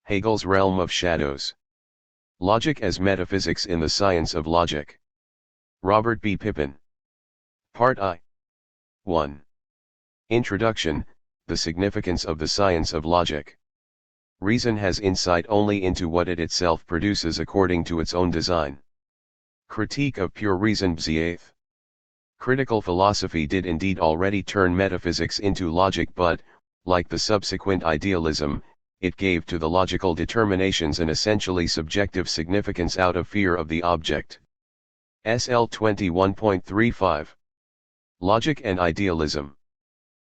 Hegel's realm of shadows. Logic as metaphysics in the science of logic. Robert B. Pippin. Part I. 1. Introduction, the significance of the science of logic. Reason has insight only into what it itself produces according to its own design. Critique of pure reason. Bziath. Critical philosophy did indeed already turn metaphysics into logic, but, like the subsequent idealism, it gave to the logical determinations an essentially subjective significance out of fear of the object. SL 21.35. Logic and idealism.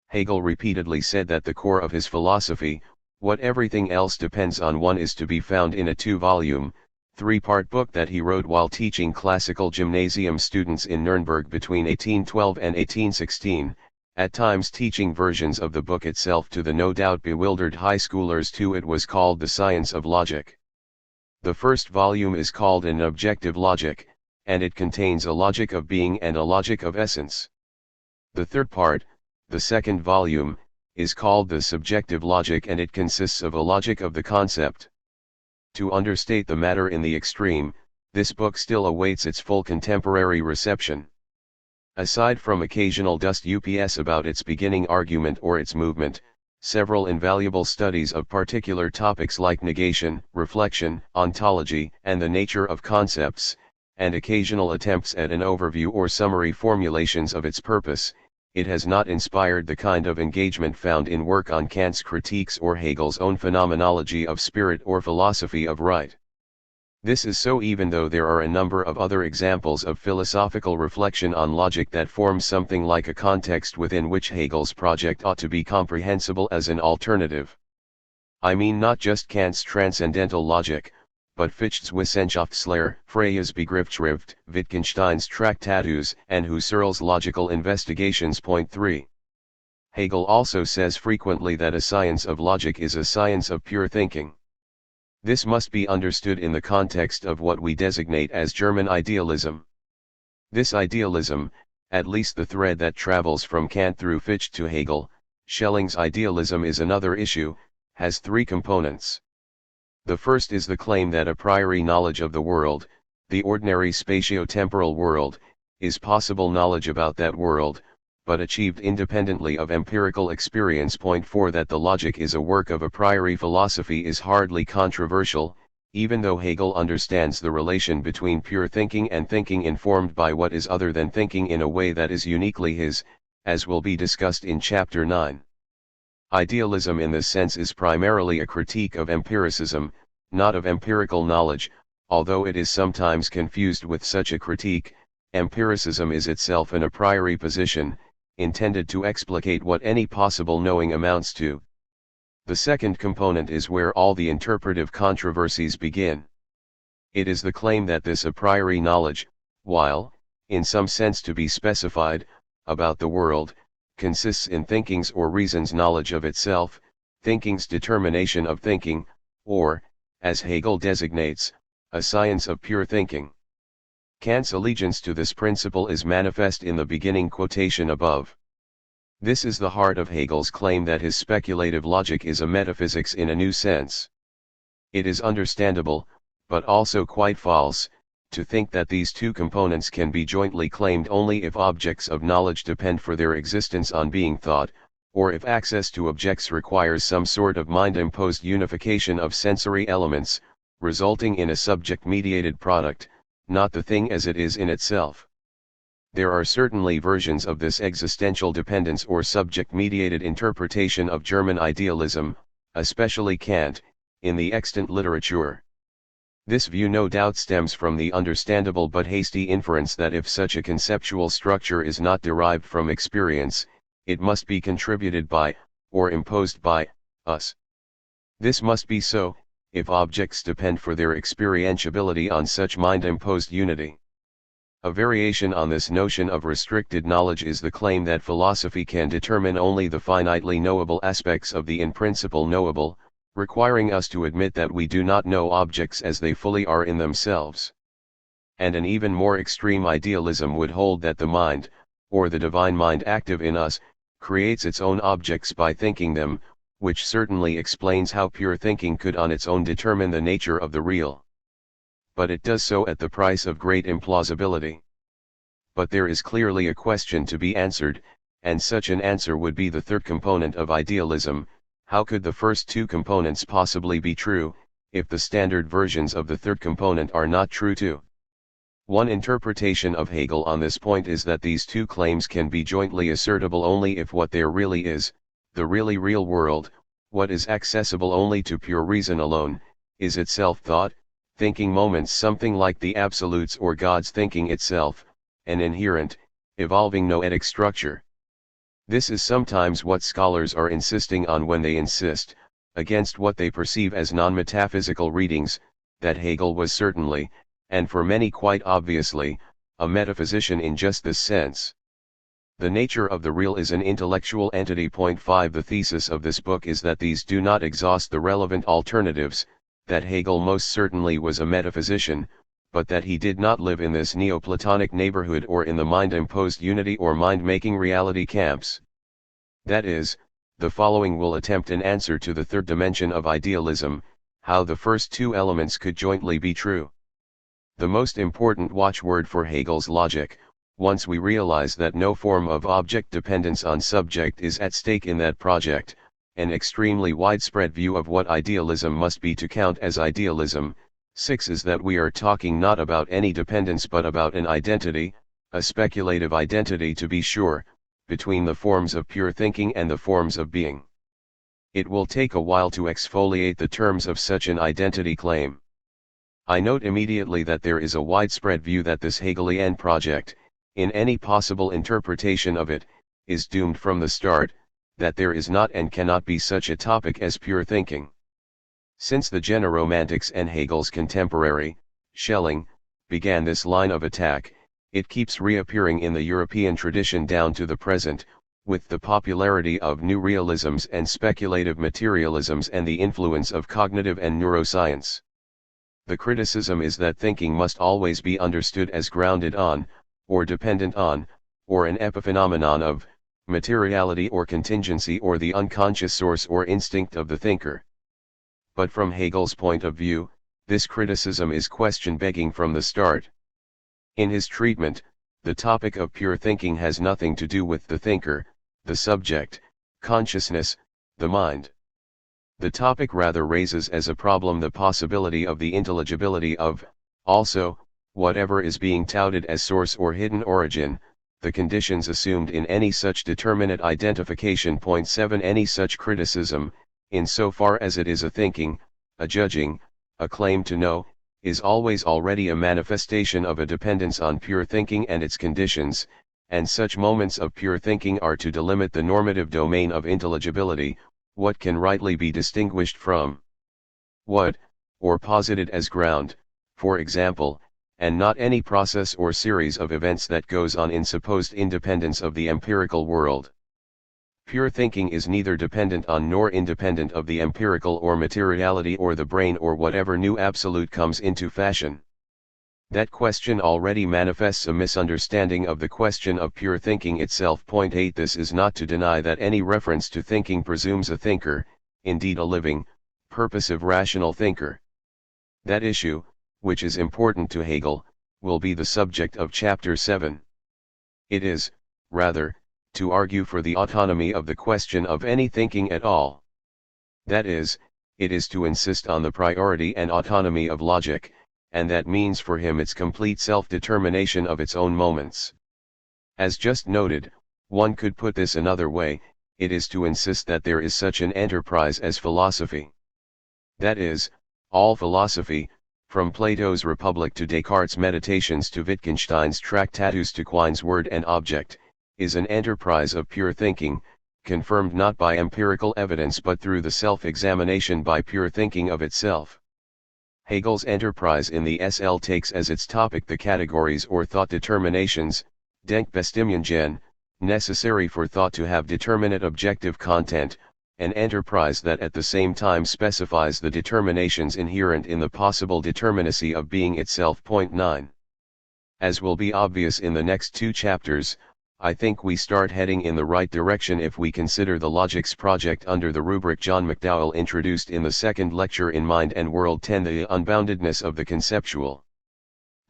Hegel repeatedly said that the core of his philosophy, what everything else depends on one, is to be found in a 2-volume, 3-part book that he wrote while teaching classical gymnasium students in Nuremberg between 1812 and 1816, at times teaching versions of the book itself to the no doubt bewildered high schoolers too. It was called The Science of Logic. The first volume is called An Objective Logic, and it contains a logic of being and a logic of essence. The third part, the second volume, is called The Subjective Logic, and it consists of a logic of the concept. To understate the matter in the extreme, this book still awaits its full contemporary reception. Aside from occasional ups about its beginning argument or its movement, several invaluable studies of particular topics like negation, reflection, ontology, and the nature of concepts, and occasional attempts at an overview or summary formulations of its purpose, it has not inspired the kind of engagement found in work on Kant's critiques or Hegel's own phenomenology of spirit or philosophy of right. This is so even though there are a number of other examples of philosophical reflection on logic that form something like a context within which Hegel's project ought to be comprehensible as an alternative. I mean not just Kant's transcendental logic, but Fichte's Wissenschaftslehre, Frey's Begriffsschrift, Wittgenstein's Traktatus, and Husserl's Logical Investigations. Point 3. Hegel also says frequently that a science of logic is a science of pure thinking. This must be understood in the context of what we designate as German idealism. This idealism, at least the thread that travels from Kant through Fichte to Hegel, Schelling's idealism is another issue, has 3 components. The first is the claim that a priori knowledge of the world, the ordinary spatio-temporal world, is possible knowledge about that world, but achieved independently of empirical experience. Point 4. That the logic is a work of a priori philosophy is hardly controversial, even though Hegel understands the relation between pure thinking and thinking informed by what is other than thinking in a way that is uniquely his, as will be discussed in Chapter 9. Idealism in this sense is primarily a critique of empiricism, not of empirical knowledge, although it is sometimes confused with such a critique. Empiricism is itself an a priori position, intended to explicate what any possible knowing amounts to. The second component is where all the interpretive controversies begin. It is the claim that this a priori knowledge, while, in some sense to be specified, about the world, consists in thinking's or reason's knowledge of itself, thinking's determination of thinking, or, as Hegel designates, a science of pure thinking. Kant's allegiance to this principle is manifest in the beginning quotation above. This is the heart of Hegel's claim that his speculative logic is a metaphysics in a new sense. It is understandable, but also quite false, to think that these 2 components can be jointly claimed only if objects of knowledge depend for their existence on being thought, or if access to objects requires some sort of mind-imposed unification of sensory elements, resulting in a subject-mediated product, not the thing as it is in itself. There are certainly versions of this existential dependence or subject-mediated interpretation of German idealism, especially Kant, in the extant literature. This view no doubt stems from the understandable but hasty inference that if such a conceptual structure is not derived from experience, it must be contributed by, or imposed by, us. This must be so, if objects depend for their experientiability on such mind-imposed unity. A variation on this notion of restricted knowledge is the claim that philosophy can determine only the finitely knowable aspects of the in principle knowable, requiring us to admit that we do not know objects as they fully are in themselves. And an even more extreme idealism would hold that the mind, or the divine mind active in us, creates its own objects by thinking them, which certainly explains how pure thinking could on its own determine the nature of the real. But it does so at the price of great implausibility. But there is clearly a question to be answered, and such an answer would be the third component of idealism: how could the first two components possibly be true, if the standard versions of the third component are not true too? One interpretation of Hegel on this point is that these two claims can be jointly assertable only if what there really is, the really real world, what is accessible only to pure reason alone, is itself thought, thinking moments, something like the absolutes or God's thinking itself, an inherent, evolving noetic structure. This is sometimes what scholars are insisting on when they insist, against what they perceive as non-metaphysical readings, that Hegel was certainly, and for many quite obviously, a metaphysician in just this sense. The nature of the real is an intellectual entity. Point 5. The thesis of this book is that these do not exhaust the relevant alternatives, that Hegel most certainly was a metaphysician, but that he did not live in this Neoplatonic neighborhood or in the mind-imposed unity or mind-making reality camps. That is, the following will attempt an answer to the third dimension of idealism: how the first two elements could jointly be true. The most important watchword for Hegel's logic, once we realize that no form of object dependence on subject is at stake in that project, an extremely widespread view of what idealism must be to count as idealism, 6, is that we are talking not about any dependence but about an identity, a speculative identity to be sure, between the forms of pure thinking and the forms of being. It will take a while to exfoliate the terms of such an identity claim. I note immediately that there is a widespread view that this Hegelian project, in any possible interpretation of it, is doomed from the start, that there is not and cannot be such a topic as pure thinking. Since the Generomantics and Hegel's contemporary, Schelling, began this line of attack, it keeps reappearing in the European tradition down to the present, with the popularity of new realisms and speculative materialisms and the influence of cognitive and neuroscience. The criticism is that thinking must always be understood as grounded on, or dependent on, or an epiphenomenon of, materiality or contingency or the unconscious source or instinct of the thinker. But from Hegel's point of view, this criticism is question-begging from the start. In his treatment, the topic of pure thinking has nothing to do with the thinker, the subject, consciousness, the mind. The topic rather raises as a problem the possibility of the intelligibility of, also, whatever is being touted as source or hidden origin, the conditions assumed in any such determinate identification. Point 7. Any such criticism, insofar as it is a thinking, a judging, a claim to know, is always already a manifestation of a dependence on pure thinking and its conditions, and such moments of pure thinking are to delimit the normative domain of intelligibility, what can rightly be distinguished from what, or posited as ground, for example, and not any process or series of events that goes on in supposed independence of the empirical world. Pure thinking is neither dependent on nor independent of the empirical or materiality or the brain or whatever new absolute comes into fashion. That question already manifests a misunderstanding of the question of pure thinking itself. Point 8. This is not to deny that any reference to thinking presumes a thinker, indeed a living, purposive rational thinker. That issue, which is important to Hegel, will be the subject of Chapter 7. It is, rather, to argue for the autonomy of the question of any thinking at all. That is, it is to insist on the priority and autonomy of logic, and that means for him its complete self-determination of its own moments. As just noted, one could put this another way: it is to insist that there is such an enterprise as philosophy. That is, all philosophy, from Plato's Republic to Descartes' Meditations to Wittgenstein's Tractatus to Quine's Word and Object, is an enterprise of pure thinking, confirmed not by empirical evidence but through the self-examination by pure thinking of itself. Hegel's enterprise in the SL takes as its topic the categories or thought determinations, Denkbestimmungen, necessary for thought to have determinate objective content, an enterprise that at the same time specifies the determinations inherent in the possible determinacy of being itself. Point 9. As will be obvious in the next two chapters, I think we start heading in the right direction if we consider the Logics project under the rubric John McDowell introduced in the second lecture in Mind and World 10, the unboundedness of the conceptual.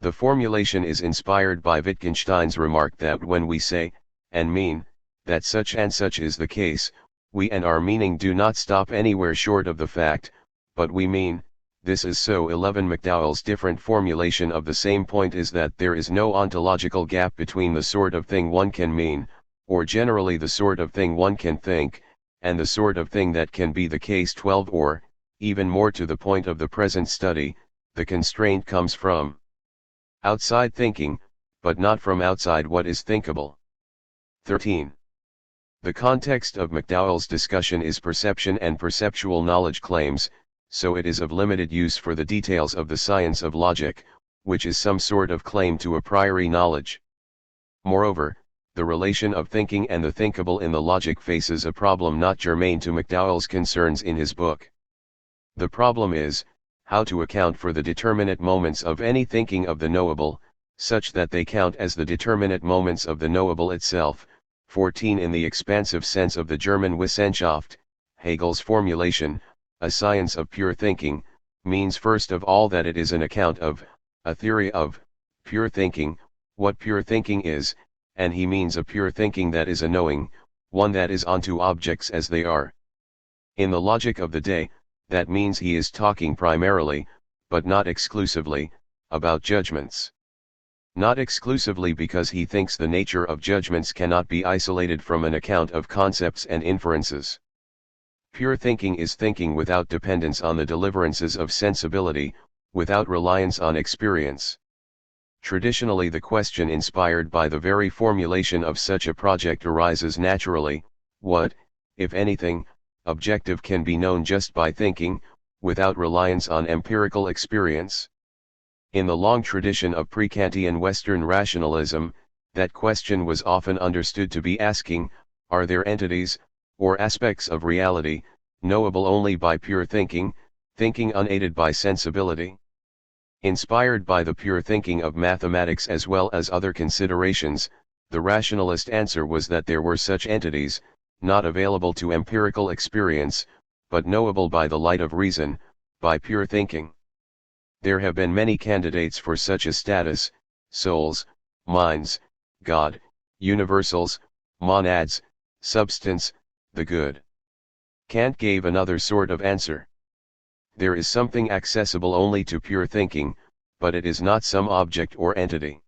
The formulation is inspired by Wittgenstein's remark that when we say, and mean, that such and such is the case, we and our meaning do not stop anywhere short of the fact, but we mean, this is so. 11. McDowell's different formulation of the same point is that there is no ontological gap between the sort of thing one can mean, or generally the sort of thing one can think, and the sort of thing that can be the case. 12. Or, even more to the point of the present study, the constraint comes from outside thinking, but not from outside what is thinkable. 13. The context of McDowell's discussion is perception and perceptual knowledge claims, so it is of limited use for the details of the science of logic, which is some sort of claim to a priori knowledge. Moreover, the relation of thinking and the thinkable in the logic faces a problem not germane to McDowell's concerns in his book. The problem is, how to account for the determinate moments of any thinking of the knowable, such that they count as the determinate moments of the knowable itself. 14. In the expansive sense of the German Wissenschaft, Hegel's formulation, a science of pure thinking, means first of all that it is an account of, a theory of, pure thinking, what pure thinking is, and he means a pure thinking that is a knowing, one that is onto objects as they are. In the logic of the day, that means he is talking primarily, but not exclusively, about judgments. Not exclusively because he thinks the nature of judgments cannot be isolated from an account of concepts and inferences. Pure thinking is thinking without dependence on the deliverances of sensibility, without reliance on experience. Traditionally, the question inspired by the very formulation of such a project arises naturally: what, if anything, objective can be known just by thinking, without reliance on empirical experience? In the long tradition of pre-Kantian Western rationalism, that question was often understood to be asking, are there entities, or aspects of reality, knowable only by pure thinking, thinking unaided by sensibility? Inspired by the pure thinking of mathematics as well as other considerations, the rationalist answer was that there were such entities, not available to empirical experience, but knowable by the light of reason, by pure thinking. There have been many candidates for such a status: souls, minds, God, universals, monads, substance, the good. Kant gave another sort of answer. There is something accessible only to pure thinking, but it is not some object or entity.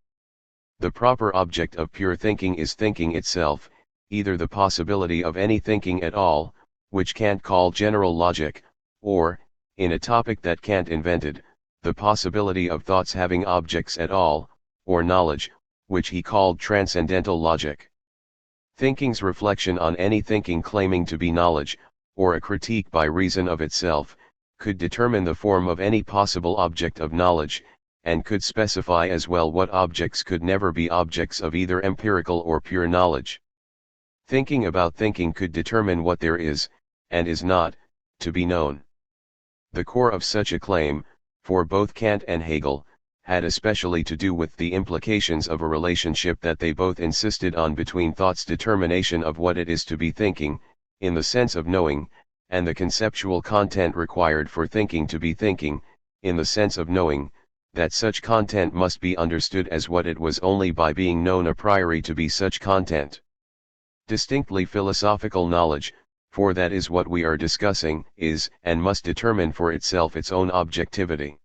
The proper object of pure thinking is thinking itself, either the possibility of any thinking at all, which Kant called general logic, or, in a topic that Kant invented, the possibility of thoughts having objects at all, or knowledge, which he called transcendental logic. Thinking's reflection on any thinking claiming to be knowledge, or a critique by reason of itself, could determine the form of any possible object of knowledge, and could specify as well what objects could never be objects of either empirical or pure knowledge. Thinking about thinking could determine what there is, and is not, to be known. The core of such a claim, for both Kant and Hegel, had especially to do with the implications of a relationship that they both insisted on between thought's determination of what it is to be thinking, in the sense of knowing, and the conceptual content required for thinking to be thinking, in the sense of knowing, that such content must be understood as what it was only by being known a priori to be such content. Distinctly philosophical knowledge, for that is what we are discussing, is and must determine for itself its own objectivity.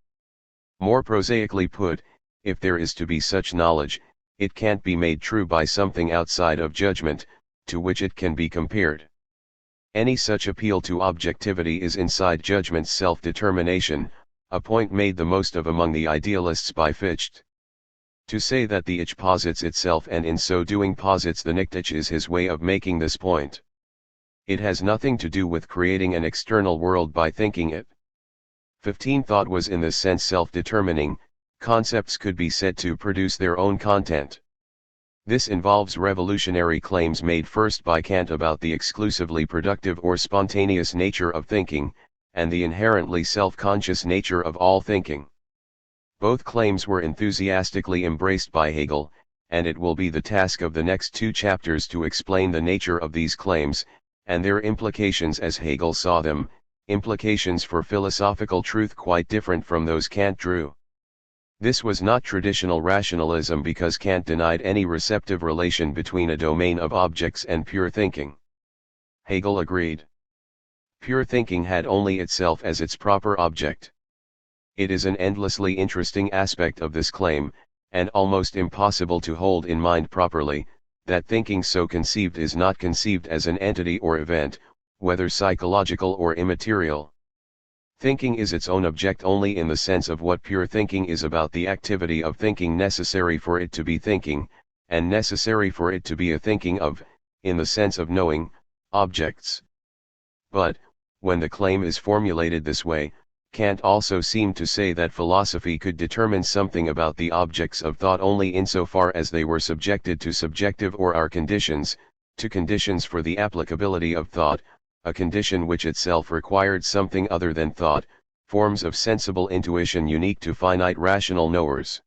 More prosaically put, if there is to be such knowledge, it can't be made true by something outside of judgment, to which it can be compared. Any such appeal to objectivity is inside judgment's self-determination, a point made the most of among the idealists by Fichte. To say that the ich posits itself and in so doing posits the nicht-ich is his way of making this point. It has nothing to do with creating an external world by thinking it. 15. Thought was in this sense self-determining, concepts could be said to produce their own content. This involves revolutionary claims made first by Kant about the exclusively productive or spontaneous nature of thinking, and the inherently self-conscious nature of all thinking. Both claims were enthusiastically embraced by Hegel, and it will be the task of the next 2 chapters to explain the nature of these claims, and their implications as Hegel saw them, implications for philosophical truth quite different from those Kant drew. This was not traditional rationalism because Kant denied any receptive relation between a domain of objects and pure thinking. Hegel agreed. Pure thinking had only itself as its proper object. It is an endlessly interesting aspect of this claim, and almost impossible to hold in mind properly, that thinking so conceived is not conceived as an entity or event, whether psychological or immaterial. Thinking is its own object only in the sense of what pure thinking is about the activity of thinking necessary for it to be thinking, and necessary for it to be a thinking of, in the sense of knowing, objects. But, when the claim is formulated this way, Kant also seemed to say that philosophy could determine something about the objects of thought only insofar as they were subjected to subjective or are conditions, to conditions for the applicability of thought, a condition which itself required something other than thought, forms of sensible intuition unique to finite rational knowers.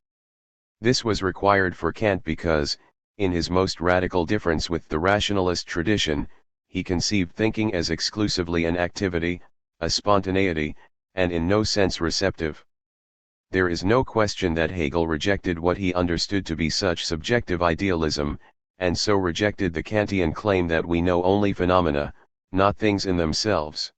This was required for Kant because, in his most radical difference with the rationalist tradition, he conceived thinking as exclusively an activity, a spontaneity, and in no sense receptive. There is no question that Hegel rejected what he understood to be such subjective idealism, and so rejected the Kantian claim that we know only phenomena, not things in themselves.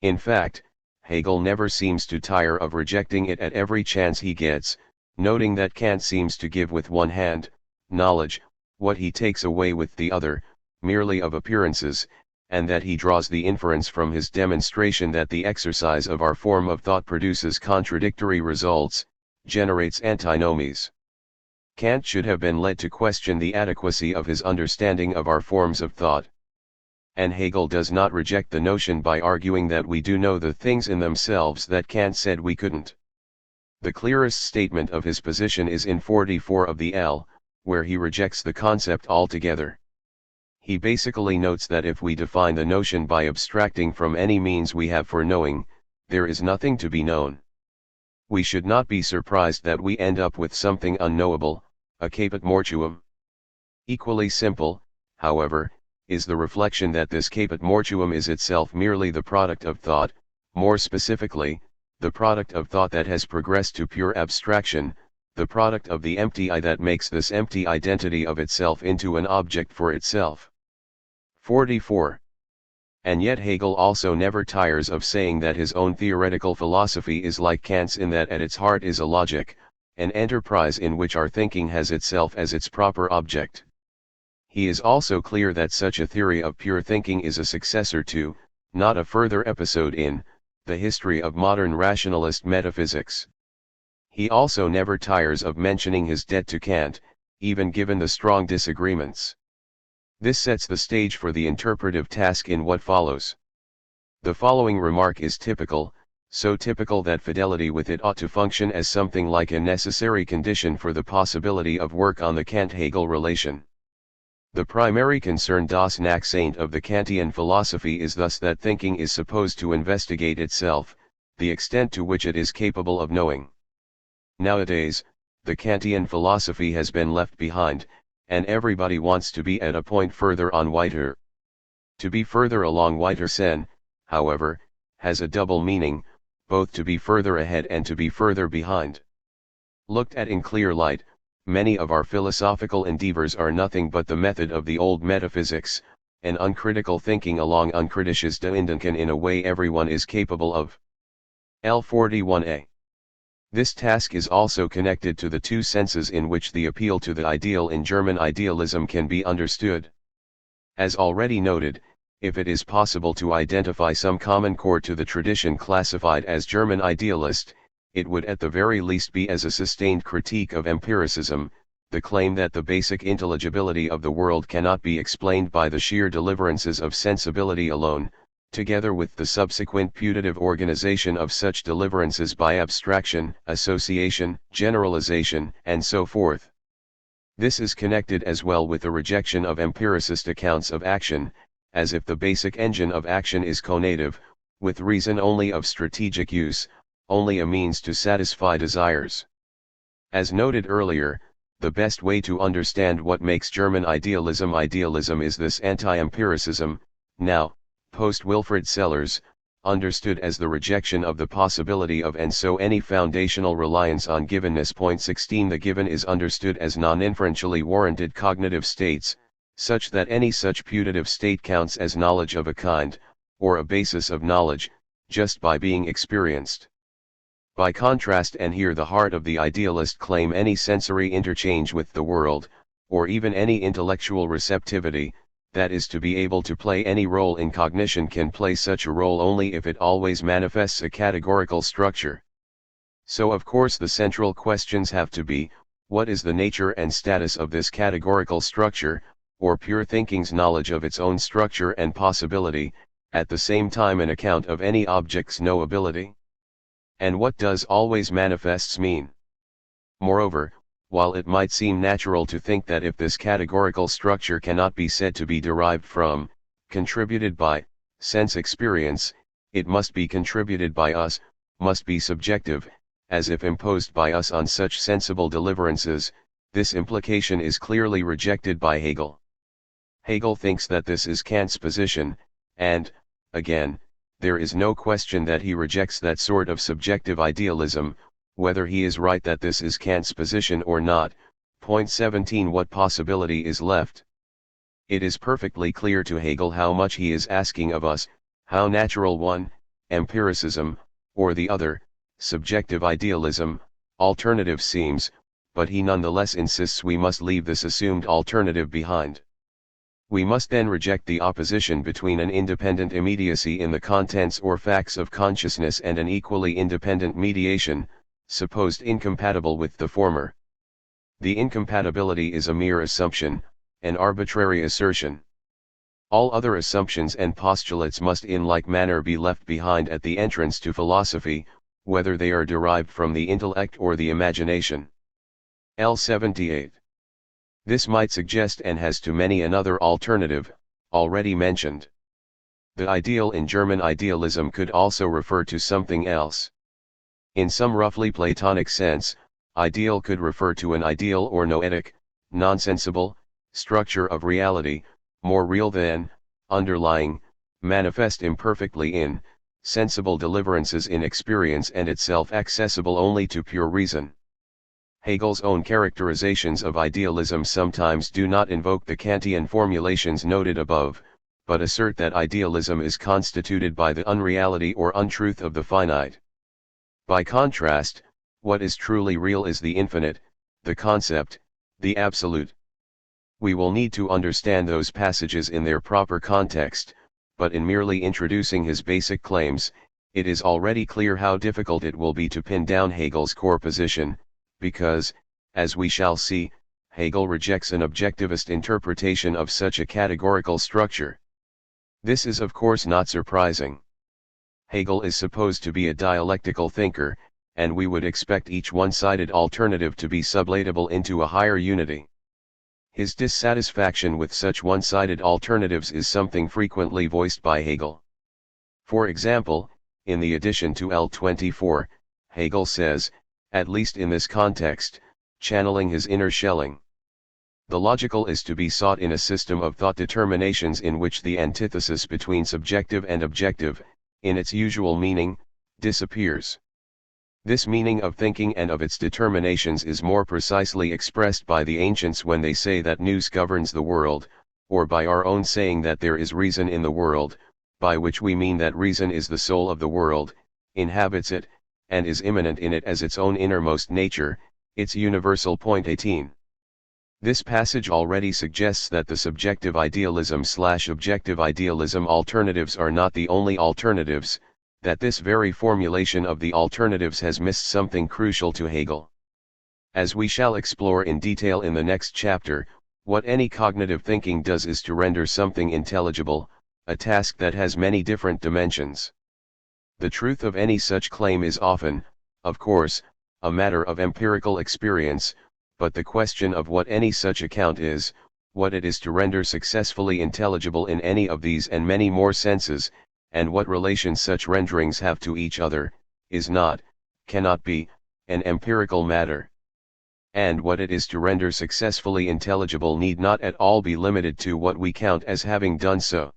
In fact, Hegel never seems to tire of rejecting it at every chance he gets, noting that Kant seems to give with one hand, knowledge, what he takes away with the other, merely of appearances, and that he draws the inference from his demonstration that the exercise of our form of thought produces contradictory results, generates antinomies. Kant should have been led to question the adequacy of his understanding of our forms of thought. And Hegel does not reject the notion by arguing that we do know the things in themselves that Kant said we couldn't. The clearest statement of his position is in 44 of the L, where he rejects the concept altogether. He basically notes that if we define the notion by abstracting from any means we have for knowing, there is nothing to be known. We should not be surprised that we end up with something unknowable, a caput mortuum. Equally simple, however, is the reflection that this caput mortuum is itself merely the product of thought, more specifically, the product of thought that has progressed to pure abstraction, the product of the empty I that makes this empty identity of itself into an object for itself. 44. And yet Hegel also never tires of saying that his own theoretical philosophy is like Kant's in that at its heart is a logic, an enterprise in which our thinking has itself as its proper object. He is also clear that such a theory of pure thinking is a successor to, not a further episode in, the history of modern rationalist metaphysics. He also never tires of mentioning his debt to Kant, even given the strong disagreements. This sets the stage for the interpretive task in what follows. The following remark is typical, so typical that fidelity with it ought to function as something like a necessary condition for the possibility of work on the Kant-Hegel relation. The primary concern das Nachsaint of the Kantian philosophy is thus that thinking is supposed to investigate itself, the extent to which it is capable of knowing. Nowadays, the Kantian philosophy has been left behind, and everybody wants to be at a point further on weiter. To be further along weiter sen, however, has a double meaning, both to be further ahead and to be further behind. Looked at in clear light, many of our philosophical endeavors are nothing but the method of the old metaphysics, an uncritical thinking along unkritisches Denken in a way everyone is capable of. L41a. This task is also connected to the two senses in which the appeal to the ideal in German idealism can be understood. As already noted, if it is possible to identify some common core to the tradition classified as German idealist, it would at the very least be as a sustained critique of empiricism, the claim that the basic intelligibility of the world cannot be explained by the sheer deliverances of sensibility alone, together with the subsequent putative organization of such deliverances by abstraction, association, generalization, and so forth. This is connected as well with the rejection of empiricist accounts of action, as if the basic engine of action is conative, with reason only of strategic use, only a means to satisfy desires. As noted earlier, the best way to understand what makes German idealism idealism is this anti-empiricism, now, post-Wilfrid Sellars, understood as the rejection of the possibility of and so any foundational reliance on givenness. Point 16 The given is understood as non-inferentially warranted cognitive states, such that any such putative state counts as knowledge of a kind, or a basis of knowledge, just by being experienced. By contrast, and here the heart of the idealist claim, any sensory interchange with the world, or even any intellectual receptivity, that is to be able to play any role in cognition, can play such a role only if it always manifests a categorical structure. So of course the central questions have to be, what is the nature and status of this categorical structure, or pure thinking's knowledge of its own structure and possibility, at the same time an account of any object's knowability? And what does always manifests mean? Moreover, while it might seem natural to think that if this categorical structure cannot be said to be derived from, contributed by, sense experience, it must be contributed by us, must be subjective, as if imposed by us on such sensible deliverances, this implication is clearly rejected by Hegel. Hegel thinks that this is Kant's position, and, again, there is no question that he rejects that sort of subjective idealism, whether he is right that this is Kant's position or not. Point 17 What possibility is left? It is perfectly clear to Hegel how much he is asking of us, how natural one, empiricism, or the other, subjective idealism, alternative seems, but he nonetheless insists we must leave this assumed alternative behind. We must then reject the opposition between an independent immediacy in the contents or facts of consciousness and an equally independent mediation, supposed incompatible with the former. The incompatibility is a mere assumption, an arbitrary assertion. All other assumptions and postulates must in like manner be left behind at the entrance to philosophy, whether they are derived from the intellect or the imagination. L. 78. This might suggest and has to many another alternative, already mentioned. The ideal in German idealism could also refer to something else. In some roughly Platonic sense, ideal could refer to an ideal or noetic, nonsensible, structure of reality, more real than, underlying, manifest imperfectly in, sensible deliverances in experience and itself accessible only to pure reason. Hegel's own characterizations of idealism sometimes do not invoke the Kantian formulations noted above, but assert that idealism is constituted by the unreality or untruth of the finite. By contrast, what is truly real is the infinite, the concept, the absolute. We will need to understand those passages in their proper context, but in merely introducing his basic claims, it is already clear how difficult it will be to pin down Hegel's core position, because, as we shall see, Hegel rejects an objectivist interpretation of such a categorical structure. This is of course not surprising. Hegel is supposed to be a dialectical thinker, and we would expect each one-sided alternative to be sublatable into a higher unity. His dissatisfaction with such one-sided alternatives is something frequently voiced by Hegel. For example, in the addition to L24, Hegel says, at least in this context, channeling his inner Schelling, the logical is to be sought in a system of thought determinations in which the antithesis between subjective and objective, in its usual meaning, disappears. This meaning of thinking and of its determinations is more precisely expressed by the ancients when they say that nous governs the world, or by our own saying that there is reason in the world, by which we mean that reason is the soul of the world, inhabits it, and is immanent in it as its own innermost nature, its universal. Point 18. This passage already suggests that the subjective idealism/objective idealism alternatives are not the only alternatives, that this very formulation of the alternatives has missed something crucial to Hegel. As we shall explore in detail in the next chapter, what any cognitive thinking does is to render something intelligible, a task that has many different dimensions. The truth of any such claim is often, of course, a matter of empirical experience, but the question of what any such account is, what it is to render successfully intelligible in any of these and many more senses, and what relation such renderings have to each other, is not, cannot be, an empirical matter. and what it is to render successfully intelligible need not at all be limited to what we count as having done so.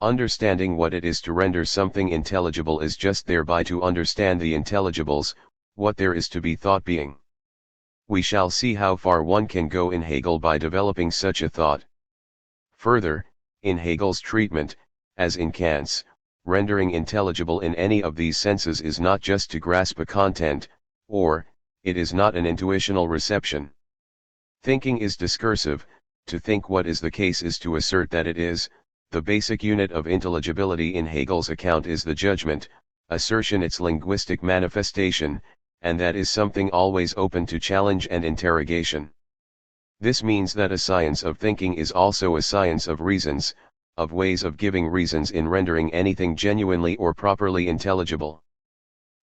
Understanding what it is to render something intelligible is just thereby to understand the intelligibles, what there is to be thought being. We shall see how far one can go in Hegel by developing such a thought. Further, in Hegel's treatment, as in Kant's, rendering intelligible in any of these senses is not just to grasp a content, or, it is not an intuitional reception. Thinking is discursive. To think what is the case is to assert that it is. The basic unit of intelligibility in Hegel's account is the judgment, assertion its linguistic manifestation, and that is something always open to challenge and interrogation. This means that a science of thinking is also a science of reasons, of ways of giving reasons in rendering anything genuinely or properly intelligible.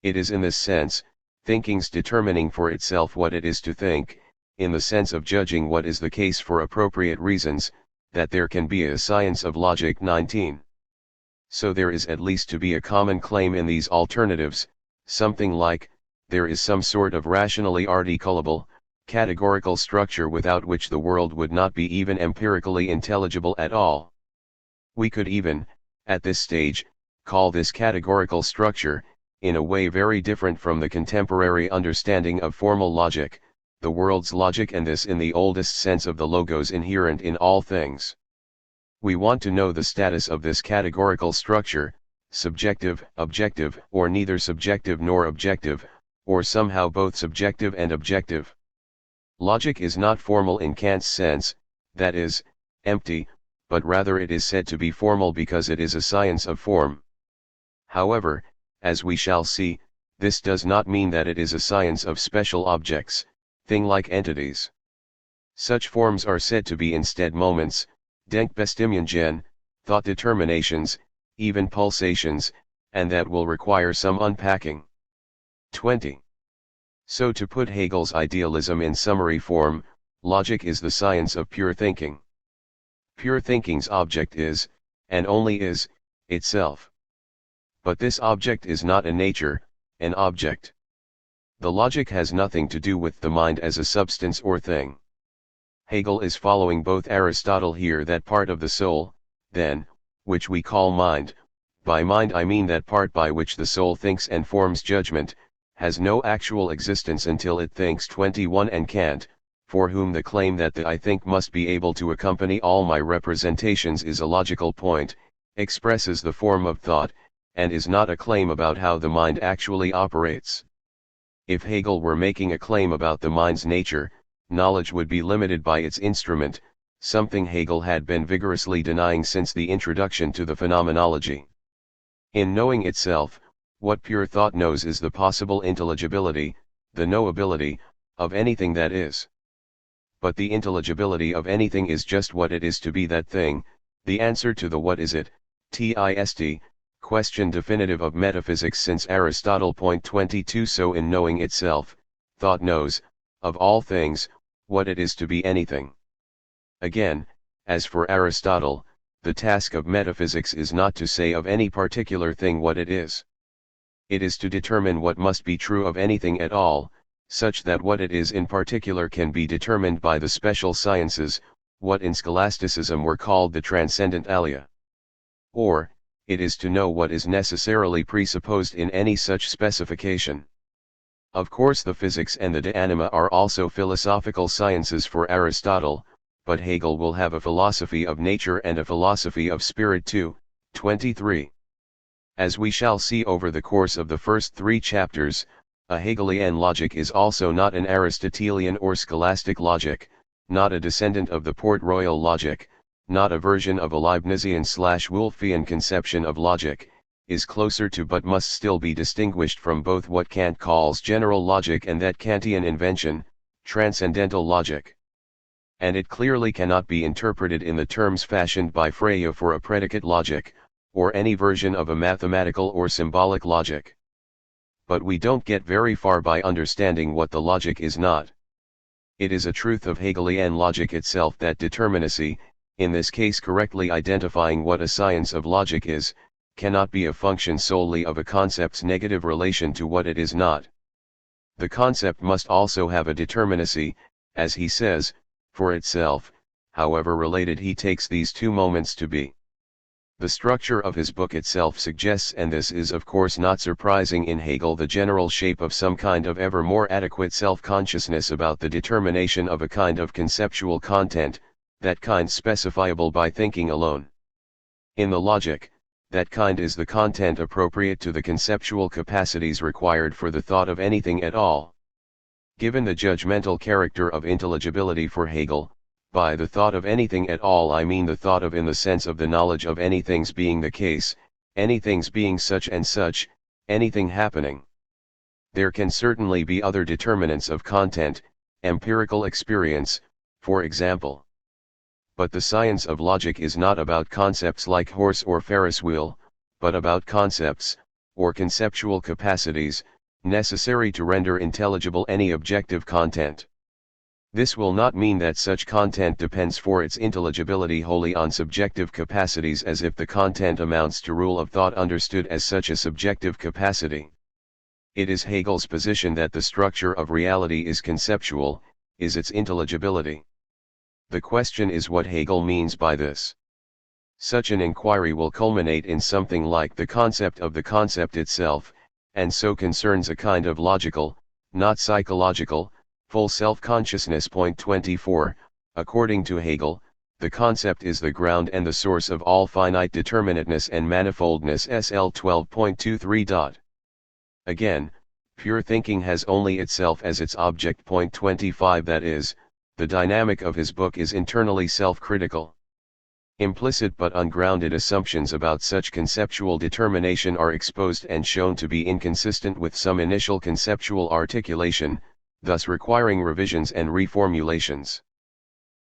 It is in this sense, thinking's determining for itself what it is to think, in the sense of judging what is the case for appropriate reasons, that there can be a science of logic. 19. So there is at least to be a common claim in these alternatives, something like, there is some sort of rationally articulable, categorical structure without which the world would not be even empirically intelligible at all. We could even, at this stage, call this categorical structure, in a way very different from the contemporary understanding of formal logic, the world's logic, and this in the oldest sense of the logos inherent in all things. We want to know the status of this categorical structure, subjective, objective, or neither subjective nor objective, or somehow both subjective and objective. Logic is not formal in Kant's sense, that is, empty, but rather it is said to be formal because it is a science of form. However, as we shall see, this does not mean that it is a science of special objects, thing-like entities. Such forms are said to be instead moments, Denkbestimmungen, thought determinations, even pulsations, and that will require some unpacking. 20. So to put Hegel's idealism in summary form, logic is the science of pure thinking. Pure thinking's object is, and only is, itself. But this object is not a nature, an object. The logic has nothing to do with the mind as a substance or thing. Hegel is following both Aristotle here, that part of the soul, then, which we call mind. By mind I mean that part by which the soul thinks and forms judgment, has no actual existence until it thinks. 21. And Kant, for whom the claim that the I think must be able to accompany all my representations is a logical point, expresses the form of thought, and is not a claim about how the mind actually operates. If Hegel were making a claim about the mind's nature, knowledge would be limited by its instrument, something Hegel had been vigorously denying since the introduction to the phenomenology. In knowing itself, what pure thought knows is the possible intelligibility, the knowability, of anything that is. But the intelligibility of anything is just what it is to be that thing, the answer to the what is it, THIRD, question definitive of metaphysics since Aristotle. 22. So in knowing itself, thought knows, of all things, what it is to be anything. Again, as for Aristotle, the task of metaphysics is not to say of any particular thing what it is. It is to determine what must be true of anything at all, such that what it is in particular can be determined by the special sciences, what in scholasticism were called the transcendent alia. Or, it is to know what is necessarily presupposed in any such specification. Of course the physics and the de anima are also philosophical sciences for Aristotle, but Hegel will have a philosophy of nature and a philosophy of spirit too. 23. As we shall see over the course of the first 3 chapters, a Hegelian logic is also not an Aristotelian or scholastic logic, not a descendant of the Port-Royal logic, not a version of a Leibnizian/Wolffian conception of logic, is closer to but must still be distinguished from both what Kant calls general logic and that Kantian invention, transcendental logic. And it clearly cannot be interpreted in the terms fashioned by Frege for a predicate logic, or any version of a mathematical or symbolic logic. But we don't get very far by understanding what the logic is not. It is a truth of Hegelian logic itself that determinacy, in this case correctly identifying what a science of logic is, cannot be a function solely of a concept's negative relation to what it is not. The concept must also have a determinacy, as he says, for itself, however related he takes these two moments to be. The structure of his book itself suggests, and this is of course not surprising in Hegel, the general shape of some kind of ever more adequate self-consciousness about the determination of a kind of conceptual content, that kind specifiable by thinking alone. In the logic, that kind is the content appropriate to the conceptual capacities required for the thought of anything at all. Given the judgmental character of intelligibility for Hegel, by the thought of anything at all I mean the thought of in the sense of the knowledge of anything's being the case, anything's being such and such, anything happening. There can certainly be other determinants of content, empirical experience, for example. But the science of logic is not about concepts like horse or Ferris wheel, but about concepts, or conceptual capacities, necessary to render intelligible any objective content. This will not mean that such content depends for its intelligibility wholly on subjective capacities, as if the content amounts to rule of thought understood as such a subjective capacity. It is Hegel's position that the structure of reality is conceptual, is its intelligibility. The question is what Hegel means by this. Such an inquiry will culminate in something like the concept of the concept itself, and so concerns a kind of logical, not psychological, full self-consciousness. Point 24, according to Hegel, the concept is the ground and the source of all finite determinateness and manifoldness. SL 12.23. Again, pure thinking has only itself as its object. Point 25, that is, the dynamic of his book is internally self-critical. Implicit but ungrounded assumptions about such conceptual determination are exposed and shown to be inconsistent with some initial conceptual articulation, thus requiring revisions and reformulations.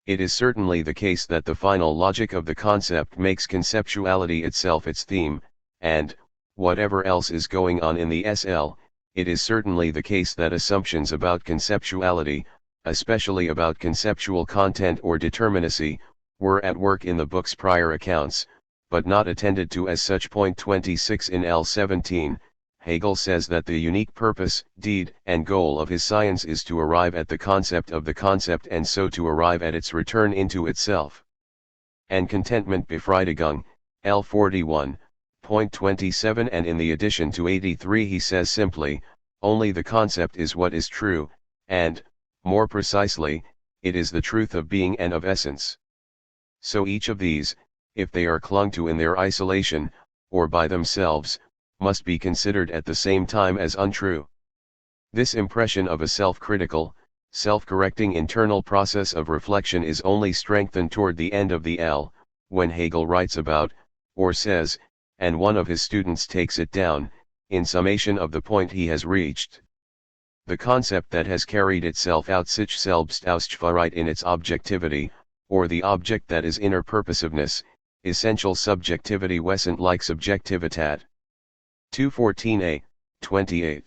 It is certainly the case that the final logic of the concept makes conceptuality itself its theme, and, whatever else is going on in the SL, it is certainly the case that assumptions about conceptuality, especially about conceptual content or determinacy, were at work in the book's prior accounts, but not attended to as such. Point 26, in L17, Hegel says that the unique purpose, deed, and goal of his science is to arrive at the concept of the concept and so to arrive at its return into itself. And contentment Befriedigung, L41, point 27, and in the addition to 83 he says simply, only the concept is what is true, and, more precisely, it is the truth of being and of essence. So each of these, if they are clung to in their isolation, or by themselves, must be considered at the same time as untrue. This impression of a self-critical, self-correcting internal process of reflection is only strengthened toward the end of the L, when Hegel writes about, or says, and one of his students takes it down, in summation of the point he has reached. The concept that has carried itself out sich Selbstausgefeiert in its objectivity, or the object that is inner purposiveness, essential subjectivity wesentlich Subjektivität. 214a, 28.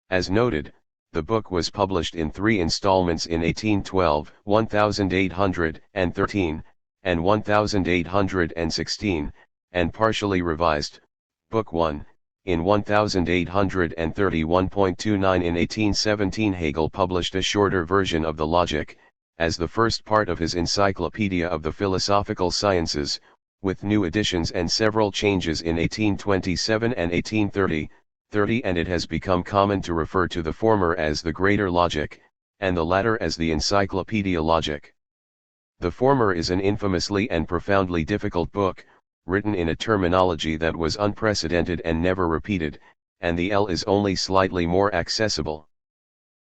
As noted, the book was published in 3 installments in 1812, 1813, and 1816, and partially revised, Book 1, in 1831.29. In 1817 Hegel published a shorter version of the Logic, as the first part of his Encyclopedia of the Philosophical Sciences, with new additions and several changes in 1827 and 1830, and it has become common to refer to the former as the Greater Logic, and the latter as the Encyclopedia Logic. The former is an infamously and profoundly difficult book, written in a terminology that was unprecedented and never repeated, and the L is only slightly more accessible.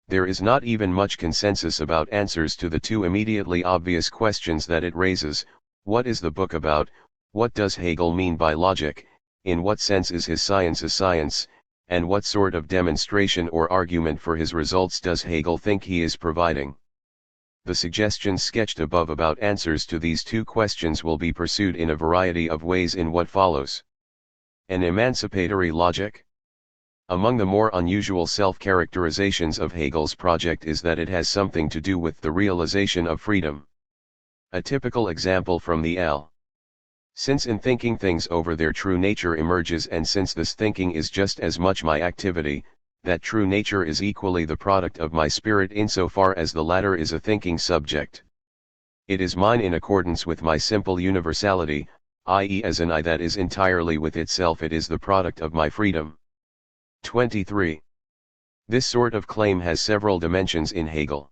There is not even much consensus about answers to the two immediately obvious questions that it raises: what is the book about, what does Hegel mean by logic, in what sense is his science a science, and what sort of demonstration or argument for his results does Hegel think he is providing? The suggestions sketched above about answers to these two questions will be pursued in a variety of ways in what follows. An emancipatory logic? Among the more unusual self-characterizations of Hegel's project is that it has something to do with the realization of freedom. A typical example from the L. Since in thinking things over their true nature emerges, and since this thinking is just as much my activity, that true nature is equally the product of my spirit insofar as the latter is a thinking subject. It is mine in accordance with my simple universality, i.e. as an I that is entirely with itself. It is the product of my freedom. 23. This sort of claim has several dimensions in Hegel.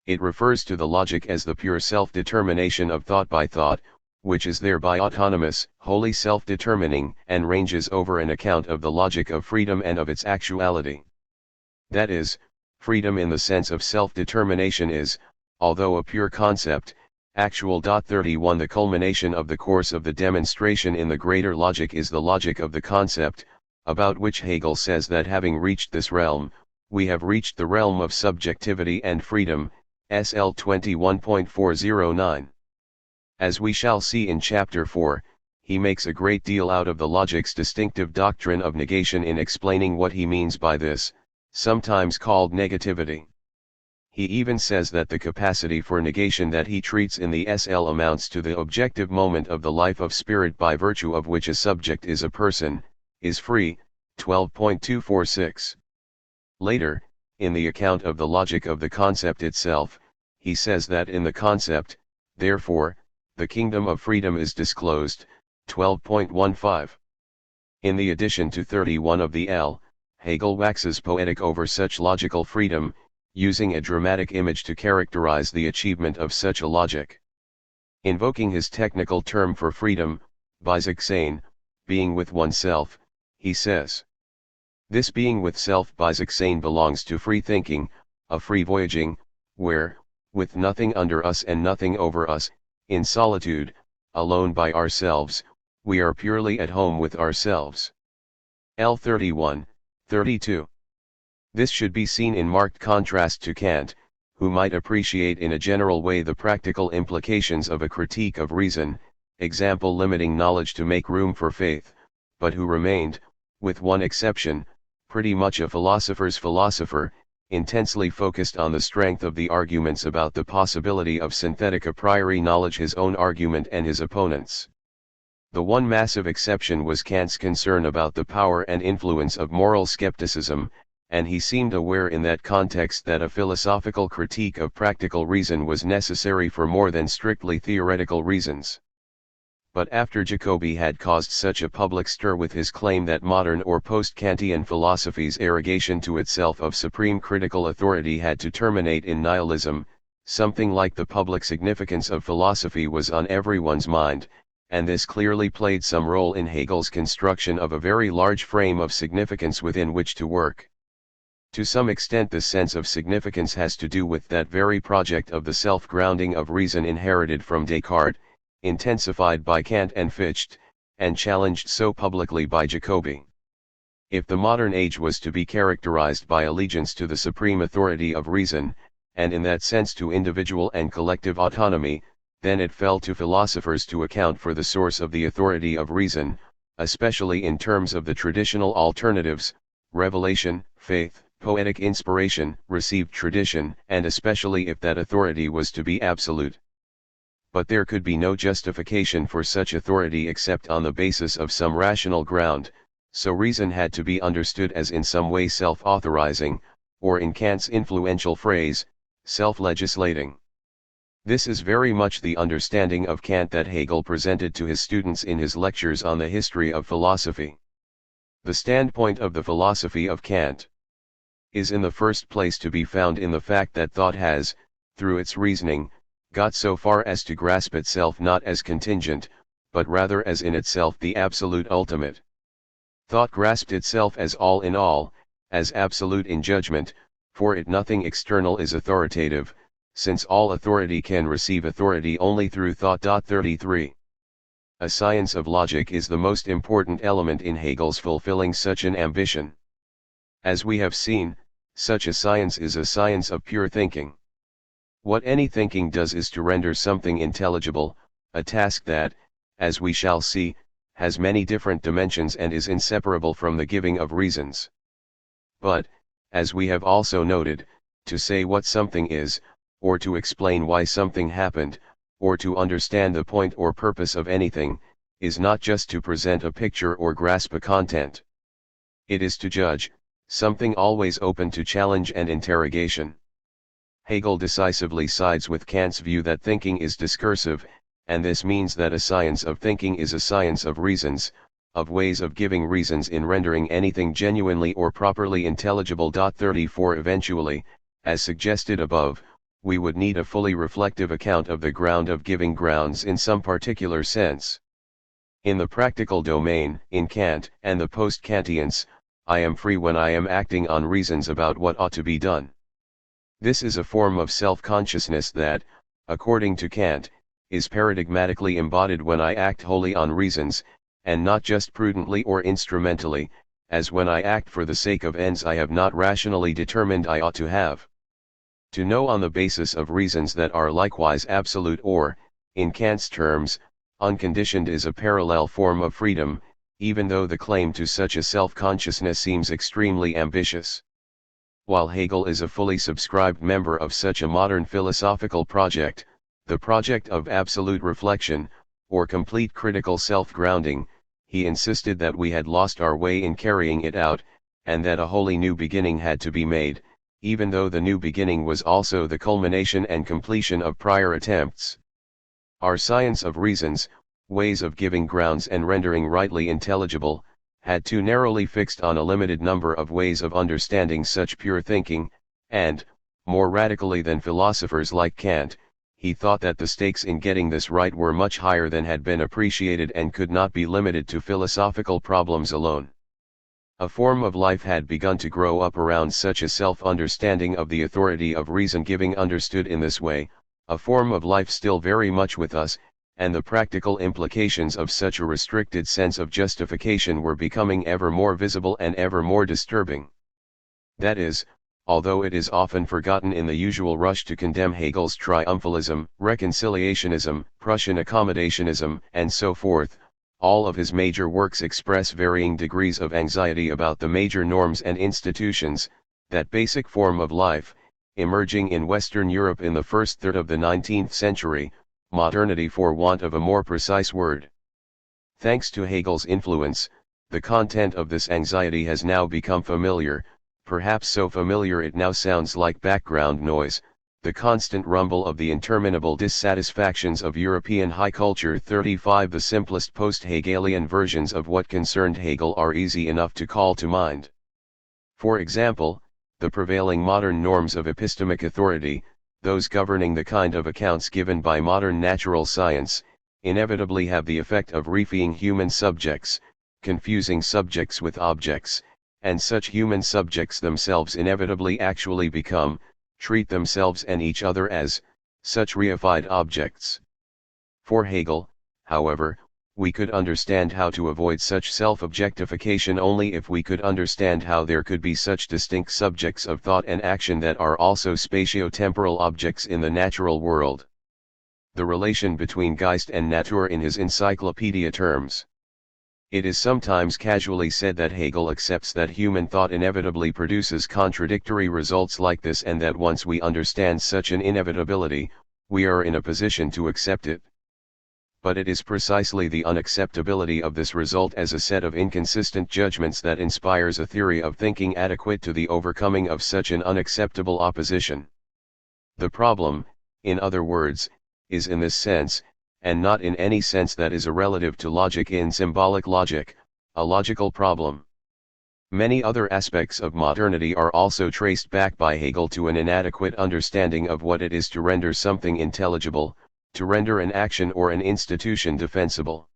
It refers to the logic as the pure self-determination of thought by thought, which is thereby autonomous, wholly self-determining, and ranges over an account of the logic of freedom and of its actuality. That is, freedom in the sense of self-determination is, although a pure concept, actual. 31 The culmination of the course of the demonstration in the greater logic is the logic of the concept, about which Hegel says that having reached this realm, we have reached the realm of subjectivity and freedom, SL 21.409. As we shall see in Chapter 4, he makes a great deal out of the logic's distinctive doctrine of negation in explaining what he means by this, sometimes called negativity. He even says that the capacity for negation that he treats in the SL amounts to the objective moment of the life of spirit by virtue of which a subject is a person, is free, 12.246. Later, in the account of the logic of the concept itself, he says that in the concept, therefore, the kingdom of freedom is disclosed, 12.15. In the addition to 31 of the L, Hegel waxes poetic over such logical freedom, using a dramatic image to characterize the achievement of such a logic. Invoking his technical term for freedom, Beisachsein, being with oneself, he says, this being with self Beisachsein belongs to free thinking, a free voyaging, where, with nothing under us and nothing over us, in solitude, alone by ourselves, we are purely at home with ourselves. L 31, 32. This should be seen in marked contrast to Kant, who might appreciate in a general way the practical implications of a critique of reason, example limiting knowledge to make room for faith, but who remained, with one exception, pretty much a philosopher's philosopher, intensely focused on the strength of the arguments about the possibility of synthetic a priori knowledge, his own argument and his opponents'. The one massive exception was Kant's concern about the power and influence of moral skepticism, and he seemed aware in that context that a philosophical critique of practical reason was necessary for more than strictly theoretical reasons. But after Jacobi had caused such a public stir with his claim that modern or post-Kantian philosophy's arrogation to itself of supreme critical authority had to terminate in nihilism, something like the public significance of philosophy was on everyone's mind, and this clearly played some role in Hegel's construction of a very large frame of significance within which to work. To some extent this sense of significance has to do with that very project of the self-grounding of reason inherited from Descartes, intensified by Kant and Fichte, and challenged so publicly by Jacobi. If the modern age was to be characterized by allegiance to the supreme authority of reason, and in that sense to individual and collective autonomy, then it fell to philosophers to account for the source of the authority of reason, especially in terms of the traditional alternatives, revelation, faith, poetic inspiration, received tradition, and especially if that authority was to be absolute. But there could be no justification for such authority except on the basis of some rational ground, so reason had to be understood as in some way self-authorizing, or in Kant's influential phrase, self-legislating. This is very much the understanding of Kant that Hegel presented to his students in his lectures on the history of philosophy. The standpoint of the philosophy of Kant is in the first place to be found in the fact that thought has, through its reasoning, got so far as to grasp itself not as contingent, but rather as in itself the absolute ultimate. Thought grasped itself as all in all, as absolute in judgment, for it nothing external is authoritative, since all authority can receive authority only through thought. 33. A science of logic is the most important element in Hegel's fulfilling such an ambition. As we have seen, such a science is a science of pure thinking. What any thinking does is to render something intelligible, a task that, as we shall see, has many different dimensions and is inseparable from the giving of reasons. But, as we have also noted, to say what something is, or to explain why something happened, or to understand the point or purpose of anything, is not just to present a picture or grasp a content. It is to judge, something always open to challenge and interrogation. Hegel decisively sides with Kant's view that thinking is discursive, and this means that a science of thinking is a science of reasons, of ways of giving reasons in rendering anything genuinely or properly intelligible. 34 Eventually, as suggested above, we would need a fully reflective account of the ground of giving grounds in some particular sense. In the practical domain, in Kant and the post-Kantians, I am free when I am acting on reasons about what ought to be done. This is a form of self-consciousness that, according to Kant, is paradigmatically embodied when I act wholly on reasons, and not just prudently or instrumentally, as when I act for the sake of ends I have not rationally determined I ought to have. To know on the basis of reasons that are likewise absolute or, in Kant's terms, unconditioned is a parallel form of freedom, even though the claim to such a self-consciousness seems extremely ambitious. While Hegel is a fully subscribed member of such a modern philosophical project, the project of absolute reflection, or complete critical self-grounding, he insisted that we had lost our way in carrying it out, and that a wholly new beginning had to be made, even though the new beginning was also the culmination and completion of prior attempts. Our science of reasons, ways of giving grounds and rendering rightly intelligible, had too narrowly fixed on a limited number of ways of understanding such pure thinking, and, more radically than philosophers like Kant, he thought that the stakes in getting this right were much higher than had been appreciated and could not be limited to philosophical problems alone. A form of life had begun to grow up around such a self-understanding of the authority of reason giving understood in this way, a form of life still very much with us, and the practical implications of such a restricted sense of justification were becoming ever more visible and ever more disturbing. That is, although it is often forgotten in the usual rush to condemn Hegel's triumphalism, reconciliationism, Prussian accommodationism, and so forth, all of his major works express varying degrees of anxiety about the major norms and institutions, that basic form of life, emerging in Western Europe in the first third of the 19th century, modernity for want of a more precise word. Thanks to Hegel's influence, the content of this anxiety has now become familiar, perhaps so familiar it now sounds like background noise, the constant rumble of the interminable dissatisfactions of European high culture. 35 The simplest post-Hegelian versions of what concerned Hegel are easy enough to call to mind. For example, the prevailing modern norms of epistemic authority, those governing the kind of accounts given by modern natural science, inevitably have the effect of refying human subjects, confusing subjects with objects, and such human subjects themselves inevitably actually become, treat themselves and each other as, such reified objects. For Hegel, however, we could understand how to avoid such self-objectification only if we could understand how there could be such distinct subjects of thought and action that are also spatio-temporal objects in the natural world. The relation between Geist and Natur in his encyclopedia terms. It is sometimes casually said that Hegel accepts that human thought inevitably produces contradictory results like this and that once we understand such an inevitability, we are in a position to accept it. But it is precisely the unacceptability of this result as a set of inconsistent judgments that inspires a theory of thinking adequate to the overcoming of such an unacceptable opposition. The problem, in other words, is in this sense, and not in any sense that is a relative to logic in symbolic logic, a logical problem. Many other aspects of modernity are also traced back by Hegel to an inadequate understanding of what it is to render something intelligible, to render an action or an institution defensible.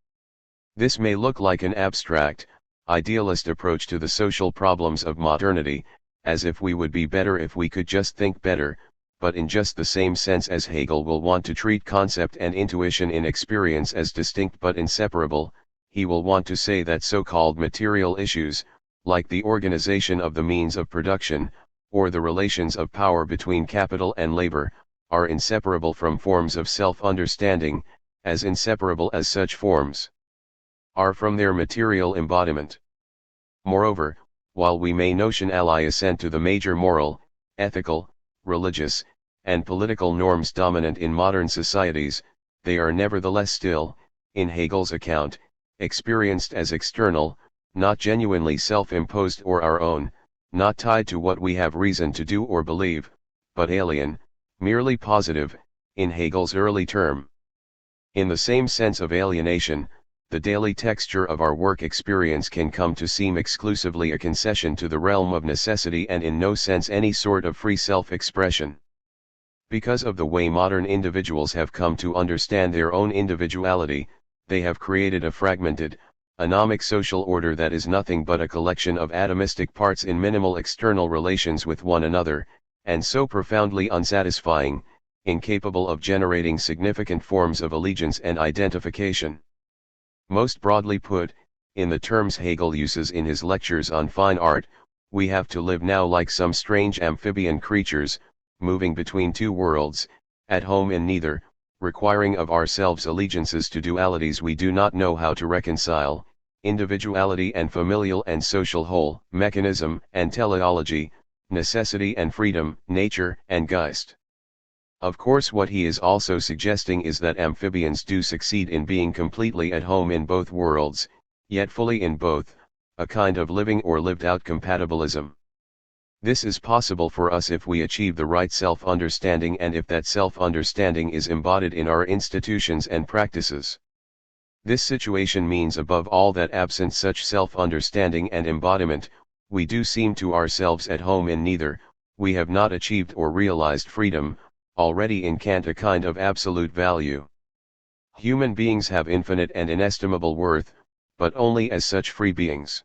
This may look like an abstract, idealist approach to the social problems of modernity, as if we would be better if we could just think better, but in just the same sense as Hegel will want to treat concept and intuition in experience as distinct but inseparable, he will want to say that so-called material issues, like the organization of the means of production, or the relations of power between capital and labor, are inseparable from forms of self-understanding, as inseparable as such forms are from their material embodiment. Moreover, while we may notionally assent to the major moral, ethical, religious, and political norms dominant in modern societies, they are nevertheless still, in Hegel's account, experienced as external, not genuinely self-imposed or our own, not tied to what we have reason to do or believe, but alien, merely positive, in Hegel's early term. In the same sense of alienation, the daily texture of our work experience can come to seem exclusively a concession to the realm of necessity and in no sense any sort of free self-expression. Because of the way modern individuals have come to understand their own individuality, they have created a fragmented, anomic social order that is nothing but a collection of atomistic parts in minimal external relations with one another, and so profoundly unsatisfying, incapable of generating significant forms of allegiance and identification. Most broadly put, in the terms Hegel uses in his lectures on fine art, we have to live now like some strange amphibian creatures, moving between two worlds, at home in neither, requiring of ourselves allegiances to dualities we do not know how to reconcile, individuality and familial and social whole, mechanism and teleology, necessity and freedom, nature and Geist. Of course, what he is also suggesting is that amphibians do succeed in being completely at home in both worlds, yet fully in both, a kind of living or lived-out compatibilism. This is possible for us if we achieve the right self-understanding and if that self-understanding is embodied in our institutions and practices. This situation means above all that absent such self-understanding and embodiment, we do seem to ourselves at home in neither, we have not achieved or realized freedom, already in Kant a kind of absolute value. Human beings have infinite and inestimable worth, but only as such free beings.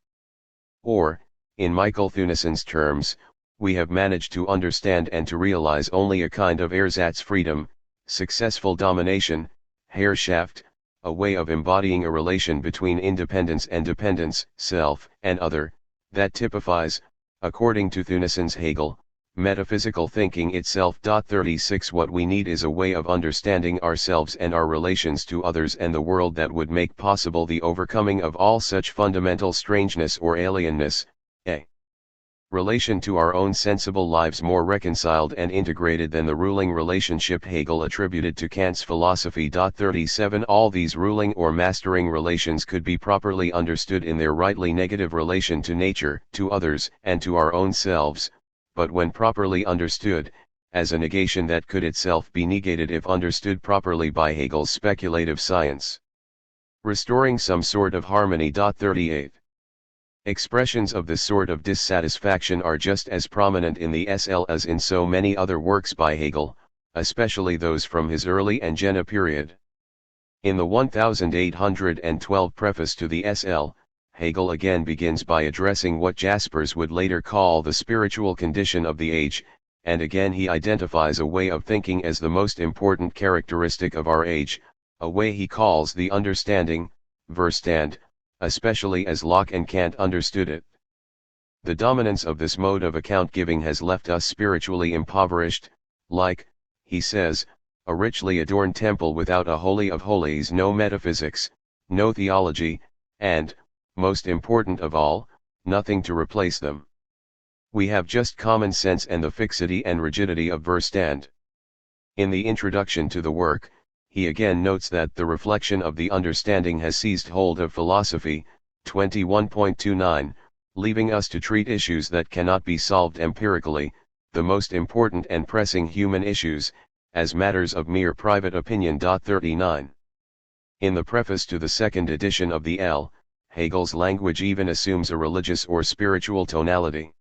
Or, in Michael Thunisson's terms, we have managed to understand and to realize only a kind of ersatz freedom, successful domination, Herrschaft, a way of embodying a relation between independence and dependence, self and other, that typifies, according to Thunisson's Hegel, metaphysical thinking itself. 36 What we need is a way of understanding ourselves and our relations to others and the world that would make possible the overcoming of all such fundamental strangeness or alienness, a relation to our own sensible lives more reconciled and integrated than the ruling relationship Hegel attributed to Kant's philosophy. 37 All these ruling or mastering relations could be properly understood in their rightly negative relation to nature, to others, and to our own selves, but when properly understood, as a negation that could itself be negated if understood properly by Hegel's speculative science. Restoring some sort of harmony. 38 Expressions of this sort of dissatisfaction are just as prominent in the SL as in so many other works by Hegel, especially those from his early and Jena period. In the 1812 preface to the SL, Hegel again begins by addressing what Jaspers would later call the spiritual condition of the age, and again he identifies a way of thinking as the most important characteristic of our age, a way he calls the understanding, Verstand, especially as Locke and Kant understood it. The dominance of this mode of account-giving has left us spiritually impoverished, like, he says, a richly adorned temple without a holy of holies, no metaphysics, no theology, and, most important of all, nothing to replace them. We have just common sense and the fixity and rigidity of Verstand. In the introduction to the work, he again notes that the reflection of the understanding has seized hold of philosophy, 21.29, leaving us to treat issues that cannot be solved empirically, the most important and pressing human issues, as matters of mere private opinion. 39. In the preface to the second edition of the L, Hegel's language even assumes a religious or spiritual tonality.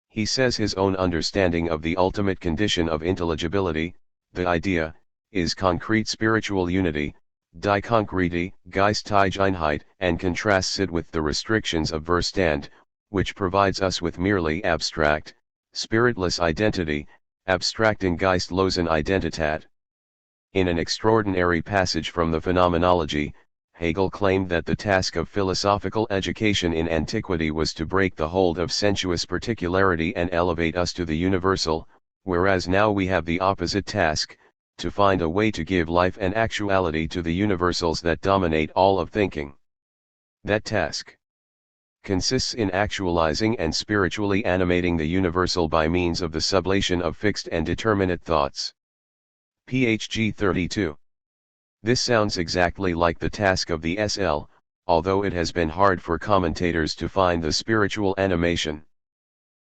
He says his own understanding of the ultimate condition of intelligibility, the idea, is concrete spiritual unity, die Konkrete, geistige Einheit, and contrasts it with the restrictions of Verstand, which provides us with merely abstract, spiritless identity, abstracten geistlosen Identität. In an extraordinary passage from the Phenomenology, Hegel claimed that the task of philosophical education in antiquity was to break the hold of sensuous particularity and elevate us to the universal, whereas now we have the opposite task, to find a way to give life and actuality to the universals that dominate all of thinking. That task consists in actualizing and spiritually animating the universal by means of the sublation of fixed and determinate thoughts. Phg 32. This sounds exactly like the task of the SL, although it has been hard for commentators to find the spiritual animation.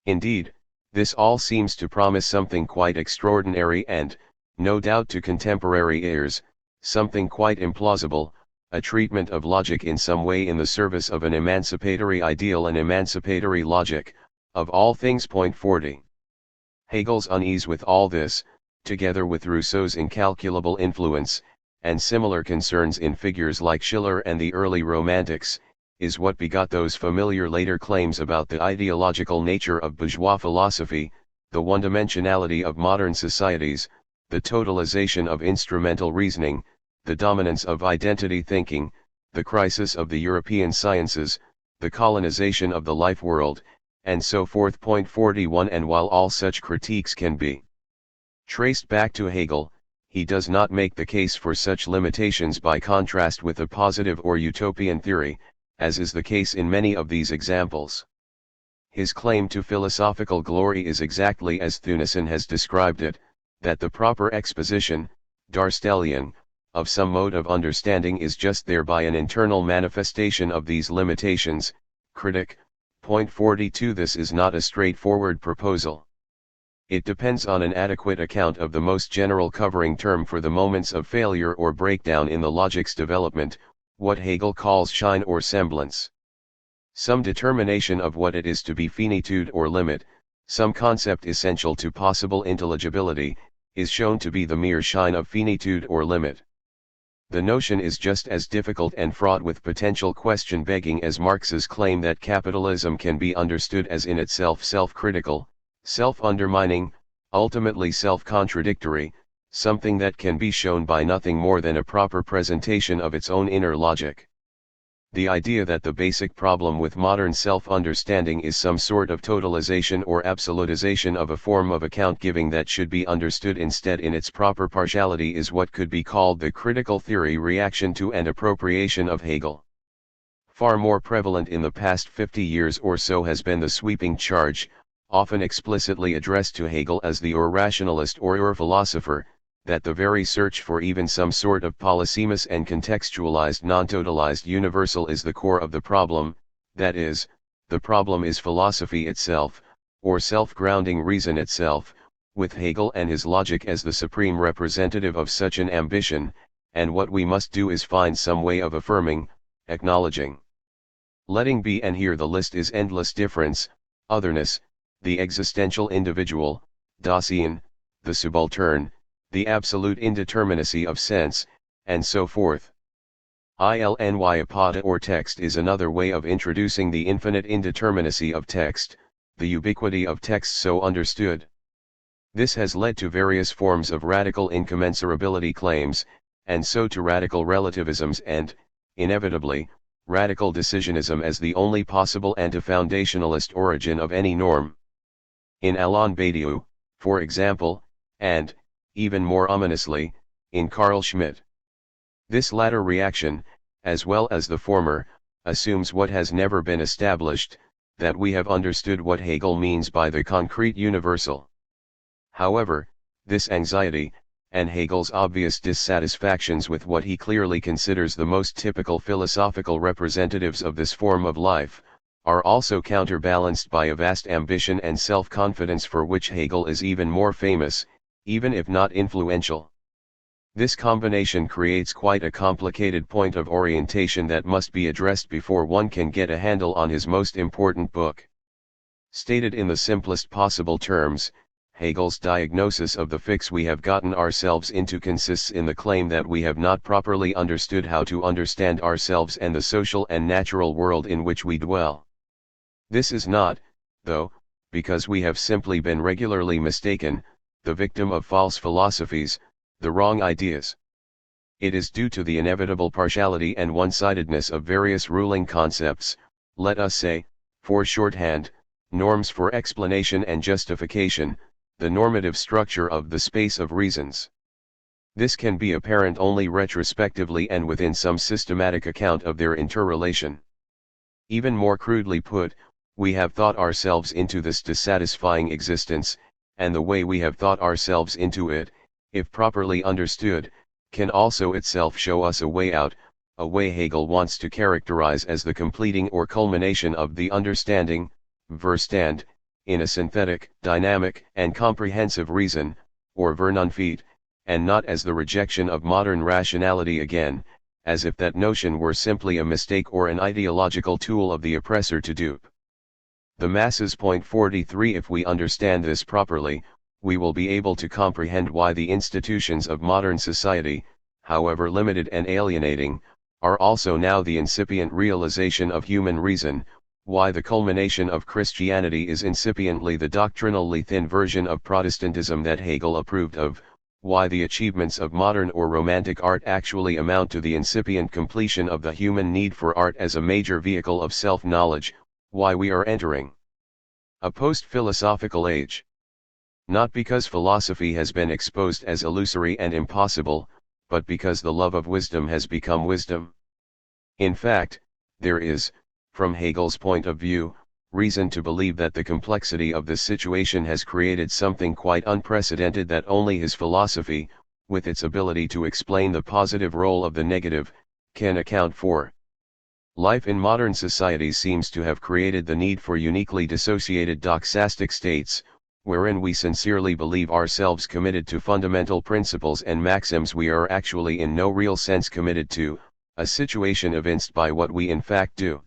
Indeed, this all seems to promise something quite extraordinary and, no doubt to contemporary ears, something quite implausible, a treatment of logic in some way in the service of an emancipatory ideal and emancipatory logic, of all things. Point 40. Hegel's unease with all this, together with Rousseau's incalculable influence, and similar concerns in figures like Schiller and the early Romantics, is what begot those familiar later claims about the ideological nature of bourgeois philosophy, the one-dimensionality of modern societies, the totalization of instrumental reasoning, the dominance of identity thinking, the crisis of the European sciences, the colonization of the life world, and so forth. Point 41. And while all such critiques can be traced back to Hegel, he does not make the case for such limitations by contrast with a positive or utopian theory, as is the case in many of these examples. His claim to philosophical glory is exactly as Thunissen has described it, that the proper exposition, Darstellion, of some mode of understanding is just thereby an internal manifestation of these limitations. Critic. Point 42. This is not a straightforward proposal. It depends on an adequate account of the most general covering term for the moments of failure or breakdown in the logic's development, what Hegel calls shine or semblance. Some determination of what it is to be finitude or limit, some concept essential to possible intelligibility, is shown to be the mere shine of finitude or limit. The notion is just as difficult and fraught with potential question-begging as Marx's claim that capitalism can be understood as in itself self-critical, self-undermining, ultimately self-contradictory, something that can be shown by nothing more than a proper presentation of its own inner logic. The idea that the basic problem with modern self-understanding is some sort of totalization or absolutization of a form of account-giving that should be understood instead in its proper partiality is what could be called the critical theory reaction to and appropriation of Hegel. Far more prevalent in the past 50 years or so has been the sweeping charge, often explicitly addressed to Hegel as the ur-rationalist or ur-philosopher, that the very search for even some sort of polysemous and contextualized non-totalized universal is the core of the problem, that is, the problem is philosophy itself, or self-grounding reason itself, with Hegel and his logic as the supreme representative of such an ambition, and what we must do is find some way of affirming, acknowledging, letting be, and here the list is endless: difference, otherness, the existential individual, Dasein, the subaltern, the absolute indeterminacy of sense, and so forth. Ilnyapata or text is another way of introducing the infinite indeterminacy of text, the ubiquity of text so understood. This has led to various forms of radical incommensurability claims, and so to radical relativisms and, inevitably, radical decisionism as the only possible anti-foundationalist origin of any norm. In Alain Badiou, for example, and, even more ominously, in Carl Schmitt. This latter reaction, as well as the former, assumes what has never been established, that we have understood what Hegel means by the concrete universal. However, this anxiety, and Hegel's obvious dissatisfactions with what he clearly considers the most typical philosophical representatives of this form of life, are also counterbalanced by a vast ambition and self-confidence for which Hegel is even more famous, even if not influential. This combination creates quite a complicated point of orientation that must be addressed before one can get a handle on his most important book. Stated in the simplest possible terms, Hegel's diagnosis of the fix we have gotten ourselves into consists in the claim that we have not properly understood how to understand ourselves and the social and natural world in which we dwell. This is not, though, because we have simply been regularly mistaken, the victim of false philosophies, the wrong ideas. It is due to the inevitable partiality and one-sidedness of various ruling concepts, let us say, for shorthand, norms for explanation and justification, the normative structure of the space of reasons. This can be apparent only retrospectively and within some systematic account of their interrelation. Even more crudely put, we have thought ourselves into this dissatisfying existence, and the way we have thought ourselves into it, if properly understood, can also itself show us a way out, a way Hegel wants to characterize as the completing or culmination of the understanding, Verstand, in a synthetic, dynamic, and comprehensive reason, or Vernunft, and not as the rejection of modern rationality again, as if that notion were simply a mistake or an ideological tool of the oppressor to dupe the masses. 43 If we understand this properly, we will be able to comprehend why the institutions of modern society, however limited and alienating, are also now the incipient realization of human reason, why the culmination of Christianity is incipiently the doctrinally thin version of Protestantism that Hegel approved of, why the achievements of modern or romantic art actually amount to the incipient completion of the human need for art as a major vehicle of self-knowledge, why we are entering a post-philosophical age. Not because philosophy has been exposed as illusory and impossible, but because the love of wisdom has become wisdom. In fact, there is, from Hegel's point of view, reason to believe that the complexity of this situation has created something quite unprecedented that only his philosophy, with its ability to explain the positive role of the negative, can account for. Life in modern societies seems to have created the need for uniquely dissociated doxastic states, wherein we sincerely believe ourselves committed to fundamental principles and maxims we are actually in no real sense committed to, a situation evinced by what we in fact do.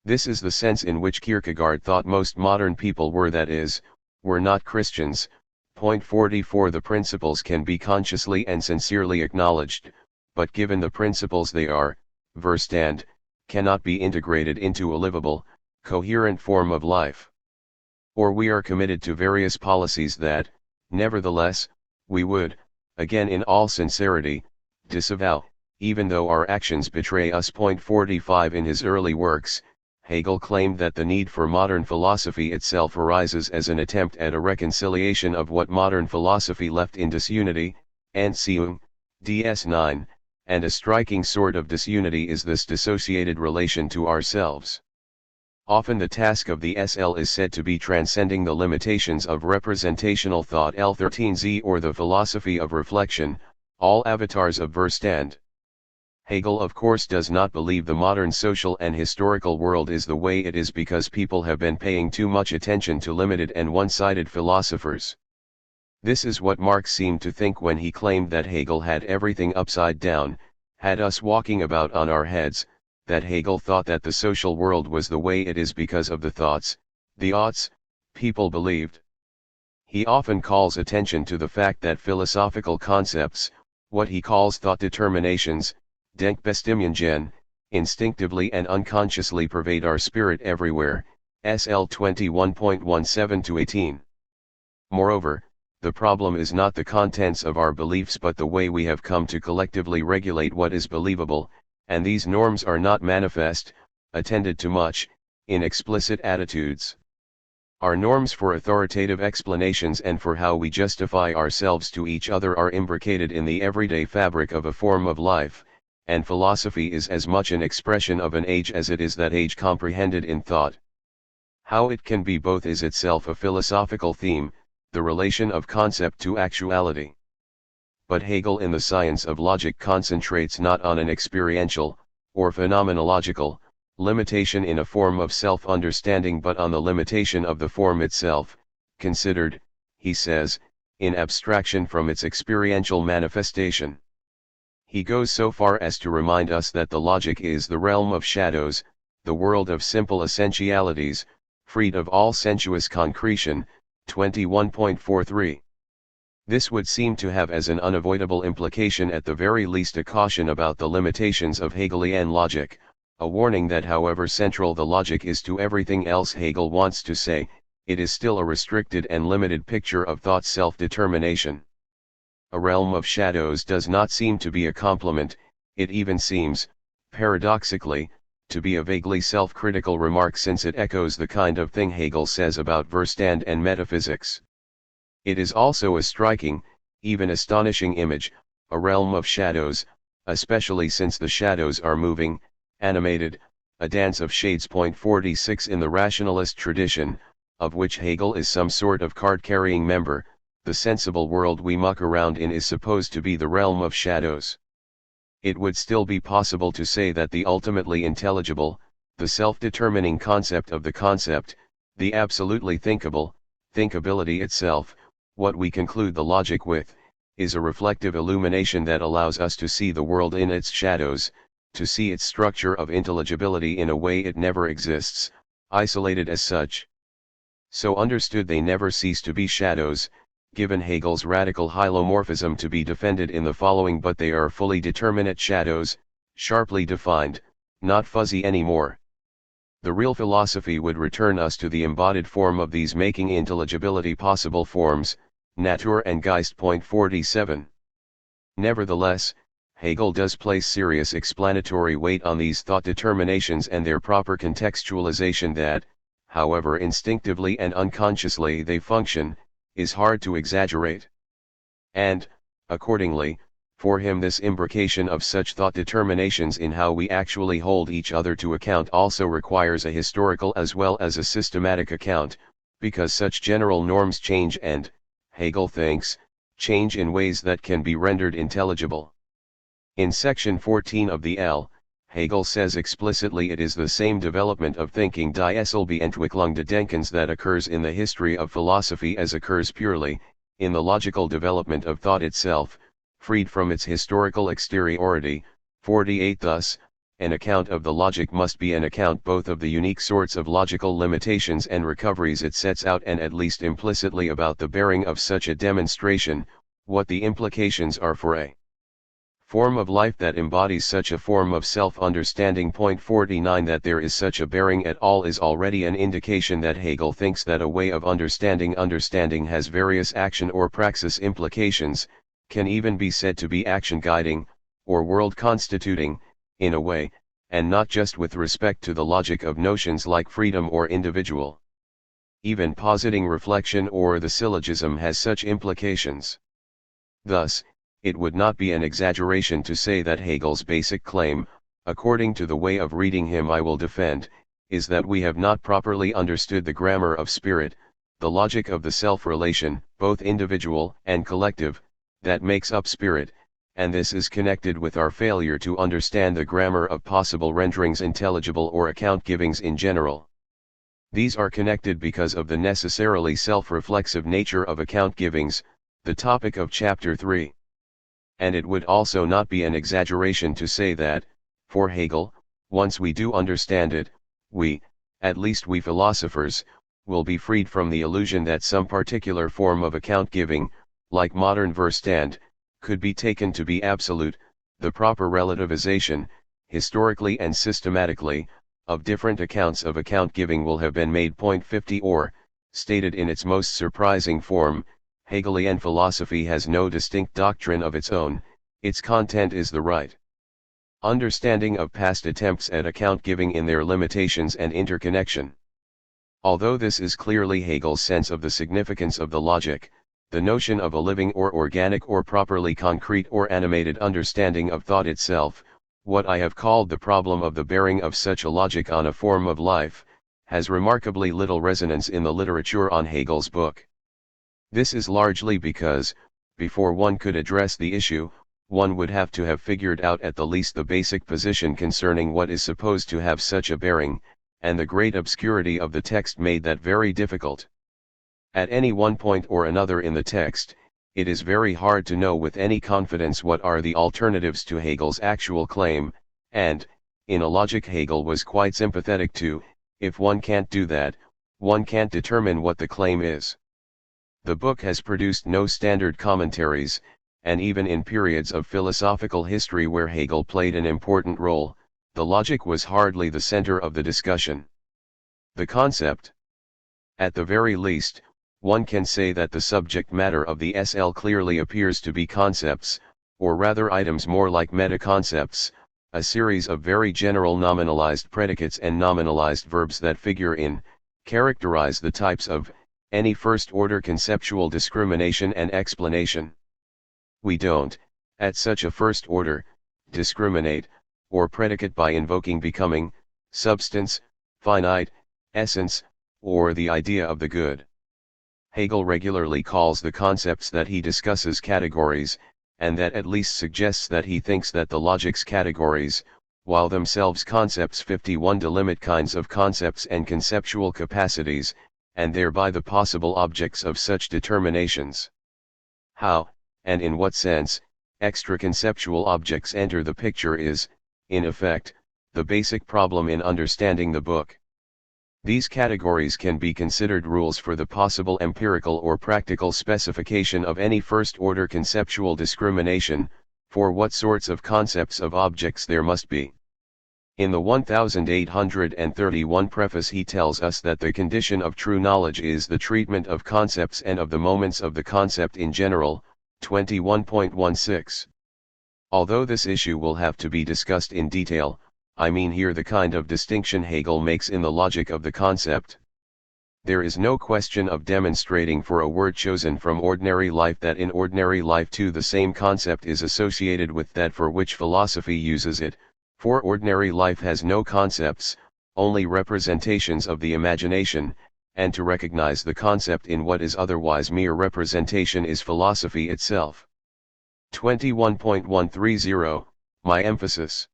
This is the sense in which Kierkegaard thought most modern people were, that is, were not Christians. 44 The principles can be consciously and sincerely acknowledged, but given the principles they are, Verstand, cannot be integrated into a livable, coherent form of life. Or we are committed to various policies that, nevertheless, we would, again in all sincerity, disavow, even though our actions betray us. 45 In his early works, Hegel claimed that the need for modern philosophy itself arises as an attempt at a reconciliation of what modern philosophy left in disunity, Anziehung, DS9, and a striking sort of disunity is this dissociated relation to ourselves. Often the task of the SL is said to be transcending the limitations of representational thought L13Z or the philosophy of reflection, all avatars of Verstand. Hegel of course does not believe the modern social and historical world is the way it is because people have been paying too much attention to limited and one-sided philosophers. This is what Marx seemed to think when he claimed that Hegel had everything upside down, had us walking about on our heads, that Hegel thought that the social world was the way it is because of the thoughts, the oughts, people believed. He often calls attention to the fact that philosophical concepts, what he calls thought determinations, Denkbestimmungen, instinctively and unconsciously pervade our spirit everywhere, SL 21.17-18. Moreover, the problem is not the contents of our beliefs but the way we have come to collectively regulate what is believable, and these norms are not manifest, attended to much, in explicit attitudes. Our norms for authoritative explanations and for how we justify ourselves to each other are imbricated in the everyday fabric of a form of life, and philosophy is as much an expression of an age as it is that age comprehended in thought. How it can be both is itself a philosophical theme, the relation of concept to actuality. But Hegel in the science of logic concentrates not on an experiential, or phenomenological, limitation in a form of self-understanding but on the limitation of the form itself, considered, he says, in abstraction from its experiential manifestation. He goes so far as to remind us that the logic is the realm of shadows, the world of simple essentialities, freed of all sensuous concretion, 21.43. This would seem to have as an unavoidable implication at the very least a caution about the limitations of Hegelian logic, a warning that however central the logic is to everything else Hegel wants to say, it is still a restricted and limited picture of thought's self-determination. A realm of shadows does not seem to be a compliment, it even seems, paradoxically, to be a vaguely self-critical remark since it echoes the kind of thing Hegel says about Verstand and metaphysics. It is also a striking, even astonishing image, a realm of shadows, especially since the shadows are moving, animated, a dance of shades. 46 In the rationalist tradition, of which Hegel is some sort of card-carrying member, the sensible world we muck around in is supposed to be the realm of shadows. It would still be possible to say that the ultimately intelligible, the self-determining concept of the concept, The absolutely thinkable, thinkability itself, what we conclude the logic with, is a reflective illumination that allows us to see the world in its shadows, to see its structure of intelligibility in a way it never exists, isolated as such. So understood they never cease to be shadows, given Hegel's radical hylomorphism to be defended in the following: but they are fully determinate shadows, sharply defined, not fuzzy anymore. The real philosophy would return us to the embodied form of these, making intelligibility possible forms, Natur and Geist. 47. Nevertheless, Hegel does place serious explanatory weight on these thought determinations and their proper contextualization that, however instinctively and unconsciously they function, is hard to exaggerate. And, accordingly, for him this imbrication of such thought determinations in how we actually hold each other to account also requires a historical as well as a systematic account, because such general norms change and, Hegel thinks, change in ways that can be rendered intelligible. In section 14 of the L, Hegel says explicitly it is the same development of thinking, die Selbe Entwicklung des Denkens, that occurs in the history of philosophy as occurs purely, in the logical development of thought itself, freed from its historical exteriority. 48. Thus, an account of the logic must be an account both of the unique sorts of logical limitations and recoveries it sets out, and at least implicitly about the bearing of such a demonstration, what the implications are for a form of life that embodies such a form of self-understanding. 49. That there is such a bearing at all is already an indication that Hegel thinks that a way of understanding has various action or praxis implications, can even be said to be action guiding, or world constituting, in a way, and not just with respect to the logic of notions like freedom or individual. Even positing reflection or the syllogism has such implications. Thus, it would not be an exaggeration to say that Hegel's basic claim, according to the way of reading him I will defend, is that we have not properly understood the grammar of spirit, the logic of the self-relation, both individual and collective, that makes up spirit, and this is connected with our failure to understand the grammar of possible renderings, intelligible or account-givings in general. These are connected because of the necessarily self-reflexive nature of account-givings, the topic of Chapter 3. And it would also not be an exaggeration to say that, for Hegel, once we do understand it, we, at least we philosophers, will be freed from the illusion that some particular form of account-giving, like modern Verstand, could be taken to be absolute. The proper relativization, historically and systematically, of different accounts of account-giving will have been made. 50. Or, stated in its most surprising form, Hegelian philosophy has no distinct doctrine of its own, its content is the right understanding of past attempts at account-giving in their limitations and interconnection. Although this is clearly Hegel's sense of the significance of the logic, the notion of a living or organic or properly concrete or animated understanding of thought itself, what I have called the problem of the bearing of such a logic on a form of life, has remarkably little resonance in the literature on Hegel's book. This is largely because, before one could address the issue, one would have to have figured out at the least the basic position concerning what is supposed to have such a bearing, and the great obscurity of the text made that very difficult. At any one point or another in the text, it is very hard to know with any confidence what are the alternatives to Hegel's actual claim, and, in a logic Hegel was quite sympathetic to, if one can't do that, one can't determine what the claim is. The book has produced no standard commentaries, and even in periods of philosophical history where Hegel played an important role, the logic was hardly the center of the discussion. The concept. At the very least, one can say that the subject matter of the SL clearly appears to be concepts, or rather items more like metaconcepts, a series of very general nominalized predicates and nominalized verbs that figure in, characterize the types of, any first-order conceptual discrimination and explanation. We don't, at such a first-order, discriminate, or predicate by invoking becoming, substance, finite, essence, or the idea of the good. Hegel regularly calls the concepts that he discusses categories, and that at least suggests that he thinks that the logic's categories, while themselves concepts 51 delimit kinds of concepts and conceptual capacities, and thereby the possible objects of such determinations. How, and in what sense, extra-conceptual objects enter the picture is, in effect, the basic problem in understanding the book. These categories can be considered rules for the possible empirical or practical specification of any first-order conceptual discrimination, for what sorts of concepts of objects there must be. In the 1831 preface he tells us that the condition of true knowledge is the treatment of concepts and of the moments of the concept in general, 21.16. Although this issue will have to be discussed in detail, I mean here the kind of distinction Hegel makes in the logic of the concept. There is no question of demonstrating for a word chosen from ordinary life that in ordinary life too the same concept is associated with that for which philosophy uses it, for ordinary life has no concepts, only representations of the imagination, and to recognize the concept in what is otherwise mere representation is philosophy itself. 21.130, my emphasis.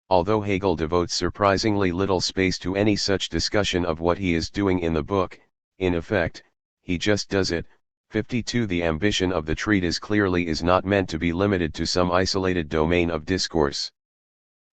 Although Hegel devotes surprisingly little space to any such discussion of what he is doing in the book, in effect, he just does it. 52 The ambition of the treatise clearly is not meant to be limited to some isolated domain of discourse.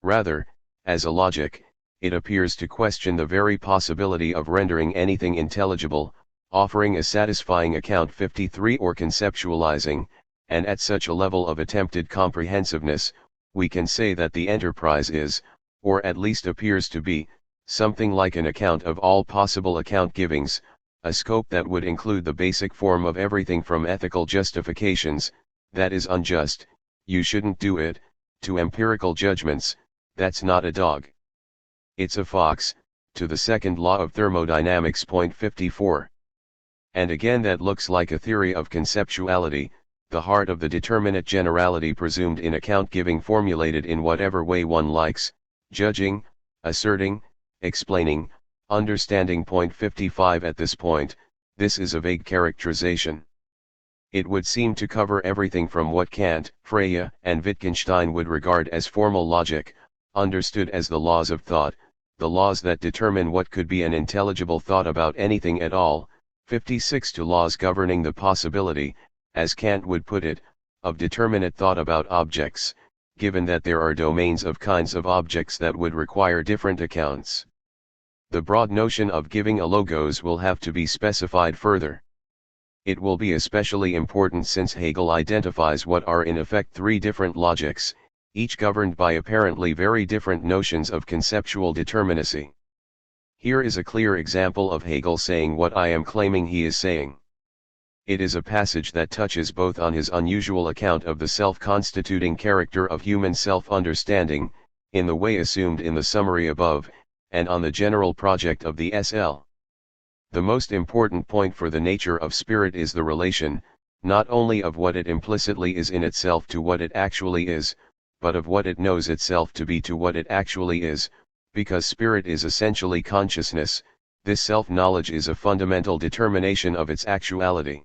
Rather, as a logic, it appears to question the very possibility of rendering anything intelligible, offering a satisfying account 53 or conceptualizing, and at such a level of attempted comprehensiveness, we can say that the enterprise is, or at least appears to be, something like an account of all possible account-givings, a scope that would include the basic form of everything from ethical justifications, that is unjust, you shouldn't do it, to empirical judgments, that's not a dog. It's a fox, to the second law of thermodynamics. 54. And again that looks like a theory of conceptuality, the heart of the determinate generality presumed in account-giving formulated in whatever way one likes, judging, asserting, explaining, understanding. 55 At this point, this is a vague characterization. It would seem to cover everything from what Kant, Frege, and Wittgenstein would regard as formal logic, understood as the laws of thought, the laws that determine what could be an intelligible thought about anything at all, 56 to laws governing the possibility, as Kant would put it, of determinate thought about objects, given that there are domains of kinds of objects that would require different accounts. The broad notion of giving a logos will have to be specified further. It will be especially important since Hegel identifies what are in effect three different logics, each governed by apparently very different notions of conceptual determinacy. Here is a clear example of Hegel saying what I am claiming he is saying. It is a passage that touches both on his unusual account of the self-constituting character of human self-understanding, in the way assumed in the summary above, and on the general project of the SL. The most important point for the nature of spirit is the relation, not only of what it implicitly is in itself to what it actually is, but of what it knows itself to be to what it actually is, because spirit is essentially consciousness, this self-knowledge is a fundamental determination of its actuality.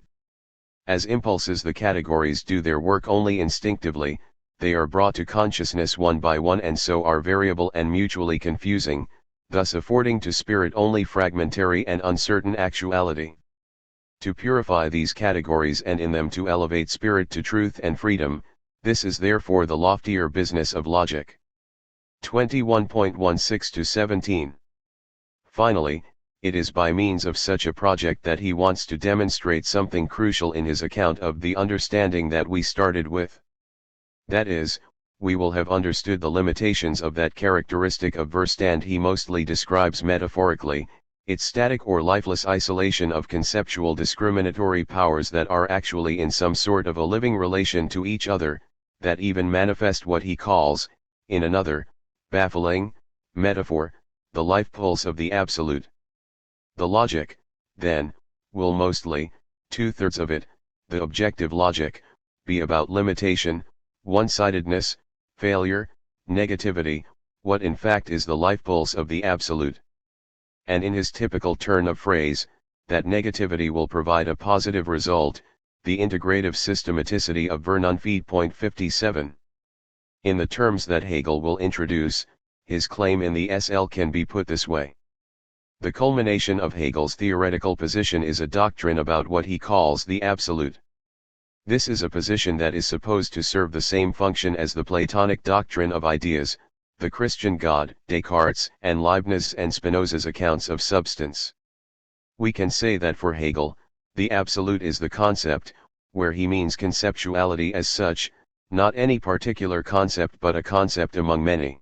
As impulses the categories do their work only instinctively, they are brought to consciousness one by one and so are variable and mutually confusing, thus affording to spirit only fragmentary and uncertain actuality. To purify these categories and in them to elevate spirit to truth and freedom, this is therefore the loftier business of logic. 21.16 to 17. Finally, it is by means of such a project that he wants to demonstrate something crucial in his account of the understanding that we started with. That is, we will have understood the limitations of that characteristic of Verstand he mostly describes metaphorically, its static or lifeless isolation of conceptual discriminatory powers that are actually in some sort of a living relation to each other, that even manifest what he calls, in another, baffling, metaphor, the life pulse of the absolute. The logic, then, will mostly, 2/3 of it, the objective logic, be about limitation, one-sidedness, failure, negativity, what in fact is the life pulse of the absolute. And in his typical turn of phrase, that negativity will provide a positive result, the integrative systematicity of Vernunft. 57. In the terms that Hegel will introduce, his claim in the SL can be put this way. The culmination of Hegel's theoretical position is a doctrine about what he calls the absolute. This is a position that is supposed to serve the same function as the Platonic doctrine of ideas, the Christian God, Descartes' and Leibniz and Spinoza's accounts of substance. We can say that for Hegel, the absolute is the concept, where he means conceptuality as such, not any particular concept but a concept among many.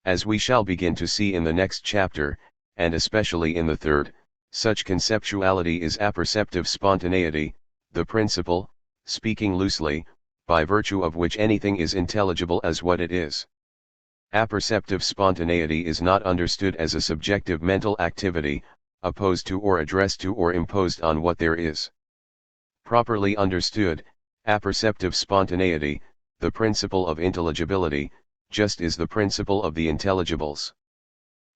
As we shall begin to see in the next chapter, and especially in the third, such conceptuality is apperceptive spontaneity, the principle, speaking loosely, by virtue of which anything is intelligible as what it is. Apperceptive spontaneity is not understood as a subjective mental activity, opposed to or addressed to or imposed on what there is. Properly understood, apperceptive spontaneity, the principle of intelligibility, just is the principle of the intelligibles.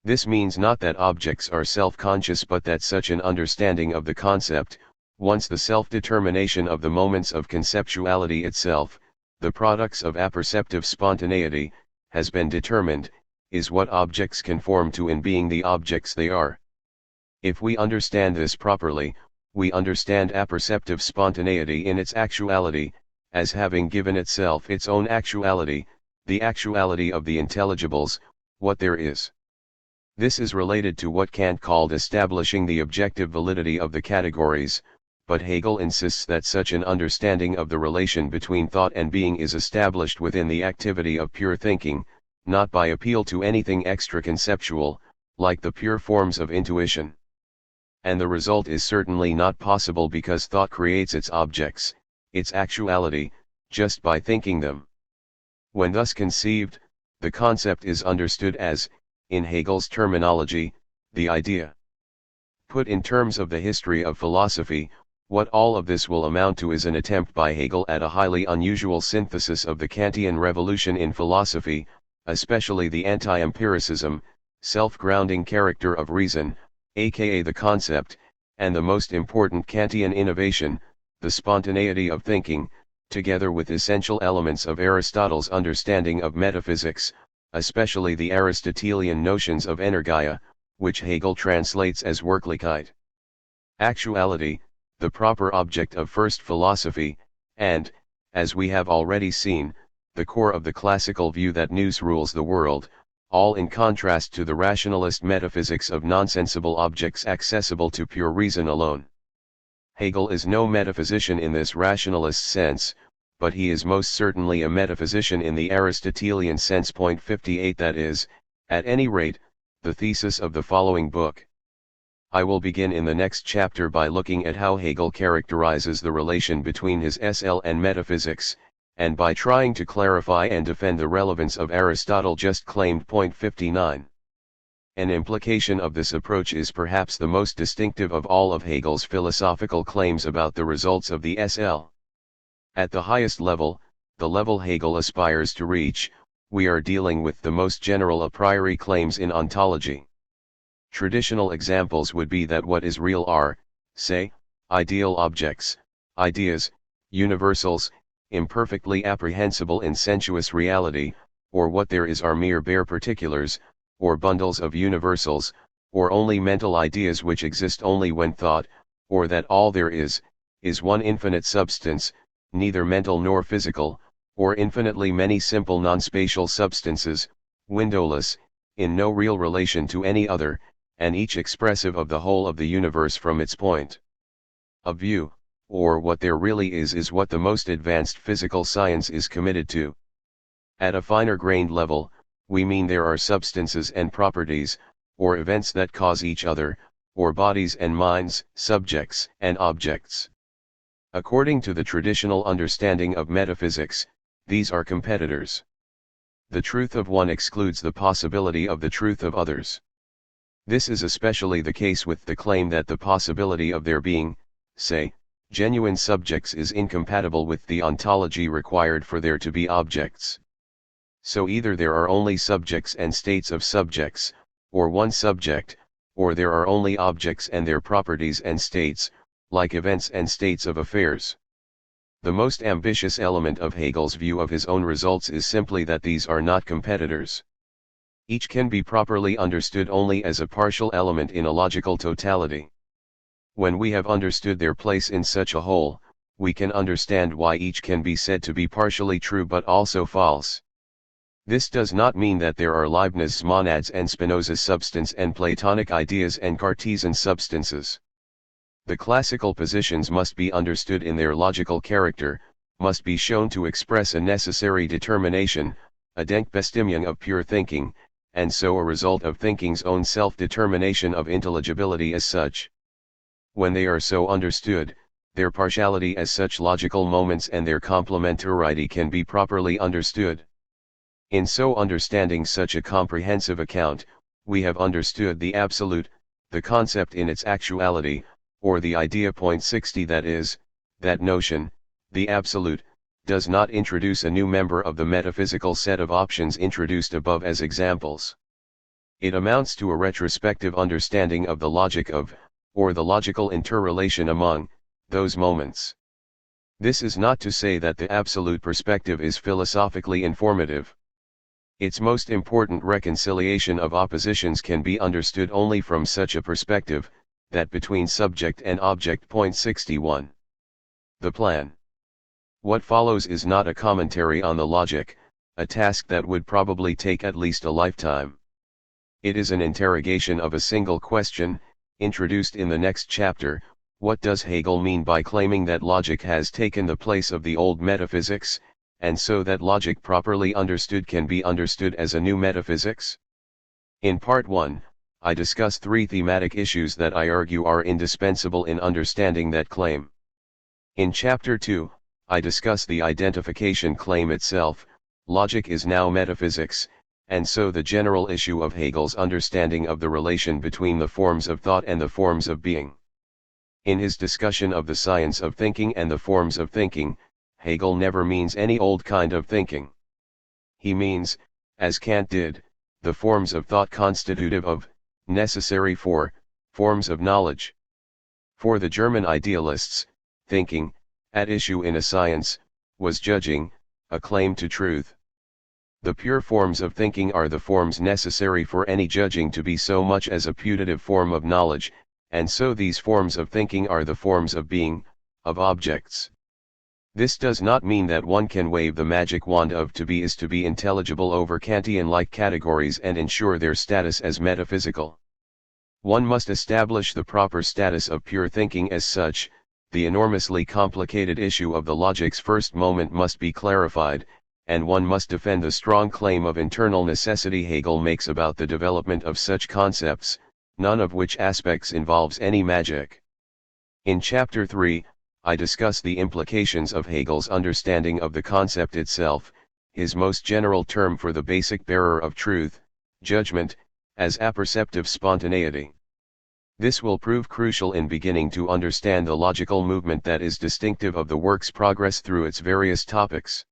This means not that objects are self-conscious but that such an understanding of the concept, once the self-determination of the moments of conceptuality itself, the products of apperceptive spontaneity, has been determined, is what objects conform to in being the objects they are. If we understand this properly, we understand apperceptive spontaneity in its actuality, as having given itself its own actuality, the actuality of the intelligibles, what there is. This is related to what Kant called establishing the objective validity of the categories, but Hegel insists that such an understanding of the relation between thought and being is established within the activity of pure thinking, not by appeal to anything extra-conceptual, like the pure forms of intuition. And the result is certainly not possible because thought creates its objects, its actuality, just by thinking them. When thus conceived, the concept is understood as, in Hegel's terminology, the idea. Put in terms of the history of philosophy, what all of this will amount to is an attempt by Hegel at a highly unusual synthesis of the Kantian revolution in philosophy, especially the anti-empiricism, self-grounding character of reason, aka the concept, and the most important Kantian innovation, the spontaneity of thinking, together with essential elements of Aristotle's understanding of metaphysics, especially the Aristotelian notions of energia, which Hegel translates as Wirklichkeit. Actuality, the proper object of first philosophy, and, as we have already seen, the core of the classical view that nous rules the world, all in contrast to the rationalist metaphysics of nonsensible objects accessible to pure reason alone. Hegel is no metaphysician in this rationalist sense, but he is most certainly a metaphysician in the Aristotelian sense. 58 That is, at any rate, the thesis of the following book. I will begin in the next chapter by looking at how Hegel characterizes the relation between his SL and metaphysics, and by trying to clarify and defend the relevance of Aristotle just claimed. 59. An implication of this approach is perhaps the most distinctive of all of Hegel's philosophical claims about the results of the SL. At the highest level, the level Hegel aspires to reach, we are dealing with the most general a priori claims in ontology. Traditional examples would be that what is real are, say, ideal objects, ideas, universals, imperfectly apprehensible in sensuous reality, or what there is are mere bare particulars, or bundles of universals, or only mental ideas which exist only when thought, or that all there is one infinite substance, neither mental nor physical, or infinitely many simple non-spatial substances, windowless, in no real relation to any other, and each expressive of the whole of the universe from its point of view, or what there really is what the most advanced physical science is committed to. At a finer-grained level, we mean there are substances and properties, or events that cause each other, or bodies and minds, subjects and objects. According to the traditional understanding of metaphysics, these are competitors. The truth of one excludes the possibility of the truth of others. This is especially the case with the claim that the possibility of there being, say, genuine subjects is incompatible with the ontology required for there to be objects. So either there are only subjects and states of subjects, or one subject, or there are only objects and their properties and states, like events and states of affairs. The most ambitious element of Hegel's view of his own results is simply that these are not competitors. Each can be properly understood only as a partial element in a logical totality. When we have understood their place in such a whole, we can understand why each can be said to be partially true but also false. This does not mean that there are Leibniz's monads and Spinoza's substance and Platonic ideas and Cartesian substances. The classical positions must be understood in their logical character, must be shown to express a necessary determination, a Denkbestimmung of pure thinking, and so a result of thinking's own self-determination of intelligibility as such. When they are so understood, their partiality as such logical moments and their complementarity can be properly understood. In so understanding such a comprehensive account, we have understood the absolute, the concept in its actuality, or the idea. 60 That is, that notion, the absolute, does not introduce a new member of the metaphysical set of options introduced above as examples. It amounts to a retrospective understanding of the logic of, or the logical interrelation among, those moments. This is not to say that the absolute perspective is philosophically informative. Its most important reconciliation of oppositions can be understood only from such a perspective, that between subject and object. 61. The plan. What follows is not a commentary on the logic, a task that would probably take at least a lifetime. It is an interrogation of a single question, introduced in the next chapter. What does Hegel mean by claiming that logic has taken the place of the old metaphysics, and so that logic properly understood can be understood as a new metaphysics? In Part 1, I discuss three thematic issues that I argue are indispensable in understanding that claim. In Chapter 2, I discuss the identification claim itself. Logic is now metaphysics, and so the general issue of Hegel's understanding of the relation between the forms of thought and the forms of being. In his discussion of the science of thinking and the forms of thinking, Hegel never means any old kind of thinking. He means, as Kant did, the forms of thought constitutive of, necessary for, forms of knowledge. For the German idealists, thinking, at issue in a science, was judging, a claim to truth. The pure forms of thinking are the forms necessary for any judging to be so much as a putative form of knowledge, and so these forms of thinking are the forms of being, of objects. This does not mean that one can wave the magic wand of to be is to be intelligible over Kantian-like categories and ensure their status as metaphysical. One must establish the proper status of pure thinking as such. The enormously complicated issue of the logic's first moment must be clarified, and one must defend the strong claim of internal necessity Hegel makes about the development of such concepts, none of which aspects involves any magic. In Chapter 3, I discuss the implications of Hegel's understanding of the concept itself, his most general term for the basic bearer of truth, judgment, as apperceptive spontaneity. This will prove crucial in beginning to understand the logical movement that is distinctive of the work's progress through its various topics.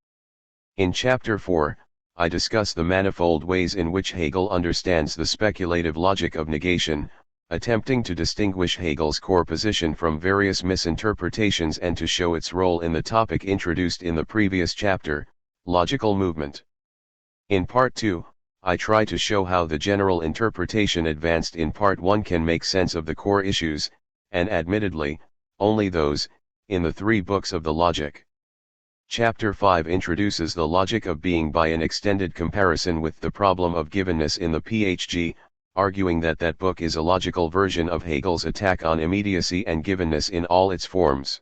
In Chapter 4, I discuss the manifold ways in which Hegel understands the speculative logic of negation, attempting to distinguish Hegel's core position from various misinterpretations and to show its role in the topic introduced in the previous chapter, logical movement. In Part 2, I try to show how the general interpretation advanced in Part 1 can make sense of the core issues, and admittedly, only those, in the three books of the logic. Chapter 5 introduces the logic of being by an extended comparison with the problem of givenness in the PhG, arguing that that book is a logical version of Hegel's attack on immediacy and givenness in all its forms.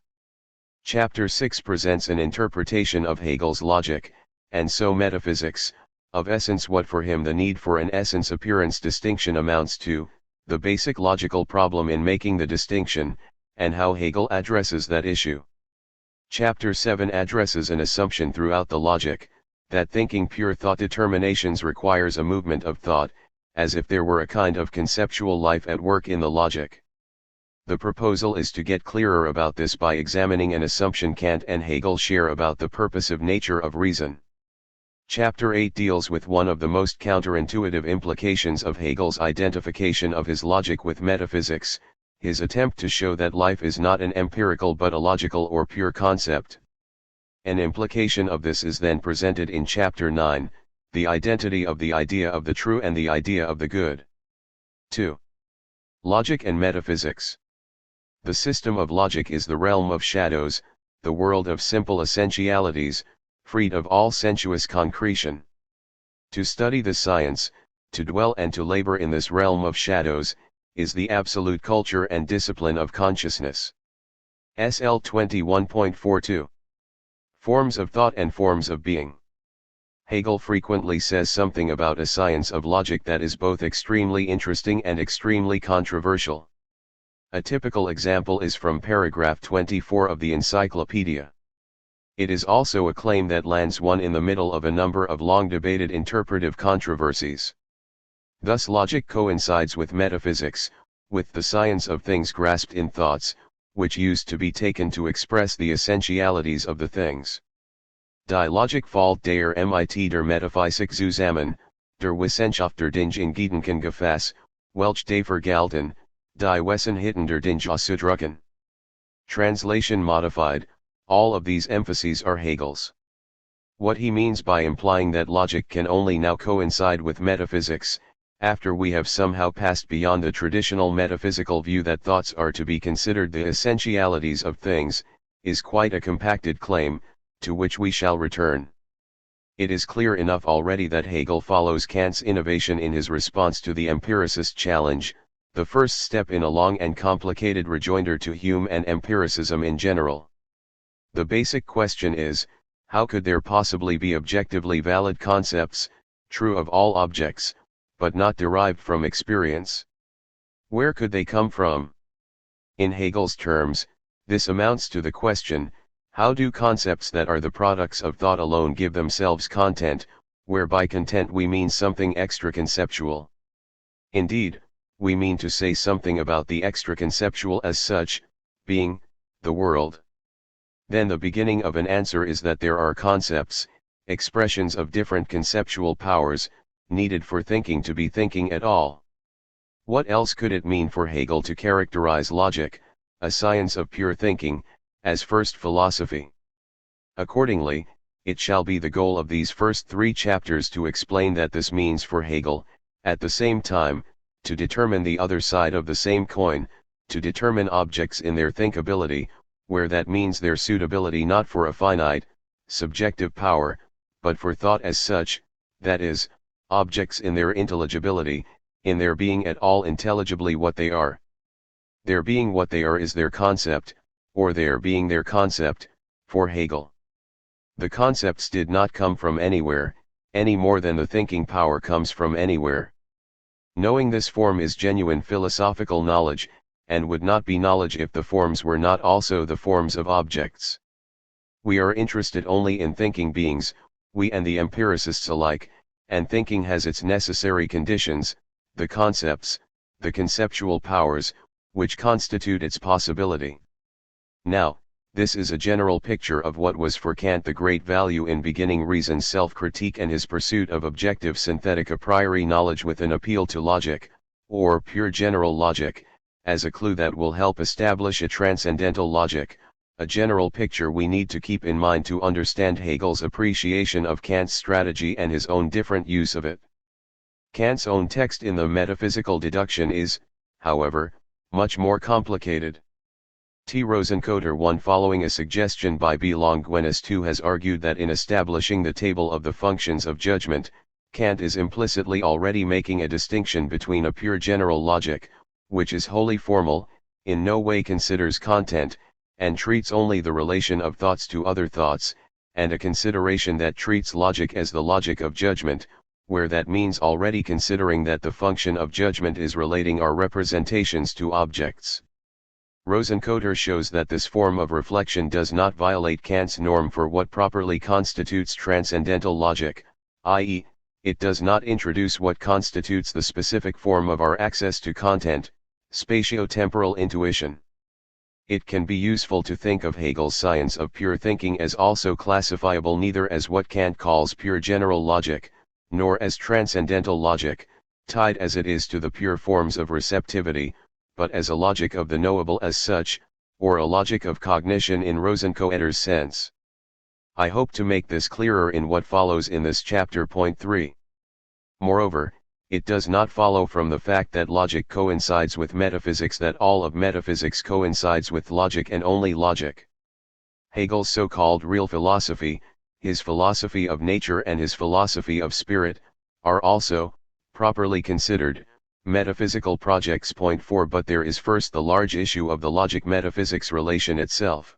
Chapter 6 presents an interpretation of Hegel's logic, and so metaphysics, of essence what for him the need for an essence-appearance distinction amounts to, the basic logical problem in making the distinction, and how Hegel addresses that issue. Chapter 7 addresses an assumption throughout the logic, that thinking pure thought determinations requires a movement of thought, as if there were a kind of conceptual life at work in the logic. The proposal is to get clearer about this by examining an assumption Kant and Hegel share about the purposive nature of reason. Chapter 8 deals with one of the most counterintuitive implications of Hegel's identification of his logic with metaphysics, his attempt to show that life is not an empirical but a logical or pure concept. An implication of this is then presented in Chapter 9, the identity of the idea of the true and the idea of the good. 2. Logic and metaphysics. The system of logic is the realm of shadows, the world of simple essentialities, freed of all sensuous concretion. To study the science, to dwell and to labor in this realm of shadows, is the absolute culture and discipline of consciousness. SL 21.42. Forms of thought and forms of being. Hegel frequently says something about a science of logic that is both extremely interesting and extremely controversial. A typical example is from paragraph 24 of the encyclopedia. It is also a claim that lands one in the middle of a number of long-debated interpretive controversies. Thus logic coincides with metaphysics, with the science of things grasped in thoughts, which used to be taken to express the essentialities of the things. Die Logik fällt der mit der Metaphysik zusammen, der Wissenschaft der Dinge in Gedankengefäß, welche dafür gelten, die Wesen hinter Dinge auszudrücken. Translation modified. All of these emphases are Hegel's. What he means by implying that logic can only now coincide with metaphysics, after we have somehow passed beyond the traditional metaphysical view that thoughts are to be considered the essentialities of things, is quite a compacted claim, to which we shall return. It is clear enough already that Hegel follows Kant's innovation in his response to the empiricist challenge, the first step in a long and complicated rejoinder to Hume and empiricism in general. The basic question is, how could there possibly be objectively valid concepts, true of all objects, but not derived from experience? Where could they come from? In Hegel's terms, this amounts to the question, how do concepts that are the products of thought alone give themselves content, where by content we mean something extra-conceptual? Indeed, we mean to say something about the extra-conceptual as such, being, the world. Then the beginning of an answer is that there are concepts, expressions of different conceptual powers, needed for thinking to be thinking at all. What else could it mean for Hegel to characterize logic, a science of pure thinking, as first philosophy? Accordingly, it shall be the goal of these first 3 chapters to explain that this means for Hegel, at the same time, to determine the other side of the same coin, to determine objects in their thinkability, where that means their suitability not for a finite, subjective power, but for thought as such, that is, objects in their intelligibility, in their being at all intelligibly what they are. Their being what they are is their concept, or their being their concept, for Hegel. The concepts did not come from anywhere, any more than the thinking power comes from anywhere. Knowing this form is genuine philosophical knowledge, and would not be knowledge if the forms were not also the forms of objects. We are interested only in thinking beings, we and the empiricists alike, and thinking has its necessary conditions, the concepts, the conceptual powers, which constitute its possibility. Now, this is a general picture of what was for Kant the great value in beginning reason's self-critique and his pursuit of objective synthetic a priori knowledge with an appeal to logic, or pure general logic, as a clue that will help establish a transcendental logic, a general picture we need to keep in mind to understand Hegel's appreciation of Kant's strategy and his own different use of it. Kant's own text in the metaphysical deduction is, however, much more complicated. T. Rosenkoter 1 following a suggestion by B. Longuenis 2 has argued that in establishing the table of the functions of judgment, Kant is implicitly already making a distinction between a pure general logic, which is wholly formal, in no way considers content, and treats only the relation of thoughts to other thoughts, and a consideration that treats logic as the logic of judgment, where that means already considering that the function of judgment is relating our representations to objects. Rosenkoter shows that this form of reflection does not violate Kant's norm for what properly constitutes transcendental logic, i.e., it does not introduce what constitutes the specific form of our access to content, spatio-temporal intuition. It can be useful to think of Hegel's science of pure thinking as also classifiable neither as what Kant calls pure general logic, nor as transcendental logic, tied as it is to the pure forms of receptivity, but as a logic of the knowable as such, or a logic of cognition in Rosenkoter's sense. I hope to make this clearer in what follows in this chapter. Point 3. Moreover, it does not follow from the fact that logic coincides with metaphysics that all of metaphysics coincides with logic and only logic. Hegel's so-called real philosophy, his philosophy of nature and his philosophy of spirit, are also, properly considered, metaphysical projects. Point 4. But there is first the large issue of the logic-metaphysics relation itself.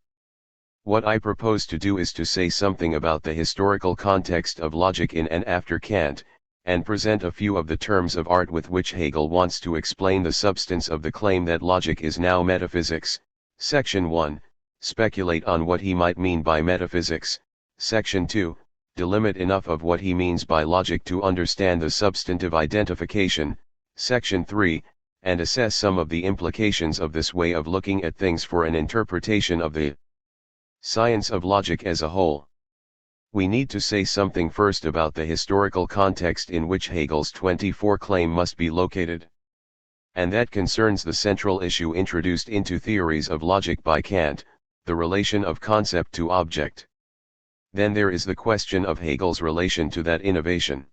What I propose to do is to say something about the historical context of logic in and after Kant, and present a few of the terms of art with which Hegel wants to explain the substance of the claim that logic is now metaphysics. Section 1, speculate on what he might mean by metaphysics. Section 2, delimit enough of what he means by logic to understand the substantive identification. Section 3, and assess some of the implications of this way of looking at things for an interpretation of the science of logic as a whole. We need to say something first about the historical context in which Hegel's 24 claim must be located. And that concerns the central issue introduced into theories of logic by Kant, the relation of concept to object. Then there is the question of Hegel's relation to that innovation.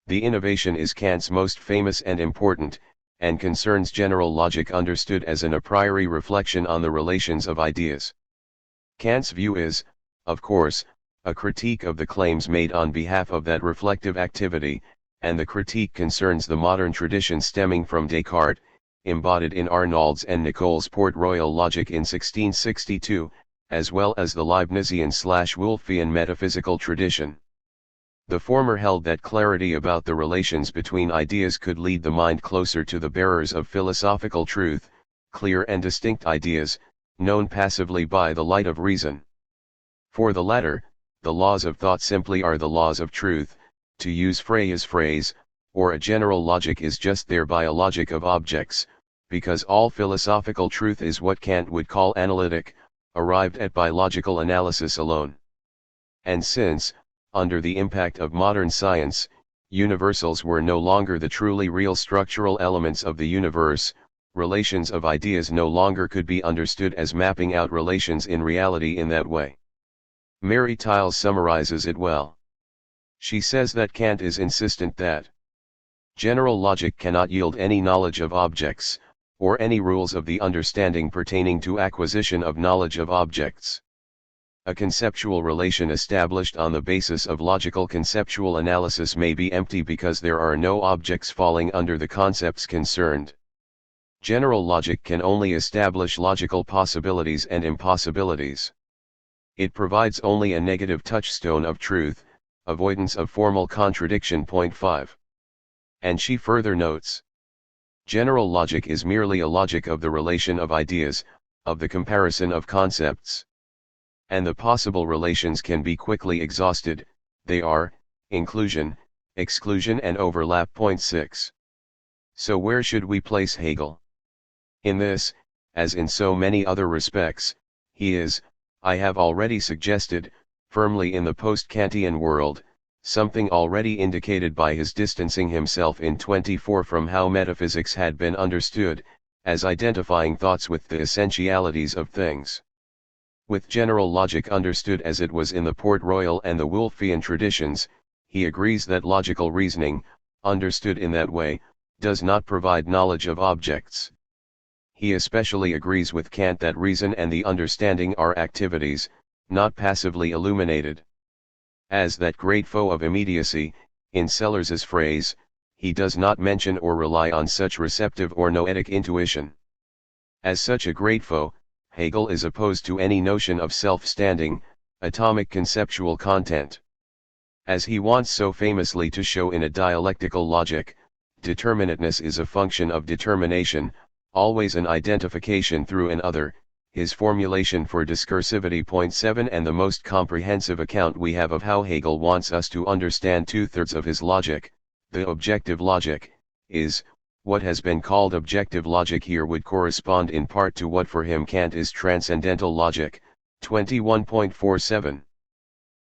The innovation is Kant's most famous and important, and concerns general logic understood as an a priori reflection on the relations of ideas. Kant's view is, of course, a critique of the claims made on behalf of that reflective activity, and the critique concerns the modern tradition stemming from Descartes, embodied in Arnauld's and Nicole's Port-Royal logic in 1662, as well as the Leibnizian/Wolffian metaphysical tradition. The former held that clarity about the relations between ideas could lead the mind closer to the bearers of philosophical truth, clear and distinct ideas, known passively by the light of reason. For the latter, the laws of thought simply are the laws of truth, to use Freya's phrase, or a general logic is just thereby a logic of objects, because all philosophical truth is what Kant would call analytic, arrived at by logical analysis alone. And since, under the impact of modern science, universals were no longer the truly real structural elements of the universe, relations of ideas no longer could be understood as mapping out relations in reality in that way. Mary Tiles summarizes it well. She says that Kant is insistent that general logic cannot yield any knowledge of objects, or any rules of the understanding pertaining to acquisition of knowledge of objects. A conceptual relation established on the basis of logical conceptual analysis may be empty because there are no objects falling under the concepts concerned. General logic can only establish logical possibilities and impossibilities. It provides only a negative touchstone of truth, avoidance of formal contradiction. Point 5. And she further notes, general logic is merely a logic of the relation of ideas, of the comparison of concepts. And the possible relations can be quickly exhausted, they are, inclusion, exclusion and overlap. Point 6. So where should we place Hegel? In this, as in so many other respects, he is, I have already suggested, firmly in the post-Kantian world, something already indicated by his distancing himself in 24 from how metaphysics had been understood, as identifying thoughts with the essentialities of things. With general logic understood as it was in the Port-Royal and the Wolffian traditions, he agrees that logical reasoning, understood in that way, does not provide knowledge of objects. He especially agrees with Kant that reason and the understanding are activities, not passively illuminated. As that great foe of immediacy, in Sellers's phrase, he does not mention or rely on such receptive or noetic intuition. As such a great foe, Hegel is opposed to any notion of self-standing, atomic conceptual content. As he wants so famously to show in a dialectical logic, determinateness is a function of determination, always an identification through an other, his formulation for discursivity. Point 7 and the most comprehensive account we have of how Hegel wants us to understand two-thirds of his logic, the objective logic, is, what has been called objective logic here would correspond in part to what for him Kant is transcendental logic, 21.47.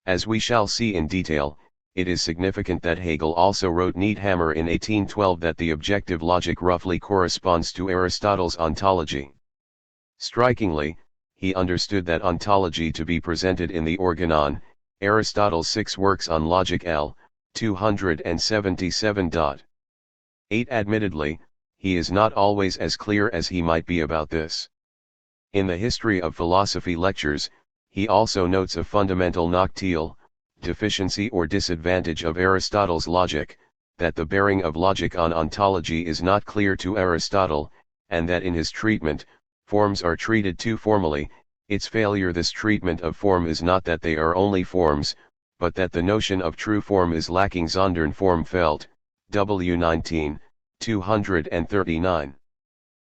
As we shall see in detail, it is significant that Hegel also wrote Needhammer in 1812 that the objective logic roughly corresponds to Aristotle's ontology. Strikingly, he understood that ontology to be presented in the organon, Aristotle's 6 works on logic L. 277. 8. Admittedly, he is not always as clear as he might be about this. In the History of Philosophy lectures, he also notes a fundamental noctile, deficiency or disadvantage of Aristotle's logic, that the bearing of logic on ontology is not clear to Aristotle, and that in his treatment, forms are treated too formally. Its failure. This treatment of form is not that they are only forms, but that the notion of true form is lacking. Sondern Formfeld, W. 19, 239.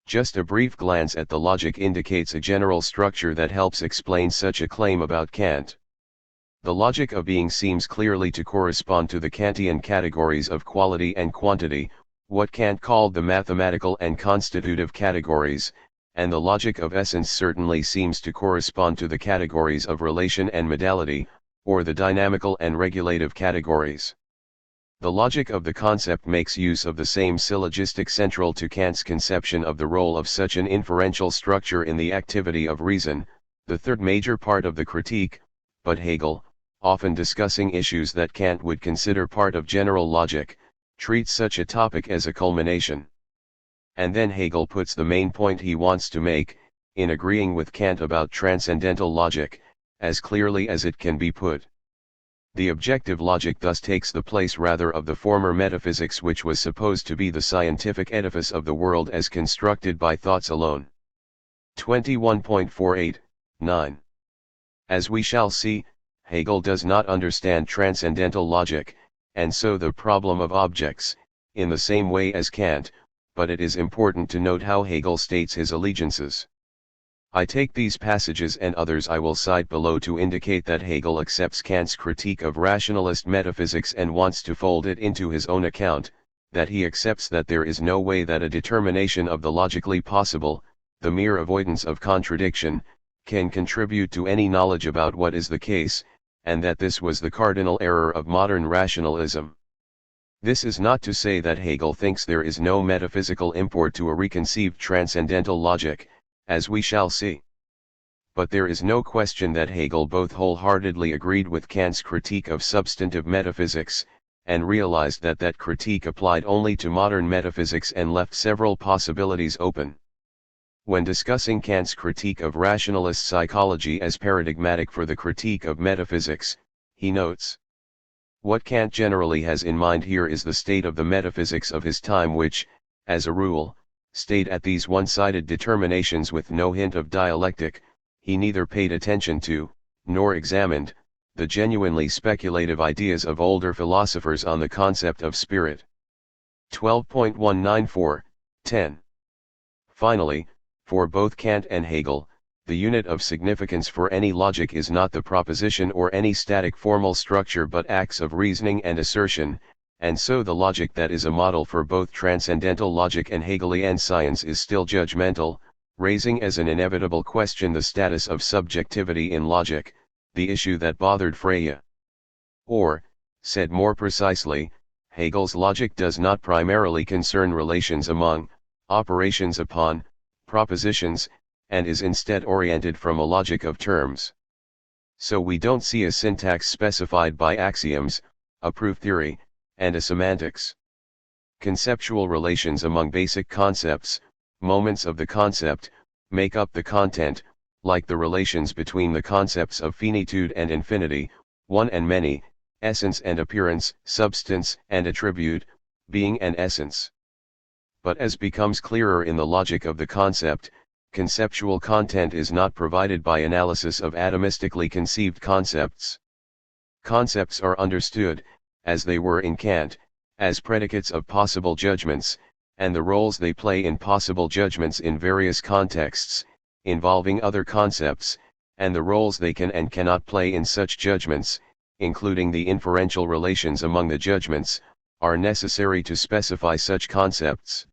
Just a brief glance at the logic indicates a general structure that helps explain such a claim about Kant. The logic of being seems clearly to correspond to the Kantian categories of quality and quantity, what Kant called the mathematical and constitutive categories, and the logic of essence certainly seems to correspond to the categories of relation and modality, or the dynamical and regulative categories. The logic of the concept makes use of the same syllogistic central to Kant's conception of the role of such an inferential structure in the activity of reason, the third major part of the critique, but Hegel, often discussing issues that Kant would consider part of general logic, treats such a topic as a culmination. And then Hegel puts the main point he wants to make, in agreeing with Kant about transcendental logic, as clearly as it can be put. The objective logic thus takes the place rather of the former metaphysics, which was supposed to be the scientific edifice of the world as constructed by thoughts alone. 21.48, 9. As we shall see, Hegel does not understand transcendental logic, and so the problem of objects, in the same way as Kant, but it is important to note how Hegel states his allegiances. I take these passages and others I will cite below to indicate that Hegel accepts Kant's critique of rationalist metaphysics and wants to fold it into his own account, that he accepts that there is no way that a determination of the logically possible, the mere avoidance of contradiction, can contribute to any knowledge about what is the case, and that this was the cardinal error of modern rationalism. This is not to say that Hegel thinks there is no metaphysical import to a reconceived transcendental logic, as we shall see. But there is no question that Hegel both wholeheartedly agreed with Kant's critique of substantive metaphysics, and realized that that critique applied only to modern metaphysics and left several possibilities open. When discussing Kant's critique of rationalist psychology as paradigmatic for the critique of metaphysics, he notes, "What Kant generally has in mind here is the state of the metaphysics of his time which, as a rule, stayed at these one-sided determinations with no hint of dialectic. He neither paid attention to, nor examined, the genuinely speculative ideas of older philosophers on the concept of spirit." 12.194, 10. Finally, for both Kant and Hegel, the unit of significance for any logic is not the proposition or any static formal structure but acts of reasoning and assertion, and so the logic that is a model for both transcendental logic and Hegelian science is still judgmental, raising as an inevitable question the status of subjectivity in logic, the issue that bothered Frege. Or, said more precisely, Hegel's logic does not primarily concern relations among, operations upon, propositions, and is instead oriented from a logic of terms. So we don't see a syntax specified by axioms, a proof theory, and a semantics. Conceptual relations among basic concepts, moments of the concept, make up the content, like the relations between the concepts of finitude and infinity, one and many, essence and appearance, substance and attribute, being and essence. But as becomes clearer in the logic of the concept, conceptual content is not provided by analysis of atomistically conceived concepts. Concepts are understood, as they were in Kant, as predicates of possible judgments, and the roles they play in possible judgments in various contexts, involving other concepts, and the roles they can and cannot play in such judgments, including the inferential relations among the judgments, are necessary to specify such concepts.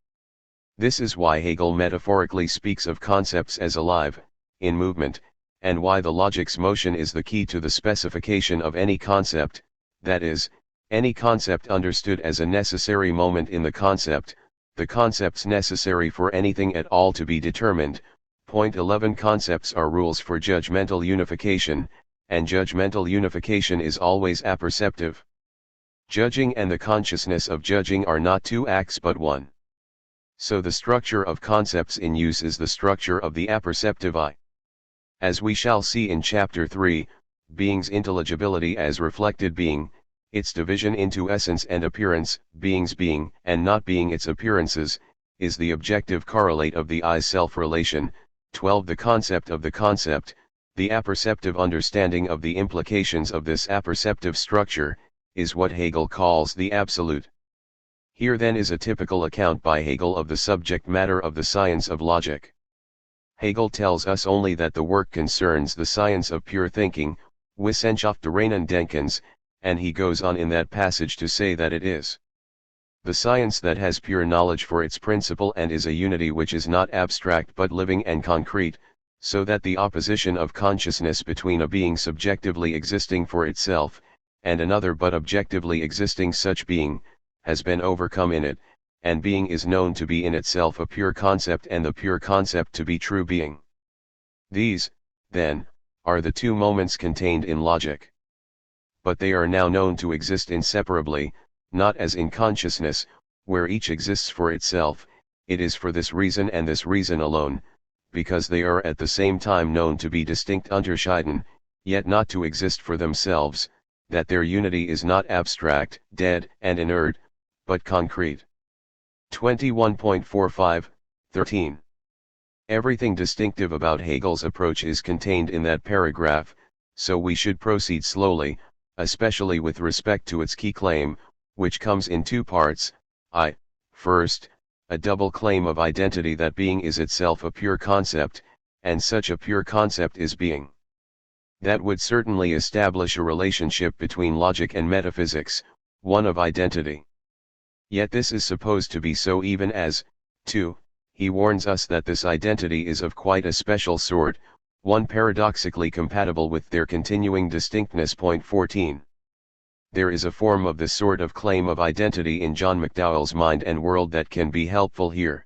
This is why Hegel metaphorically speaks of concepts as alive, in movement, and why the logic's motion is the key to the specification of any concept, that is, any concept understood as a necessary moment in the concept, the concepts necessary for anything at all to be determined. Point 11. Concepts are rules for judgmental unification, and judgmental unification is always apperceptive. Judging and the consciousness of judging are not two acts but one. So the structure of concepts in use is the structure of the apperceptive I. As we shall see in Chapter 3, being's intelligibility as reflected being, its division into essence and appearance, being's being and not being its appearances, is the objective correlate of the I's self-relation. 12. The concept of the concept, the apperceptive understanding of the implications of this apperceptive structure, is what Hegel calls the absolute. Here then is a typical account by Hegel of the subject matter of the science of logic. Hegel tells us only that the work concerns the science of pure thinking, Wissenschaft des reinen Denkens, and he goes on in that passage to say that it is the science that has pure knowledge for its principle and is a unity which is not abstract but living and concrete, so that the opposition of consciousness between a being subjectively existing for itself, and another but objectively existing such being, has been overcome in it, and being is known to be in itself a pure concept and the pure concept to be true being. These, then, are the two moments contained in logic. But they are now known to exist inseparably, not as in consciousness, where each exists for itself. It is for this reason and this reason alone, because they are at the same time known to be distinct unterschieden, yet not to exist for themselves, that their unity is not abstract, dead, and inert, but concrete. 21.45, 13. Everything distinctive about Hegel's approach is contained in that paragraph, so we should proceed slowly, especially with respect to its key claim, which comes in two parts. First, a double claim of identity that being is itself a pure concept, and such a pure concept is being. That would certainly establish a relationship between logic and metaphysics, one of identity. Yet this is supposed to be so even as, 2, he warns us that this identity is of quite a special sort, one paradoxically compatible with their continuing distinctness. 14. There is a form of this sort of claim of identity in John McDowell's Mind and World that can be helpful here.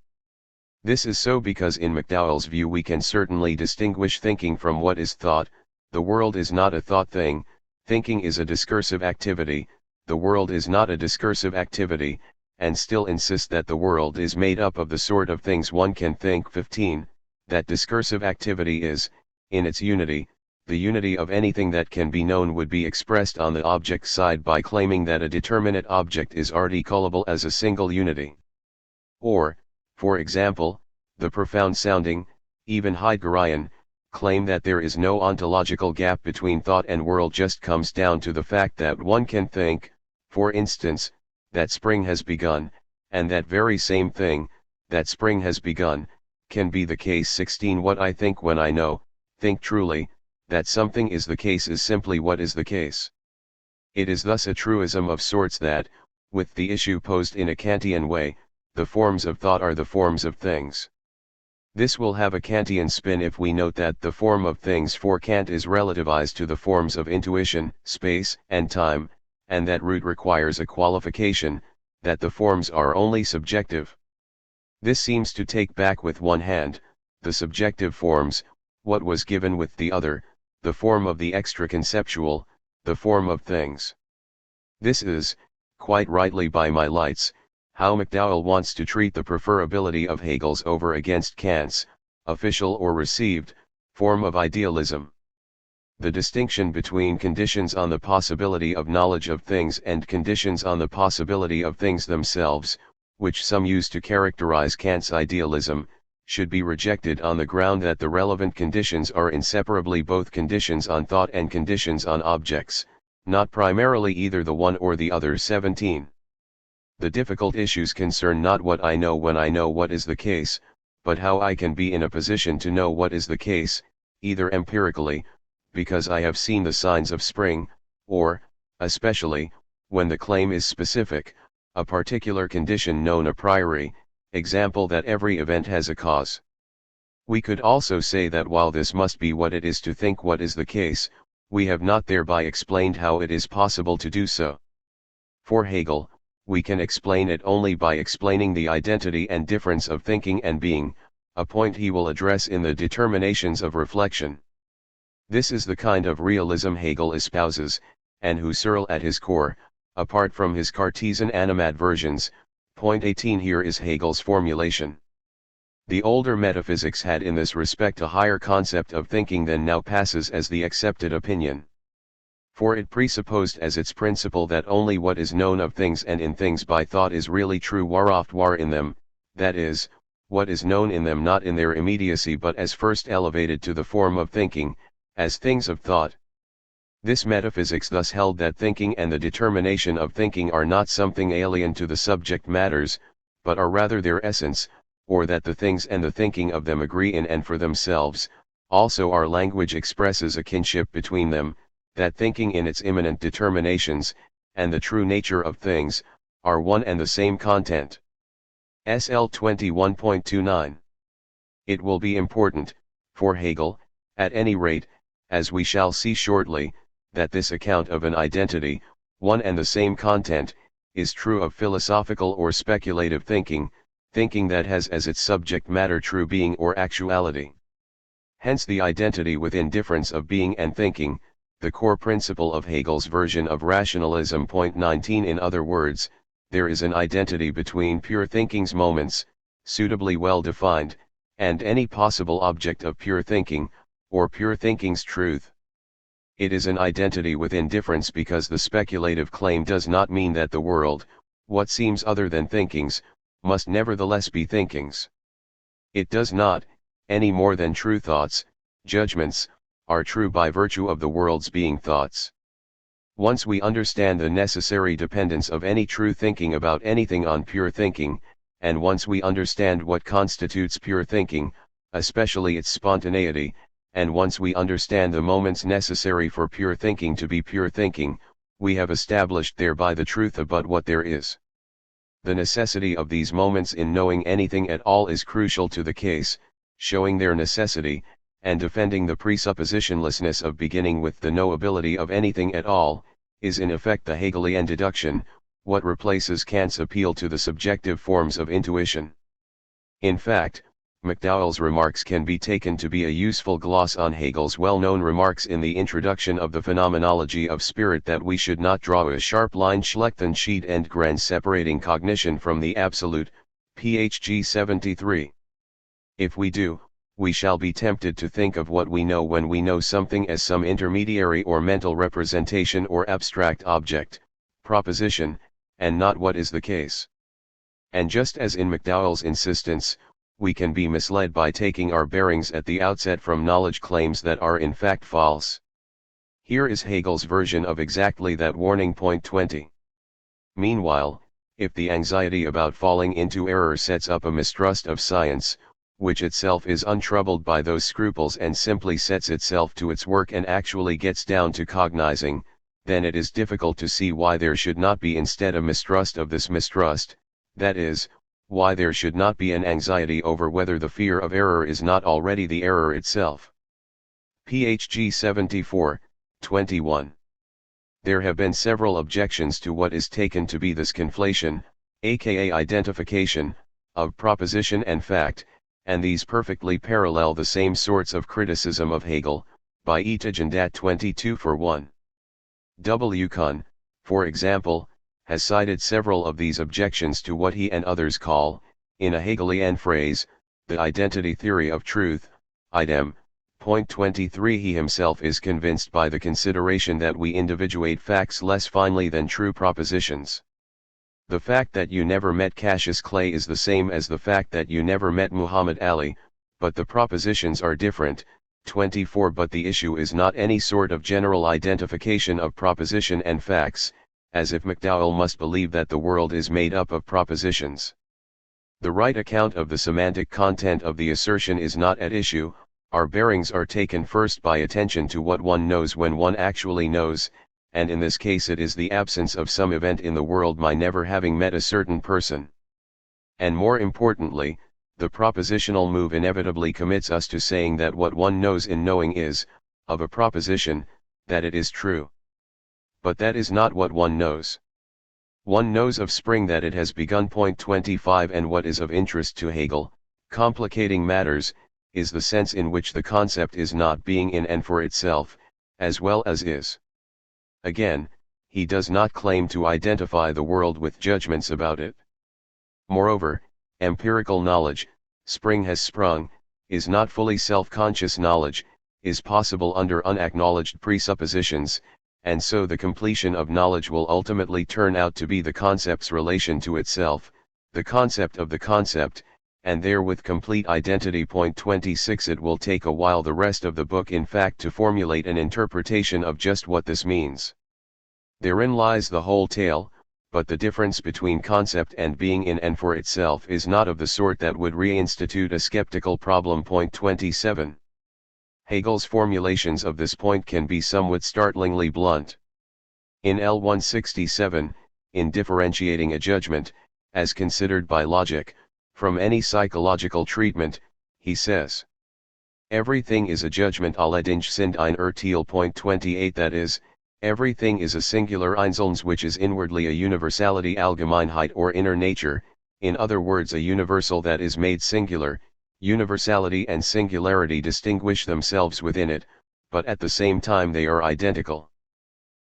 This is so because in McDowell's view we can certainly distinguish thinking from what is thought. The world is not a thought thing, thinking is a discursive activity, the world is not a discursive activity, and still insist that the world is made up of the sort of things one can think. 15. That discursive activity is, in its unity, the unity of anything that can be known would be expressed on the object side by claiming that a determinate object is articulable as a single unity. Or, for example, the profound-sounding, even Heideggerian, claim that there is no ontological gap between thought and world just comes down to the fact that one can think, for instance, that spring has begun, and that very same thing, that spring has begun, can be the case. 16. What I think when I know, think truly, that something is the case is simply what is the case. It is thus a truism of sorts that, with the issue posed in a Kantian way, the forms of thought are the forms of things. This will have a Kantian spin if we note that the form of things for Kant is relativized to the forms of intuition, space, and time, and that root requires a qualification, that the forms are only subjective. This seems to take back with one hand, the subjective forms, what was given with the other, the form of the extra-conceptual, the form of things. This is, quite rightly by my lights, how McDowell wants to treat the preferability of Hegel's over against Kant's, official or received, form of idealism. The distinction between conditions on the possibility of knowledge of things and conditions on the possibility of things themselves, which some use to characterize Kant's idealism, should be rejected on the ground that the relevant conditions are inseparably both conditions on thought and conditions on objects, not primarily either the one or the other. 17. The difficult issues concern not what I know when I know what is the case, but how I can be in a position to know what is the case, either empirically, because I have seen the signs of spring, or, especially, when the claim is specific, a particular condition known a priori, example that every event has a cause. We could also say that while this must be what it is to think what is the case, we have not thereby explained how it is possible to do so. For Hegel, we can explain it only by explaining the identity and difference of thinking and being, a point he will address in the determinations of reflection. This is the kind of realism Hegel espouses, and Husserl at his core, apart from his Cartesian animadversions. Point 18 here is Hegel's formulation. The older metaphysics had in this respect a higher concept of thinking than now passes as the accepted opinion. For it presupposed as its principle that only what is known of things and in things by thought is really true waroft war in them, that is, what is known in them not in their immediacy but as first elevated to the form of thinking, as things of thought. This metaphysics thus held that thinking and the determination of thinking are not something alien to the subject matters, but are rather their essence, or that the things and the thinking of them agree in and for themselves. Also our language expresses a kinship between them, that thinking in its immanent determinations, and the true nature of things, are one and the same content. SL 21.29. It will be important, for Hegel, at any rate, as we shall see shortly, that this account of an identity, one and the same content, is true of philosophical or speculative thinking, thinking that has as its subject matter true being or actuality. Hence the identity within difference of being and thinking, the core principle of Hegel's version of rationalism. Point 19 in other words, there is an identity between pure thinking's moments, suitably well defined, and any possible object of pure thinking, or pure thinking's truth. It is an identity within difference because the speculative claim does not mean that the world, what seems other than thinking's, must nevertheless be thinking's. It does not, any more than true thoughts, judgments, are true by virtue of the world's being thoughts. Once we understand the necessary dependence of any true thinking about anything on pure thinking, and once we understand what constitutes pure thinking, especially its spontaneity, and once we understand the moments necessary for pure thinking to be pure thinking, we have established thereby the truth about what there is. The necessity of these moments in knowing anything at all is crucial to the case, showing their necessity, and defending the presuppositionlessness of beginning with the knowability of anything at all, is in effect the Hegelian deduction, what replaces Kant's appeal to the subjective forms of intuition. In fact, McDowell's remarks can be taken to be a useful gloss on Hegel's well-known remarks in the introduction of the Phenomenology of Spirit that we should not draw a sharp line schlechten schied and grand separating cognition from the absolute, phg 73. If we do, we shall be tempted to think of what we know when we know something as some intermediary or mental representation or abstract object, proposition, and not what is the case. And just as in McDowell's insistence, we can be misled by taking our bearings at the outset from knowledge claims that are in fact false. Here is Hegel's version of exactly that warning. Point 20. Meanwhile, if the anxiety about falling into error sets up a mistrust of science, which itself is untroubled by those scruples and simply sets itself to its work and actually gets down to cognizing, then it is difficult to see why there should not be instead a mistrust of this mistrust, that is, why there should not be an anxiety over whether the fear of error is not already the error itself. Phg 74, 21. There have been several objections to what is taken to be this conflation, aka identification, of proposition and fact, and these perfectly parallel the same sorts of criticism of Hegel, by Etigen dat 22 for 1. W. Kuhn, for example, has cited several of these objections to what he and others call, in a Hegelian phrase, the identity theory of truth, idem. Point 23. He himself is convinced by the consideration that we individuate facts less finely than true propositions. The fact that you never met Cassius Clay is the same as the fact that you never met Muhammad Ali, but the propositions are different. 24. But the issue is not any sort of general identification of proposition and facts, as if McDowell must believe that the world is made up of propositions. The right account of the semantic content of the assertion is not at issue. Our bearings are taken first by attention to what one knows when one actually knows, and in this case it is the absence of some event in the world, my never having met a certain person. And more importantly, the propositional move inevitably commits us to saying that what one knows in knowing is, of a proposition, that it is true. But that is not what one knows. One knows of spring that it has begun. Point 25. And what is of interest to Hegel, complicating matters, is the sense in which the concept is not being in and for itself, as well as is. Again, he does not claim to identify the world with judgments about it. Moreover, empirical knowledge, spring has sprung, is not fully self-conscious knowledge, is possible under unacknowledged presuppositions, and so the completion of knowledge will ultimately turn out to be the concept's relation to itself, the concept of the concept, and therewith complete identity. 26 It will take a while the rest of the book in fact to formulate an interpretation of just what this means. Therein lies the whole tale, but the difference between concept and being in and for itself is not of the sort that would reinstitute a skeptical problem. 27 Hegel's formulations of this point can be somewhat startlingly blunt. In L167, in differentiating a judgment, as considered by logic, from any psychological treatment, he says, everything is a judgment allerdings sind ein Urteil. 28 That is, everything is a singular Einzelnes which is inwardly a universality Allgemeinheit or inner nature, in other words a universal that is made singular. Universality and singularity distinguish themselves within it, but at the same time they are identical.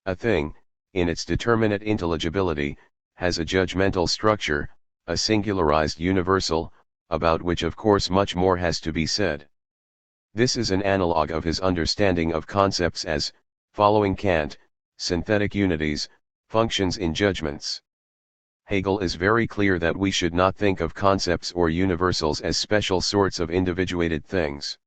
A thing, in its determinate intelligibility, has a judgmental structure, a singularized universal, about which of course much more has to be said. This is an analog of his understanding of concepts as, following Kant, synthetic unities, functions in judgments. Hegel is very clear that we should not think of concepts or universals as special sorts of individuated things.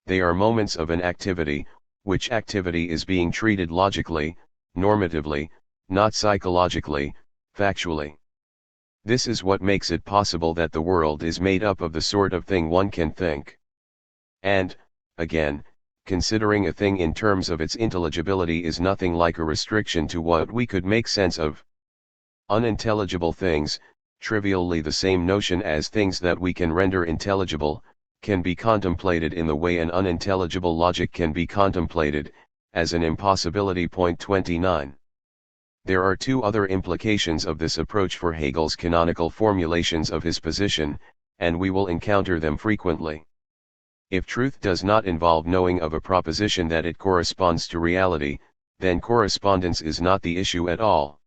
They are moments of an activity, which activity is being treated logically, normatively, not psychologically, factually. This is what makes it possible that the world is made up of the sort of thing one can think. And, again, considering a thing in terms of its intelligibility is nothing like a restriction to what we could make sense of. Unintelligible things, trivially the same notion as things that we can render intelligible, can be contemplated in the way an unintelligible logic can be contemplated, as an impossibility. 29 There are two other implications of this approach for Hegel's canonical formulations of his position, and we will encounter them frequently. If truth does not involve knowing of a proposition that it corresponds to reality, then correspondence is not the issue at all.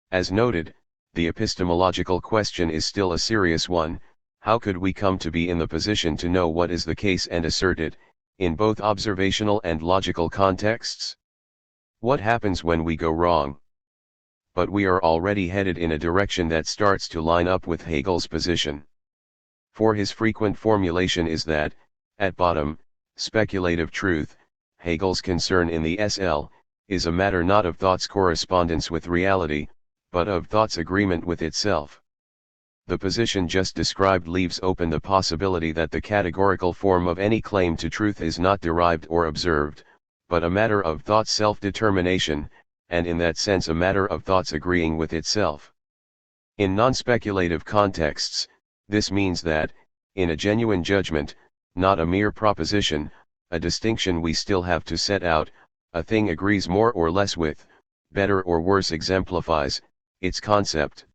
As noted, the epistemological question is still a serious one: how could we come to be in the position to know what is the case and assert it, in both observational and logical contexts? What happens when we go wrong? But we are already headed in a direction that starts to line up with Hegel's position. For his frequent formulation is that, at bottom, speculative truth, Hegel's concern in the SL, is a matter not of thought's correspondence with reality, but of thought's agreement with itself. The position just described leaves open the possibility that the categorical form of any claim to truth is not derived or observed, but a matter of thought's self-determination, and in that sense a matter of thought's agreeing with itself. In non-speculative contexts, this means that, in a genuine judgment, not a mere proposition, a distinction we still have to set out, a thing agrees more or less with, better or worse exemplifies, its concept.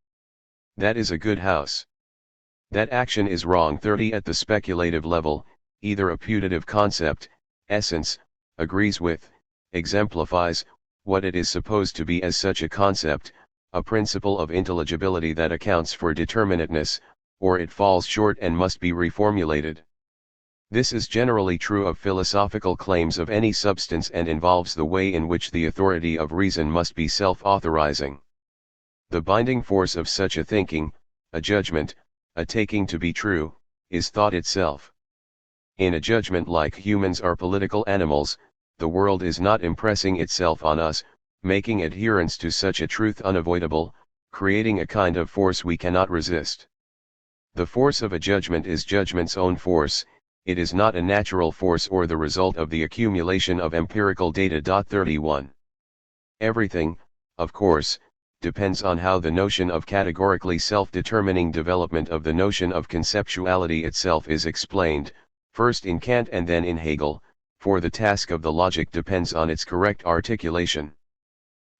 That is a good house. That action is wrong. 30 At the speculative level, either a putative concept, essence, agrees with, exemplifies, what it is supposed to be as such a concept, a principle of intelligibility that accounts for determinateness, or it falls short and must be reformulated. This is generally true of philosophical claims of any substance and involves the way in which the authority of reason must be self-authorizing. The binding force of such a thinking, a judgment, a taking to be true, is thought itself. In a judgment like humans are political animals, the world is not impressing itself on us, making adherence to such a truth unavoidable, creating a kind of force we cannot resist. The force of a judgment is judgment's own force, it is not a natural force or the result of the accumulation of empirical data. 31 Everything, of course, depends on how the notion of categorically self-determining development of the notion of conceptuality itself is explained, first in Kant and then in Hegel, for the task of the logic depends on its correct articulation.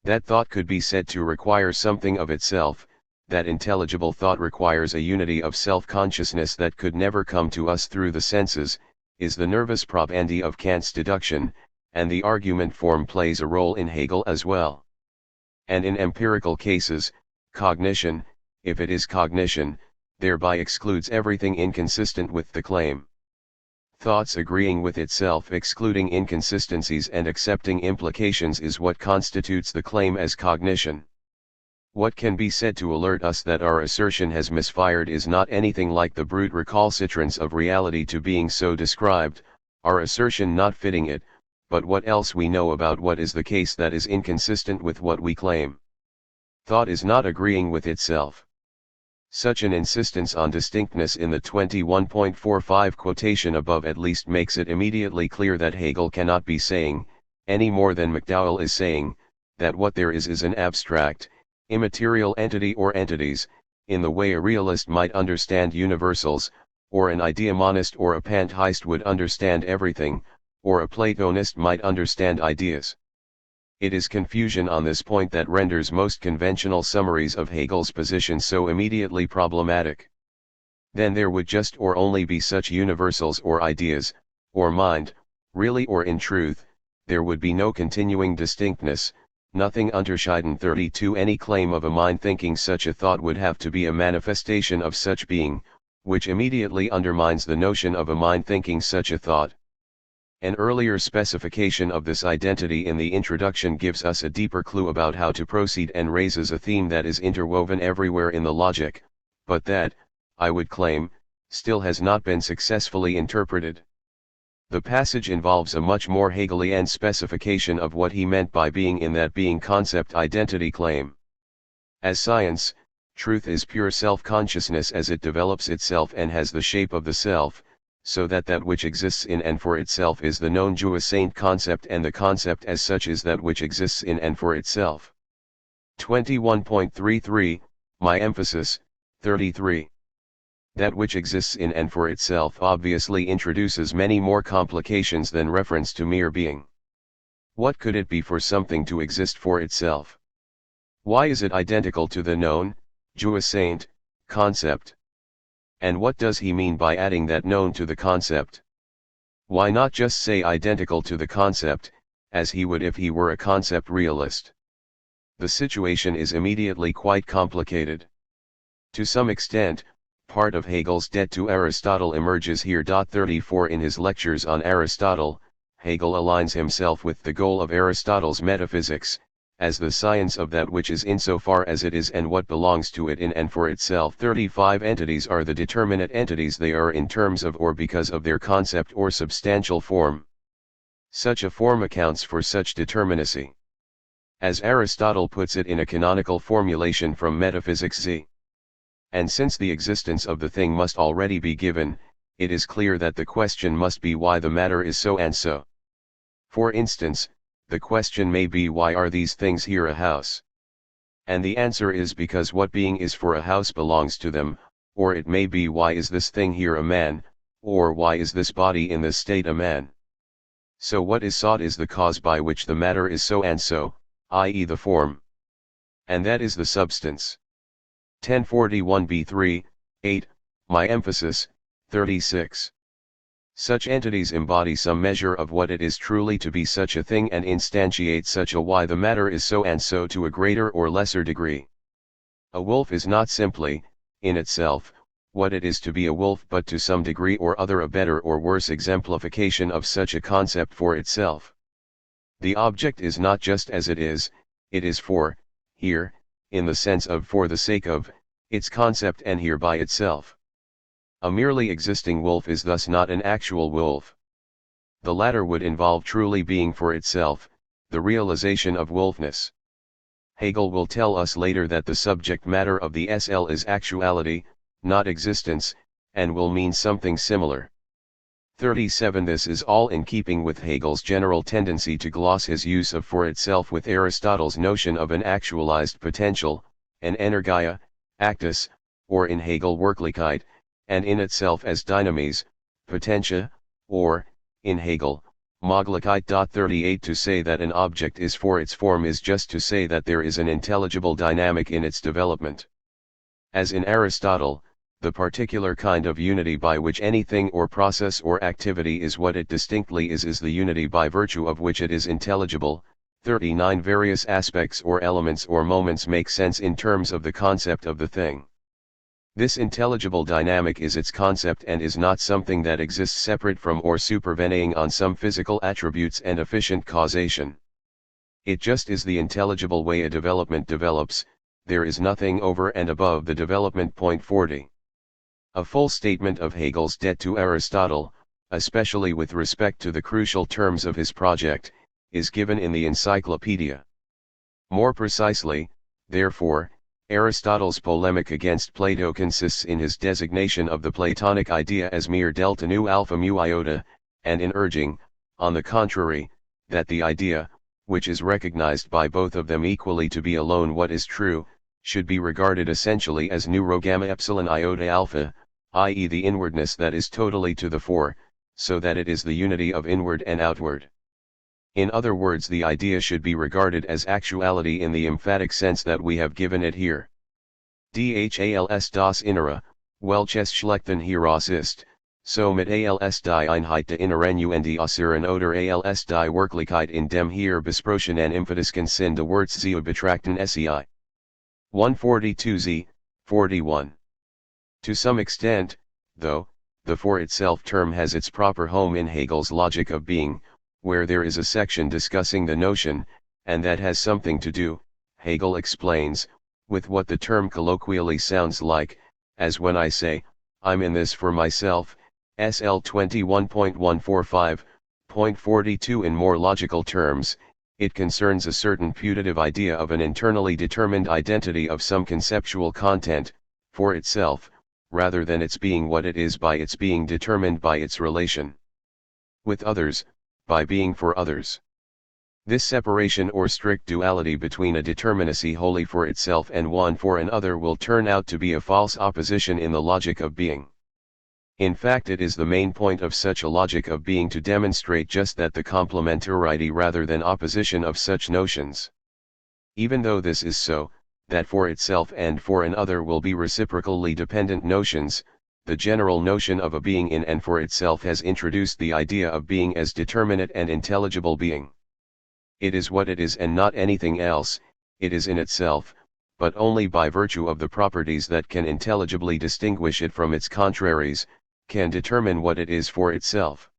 That thought could be said to require something of itself, that intelligible thought requires a unity of self-consciousness that could never come to us through the senses, is the nervous probandi of Kant's deduction, and the argument form plays a role in Hegel as well. And in empirical cases, cognition, if it is cognition, thereby excludes everything inconsistent with the claim. Thoughts agreeing with itself excluding inconsistencies and accepting implications is what constitutes the claim as cognition. What can be said to alert us that our assertion has misfired is not anything like the brute recalcitrance of reality to being so described, our assertion not fitting it, but what else we know about what is the case that is inconsistent with what we claim. Thought is not agreeing with itself. Such an insistence on distinctness in the 21.45 quotation above at least makes it immediately clear that Hegel cannot be saying, any more than McDowell is saying, that what there is an abstract, immaterial entity or entities, in the way a realist might understand universals, or an ideamonist or a pantheist would understand everything, or a Platonist might understand ideas. It is confusion on this point that renders most conventional summaries of Hegel's position so immediately problematic. Then there would just or only be such universals or ideas, or mind, really or in truth, there would be no continuing distinctness, nothing unterscheiden 32. Any claim of a mind thinking such a thought would have to be a manifestation of such being, which immediately undermines the notion of a mind thinking such a thought. An earlier specification of this identity in the introduction gives us a deeper clue about how to proceed and raises a theme that is interwoven everywhere in the logic, but that, I would claim, still has not been successfully interpreted. The passage involves a much more Hegelian specification of what he meant by being in that being concept identity claim. As science, truth is pure self-consciousness as it develops itself and has the shape of the self, so that that which exists in and for itself is the known jouissant concept and the concept as such is that which exists in and for itself. 21.33, my emphasis, 33. That which exists in and for itself obviously introduces many more complications than reference to mere being. What could it be for something to exist for itself? Why is it identical to the known, jouissant, concept? And what does he mean by adding that known to the concept? Why not just say identical to the concept, as he would if he were a concept realist? The situation is immediately quite complicated. To some extent, part of Hegel's debt to Aristotle emerges here. 34 In his lectures on Aristotle, Hegel aligns himself with the goal of Aristotle's metaphysics, as the science of that which is insofar as it is and what belongs to it in and for itself. 35 Entities are the determinate entities they are in terms of or because of their concept or substantial form. Such a form accounts for such determinacy. As Aristotle puts it in a canonical formulation from Metaphysics Z. And since the existence of the thing must already be given, it is clear that the question must be why the matter is so and so. For instance, the question may be why are these things here a house? And the answer is because what being is for a house belongs to them, or it may be why is this thing here a man, or why is this body in this state a man? So what is sought is the cause by which the matter is so and so, i.e. the form. And that is the substance. 1041b3, 8, my emphasis, 36. Such entities embody some measure of what it is truly to be such a thing and instantiate such a why the matter is so and so to a greater or lesser degree. A wolf is not simply, in itself, what it is to be a wolf but to some degree or other a better or worse exemplification of such a concept for itself. The object is not just as it is for, here, in the sense of for the sake of, its concept and here by itself. A merely existing wolf is thus not an actual wolf. The latter would involve truly being for itself, the realization of wolfness. Hegel will tell us later that the subject matter of the SL is actuality, not existence, and will mean something similar. 37 This is all in keeping with Hegel's general tendency to gloss his use of for itself with Aristotle's notion of an actualized potential, an energia, actus, or in Hegel Wirklichkeit, and in itself as dynamis, potentia, or, in Hegel, Möglichkeit. 38 To say that an object is for its form is just to say that there is an intelligible dynamic in its development. As in Aristotle, the particular kind of unity by which anything or process or activity is what it distinctly is the unity by virtue of which it is intelligible. 39 Various aspects or elements or moments make sense in terms of the concept of the thing. This intelligible dynamic is its concept and is not something that exists separate from or supervening on some physical attributes and efficient causation. It just is the intelligible way a development develops. There is nothing over and above the development. 40. A full statement of Hegel's debt to Aristotle, especially with respect to the crucial terms of his project, is given in the Encyclopedia. More precisely, therefore, Aristotle's polemic against Plato consists in his designation of the Platonic idea as mere delta nu alpha mu iota, and in urging, on the contrary, that the idea, which is recognized by both of them equally to be alone what is true, should be regarded essentially as nu rho gamma epsilon iota alpha, i.e. the inwardness that is totally to the fore, so that it is the unity of inward and outward. In other words, the idea should be regarded as actuality in the emphatic sense that we have given it here. Dhals das Innere, welches schlechten heraus ist, so mit als die Einheit der inneren und die äußeren oder als die Wirklichkeit in dem hier besprochenen emphatischen Sinn der Worts zu betrachten sei. 142z, 41. To some extent, though, the for itself term has its proper home in Hegel's logic of being, where there is a section discussing the notion, and that has something to do, Hegel explains, with what the term colloquially sounds like, as when I say, I'm in this for myself, SL 21.145.42. In more logical terms, it concerns a certain putative idea of an internally determined identity of some conceptual content, for itself, rather than its being what it is by its being determined by its relation with others, by being for others. This separation or strict duality between a determinacy wholly for itself and one for another will turn out to be a false opposition in the logic of being. In fact, it is the main point of such a logic of being to demonstrate just that, the complementarity rather than opposition of such notions. Even though this is so, that for itself and for another will be reciprocally dependent notions, the general notion of a being in and for itself has introduced the idea of being as determinate and intelligible being. It is what it is and not anything else. It is in itself, but only by virtue of the properties that can intelligibly distinguish it from its contraries, can determine what it is for itself.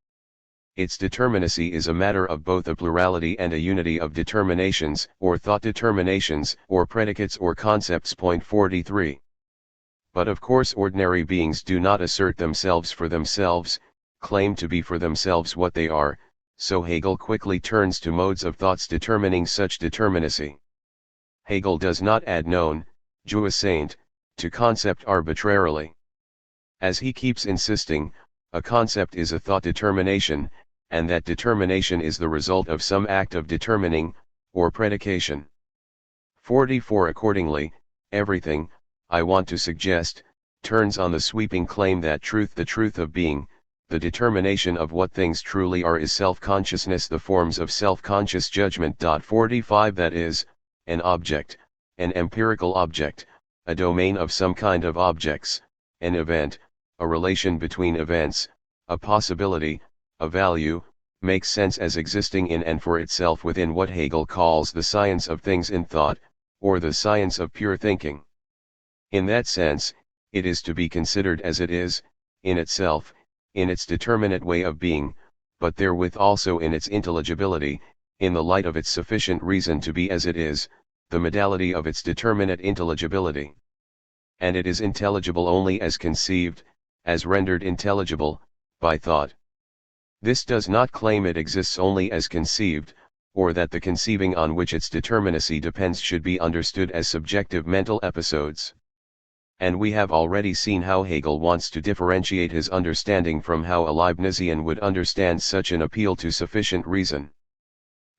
Its determinacy is a matter of both a plurality and a unity of determinations, or thought determinations, or predicates or concepts. 43. But of course ordinary beings do not assert themselves for themselves, claim to be for themselves what they are, so Hegel quickly turns to modes of thoughts determining such determinacy. Hegel does not add known, jouissant, to concept arbitrarily. As he keeps insisting, a concept is a thought determination, and that determination is the result of some act of determining, or predication. 44. Accordingly, everything, I want to suggest, turns on the sweeping claim that truth, the truth of being, the determination of what things truly are, is self-consciousness, the forms of self-conscious judgment. 45. That is, an object, an empirical object, a domain of some kind of objects, an event, a relation between events, a possibility, a value, makes sense as existing in and for itself within what Hegel calls the science of things in thought, or the science of pure thinking. In that sense, it is to be considered as it is, in itself, in its determinate way of being, but therewith also in its intelligibility, in the light of its sufficient reason to be as it is, the modality of its determinate intelligibility. And it is intelligible only as conceived, as rendered intelligible, by thought. This does not claim it exists only as conceived, or that the conceiving on which its determinacy depends should be understood as subjective mental episodes. And we have already seen how Hegel wants to differentiate his understanding from how a Leibnizian would understand such an appeal to sufficient reason.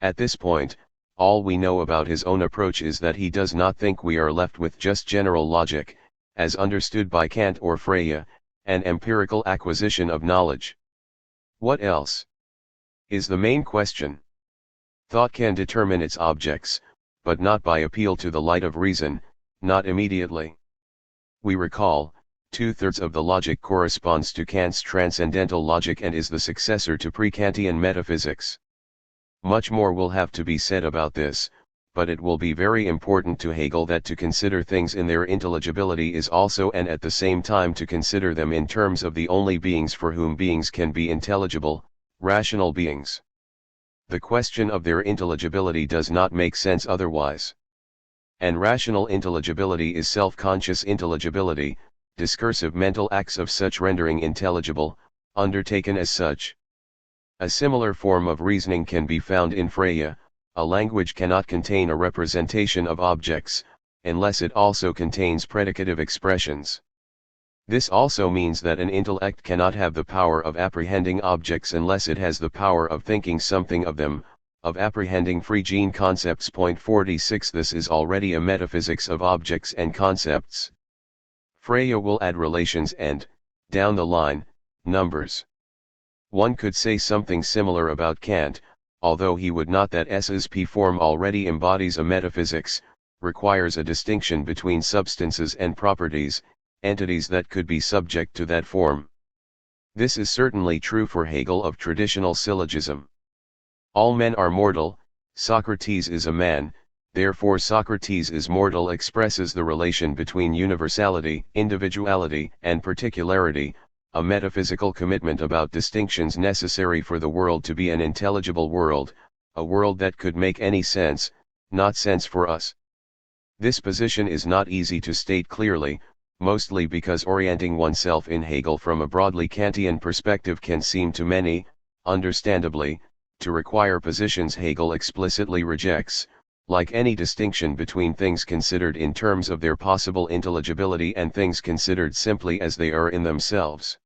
At this point, all we know about his own approach is that he does not think we are left with just general logic, as understood by Kant or Frege, an empirical acquisition of knowledge. What else? Is the main question. Thought can determine its objects, but not by appeal to the light of reason, not immediately. We recall, 2/3 of the logic corresponds to Kant's transcendental logic and is the successor to pre-Kantian metaphysics. Much more will have to be said about this, but it will be very important to Hegel that to consider things in their intelligibility is also and at the same time to consider them in terms of the only beings for whom beings can be intelligible, rational beings. The question of their intelligibility does not make sense otherwise. And rational intelligibility is self-conscious intelligibility, discursive mental acts of such rendering intelligible, undertaken as such. A similar form of reasoning can be found in Freya. A language cannot contain a representation of objects, unless it also contains predicative expressions. This also means that an intellect cannot have the power of apprehending objects unless it has the power of thinking something of them, of apprehending free gene concepts. 46 This is already a metaphysics of objects and concepts. Freya will add relations and, down the line, numbers. One could say something similar about Kant, although he would not. That S's P form already embodies a metaphysics, requires a distinction between substances and properties, entities that could be subject to that form. This is certainly true for Hegel of traditional syllogism. All men are mortal, Socrates is a man, therefore Socrates is mortal expresses the relation between universality, individuality, and particularity, a metaphysical commitment about distinctions necessary for the world to be an intelligible world, a world that could make any sense, not sense for us. This position is not easy to state clearly, mostly because orienting oneself in Hegel from a broadly Kantian perspective can seem to many, understandably, to require positions Hegel explicitly rejects, like any distinction between things considered in terms of their possible intelligibility and things considered simply as they are in themselves.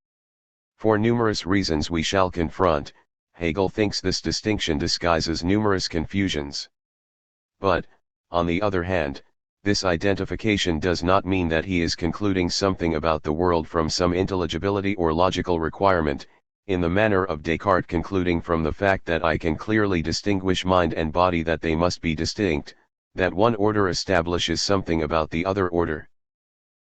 For numerous reasons we shall confront, Hegel thinks this distinction disguises numerous confusions. But, on the other hand, this identification does not mean that he is concluding something about the world from some intelligibility or logical requirement, in the manner of Descartes concluding from the fact that I can clearly distinguish mind and body that they must be distinct, that one order establishes something about the other order.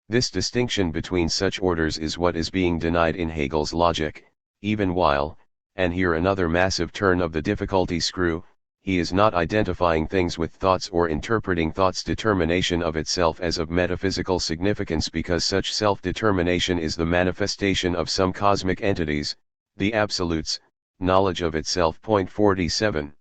This distinction between such orders is what is being denied in Hegel's logic, even while, and here another massive turn of the difficulty screw, he is not identifying things with thoughts or interpreting thought's determination of itself as of metaphysical significance, because such self-determination is the manifestation of some cosmic entities, the absolutes, knowledge of itself. 47.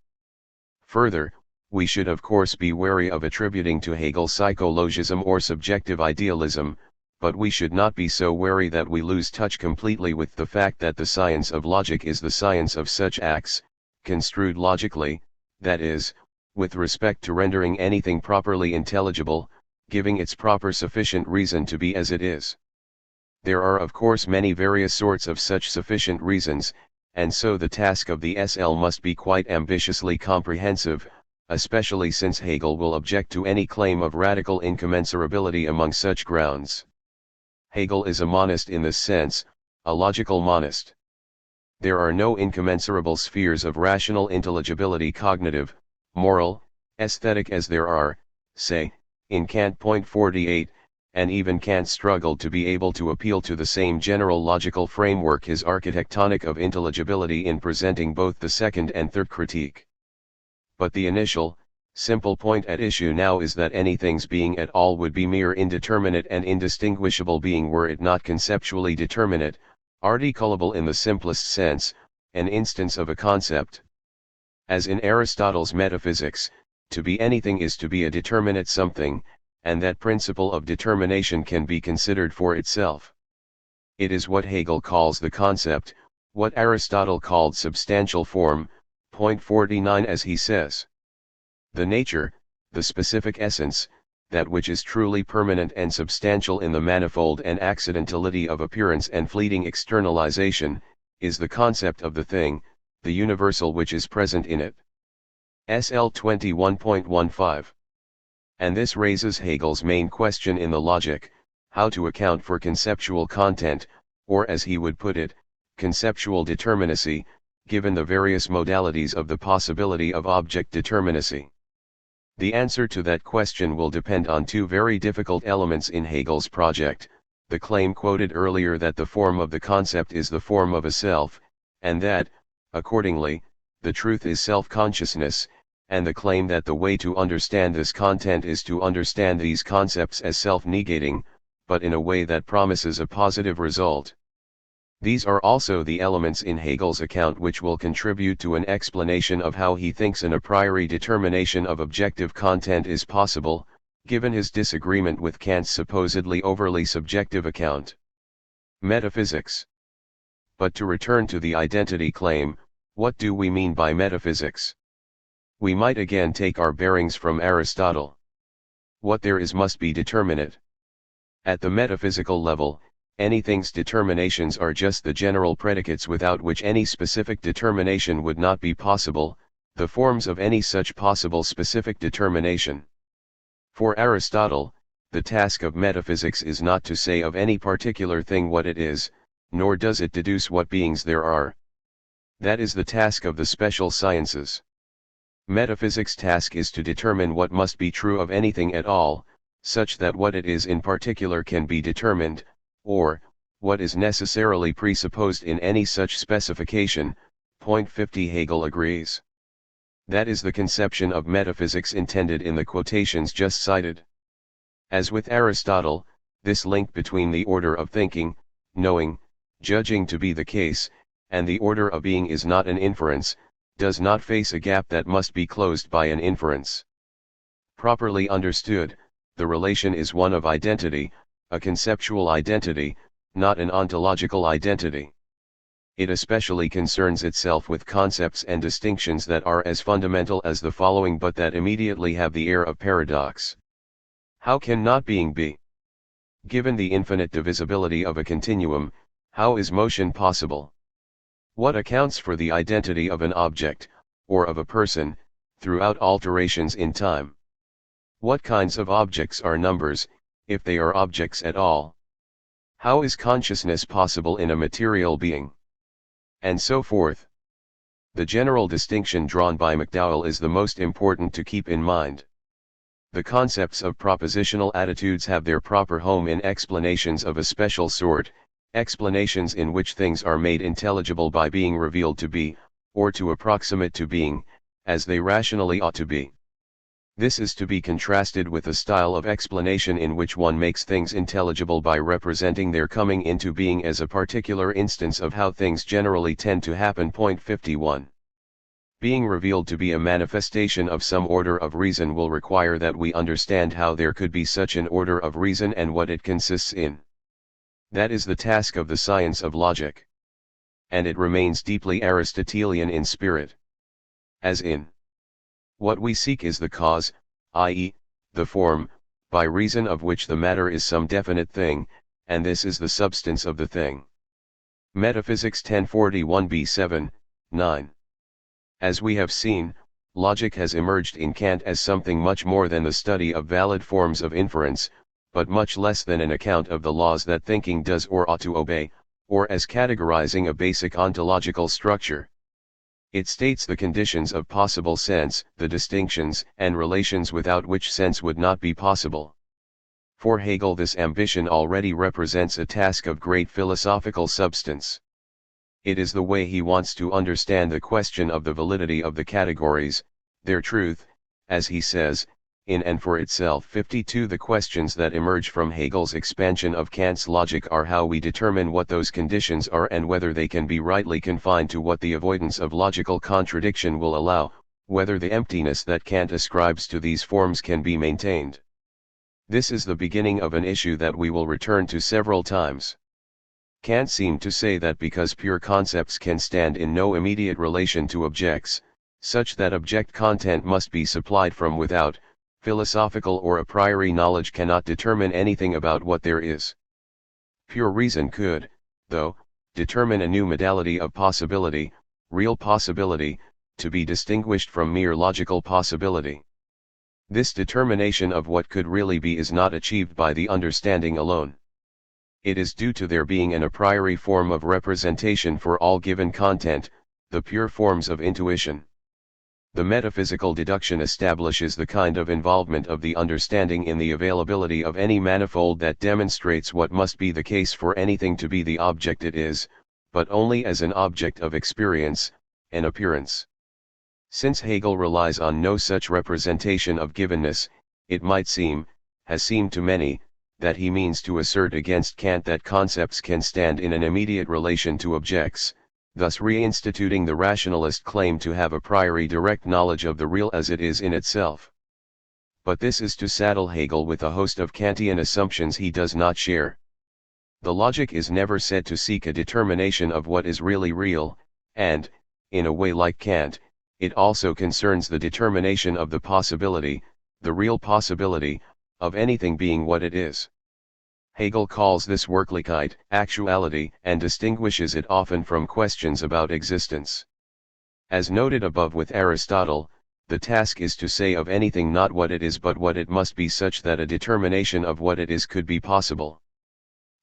Further, we should of course be wary of attributing to Hegel psychologism or subjective idealism, but we should not be so wary that we lose touch completely with the fact that the science of logic is the science of such acts, construed logically, that is, with respect to rendering anything properly intelligible, giving its proper sufficient reason to be as it is. There are of course many various sorts of such sufficient reasons, and so the task of the SL must be quite ambitiously comprehensive, especially since Hegel will object to any claim of radical incommensurability among such grounds. Hegel is a monist in this sense, a logical monist. There are no incommensurable spheres of rational intelligibility, cognitive, moral, aesthetic, as there are, say, in Kant. 48, and even Kant struggled to be able to appeal to the same general logical framework, his architectonic of intelligibility, in presenting both the second and third critique. But the initial, simple point at issue now is that anything's being at all would be mere indeterminate and indistinguishable being were it not conceptually determinate, articulable in the simplest sense, an instance of a concept. As in Aristotle's Metaphysics, to be anything is to be a determinate something, and that principle of determination can be considered for itself. It is what Hegel calls the concept, what Aristotle called substantial form. 49 As he says, the nature, the specific essence, that which is truly permanent and substantial in the manifold and accidentality of appearance and fleeting externalization, is the concept of the thing, the universal which is present in it. SL 21.15. And this raises Hegel's main question in the logic, how to account for conceptual content, or as he would put it, conceptual determinacy, given the various modalities of the possibility of object determinacy. The answer to that question will depend on two very difficult elements in Hegel's project, the claim quoted earlier that the form of the concept is the form of a self, and that, accordingly, the truth is self-consciousness, and the claim that the way to understand this content is to understand these concepts as self-negating, but in a way that promises a positive result. These are also the elements in Hegel's account which will contribute to an explanation of how he thinks an a priori determination of objective content is possible, given his disagreement with Kant's supposedly overly subjective account. Metaphysics. But to return to the identity claim, what do we mean by metaphysics? We might again take our bearings from Aristotle. What there is must be determinate. At the metaphysical level, anything's determinations are just the general predicates without which any specific determination would not be possible, the forms of any such possible specific determination. For Aristotle, the task of metaphysics is not to say of any particular thing what it is, nor does it deduce what beings there are. That is the task of the special sciences. Metaphysics' task is to determine what must be true of anything at all, such that what it is in particular can be determined, or, what is necessarily presupposed in any such specification. Point 50. Hegel agrees. That is the conception of metaphysics intended in the quotations just cited. As with Aristotle, this link between the order of thinking, knowing, judging to be the case, and the order of being is not an inference, does not face a gap that must be closed by an inference. Properly understood, the relation is one of identity, a conceptual identity, not an ontological identity. It especially concerns itself with concepts and distinctions that are as fundamental as the following but that immediately have the air of paradox. How can not being be? Given the infinite divisibility of a continuum, how is motion possible? What accounts for the identity of an object, or of a person, throughout alterations in time? What kinds of objects are numbers, if they are objects at all? How is consciousness possible in a material being? And so forth. The general distinction drawn by McDowell is the most important to keep in mind. The concepts of propositional attitudes have their proper home in explanations of a special sort, explanations in which things are made intelligible by being revealed to be, or to approximate to being, as they rationally ought to be. This is to be contrasted with a style of explanation in which one makes things intelligible by representing their coming into being as a particular instance of how things generally tend to happen. Point 51. Being revealed to be a manifestation of some order of reason will require that we understand how there could be such an order of reason and what it consists in. That is the task of the science of logic. And it remains deeply Aristotelian in spirit. As in, what we seek is the cause, i.e., the form, by reason of which the matter is some definite thing, and this is the substance of the thing. Metaphysics 1041b7, 9. As we have seen, logic has emerged in Kant as something much more than the study of valid forms of inference, but much less than an account of the laws that thinking does or ought to obey, or as categorizing a basic ontological structure. It states the conditions of possible sense, the distinctions and relations without which sense would not be possible. For Hegel, this ambition already represents a task of great philosophical substance. It is the way he wants to understand the question of the validity of the categories, their truth, as he says, in and for itself. 52. The questions that emerge from Hegel's expansion of Kant's logic are how we determine what those conditions are and whether they can be rightly confined to what the avoidance of logical contradiction will allow, whether the emptiness that Kant ascribes to these forms can be maintained. This is the beginning of an issue that we will return to several times. Kant seemed to say that because pure concepts can stand in no immediate relation to objects, such that object content must be supplied from without, philosophical or a priori knowledge cannot determine anything about what there is. Pure reason could, though, determine a new modality of possibility, real possibility, to be distinguished from mere logical possibility. This determination of what could really be is not achieved by the understanding alone. It is due to there being an a priori form of representation for all given content, the pure forms of intuition. The metaphysical deduction establishes the kind of involvement of the understanding in the availability of any manifold that demonstrates what must be the case for anything to be the object it is, but only as an object of experience, an appearance. Since Hegel relies on no such representation of givenness, it might seem, has seemed to many, that he means to assert against Kant that concepts can stand in an immediate relation to objects, thus reinstituting the rationalist claim to have a priori direct knowledge of the real as it is in itself. But this is to saddle Hegel with a host of Kantian assumptions he does not share. The logic is never said to seek a determination of what is really real, and, in a way like Kant, it also concerns the determination of the possibility, the real possibility, of anything being what it is. Hegel calls this Wirklichkeit, actuality, and distinguishes it often from questions about existence. As noted above with Aristotle, the task is to say of anything not what it is but what it must be, such that a determination of what it is could be possible.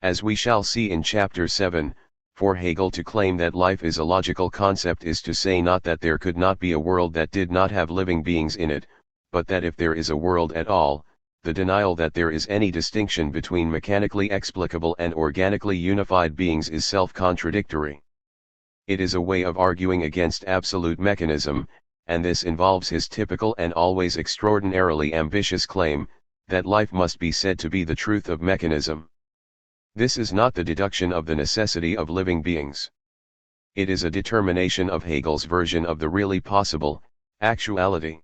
As we shall see in Chapter 7, for Hegel to claim that life is a logical concept is to say not that there could not be a world that did not have living beings in it, but that if there is a world at all, the denial that there is any distinction between mechanically explicable and organically unified beings is self-contradictory. It is a way of arguing against absolute mechanism, and this involves his typical and always extraordinarily ambitious claim, that life must be said to be the truth of mechanism. This is not the deduction of the necessity of living beings. It is a determination of Hegel's version of the really possible, actuality.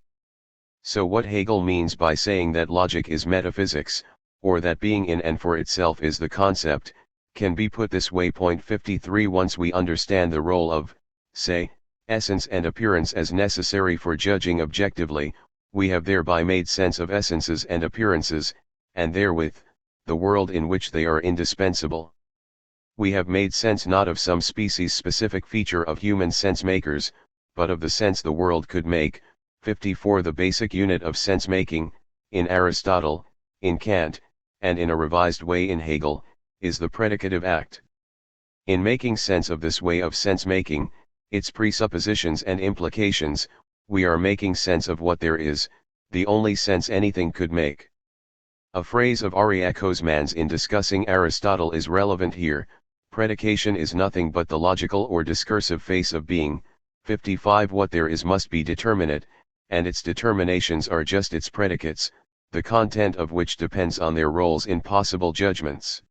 So what Hegel means by saying that logic is metaphysics, or that being in and for itself is the concept, can be put this way. Point 53. Once we understand the role of, say, essence and appearance as necessary for judging objectively, we have thereby made sense of essences and appearances, and therewith, the world in which they are indispensable. We have made sense not of some species-specific feature of human sense-makers, but of the sense the world could make. 54. The basic unit of sense-making, in Aristotle, in Kant, and in a revised way in Hegel, is the predicative act. In making sense of this way of sense-making, its presuppositions and implications, we are making sense of what there is, the only sense anything could make. A phrase of Ari Ecclesman's in discussing Aristotle is relevant here: predication is nothing but the logical or discursive face of being. 55. What there is must be determinate, and its determinations are just its predicates, the content of which depends on their roles in possible judgments.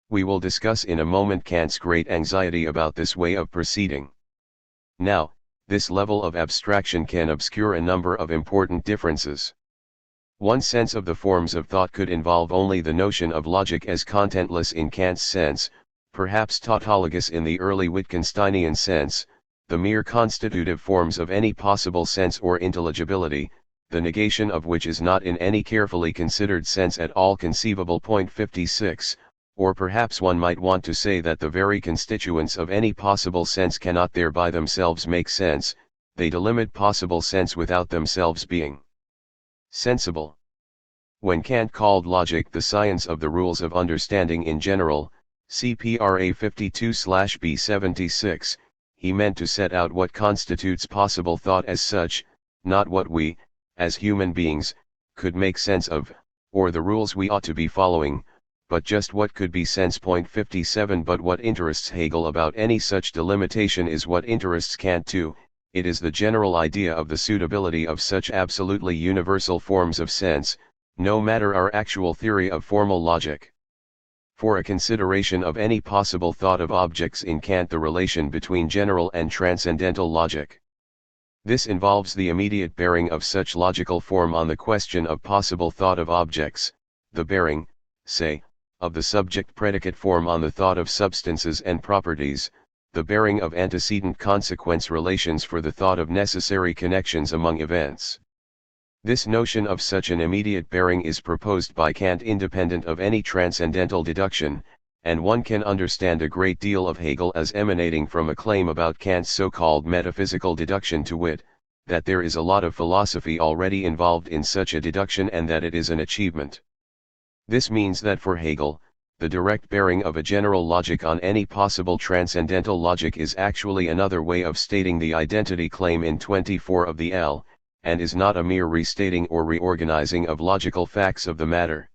We will discuss in a moment Kant's great anxiety about this way of proceeding. Now, this level of abstraction can obscure a number of important differences. One sense of the forms of thought could involve only the notion of logic as contentless in Kant's sense, perhaps tautologous in the early Wittgensteinian sense, the mere constitutive forms of any possible sense or intelligibility, the negation of which is not in any carefully considered sense at all conceivable. Point 56, or perhaps one might want to say that the very constituents of any possible sense cannot thereby themselves make sense, they delimit possible sense without themselves being sensible. When Kant called logic the science of the rules of understanding in general, CPRA 52/B76, he meant to set out what constitutes possible thought as such, not what we, as human beings, could make sense of, or the rules we ought to be following, but just what could be sense. Point 57. But what interests Hegel about any such delimitation is what interests Kant too. It is the general idea of the suitability of such absolutely universal forms of sense, no matter our actual theory of formal logic. For a consideration of any possible thought of objects in Kant, the relation between general and transcendental logic. This involves the immediate bearing of such logical form on the question of possible thought of objects, the bearing, say, of the subject-predicate form on the thought of substances and properties, the bearing of antecedent consequence relations for the thought of necessary connections among events. This notion of such an immediate bearing is proposed by Kant independent of any transcendental deduction, and one can understand a great deal of Hegel as emanating from a claim about Kant's so-called metaphysical deduction, to wit, that there is a lot of philosophy already involved in such a deduction and that it is an achievement. This means that for Hegel, the direct bearing of a general logic on any possible transcendental logic is actually another way of stating the identity claim in 24 of the L, and is not a mere restating or reorganizing of logical facts of the matter.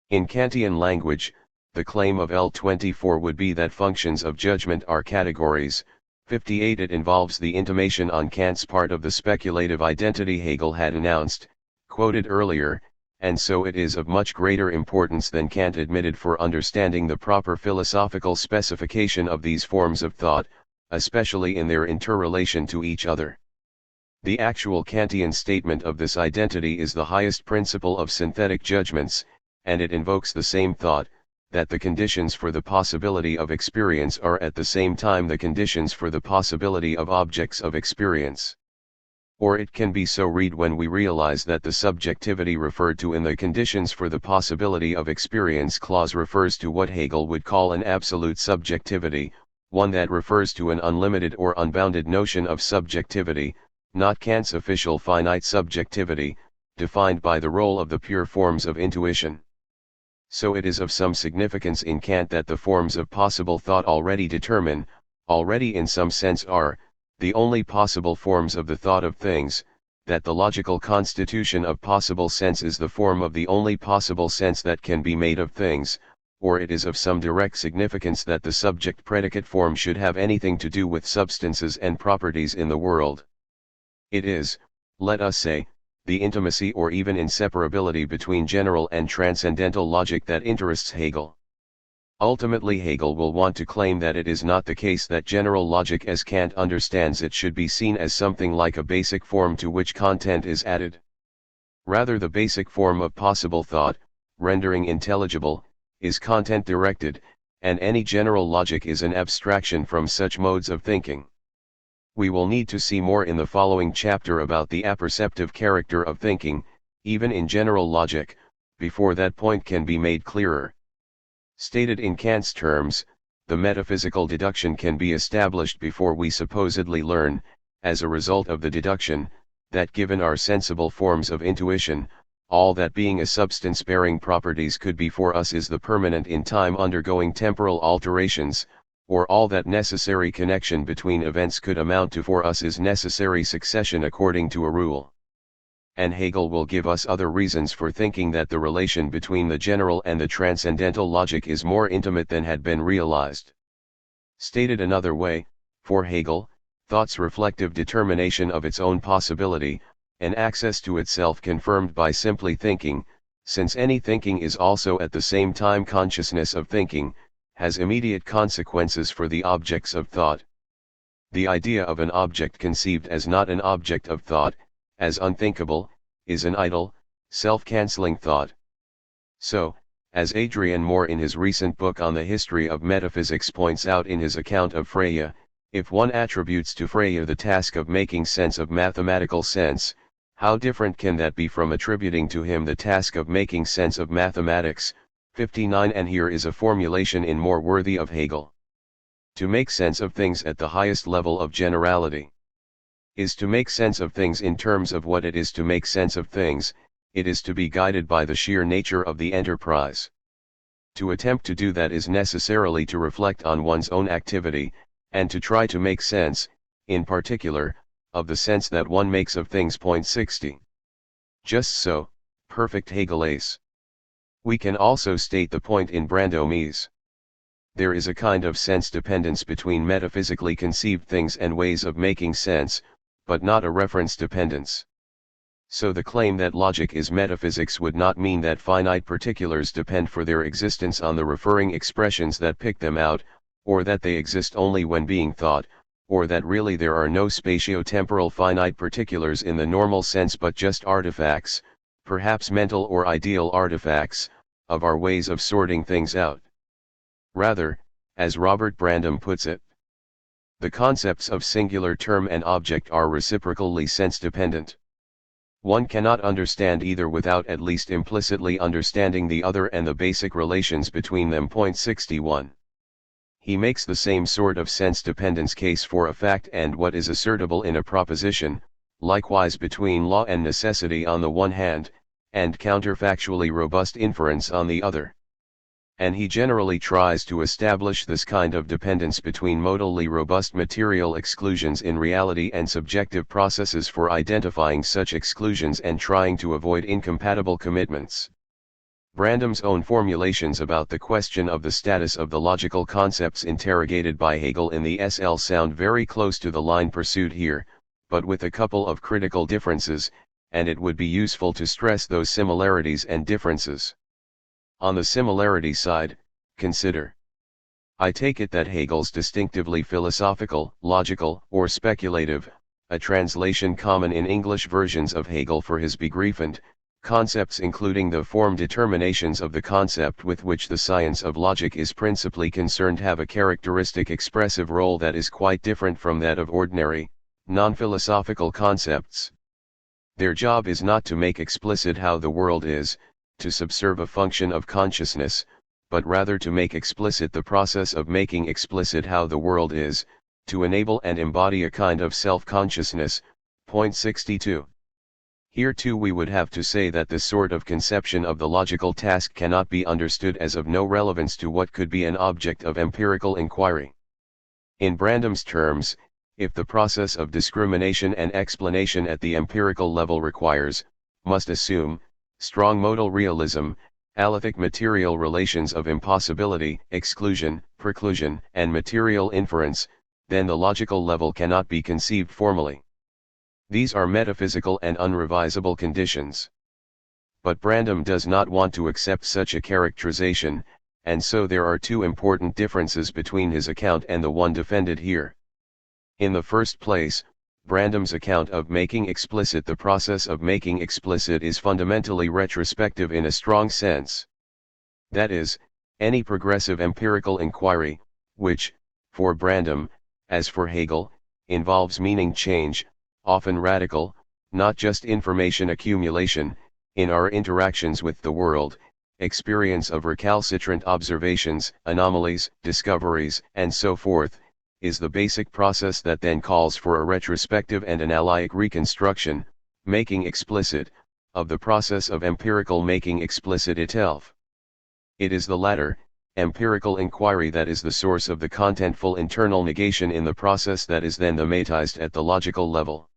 In Kantian language, the claim of L24 would be that functions of judgment are categories. 58 It involves the intimation on Kant's part of the speculative identity Hegel had announced, quoted earlier, and so it is of much greater importance than Kant admitted for understanding the proper philosophical specification of these forms of thought, especially in their interrelation to each other. The actual Kantian statement of this identity is the highest principle of synthetic judgments, and it invokes the same thought, that the conditions for the possibility of experience are at the same time the conditions for the possibility of objects of experience. Or it can be so read when we realize that the subjectivity referred to in the conditions for the possibility of experience clause refers to what Hegel would call an absolute subjectivity, one that refers to an unlimited or unbounded notion of subjectivity, not Kant's official finite subjectivity, defined by the role of the pure forms of intuition. So it is of some significance in Kant that the forms of possible thought already in some sense are, the only possible forms of the thought of things, that the logical constitution of possible sense is the form of the only possible sense that can be made of things, or it is of some direct significance that the subject-predicate form should have anything to do with substances and properties in the world. It is, let us say, the intimacy or even inseparability between general and transcendental logic that interests Hegel. Ultimately Hegel will want to claim that it is not the case that general logic as Kant understands it should be seen as something like a basic form to which content is added. Rather the basic form of possible thought, rendering intelligible, is content-directed, and any general logic is an abstraction from such modes of thinking. We will need to see more in the following chapter about the apperceptive character of thinking, even in general logic, before that point can be made clearer. Stated in Kant's terms, the metaphysical deduction can be established before we supposedly learn, as a result of the deduction, that given our sensible forms of intuition, all that being a substance bearing properties could be for us is the permanent in time undergoing temporal alterations, or all that necessary connection between events could amount to for us is necessary succession according to a rule. And Hegel will give us other reasons for thinking that the relation between the general and the transcendental logic is more intimate than had been realized. Stated another way, for Hegel, thought's reflective determination of its own possibility, and access to itself confirmed by simply thinking, since any thinking is also at the same time consciousness of thinking, has immediate consequences for the objects of thought. The idea of an object conceived as not an object of thought, as unthinkable, is an idle, self-canceling thought. So, as Adrian Moore in his recent book on the history of metaphysics points out in his account of Frege, if one attributes to Frege the task of making sense of mathematical sense, how different can that be from attributing to him the task of making sense of mathematics? 59 And here is a formulation in Moore worthy of Hegel. To make sense of things at the highest level of generality is to make sense of things in terms of what it is to make sense of things, it is to be guided by the sheer nature of the enterprise. To attempt to do that is necessarily to reflect on one's own activity, and to try to make sense, in particular, of the sense that one makes of things. 60. Just so, perfect Hegelese. We can also state the point in Brandome's. There is a kind of sense dependence between metaphysically conceived things and ways of making sense, but not a reference dependence. So the claim that logic is metaphysics would not mean that finite particulars depend for their existence on the referring expressions that pick them out, or that they exist only when being thought, or that really there are no spatio-temporal finite particulars in the normal sense but just artifacts, perhaps mental or ideal artifacts, of our ways of sorting things out. Rather, as Robert Brandom puts it, the concepts of singular term and object are reciprocally sense-dependent. One cannot understand either without at least implicitly understanding the other and the basic relations between them. 61. He makes the same sort of sense-dependence case for a fact and what is assertable in a proposition, likewise between law and necessity on the one hand, and counterfactually robust inference on the other. and he generally tries to establish this kind of dependence between modally robust material exclusions in reality and subjective processes for identifying such exclusions and trying to avoid incompatible commitments. Brandom's own formulations about the question of the status of the logical concepts interrogated by Hegel in the SL sound very close to the line pursued here, but with a couple of critical differences, and it would be useful to stress those similarities and differences. On the similarity side, consider. I take it that Hegel's distinctively philosophical, logical, or speculative, a translation common in English versions of Hegel for his Begriffend, concepts including the form determinations of the concept with which the science of logic is principally concerned have a characteristic expressive role that is quite different from that of ordinary, non-philosophical concepts. Their job is not to make explicit how the world is, to subserve a function of consciousness, but rather to make explicit the process of making explicit how the world is, to enable and embody a kind of self-consciousness. Point 62. Here too we would have to say that this sort of conception of the logical task cannot be understood as of no relevance to what could be an object of empirical inquiry. In Brandom's terms, if the process of discrimination and explanation at the empirical level must assume, strong modal realism, alethic material relations of impossibility, exclusion, preclusion, and material inference, then the logical level cannot be conceived formally. These are metaphysical and unrevisable conditions. But Brandom does not want to accept such a characterization, and so there are two important differences between his account and the one defended here. In the first place, Brandom's account of making explicit the process of making explicit is fundamentally retrospective in a strong sense. That is, any progressive empirical inquiry, which, for Brandom, as for Hegel, involves meaning change, often radical, not just information accumulation, in our interactions with the world, experience of recalcitrant observations, anomalies, discoveries, and so forth, is the basic process that then calls for a retrospective and analytic reconstruction, making explicit, of the process of empirical making explicit itself. It is the latter, empirical inquiry that is the source of the contentful internal negation in the process that is then thematized at the logical level.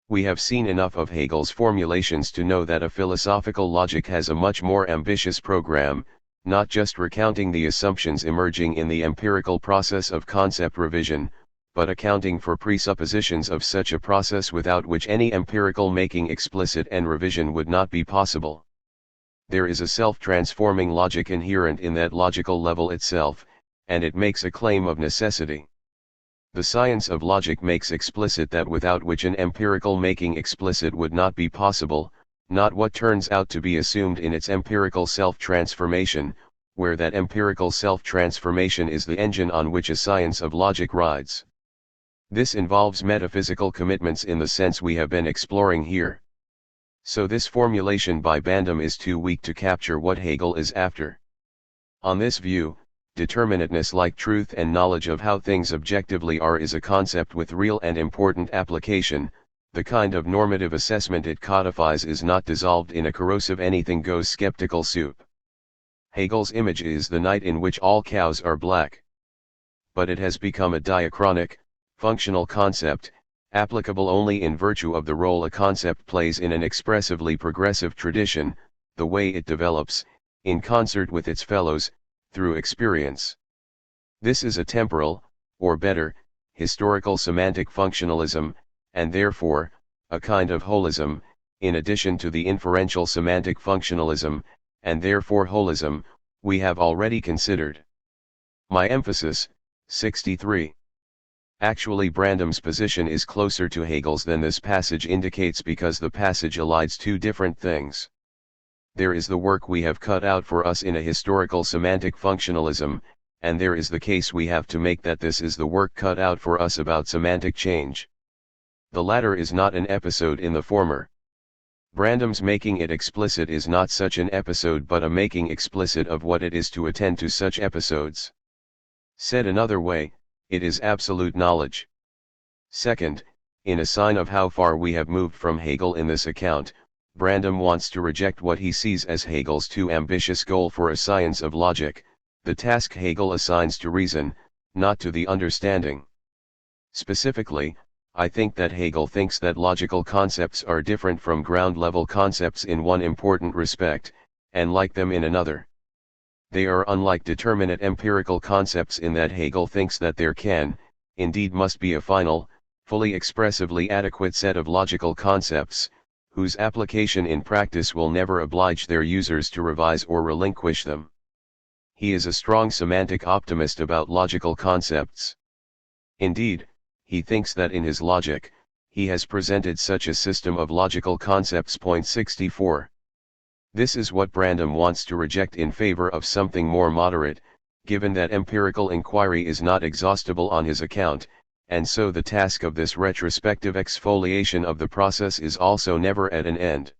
We have seen enough of Hegel's formulations to know that a philosophical logic has a much more ambitious program, not just recounting the assumptions emerging in the empirical process of concept revision, but accounting for presuppositions of such a process without which any empirical making explicit and revision would not be possible. There is a self-transforming logic inherent in that logical level itself, and it makes a claim of necessity. The science of logic makes explicit that without which an empirical making explicit would not be possible, not what turns out to be assumed in its empirical self-transformation, where that empirical self-transformation is the engine on which a science of logic rides. This involves metaphysical commitments in the sense we have been exploring here. So this formulation by Brandom is too weak to capture what Hegel is after. On this view, determinateness like truth and knowledge of how things objectively are is a concept with real and important application. The kind of normative assessment it codifies is not dissolved in a corrosive anything-goes skeptical soup. Hegel's image is the night in which all cows are black. But it has become a diachronic, functional concept, applicable only in virtue of the role a concept plays in an expressively progressive tradition, the way it develops, in concert with its fellows, through experience. This is a temporal, or better, historical semantic functionalism, and therefore, a kind of holism, in addition to the inferential semantic functionalism, and therefore holism, we have already considered. My emphasis, 63. Actually Brandom's position is closer to Hegel's than this passage indicates because the passage elides two different things. There is the work we have cut out for us in a historical semantic functionalism, and there is the case we have to make that this is the work cut out for us about semantic change. The latter is not an episode in the former. Brandom's making it explicit is not such an episode but a making explicit of what it is to attend to such episodes. Said another way, it is absolute knowledge. Second, in a sign of how far we have moved from Hegel in this account, Brandom wants to reject what he sees as Hegel's too ambitious goal for a science of logic, the task Hegel assigns to reason, not to the understanding. Specifically, I think that Hegel thinks that logical concepts are different from ground-level concepts in one important respect, and like them in another. They are unlike determinate empirical concepts in that Hegel thinks that there can, indeed must be a final, fully expressively adequate set of logical concepts, whose application in practice will never oblige their users to revise or relinquish them. He is a strong semantic optimist about logical concepts. Indeed, he thinks that in his logic, he has presented such a system of logical concepts. 64. This is what Brandom wants to reject in favor of something more moderate, given that empirical inquiry is not exhaustible on his account, and so the task of this retrospective exfoliation of the process is also never at an end.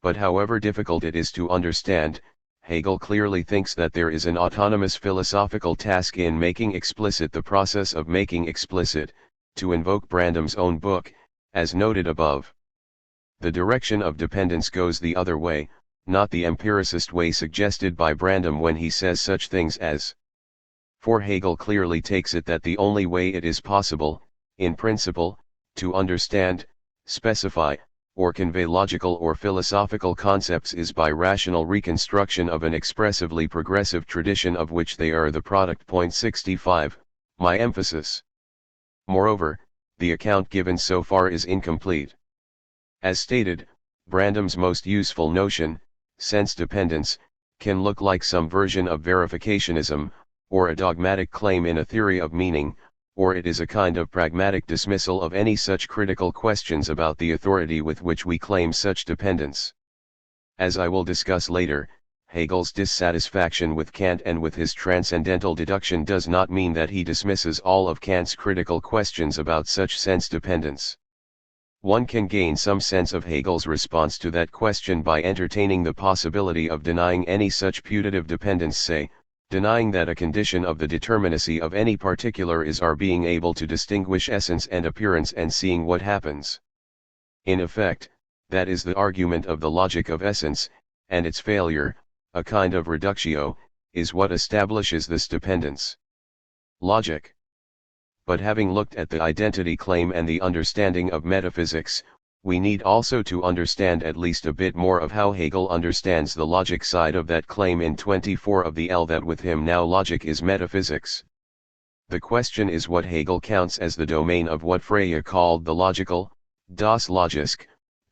But however difficult it is to understand, Hegel clearly thinks that there is an autonomous philosophical task in making explicit the process of making explicit, to invoke Brandom's own book, as noted above. The direction of dependence goes the other way, not the empiricist way suggested by Brandom when he says such things as. For Hegel clearly takes it that the only way it is possible, in principle, to understand, specify, or convey logical or philosophical concepts is by rational reconstruction of an expressively progressive tradition of which they are the product. 65, my emphasis. Moreover, the account given so far is incomplete. As stated, Brandom's most useful notion, sense dependence, can look like some version of verificationism, or a dogmatic claim in a theory of meaning, or it is a kind of pragmatic dismissal of any such critical questions about the authority with which we claim such dependence. As I will discuss later, Hegel's dissatisfaction with Kant and with his transcendental deduction does not mean that he dismisses all of Kant's critical questions about such sense dependence. One can gain some sense of Hegel's response to that question by entertaining the possibility of denying any such putative dependence, say, denying that a condition of the determinacy of any particular is our being able to distinguish essence and appearance and seeing what happens. In effect, that is the argument of the logic of essence, and its failure, a kind of reductio, is what establishes this dependence. Logic. But having looked at the identity claim and the understanding of metaphysics, we need also to understand at least a bit more of how Hegel understands the logic side of that claim in 24 of the L that with him now logic is metaphysics. The question is what Hegel counts as the domain of what Frege called the logical, das Logisk.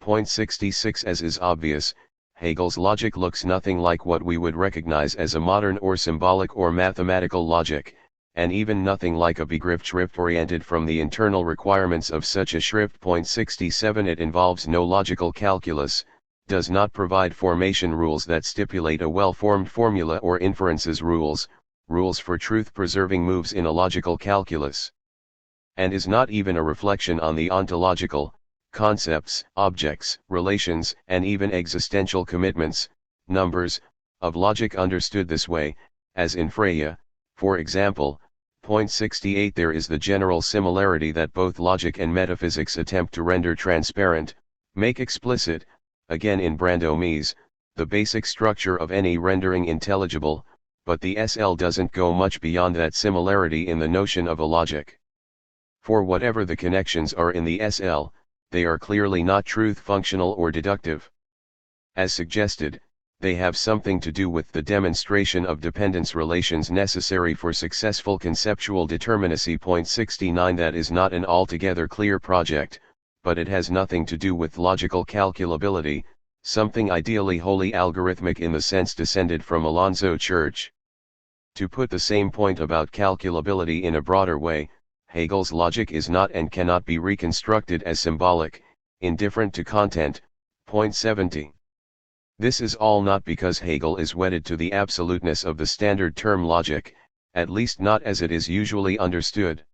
66. As is obvious, Hegel's logic looks nothing like what we would recognize as a modern or symbolic or mathematical logic, and even nothing like a Begriffsschrift oriented from the internal requirements of such a Schrift. 67. It involves no logical calculus, does not provide formation rules that stipulate a well-formed formula or inferences rules for truth-preserving moves in a logical calculus. And is not even a reflection on the ontological, concepts, objects, relations, and even existential commitments, numbers, of logic understood this way, as in Frege, for example. 68. There is the general similarity that both logic and metaphysics attempt to render transparent, make explicit, again in Brandomese, the basic structure of any rendering intelligible, but the SL doesn't go much beyond that similarity in the notion of a logic. For whatever the connections are in the SL, they are clearly not truth functional or deductive. As suggested, they have something to do with the demonstration of dependence relations necessary for successful conceptual determinacy. 69. That is not an altogether clear project, but it has nothing to do with logical calculability, something ideally wholly algorithmic in the sense descended from Alonzo Church. To put the same point about calculability in a broader way, Hegel's logic is not and cannot be reconstructed as symbolic, indifferent to content. 70. This is all not because Hegel is wedded to the absoluteness of the standard term logic, at least not as it is usually understood.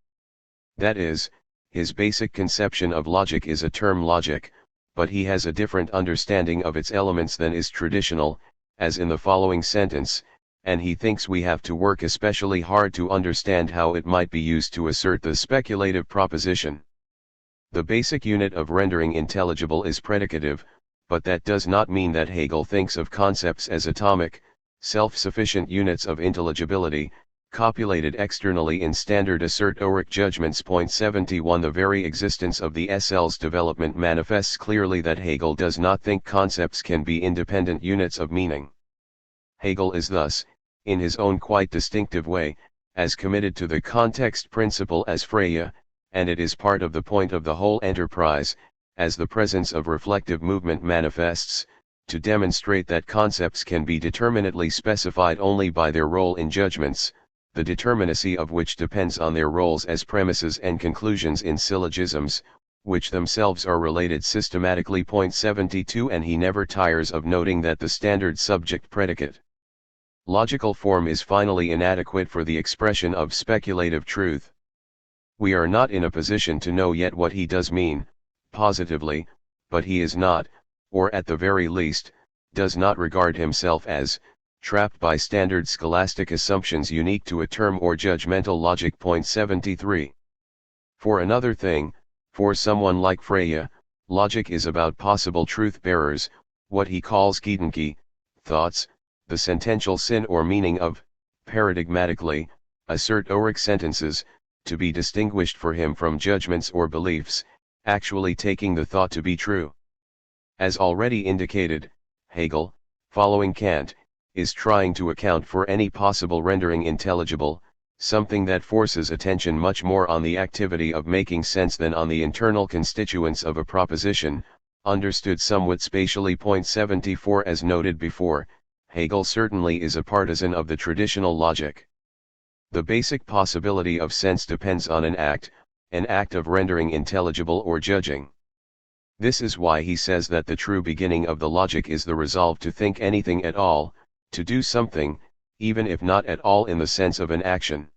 That is, his basic conception of logic is a term logic, but he has a different understanding of its elements than is traditional, as in the following sentence, and he thinks we have to work especially hard to understand how it might be used to assert the speculative proposition. The basic unit of rendering intelligible is predicative, but that does not mean that Hegel thinks of concepts as atomic, self-sufficient units of intelligibility, copulated externally in standard assert-oric judgments. 71 The very existence of the SL's development manifests clearly that Hegel does not think concepts can be independent units of meaning. Hegel is thus, in his own quite distinctive way, as committed to the context principle as Freya, and it is part of the point of the whole enterprise, as the presence of reflective movement manifests, to demonstrate that concepts can be determinately specified only by their role in judgments, the determinacy of which depends on their roles as premises and conclusions in syllogisms, which themselves are related systematically. 72 And he never tires of noting that the standard subject-predicate logical form is finally inadequate for the expression of speculative truth. We are not in a position to know yet what he does mean, positively, but he is not, or at the very least, does not regard himself as, trapped by standard scholastic assumptions unique to a term or judgmental logic. 73. For another thing, for someone like Freya, logic is about possible truth-bearers, what he calls Gedanke, thoughts, the sentential sin or meaning of, paradigmatically, assert-oric sentences, to be distinguished for him from judgments or beliefs, actually taking the thought to be true. As already indicated, Hegel, following Kant, is trying to account for any possible rendering intelligible, something that forces attention much more on the activity of making sense than on the internal constituents of a proposition, understood somewhat spatially. 74 As noted before, Hegel certainly is a partisan of the traditional logic. The basic possibility of sense depends on an act of rendering intelligible or judging. This is why he says that the true beginning of the logic is the resolve to think anything at all, to do something, even if not at all in the sense of an action.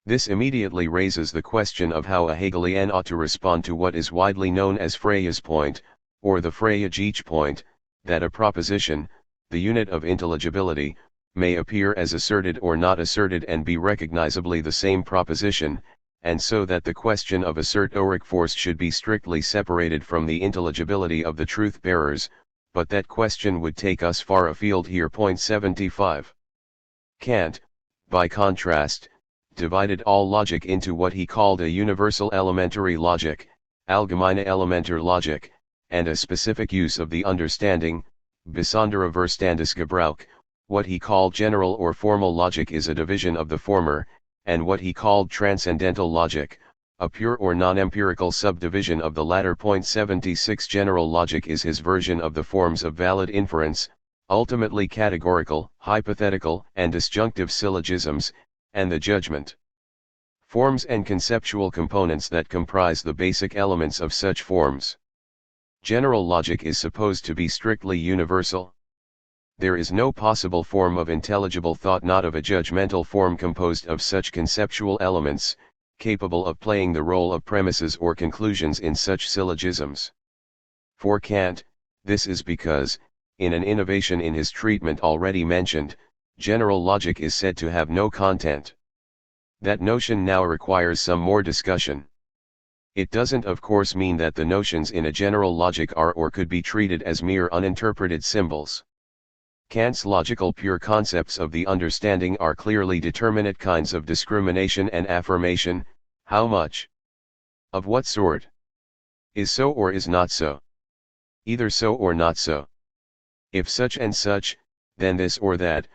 This immediately raises the question of how a Hegelian ought to respond to what is widely known as Freya's point, or the Freya-Geach point, that a proposition, the unit of intelligibility, may appear as asserted or not asserted and be recognizably the same proposition, and so that the question of assert-oric force should be strictly separated from the intelligibility of the truth-bearers, but that question would take us far afield here. 75. Kant, by contrast, divided all logic into what he called a universal elementary logic, allgemeine Elementarlogik, and a specific use of the understanding, besonderer Verstandesgebrauch. What he called general or formal logic is a division of the former, and what he called transcendental logic, a pure or non-empirical subdivision of the latter. 76 General logic is his version of the forms of valid inference, ultimately categorical, hypothetical, and disjunctive syllogisms, and the judgment forms and conceptual components that comprise the basic elements of such forms. General logic is supposed to be strictly universal. There is no possible form of intelligible thought not of a judgmental form composed of such conceptual elements, capable of playing the role of premises or conclusions in such syllogisms. For Kant, this is because, in an innovation in his treatment already mentioned, general logic is said to have no content. That notion now requires some more discussion. It doesn't of course mean that the notions in a general logic are or could be treated as mere uninterpreted symbols. Kant's logical pure concepts of the understanding are clearly determinate kinds of discrimination and affirmation. How much? Of what sort? Is so or is not so? Either so or not so. If such and such, then this or that.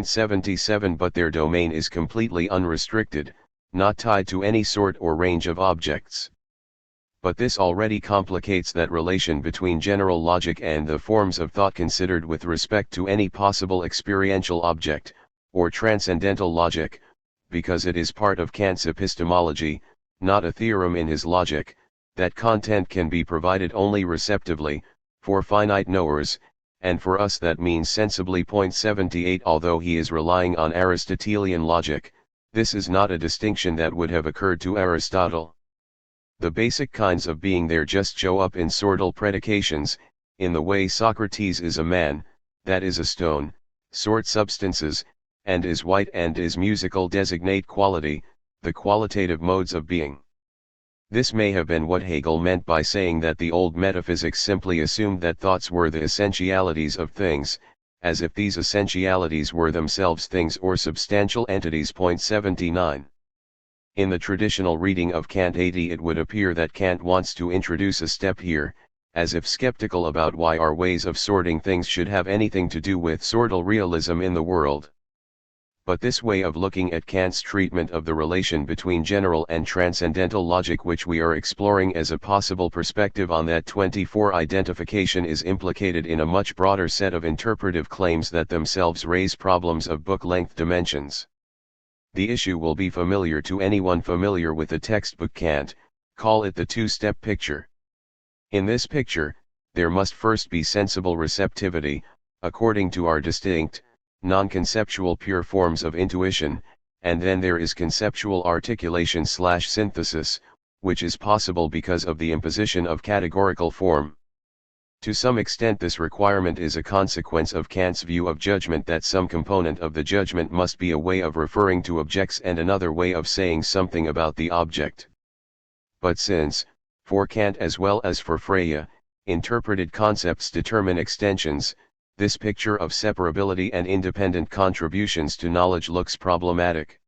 77 But their domain is completely unrestricted, not tied to any sort or range of objects. But this already complicates that relation between general logic and the forms of thought considered with respect to any possible experiential object, or transcendental logic, because it is part of Kant's epistemology, not a theorem in his logic, that content can be provided only receptively, for finite knowers, and for us that means sensibly. 78 Although he is relying on Aristotelian logic, this is not a distinction that would have occurred to Aristotle. The basic kinds of being there just show up in sortal predications, in the way Socrates is a man, that is a stone, sort substances, and is white and is musical designate quality, the qualitative modes of being. This may have been what Hegel meant by saying that the old metaphysics simply assumed that thoughts were the essentialities of things, as if these essentialities were themselves things or substantial entities. 79. In the traditional reading of Kant 80, it would appear that Kant wants to introduce a step here, as if skeptical about why our ways of sorting things should have anything to do with sortal realism in the world. But this way of looking at Kant's treatment of the relation between general and transcendental logic, which we are exploring as a possible perspective on that 24 identification, is implicated in a much broader set of interpretive claims that themselves raise problems of book-length dimensions. The issue will be familiar to anyone familiar with the textbook Kant, call it the two-step picture. In this picture, there must first be sensible receptivity, according to our distinct, non-conceptual pure forms of intuition, and then there is conceptual articulation/synthesis, which is possible because of the imposition of categorical form. To some extent this requirement is a consequence of Kant's view of judgment, that some component of the judgment must be a way of referring to objects and another way of saying something about the object. But since, for Kant as well as for Frege, interpreted concepts determine extensions, this picture of separability and independent contributions to knowledge looks problematic.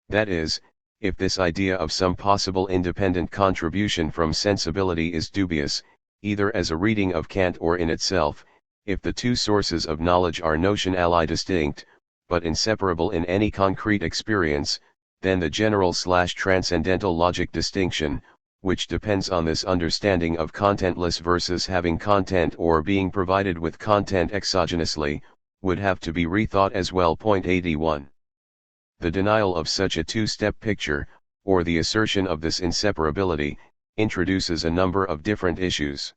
That is, if this idea of some possible independent contribution from sensibility is dubious, either as a reading of Kant or in itself, if the two sources of knowledge are notionally distinct, but inseparable in any concrete experience, then the general/transcendental logic distinction, which depends on this understanding of contentless versus having content or being provided with content exogenously, would have to be rethought as well. 81. The denial of such a two-step picture, or the assertion of this inseparability, introduces a number of different issues.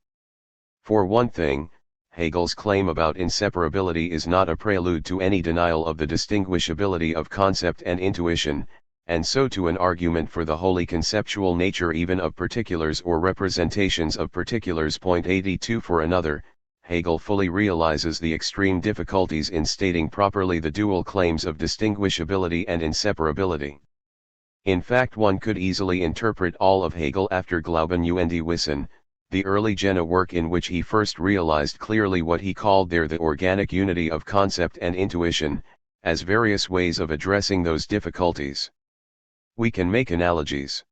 For one thing, Hegel's claim about inseparability is not a prelude to any denial of the distinguishability of concept and intuition, and so to an argument for the wholly conceptual nature even of particulars or representations of particulars. 82. For another, Hegel fully realizes the extreme difficulties in stating properly the dual claims of distinguishability and inseparability. In fact, one could easily interpret all of Hegel after Glauben und Wissen, the early Jena work in which he first realized clearly what he called there the organic unity of concept and intuition, as various ways of addressing those difficulties. We can make analogies.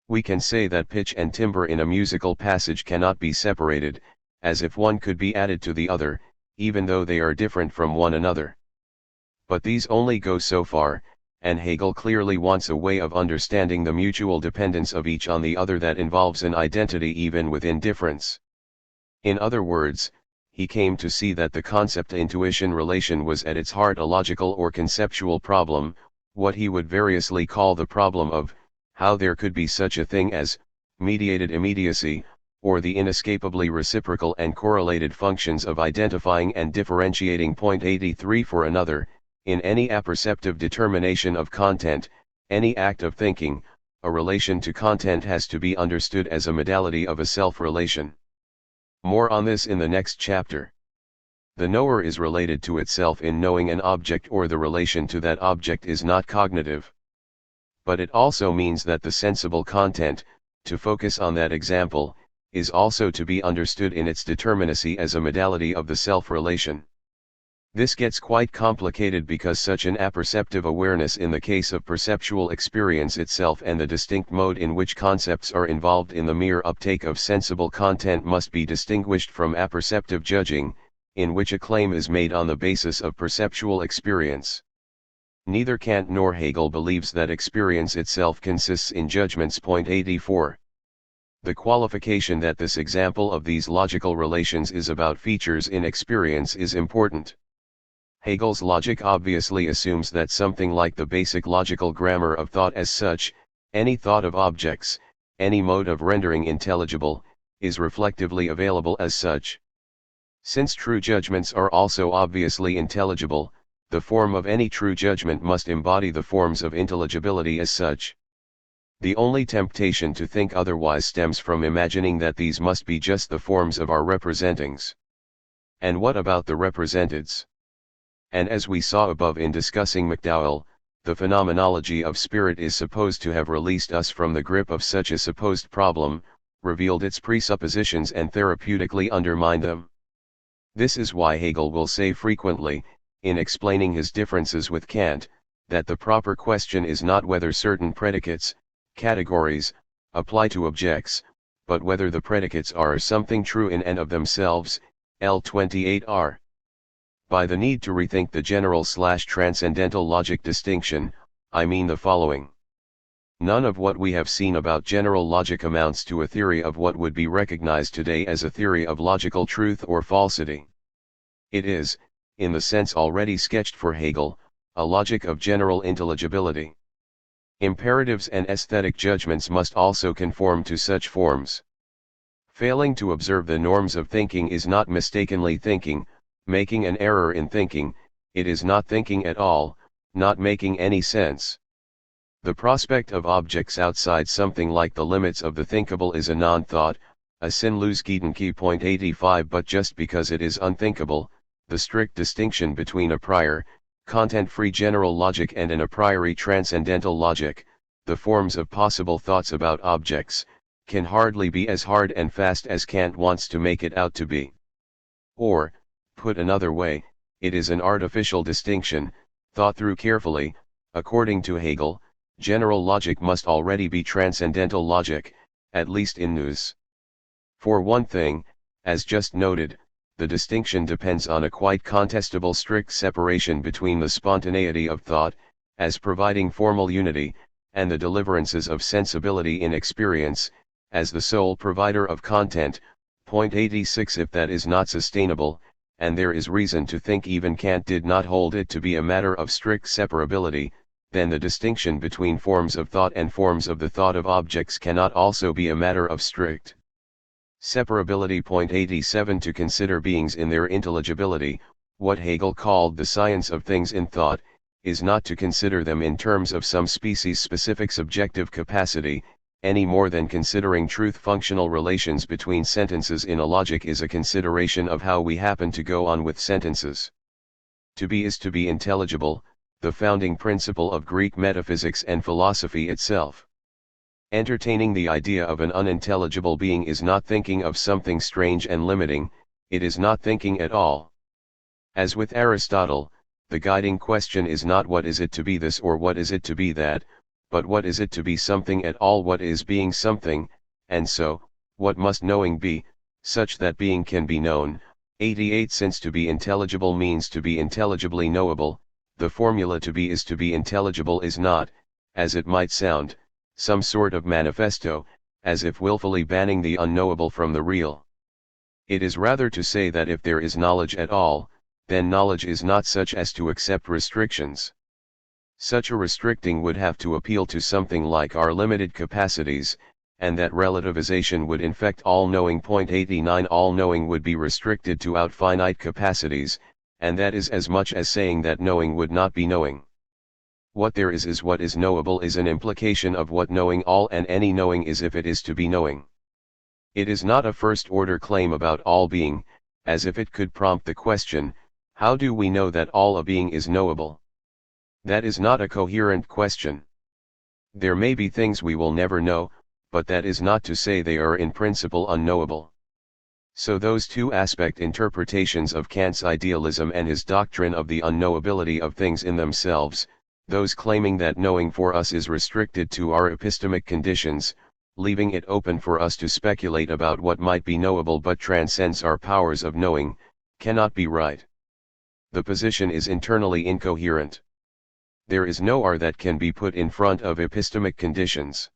We can say that pitch and timbre in a musical passage cannot be separated, as if one could be added to the other, even though they are different from one another. But these only go so far, and Hegel clearly wants a way of understanding the mutual dependence of each on the other that involves an identity even within difference. In other words, he came to see that the concept-intuition relation was at its heart a logical or conceptual problem, what he would variously call the problem of how there could be such a thing as mediated immediacy, or the inescapably reciprocal and correlated functions of identifying and differentiating. 83. For another, in any apperceptive determination of content, any act of thinking, a relation to content has to be understood as a modality of a self-relation. More on this in the next chapter. The knower is related to itself in knowing an object, or the relation to that object is not cognitive. But it also means that the sensible content, to focus on that example, is also to be understood in its determinacy as a modality of the self-relation. This gets quite complicated because such an apperceptive awareness in the case of perceptual experience itself and the distinct mode in which concepts are involved in the mere uptake of sensible content must be distinguished from apperceptive judging, in which a claim is made on the basis of perceptual experience. Neither Kant nor Hegel believes that experience itself consists in judgments. 84. The qualification that this example of these logical relations is about features in experience is important. Hegel's logic obviously assumes that something like the basic logical grammar of thought as such, any thought of objects, any mode of rendering intelligible, is reflectively available as such. Since true judgments are also obviously intelligible, the form of any true judgment must embody the forms of intelligibility as such. The only temptation to think otherwise stems from imagining that these must be just the forms of our representings. And what about the representeds? And as we saw above in discussing McDowell, the phenomenology of spirit is supposed to have released us from the grip of such a supposed problem, revealed its presuppositions and therapeutically undermined them. This is why Hegel will say frequently, in explaining his differences with Kant, that the proper question is not whether certain predicates, categories, apply to objects, but whether the predicates are something true in and of themselves, L28R. By the need to rethink the general/transcendental logic distinction, I mean the following. None of what we have seen about general logic amounts to a theory of what would be recognized today as a theory of logical truth or falsity. It is, in the sense already sketched for Hegel, a logic of general intelligibility. Imperatives and aesthetic judgments must also conform to such forms. Failing to observe the norms of thinking is not mistakenly thinking, making an error in thinking, it is not thinking at all, not making any sense. The prospect of objects outside something like the limits of the thinkable is a non-thought, a Sinnlosgedanke.85, but just because it is unthinkable, the strict distinction between a prior, content-free general logic and an a priori transcendental logic, the forms of possible thoughts about objects, can hardly be as hard and fast as Kant wants to make it out to be. Or, put another way, it is an artificial distinction, thought through carefully. According to Hegel, general logic must already be transcendental logic, at least in nous. For one thing, as just noted, the distinction depends on a quite contestable strict separation between the spontaneity of thought, as providing formal unity, and the deliverances of sensibility in experience, as the sole provider of content. Point 86. If that is not sustainable, and there is reason to think even Kant did not hold it to be a matter of strict separability, then the distinction between forms of thought and forms of the thought of objects cannot also be a matter of strict separability. Point 87. To consider beings in their intelligibility, what Hegel called the science of things in thought, is not to consider them in terms of some species-specific subjective capacity, any more than considering truth-functional relations between sentences in a logic is a consideration of how we happen to go on with sentences. To be is to be intelligible, the founding principle of Greek metaphysics and philosophy itself. Entertaining the idea of an unintelligible being is not thinking of something strange and limiting, it is not thinking at all. As with Aristotle, the guiding question is not what is it to be this or what is it to be that, but what is it to be something at all, what is being something, and so, what must knowing be, such that being can be known. 88. Since to be intelligible means to be intelligibly knowable, the formula to be is to be intelligible is not, as it might sound, some sort of manifesto, as if willfully banning the unknowable from the real. It is rather to say that if there is knowledge at all, then knowledge is not such as to accept restrictions. Such a restricting would have to appeal to something like our limited capacities, and that relativization would infect all knowing. Point 89. All knowing would be restricted to out finite capacities, and that is as much as saying that knowing would not be knowing. What there is what is knowable is an implication of what knowing all and any knowing is if it is to be knowing. It is not a first-order claim about all being, as if it could prompt the question, how do we know that all a being is knowable? That is not a coherent question. There may be things we will never know, but that is not to say they are in principle unknowable. So those two-aspect interpretations of Kant's idealism and his doctrine of the unknowability of things in themselves, those claiming that knowing for us is restricted to our epistemic conditions, leaving it open for us to speculate about what might be knowable but transcends our powers of knowing, cannot be right. The position is internally incoherent. There is no "are" that can be put in front of epistemic conditions.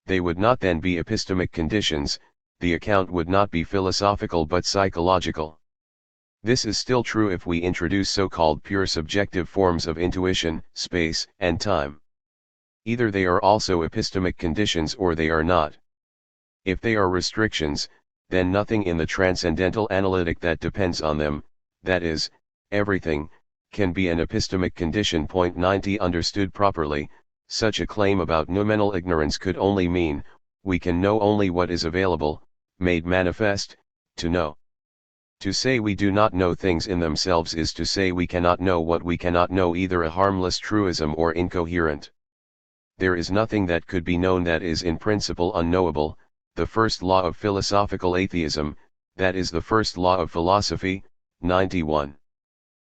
They would not then be epistemic conditions, the account would not be philosophical but psychological. This is still true if we introduce so-called pure subjective forms of intuition, space, and time. Either they are also epistemic conditions or they are not. If they are restrictions, then nothing in the transcendental analytic that depends on them, that is, everything, can be an epistemic condition. Point 90. Understood properly, such a claim about noumenal ignorance could only mean, we can know only what is available, made manifest, to know. To say we do not know things in themselves is to say we cannot know what we cannot know, either a harmless truism or incoherent. There is nothing that could be known that is in principle unknowable, the first law of philosophical atheism, that is the first law of philosophy. 91.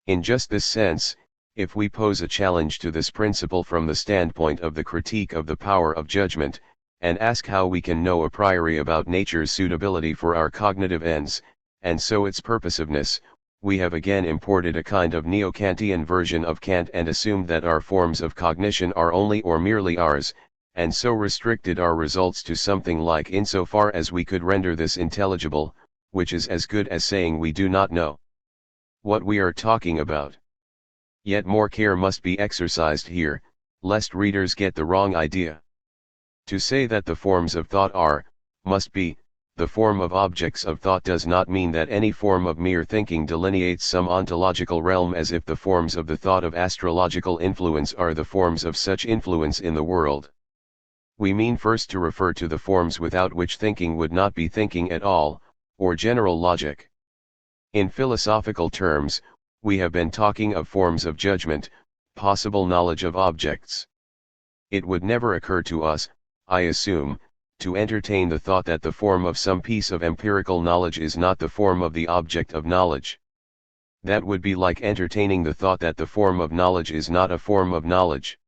In just this sense, if we pose a challenge to this principle from the standpoint of the critique of the power of judgment, and ask how we can know a priori about nature's suitability for our cognitive ends, and so its purposiveness, we have again imported a kind of neo-Kantian version of Kant and assumed that our forms of cognition are only or merely ours, and so restricted our results to something like insofar as we could render this intelligible, which is as good as saying we do not know what we are talking about. Yet more care must be exercised here, lest readers get the wrong idea. To say that the forms of thought are, must be, the form of objects of thought does not mean that any form of mere thinking delineates some ontological realm, as if the forms of the thought of astrological influence are the forms of such influence in the world. We mean first to refer to the forms without which thinking would not be thinking at all, or general logic. In philosophical terms, we have been talking of forms of judgment, possible knowledge of objects. It would never occur to us, I assume, to entertain the thought that the form of some piece of empirical knowledge is not the form of the object of knowledge. That would be like entertaining the thought that the form of knowledge is not a form of knowledge.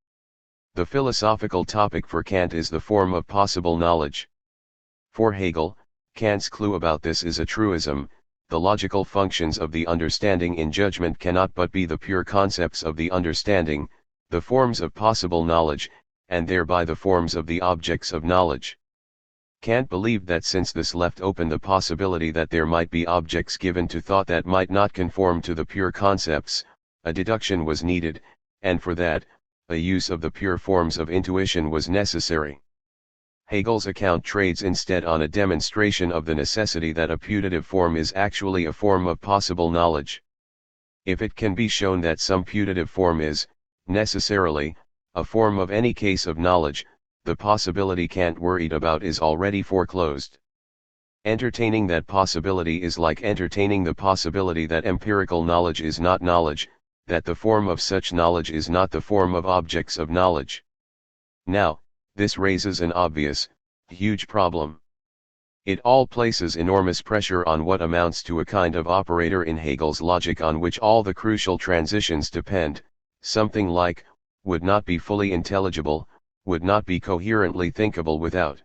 The philosophical topic for Kant is the form of possible knowledge. For Hegel, Kant's clue about this is a truism: the logical functions of the understanding in judgment cannot but be the pure concepts of the understanding, the forms of possible knowledge, and thereby the forms of the objects of knowledge. Kant believed that since this left open the possibility that there might be objects given to thought that might not conform to the pure concepts, a deduction was needed, and for that, a use of the pure forms of intuition was necessary. Hegel's account trades instead on a demonstration of the necessity that a putative form is actually a form of possible knowledge. If it can be shown that some putative form is, necessarily, a form of any case of knowledge, the possibility Kant worried about is already foreclosed. Entertaining that possibility is like entertaining the possibility that empirical knowledge is not knowledge, that the form of such knowledge is not the form of objects of knowledge. Now, this raises an obvious, huge problem. It all places enormous pressure on what amounts to a kind of operator in Hegel's logic on which all the crucial transitions depend, something like, would not be fully intelligible, would not be coherently thinkable without.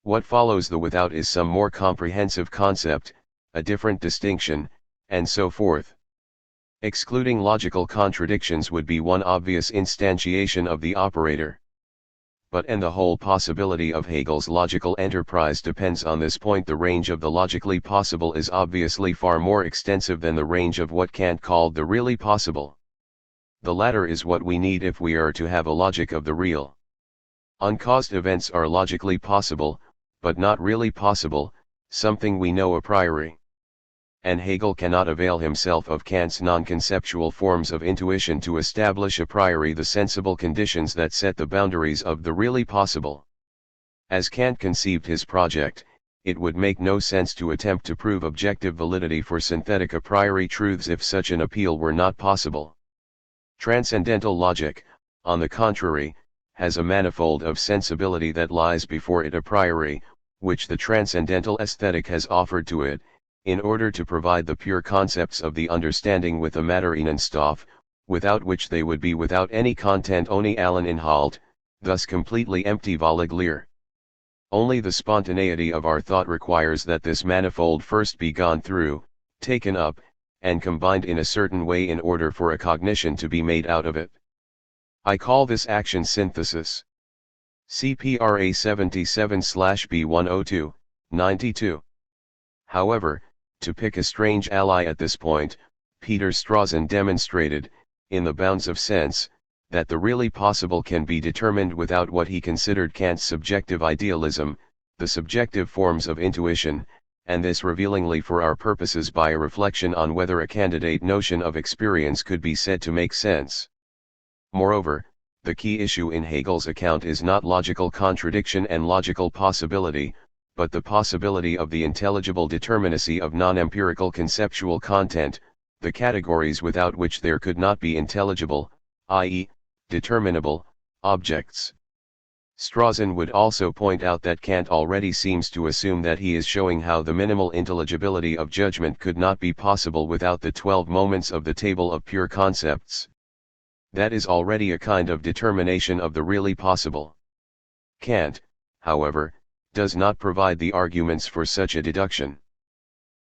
What follows the without is some more comprehensive concept, a different distinction, and so forth. Excluding logical contradictions would be one obvious instantiation of the operator. But and the whole possibility of Hegel's logical enterprise depends on this point: the range of the logically possible is obviously far more extensive than the range of what Kant called the really possible. The latter is what we need if we are to have a logic of the real. Uncaused events are logically possible, but not really possible, something we know a priori. And Hegel cannot avail himself of Kant's non-conceptual forms of intuition to establish a priori the sensible conditions that set the boundaries of the really possible. As Kant conceived his project, it would make no sense to attempt to prove objective validity for synthetic a priori truths if such an appeal were not possible. Transcendental logic, on the contrary, has a manifold of sensibility that lies before it a priori, which the transcendental aesthetic has offered to it, in order to provide the pure concepts of the understanding with a Materienstoff, without which they would be without any content, ohne allen Inhalt, thus completely empty völlig leer. Only the spontaneity of our thought requires that this manifold first be gone through, taken up, and combined in a certain way in order for a cognition to be made out of it. I call this action synthesis. CPRA 77/B102, 92. However, to pick a strange ally at this point, Peter Strawson demonstrated, in the bounds of sense, that the really possible can be determined without what he considered Kant's subjective idealism, the subjective forms of intuition, and this revealingly for our purposes by a reflection on whether a candidate notion of experience could be said to make sense. Moreover, the key issue in Hegel's account is not logical contradiction and logical possibility, but the possibility of the intelligible determinacy of non-empirical conceptual content, the categories without which there could not be intelligible, i.e., determinable, objects. Strawson would also point out that Kant already seems to assume that he is showing how the minimal intelligibility of judgment could not be possible without the 12 moments of the table of pure concepts. That is already a kind of determination of the really possible. Kant, however, does not provide the arguments for such a deduction.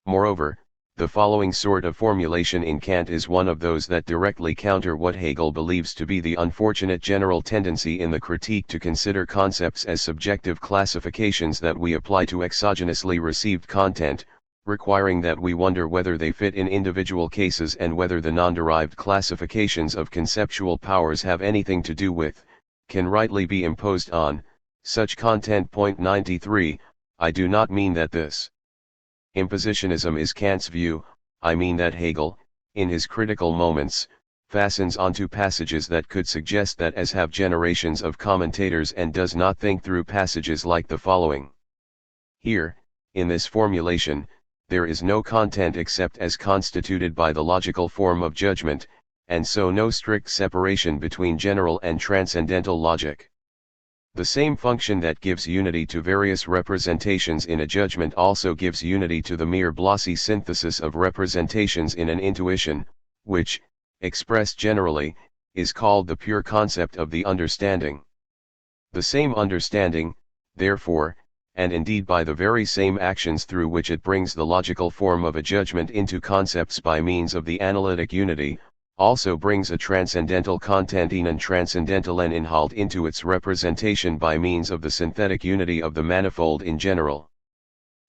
Moreover, the following sort of formulation in Kant is one of those that directly counter what Hegel believes to be the unfortunate general tendency in the critique to consider concepts as subjective classifications that we apply to exogenously received content, requiring that we wonder whether they fit in individual cases and whether the non-derived classifications of conceptual powers have anything to do with, can rightly be imposed on, such content. 93, I do not mean that this impositionism is Kant's view, I mean that Hegel, in his critical moments, fastens onto passages that could suggest that as have generations of commentators and does not think through passages like the following. Here, in this formulation, there is no content except as constituted by the logical form of judgment, and so no strict separation between general and transcendental logic. The same function that gives unity to various representations in a judgment also gives unity to the mere glossy synthesis of representations in an intuition, which, expressed generally, is called the pure concept of the understanding. The same understanding, therefore, and indeed by the very same actions through which it brings the logical form of a judgment into concepts by means of the analytic unity, also brings a transcendental content and transcendentalen inhalt into its representation by means of the synthetic unity of the manifold in general.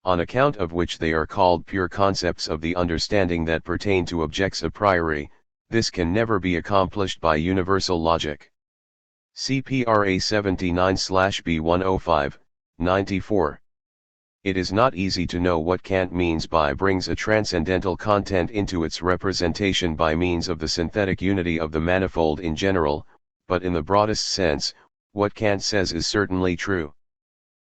On account of which they are called pure concepts of the understanding that pertain to objects a priori, this can never be accomplished by universal logic. CPRA 79/B105, 94. It is not easy to know what Kant means by brings a transcendental content into its representation by means of the synthetic unity of the manifold in general, but in the broadest sense, what Kant says is certainly true.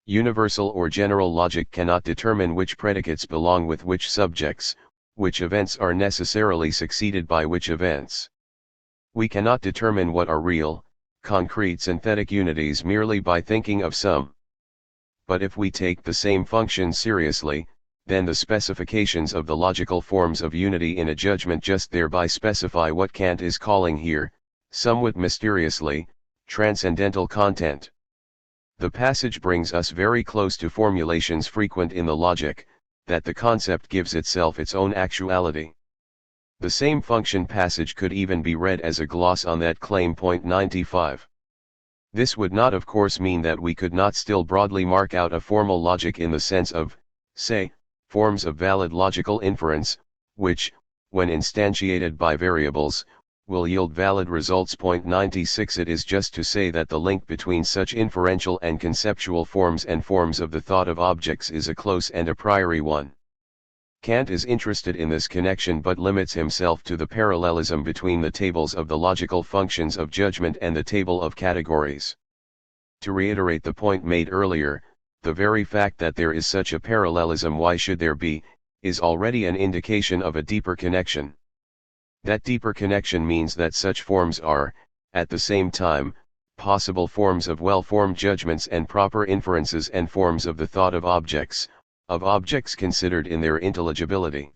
Universal or general logic cannot determine which predicates belong with which subjects, which events are necessarily succeeded by which events. We cannot determine what are real, concrete synthetic unities merely by thinking of some. But if we take the same function seriously, then the specifications of the logical forms of unity in a judgment just thereby specify what Kant is calling here, somewhat mysteriously, transcendental content. The passage brings us very close to formulations frequent in the logic, that the concept gives itself its own actuality. The same function passage could even be read as a gloss on that claim. 95. This would not of course mean that we could not still broadly mark out a formal logic in the sense of, say, forms of valid logical inference, which, when instantiated by variables, will yield valid results. 96. It is just to say that the link between such inferential and conceptual forms and forms of the thought of objects is a close and a priori one. Kant is interested in this connection but limits himself to the parallelism between the tables of the logical functions of judgment and the table of categories. To reiterate the point made earlier, the very fact that there is such a parallelism, why should there be, is already an indication of a deeper connection. That deeper connection means that such forms are, at the same time, possible forms of well-formed judgments and proper inferences and forms of the thought of objects considered in their intelligibility.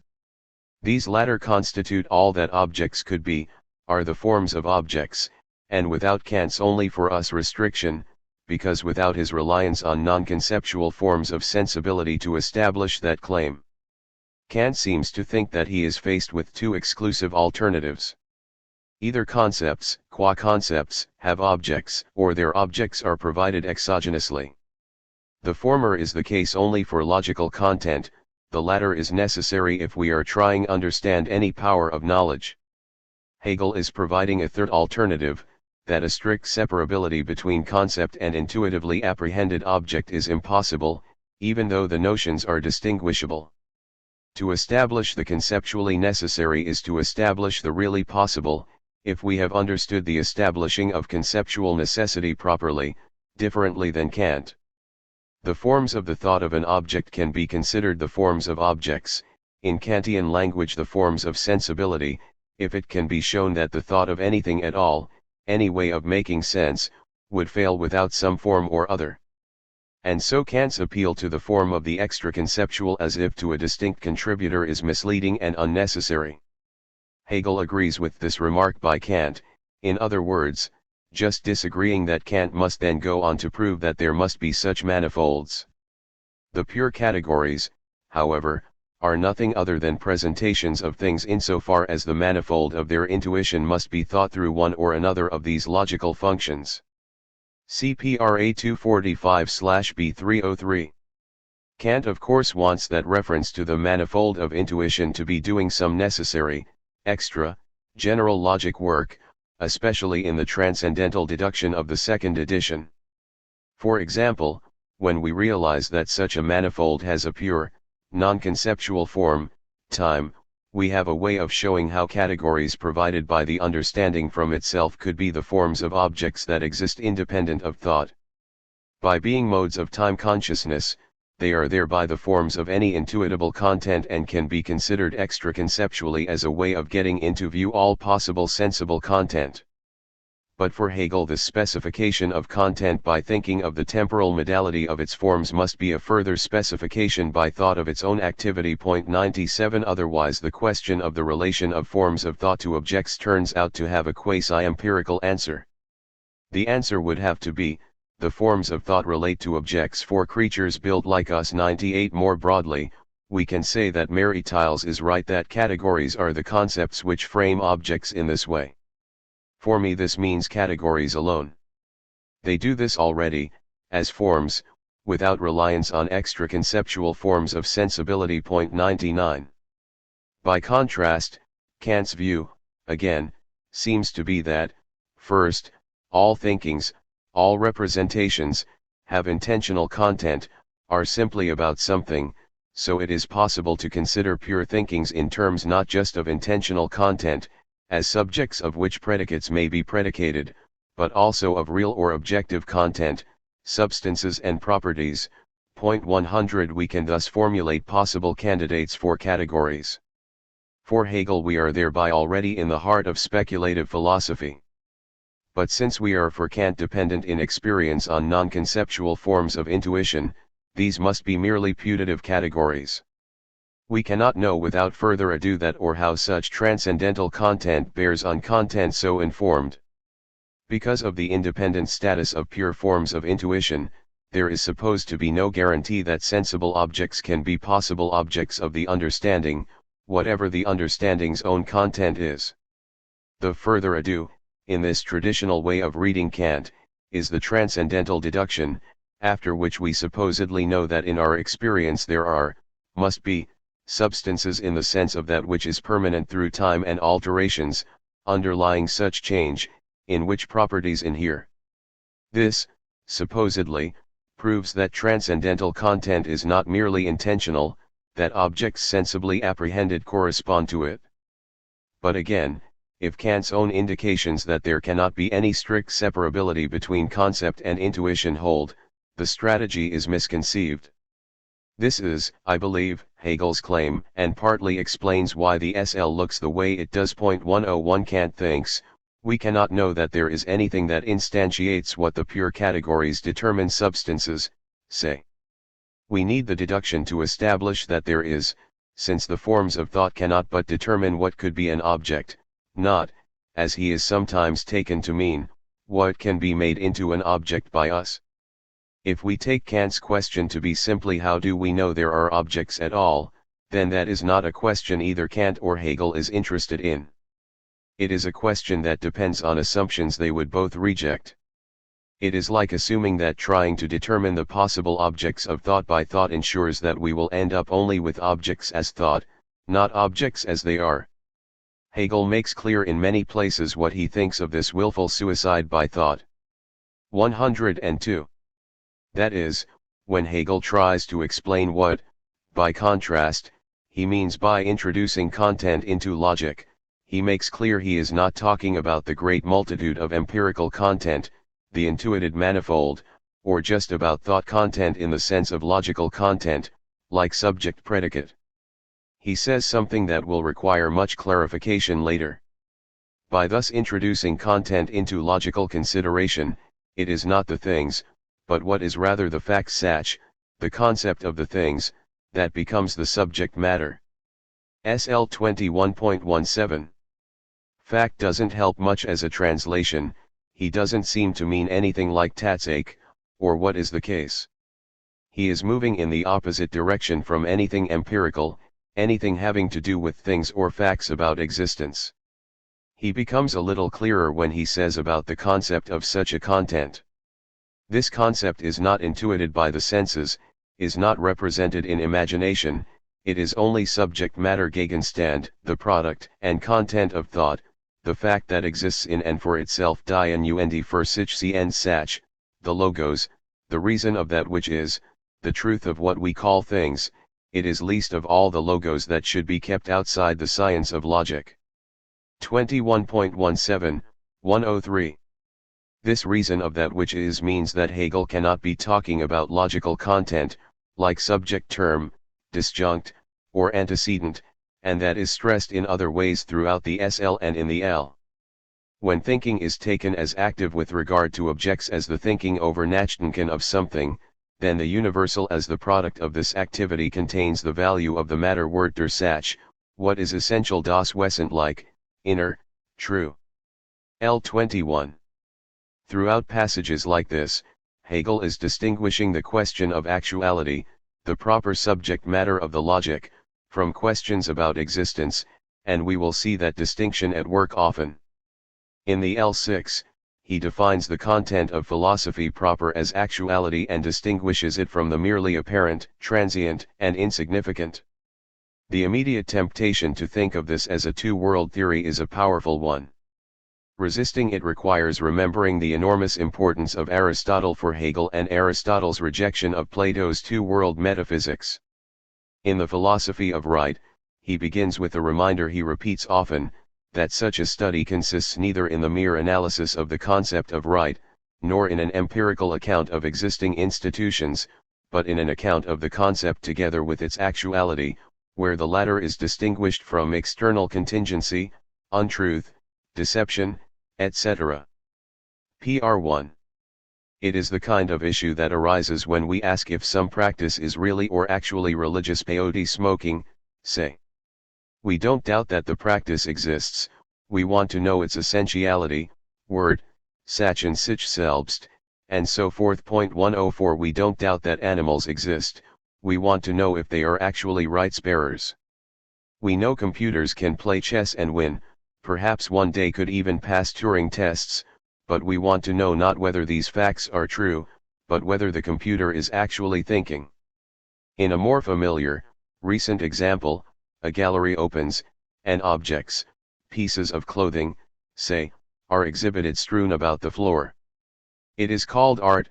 These latter constitute all that objects could be, are the forms of objects, and without Kant's only for us restriction, because without his reliance on non-conceptual forms of sensibility to establish that claim. Kant seems to think that he is faced with two exclusive alternatives. Either concepts, qua concepts, have objects, or their objects are provided exogenously. The former is the case only for logical content, the latter is necessary if we are trying to understand any power of knowledge. Hegel is providing a third alternative, that a strict separability between concept and intuitively apprehended object is impossible, even though the notions are distinguishable. To establish the conceptually necessary is to establish the really possible, if we have understood the establishing of conceptual necessity properly, differently than Kant. The forms of the thought of an object can be considered the forms of objects, in Kantian language the forms of sensibility, if it can be shown that the thought of anything at all, any way of making sense, would fail without some form or other. And so Kant's appeal to the form of the extra-conceptual as if to a distinct contributor is misleading and unnecessary. Hegel agrees with this remark by Kant, in other words, just disagreeing that Kant must then go on to prove that there must be such manifolds. The pure categories, however, are nothing other than presentations of things insofar as the manifold of their intuition must be thought through one or another of these logical functions. CPRA 245/B303. Kant of course wants that reference to the manifold of intuition to be doing some necessary, extra, general logic work, especially in the transcendental deduction of the second edition. For example, when we realize that such a manifold has a pure, non-conceptual form, time, we have a way of showing how categories provided by the understanding from itself could be the forms of objects that exist independent of thought. By being modes of time consciousness, they are thereby the forms of any intuitable content and can be considered extra-conceptually as a way of getting into view all possible sensible content. But for Hegel this specification of content by thinking of the temporal modality of its forms must be a further specification by thought of its own activity. 97 Otherwise the question of the relation of forms of thought to objects turns out to have a quasi-empirical answer. The answer would have to be, the forms of thought relate to objects for creatures built like us. 98 More broadly, we can say that Mary Tiles is right that categories are the concepts which frame objects in this way. For me this means categories alone. They do this already, as forms, without reliance on extra-conceptual forms of sensibility. 99. By contrast, Kant's view, again, seems to be that, first, all thinkings, all representations, have intentional content, are simply about something, so it is possible to consider pure thinkings in terms not just of intentional content, as subjects of which predicates may be predicated, but also of real or objective content, substances and properties. 100 We can thus formulate possible candidates for categories. For Hegel we are thereby already in the heart of speculative philosophy. But since we are for Kant dependent in experience on non-conceptual forms of intuition, these must be merely putative categories. We cannot know without further ado that or how such transcendental content bears on content so informed. Because of the independent status of pure forms of intuition, there is supposed to be no guarantee that sensible objects can be possible objects of the understanding, whatever the understanding's own content is. The further ado, in this traditional way of reading Kant, is the transcendental deduction, after which we supposedly know that in our experience there are, must be, substances in the sense of that which is permanent through time and alterations, underlying such change, in which properties inhere. This, supposedly, proves that transcendental content is not merely intentional, that objects sensibly apprehended correspond to it. But again, if Kant's own indications that there cannot be any strict separability between concept and intuition hold, the strategy is misconceived. This is, I believe, Hegel's claim, and partly explains why the SL looks the way it does. 101 Kant thinks, we cannot know that there is anything that instantiates what the pure categories determine substances, say. We need the deduction to establish that there is, since the forms of thought cannot but determine what could be an object, not, as he is sometimes taken to mean, what can be made into an object by us. If we take Kant's question to be simply how do we know there are objects at all, then that is not a question either Kant or Hegel is interested in. It is a question that depends on assumptions they would both reject. It is like assuming that trying to determine the possible objects of thought by thought ensures that we will end up only with objects as thought, not objects as they are. Hegel makes clear in many places what he thinks of this willful suicide by thought. 102. That is, when Hegel tries to explain what, by contrast, he means by introducing content into logic, he makes clear he is not talking about the great multitude of empirical content, the intuited manifold, or just about thought content in the sense of logical content, like subject-predicate. He says something that will require much clarification later. By thus introducing content into logical consideration, it is not the things, but what is rather the fact sach, the concept of the things, that becomes the subject matter. SL 21.17. Fact doesn't help much as a translation. He doesn't seem to mean anything like Tatsache, or what is the case. He is moving in the opposite direction from anything empirical, anything having to do with things or facts about existence. He becomes a little clearer when he says about the concept of such a content. This concept is not intuited by the senses, is not represented in imagination, it is only subject matter Gegenstand, the product and content of thought, the fact that exists in and for itself die and für sich and sach, the logos, the reason of that which is, the truth of what we call things. It is least of all the logos that should be kept outside the science of logic. 21.17, 103. This reason of that which is means that Hegel cannot be talking about logical content, like subject term, disjunct, or antecedent, and that is stressed in other ways throughout the SL and in the L. When thinking is taken as active with regard to objects as the thinking over Nachdenken of something, then the universal as the product of this activity contains the value of the matter word der Sach, what is essential das Wesentliche, inner, true. L21. Throughout passages like this, Hegel is distinguishing the question of actuality, the proper subject matter of the logic, from questions about existence, and we will see that distinction at work often. In the L6, he defines the content of philosophy proper as actuality and distinguishes it from the merely apparent, transient, and insignificant. The immediate temptation to think of this as a two-world theory is a powerful one. Resisting it requires remembering the enormous importance of Aristotle for Hegel and Aristotle's rejection of Plato's two-world metaphysics. In the philosophy of right, he begins with a reminder he repeats often, that such a study consists neither in the mere analysis of the concept of right, nor in an empirical account of existing institutions, but in an account of the concept together with its actuality, where the latter is distinguished from external contingency, untruth, deception, etc. PR1. It is the kind of issue that arises when we ask if some practice is really or actually religious. Peyote smoking, say. We don't doubt that the practice exists, we want to know its essentiality, word, sach and sich selbst, and so forth. 104 We don't doubt that animals exist, we want to know if they are actually rights bearers. We know computers can play chess and win, perhaps one day could even pass Turing tests, but we want to know not whether these facts are true, but whether the computer is actually thinking. In a more familiar, recent example, a gallery opens, and objects, pieces of clothing, say, are exhibited strewn about the floor. It is called art,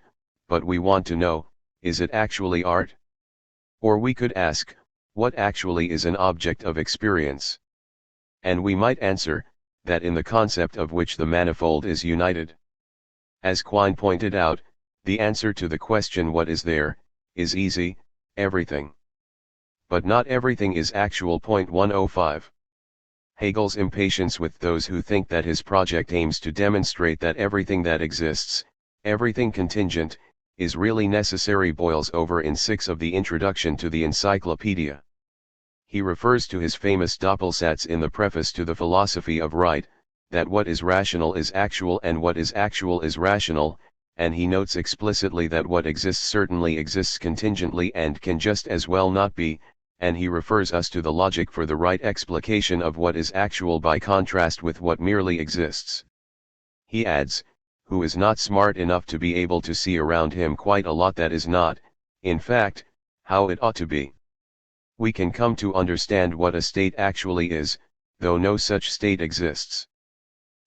but we want to know, is it actually art? Or we could ask, what actually is an object of experience? And we might answer, that in the concept of which the manifold is united. As Quine pointed out, the answer to the question what is there, is easy, everything. But not everything is actual. 105. Hegel's impatience with those who think that his project aims to demonstrate that everything that exists, everything contingent, is really necessary boils over in 6 of the introduction to the encyclopedia. He refers to his famous Doppelsatz in the preface to the Philosophy of Right, that what is rational is actual and what is actual is rational, and he notes explicitly that what exists certainly exists contingently and can just as well not be, and he refers us to the logic for the right explication of what is actual by contrast with what merely exists. He adds, who is not smart enough to be able to see around him quite a lot that is not, in fact, how it ought to be. We can come to understand what a state actually is, though no such state exists.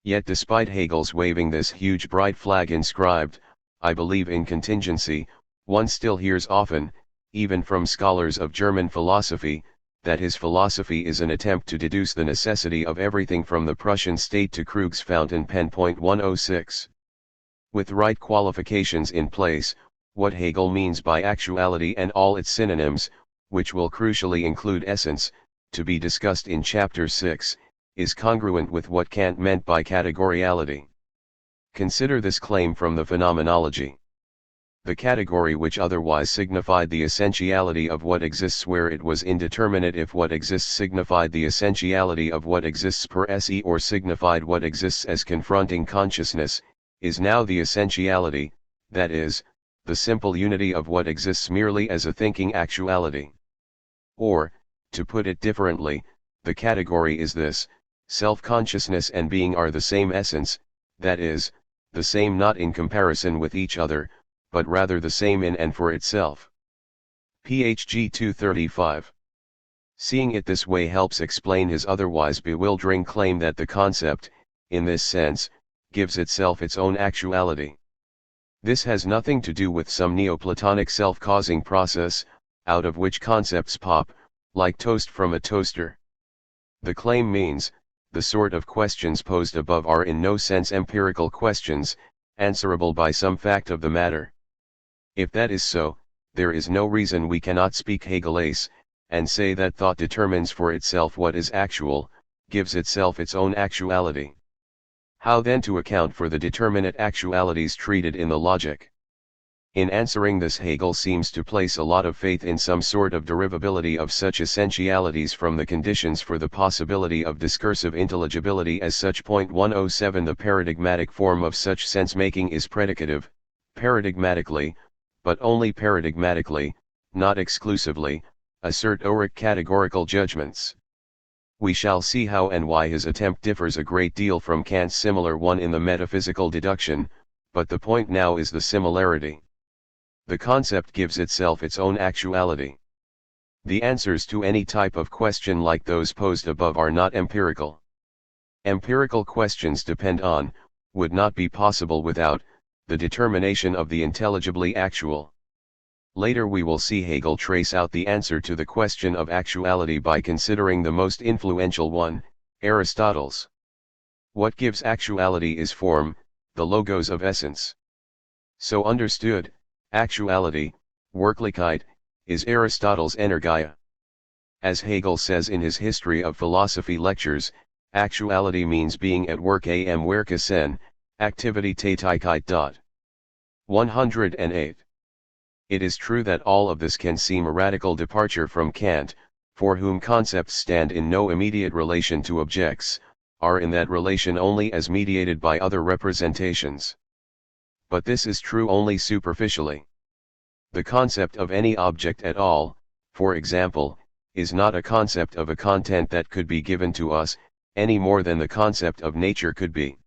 Yet despite Hegel's waving this huge bright flag inscribed, I believe in contingency, one still hears often, even from scholars of German philosophy, that his philosophy is an attempt to deduce the necessity of everything from the Prussian state to Krug's fountain pen. 106. With right qualifications in place, what Hegel means by actuality and all its synonyms, which will crucially include essence, to be discussed in Chapter 6, is congruent with what Kant meant by categoriality. Consider this claim from the phenomenology. The category which otherwise signified the essentiality of what exists where it was indeterminate if what exists signified the essentiality of what exists per se or signified what exists as confronting consciousness, is now the essentiality, that is, the simple unity of what exists merely as a thinking actuality. Or, to put it differently, the category is this: self-consciousness and being are the same essence, that is, the same not in comparison with each other, but rather the same in and for itself. Phg 235. Seeing it this way helps explain his otherwise bewildering claim that the concept, in this sense, gives itself its own actuality. This has nothing to do with some Neoplatonic self-causing process, out of which concepts pop, like toast from a toaster. The claim means, the sort of questions posed above are in no sense empirical questions, answerable by some fact of the matter. If that is so, there is no reason we cannot speak Hegelian, and say that thought determines for itself what is actual, gives itself its own actuality. How then to account for the determinate actualities treated in the logic? In answering this, Hegel seems to place a lot of faith in some sort of derivability of such essentialities from the conditions for the possibility of discursive intelligibility as such. 107 The paradigmatic form of such sense-making is predicative, paradigmatically, but only paradigmatically, not exclusively, assert Ulrich categorical judgments. We shall see how and why his attempt differs a great deal from Kant's similar one in the metaphysical deduction, but the point now is the similarity. The concept gives itself its own actuality. The answers to any type of question like those posed above are not empirical. Empirical questions depend on, would not be possible without, the determination of the intelligibly actual. Later we will see Hegel trace out the answer to the question of actuality by considering the most influential one, Aristotle's. What gives actuality is form, the logos of essence. So understood, actuality, Wirklichkeit, is Aristotle's Energia. As Hegel says in his History of Philosophy lectures, actuality means being at work am Werke activity Tätigkeit. 108. It is true that all of this can seem a radical departure from Kant, for whom concepts stand in no immediate relation to objects, are in that relation only as mediated by other representations. But this is true only superficially. The concept of any object at all, for example, is not a concept of a content that could be given to us, any more than the concept of nature could be.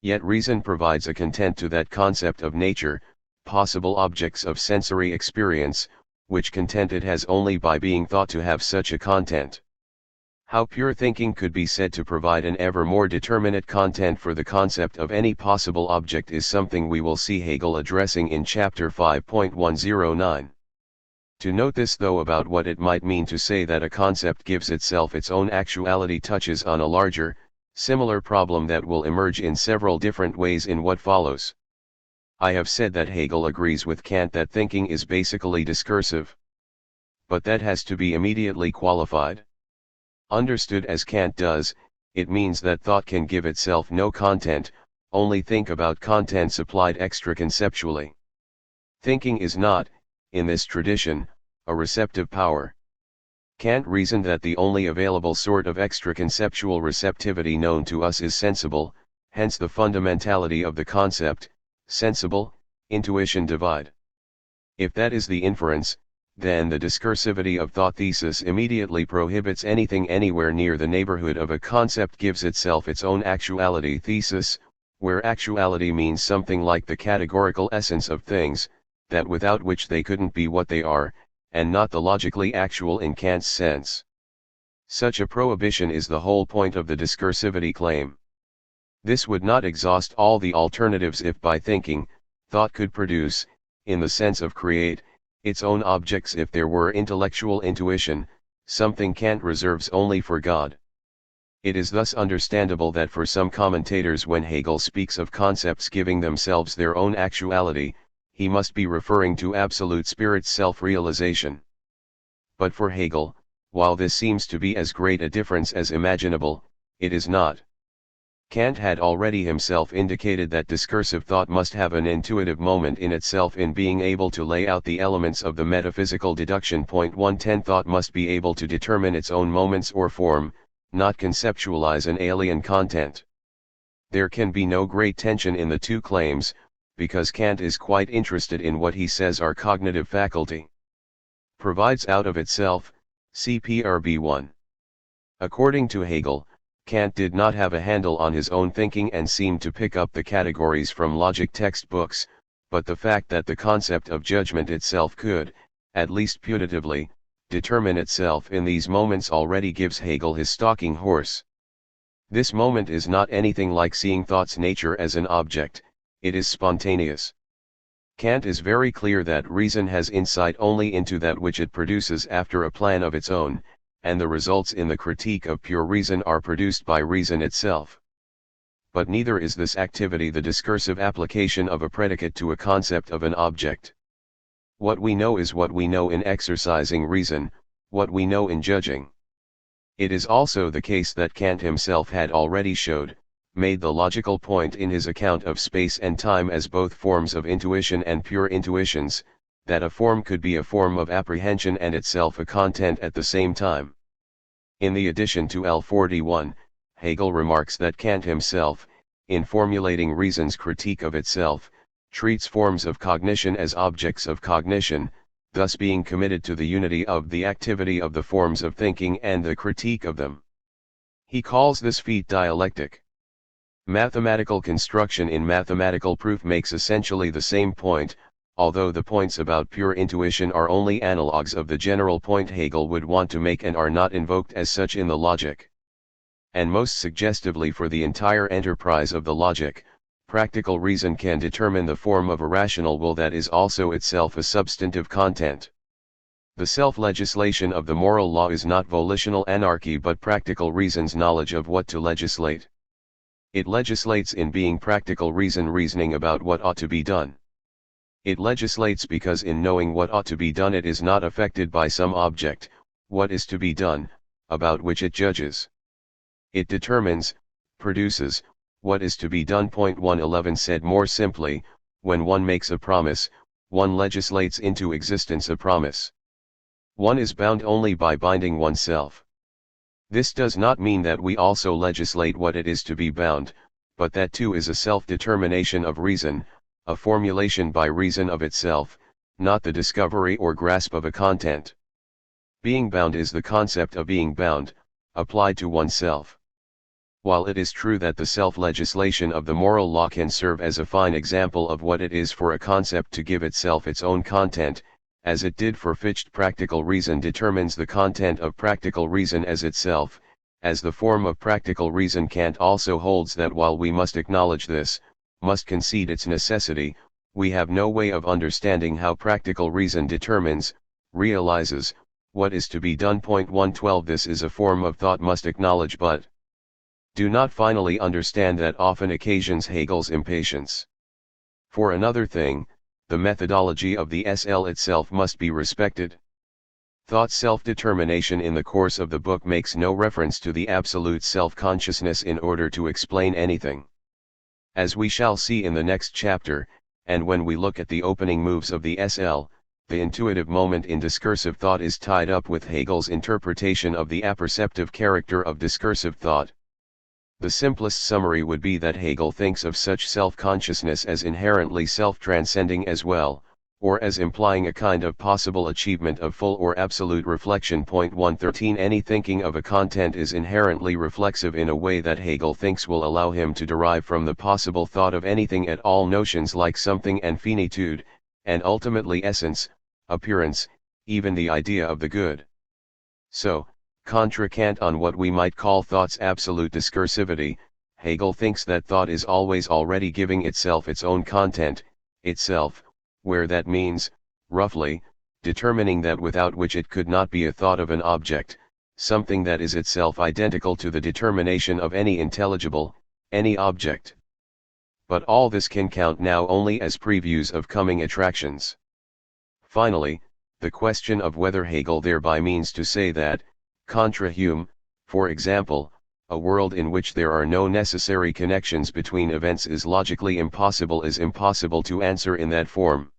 Yet reason provides a content to that concept of nature, possible objects of sensory experience, which content it has only by being thought to have such a content. How pure thinking could be said to provide an ever more determinate content for the concept of any possible object is something we will see Hegel addressing in chapter 5.109. To note this though about what it might mean to say that a concept gives itself its own actuality touches on a larger, similar problem that will emerge in several different ways in what follows. I have said that Hegel agrees with Kant that thinking is basically discursive. But that has to be immediately qualified. Understood as Kant does, it means that thought can give itself no content, only think about content supplied extra-conceptually. Thinking is not, in this tradition, a receptive power. Kant reasoned that the only available sort of extra-conceptual receptivity known to us is sensible, hence the fundamentality of the concept, sensible, intuition divide. If that is the inference, then the discursivity of thought thesis immediately prohibits anything anywhere near the neighborhood of a concept gives itself its own actuality thesis, where actuality means something like the categorical essence of things, that without which they couldn't be what they are, and not the logically actual in Kant's sense. Such a prohibition is the whole point of the discursivity claim. This would not exhaust all the alternatives if by thinking, thought could produce, in the sense of create, its own objects if there were intellectual intuition, something Kant reserves only for God. It is thus understandable that for some commentators when Hegel speaks of concepts giving themselves their own actuality, he must be referring to absolute spirit's self-realization. But for Hegel, while this seems to be as great a difference as imaginable, it is not. Kant had already himself indicated that discursive thought must have an intuitive moment in itself in being able to lay out the elements of the metaphysical deduction. 110 Thought must be able to determine its own moments or form, not conceptualize an alien content. There can be no great tension in the two claims, because Kant is quite interested in what he says our cognitive faculty provides out of itself, cprb 1. According to Hegel, Kant did not have a handle on his own thinking and seemed to pick up the categories from logic textbooks, but the fact that the concept of judgment itself could, at least putatively, determine itself in these moments already gives Hegel his stalking horse. This moment is not anything like seeing thought's nature as an object, it is spontaneous. Kant is very clear that reason has insight only into that which it produces after a plan of its own, and the results in the critique of pure reason are produced by reason itself. But neither is this activity the discursive application of a predicate to a concept of an object. What we know is what we know in exercising reason, what we know in judging. It is also the case that Kant himself had already made the logical point in his account of space and time as both forms of intuition and pure intuitions, that a form could be a form of apprehension and itself a content at the same time. In the addition to L41, Hegel remarks that Kant himself, in formulating reason's critique of itself, treats forms of cognition as objects of cognition, thus being committed to the unity of the activity of the forms of thinking and the critique of them. He calls this feat dialectic. Mathematical construction in mathematical proof makes essentially the same point, although the points about pure intuition are only analogues of the general point Hegel would want to make and are not invoked as such in the logic. And most suggestively for the entire enterprise of the logic, practical reason can determine the form of a rational will that is also itself a substantive content. The self-legislation of the moral law is not volitional anarchy but practical reason's knowledge of what to legislate. It legislates in being practical reason reasoning about what ought to be done. It legislates because in knowing what ought to be done it is not affected by some object, what is to be done, about which it judges. It determines, produces, what is to be done. 111 Said more simply, when one makes a promise, one legislates into existence a promise. One is bound only by binding oneself. This does not mean that we also legislate what it is to be bound, but that too is a self-determination of reason, a formulation by reason of itself, not the discovery or grasp of a content. Being bound is the concept of being bound, applied to oneself. While it is true that the self-legislation of the moral law can serve as a fine example of what it is for a concept to give itself its own content, as it did for Fichte, practical reason determines the content of practical reason as itself, as the form of practical reason. Kant also holds that while we must acknowledge this, must concede its necessity, we have no way of understanding how practical reason determines, realizes, what is to be done. 112 This is a form of thought must acknowledge but do not finally understand that often occasions Hegel's impatience. For another thing, the methodology of the SL itself must be respected. Thought's self-determination in the course of the book makes no reference to the absolute self-consciousness in order to explain anything. As we shall see in the next chapter, and when we look at the opening moves of the SL, the intuitive moment in discursive thought is tied up with Hegel's interpretation of the apperceptive character of discursive thought. The simplest summary would be that Hegel thinks of such self-consciousness as inherently self-transcending as well, or as implying a kind of possible achievement of full or absolute reflection. 113 Any thinking of a content is inherently reflexive in a way that Hegel thinks will allow him to derive from the possible thought of anything at all notions like something and finitude, and ultimately essence, appearance, even the idea of the good. So, contra Kant on what we might call thought's absolute discursivity, Hegel thinks that thought is always already giving itself its own content, itself, where that means, roughly, determining that without which it could not be a thought of an object, something that is itself identical to the determination of any intelligible, any object. But all this can count now only as previews of coming attractions. Finally, the question of whether Hegel thereby means to say that, contra Hume, for example, a world in which there are no necessary connections between events is logically impossible is impossible to answer in that form.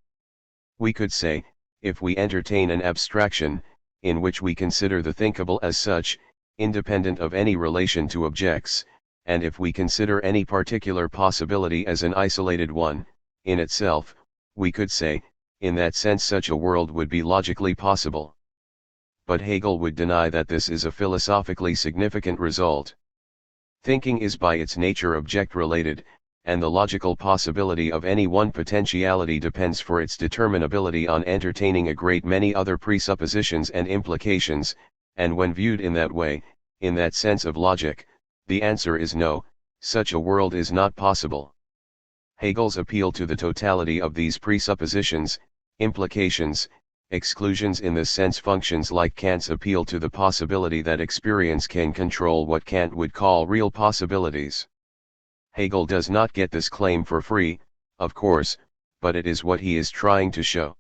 We could say, if we entertain an abstraction, in which we consider the thinkable as such, independent of any relation to objects, and if we consider any particular possibility as an isolated one, in itself, we could say, in that sense such a world would be logically possible. But Hegel would deny that this is a philosophically significant result. Thinking is by its nature object-related, and the logical possibility of any one potentiality depends for its determinability on entertaining a great many other presuppositions and implications, and when viewed in that way, in that sense of logic, the answer is no, such a world is not possible. Hegel's appeal to the totality of these presuppositions, implications, exclusions in this sense functions like Kant's appeal to the possibility that experience can control what Kant would call real possibilities. Hegel does not get this claim for free, of course, but it is what he is trying to show.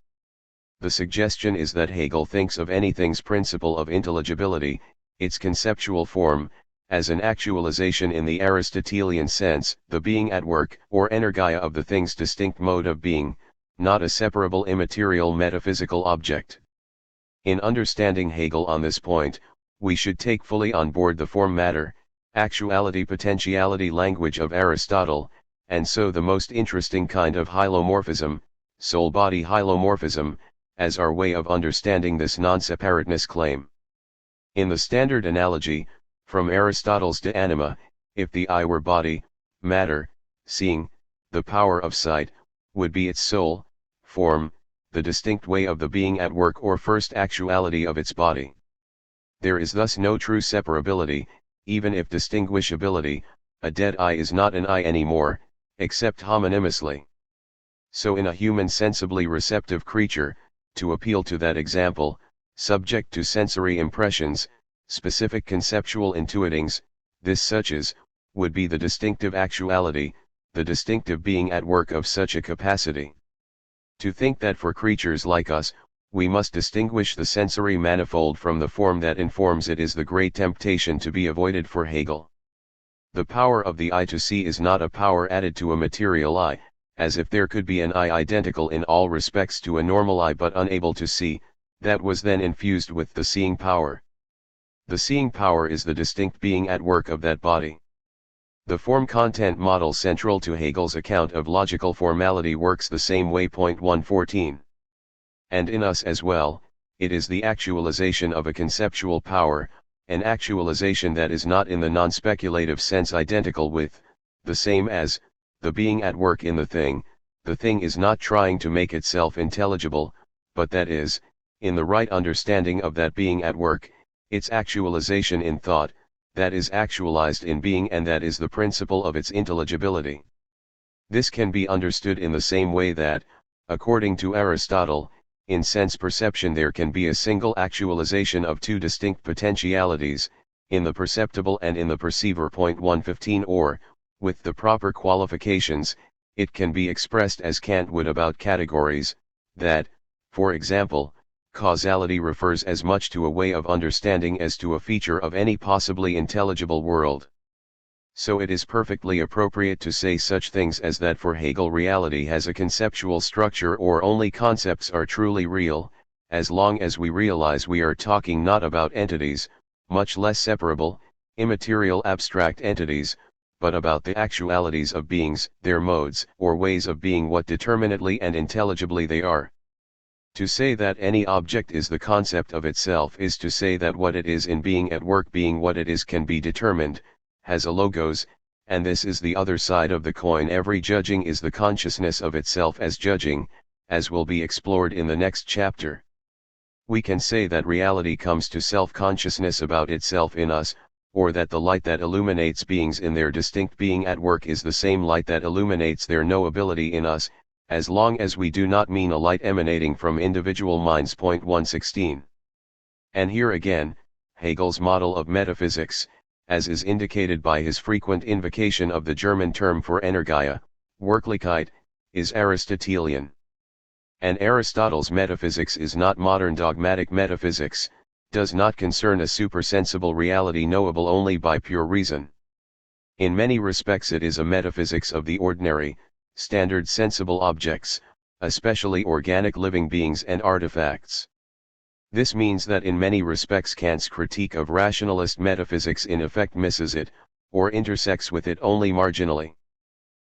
The suggestion is that Hegel thinks of anything's principle of intelligibility, its conceptual form, as an actualization in the Aristotelian sense, the being at work or energia of the thing's distinct mode of being, not a separable immaterial metaphysical object. In understanding Hegel on this point, we should take fully on board the form-matter, actuality-potentiality language of Aristotle, and so the most interesting kind of hylomorphism, soul-body hylomorphism, as our way of understanding this non-separateness claim. In the standard analogy, from Aristotle's De Anima, if the eye were body, matter, seeing, the power of sight, would be its soul, form, the distinct way of the being at work or first actuality of its body. There is thus no true separability, even if distinguishability, a dead eye is not an eye anymore, except homonymously. So in a human sensibly receptive creature, to appeal to that example, subject to sensory impressions, specific conceptual intuitings, this such as, would be the distinctive actuality, the distinctive being at work of such a capacity. To think that for creatures like us, we must distinguish the sensory manifold from the form that informs it is the great temptation to be avoided for Hegel. The power of the eye to see is not a power added to a material eye, as if there could be an eye identical in all respects to a normal eye but unable to see, that was then infused with the seeing power. The seeing power is the distinct being at work of that body. The form-content model central to Hegel's account of logical formality works the same way. 114. And in us as well, it is the actualization of a conceptual power, an actualization that is not in the non-speculative sense identical with, the same as, the being at work in the thing is not trying to make itself intelligible, but that is, in the right understanding of that being at work, its actualization in thought, that is actualized in being and that is the principle of its intelligibility. This can be understood in the same way that, according to Aristotle, in sense perception there can be a single actualization of two distinct potentialities, in the perceptible and in the perceiver. 115 or, with the proper qualifications, it can be expressed as Kant would about categories, that, for example, causality refers as much to a way of understanding as to a feature of any possibly intelligible world. So it is perfectly appropriate to say such things as that for Hegel reality has a conceptual structure or only concepts are truly real, as long as we realize we are talking not about entities, much less separable, immaterial abstract entities, but about the actualities of beings, their modes or ways of being what determinately and intelligibly they are. To say that any object is the concept of itself is to say that what it is in being at work being what it is can be determined, has a logos, and this is the other side of the coin. Every judging is the consciousness of itself as judging, as will be explored in the next chapter. We can say that reality comes to self-consciousness about itself in us, or that the light that illuminates beings in their distinct being at work is the same light that illuminates their knowability in us, as long as we do not mean a light emanating from individual minds. 116. And here again, Hegel's model of metaphysics, as is indicated by his frequent invocation of the German term for energia, Wirklichkeit, is Aristotelian. And Aristotle's metaphysics is not modern dogmatic metaphysics, does not concern a supersensible reality knowable only by pure reason. In many respects it is a metaphysics of the ordinary, standard sensible objects, especially organic living beings and artifacts. This means that in many respects Kant's critique of rationalist metaphysics in effect misses it, or intersects with it only marginally.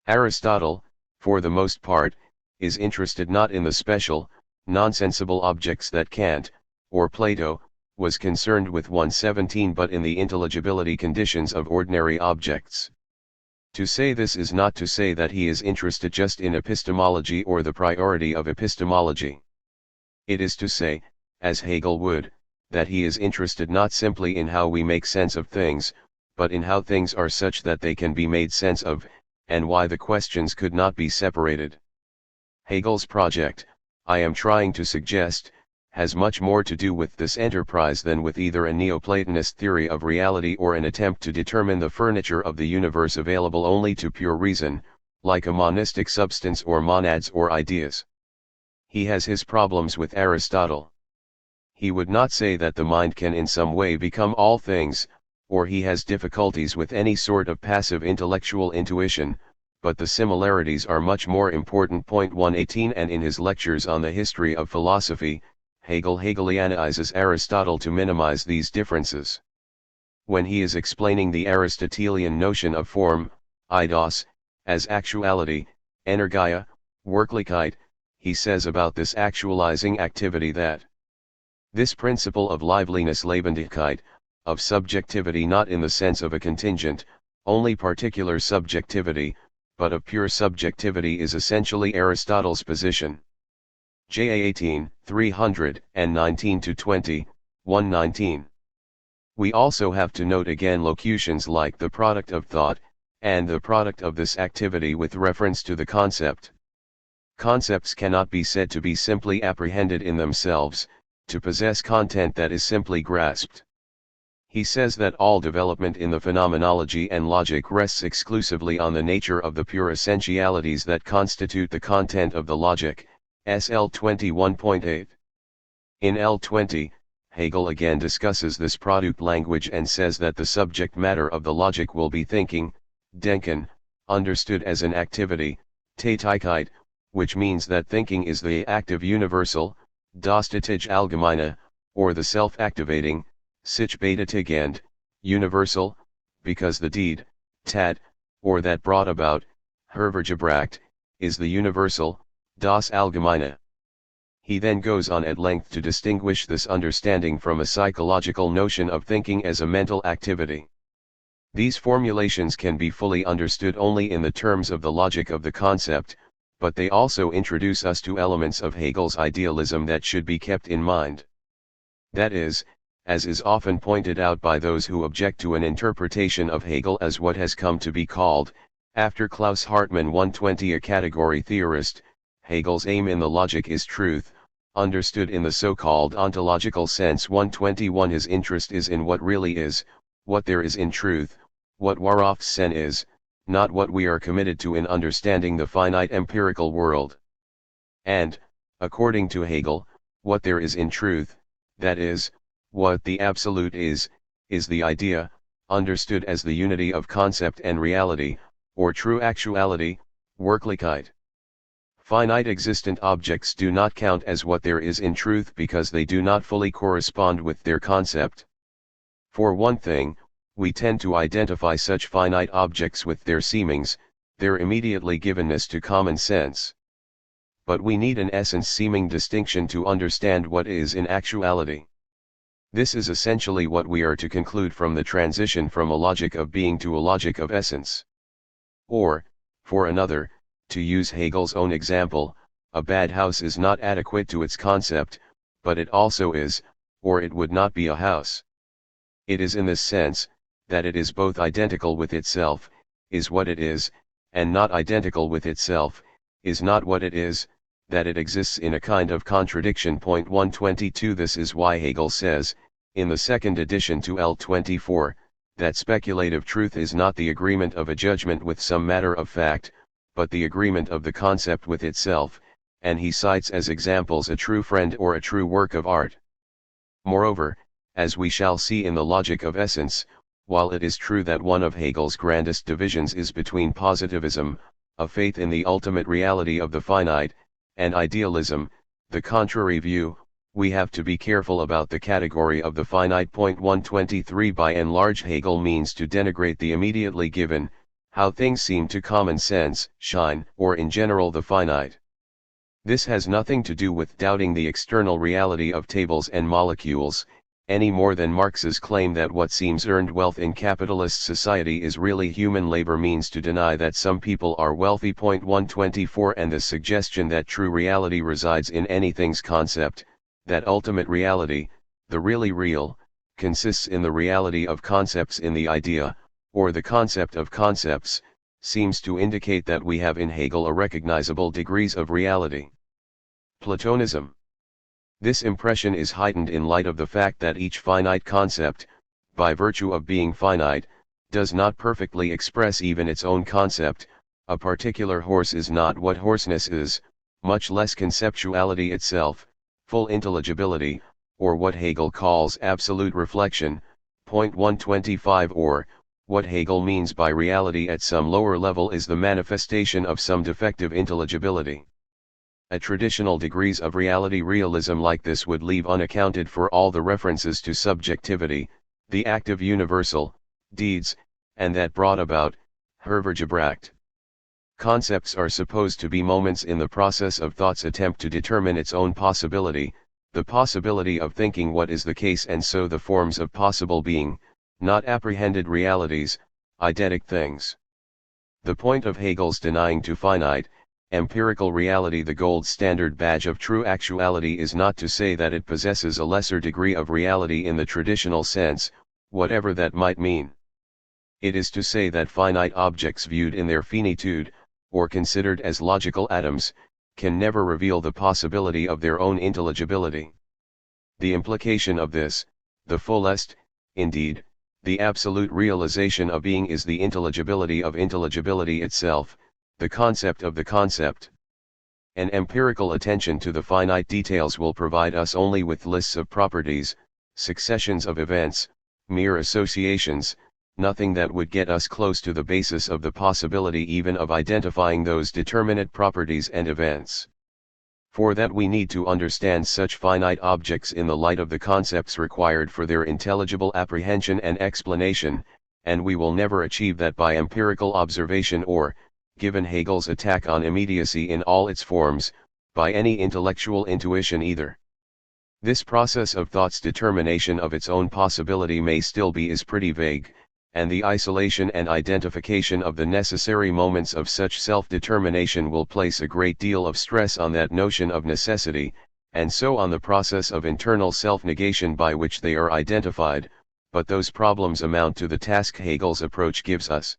Aristotle, for the most part, is interested not in the special, nonsensible objects that Kant, or Plato, was concerned with 117 but in the intelligibility conditions of ordinary objects. To say this is not to say that he is interested just in epistemology or the priority of epistemology. It is to say, as Hegel would, that he is interested not simply in how we make sense of things, but in how things are such that they can be made sense of, and why the questions could not be separated. Hegel's project, I am trying to suggest, has much more to do with this enterprise than with either a Neoplatonist theory of reality or an attempt to determine the furniture of the universe available only to pure reason, like a monistic substance or monads or ideas. He has his problems with Aristotle. He would not say that the mind can in some way become all things, or he has difficulties with any sort of passive intellectual intuition, but the similarities are much more important. 118 And in his lectures on the history of philosophy, Hegel Hegelianizes Aristotle to minimize these differences. When he is explaining the Aristotelian notion of form, eidos, as actuality, energia, Wirklichkeit, he says about this actualizing activity that this principle of liveliness Lebendigkeit, of subjectivity not in the sense of a contingent, only particular subjectivity, but of pure subjectivity is essentially Aristotle's position. JA 18, 319-20, 119. We also have to note again locutions like the product of thought, and the product of this activity with reference to the concept. Concepts cannot be said to be simply apprehended in themselves, to possess content that is simply grasped. He says that all development in the phenomenology and logic rests exclusively on the nature of the pure essentialities that constitute the content of the logic, SL 21.8. In L20, Hegel again discusses this product language and says that the subject matter of the logic will be thinking, denken, understood as an activity, Tätigkeit, which means that thinking is the active universal, das Tätige Allgemeine, or the self-activating, sich betätigend, universal, because the deed, tat, or that brought about, hervorgebracht, is the universal, das Allgemeine. He then goes on at length to distinguish this understanding from a psychological notion of thinking as a mental activity. These formulations can be fully understood only in the terms of the logic of the concept, but they also introduce us to elements of Hegel's idealism that should be kept in mind. That is, as is often pointed out by those who object to an interpretation of Hegel as what has come to be called, after Klaus Hartmann 120 a category theorist, Hegel's aim in the logic is truth, understood in the so-called ontological sense. 121 His interest is in what really is, what there is in truth, what Wahrheitssinn is, not what we are committed to in understanding the finite empirical world. And, according to Hegel, what there is in truth, that is, what the absolute is the idea, understood as the unity of concept and reality, or true actuality, Wirklichkeit. Finite existent objects do not count as what there is in truth because they do not fully correspond with their concept. For one thing, we tend to identify such finite objects with their seemings, their immediately givenness to common sense. But we need an essence-seeming distinction to understand what is in actuality. This is essentially what we are to conclude from the transition from a logic of being to a logic of essence. Or, for another, to use Hegel's own example, a bad house is not adequate to its concept, but it also is, or it would not be a house. It is in this sense, that it is both identical with itself, is what it is, and not identical with itself, is not what it is, that it exists in a kind of contradiction. 122 This is why Hegel says, in the second addition to L24, that speculative truth is not the agreement of a judgment with some matter of fact, but the agreement of the concept with itself, and he cites as examples a true friend or a true work of art. Moreover, as we shall see in the Logic of Essence, while it is true that one of Hegel's grandest divisions is between positivism, a faith in the ultimate reality of the finite, and idealism, the contrary view, we have to be careful about the category of the finite. 123 By and large, Hegel means to denigrate the immediately given, how things seem to common sense, shine, or in general the finite. This has nothing to do with doubting the external reality of tables and molecules, any more than Marx's claim that what seems earned wealth in capitalist society is really human labor means to deny that some people are wealthy. 124 And the suggestion that true reality resides in anything's concept, that ultimate reality, the really real, consists in the reality of concepts in the idea, or the concept of concepts, seems to indicate that we have in Hegel a recognizable degrees of reality. Platonism. This impression is heightened in light of the fact that each finite concept, by virtue of being finite, does not perfectly express even its own concept. A particular horse is not what horseness is, much less conceptuality itself, full intelligibility, or what Hegel calls absolute reflection. 125 Or, what Hegel means by reality at some lower level is the manifestation of some defective intelligibility. A traditional degrees of reality realism like this would leave unaccounted for all the references to subjectivity, the active universal, deeds, and that brought about, Hervergebracht. Concepts are supposed to be moments in the process of thought's attempt to determine its own possibility, the possibility of thinking what is the case, and so the forms of possible being, not apprehended realities, eidetic things. The point of Hegel's denying to finite, empirical reality the gold standard badge of true actuality is not to say that it possesses a lesser degree of reality in the traditional sense, whatever that might mean. It is to say that finite objects viewed in their finitude, or considered as logical atoms, can never reveal the possibility of their own intelligibility. The implication of this, the fullest, indeed, the absolute realization of being is the intelligibility of intelligibility itself, the concept of the concept. An empirical attention to the finite details will provide us only with lists of properties, successions of events, mere associations, nothing that would get us close to the basis of the possibility even of identifying those determinate properties and events. For that we need to understand such finite objects in the light of the concepts required for their intelligible apprehension and explanation, and we will never achieve that by empirical observation or, given Hegel's attack on immediacy in all its forms, by any intellectual intuition either. This process of thought's determination of its own possibility may still be is pretty vague, and the isolation and identification of the necessary moments of such self-determination will place a great deal of stress on that notion of necessity, and so on the process of internal self-negation by which they are identified, but those problems amount to the task Hegel's approach gives us.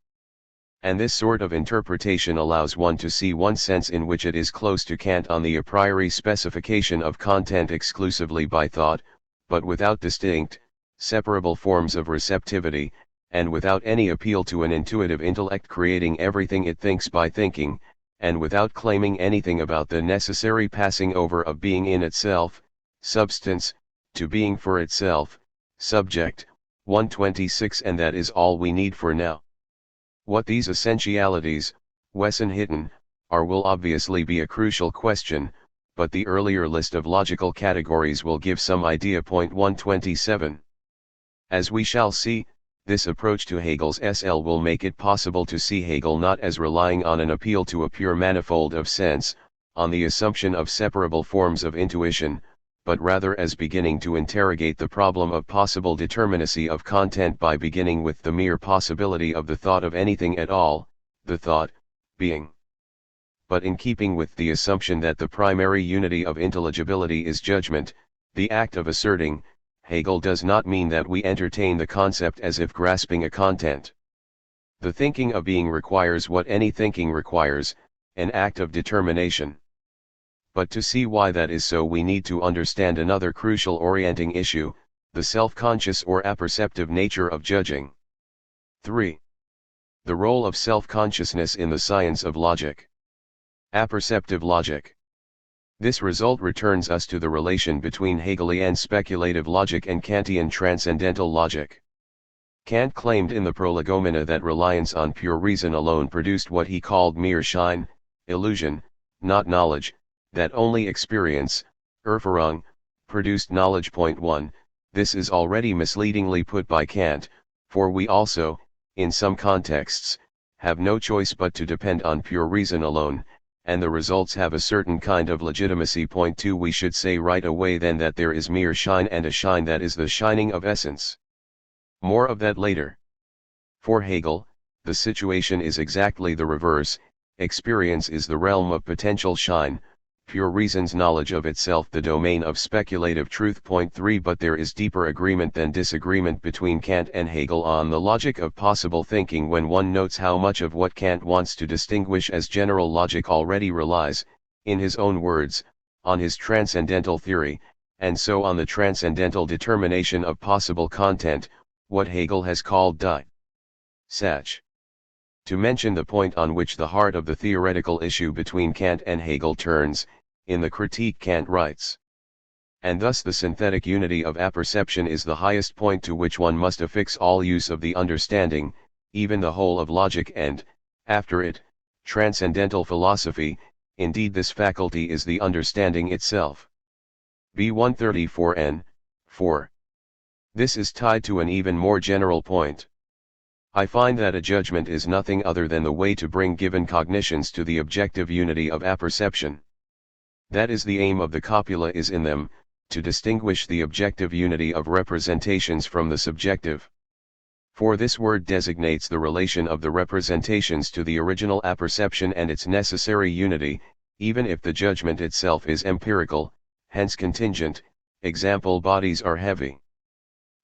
And this sort of interpretation allows one to see one sense in which it is close to Kant on the a priori specification of content exclusively by thought, but without distinct, separable forms of receptivity, and without any appeal to an intuitive intellect creating everything it thinks by thinking, and without claiming anything about the necessary passing over of being in itself, substance, to being for itself, subject. 126 And that is all we need for now. What these essentialities, Wesson Hitten, are will obviously be a crucial question, but the earlier list of logical categories will give some idea. 127. As we shall see, this approach to Hegel's SL will make it possible to see Hegel not as relying on an appeal to a pure manifold of sense, on the assumption of separable forms of intuition, but rather as beginning to interrogate the problem of possible determinacy of content by beginning with the mere possibility of the thought of anything at all, the thought, being. But in keeping with the assumption that the primary unity of intelligibility is judgment, the act of asserting, Hegel does not mean that we entertain the concept as if grasping a content. The thinking of being requires what any thinking requires, an act of determination. But to see why that is so we need to understand another crucial orienting issue, the self-conscious or apperceptive nature of judging. 3. The role of self-consciousness in the science of logic. Apperceptive logic. This result returns us to the relation between Hegelian speculative logic and Kantian transcendental logic. Kant claimed in the Prolegomena that reliance on pure reason alone produced what he called mere shine, illusion, not knowledge, that only experience, Erfahrung, produced knowledge. 1. This is already misleadingly put by Kant, for we also, in some contexts, have no choice but to depend on pure reason alone, and the results have a certain kind of legitimacy. 2. We should say right away then that there is mere shine and a shine that is the shining of essence. More of that later. For Hegel, the situation is exactly the reverse. Experience is the realm of potential shine, pure reason's knowledge of itself the domain of speculative truth. 3. But there is deeper agreement than disagreement between Kant and Hegel on the logic of possible thinking when one notes how much of what Kant wants to distinguish as general logic already relies, in his own words, on his transcendental theory, and so on the transcendental determination of possible content, what Hegel has called die Sach. To mention the point on which the heart of the theoretical issue between Kant and Hegel turns, in the Critique Kant writes, and thus the synthetic unity of apperception is the highest point to which one must affix all use of the understanding, even the whole of logic and, after it, transcendental philosophy. Indeed this faculty is the understanding itself. B 134 n. 4. This is tied to an even more general point. I find that a judgment is nothing other than the way to bring given cognitions to the objective unity of apperception. That is the aim of the copula is in them, to distinguish the objective unity of representations from the subjective. For this word designates the relation of the representations to the original apperception and its necessary unity, even if the judgment itself is empirical, hence contingent, example bodies are heavy.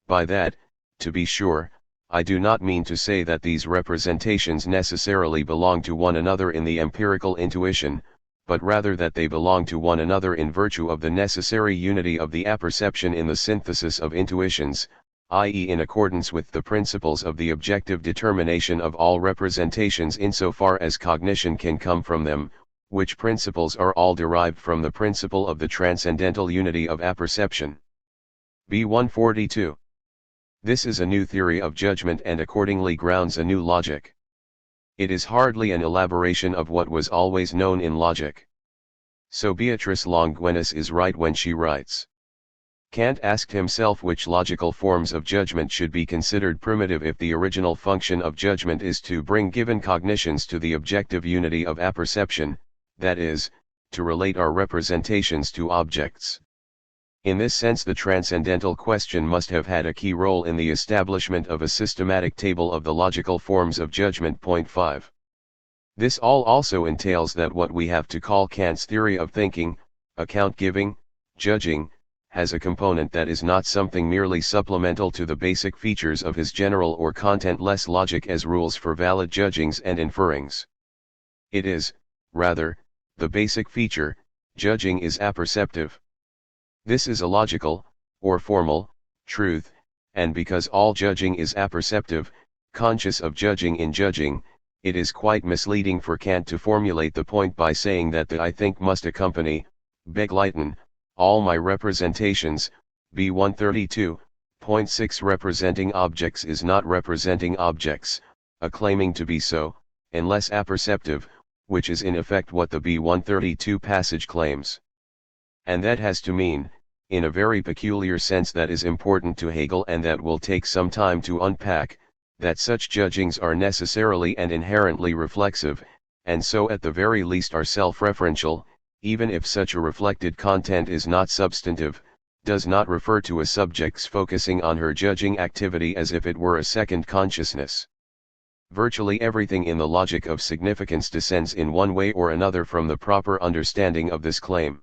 By that, to be sure, I do not mean to say that these representations necessarily belong to one another in the empirical intuition, but rather that they belong to one another in virtue of the necessary unity of the apperception in the synthesis of intuitions, i.e. in accordance with the principles of the objective determination of all representations insofar as cognition can come from them, which principles are all derived from the principle of the transcendental unity of apperception. B 142. This is a new theory of judgment and accordingly grounds a new logic. It is hardly an elaboration of what was always known in logic. So Beatrice Longuenis is right when she writes, Kant asked himself which logical forms of judgment should be considered primitive if the original function of judgment is to bring given cognitions to the objective unity of apperception, that is, to relate our representations to objects. In this sense the transcendental question must have had a key role in the establishment of a systematic table of the logical forms of judgment. 5. This all also entails that what we have to call Kant's theory of thinking, account giving, judging, has a component that is not something merely supplemental to the basic features of his general or content-less logic as rules for valid judgings and inferrings. It is, rather, the basic feature, judging is apperceptive. This is a logical, or formal, truth, and because all judging is apperceptive, conscious of judging in judging, it is quite misleading for Kant to formulate the point by saying that the I think must accompany, begleiten, all my representations. B 132.6 Representing objects is not representing objects, a claiming to be so, unless apperceptive, which is in effect what the B 132 passage claims. And that has to mean, in a very peculiar sense that is important to Hegel and that will take some time to unpack, that such judgings are necessarily and inherently reflexive, and so at the very least are self-referential, even if such a reflected content is not substantive, does not refer to a subject's focusing on her judging activity as if it were a second consciousness. Virtually everything in the logic of significance descends in one way or another from the proper understanding of this claim.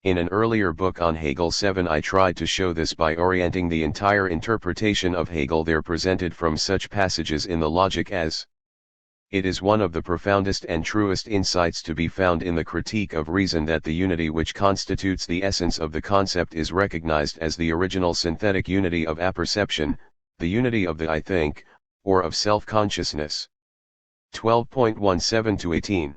In an earlier book on Hegel 7 I tried to show this by orienting the entire interpretation of Hegel there presented from such passages in the logic as it is one of the profoundest and truest insights to be found in the critique of reason that the unity which constitutes the essence of the concept is recognized as the original synthetic unity of apperception, the unity of the I think, or of self-consciousness. 12.17-18.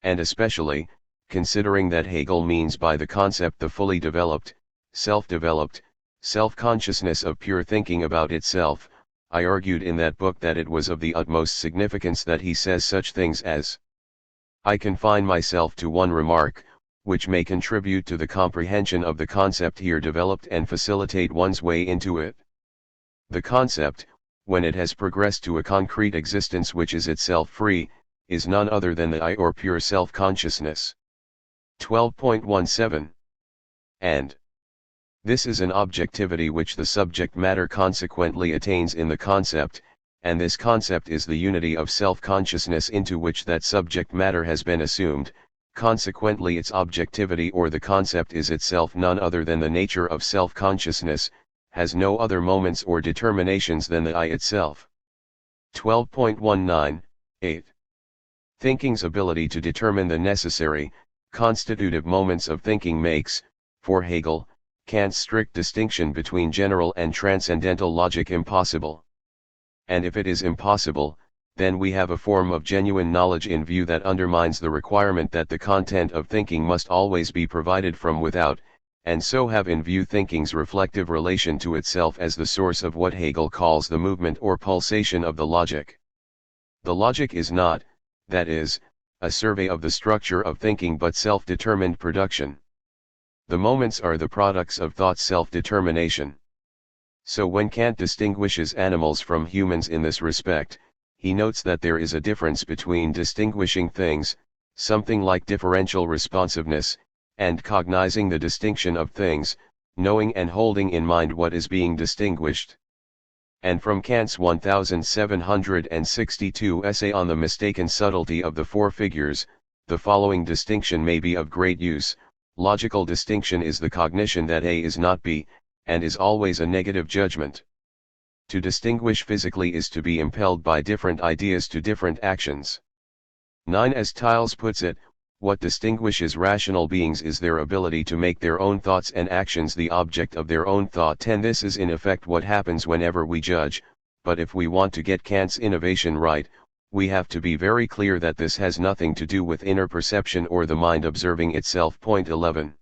And especially, considering that Hegel means by the concept the fully developed, self-developed, self-consciousness of pure thinking about itself, I argued in that book that it was of the utmost significance that he says such things as, I confine myself to one remark, which may contribute to the comprehension of the concept here developed and facilitate one's way into it. The concept, when it has progressed to a concrete existence which is itself free, is none other than the I or pure self-consciousness. 12.17. And this is an objectivity which the subject matter consequently attains in the concept, and this concept is the unity of self-consciousness into which that subject matter has been assumed, consequently its objectivity or the concept is itself none other than the nature of self-consciousness, has no other moments or determinations than the I itself. 12.19.8. Thinking's ability to determine the necessary, constitutive moments of thinking makes, for Hegel, Kant's strict distinction between general and transcendental logic impossible. And if it is impossible, then we have a form of genuine knowledge in view that undermines the requirement that the content of thinking must always be provided from without, and so have in view thinking's reflective relation to itself as the source of what Hegel calls the movement or pulsation of the logic. The logic is not, that is, a survey of the structure of thinking but self-determined production. The moments are the products of thought's self-determination. So when Kant distinguishes animals from humans in this respect, he notes that there is a difference between distinguishing things, something like differential responsiveness, and cognizing the distinction of things, knowing and holding in mind what is being distinguished. And from Kant's 1762 essay on the mistaken subtlety of the four figures, the following distinction may be of great use. Logical distinction is the cognition that A is not B, and is always a negative judgment. To distinguish physically is to be impelled by different ideas to different actions. 9. As Tiles puts it, what distinguishes rational beings is their ability to make their own thoughts and actions the object of their own thought. 10. This is in effect what happens whenever we judge, but if we want to get Kant's innovation right, we have to be very clear that this has nothing to do with inner perception or the mind observing itself. 11.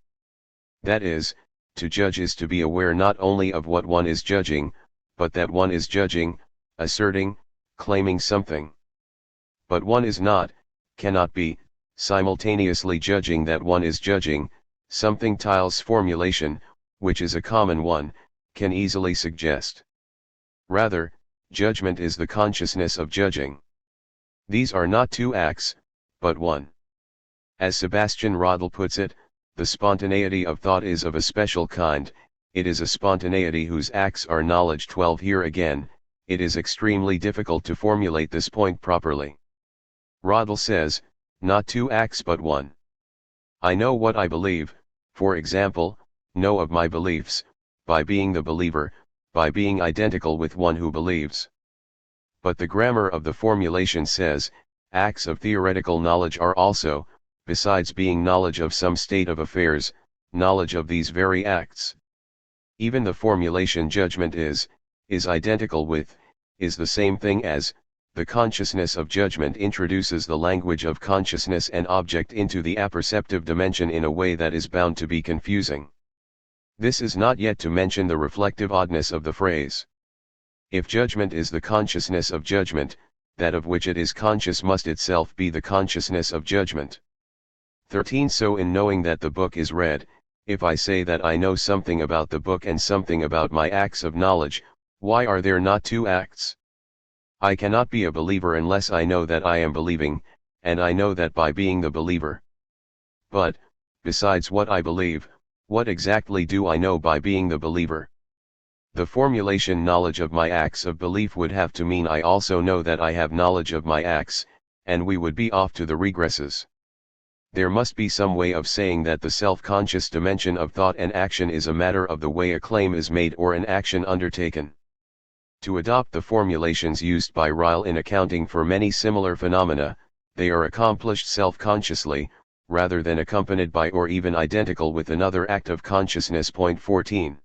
That is, to judge is to be aware not only of what one is judging, but that one is judging, asserting, claiming something. But one is not, cannot be, simultaneously judging that one is judging something. Tiles' formulation, which is a common one, can easily suggest. Rather, judgment is the consciousness of judging. These are not two acts, but one. As Sebastian Rodel puts it, the spontaneity of thought is of a special kind, it is a spontaneity whose acts are knowledge. 12. Here again, it is extremely difficult to formulate this point properly. Rodel says, not two acts but one. I know what I believe, for example, know of my beliefs, by being the believer, by being identical with one who believes. But the grammar of the formulation says, acts of theoretical knowledge are also, besides being knowledge of some state of affairs, knowledge of these very acts. Even the formulation judgment is identical with, is the same thing as, the consciousness of judgment introduces the language of consciousness and object into the apperceptive dimension in a way that is bound to be confusing. This is not yet to mention the reflective oddness of the phrase. If judgment is the consciousness of judgment, that of which it is conscious must itself be the consciousness of judgment. 13. So in knowing that the book is read, if I say that I know something about the book and something about my acts of knowledge, why are there not two acts? I cannot be a believer unless I know that I am believing, and I know that by being the believer. But, besides what I believe, what exactly do I know by being the believer? The formulation knowledge of my acts of belief would have to mean I also know that I have knowledge of my acts, and we would be off to the regresses. There must be some way of saying that the self-conscious dimension of thought and action is a matter of the way a claim is made or an action undertaken. To adopt the formulations used by Ryle in accounting for many similar phenomena, they are accomplished self-consciously, rather than accompanied by or even identical with another act of consciousness. 14.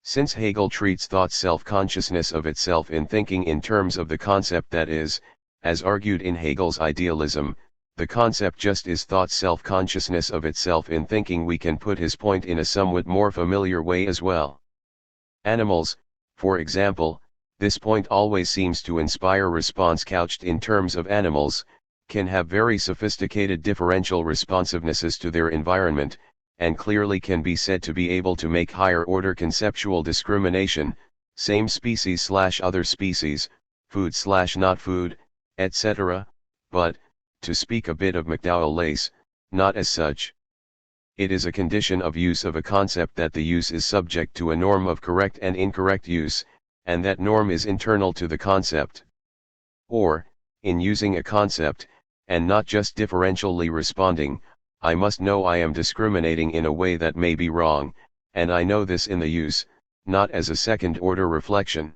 Since Hegel treats thought's self-consciousness of itself in thinking in terms of the concept that is, As argued in Hegel's idealism, the concept just is thought's self-consciousness of itself. In thinking we can put his point in a somewhat more familiar way as well. Animals, for example, this point always seems to inspire response couched in terms of animals, can have very sophisticated differential responsivenesses to their environment, and clearly can be said to be able to make higher-order conceptual discrimination, same species/other species, food/not food, etc., but, to speak a bit of McDowell Lace, not as such. It is a condition of use of a concept that the use is subject to a norm of correct and incorrect use, and that norm is internal to the concept. Or, in using a concept, and not just differentially responding, I must know I am discriminating in a way that may be wrong, and I know this in the use, not as a second-order reflection.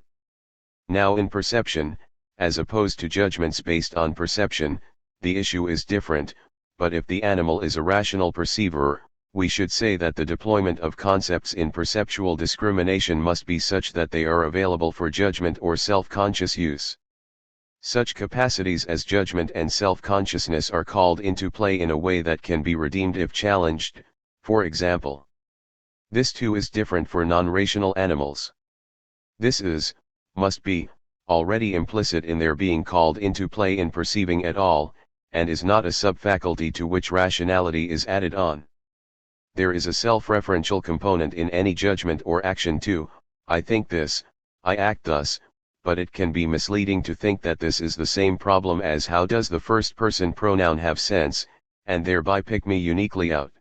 Now in perception, as opposed to judgments based on perception, the issue is different, but if the animal is a rational perceiver, we should say that the deployment of concepts in perceptual discrimination must be such that they are available for judgment or self-conscious use. Such capacities as judgment and self-consciousness are called into play in a way that can be redeemed if challenged, for example. This too is different for non-rational animals. This must be, already implicit in their being called into play in perceiving at all, and is not a subfaculty to which rationality is added on. There is a self-referential component in any judgment or action too. I think this, I act thus, but it can be misleading to think that this is the same problem as how does the first-person pronoun have sense, and thereby pick me uniquely out.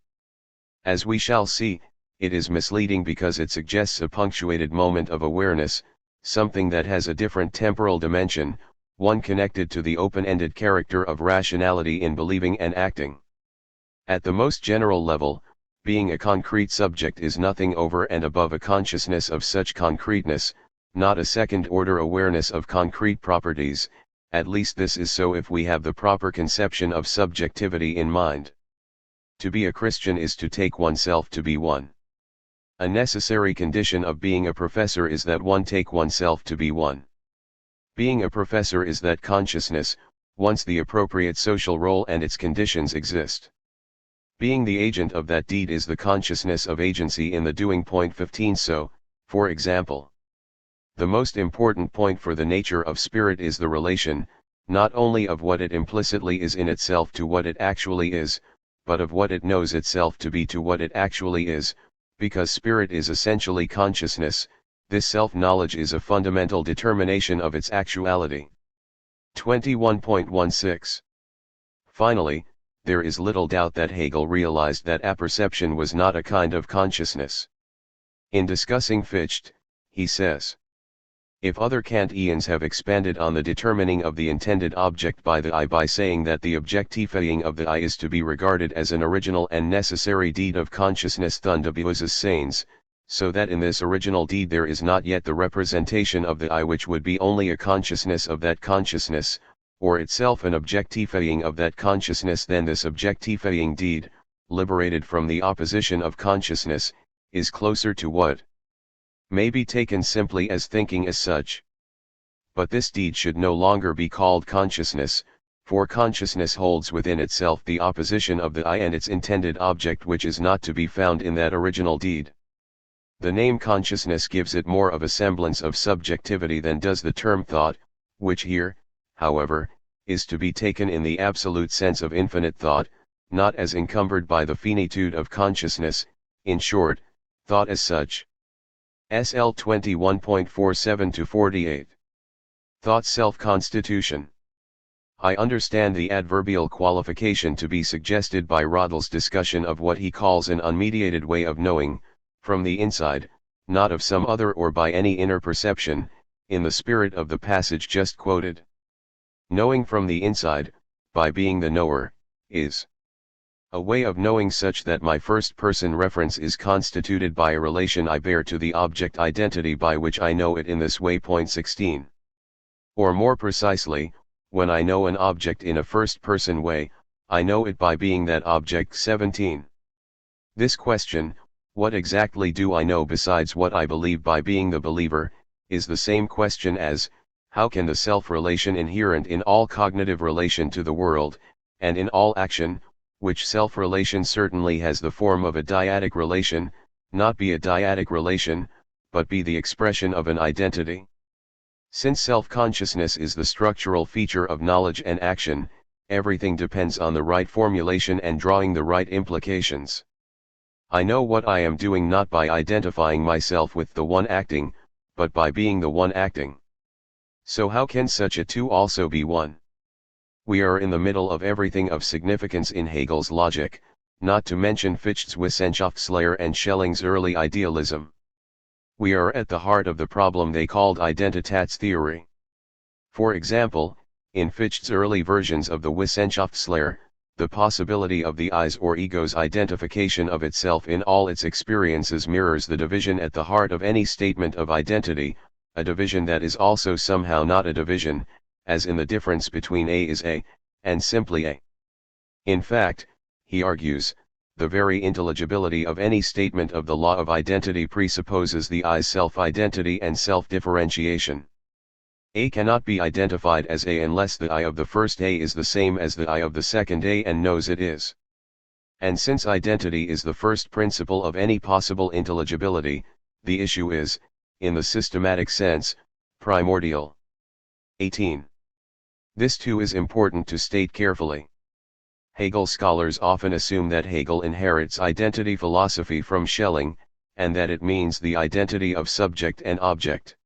As we shall see, it is misleading because it suggests a punctuated moment of awareness, something that has a different temporal dimension, one connected to the open-ended character of rationality in believing and acting. At the most general level, being a concrete subject is nothing over and above a consciousness of such concreteness, not a second-order awareness of concrete properties. At least this is so if we have the proper conception of subjectivity in mind. To be a Christian is to take oneself to be one. A necessary condition of being a professor is that one take oneself to be one. Being a professor is that consciousness, once the appropriate social role and its conditions exist. Being the agent of that deed is the consciousness of agency in the doing. Point 15. So, for example, the most important point for the nature of spirit is the relation, not only of what it implicitly is in itself to what it actually is, but of what it knows itself to be to what it actually is, because spirit is essentially consciousness. This self-knowledge is a fundamental determination of its actuality. 21.16. Finally, there is little doubt that Hegel realized that apperception was not a kind of consciousness. In discussing Fichte, he says, if other Kantians have expanded on the determining of the intended object by the I by saying that the objectifying of the I is to be regarded as an original and necessary deed of consciousness thunderbewusses seins, so that in this original deed there is not yet the representation of the I which would be only a consciousness of that consciousness, or itself an objectifying of that consciousness, then this objectifying deed, liberated from the opposition of consciousness, is closer to what may be taken simply as thinking as such. But this deed should no longer be called consciousness, for consciousness holds within itself the opposition of the I and its intended object, which is not to be found in that original deed. The name consciousness gives it more of a semblance of subjectivity than does the term thought, which here, however, is to be taken in the absolute sense of infinite thought, not as encumbered by the finitude of consciousness, in short, thought as such. SL 21.47-48. Thought's self-constitution. I understand the adverbial qualification to be suggested by Rödel's discussion of what he calls an unmediated way of knowing, from the inside, not of some other or by any inner perception, in the spirit of the passage just quoted. Knowing from the inside, by being the knower, is a way of knowing such that my first-person reference is constituted by a relation I bear to the object identity by which I know it in this way. Point 16. Or more precisely, when I know an object in a first-person way, I know it by being that object. 17. This question, what exactly do I know besides what I believe by being the believer, is the same question as, How can the self-relation inherent in all cognitive relation to the world, and in all action, which self-relation certainly has the form of a dyadic relation, not be a dyadic relation, but be the expression of an identity? Since self-consciousness is the structural feature of knowledge and action, everything depends on the right formulation and drawing the right implications. I know what I am doing not by identifying myself with the one acting, but by being the one acting. So how can such a two also be one? We are in the middle of everything of significance in Hegel's logic, not to mention Fichte's Wissenschaftslehre and Schelling's early idealism. We are at the heart of the problem they called Identitätstheory. For example, in Fichte's early versions of the Wissenschaftslehre, the possibility of the I's or ego's identification of itself in all its experiences mirrors the division at the heart of any statement of identity, a division that is also somehow not a division, as in the difference between A is A, and simply A. In fact, he argues, the very intelligibility of any statement of the law of identity presupposes the I's self-identity and self-differentiation. A cannot be identified as A unless the I of the first A is the same as the I of the second A and knows it is. And since identity is the first principle of any possible intelligibility, the issue is, in the systematic sense, primordial. 18. This too is important to state carefully. Hegel scholars often assume that Hegel inherits identity philosophy from Schelling, and that it means the identity of subject and object.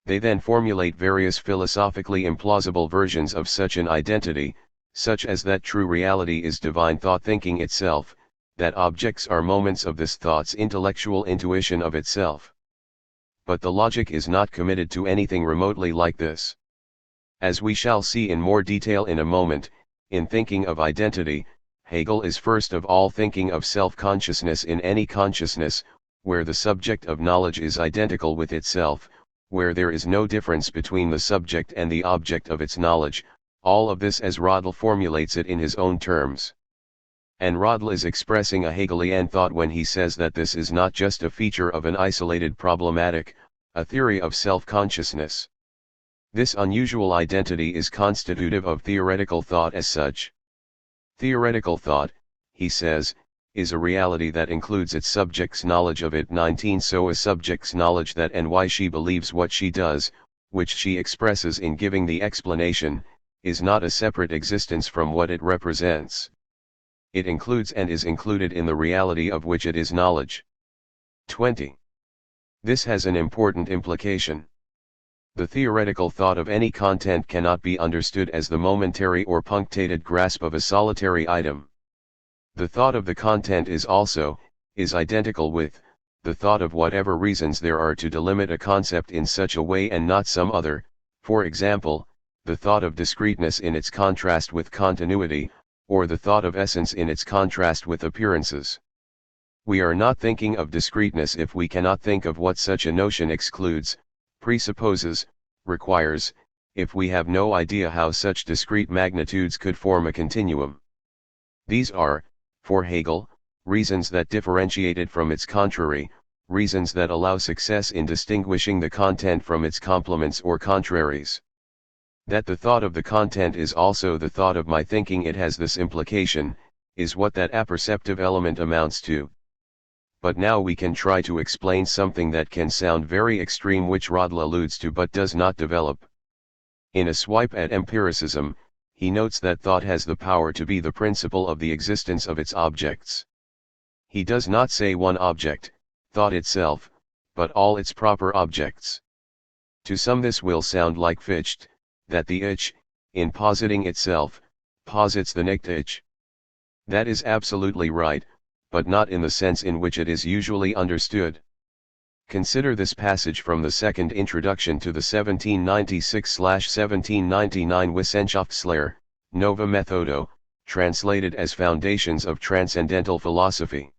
They then formulate various philosophically implausible versions of such an identity, such as that true reality is divine thought thinking itself, that objects are moments of this thought's intellectual intuition of itself. But the logic is not committed to anything remotely like this. As we shall see in more detail in a moment, in thinking of identity, Hegel is first of all thinking of self-consciousness in any consciousness, where the subject of knowledge is identical with itself, where there is no difference between the subject and the object of its knowledge, all of this as Rödl formulates it in his own terms. And Rödl is expressing a Hegelian thought when he says that this is not just a feature of an isolated problematic, a theory of self-consciousness. This unusual identity is constitutive of theoretical thought as such. Theoretical thought, he says, is a reality that includes its subject's knowledge of it. 19 So a subject's knowledge that and why she believes what she does, which she expresses in giving the explanation, is not a separate existence from what it represents. It includes and is included in the reality of which it is knowledge. 20. This has an important implication. The theoretical thought of any content cannot be understood as the momentary or punctated grasp of a solitary item. The thought of the content is identical with, the thought of whatever reasons there are to delimit a concept in such a way and not some other, for example, the thought of discreteness in its contrast with continuity, or the thought of essence in its contrast with appearances. We are not thinking of discreteness if we cannot think of what such a notion excludes, presupposes, requires, if we have no idea how such discrete magnitudes could form a continuum. These are, for Hegel, reasons that differentiate it from its contrary, reasons that allow success in distinguishing the content from its complements or contraries. That the thought of the content is also the thought of my thinking it has this implication, is what that apperceptive element amounts to. But now we can try to explain something that can sound very extreme which Rödl alludes to but does not develop. In a swipe at empiricism, he notes that thought has the power to be the principle of the existence of its objects. He does not say one object, thought itself, but all its proper objects. To some this will sound like Fichte, that the Ich, in positing itself, posits the Nicht-Ich. That is absolutely right, but not in the sense in which it is usually understood. Consider this passage from the second introduction to the 1796/1799 Wissenschaftslehre, Nova Methodo, translated as Foundations of Transcendental Philosophy.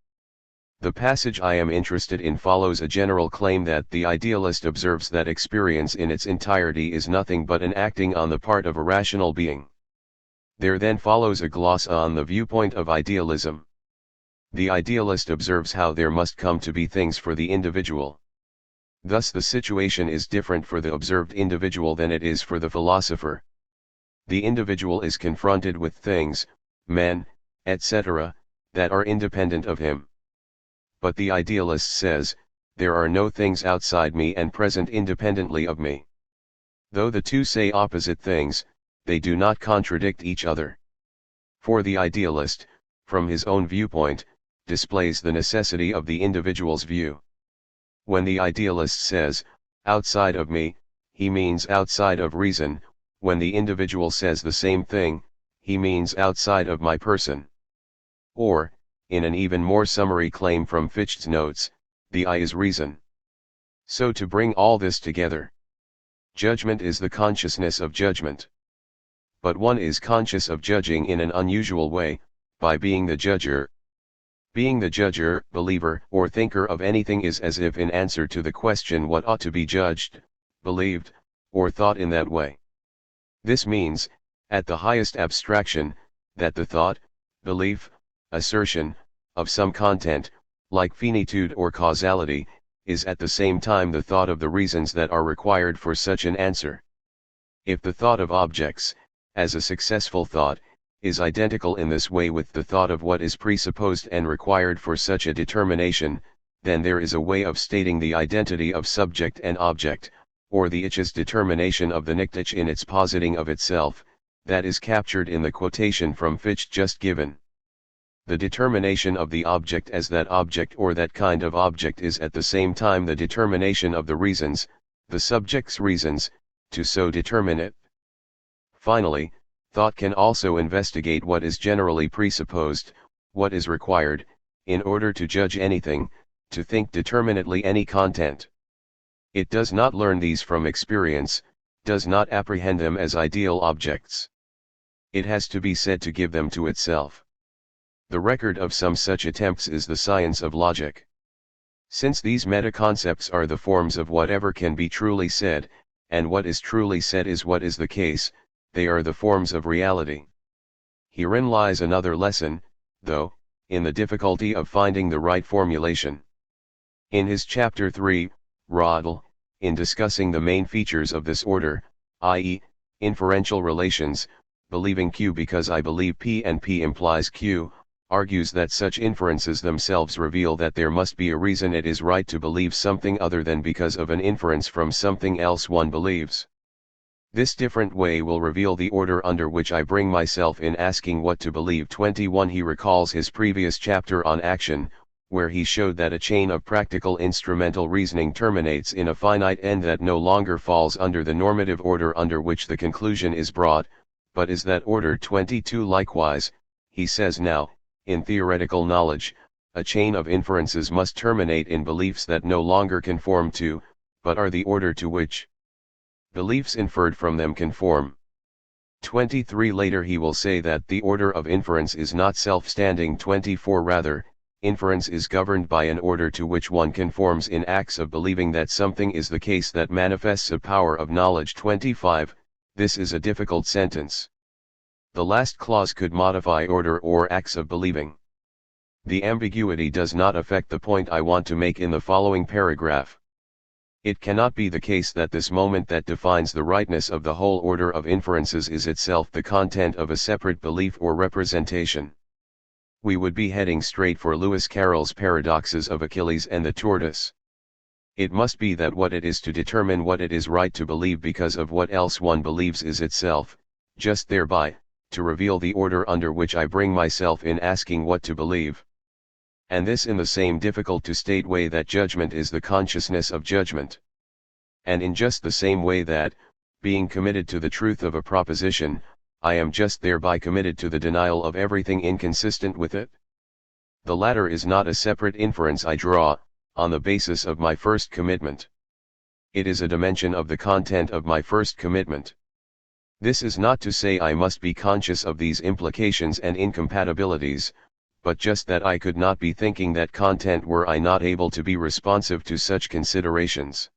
The passage I am interested in follows a general claim that the idealist observes that experience in its entirety is nothing but an acting on the part of a rational being. There then follows a gloss on the viewpoint of idealism. The idealist observes how there must come to be things for the individual. Thus the situation is different for the observed individual than it is for the philosopher. The individual is confronted with things, men, etc., that are independent of him. But the idealist says, there are no things outside me and present independently of me. Though the two say opposite things, they do not contradict each other. For the idealist, from his own viewpoint, displays the necessity of the individual's view. When the idealist says, outside of me, he means outside of reason. When the individual says the same thing, he means outside of my person. Or, in an even more summary claim from Fichte's notes, the I is reason. So to bring all this together, judgment is the consciousness of judgment. But one is conscious of judging in an unusual way, by being the judger. Being the judger, believer, or thinker of anything is as if in answer to the question what ought to be judged, believed, or thought in that way. This means, at the highest abstraction, that the thought, belief, assertion, of some content, like finitude or causality, is at the same time the thought of the reasons that are required for such an answer. If the thought of objects, as a successful thought, is identical in this way with the thought of what is presupposed and required for such a determination, then there is a way of stating the identity of subject and object, or the ich's determination of the nichtich in its positing of itself, that is captured in the quotation from Fichte just given. The determination of the object as that object or that kind of object is at the same time the determination of the reasons, the subject's reasons, to so determine it. Finally, thought can also investigate what is generally presupposed, what is required, in order to judge anything, to think determinately any content. It does not learn these from experience, does not apprehend them as ideal objects. It has to be said to give them to itself. The record of some such attempts is the science of logic. Since these meta-concepts are the forms of whatever can be truly said, and what is truly said is what is the case, they are the forms of reality. Herein lies another lesson, though, in the difficulty of finding the right formulation. In his chapter 3, Rödl, in discussing the main features of this order, i.e., inferential relations, believing Q because I believe P and P implies Q, argues that such inferences themselves reveal that there must be a reason it is right to believe something other than because of an inference from something else one believes. This different way will reveal the order under which I bring myself in asking what to believe. 21 He recalls his previous chapter on action, where he showed that a chain of practical instrumental reasoning terminates in a finite end that no longer falls under the normative order under which the conclusion is brought, but is that order. 22 Likewise, he says now, in theoretical knowledge, a chain of inferences must terminate in beliefs that no longer conform to, but are the order to which beliefs inferred from them conform. 23 Later he will say that the order of inference is not self-standing. 24 Rather, inference is governed by an order to which one conforms in acts of believing that something is the case that manifests a power of knowledge. 25 This is a difficult sentence. The last clause could modify order or acts of believing. The ambiguity does not affect the point I want to make in the following paragraph. It cannot be the case that this moment that defines the rightness of the whole order of inferences is itself the content of a separate belief or representation. We would be heading straight for Lewis Carroll's paradoxes of Achilles and the tortoise. It must be that what it is to determine what it is right to believe because of what else one believes is itself, just thereby, to reveal the order under which I bring myself in asking what to believe. And this in the same difficult to state way that judgment is the consciousness of judgment. And in just the same way that, being committed to the truth of a proposition, I am just thereby committed to the denial of everything inconsistent with it. The latter is not a separate inference I draw, on the basis of my first commitment. It is a dimension of the content of my first commitment. This is not to say I must be conscious of these implications and incompatibilities, but just that I could not be thinking that content were I not able to be responsive to such considerations.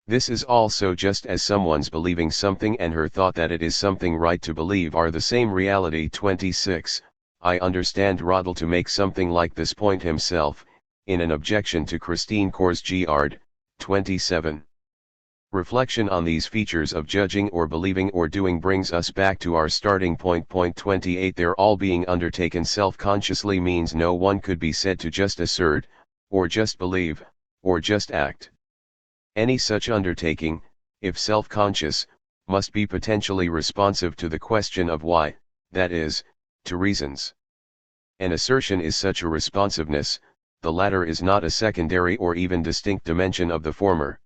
This is also just as someone's believing something and her thought that it is something right to believe are the same reality. 26 I understand Rödl to make something like this point himself, in an objection to Christine Kierkegaard, 27. Reflection on these features of judging or believing or doing brings us back to our starting point. 28. Their all being undertaken self-consciously means no one could be said to just assert, or just believe, or just act. Any such undertaking, if self-conscious, must be potentially responsive to the question of why, that is, to reasons. An assertion is such a responsiveness, the latter is not a secondary or even distinct dimension of the former.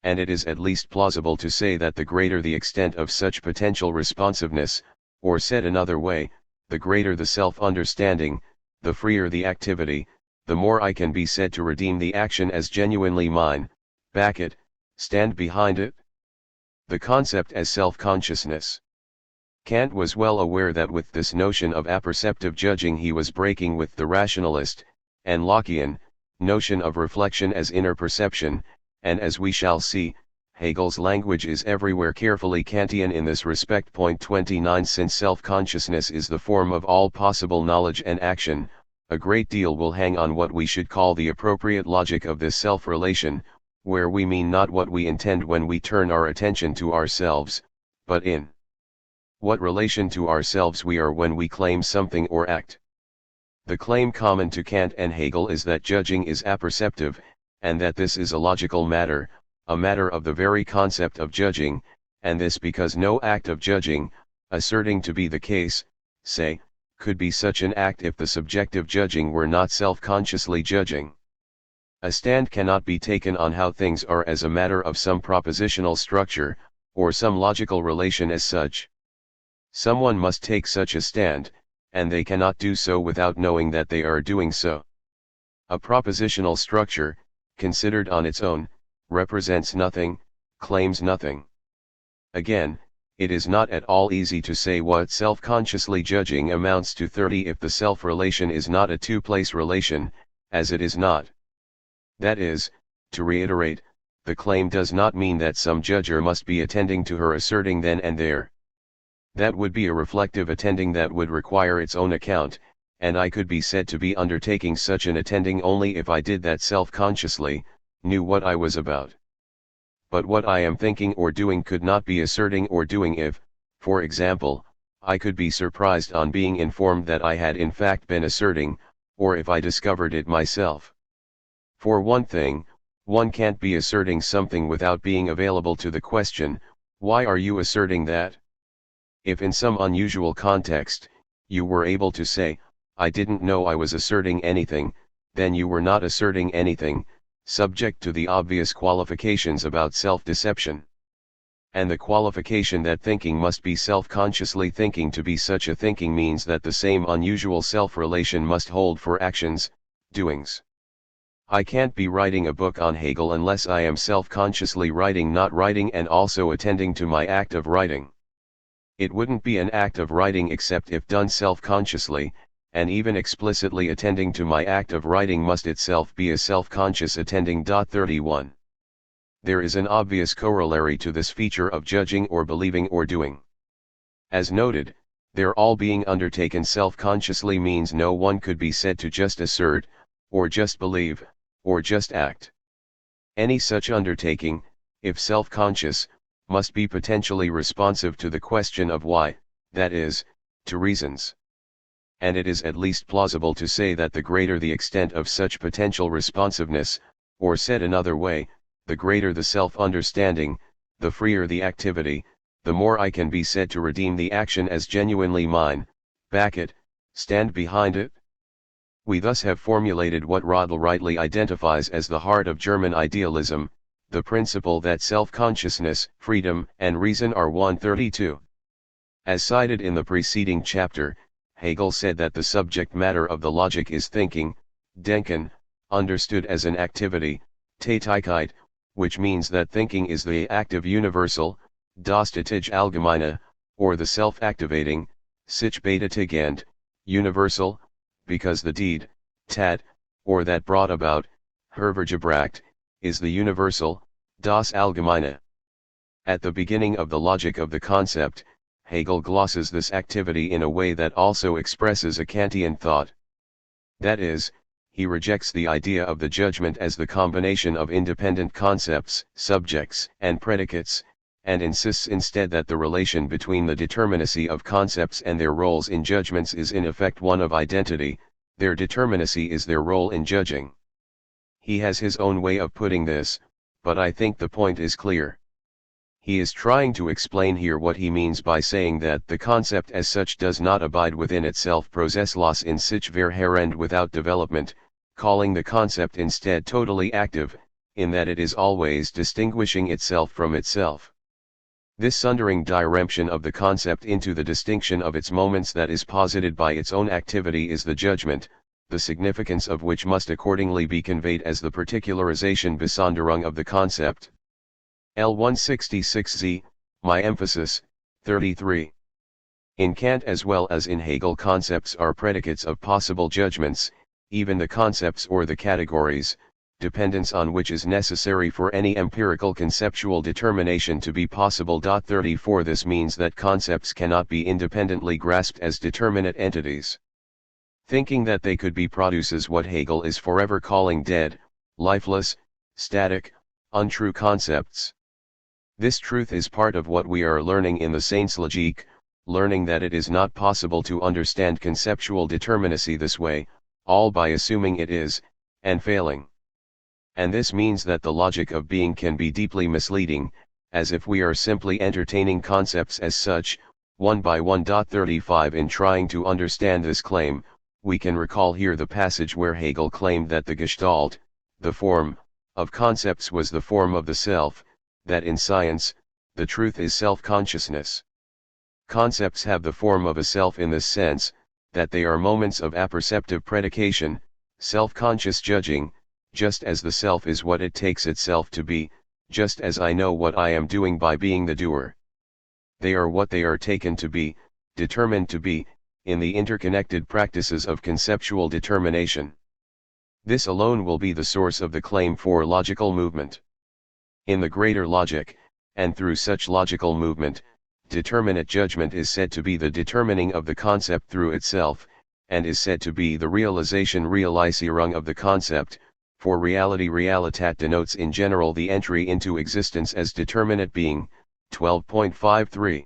And it is at least plausible to say that the greater the extent of such potential responsiveness, or said another way, the greater the self-understanding, the freer the activity, the more I can be said to redeem the action as genuinely mine, back it, stand behind it. The concept as self-consciousness. Kant was well aware that with this notion of apperceptive judging he was breaking with the rationalist, and Lockean, notion of reflection as inner perception, and as we shall see, Hegel's language is everywhere carefully Kantian in this respect. 29. Since self-consciousness is the form of all possible knowledge and action, a great deal will hang on what we should call the appropriate logic of this self-relation, where we mean not what we intend when we turn our attention to ourselves, but in what relation to ourselves we are when we claim something or act. The claim common to Kant and Hegel is that judging is apperceptive, and that this is a logical matter, a matter of the very concept of judging, and this because no act of judging, asserting to be the case, say, could be such an act if the subjective judging were not self-consciously judging. A stand cannot be taken on how things are as a matter of some propositional structure, or some logical relation as such. Someone must take such a stand, and they cannot do so without knowing that they are doing so. A propositional structure, considered on its own, represents nothing, claims nothing. Again, it is not at all easy to say what self-consciously judging amounts to. 30. If the self-relation is not a two-place relation, as it is not. That is, to reiterate, the claim does not mean that some judger must be attending to her asserting then and there. That would be a reflective attending that would require its own account, and I could be said to be undertaking such an attending only if I did that self-consciously, knew what I was about. But what I am thinking or doing could not be asserting or doing if, for example, I could be surprised on being informed that I had in fact been asserting, or if I discovered it myself. For one thing, one can't be asserting something without being available to the question, why are you asserting that? If in some unusual context, you were able to say, I didn't know I was asserting anything, then you were not asserting anything, subject to the obvious qualifications about self-deception. And the qualification that thinking must be self-consciously thinking to be such a thinking means that the same unusual self-relation must hold for actions, doings. I can't be writing a book on Hegel unless I am self-consciously writing, not writing, and also attending to my act of writing. It wouldn't be an act of writing except if done self-consciously, and even explicitly attending to my act of writing must itself be a self-conscious attending. 31. There is an obvious corollary to this feature of judging or believing or doing. As noted, their all being undertaken self-consciously means no one could be said to just assert, or just believe, or just act. Any such undertaking, if self-conscious, must be potentially responsive to the question of why, that is, to reasons. And it is at least plausible to say that the greater the extent of such potential responsiveness, or said another way, the greater the self-understanding, the freer the activity, the more I can be said to redeem the action as genuinely mine, back it, stand behind it. We thus have formulated what Rödl rightly identifies as the heart of German idealism, the principle that self-consciousness, freedom, and reason are one. 32. As cited in the preceding chapter, Hegel said that the subject matter of the logic is thinking, denken, understood as an activity, Tätigkeit, which means that thinking is the active universal, das Tätige Allgemeine, or the self-activating, sich betätigend, universal, because the deed, tat, or that brought about, hervorgebracht, is the universal, das Allgemeine. At the beginning of the logic of the concept, Hegel glosses this activity in a way that also expresses a Kantian thought. That is, he rejects the idea of the judgment as the combination of independent concepts, subjects, and predicates, and insists instead that the relation between the determinacy of concepts and their roles in judgments is in effect one of identity. Their determinacy is their role in judging. He has his own way of putting this, but I think the point is clear. He is trying to explain here what he means by saying that the concept as such does not abide within itself processless in sich verharrend without development, calling the concept instead totally active, in that it is always distinguishing itself from itself. This sundering diremption of the concept into the distinction of its moments that is posited by its own activity is the judgment, the significance of which must accordingly be conveyed as the particularization Besonderung of the concept. L166z, my emphasis, 33. In Kant as well as in Hegel, concepts are predicates of possible judgments, even the concepts or the categories, dependence on which is necessary for any empirical conceptual determination to be possible. 34 This means that concepts cannot be independently grasped as determinate entities. Thinking that they could be produces what Hegel is forever calling dead, lifeless, static, untrue concepts. This truth is part of what we are learning in the Seinslogique, learning that it is not possible to understand conceptual determinacy this way, all by assuming it is, and failing. And this means that the logic of being can be deeply misleading, as if we are simply entertaining concepts as such, one by one. 35 In trying to understand this claim, we can recall here the passage where Hegel claimed that the Gestalt, the form, of concepts was the form of the self, that in science, the truth is self-consciousness. Concepts have the form of a self in this sense, that they are moments of apperceptive predication, self-conscious judging, just as the self is what it takes itself to be, just as I know what I am doing by being the doer. They are what they are taken to be, determined to be, in the interconnected practices of conceptual determination. This alone will be the source of the claim for logical movement. In the greater logic, and through such logical movement, determinate judgment is said to be the determining of the concept through itself, and is said to be the Realisierung of the concept, for reality realitat denotes in general the entry into existence as determinate being, 12.53.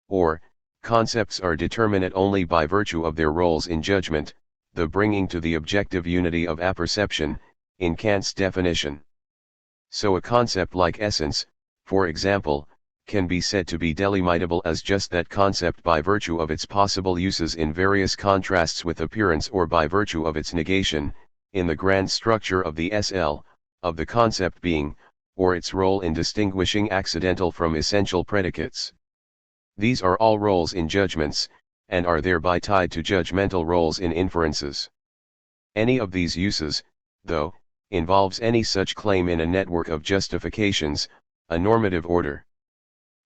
Or, concepts are determinate only by virtue of their roles in judgment, the bringing to the objective unity of apperception, in Kant's definition. So a concept like essence, for example, can be said to be delimitable as just that concept by virtue of its possible uses in various contrasts with appearance, or by virtue of its negation, in the grand structure of the SL, of the concept being, or its role in distinguishing accidental from essential predicates. These are all roles in judgments, and are thereby tied to judgmental roles in inferences. Any of these uses, though, involves any such claim in a network of justifications, a normative order.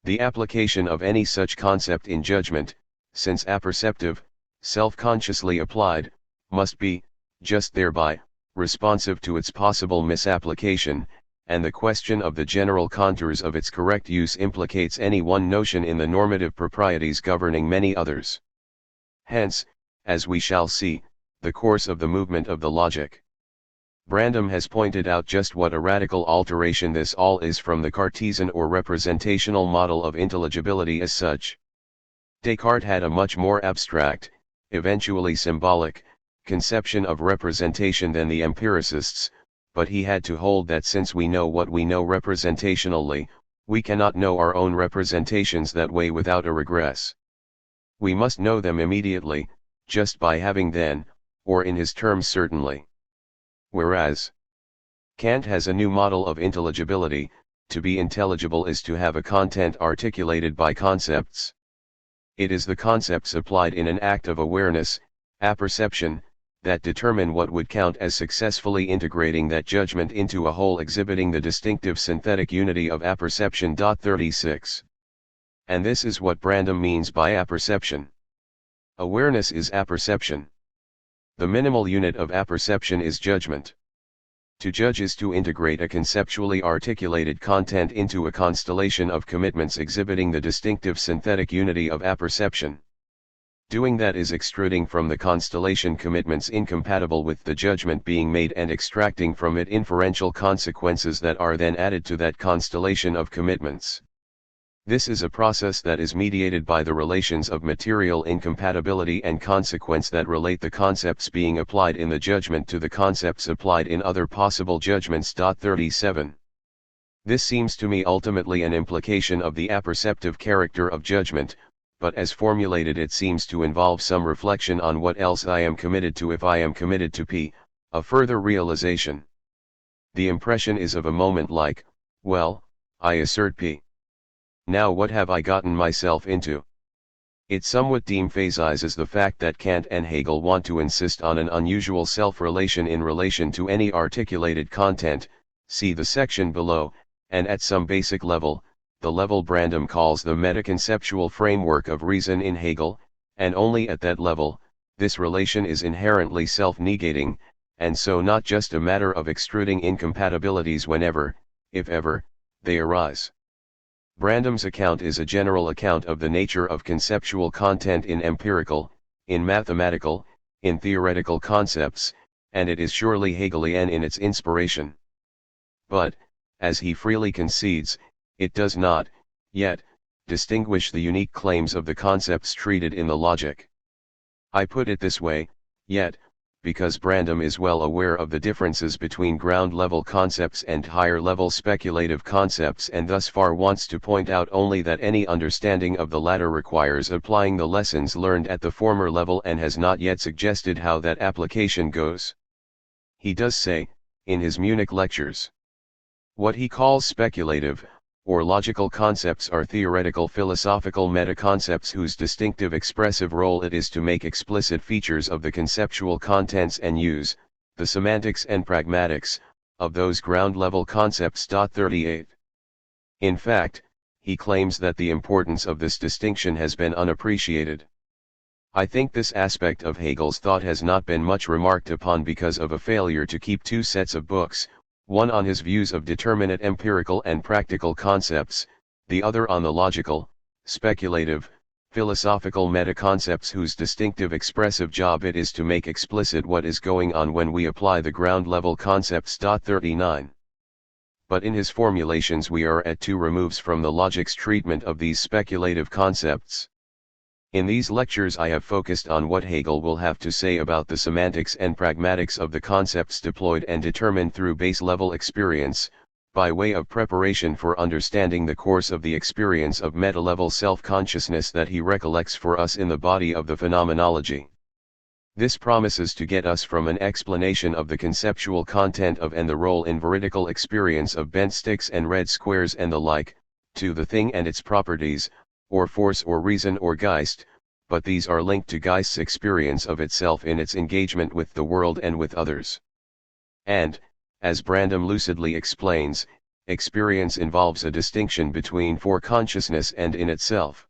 The application of any such concept in judgment, since apperceptive, self-consciously applied, must be, just thereby, responsive to its possible misapplication, and the question of the general contours of its correct use implicates any one notion in the normative proprieties governing many others. Hence, as we shall see, the course of the movement of the logic. Brandom has pointed out just what a radical alteration this all is from the Cartesian or representational model of intelligibility as such. Descartes had a much more abstract, eventually symbolic, conception of representation than the empiricists, but he had to hold that since we know what we know representationally, we cannot know our own representations that way without a regress. We must know them immediately, just by having them, or in his terms certainly. Whereas Kant has a new model of intelligibility. To be intelligible is to have a content articulated by concepts. It is the concepts applied in an act of awareness, apperception, that determine what would count as successfully integrating that judgment into a whole exhibiting the distinctive synthetic unity of apperception. 36. And this is what Brandom means by apperception. Awareness is apperception. The minimal unit of apperception is judgment. To judge is to integrate a conceptually articulated content into a constellation of commitments exhibiting the distinctive synthetic unity of apperception. Doing that is extruding from the constellation commitments incompatible with the judgment being made and extracting from it inferential consequences that are then added to that constellation of commitments. This is a process that is mediated by the relations of material incompatibility and consequence that relate the concepts being applied in the judgment to the concepts applied in other possible judgments. 37. This seems to me ultimately an implication of the apperceptive character of judgment, but as formulated it seems to involve some reflection on what else I am committed to if I am committed to P, a further realization. The impression is of a moment like, well, I assert P. Now what have I gotten myself into? It somewhat deemphasizes the fact that Kant and Hegel want to insist on an unusual self-relation in relation to any articulated content, see the section below, and at some basic level, the level Brandom calls the metaconceptual framework of reason in Hegel, and only at that level, this relation is inherently self-negating, and so not just a matter of extruding incompatibilities whenever, if ever, they arise. Brandom's account is a general account of the nature of conceptual content in empirical, in mathematical, in theoretical concepts, and it is surely Hegelian in its inspiration. But, as he freely concedes, it does not, yet, distinguish the unique claims of the concepts treated in the logic. I put it this way, yet, because Brandom is well aware of the differences between ground-level concepts and higher-level speculative concepts and thus far wants to point out only that any understanding of the latter requires applying the lessons learned at the former level and has not yet suggested how that application goes. He does say, in his Munich lectures, what he calls speculative, or logical concepts are theoretical philosophical metaconcepts whose distinctive expressive role it is to make explicit features of the conceptual contents and use, the semantics and pragmatics, of those ground-level concepts. 38. In fact, he claims that the importance of this distinction has been unappreciated. I think this aspect of Hegel's thought has not been much remarked upon because of a failure to keep two sets of books, one on his views of determinate empirical and practical concepts, the other on the logical, speculative, philosophical metaconcepts whose distinctive expressive job it is to make explicit what is going on when we apply the ground-level concepts. 39. But in his formulations we are at two removes from the logic's treatment of these speculative concepts. In these lectures I have focused on what Hegel will have to say about the semantics and pragmatics of the concepts deployed and determined through base-level experience, by way of preparation for understanding the course of the experience of meta-level self-consciousness that he recollects for us in the body of the phenomenology. This promises to get us from an explanation of the conceptual content of and the role in veridical experience of bent sticks and red squares and the like, to the thing and its properties, or force or reason or Geist, but these are linked to Geist's experience of itself in its engagement with the world and with others. And, as Brandom lucidly explains, experience involves a distinction between for consciousness and in itself.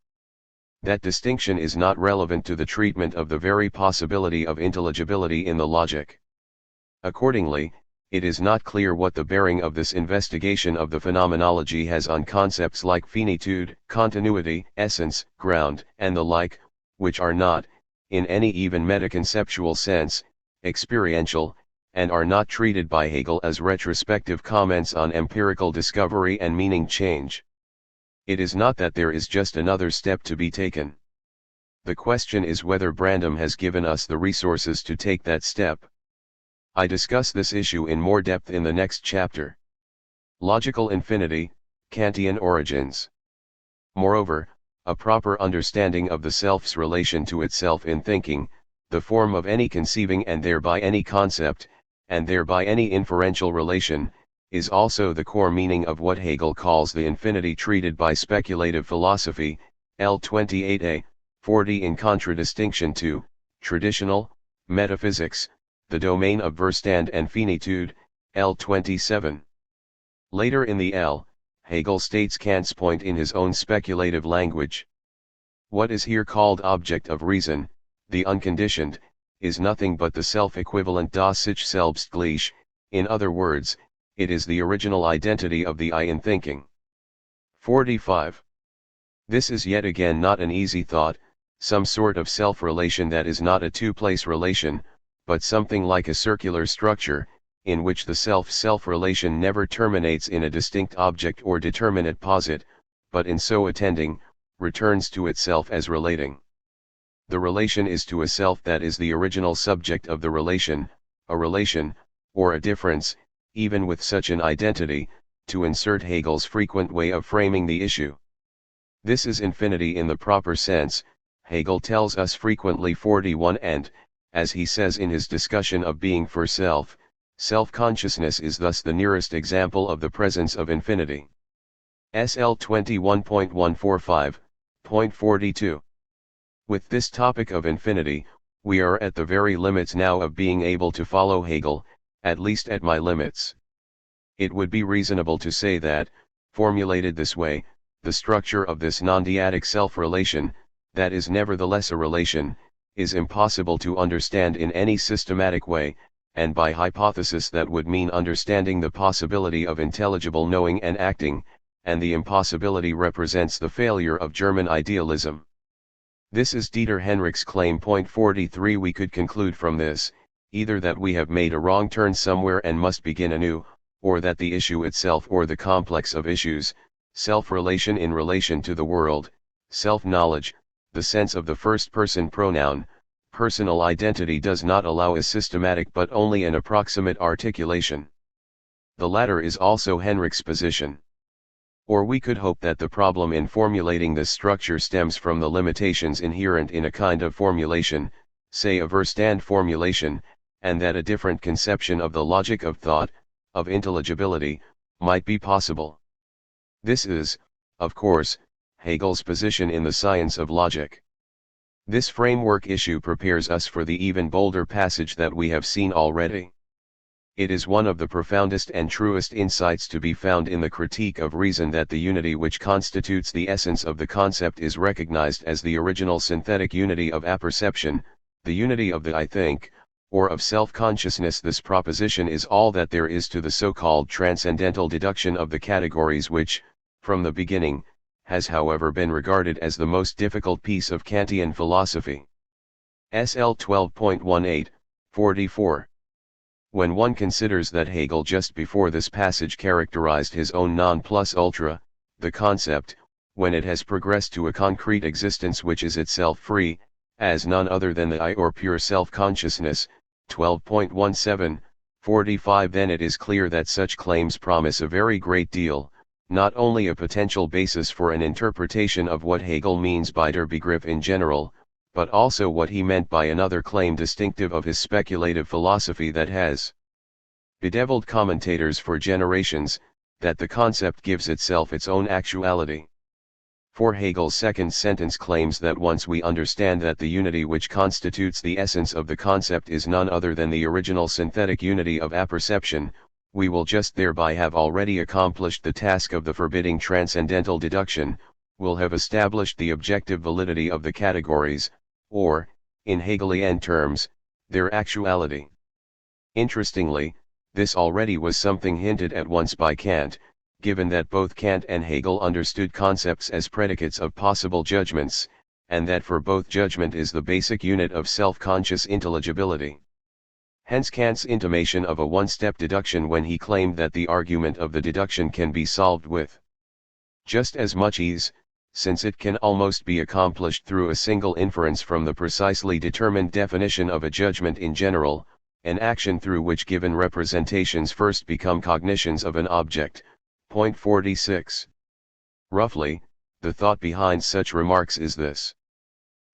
That distinction is not relevant to the treatment of the very possibility of intelligibility in the logic. Accordingly, it is not clear what the bearing of this investigation of the phenomenology has on concepts like finitude, continuity, essence, ground, and the like, which are not, in any even metaconceptual sense, experiential, and are not treated by Hegel as retrospective comments on empirical discovery and meaning change. It is not that there is just another step to be taken. The question is whether Brandom has given us the resources to take that step. I discuss this issue in more depth in the next chapter. Logical infinity, Kantian origins. Moreover, a proper understanding of the self's relation to itself in thinking, the form of any conceiving and thereby any concept, and thereby any inferential relation, is also the core meaning of what Hegel calls the infinity treated by speculative philosophy, L28a, 40 in contradistinction to, traditional, metaphysics, the domain of Verstand and finitude, L27. Later in the L, Hegel states Kant's point in his own speculative language. What is here called object of reason, the unconditioned, is nothing but the self-equivalent das sich selbst gleich, in other words, it is the original identity of the I in thinking. 45. This is yet again not an easy thought, some sort of self-relation that is not a two-place relation, but something like a circular structure, in which the self-self relation never terminates in a distinct object or determinate posit, but in so attending, returns to itself as relating. The relation is to a self that is the original subject of the relation, a relation, or a difference, even with such an identity, to insert Hegel's frequent way of framing the issue. This is infinity in the proper sense, Hegel tells us frequently 41, and, as he says in his discussion of being for self, self-consciousness is thus the nearest example of the presence of infinity. SL 21.145.42. With this topic of infinity, we are at the very limits now of being able to follow Hegel, at least at my limits. It would be reasonable to say that, formulated this way, the structure of this non-dyadic self-relation, that is nevertheless a relation, is impossible to understand in any systematic way, and by hypothesis that would mean understanding the possibility of intelligible knowing and acting, and the impossibility represents the failure of German idealism. This is Dieter Henrich's claim. 43. We could conclude from this, either that we have made a wrong turn somewhere and must begin anew, or that the issue itself or the complex of issues, self-relation in relation to the world, self-knowledge, the sense of the first-person pronoun, personal identity does not allow a systematic but only an approximate articulation. The latter is also Henrich's position. Or we could hope that the problem in formulating this structure stems from the limitations inherent in a kind of formulation, say a Verstand formulation, and that a different conception of the logic of thought, of intelligibility, might be possible. This is, of course, Hegel's position in the science of logic. This framework issue prepares us for the even bolder passage that we have seen already. It is one of the profoundest and truest insights to be found in the critique of reason that the unity which constitutes the essence of the concept is recognized as the original synthetic unity of apperception, the unity of the I think, or of self-consciousness. This proposition is all that there is to the so-called transcendental deduction of the categories which, from the beginning, has however been regarded as the most difficult piece of Kantian philosophy. SL 12.18, 44. When one considers that Hegel just before this passage characterized his own non plus ultra, the concept, when it has progressed to a concrete existence which is itself free, as none other than the I or pure self-consciousness, 12.17, 45, then it is clear that such claims promise a very great deal, not only a potential basis for an interpretation of what Hegel means by der Begriff in general, but also what he meant by another claim distinctive of his speculative philosophy that has bedeviled commentators for generations, that the concept gives itself its own actuality. For Hegel's second sentence claims that once we understand that the unity which constitutes the essence of the concept is none other than the original synthetic unity of apperception, we will just thereby have already accomplished the task of the forbidding transcendental deduction, will have established the objective validity of the categories, or, in Hegelian terms, their actuality. Interestingly, this already was something hinted at once by Kant, given that both Kant and Hegel understood concepts as predicates of possible judgments, and that for both judgment is the basic unit of self-conscious intelligibility. Hence Kant's intimation of a one-step deduction when he claimed that the argument of the deduction can be solved with just as much ease, since it can almost be accomplished through a single inference from the precisely determined definition of a judgment in general, an action through which given representations first become cognitions of an object. Point 46. Roughly, the thought behind such remarks is this.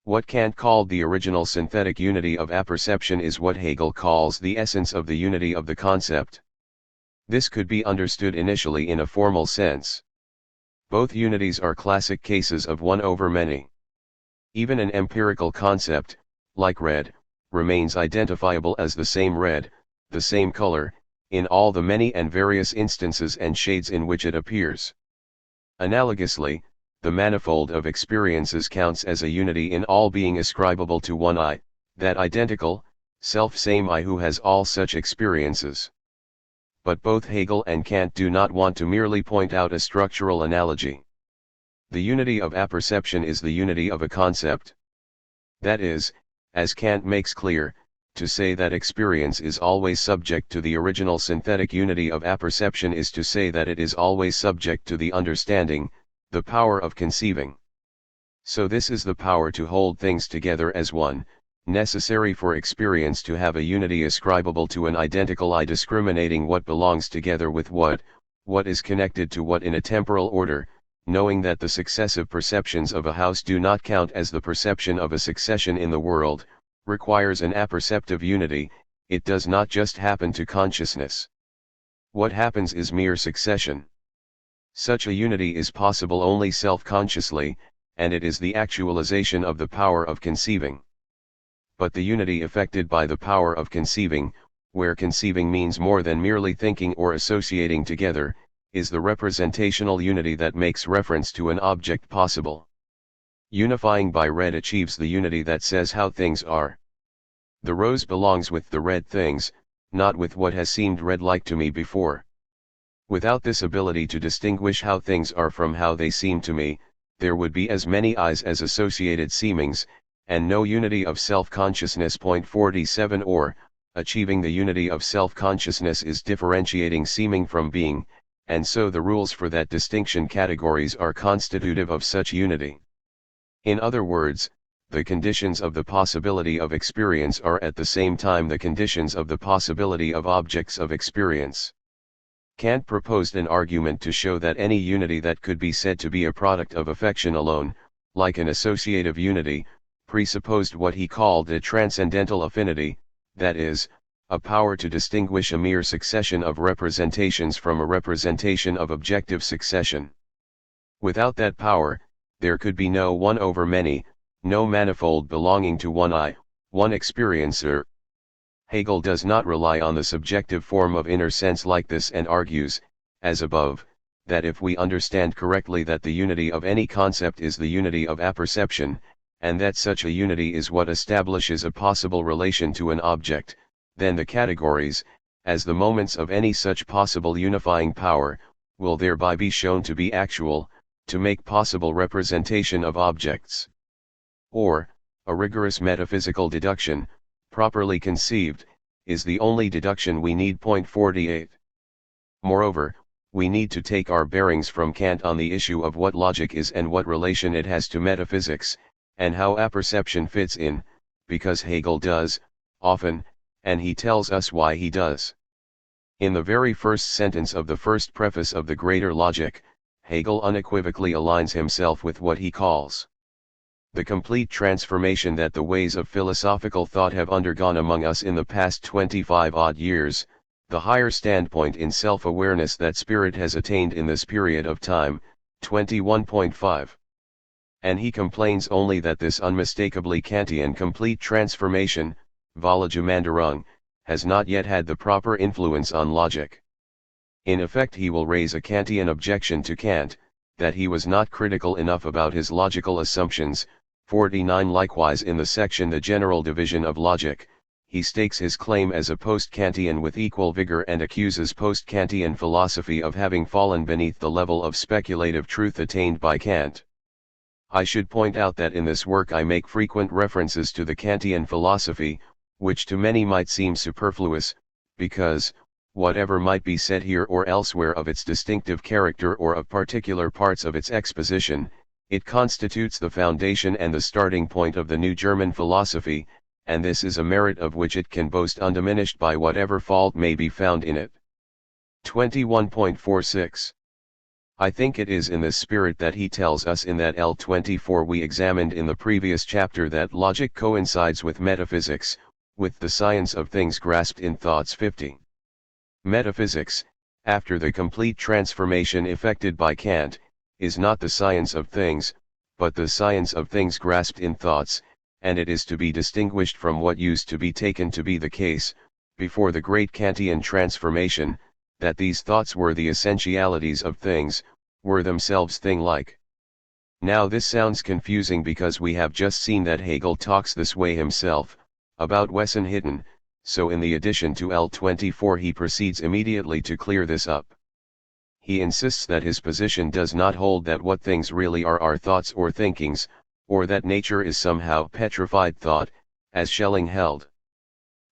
What Kant called the original synthetic unity of apperception is what Hegel calls the essence of the unity of the concept. This could be understood initially in a formal sense. Both unities are classic cases of one over many. Even an empirical concept, like red, remains identifiable as the same red, the same color, in all the many and various instances and shades in which it appears. Analogously, the manifold of experiences counts as a unity in all being ascribable to one I, that identical, self-same I who has all such experiences. But both Hegel and Kant do not want to merely point out a structural analogy. The unity of apperception is the unity of a concept. That is, as Kant makes clear, to say that experience is always subject to the original synthetic unity of apperception is to say that it is always subject to the understanding, the power of conceiving. So this is the power to hold things together as one, necessary for experience to have a unity ascribable to an identical I, discriminating what belongs together with what is connected to what in a temporal order, knowing that the successive perceptions of a house do not count as the perception of a succession in the world, requires an apperceptive unity. It does not just happen to consciousness. What happens is mere succession. Such a unity is possible only self-consciously, and it is the actualization of the power of conceiving. But the unity effected by the power of conceiving, where conceiving means more than merely thinking or associating together, is the representational unity that makes reference to an object possible. Unifying by red achieves the unity that says how things are. The rose belongs with the red things, not with what has seemed red-like to me before. Without this ability to distinguish how things are from how they seem to me, there would be as many I's as associated seemings, and no unity of self-consciousness. 47 Or, achieving the unity of self-consciousness is differentiating seeming from being, and so the rules for that distinction categories are constitutive of such unity. In other words, the conditions of the possibility of experience are at the same time the conditions of the possibility of objects of experience. Kant proposed an argument to show that any unity that could be said to be a product of affection alone, like an associative unity, presupposed what he called a transcendental affinity, that is, a power to distinguish a mere succession of representations from a representation of objective succession. Without that power, there could be no one over many, no manifold belonging to one I, one experiencer. Hegel does not rely on the subjective form of inner sense like this and argues, as above, that if we understand correctly that the unity of any concept is the unity of apperception, and that such a unity is what establishes a possible relation to an object, then the categories, as the moments of any such possible unifying power, will thereby be shown to be actual, to make possible representation of objects. Or, a rigorous metaphysical deduction, properly conceived, is the only deduction we need. 48. Moreover, we need to take our bearings from Kant on the issue of what logic is and what relation it has to metaphysics, and how apperception fits in, because Hegel does, often, and he tells us why he does. In the very first sentence of the first preface of the Greater Logic, Hegel unequivocally aligns himself with what he calls the complete transformation that the ways of philosophical thought have undergone among us in the past 25-odd years, the higher standpoint in self-awareness that spirit has attained in this period of time, 21.5. And he complains only that this unmistakably Kantian complete transformation, Wahlgemanderung, has not yet had the proper influence on logic. In effect, he will raise a Kantian objection to Kant, that he was not critical enough about his logical assumptions. 49. Likewise, in the section The General Division of Logic, he stakes his claim as a post-Kantian with equal vigor and accuses post-Kantian philosophy of having fallen beneath the level of speculative truth attained by Kant. I should point out that in this work I make frequent references to the Kantian philosophy, which to many might seem superfluous, because, whatever might be said here or elsewhere of its distinctive character or of particular parts of its exposition, it constitutes the foundation and the starting point of the new German philosophy, and this is a merit of which it can boast undiminished by whatever fault may be found in it. 21.46. I think it is in this spirit that he tells us in that L24 we examined in the previous chapter that logic coincides with metaphysics, with the science of things grasped in thoughts. 50. Metaphysics, after the complete transformation effected by Kant, is not the science of things, but the science of things grasped in thoughts, and it is to be distinguished from what used to be taken to be the case, before the great Kantian transformation, that these thoughts were the essentialities of things, were themselves thing-like. Now this sounds confusing because we have just seen that Hegel talks this way himself, about Wesen hidden, so in the addition to L24 he proceeds immediately to clear this up. He insists that his position does not hold that what things really are thoughts or thinkings, or that nature is somehow petrified thought, as Schelling held.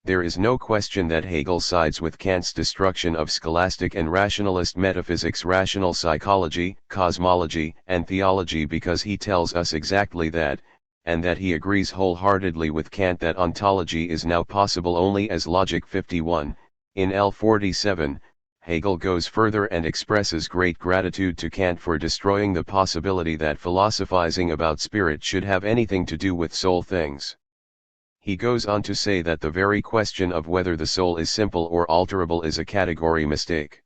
There is no question that Hegel sides with Kant's destruction of scholastic and rationalist metaphysics, rational psychology, cosmology, and theology, because he tells us exactly that, and that he agrees wholeheartedly with Kant that ontology is now possible only as logic. 51. In L47, Hegel goes further and expresses great gratitude to Kant for destroying the possibility that philosophizing about spirit should have anything to do with soul things. He goes on to say that the very question of whether the soul is simple or alterable is a category mistake.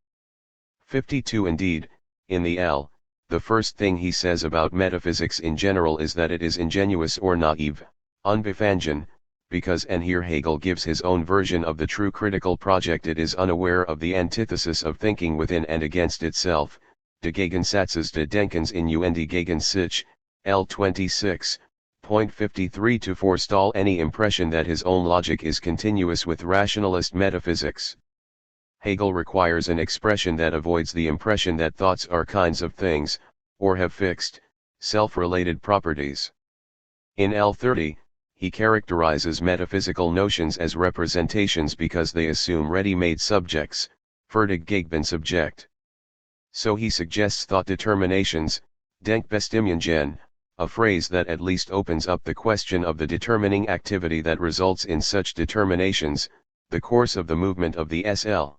52. Indeed, in the L, the first thing he says about metaphysics in general is that it is ingenuous or naive, unbefangen, because, and here Hegel gives his own version of the true critical project, it is unaware of the antithesis of thinking within and against itself, de Gegensatzes de Denkens in und gegen sich, L26. 53 to forestall any impression that his own logic is continuous with rationalist metaphysics. Hegel requires an expression that avoids the impression that thoughts are kinds of things, or have fixed, self-related properties. In L30, he characterizes metaphysical notions as representations because they assume ready-made subjects, fertig gegeben subject. So he suggests thought determinations, Denkbestimmungen, a phrase that at least opens up the question of the determining activity that results in such determinations, the course of the movement of the SL.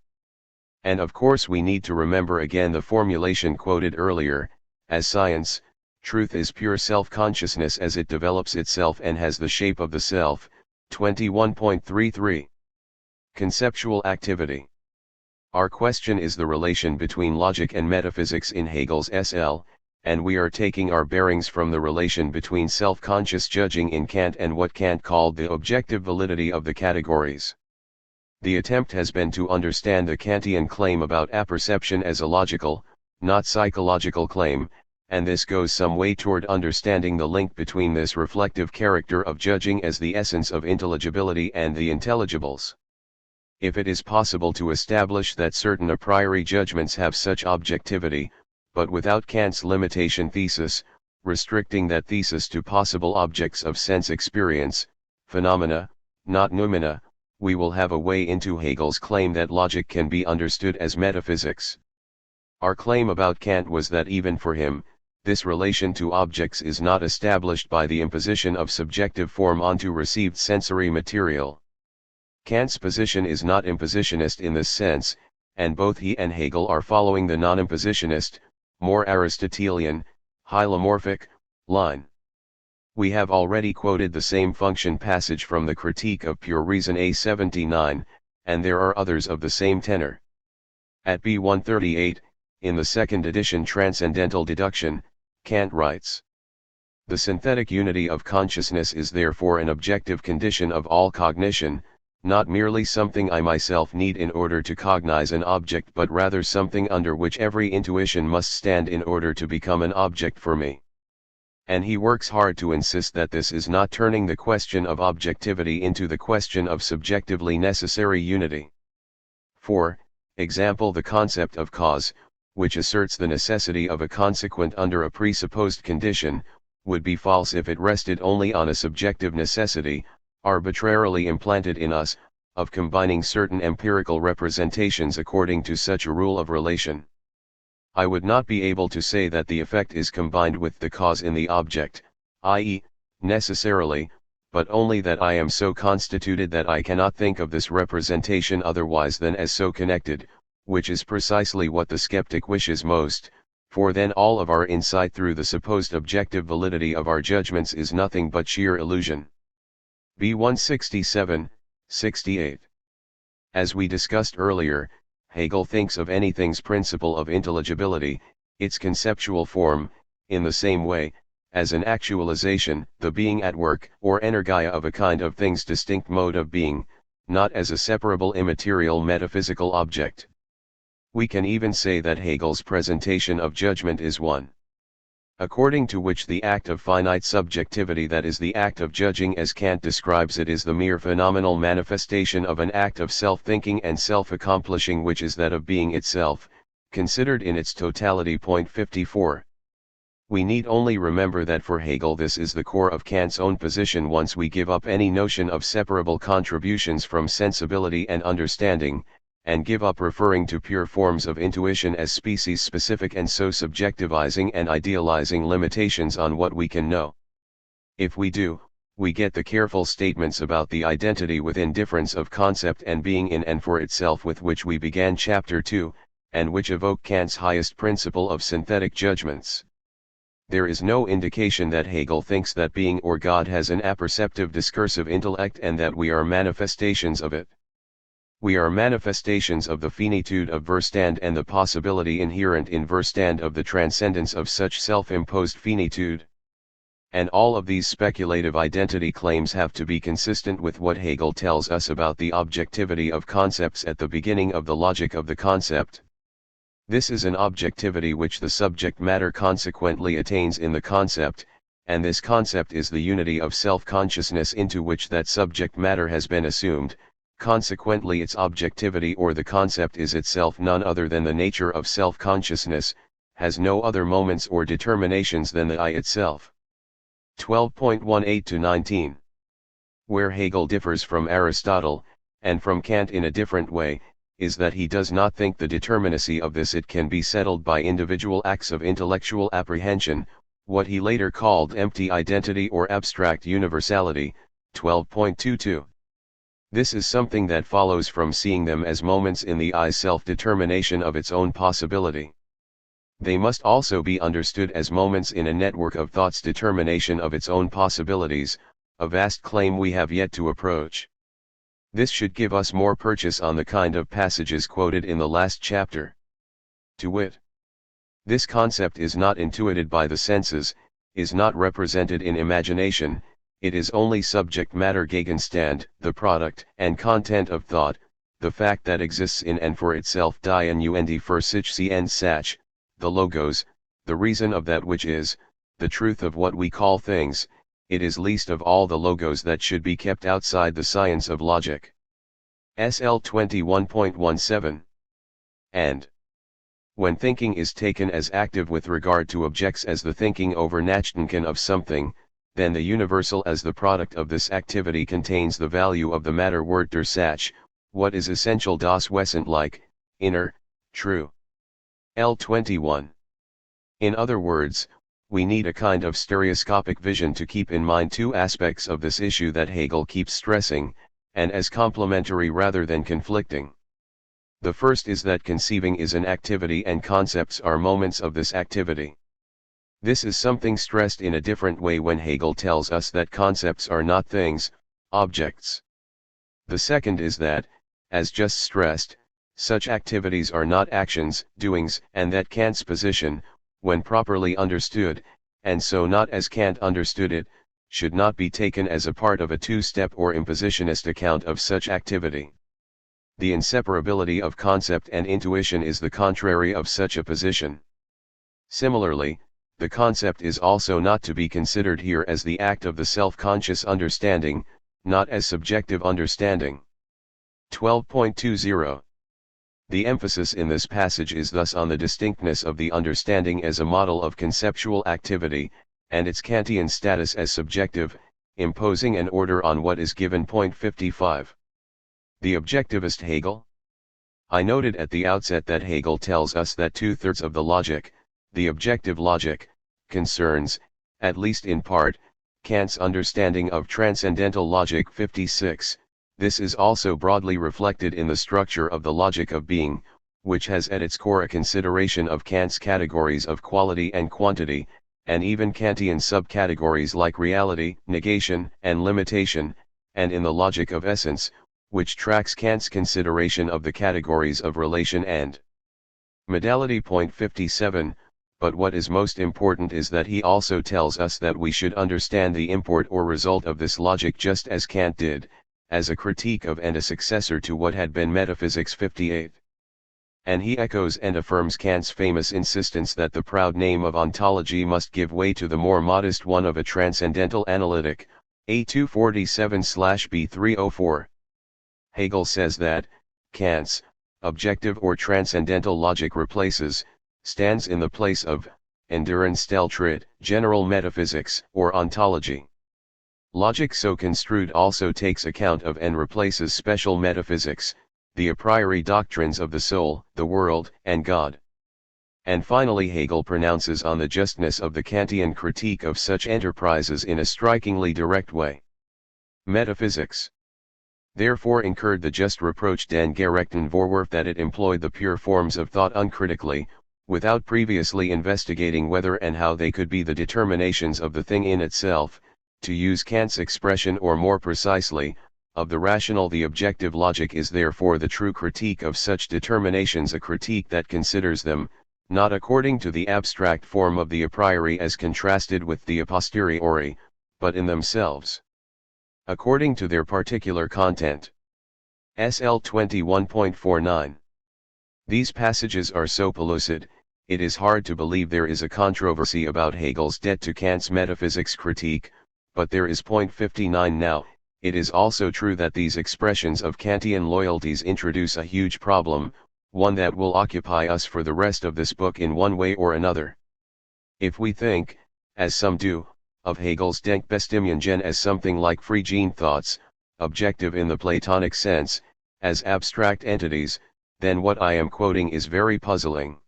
And of course we need to remember again the formulation quoted earlier, as science, truth is pure self-consciousness as it develops itself and has the shape of the self. 21.33. Conceptual activity. Our question is the relation between logic and metaphysics in Hegel's SL, and we are taking our bearings from the relation between self-conscious judging in Kant and what Kant called the objective validity of the categories. The attempt has been to understand the Kantian claim about apperception as a logical, not psychological claim, and this goes some way toward understanding the link between this reflective character of judging as the essence of intelligibility and the intelligibles. If it is possible to establish that certain a priori judgments have such objectivity, but without Kant's limitation thesis, restricting that thesis to possible objects of sense experience, phenomena, not noumena, we will have a way into Hegel's claim that logic can be understood as metaphysics. Our claim about Kant was that even for him, this relation to objects is not established by the imposition of subjective form onto received sensory material. Kant's position is not impositionist in this sense, and both he and Hegel are following the non-impositionist, more Aristotelian, hylomorphic, line. We have already quoted the same function passage from the Critique of Pure Reason A79, and there are others of the same tenor. At B138, in the second edition Transcendental Deduction, Kant writes: the synthetic unity of consciousness is therefore an objective condition of all cognition, not merely something I myself need in order to cognize an object, but rather something under which every intuition must stand in order to become an object for me. And he works hard to insist that this is not turning the question of objectivity into the question of subjectively necessary unity. For example, the concept of cause, which asserts the necessity of a consequent under a presupposed condition, would be false if it rested only on a subjective necessity, arbitrarily implanted in us, of combining certain empirical representations according to such a rule of relation. I would not be able to say that the effect is combined with the cause in the object, i.e., necessarily, but only that I am so constituted that I cannot think of this representation otherwise than as so connected, which is precisely what the skeptic wishes most, for then all of our insight through the supposed objective validity of our judgments is nothing but sheer illusion. B167, 68. As we discussed earlier, Hegel thinks of anything's principle of intelligibility, its conceptual form, in the same way, as an actualization, the being at work, or energia of a kind of thing's distinct mode of being, not as a separable immaterial metaphysical object. We can even say that Hegel's presentation of judgment is one, according to which the act of finite subjectivity, that is the act of judging as Kant describes it, is the mere phenomenal manifestation of an act of self-thinking and self-accomplishing which is that of being itself, considered in its totality. 54. We need only remember that for Hegel this is the core of Kant's own position. Once we give up any notion of separable contributions from sensibility and understanding, and give up referring to pure forms of intuition as species-specific and so subjectivizing and idealizing limitations on what we can know. If we do, we get the careful statements about the identity within difference of concept and being in and for itself with which we began Chapter 2, and which evoke Kant's highest principle of synthetic judgments. There is no indication that Hegel thinks that being or God has an apperceptive discursive intellect and that we are manifestations of it. We are manifestations of the finitude of Verstand and the possibility inherent in Verstand of the transcendence of such self-imposed finitude. And all of these speculative identity claims have to be consistent with what Hegel tells us about the objectivity of concepts at the beginning of the logic of the concept. This is an objectivity which the subject matter consequently attains in the concept, and this concept is the unity of self-consciousness into which that subject matter has been assumed. Consequently its objectivity or the concept is itself none other than the nature of self-consciousness, has no other moments or determinations than the I itself. 12.18-19. Where Hegel differs from Aristotle, and from Kant in a different way, is that he does not think the determinacy of this it can be settled by individual acts of intellectual apprehension, what he later called empty identity or abstract universality. 12.22. This is something that follows from seeing them as moments in the I's self-determination of its own possibility. They must also be understood as moments in a network of thought's determination of its own possibilities, a vast claim we have yet to approach. This should give us more purchase on the kind of passages quoted in the last chapter. To wit, this concept is not intuited by the senses, is not represented in imagination, it is only subject matter Gegenstand, the product and content of thought, the fact that exists in and for itself die and für sich and sach, the logos, the reason of that which is, the truth of what we call things. It is least of all the logos that should be kept outside the science of logic. SL 21.17. And when thinking is taken as active with regard to objects as the thinking over Nachdenken of something, then the universal as the product of this activity contains the value of the matter word der Sach, what is essential das Wesentliche, inner, true. L21. In other words, we need a kind of stereoscopic vision to keep in mind two aspects of this issue that Hegel keeps stressing, and as complementary rather than conflicting. The first is that conceiving is an activity and concepts are moments of this activity. This is something stressed in a different way when Hegel tells us that concepts are not things, objects. The second is that, as just stressed, such activities are not actions, doings, and that Kant's position, when properly understood, and so not as Kant understood it, should not be taken as a part of a two-step or impositionist account of such activity. The inseparability of concept and intuition is the contrary of such a position. Similarly, the concept is also not to be considered here as the act of the self-conscious understanding, not as subjective understanding. 12.20. The emphasis in this passage is thus on the distinctness of the understanding as a model of conceptual activity, and its Kantian status as subjective, imposing an order on what is given. 55. The objectivist Hegel? I noted at the outset that Hegel tells us that two-thirds of the logic, the objective logic, concerns, at least in part, Kant's understanding of transcendental logic. 56. This is also broadly reflected in the structure of the logic of being, which has at its core a consideration of Kant's categories of quality and quantity, and even Kantian subcategories like reality, negation, and limitation, and in the logic of essence, which tracks Kant's consideration of the categories of relation and modality. 57. But what is most important is that he also tells us that we should understand the import or result of this logic just as Kant did, as a critique of and a successor to what had been Metaphysics. 58. And he echoes and affirms Kant's famous insistence that the proud name of ontology must give way to the more modest one of a transcendental analytic, A247/B304. Hegel says that, Kant's, objective or transcendental logic stands in the place of, Endurance-Stelltrit, general metaphysics, or ontology. Logic so construed also takes account of and replaces special metaphysics, the a priori doctrines of the soul, the world, and God. And finally Hegel pronounces on the justness of the Kantian critique of such enterprises in a strikingly direct way. Metaphysics therefore incurred the just reproach den gerechten Vorwurf that it employed the pure forms of thought uncritically, without previously investigating whether and how they could be the determinations of the thing in itself, to use Kant's expression, or more precisely, of the rational. The objective logic is therefore the true critique of such determinations, a critique that considers them, not according to the abstract form of the a priori as contrasted with the a posteriori, but in themselves, according to their particular content. SL 21.49. These passages are so pellucid, it is hard to believe there is a controversy about Hegel's debt to Kant's metaphysics critique, but there is. 59 Now, it is also true that these expressions of Kantian loyalties introduce a huge problem, one that will occupy us for the rest of this book in one way or another. If we think, as some do, of Hegel's Denkbestimmungen as something like free gene thoughts, objective in the Platonic sense, as abstract entities, then what I am quoting is very puzzling.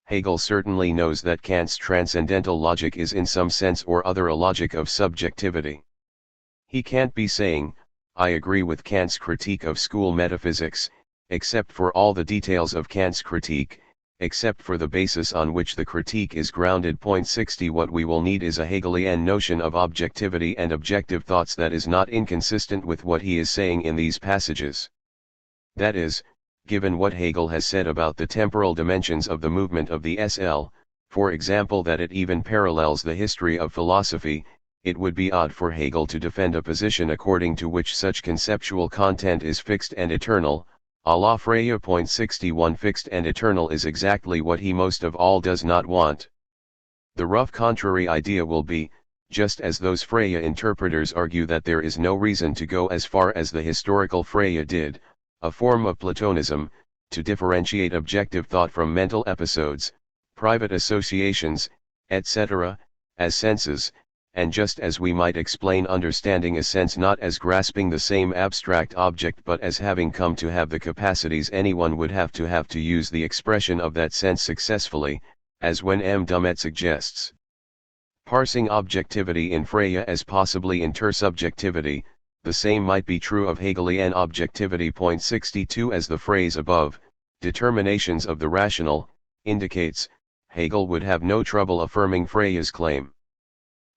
Hegel certainly knows that Kant's transcendental logic is in some sense or other a logic of subjectivity. He can't be saying, I agree with Kant's critique of school metaphysics, except for all the details of Kant's critique, except for the basis on which the critique is grounded. 60 What we will need is a Hegelian notion of objectivity and objective thoughts that is not inconsistent with what he is saying in these passages. That is, given what Hegel has said about the temporal dimensions of the movement of the SL, for example that it even parallels the history of philosophy, it would be odd for Hegel to defend a position according to which such conceptual content is fixed and eternal. A la Freya. 61 Fixed and eternal is exactly what he most of all does not want. The rough contrary idea will be, just as those Freya interpreters argue that there is no reason to go as far as the historical Freya did, a form of Platonism, to differentiate objective thought from mental episodes, private associations, etc., as senses, and just as we might explain understanding a sense not as grasping the same abstract object but as having come to have the capacities anyone would have to use the expression of that sense successfully, as when M. Dumet suggests. Parsing objectivity in Freya as possibly intersubjectivity, the same might be true of Hegelian objectivity. 62 As the phrase above, determinations of the rational, indicates, Hegel would have no trouble affirming Freya's claim.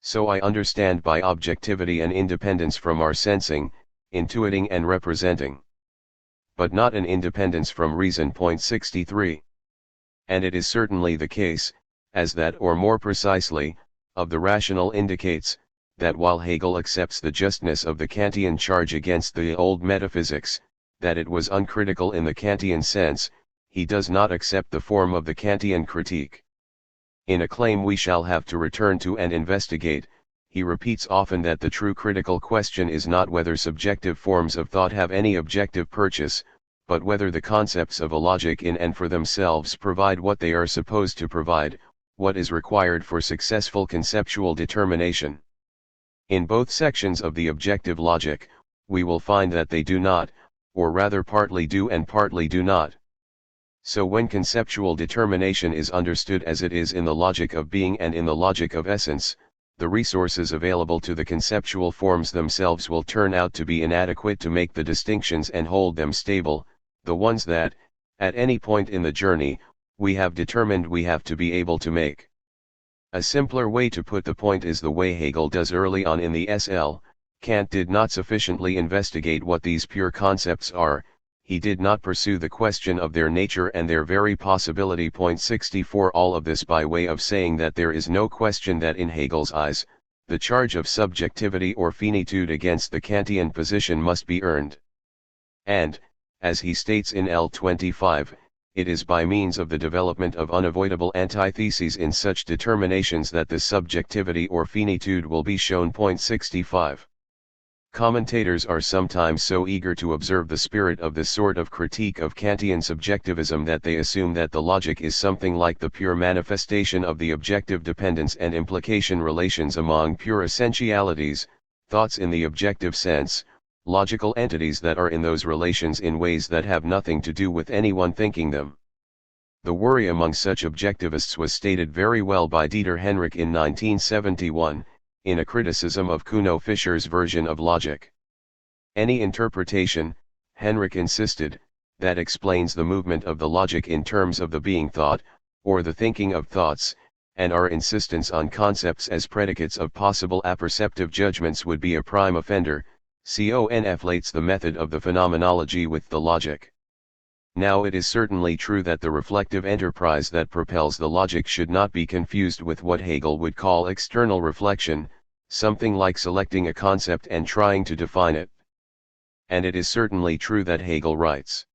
So I understand by objectivity an independence from our sensing, intuiting and representing. But not an independence from reason. 63. And it is certainly the case, as that or more precisely, of the rational indicates, that while Hegel accepts the justness of the Kantian charge against the old metaphysics, that it was uncritical in the Kantian sense, he does not accept the form of the Kantian critique. In a claim we shall have to return to and investigate, he repeats often that the true critical question is not whether subjective forms of thought have any objective purchase, but whether the concepts of a logic in and for themselves provide what they are supposed to provide, what is required for successful conceptual determination. In both sections of the objective logic, we will find that they do not, or rather partly do and partly do not. So when conceptual determination is understood as it is in the logic of being and in the logic of essence, the resources available to the conceptual forms themselves will turn out to be inadequate to make the distinctions and hold them stable, the ones that, at any point in the journey, we have determined we have to be able to make. A simpler way to put the point is the way Hegel does early on in the SL. Kant did not sufficiently investigate what these pure concepts are, he did not pursue the question of their nature and their very possibility. 64 All of this by way of saying that there is no question that in Hegel's eyes, the charge of subjectivity or finitude against the Kantian position must be earned. And, as he states in L25, it is by means of the development of unavoidable antitheses in such determinations that this subjectivity or finitude will be shown. 65. Commentators are sometimes so eager to observe the spirit of this sort of critique of Kantian subjectivism that they assume that the logic is something like the pure manifestation of the objective dependence and implication relations among pure essentialities, thoughts in the objective sense, logical entities that are in those relations in ways that have nothing to do with anyone thinking them. The worry among such objectivists was stated very well by Dieter Henrich in 1971, in a criticism of Kuno Fischer's version of logic. Any interpretation, Henrich insisted, that explains the movement of the logic in terms of the being thought, or the thinking of thoughts, and our insistence on concepts as predicates of possible apperceptive judgments would be a prime offender, conflates the method of the phenomenology with the logic. Now it is certainly true that the reflective enterprise that propels the logic should not be confused with what Hegel would call external reflection, something like selecting a concept and trying to define it. And it is certainly true that Hegel writes,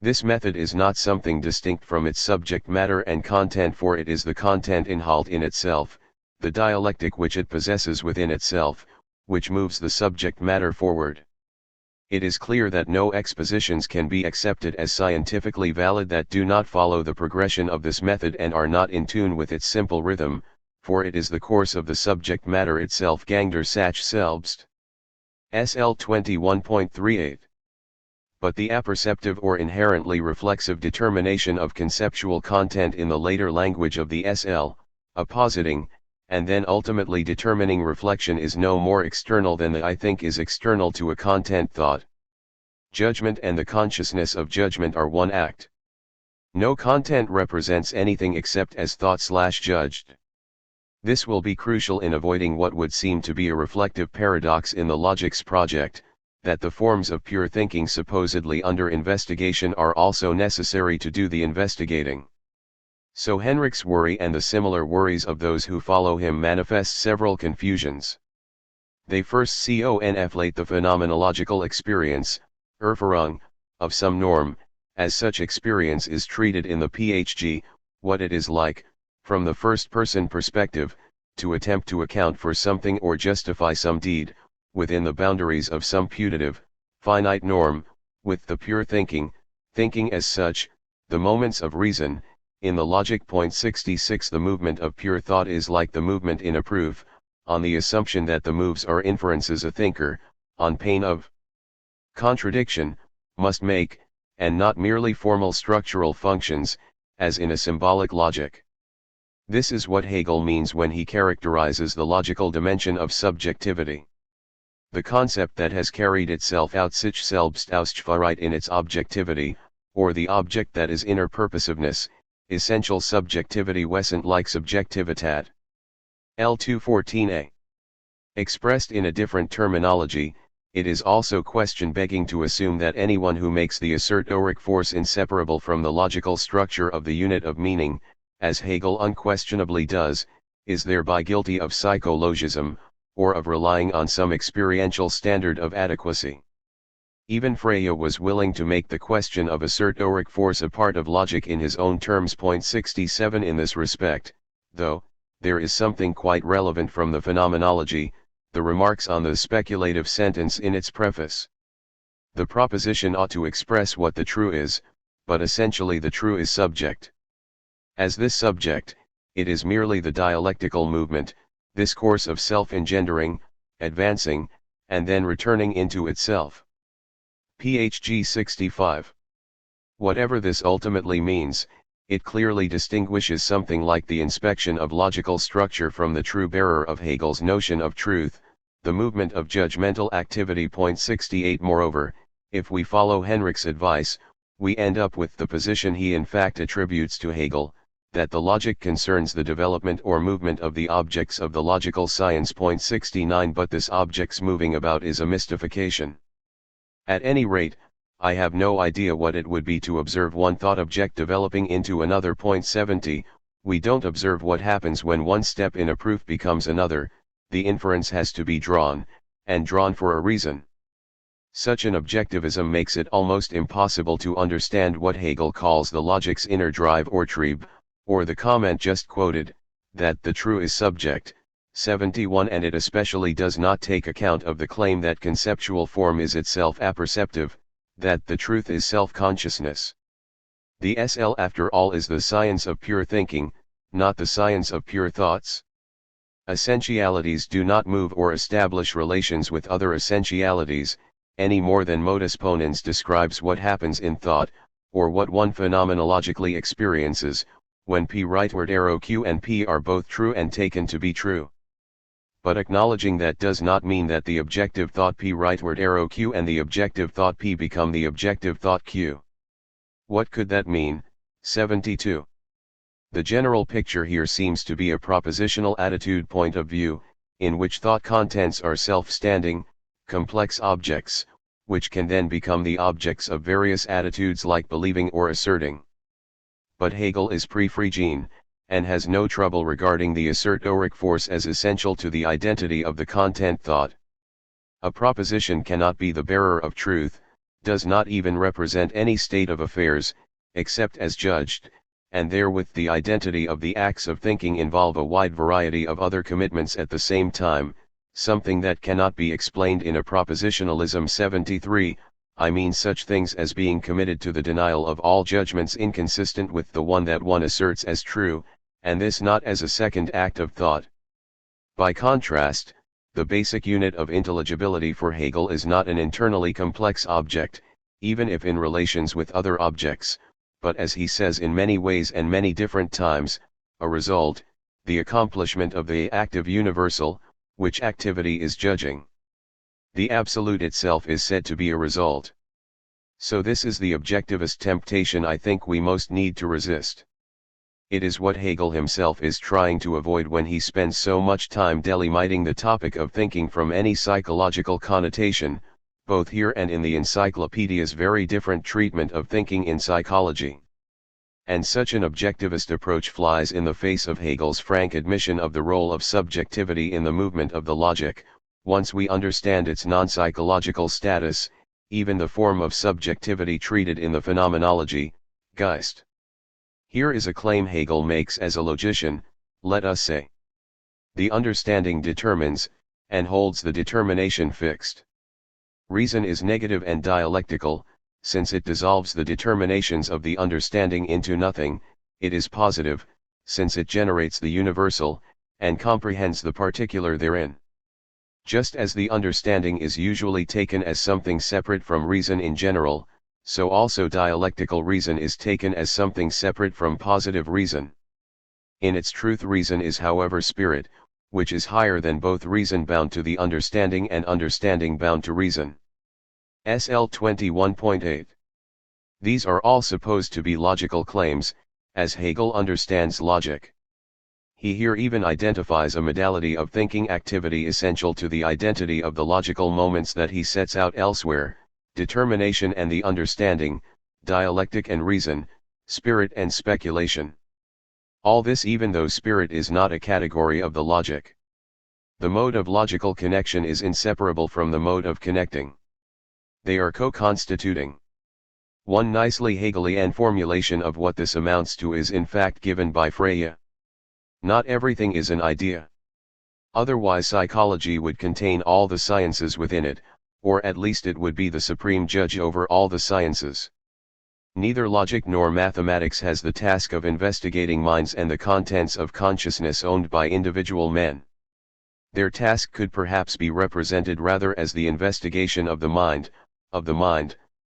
this method is not something distinct from its subject matter and content, for it is the content inhalt in itself, the dialectic which it possesses within itself, which moves the subject matter forward. It is clear that no expositions can be accepted as scientifically valid that do not follow the progression of this method and are not in tune with its simple rhythm, for it is the course of the subject matter itself. Ganger Sach selbst. SL 21.38. But the apperceptive or inherently reflexive determination of conceptual content in the later language of the SL, appositing, and then ultimately determining reflection is no more external than the I think is external to a content thought. Judgment and the consciousness of judgment are one act. No content represents anything except as thought/judged. This will be crucial in avoiding what would seem to be a reflective paradox in the logic's project, that the forms of pure thinking supposedly under investigation are also necessary to do the investigating. So Henrich's worry and the similar worries of those who follow him manifest several confusions. They first conflate the phenomenological experience, Erfahrung, of some norm, as such experience is treated in the PhG, what it is like, from the first-person perspective, to attempt to account for something or justify some deed, within the boundaries of some putative, finite norm, with the pure thinking as such, the moments of reason. In the logic point 66 the movement of pure thought is like the movement in a proof, on the assumption that the moves are inferences a thinker, on pain of contradiction, must make, and not merely formal structural functions, as in a symbolic logic. This is what Hegel means when he characterizes the logical dimension of subjectivity. The concept that has carried itself out sich selbst Ausgefeiert in its objectivity, or the object that is inner purposiveness, essential subjectivity wesentlich Subjektivität. L214a. Expressed in a different terminology, it is also question-begging to assume that anyone who makes the assertoric force inseparable from the logical structure of the unit of meaning, as Hegel unquestionably does, is thereby guilty of psychologism, or of relying on some experiential standard of adequacy. Even Frege was willing to make the question of assertoric force a part of logic in his own terms. Point 67 in this respect, though, there is something quite relevant from the phenomenology, the remarks on the speculative sentence in its preface. The proposition ought to express what the true is, but essentially the true is subject. As this subject, it is merely the dialectical movement, this course of self-engendering, advancing, and then returning into itself. PHG 65. Whatever this ultimately means, it clearly distinguishes something like the inspection of logical structure from the true bearer of Hegel's notion of truth, the movement of judgmental activity. Point 68. Moreover, if we follow Henrich's advice, we end up with the position he in fact attributes to Hegel, that the logic concerns the development or movement of the objects of the logical science. Point 69. But this object's moving about is a mystification. At any rate, I have no idea what it would be to observe one thought object developing into another. Point 70. We don't observe what happens when one step in a proof becomes another, the inference has to be drawn, and drawn for a reason. Such an objectivism makes it almost impossible to understand what Hegel calls the logic's inner drive or trieb, or the comment just quoted, that the true is subject, 71. And it especially does not take account of the claim that conceptual form is itself apperceptive, that the truth is self-consciousness. The SL after all is the science of pure thinking, not the science of pure thoughts. Essentialities do not move or establish relations with other essentialities, any more than modus ponens describes what happens in thought, or what one phenomenologically experiences, when P rightward arrow Q and P are both true and taken to be true. But acknowledging that does not mean that the objective thought P rightward arrow Q and the objective thought P become the objective thought Q. What could that mean? 72. The general picture here seems to be a propositional attitude point of view, in which thought contents are self-standing, complex objects, which can then become the objects of various attitudes like believing or asserting. But Hegel is pre-Frege, and has no trouble regarding the assertoric force as essential to the identity of the content thought. A proposition cannot be the bearer of truth, does not even represent any state of affairs, except as judged, and therewith the identity of the acts of thinking involve a wide variety of other commitments at the same time, something that cannot be explained in a propositionalism. 73, I mean such things as being committed to the denial of all judgments inconsistent with the one that one asserts as true, and this not as a second act of thought. By contrast, the basic unit of intelligibility for Hegel is not an internally complex object, even if in relations with other objects, but as he says in many ways and many different times, a result, the accomplishment of the active universal, which activity is judging. The absolute itself is said to be a result. So this is the objectivist temptation I think we most need to resist. It is what Hegel himself is trying to avoid when he spends so much time delimiting the topic of thinking from any psychological connotation, both here and in the encyclopedia's very different treatment of thinking in psychology. And such an objectivist approach flies in the face of Hegel's frank admission of the role of subjectivity in the movement of the logic, once we understand its non-psychological status, even the form of subjectivity treated in the phenomenology, Geist. Here is a claim Hegel makes as a logician, let us say. The understanding determines, and holds the determination fixed. Reason is negative and dialectical, since it dissolves the determinations of the understanding into nothing. It is positive, since it generates the universal, and comprehends the particular therein. Just as the understanding is usually taken as something separate from reason in general, so also dialectical reason is taken as something separate from positive reason. In its truth reason is however spirit, which is higher than both reason bound to the understanding and understanding bound to reason. SL 21.8. These are all supposed to be logical claims, as Hegel understands logic. He here even identifies a modality of thinking activity essential to the identity of the logical moments that he sets out elsewhere: determination and the understanding, dialectic and reason, spirit and speculation. All this even though spirit is not a category of the logic. The mode of logical connection is inseparable from the mode of connecting. They are co-constituting. One nicely Hegelian formulation of what this amounts to is in fact given by Frege. Not everything is an idea. Otherwise psychology would contain all the sciences within it, or at least it would be the supreme judge over all the sciences. Neither logic nor mathematics has the task of investigating minds and the contents of consciousness owned by individual men. Their task could perhaps be represented rather as the investigation of the mind,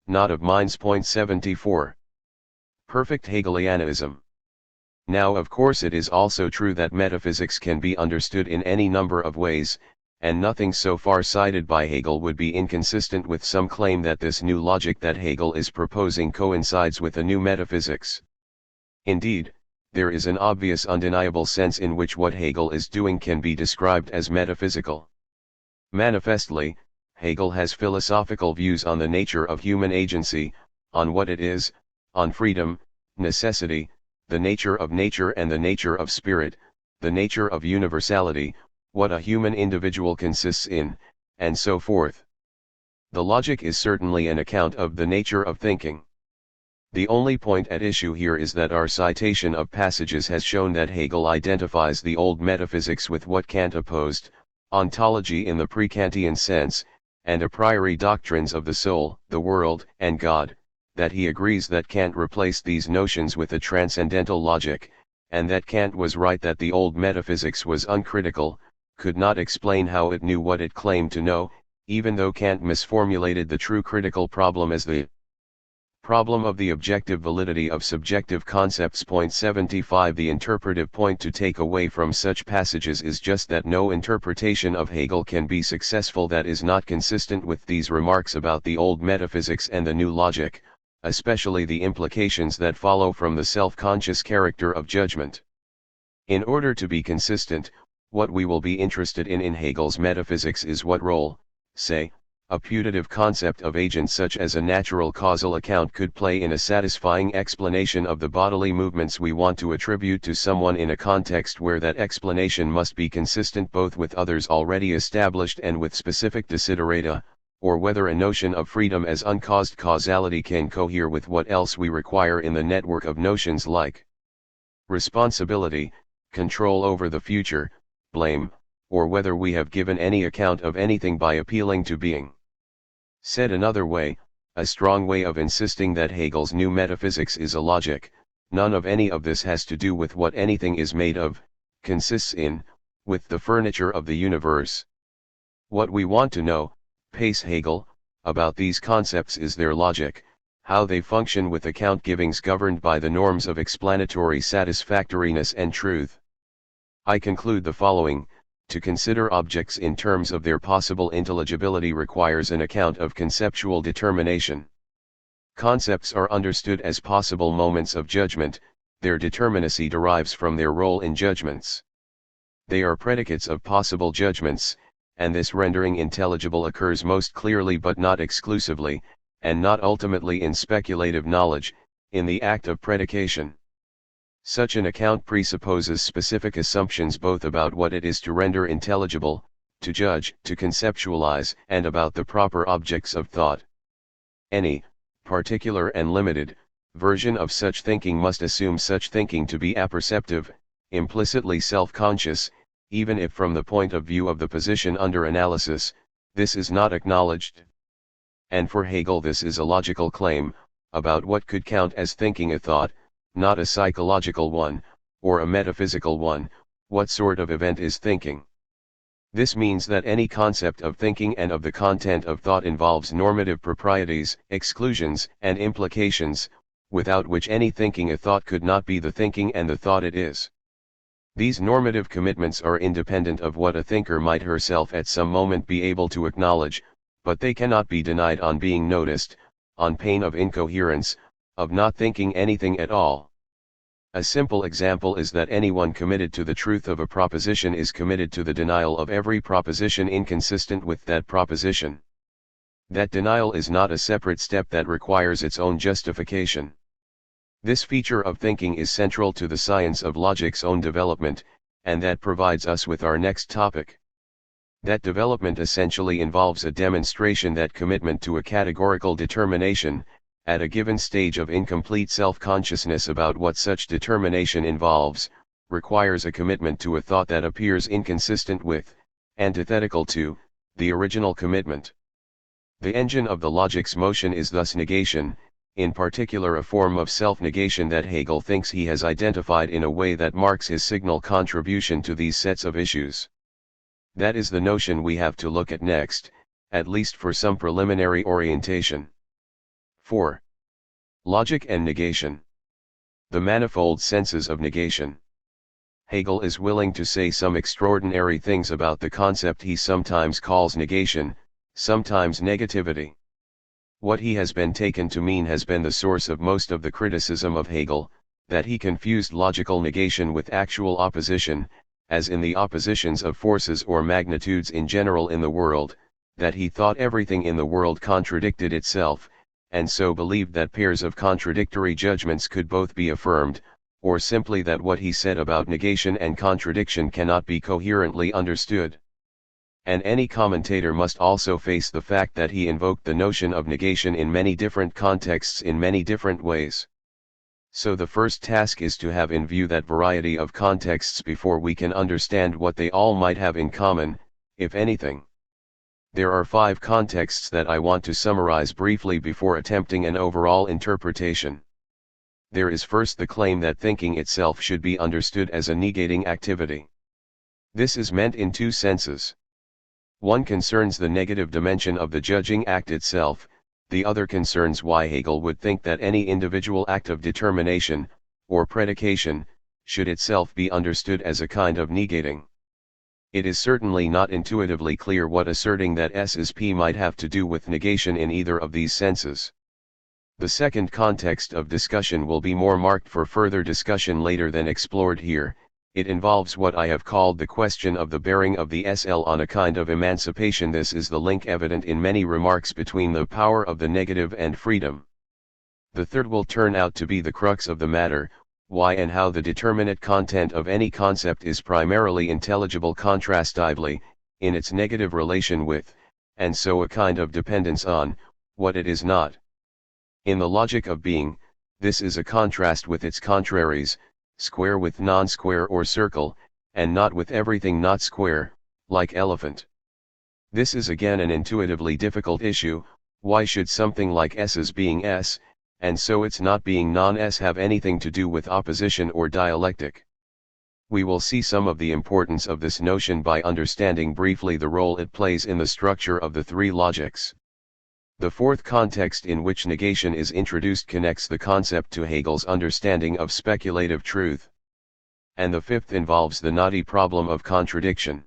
not of minds. 74. Perfect Hegelianism. Now of course it is also true that metaphysics can be understood in any number of ways, and nothing so far cited by Hegel would be inconsistent with some claim that this new logic that Hegel is proposing coincides with a new metaphysics. Indeed, there is an obvious undeniable sense in which what Hegel is doing can be described as metaphysical. Manifestly, Hegel has philosophical views on the nature of human agency, on what it is, on freedom, necessity, the nature of nature and the nature of spirit, the nature of universality, what a human individual consists in, and so forth. The logic is certainly an account of the nature of thinking. The only point at issue here is that our citation of passages has shown that Hegel identifies the old metaphysics with what Kant opposed, ontology in the pre-Kantian sense, and a priori doctrines of the soul, the world, and God, that he agrees that Kant replaced these notions with a transcendental logic, and that Kant was right that the old metaphysics was uncritical, could not explain how it knew what it claimed to know, even though Kant misformulated the true critical problem as the problem of the objective validity of subjective concepts. 75 The interpretive point to take away from such passages is just that no interpretation of Hegel can be successful that is not consistent with these remarks about the old metaphysics and the new logic, especially the implications that follow from the self-conscious character of judgment. In order to be consistent, what we will be interested in Hegel's metaphysics is what role, say, a putative concept of agent such as a natural causal account could play in a satisfying explanation of the bodily movements we want to attribute to someone in a context where that explanation must be consistent both with others already established and with specific desiderata, or whether a notion of freedom as uncaused causality can cohere with what else we require in the network of notions like responsibility, control over the future, blame, or whether we have given any account of anything by appealing to being. Said another way, a strong way of insisting that Hegel's new metaphysics is a logic, none of any of this has to do with what anything is made of, consists in, with the furniture of the universe. What we want to know, pace Hegel, about these concepts is their logic, how they function with account givings governed by the norms of explanatory satisfactoriness and truth. I conclude the following. To consider objects in terms of their possible intelligibility requires an account of conceptual determination. Concepts are understood as possible moments of judgment, their determinacy derives from their role in judgments. They are predicates of possible judgments, and this rendering intelligible occurs most clearly but not exclusively, and not ultimately in speculative knowledge, in the act of predication. Such an account presupposes specific assumptions both about what it is to render intelligible, to judge, to conceptualize, and about the proper objects of thought. Any particular and limited version of such thinking must assume such thinking to be apperceptive, implicitly self-conscious, even if from the point of view of the position under analysis, this is not acknowledged. And for Hegel this is a logical claim, about what could count as thinking a thought, not a psychological one, or a metaphysical one. What sort of event is thinking? This means that any concept of thinking and of the content of thought involves normative proprieties, exclusions, and implications, without which any thinking a thought could not be the thinking and the thought it is. These normative commitments are independent of what a thinker might herself at some moment be able to acknowledge, but they cannot be denied on being noticed, on pain of incoherence, of not thinking anything at all. A simple example is that anyone committed to the truth of a proposition is committed to the denial of every proposition inconsistent with that proposition. That denial is not a separate step that requires its own justification. This feature of thinking is central to the science of logic's own development, and that provides us with our next topic. That development essentially involves a demonstration that commitment to a categorical determination, at a given stage of incomplete self-consciousness about what such determination involves, requires a commitment to a thought that appears inconsistent with, antithetical to, the original commitment. The engine of the logic's motion is thus negation, in particular a form of self-negation that Hegel thinks he has identified in a way that marks his signal contribution to these sets of issues. That is the notion we have to look at next, at least for some preliminary orientation. 4. Logic and negation. The manifold senses of negation. Hegel is willing to say some extraordinary things about the concept he sometimes calls negation, sometimes negativity. What he has been taken to mean has been the source of most of the criticism of Hegel, that he confused logical negation with actual opposition, as in the oppositions of forces or magnitudes in general in the world, that he thought everything in the world contradicted itself, and so believed that pairs of contradictory judgments could both be affirmed, or simply that what he said about negation and contradiction cannot be coherently understood. And any commentator must also face the fact that he invoked the notion of negation in many different contexts in many different ways. So the first task is to have in view that variety of contexts before we can understand what they all might have in common, if anything. There are 5 contexts that I want to summarize briefly before attempting an overall interpretation. There is first the claim that thinking itself should be understood as a negating activity. This is meant in 2 senses. One concerns the negative dimension of the judging act itself, the other concerns why Hegel would think that any individual act of determination, or predication, should itself be understood as a kind of negating. It is certainly not intuitively clear what asserting that S is P might have to do with negation in either of these senses. The second context of discussion will be more marked for further discussion later than explored here. It involves what I have called the question of the bearing of the SL on a kind of emancipation. This is the link evident in many remarks between the power of the negative and freedom. The third will turn out to be the crux of the matter, why and how the determinate content of any concept is primarily intelligible contrastively, in its negative relation with, and so a kind of dependence on, what it is not. In the logic of being, this is a contrast with its contraries, square with non-square or circle, and not with everything not square, like elephant. This is again an intuitively difficult issue. Why should something like S's being S, and so its not being non-S have anything to do with opposition or dialectic? We will see some of the importance of this notion by understanding briefly the role it plays in the structure of the 3 logics. The fourth context in which negation is introduced connects the concept to Hegel's understanding of speculative truth. And the fifth involves the knotty problem of contradiction.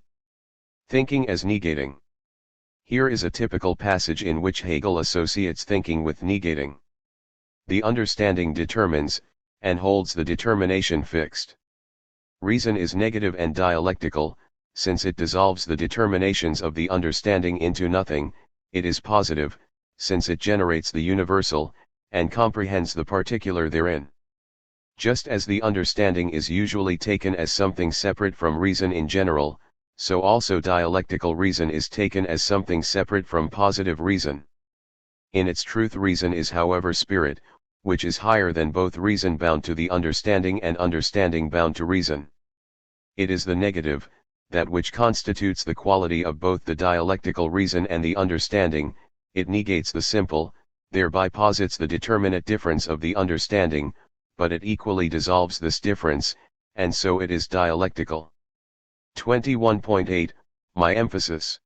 Thinking as negating. Here is a typical passage in which Hegel associates thinking with negating. The understanding determines, and holds the determination fixed. Reason is negative and dialectical, since it dissolves the determinations of the understanding into nothing. It is positive, since it generates the universal, and comprehends the particular therein. Just as the understanding is usually taken as something separate from reason in general, so also dialectical reason is taken as something separate from positive reason. In its truth, reason is however spirit, which is higher than both reason bound to the understanding and understanding bound to reason. It is the negative, that which constitutes the quality of both the dialectical reason and the understanding. It negates the simple, thereby posits the determinate difference of the understanding, but it equally dissolves this difference, and so it is dialectical. 21.8 My emphasis.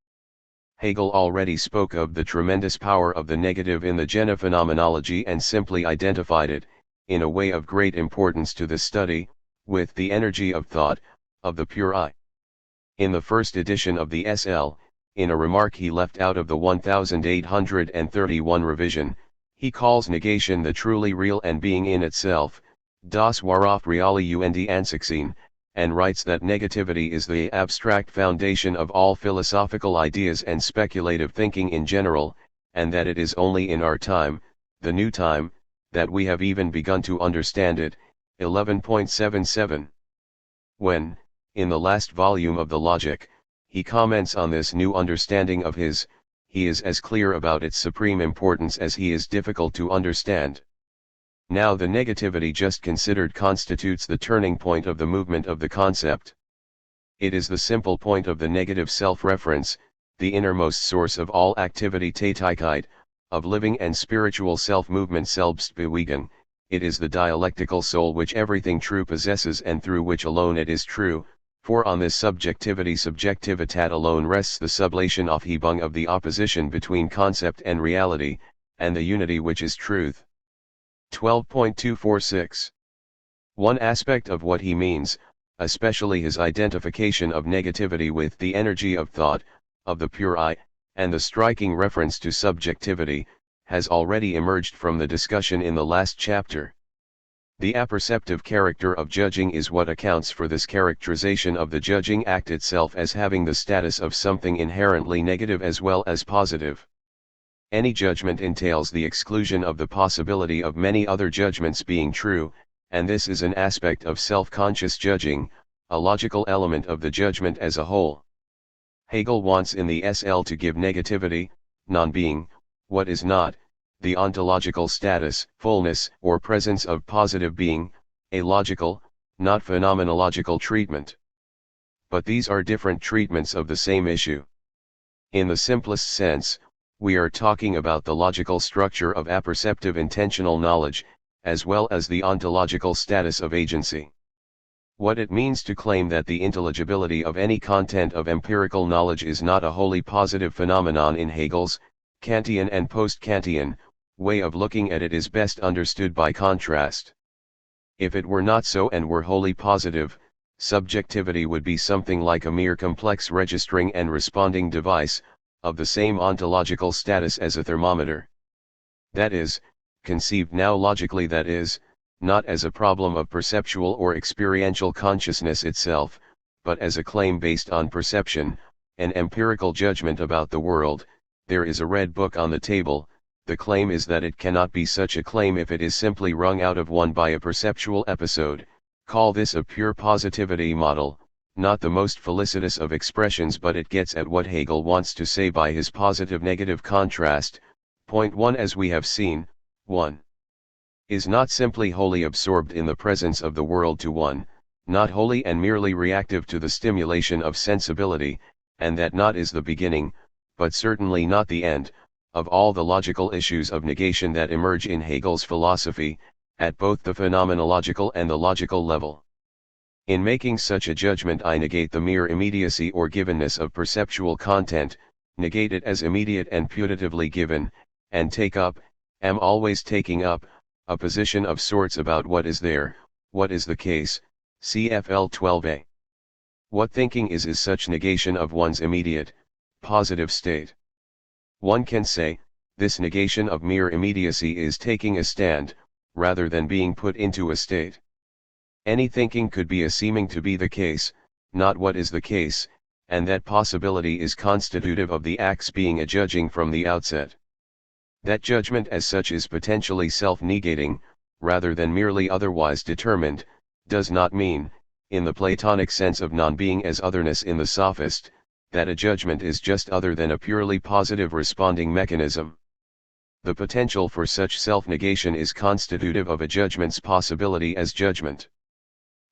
Hegel already spoke of the tremendous power of the negative in the genophenomenology and simply identified it, in a way of great importance to the study, with the energy of thought, of the pure I. In the first edition of the SL, in a remark he left out of the 1831 revision, he calls negation the truly real and being in itself, das worauf reale und Ansichtsinn, and writes that negativity is the abstract foundation of all philosophical ideas and speculative thinking in general, and that it is only in our time, the new time, that we have even begun to understand it. 11.77. When, in the last volume of the Logic, he comments on this new understanding of his, he is as clear about its supreme importance as he is difficult to understand. Now the negativity just considered constitutes the turning point of the movement of the concept. It is the simple point of the negative self-reference, the innermost source of all activity Tätigkeit, of living and spiritual self-movement Selbstbewegung. It is the dialectical soul which everything true possesses and through which alone it is true. For on this Subjektivität alone rests the sublation Aufhebung of the opposition between concept and reality, and the unity which is truth. 12.246. One aspect of what he means, especially his identification of negativity with the energy of thought, of the pure I, and the striking reference to subjectivity, has already emerged from the discussion in the last chapter. The apperceptive character of judging is what accounts for this characterization of the judging act itself as having the status of something inherently negative as well as positive. Any judgment entails the exclusion of the possibility of many other judgments being true, and this is an aspect of self-conscious judging, a logical element of the judgment as a whole. Hegel wants in the SL to give negativity, non-being, what is not, the ontological status, fullness, or presence of positive being, a logical, not phenomenological treatment. But these are different treatments of the same issue. In the simplest sense, we are talking about the logical structure of apperceptive intentional knowledge, as well as the ontological status of agency. What it means to claim that the intelligibility of any content of empirical knowledge is not a wholly positive phenomenon in Hegel's, Kantian and post-Kantian, way of looking at it is best understood by contrast. If it were not so and were wholly positive, subjectivity would be something like a mere complex registering and responding device, of the same ontological status as a thermometer. That is, conceived now logically, that is, not as a problem of perceptual or experiential consciousness itself, but as a claim based on perception, an empirical judgment about the world. There is a red book on the table. The claim is that it cannot be such a claim if it is simply wrung out of one by a perceptual episode. Call this a pure positivity model, not the most felicitous of expressions, but it gets at what Hegel wants to say by his positive-negative contrast. Point 1. As we have seen, 1 is not simply wholly absorbed in the presence of the world to 1, not wholly and merely reactive to the stimulation of sensibility, and that not is the beginning, but certainly not the end, of all the logical issues of negation that emerge in Hegel's philosophy, at both the phenomenological and the logical level. In making such a judgment, I negate the mere immediacy or givenness of perceptual content, negate it as immediate and putatively given, and take up, am always taking up, a position of sorts about what is there, what is the case, CFL 12a. What thinking is such negation of one's immediate, positive state. One can say, this negation of mere immediacy is taking a stand, rather than being put into a state. Any thinking could be a seeming to be the case, not what is the case, and that possibility is constitutive of the acts being a judging from the outset. That judgment as such is potentially self-negating, rather than merely otherwise determined, does not mean, in the Platonic sense of non-being as otherness in the sophist, that a judgment is just other than a purely positive responding mechanism. The potential for such self-negation is constitutive of a judgment's possibility as judgment.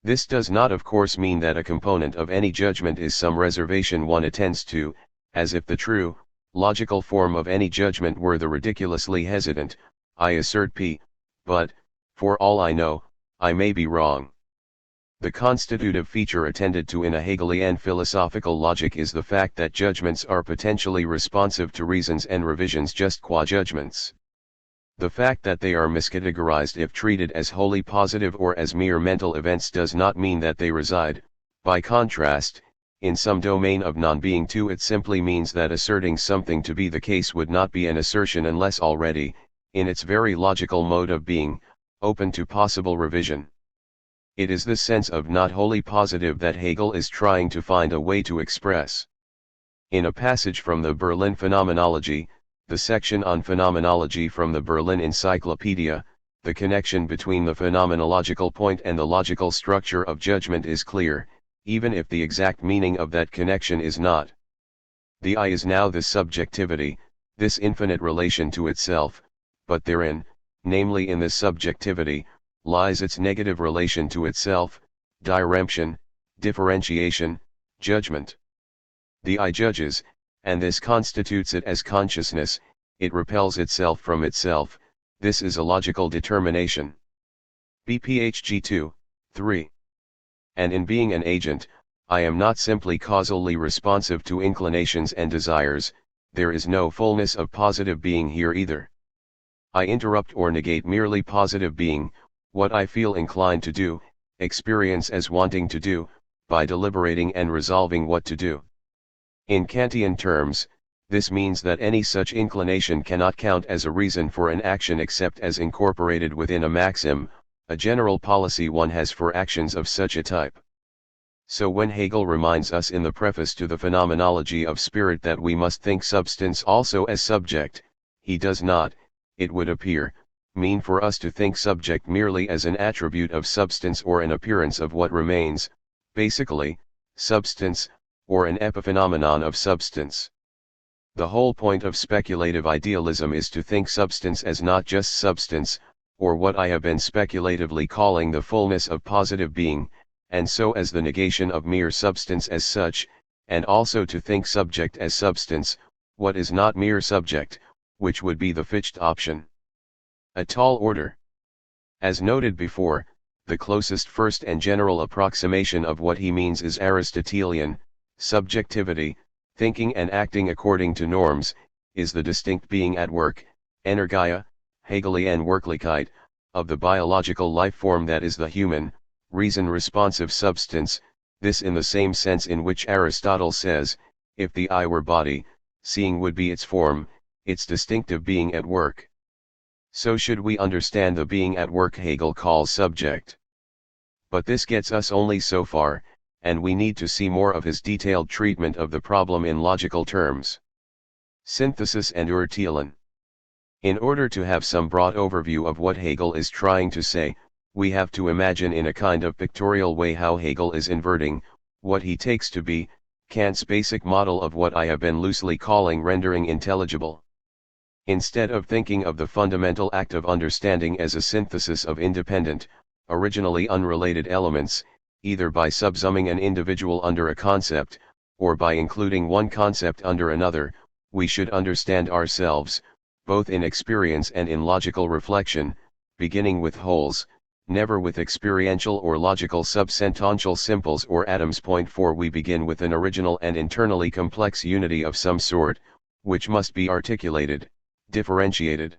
This does not of course mean that a component of any judgment is some reservation one attends to, as if the true, logical form of any judgment were the ridiculously hesitant, I assert P, but, for all I know, I may be wrong. The constitutive feature attended to in a Hegelian philosophical logic is the fact that judgments are potentially responsive to reasons and revisions just qua judgments. The fact that they are miscategorized if treated as wholly positive or as mere mental events does not mean that they reside, by contrast, in some domain of non-being too. It simply means that asserting something to be the case would not be an assertion unless already, in its very logical mode of being, open to possible revision. It is this sense of not wholly positive that Hegel is trying to find a way to express. In a passage from the Berlin Phenomenology, the section on phenomenology from the Berlin Encyclopedia, the connection between the phenomenological point and the logical structure of judgment is clear, even if the exact meaning of that connection is not. The I is now this subjectivity, this infinite relation to itself, but therein, namely in this subjectivity, lies its negative relation to itself, diremption, differentiation, judgment. The I judges, and this constitutes it as consciousness. It repels itself from itself. This is a logical determination. BPHG 2, 3. And in being an agent, I am not simply causally responsive to inclinations and desires. There is no fullness of positive being here either. I interrupt or negate merely positive being, what I feel inclined to do, experience as wanting to do, by deliberating and resolving what to do. In Kantian terms, this means that any such inclination cannot count as a reason for an action except as incorporated within a maxim, a general policy one has for actions of such a type. So when Hegel reminds us in the preface to the Phenomenology of Spirit that we must think substance also as subject, he does not, it would appear, mean for us to think subject merely as an attribute of substance or an appearance of what remains. Basically, substance, or an epiphenomenon of substance. The whole point of speculative idealism is to think substance as not just substance, or what I have been speculatively calling the fullness of positive being, and so as the negation of mere substance as such, and also to think subject as substance, what is not mere subject, which would be the Fichte option. A tall order. As noted before, the closest first and general approximation of what he means is Aristotelian. Subjectivity, thinking and acting according to norms, is the distinct being at work, Energia, Hegelian Wirklichkeit, of the biological life form that is the human, reason-responsive substance, this in the same sense in which Aristotle says, if the eye were body, seeing would be its form, its distinctive being at work. So should we understand the being at work Hegel calls subject. But this gets us only so far, and we need to see more of his detailed treatment of the problem in logical terms. Synthesis and Urteilen. In order to have some broad overview of what Hegel is trying to say, we have to imagine in a kind of pictorial way how Hegel is inverting, what he takes to be, Kant's basic model of what I have been loosely calling rendering intelligible. Instead of thinking of the fundamental act of understanding as a synthesis of independent, originally unrelated elements, either by subsuming an individual under a concept, or by including one concept under another, we should understand ourselves, both in experience and in logical reflection, beginning with wholes, never with experiential or logical subsentential simples or atoms. Point 4 We begin with an original and internally complex unity of some sort, which must be articulated, differentiated.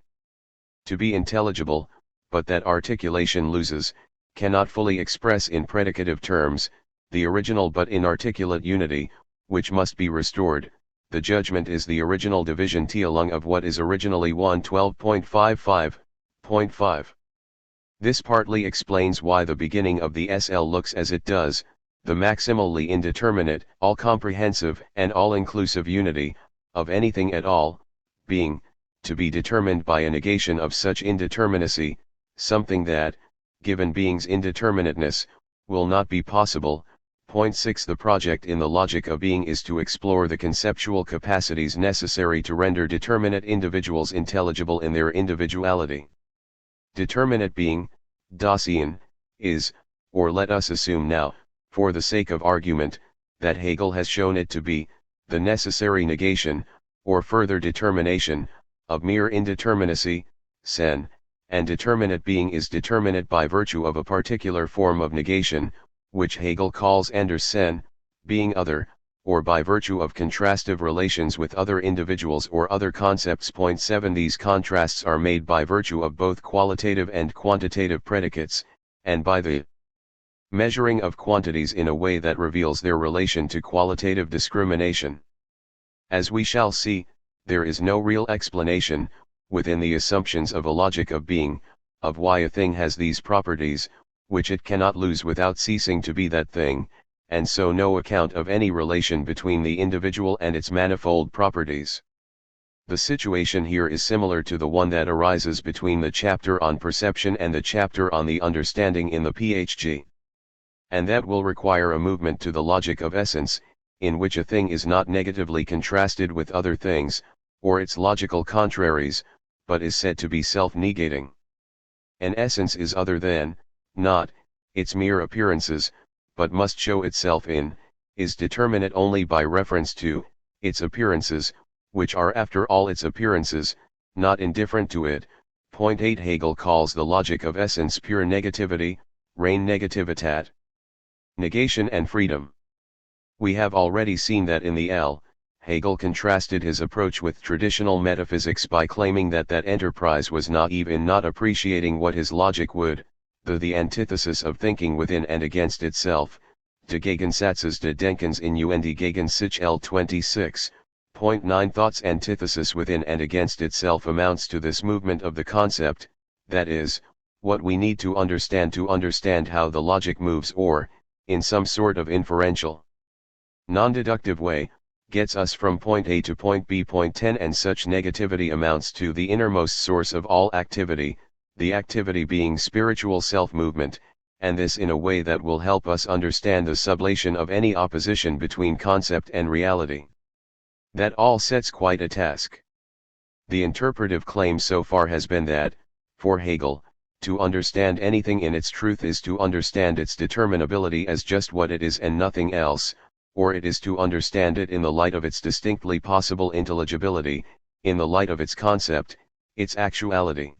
To be intelligible, but that articulation loses, cannot fully express in predicative terms, the original but inarticulate unity, which must be restored. The judgment is the original division Teilung of what is originally 112.55.5. This partly explains why the beginning of the SL looks as it does, the maximally indeterminate, all-comprehensive and all-inclusive unity, of anything at all, being, to be determined by a negation of such indeterminacy, something that, given being's indeterminateness, will not be possible. Point 6 The project in the logic of being is to explore the conceptual capacities necessary to render determinate individuals intelligible in their individuality. Determinate being, Dasein, is, or let us assume now, for the sake of argument, that Hegel has shown it to be, the necessary negation, or further determination, of mere indeterminacy, sen, and determinate being is determinate by virtue of a particular form of negation, which Hegel calls anders sen, being other, or by virtue of contrastive relations with other individuals or other concepts. Point 7 These contrasts are made by virtue of both qualitative and quantitative predicates, and by the measuring of quantities in a way that reveals their relation to qualitative discrimination. As we shall see, there is no real explanation, within the assumptions of a logic of being, of why a thing has these properties, which it cannot lose without ceasing to be that thing, and so no account of any relation between the individual and its manifold properties. The situation here is similar to the one that arises between the chapter on perception and the chapter on the understanding in the PhG. And that will require a movement to the logic of essence, in which a thing is not negatively contrasted with other things, or its logical contraries, but is said to be self-negating. An essence is other than, not, its mere appearances, but must show itself in, is determinate only by reference to, its appearances, which are after all its appearances, not indifferent to it. Point 8 Hegel calls the logic of essence pure negativity, rein negativitat. Negation and freedom. We have already seen that in the L, Hegel contrasted his approach with traditional metaphysics by claiming that that enterprise was naive in not appreciating what his logic would, the antithesis of thinking within and against itself, de Gegensatzes de Denkens in und gegen sich L 26.9 Thought's antithesis within and against itself amounts to this movement of the concept, that is, what we need to understand how the logic moves or, in some sort of inferential, non-deductive way, gets us from point A to point B. Point 10 And such negativity amounts to the innermost source of all activity, the activity being spiritual self-movement, and this in a way that will help us understand the sublation of any opposition between concept and reality. That all sets quite a task. The interpretive claim so far has been that, for Hegel, to understand anything in its truth is to understand its determinability as just what it is and nothing else, or it is to understand it in the light of its distinctly possible intelligibility, in the light of its concept, its actuality.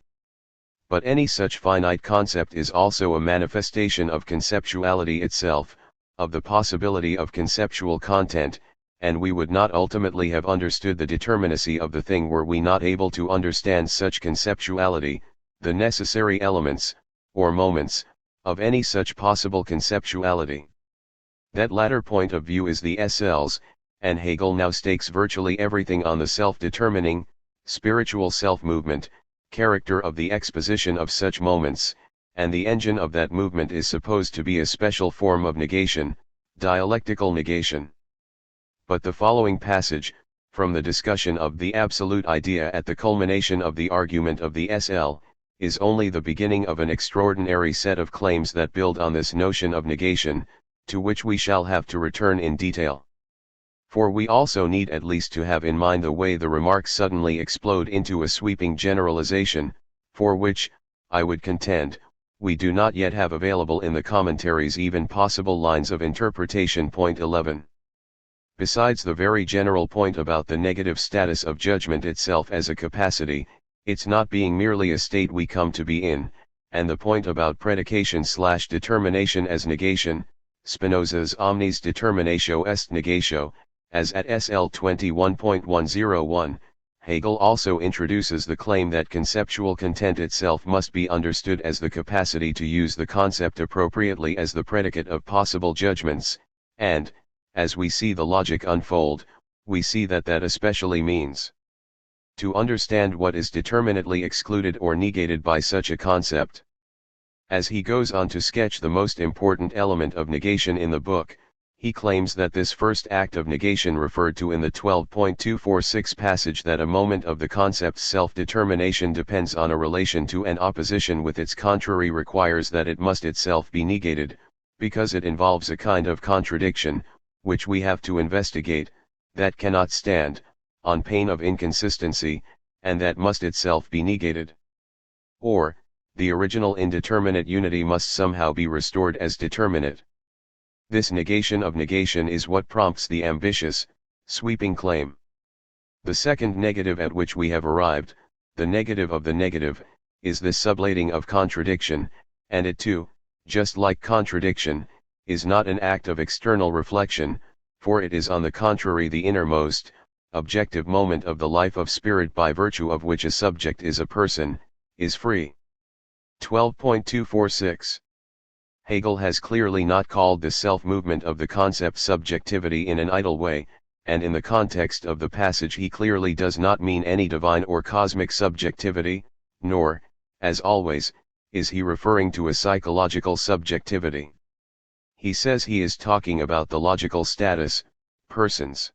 But any such finite concept is also a manifestation of conceptuality itself, of the possibility of conceptual content, and we would not ultimately have understood the determinacy of the thing were we not able to understand such conceptuality, the necessary elements, or moments, of any such possible conceptuality. That latter point of view is the SL's, and Hegel now stakes virtually everything on the self-determining, spiritual self-movement, character of the exposition of such moments, and the engine of that movement is supposed to be a special form of negation, dialectical negation. But the following passage, from the discussion of the absolute idea at the culmination of the argument of the SL, is only the beginning of an extraordinary set of claims that build on this notion of negation, to which we shall have to return in detail. For we also need at least to have in mind the way the remarks suddenly explode into a sweeping generalization, for which, I would contend, we do not yet have available in the commentaries even possible lines of interpretation. Point 11. Besides the very general point about the negative status of judgment itself as a capacity, its not being merely a state we come to be in, and the point about predication/determination as negation, Spinoza's omnis determinatio est negatio, as at SL 21.101, Hegel also introduces the claim that conceptual content itself must be understood as the capacity to use the concept appropriately as the predicate of possible judgments, and, as we see the logic unfold, we see that that especially means to understand what is determinately excluded or negated by such a concept. As he goes on to sketch the most important element of negation in the book, he claims that this first act of negation referred to in the 12.246 passage, that a moment of the concept's self-determination depends on a relation to an opposition with its contrary, requires that it must itself be negated, because it involves a kind of contradiction, which we have to investigate, that cannot stand, on pain of inconsistency, and that must itself be negated. Or, the original indeterminate unity must somehow be restored as determinate. This negation of negation is what prompts the ambitious, sweeping claim. The second negative at which we have arrived, the negative of the negative, is this sublating of contradiction, and it too, just like contradiction, is not an act of external reflection, for it is on the contrary the innermost, objective moment of the life of spirit by virtue of which a subject is a person, is free. 12.246. Hegel has clearly not called the self-movement of the concept subjectivity in an idle way, and in the context of the passage he clearly does not mean any divine or cosmic subjectivity, nor, as always, is he referring to a psychological subjectivity. He says he is talking about the logical status, persons.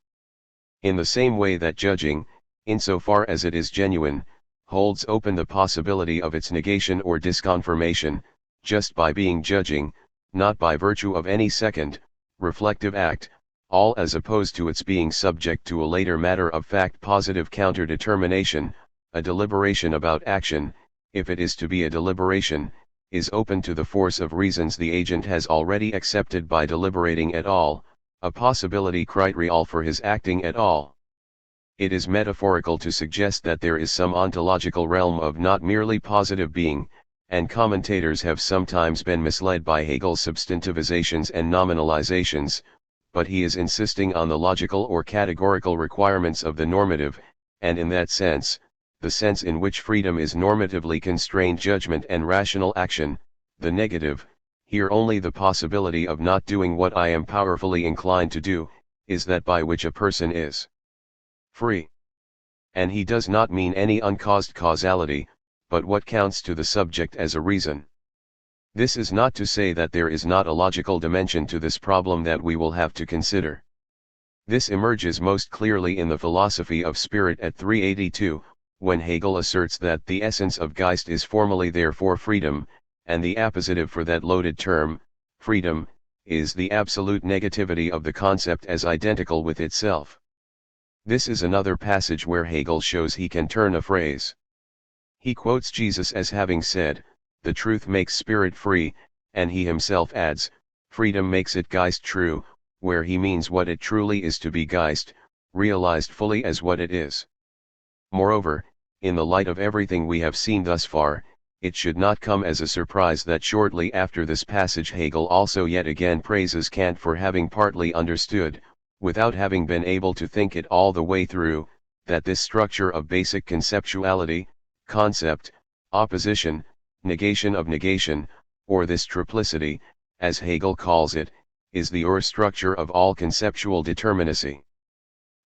In the same way that judging, insofar as it is genuine, holds open the possibility of its negation or disconfirmation, just by being judging, not by virtue of any second, reflective act, all as opposed to its being subject to a later matter of fact positive counter-determination, a deliberation about action, if it is to be a deliberation, is open to the force of reasons the agent has already accepted by deliberating at all, a possibility criterial for his acting at all. It is metaphorical to suggest that there is some ontological realm of not merely positive being, and commentators have sometimes been misled by Hegel's substantivizations and nominalizations, but he is insisting on the logical or categorical requirements of the normative, and in that sense, the sense in which freedom is normatively constrained judgment and rational action, the negative, here only the possibility of not doing what I am powerfully inclined to do, is that by which a person is free. And he does not mean any uncaused causality, but what counts to the subject as a reason. This is not to say that there is not a logical dimension to this problem that we will have to consider. This emerges most clearly in the philosophy of spirit at 382, when Hegel asserts that the essence of Geist is formally therefore freedom, and the appositive for that loaded term, freedom, is the absolute negativity of the concept as identical with itself. This is another passage where Hegel shows he can turn a phrase. He quotes Jesus as having said, "The truth makes spirit free," and he himself adds, "Freedom makes it Geist true," where he means what it truly is to be Geist, realized fully as what it is. Moreover, in the light of everything we have seen thus far, it should not come as a surprise that shortly after this passage Hegel also yet again praises Kant for having partly understood, without having been able to think it all the way through, that this structure of basic conceptuality, concept, opposition, negation of negation, or this triplicity, as Hegel calls it, is the structure of all conceptual determinacy.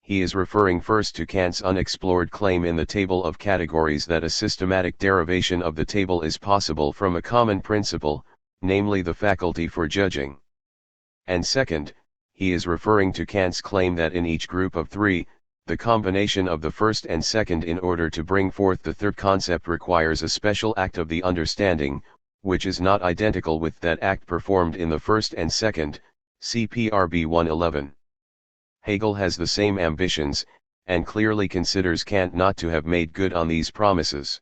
He is referring first to Kant's unexplored claim in the table of categories that a systematic derivation of the table is possible from a common principle, namely the faculty for judging. And second, he is referring to Kant's claim that in each group of three, the combination of the first and second in order to bring forth the third concept requires a special act of the understanding, which is not identical with that act performed in the first and second, CPRB 111. Hegel has the same ambitions, and clearly considers Kant not to have made good on these promises.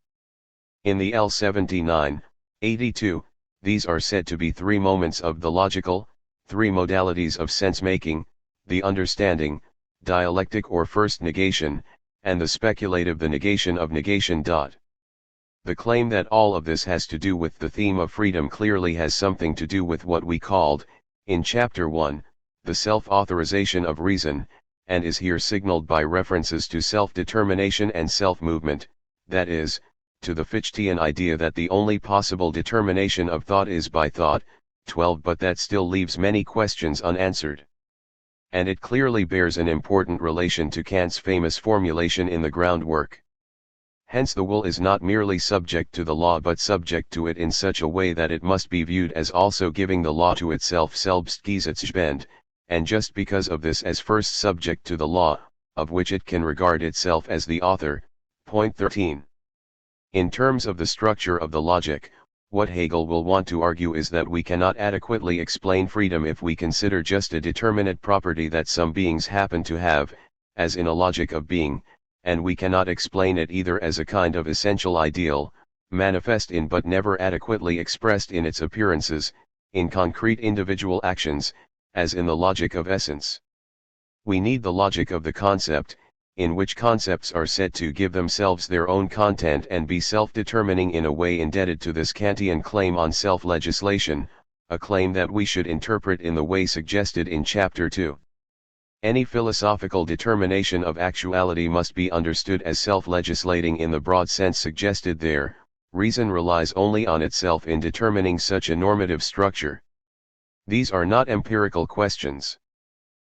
In the L79, 82, these are said to be three moments of the logical, three modalities of sense-making, the understanding, dialectic or first negation, and the speculative the negation of negation. The claim that all of this has to do with the theme of freedom clearly has something to do with what we called, in Chapter 1, the self-authorization of reason, and is here signaled by references to self-determination and self-movement, that is, to the Fichtean idea that the only possible determination of thought is by thought, 12, but that still leaves many questions unanswered. And it clearly bears an important relation to Kant's famous formulation in the groundwork. Hence the will is not merely subject to the law but subject to it in such a way that it must be viewed as also giving the law to itself selbstgesetzgebend, and just because of this as first subject to the law, of which it can regard itself as the author. Point 13. In terms of the structure of the logic, what Hegel will want to argue is that we cannot adequately explain freedom if we consider just a determinate property that some beings happen to have, as in a logic of being, and we cannot explain it either as a kind of essential ideal, manifest in but never adequately expressed in its appearances, in concrete individual actions, as in the logic of essence. We need the logic of the concept, in which concepts are said to give themselves their own content and be self-determining in a way indebted to this Kantian claim on self-legislation, a claim that we should interpret in the way suggested in Chapter 2. Any philosophical determination of actuality must be understood as self-legislating in the broad sense suggested there. Reason relies only on itself in determining such a normative structure. These are not empirical questions.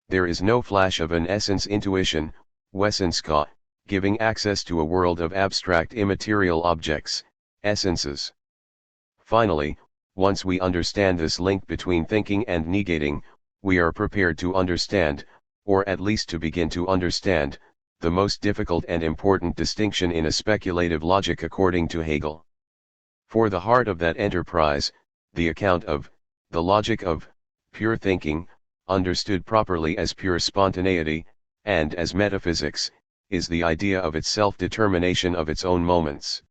There is no flash of an essence intuition, Wesenska, giving access to a world of abstract immaterial objects, essences. Finally, once we understand this link between thinking and negating, we are prepared to understand, or at least to begin to understand, the most difficult and important distinction in a speculative logic according to Hegel. For the heart of that enterprise, the account of, the logic of, pure thinking, understood properly as pure spontaneity, and as metaphysics, is the idea of its self-determination of its own moments.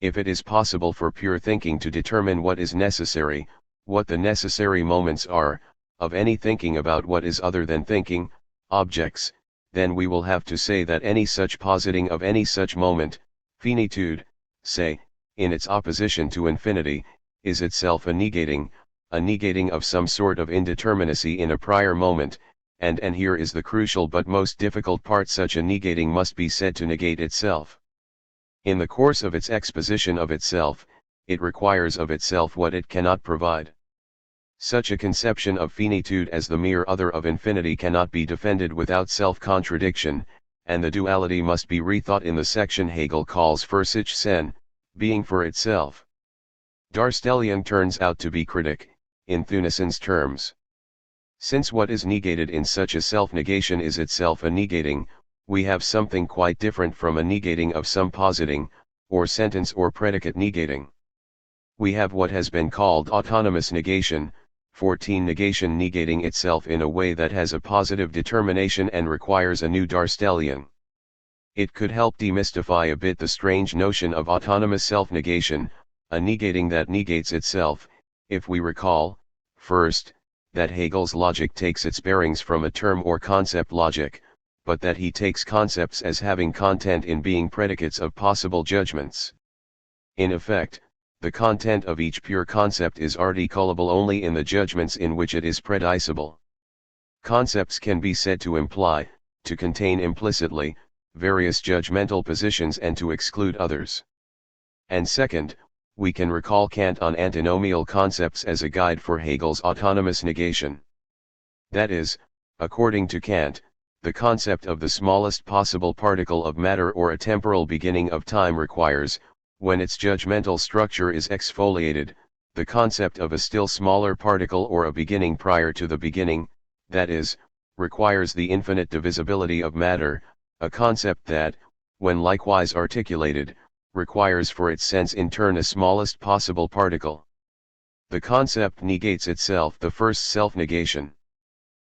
If it is possible for pure thinking to determine what is necessary, what the necessary moments are, of any thinking about what is other than thinking, objects, then we will have to say that any such positing of any such moment, finitude, say, in its opposition to infinity, is itself a negating of some sort of indeterminacy in a prior moment, and here is the crucial but most difficult part: such a negating must be said to negate itself. In the course of its exposition of itself, it requires of itself what it cannot provide. Such a conception of finitude as the mere other of infinity cannot be defended without self-contradiction, and the duality must be rethought in the section Hegel calls für sich sein, being for itself. Darstellung turns out to be critic, in Thunisson's terms. Since what is negated in such a self-negation is itself a negating, we have something quite different from a negating of some positing, or sentence or predicate negating. We have what has been called autonomous negation, 14 negation negating itself in a way that has a positive determination and requires a new Darstellian. It could help demystify a bit the strange notion of autonomous self-negation, a negating that negates itself, if we recall, first, that Hegel's logic takes its bearings from a term or concept logic, but that he takes concepts as having content in being predicates of possible judgments. In effect, the content of each pure concept is articulable only in the judgments in which it is predicable. Concepts can be said to imply, to contain implicitly, various judgmental positions and to exclude others. And second, we can recall Kant on antinomial concepts as a guide for Hegel's autonomous negation. That is, according to Kant, the concept of the smallest possible particle of matter or a temporal beginning of time requires, when its judgmental structure is exfoliated, the concept of a still smaller particle or a beginning prior to the beginning, that is, requires the infinite divisibility of matter, a concept that, when likewise articulated, requires for its sense in turn a smallest possible particle. The concept negates itself, the first self-negation.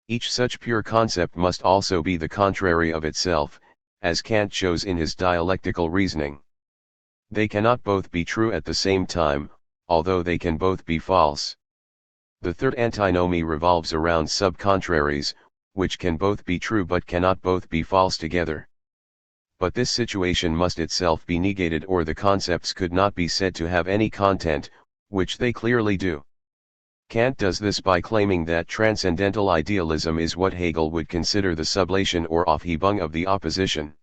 Each such pure concept must also be the contrary of itself, as Kant shows in his dialectical reasoning. They cannot both be true at the same time, although they can both be false. The third antinomy revolves around sub-contraries, which can both be true but cannot both be false together. But this situation must itself be negated, or the concepts could not be said to have any content, which they clearly do. Kant does this by claiming that transcendental idealism is what Hegel would consider the sublation or Aufhebung of the opposition.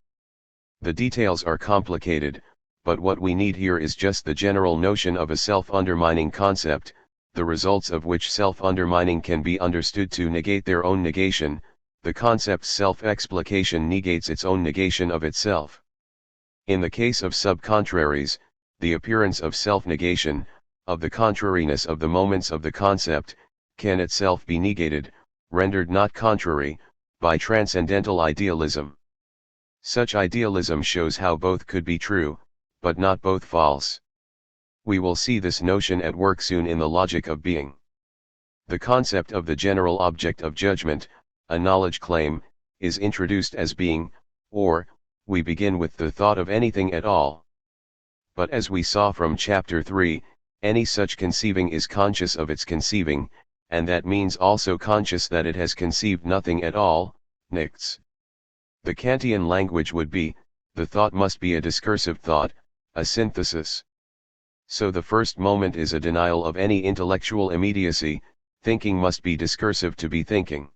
The details are complicated, but what we need here is just the general notion of a self-undermining concept, the results of which self-undermining can be understood to negate their own negation. The concept's self-explication negates its own negation of itself. In the case of sub-contraries, the appearance of self-negation, of the contrariness of the moments of the concept, can itself be negated, rendered not contrary, by transcendental idealism. Such idealism shows how both could be true, but not both false. We will see this notion at work soon in the logic of being. The concept of the general object of judgment, a knowledge claim, is introduced as being, or, we begin with the thought of anything at all. But as we saw from chapter 3, any such conceiving is conscious of its conceiving, and that means also conscious that it has conceived nothing at all, nichts. The Kantian language would be, the thought must be a discursive thought, a synthesis. So the first moment is a denial of any intellectual immediacy, thinking must be discursive to be thinking.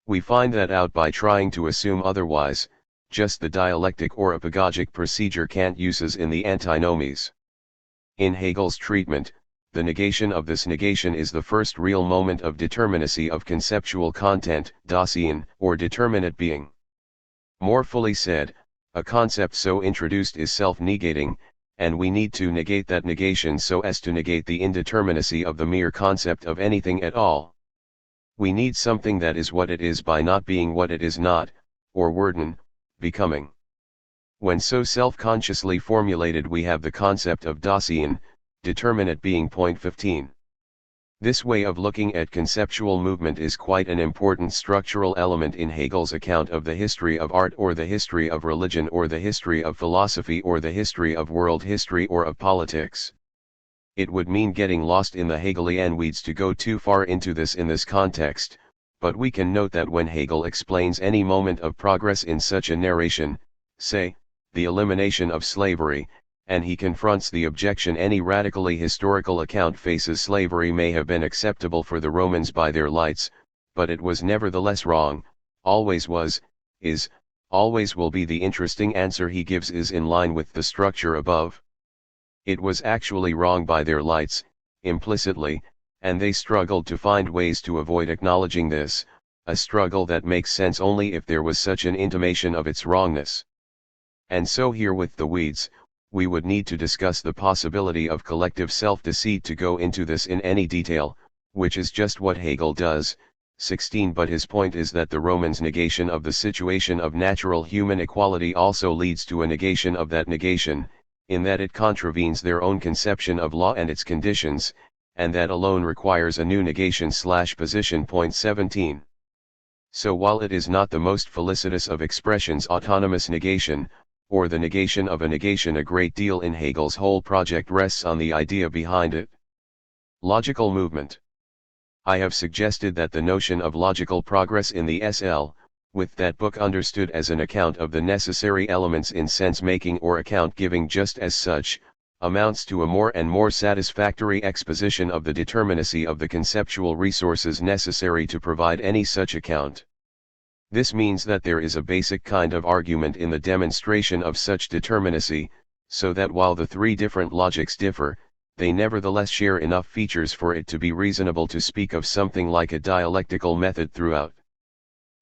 We find that out by trying to assume otherwise, just the dialectic or apagogic procedure Kant uses in the antinomies. In Hegel's treatment, the negation of this negation is the first real moment of determinacy of conceptual content, Dasein, or determinate being. More fully said, a concept so introduced is self-negating, and we need to negate that negation so as to negate the indeterminacy of the mere concept of anything at all. We need something that is what it is by not being what it is not, or werden, becoming. When so self-consciously formulated, we have the concept of Dasein, determinate being. Point 15. This way of looking at conceptual movement is quite an important structural element in Hegel's account of the history of art, or the history of religion, or the history of philosophy, or the history of world history, or of politics. It would mean getting lost in the Hegelian weeds to go too far into this in this context, but we can note that when Hegel explains any moment of progress in such a narration, say, the elimination of slavery, and he confronts the objection any radically historical account faces, slavery may have been acceptable for the Romans by their lights, but it was nevertheless wrong, always was, is, always will be. The interesting answer he gives is in line with the structure above. It was actually wrong by their lights, implicitly, and they struggled to find ways to avoid acknowledging this, a struggle that makes sense only if there was such an intimation of its wrongness. And so here with the weeds, we would need to discuss the possibility of collective self-deceit to go into this in any detail, which is just what Hegel does. 16. But his point is that the Romans' negation of the situation of natural human equality also leads to a negation of that negation, in that it contravenes their own conception of law and its conditions, and that alone requires a new negation/position. Point 17. So while it is not the most felicitous of expressions, autonomous negation, or the negation of a negation, a great deal in Hegel's whole project rests on the idea behind it. Logical movement. I have suggested that the notion of logical progress in the SL, with that book understood as an account of the necessary elements in sense-making or account-giving just as such, amounts to a more and more satisfactory exposition of the determinacy of the conceptual resources necessary to provide any such account. This means that there is a basic kind of argument in the demonstration of such determinacy, so that while the three different logics differ, they nevertheless share enough features for it to be reasonable to speak of something like a dialectical method throughout.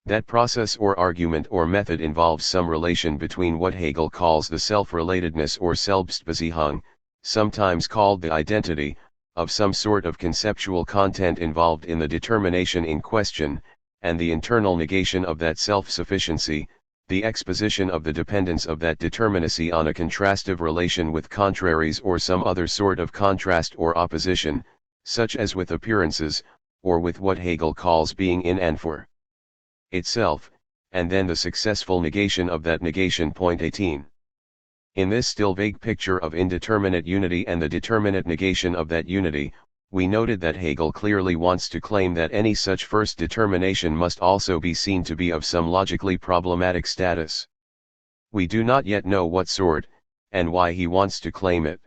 That process or argument or method involves some relation between what Hegel calls the self-relatedness or Selbstbeziehung, sometimes called the identity, of some sort of conceptual content involved in the determination in question, and the internal negation of that self-sufficiency, the exposition of the dependence of that determinacy on a contrastive relation with contraries or some other sort of contrast or opposition, such as with appearances, or with what Hegel calls being in and for itself, and then the successful negation of that negation. Point 18. In this still vague picture of indeterminate unity and the determinate negation of that unity, we noted that Hegel clearly wants to claim that any such first determination must also be seen to be of some logically problematic status. We do not yet know what sort, and why he wants to claim it.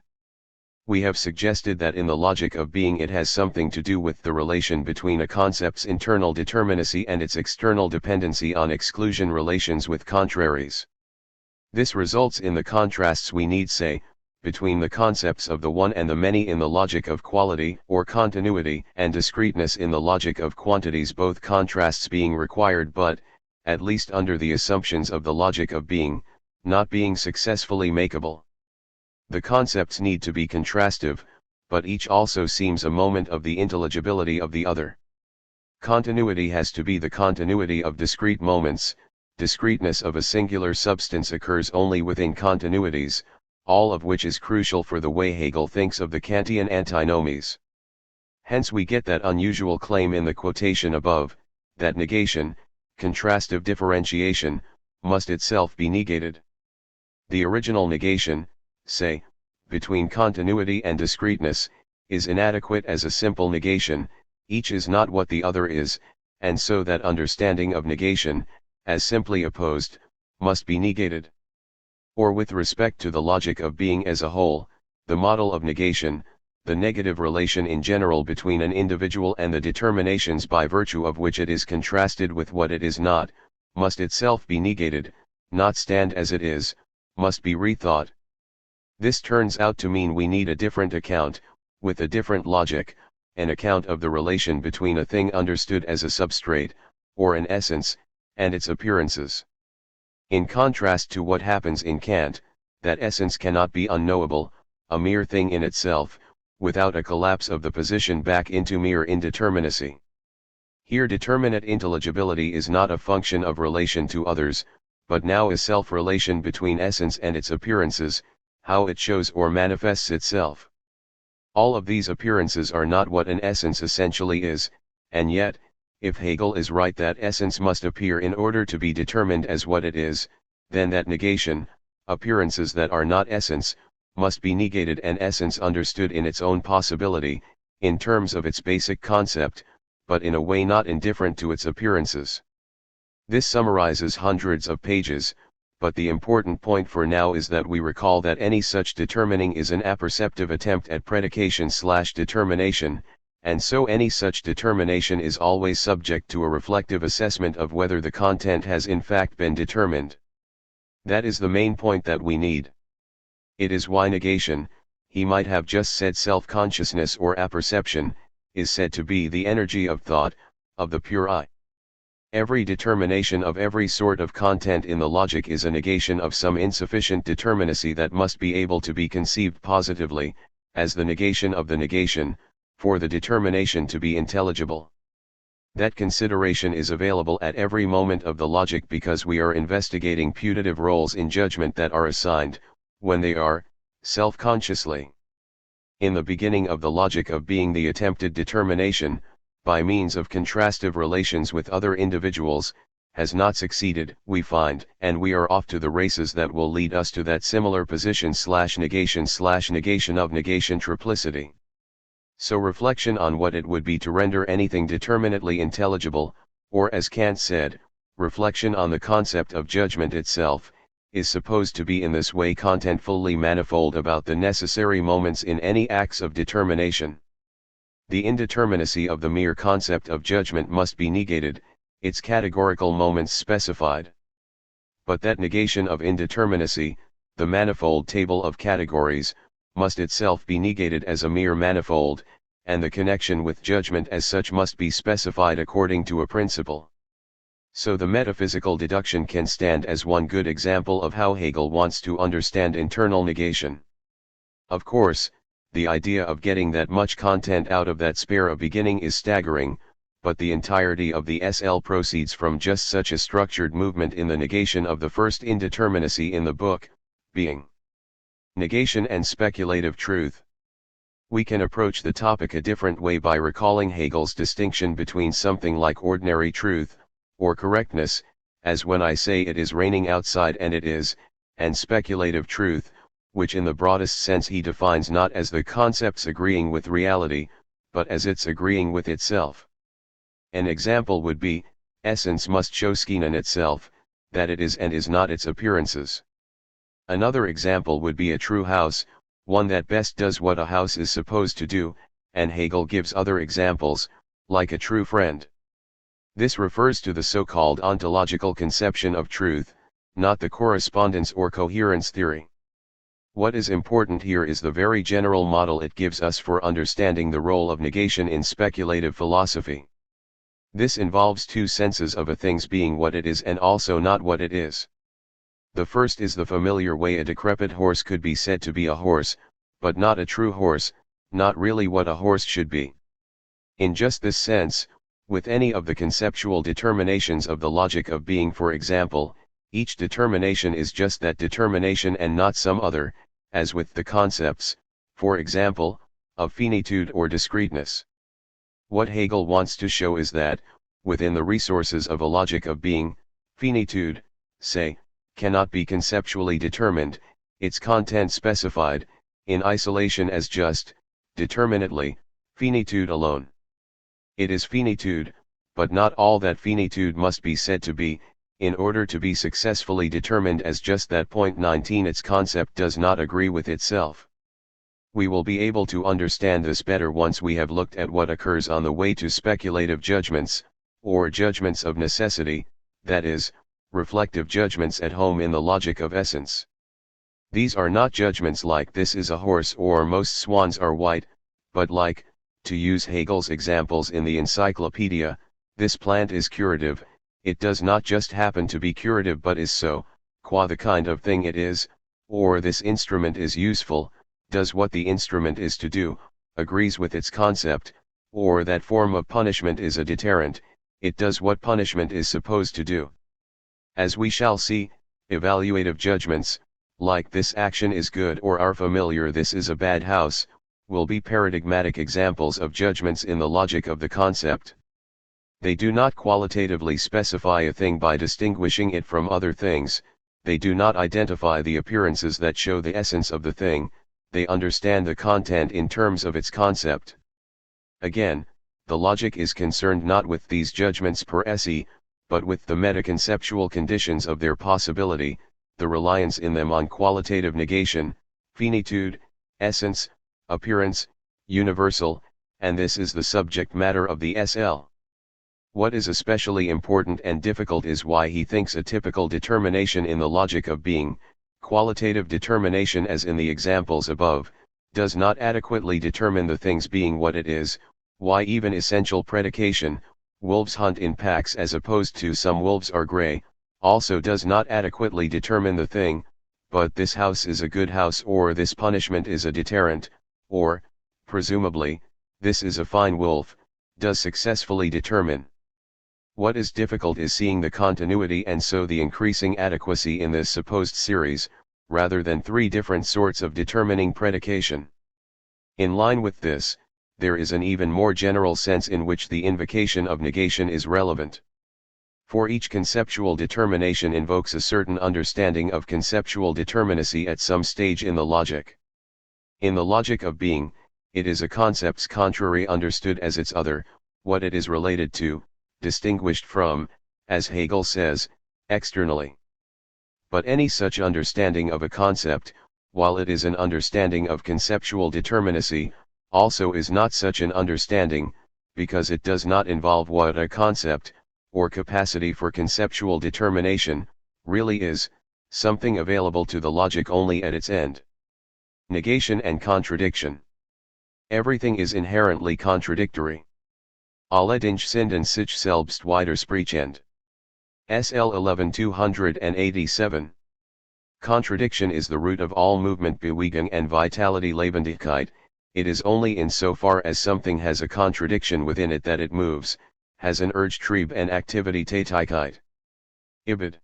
We have suggested that in the logic of being it has something to do with the relation between a concept's internal determinacy and its external dependency on exclusion relations with contraries. This results in the contrasts we need say, between the concepts of the one and the many in the logic of quality or continuity and discreteness in the logic of quantities, both contrasts being required but, at least under the assumptions of the logic of being, not being successfully makeable. The concepts need to be contrastive, but each also seems a moment of the intelligibility of the other. Continuity has to be the continuity of discrete moments. Discreteness of a singular substance occurs only within continuities, all of which is crucial for the way Hegel thinks of the Kantian antinomies. Hence we get that unusual claim in the quotation above, that negation, contrastive differentiation, must itself be negated. The original negation, say, between continuity and discreteness, is inadequate as a simple negation, each is not what the other is, and so that understanding of negation, as simply opposed, must be negated. Or with respect to the logic of being as a whole, the model of negation, the negative relation in general between an individual and the determinations by virtue of which it is contrasted with what it is not, must itself be negated, not stand as it is, must be rethought. This turns out to mean we need a different account, with a different logic, an account of the relation between a thing understood as a substrate, or an essence, and its appearances. In contrast to what happens in Kant, that essence cannot be unknowable, a mere thing in itself, without a collapse of the position back into mere indeterminacy. Here determinate intelligibility is not a function of relation to others, but now a self-relation between essence and its appearances, how it shows or manifests itself. All of these appearances are not what an essence essentially is, and yet, if Hegel is right that essence must appear in order to be determined as what it is, then that negation, appearances that are not essence, must be negated and essence understood in its own possibility, in terms of its basic concept, but in a way not indifferent to its appearances. This summarizes hundreds of pages, but the important point for now is that we recall that any such determining is an apperceptive attempt at predication/determination, and so any such determination is always subject to a reflective assessment of whether the content has in fact been determined. That is the main point that we need. It is why negation, he might have just said self-consciousness or apperception, is said to be the energy of thought, of the pure I. Every determination of every sort of content in the logic is a negation of some insufficient determinacy that must be able to be conceived positively, as the negation of the negation, for the determination to be intelligible. That consideration is available at every moment of the logic because we are investigating putative roles in judgment that are assigned, when they are, self-consciously. In the beginning of the logic of being, the attempted determination, by means of contrastive relations with other individuals, has not succeeded, we find, and we are off to the races that will lead us to that similar position / negation of negation triplicity. So reflection on what it would be to render anything determinately intelligible, or as Kant said, reflection on the concept of judgment itself, is supposed to be in this way contentfully manifold about the necessary moments in any acts of determination. The indeterminacy of the mere concept of judgment must be negated, its categorical moments specified. But that negation of indeterminacy, the manifold table of categories, must itself be negated as a mere manifold, and the connection with judgment as such must be specified according to a principle. So the metaphysical deduction can stand as one good example of how Hegel wants to understand internal negation. Of course, the idea of getting that much content out of that spare a beginning is staggering, but the entirety of the SL proceeds from just such a structured movement in the negation of the first indeterminacy in the book, being negation and speculative truth. We can approach the topic a different way by recalling Hegel's distinction between something like ordinary truth, or correctness, as when I say it is raining outside and it is, and speculative truth, which in the broadest sense he defines not as the concepts agreeing with reality, but as its agreeing with itself. An example would be, essence must show skin in itself, that it is and is not its appearances. Another example would be a true house, one that best does what a house is supposed to do, and Hegel gives other examples, like a true friend. This refers to the so-called ontological conception of truth, not the correspondence or coherence theory. What is important here is the very general model it gives us for understanding the role of negation in speculative philosophy. This involves two senses of a thing's being what it is and also not what it is. The first is the familiar way a decrepit horse could be said to be a horse, but not a true horse, not really what a horse should be. In just this sense, with any of the conceptual determinations of the logic of being, for example, each determination is just that determination and not some other, as with the concepts, for example, of finitude or discreteness. What Hegel wants to show is that, within the resources of a logic of being, finitude, say, cannot be conceptually determined, its content specified, in isolation as just, determinately, finitude alone. It is finitude, but not all that finitude must be said to be, in order to be successfully determined as just that. Point 19. Its concept does not agree with itself. We will be able to understand this better once we have looked at what occurs on the way to speculative judgments, or judgments of necessity, that is, reflective judgments at home in the logic of essence. These are not judgments like this is a horse or most swans are white, but like, to use Hegel's examples in the encyclopedia, this plant is curative, it does not just happen to be curative but is so, qua the kind of thing it is, or this instrument is useful, does what the instrument is to do, agrees with its concept, or that form of punishment is a deterrent, it does what punishment is supposed to do. As we shall see, evaluative judgments, like this action is good or our familiar this is a bad house, will be paradigmatic examples of judgments in the logic of the concept. They do not qualitatively specify a thing by distinguishing it from other things, they do not identify the appearances that show the essence of the thing, they understand the content in terms of its concept. Again, the logic is concerned not with these judgments per se, but with the metaconceptual conditions of their possibility, the reliance in them on qualitative negation, finitude, essence, appearance, universal, and this is the subject matter of the SL. What is especially important and difficult is why he thinks a typical determination in the logic of being, qualitative determination as in the examples above, does not adequately determine the thing's being what it is, why even essential predication, wolves hunt in packs as opposed to some wolves are gray, also does not adequately determine the thing, but this house is a good house or this punishment is a deterrent, or, presumably, this is a fine wolf, does successfully determine. What is difficult is seeing the continuity and so the increasing adequacy in this supposed series, rather than three different sorts of determining predication. In line with this, there is an even more general sense in which the invocation of negation is relevant. For each conceptual determination invokes a certain understanding of conceptual determinacy at some stage in the logic. In the logic of being, it is a concept's contrary understood as its other, what it is related to, distinguished from, as Hegel says, externally. But any such understanding of a concept, while it is an understanding of conceptual determinacy, also is not such an understanding, because it does not involve what a concept, or capacity for conceptual determination, really is, something available to the logic only at its end. Negation and contradiction. Everything is inherently contradictory. Alle Dinge sind sich selbst widersprechend. SL 11287. Contradiction is the root of all movement, Bewegung and vitality, Lebendigkeit. It is only in so far as something has a contradiction within it that it moves, has an urge, Trieb and activity, Tätigkeit. Ibid.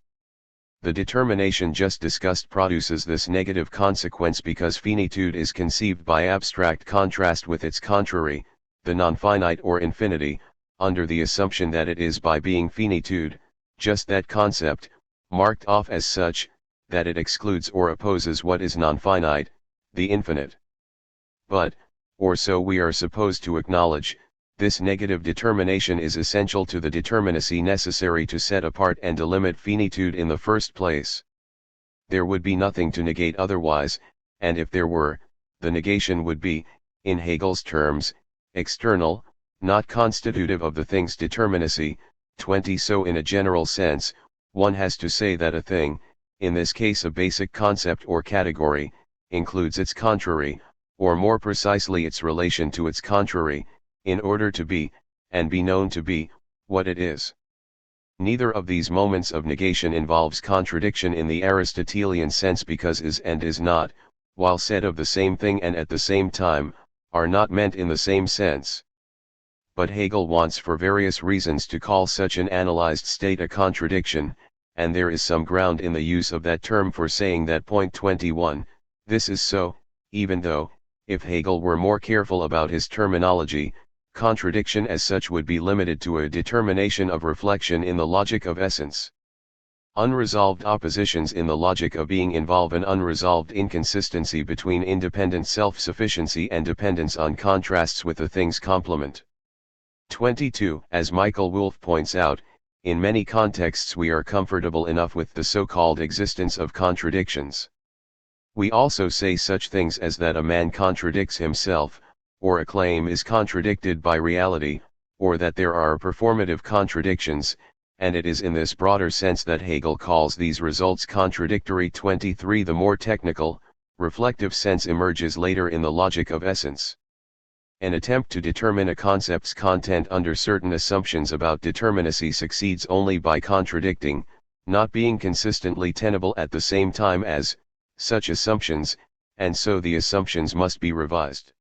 The determination just discussed produces this negative consequence because finitude is conceived by abstract contrast with its contrary, the non-finite or infinity, under the assumption that it is by being finitude, just that concept, marked off as such, that it excludes or opposes what is non-finite, the infinite. But, or so we are supposed to acknowledge, this negative determination is essential to the determinacy necessary to set apart and delimit finitude in the first place. There would be nothing to negate otherwise, and if there were, the negation would be, in Hegel's terms, external, not constitutive of the thing's determinacy. 20 So in a general sense, one has to say that a thing, in this case a basic concept or category, includes its contrary, or more precisely its relation to its contrary, in order to be, and be known to be, what it is. Neither of these moments of negation involves contradiction in the Aristotelian sense, because is and is not, while said of the same thing and at the same time, are not meant in the same sense. But Hegel wants for various reasons to call such an analyzed state a contradiction, and there is some ground in the use of that term for saying that. 21, this is so, even though, if Hegel were more careful about his terminology, contradiction as such would be limited to a determination of reflection in the logic of essence. Unresolved oppositions in the logic of being involve an unresolved inconsistency between independent self-sufficiency and dependence on contrasts with the thing's complement. 22 As Michael Wolff points out, in many contexts we are comfortable enough with the so-called existence of contradictions. We also say such things as that a man contradicts himself, or a claim is contradicted by reality, or that there are performative contradictions, and it is in this broader sense that Hegel calls these results contradictory. 23 The more technical, reflective sense emerges later in the logic of essence. An attempt to determine a concept's content under certain assumptions about determinacy succeeds only by contradicting, not being consistently tenable at the same time as, such assumptions, and so the assumptions must be revised.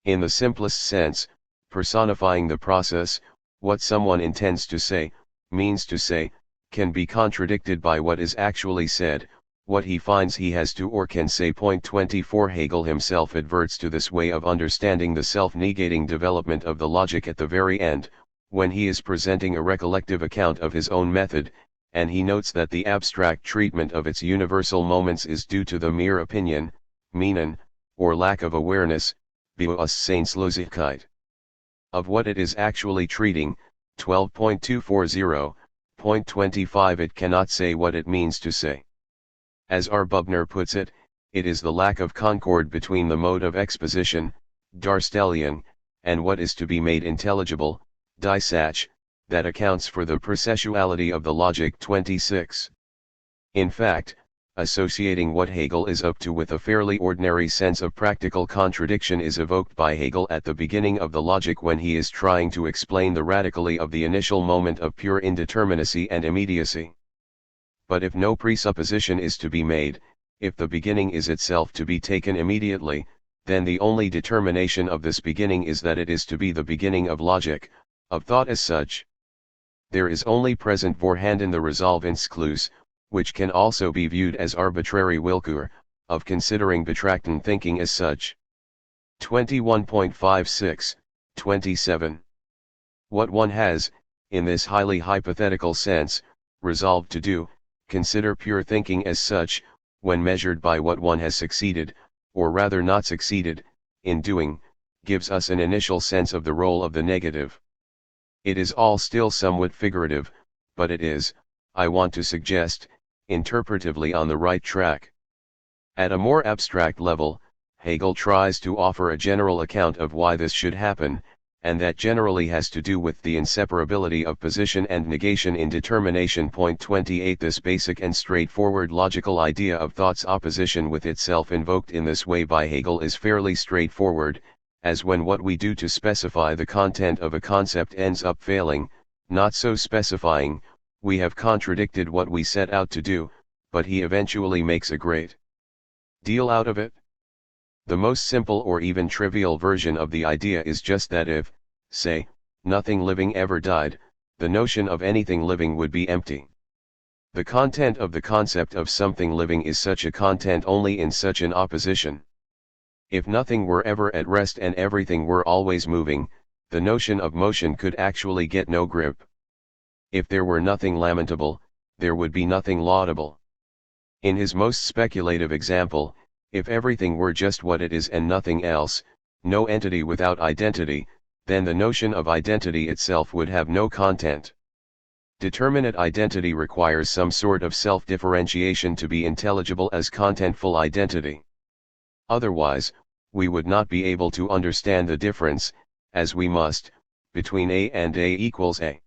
In the simplest sense, personifying the process, what someone intends to say, means to say, can be contradicted by what is actually said, what he finds he has to or can say. 24 Hegel himself adverts to this way of understanding the self-negating development of the logic at the very end, when he is presenting a recollective account of his own method, and he notes that the abstract treatment of its universal moments is due to the mere opinion, meenen, or lack of awareness, Bewusstseinslosigkeit, of what it is actually treating. 12.240, 25 It cannot say what it means to say. As R. Bubner puts it, it is the lack of concord between the mode of exposition, Darstellung, and what is to be made intelligible, Die Sache, that accounts for the processuality of the logic. 26. In fact, associating what Hegel is up to with a fairly ordinary sense of practical contradiction is evoked by Hegel at the beginning of the logic when he is trying to explain the radically of the initial moment of pure indeterminacy and immediacy. But if no presupposition is to be made, if the beginning is itself to be taken immediately, then the only determination of this beginning is that it is to be the beginning of logic, of thought as such. There is only present vorhanden the Resolvensschluss, which can also be viewed as arbitrary Willkür, of considering Betrachten thinking as such. 21.56, 27. What one has, in this highly hypothetical sense, resolved to do, consider pure thinking as such, when measured by what one has succeeded, or rather not succeeded, in doing, gives us an initial sense of the role of the negative. It is all still somewhat figurative, but it is, I want to suggest, interpretively on the right track. At a more abstract level, Hegel tries to offer a general account of why this should happen, and that generally has to do with the inseparability of position and negation in determination. 28 This basic and straightforward logical idea of thought's opposition with itself invoked in this way by Hegel is fairly straightforward, as when what we do to specify the content of a concept ends up failing, not so specifying, we have contradicted what we set out to do, but he eventually makes a great deal out of it. The most simple or even trivial version of the idea is just that if, say, nothing living ever died, the notion of anything living would be empty. The content of the concept of something living is such a content only in such an opposition. If nothing were ever at rest and everything were always moving, the notion of motion could actually get no grip. If there were nothing lamentable, there would be nothing laudable. In his most speculative example, if everything were just what it is and nothing else, no entity without identity, then the notion of identity itself would have no content. Determinate identity requires some sort of self-differentiation to be intelligible as contentful identity. Otherwise, we would not be able to understand the difference, as we must, between A and A equals A.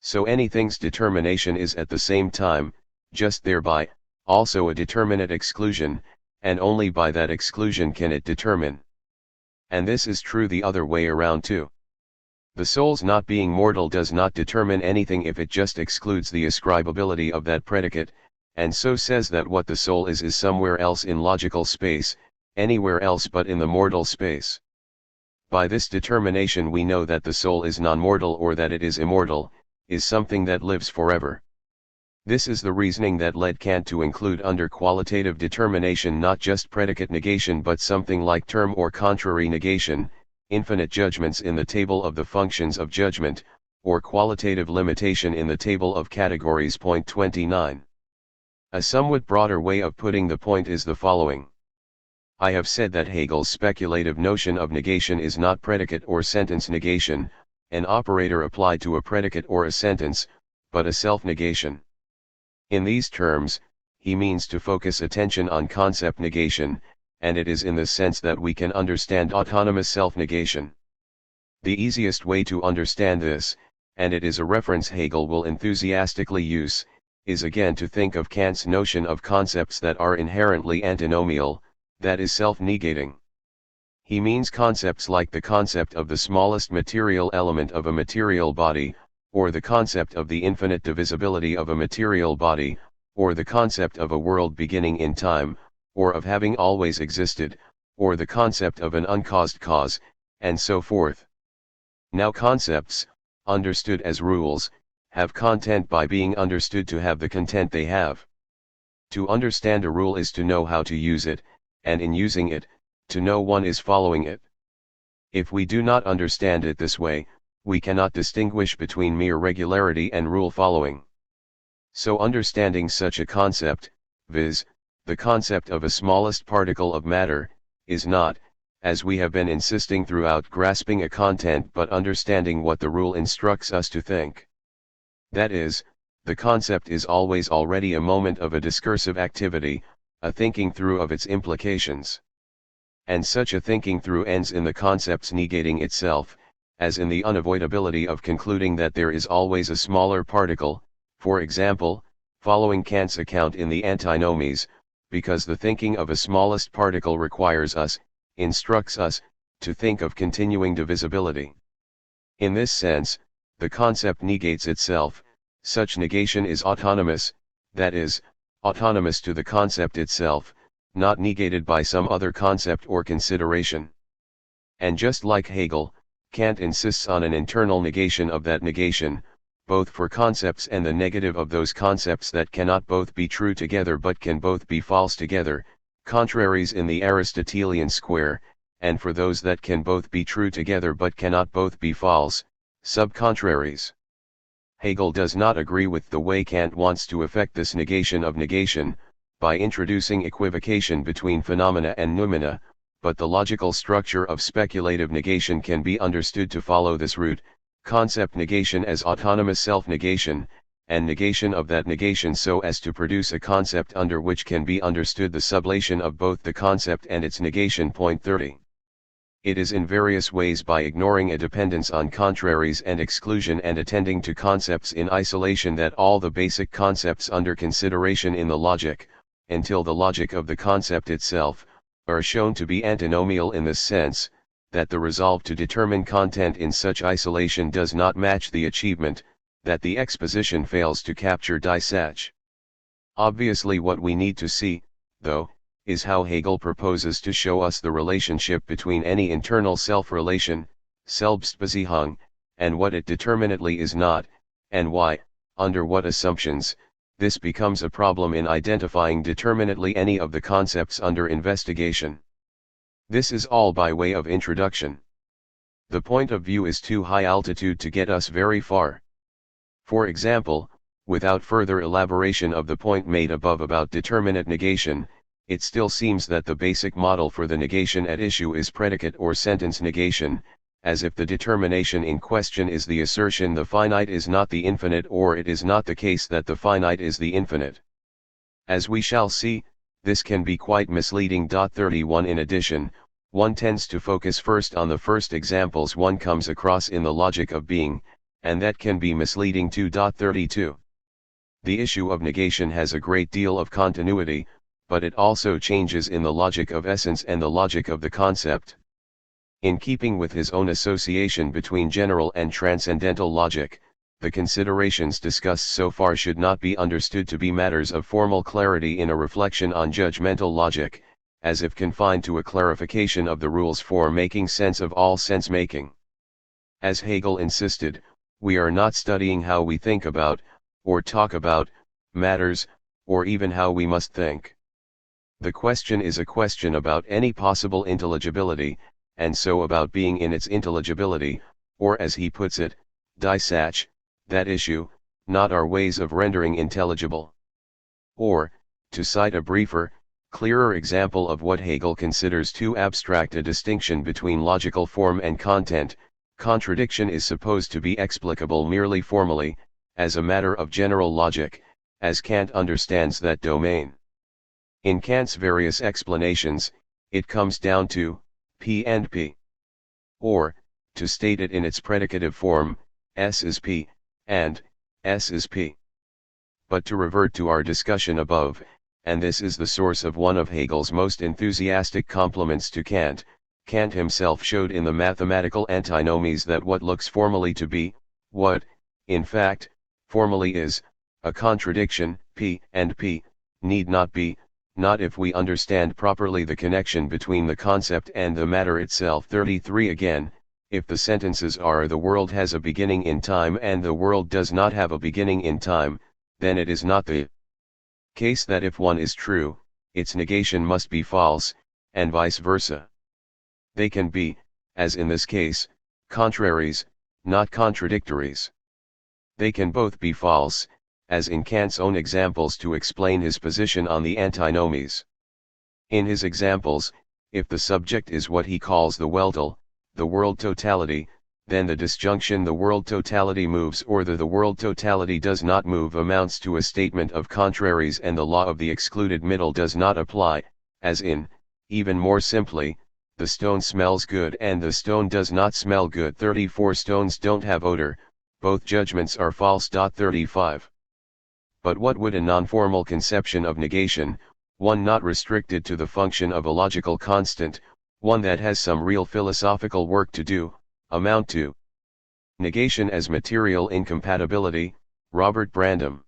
So anything's determination is at the same time, just thereby, also a determinate exclusion, and only by that exclusion can it determine. And this is true the other way around too. The soul's not being mortal does not determine anything if it just excludes the ascribability of that predicate, and so says that what the soul is somewhere else in logical space, anywhere else but in the mortal space. By this determination we know that the soul is non-mortal or that it is immortal, is something that lives forever. This is the reasoning that led Kant to include under qualitative determination not just predicate negation but something like term or contrary negation, infinite judgments in the table of the functions of judgment, or qualitative limitation in the table of categories. 29. A somewhat broader way of putting the point is the following. I have said that Hegel's speculative notion of negation is not predicate or sentence negation, an operator applied to a predicate or a sentence, but a self-negation. In these terms, he means to focus attention on concept negation, and it is in this sense that we can understand autonomous self-negation. The easiest way to understand this, and it is a reference Hegel will enthusiastically use, is again to think of Kant's notion of concepts that are inherently antinomial, that is self-negating. He means concepts like the concept of the smallest material element of a material body, or the concept of the infinite divisibility of a material body, or the concept of a world beginning in time, or of having always existed, or the concept of an uncaused cause, and so forth. Now concepts, understood as rules, have content by being understood to have the content they have. To understand a rule is to know how to use it, and in using it, to know one is following it. If we do not understand it this way, we cannot distinguish between mere regularity and rule following. So understanding such a concept, viz., the concept of a smallest particle of matter, is not, as we have been insisting throughout, grasping a content but understanding what the rule instructs us to think. That is, the concept is always already a moment of a discursive activity, a thinking through of its implications. And such a thinking through ends in the concept's negating itself, as in the unavoidability of concluding that there is always a smaller particle, for example, following Kant's account in the Antinomies, because the thinking of a smallest particle requires us, instructs us, to think of continuing divisibility. In this sense, the concept negates itself, such negation is autonomous, that is, autonomous to the concept itself, not negated by some other concept or consideration. And just like Hegel, Kant insists on an internal negation of that negation, both for concepts and the negative of those concepts that cannot both be true together but can both be false together, contraries in the Aristotelian square, and for those that can both be true together but cannot both be false, subcontraries. Hegel does not agree with the way Kant wants to effect this negation of negation, by introducing equivocation between phenomena and noumena, but the logical structure of speculative negation can be understood to follow this route: concept negation as autonomous self-negation, and negation of that negation so as to produce a concept under which can be understood the sublation of both the concept and its negation. Point 30. It is in various ways by ignoring a dependence on contraries and exclusion and attending to concepts in isolation that all the basic concepts under consideration in the logic, until the logic of the concept itself, are shown to be antinomial in this sense, that the resolve to determine content in such isolation does not match the achievement, that the exposition fails to capture dissach. Obviously what we need to see, though, is how Hegel proposes to show us the relationship between any internal self-relation, Selbstbeziehung, and what it determinately is not, and why, under what assumptions, this becomes a problem in identifying determinately any of the concepts under investigation. This is all by way of introduction. The point of view is too high altitude to get us very far. For example, without further elaboration of the point made above about determinate negation, it still seems that the basic model for the negation at issue is predicate or sentence negation, as if the determination in question is the assertion the finite is not the infinite, or it is not the case that the finite is the infinite. As we shall see, this can be quite misleading. 31 In addition, one tends to focus first on the first examples one comes across in the logic of being, and that can be misleading too. 32 The issue of negation has a great deal of continuity, but it also changes in the logic of essence and the logic of the concept. In keeping with his own association between general and transcendental logic, the considerations discussed so far should not be understood to be matters of formal clarity in a reflection on judgmental logic, as if confined to a clarification of the rules for making sense of all sense-making. As Hegel insisted, we are not studying how we think about, or talk about, matters, or even how we must think. The question is a question about any possible intelligibility, and so about being in its intelligibility, or as he puts it, dissach, that issue, not our ways of rendering intelligible. Or, to cite a briefer, clearer example of what Hegel considers too abstract a distinction between logical form and content, contradiction is supposed to be explicable merely formally, as a matter of general logic, as Kant understands that domain. In Kant's various explanations, it comes down to P and P. Or, to state it in its predicative form, S is P, and S is P. But to revert to our discussion above, and this is the source of one of Hegel's most enthusiastic compliments to Kant, Kant himself showed in the mathematical antinomies that what looks formally to be, what, in fact, formally is, a contradiction, P and P, need not be, not if we understand properly the connection between the concept and the matter itself. 33 Again, if the sentences are the world has a beginning in time and the world does not have a beginning in time, then it is not the case that if one is true, its negation must be false, and vice versa. They can be, as in this case, contraries, not contradictories. They can both be false, as in Kant's own examples to explain his position on the antinomies. In his examples, if the subject is what he calls the Weltall, the world totality, then the disjunction the world totality moves or the world totality does not move amounts to a statement of contraries, and the law of the excluded middle does not apply, as in, even more simply, the stone smells good and the stone does not smell good. 34 Stones don't have odor, both judgments are false. 35 But what would a non-formal conception of negation, one not restricted to the function of a logical constant, one that has some real philosophical work to do, amount to? Negation as material incompatibility. Robert Brandom.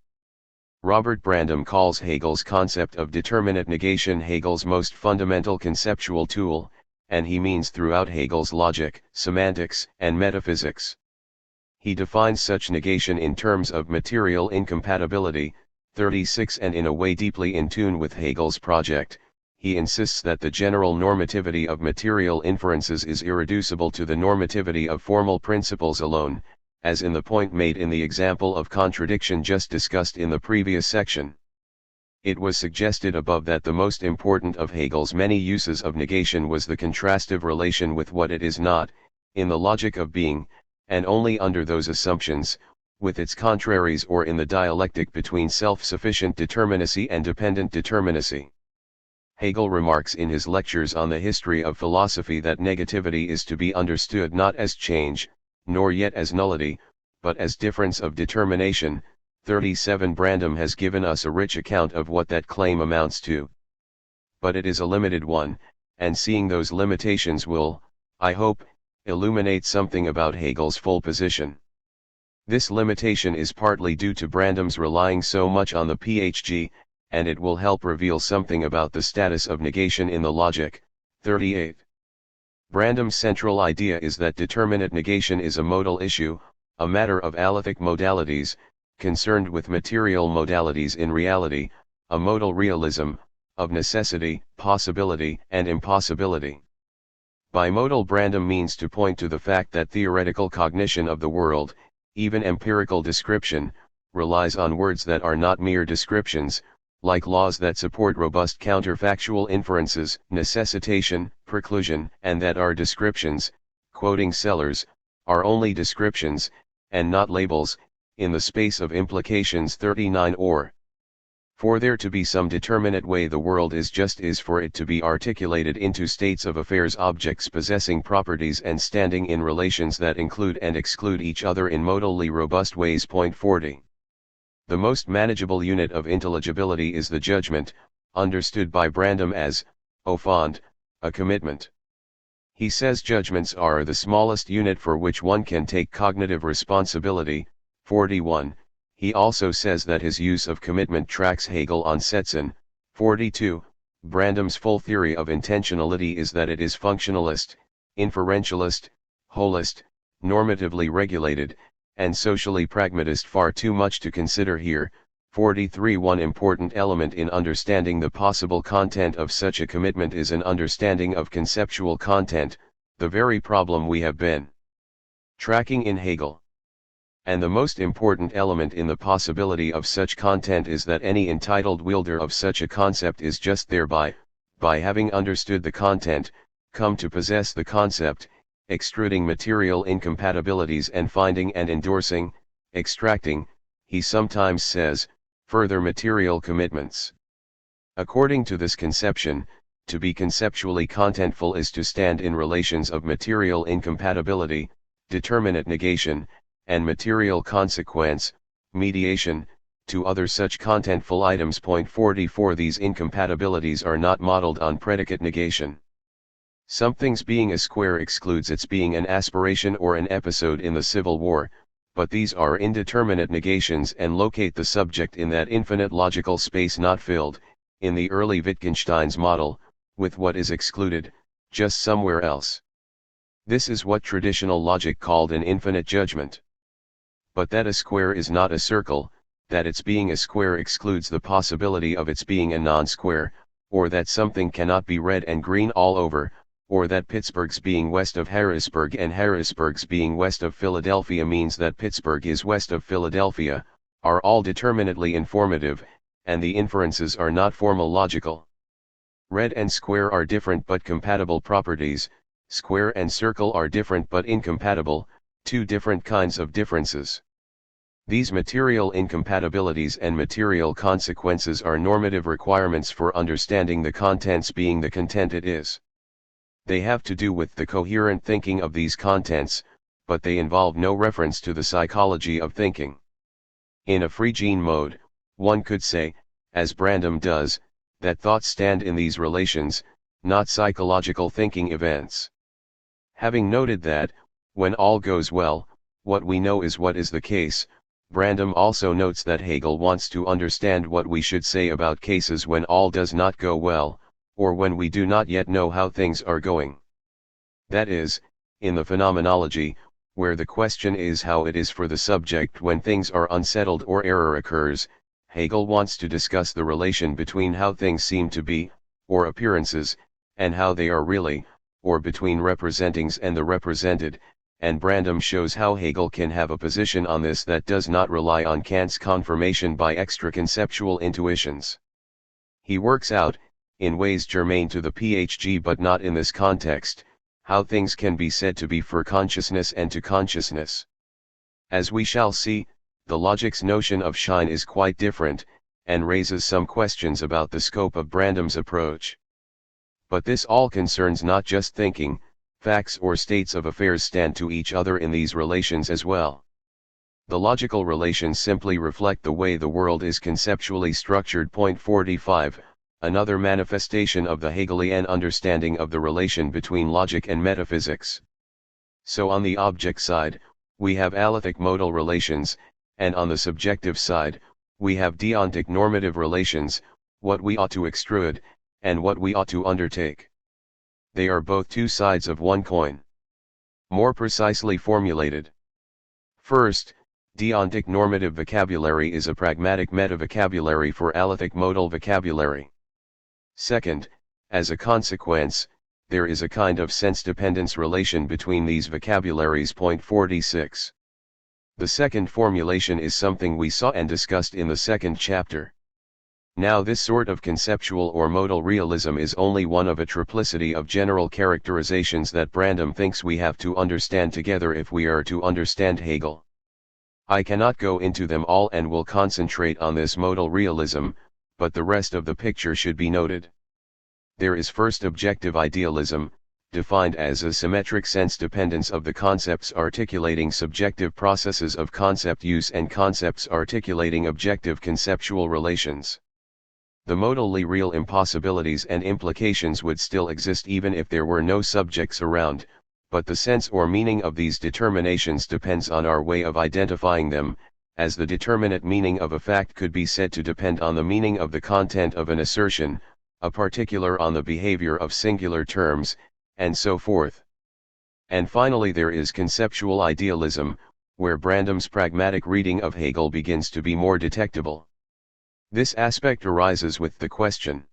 Robert Brandom calls Hegel's concept of determinate negation Hegel's most fundamental conceptual tool, and he means throughout Hegel's logic, semantics, and metaphysics. He defines such negation in terms of material incompatibility. 36 And in a way deeply in tune with Hegel's project, he insists that the general normativity of material inferences is irreducible to the normativity of formal principles alone, as in the point made in the example of contradiction just discussed in the previous section. It was suggested above that the most important of Hegel's many uses of negation was the contrastive relation with what it is not, in the logic of being, and only under those assumptions, with its contraries or in the dialectic between self-sufficient determinacy and dependent determinacy. Hegel remarks in his lectures on the history of philosophy that negativity is to be understood not as change, nor yet as nullity, but as difference of determination. 37 Brandom has given us a rich account of what that claim amounts to. But it is a limited one, and seeing those limitations will, I hope, illuminate something about Hegel's full position. This limitation is partly due to Brandom's relying so much on the PHG, and it will help reveal something about the status of negation in the logic. 38. Brandom's central idea is that determinate negation is a modal issue, a matter of alethic modalities, concerned with material modalities in reality, a modal realism, of necessity, possibility, and impossibility. By modal Brandom means to point to the fact that theoretical cognition of the world, even empirical description, relies on words that are not mere descriptions, like laws that support robust counterfactual inferences, necessitation, preclusion, and that are descriptions, quoting Sellers, are only descriptions, and not labels, in the space of implications. 39 Or, for there to be some determinate way the world is just is for it to be articulated into states of affairs, objects possessing properties and standing in relations that include and exclude each other in modally robust ways. 40. The most manageable unit of intelligibility is the judgment, understood by Brandom as, au fond, a commitment. He says judgments are the smallest unit for which one can take cognitive responsibility. 41. He also says that his use of commitment tracks Hegel on Setzen. 42. Brandom's full theory of intentionality is that it is functionalist, inferentialist, holist, normatively regulated, and socially pragmatist. Far too much to consider here. 43. One important element in understanding the possible content of such a commitment is an understanding of conceptual content, the very problem we have been tracking in Hegel. And the most important element in the possibility of such content is that any entitled wielder of such a concept is just thereby, by having understood the content, come to possess the concept, extruding material incompatibilities and finding and endorsing, extracting, he sometimes says, further material commitments. According to this conception, to be conceptually contentful is to stand in relations of material incompatibility, determinate negation, and material consequence, mediation, to other such contentful items. 44 These incompatibilities are not modeled on predicate negation. Something's being a square excludes its being an aspiration or an episode in the Civil War, but these are indeterminate negations and locate the subject in that infinite logical space not filled, in the early Wittgenstein's model, with what is excluded, just somewhere else. This is what traditional logic called an infinite judgment. But that a square is not a circle, that its being a square excludes the possibility of its being a non-square, or that something cannot be red and green all over, or that Pittsburgh's being west of Harrisburg and Harrisburg's being west of Philadelphia means that Pittsburgh is west of Philadelphia, are all determinately informative, and the inferences are not formal logical. Red and square are different but compatible properties, square and circle are different but incompatible, two different kinds of differences. These material incompatibilities and material consequences are normative requirements for understanding the contents being the content it is. They have to do with the coherent thinking of these contents, but they involve no reference to the psychology of thinking. In a Phrygian mode, one could say, as Brandom does, that thoughts stand in these relations, not psychological thinking events. Having noted that, when all goes well, what we know is what is the case, Brandom also notes that Hegel wants to understand what we should say about cases when all does not go well, or when we do not yet know how things are going. That is, in the phenomenology, where the question is how it is for the subject when things are unsettled or error occurs. Hegel wants to discuss the relation between how things seem to be, or appearances, and how they are really, or between representings and the represented, and Brandom shows how Hegel can have a position on this that does not rely on Kant's confirmation by extra-conceptual intuitions. He works out, in ways germane to the PhD but not in this context, how things can be said to be for consciousness and to consciousness. As we shall see, the logic's notion of shine is quite different, and raises some questions about the scope of Brandom's approach. But this all concerns not just thinking, facts or states of affairs stand to each other in these relations as well. The logical relations simply reflect the way the world is conceptually structured. Point 45. Another manifestation of the Hegelian understanding of the relation between logic and metaphysics. So on the object side, we have alethic modal relations, and on the subjective side, we have deontic normative relations, what we ought to extrude, and what we ought to undertake. They are both two sides of one coin. More precisely formulated. First, deontic normative vocabulary is a pragmatic meta-vocabulary for alethic modal vocabulary. Second, as a consequence, there is a kind of sense-dependence relation between these vocabularies. Point 46. The second formulation is something we saw and discussed in the second chapter. Now this sort of conceptual or modal realism is only one of a triplicity of general characterizations that Brandom thinks we have to understand together if we are to understand Hegel. I cannot go into them all and will concentrate on this modal realism, but the rest of the picture should be noted. There is first objective idealism, defined as a symmetric sense dependence of the concepts articulating subjective processes of concept use and concepts articulating objective conceptual relations. The modally real impossibilities and implications would still exist even if there were no subjects around, but the sense or meaning of these determinations depends on our way of identifying them, as the determinate meaning of a fact could be said to depend on the meaning of the content of an assertion, a particular on the behavior of singular terms, and so forth. And finally there is conceptual idealism, where Brandom's pragmatic reading of Hegel begins to be more detectable. This aspect arises with the question: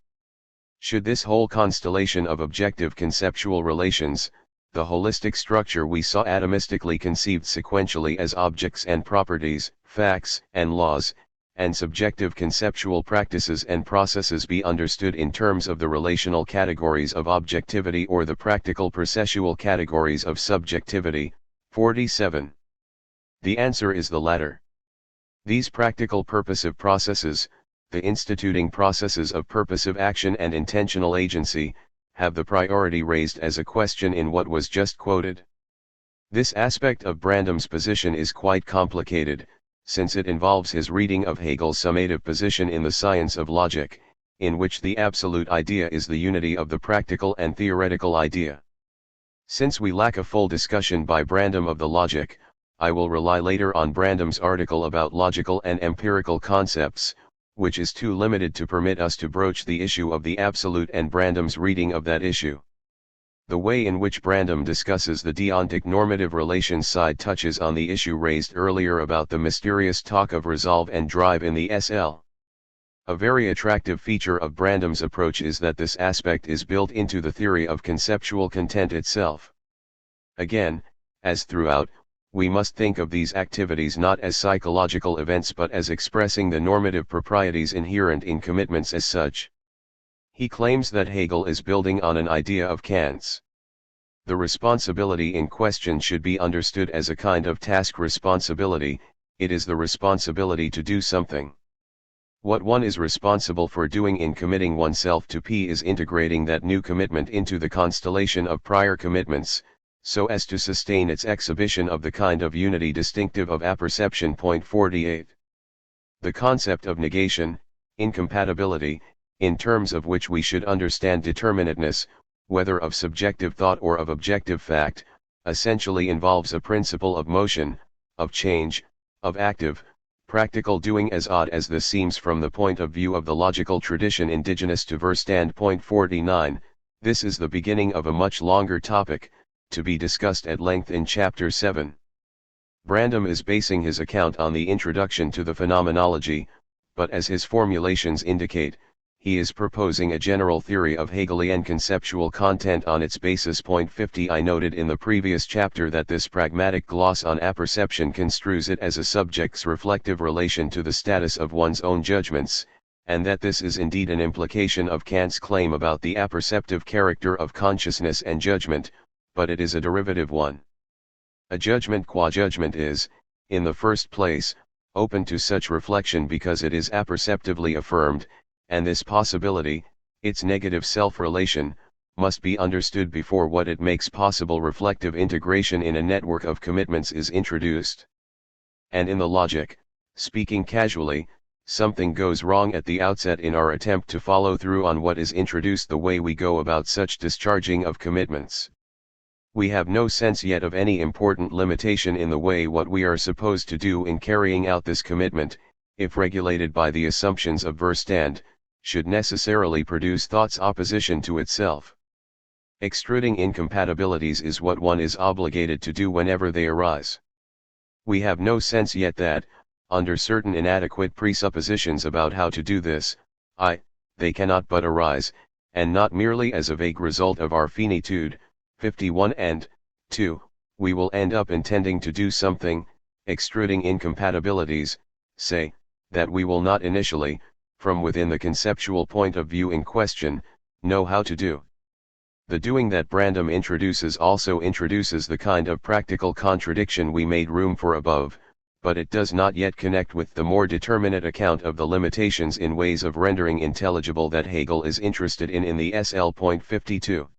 should this whole constellation of objective conceptual relations, the holistic structure we saw atomistically conceived sequentially as objects and properties, facts and laws, and subjective conceptual practices and processes be understood in terms of the relational categories of objectivity or the practical processual categories of subjectivity? 47. The answer is the latter. These practical purposive processes, the instituting processes of purposive action and intentional agency, have the priority raised as a question in what was just quoted. This aspect of Brandom's position is quite complicated, since it involves his reading of Hegel's summative position in the science of logic, in which the absolute idea is the unity of the practical and theoretical idea. Since we lack a full discussion by Brandom of the logic, I will rely later on Brandom's article about logical and empirical concepts, which is too limited to permit us to broach the issue of the absolute and Brandom's reading of that issue. The way in which Brandom discusses the deontic normative relations side touches on the issue raised earlier about the mysterious talk of resolve and drive in the SL. A very attractive feature of Brandom's approach is that this aspect is built into the theory of conceptual content itself. Again, as throughout, we must think of these activities not as psychological events but as expressing the normative proprieties inherent in commitments as such. He claims that Hegel is building on an idea of Kant's. The responsibility in question should be understood as a kind of task responsibility. It is the responsibility to do something. What one is responsible for doing in committing oneself to P is integrating that new commitment into the constellation of prior commitments, so as to sustain its exhibition of the kind of unity distinctive of apperception. Point 48. The concept of negation, incompatibility, in terms of which we should understand determinateness, whether of subjective thought or of objective fact, essentially involves a principle of motion, of change, of active, practical doing, as odd as this seems from the point of view of the logical tradition indigenous to Verstand. Point 49. This is the beginning of a much longer topic, to be discussed at length in Chapter 7. Brandom is basing his account on the introduction to the phenomenology, but as his formulations indicate, he is proposing a general theory of Hegelian conceptual content on its basis. Point 50. I noted in the previous chapter that this pragmatic gloss on apperception construes it as a subject's reflective relation to the status of one's own judgments, and that this is indeed an implication of Kant's claim about the apperceptive character of consciousness and judgment, but it is a derivative one. A judgment qua judgment is, in the first place, open to such reflection because it is apperceptively affirmed, and this possibility, its negative self-relation, must be understood before what it makes possible reflective integration in a network of commitments is introduced. And in the logic, speaking casually, something goes wrong at the outset in our attempt to follow through on what is introduced. The way we go about such discharging of commitments. We have no sense yet of any important limitation in the way what we are supposed to do in carrying out this commitment, if regulated by the assumptions of Verstand, should necessarily produce thought's opposition to itself. Extruding incompatibilities is what one is obligated to do whenever they arise. We have no sense yet that, under certain inadequate presuppositions about how to do this, they cannot but arise, and not merely as a vague result of our finitude. 51 and 2, we will end up intending to do something, extruding incompatibilities, say, that we will not initially, from within the conceptual point of view in question, know how to do. The doing that Brandom introduces also introduces the kind of practical contradiction we made room for above, but it does not yet connect with the more determinate account of the limitations in ways of rendering intelligible that Hegel is interested in the SL. Point 52.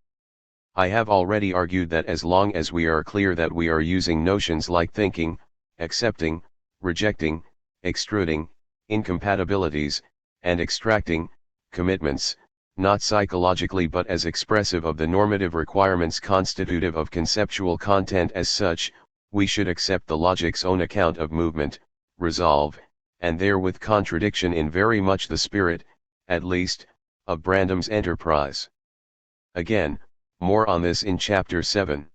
I have already argued that as long as we are clear that we are using notions like thinking, accepting, rejecting, extruding, incompatibilities, and extracting, commitments, not psychologically but as expressive of the normative requirements constitutive of conceptual content as such, we should accept the logic's own account of movement, resolve, and therewith contradiction in very much the spirit, at least, of Brandom's enterprise. Again, more on this in Chapter 7.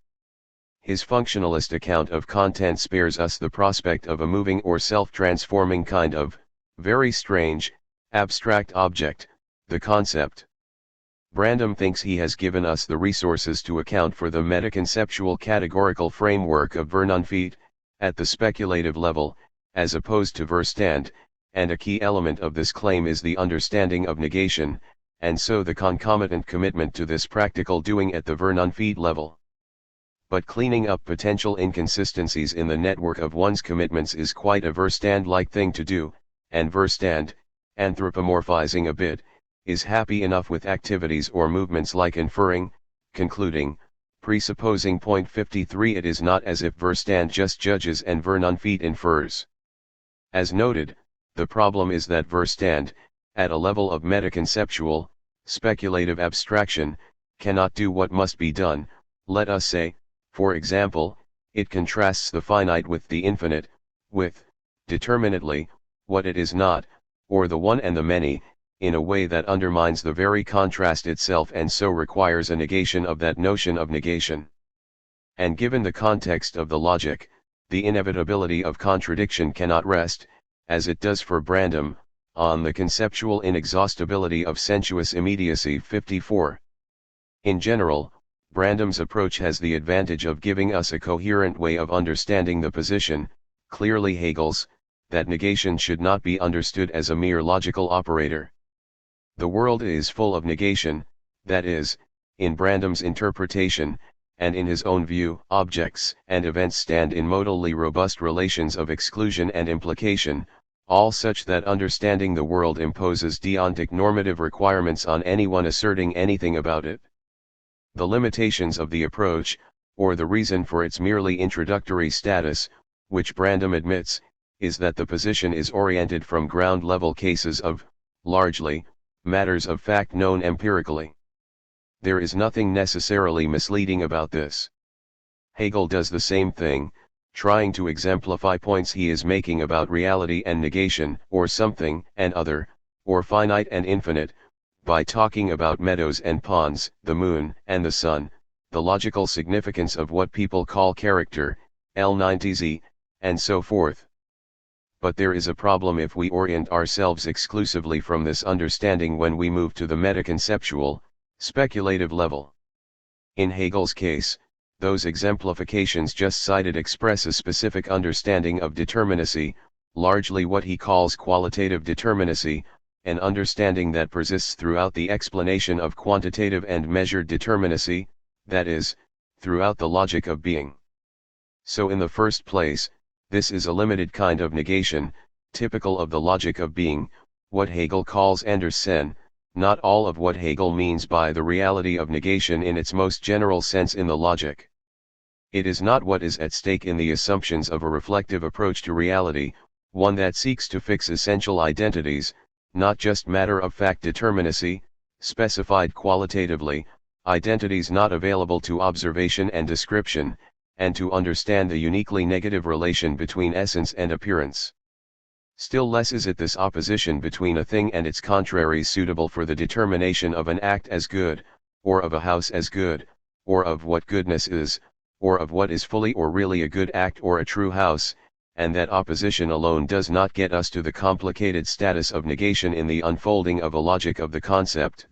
His functionalist account of content spares us the prospect of a moving or self-transforming kind of, very strange, abstract object, the concept. Brandom thinks he has given us the resources to account for the metaconceptual categorical framework of Vernunft, at the speculative level, as opposed to Verstand, and a key element of this claim is the understanding of negation, and so the concomitant commitment to this practical doing at the Vernunft level. But cleaning up potential inconsistencies in the network of one's commitments is quite a Verstand-like thing to do, and Verstand, anthropomorphizing a bit, is happy enough with activities or movements like inferring, concluding, presupposing. Point 53. It is not as if Verstand just judges and Vernunft infers. As noted, the problem is that Verstand, at a level of metaconceptual, speculative abstraction, cannot do what must be done. Let us say, for example, it contrasts the finite with the infinite, with, determinately, what it is not, or the one and the many, in a way that undermines the very contrast itself and so requires a negation of that notion of negation. And given the context of the logic, the inevitability of contradiction cannot rest, as it does for Brandom, on the conceptual inexhaustibility of sensuous immediacy. 54. In general, Brandom's approach has the advantage of giving us a coherent way of understanding the position, clearly Hegel's, that negation should not be understood as a mere logical operator. The world is full of negation, that is, in Brandom's interpretation, and in his own view, objects and events stand in modally robust relations of exclusion and implication, all such that understanding the world imposes deontic normative requirements on anyone asserting anything about it. The limitations of the approach, or the reason for its merely introductory status, which Brandom admits, is that the position is oriented from ground-level cases of, largely, matters of fact known empirically. There is nothing necessarily misleading about this. Hegel does the same thing, trying to exemplify points he is making about reality and negation, or something and other, or finite and infinite, by talking about meadows and ponds, the moon and the sun, the logical significance of what people call character, L90Z, and so forth. But there is a problem if we orient ourselves exclusively from this understanding when we move to the metaconceptual, speculative level. In Hegel's case, those exemplifications just cited express a specific understanding of determinacy, largely what he calls qualitative determinacy, an understanding that persists throughout the explanation of quantitative and measured determinacy, that is, throughout the logic of being. So in the first place, this is a limited kind of negation, typical of the logic of being, what Hegel calls Anderssein, not all of what Hegel means by the reality of negation in its most general sense in the logic. It is not what is at stake in the assumptions of a reflective approach to reality, one that seeks to fix essential identities, not just matter-of-fact determinacy, specified qualitatively, identities not available to observation and description, and to understand the uniquely negative relation between essence and appearance. Still less is it this opposition between a thing and its contraries suitable for the determination of an act as good, or of a house as good, or of what goodness is, or of what is fully or really a good act or a true house, and that opposition alone does not get us to the complicated status of negation in the unfolding of a logic of the concept.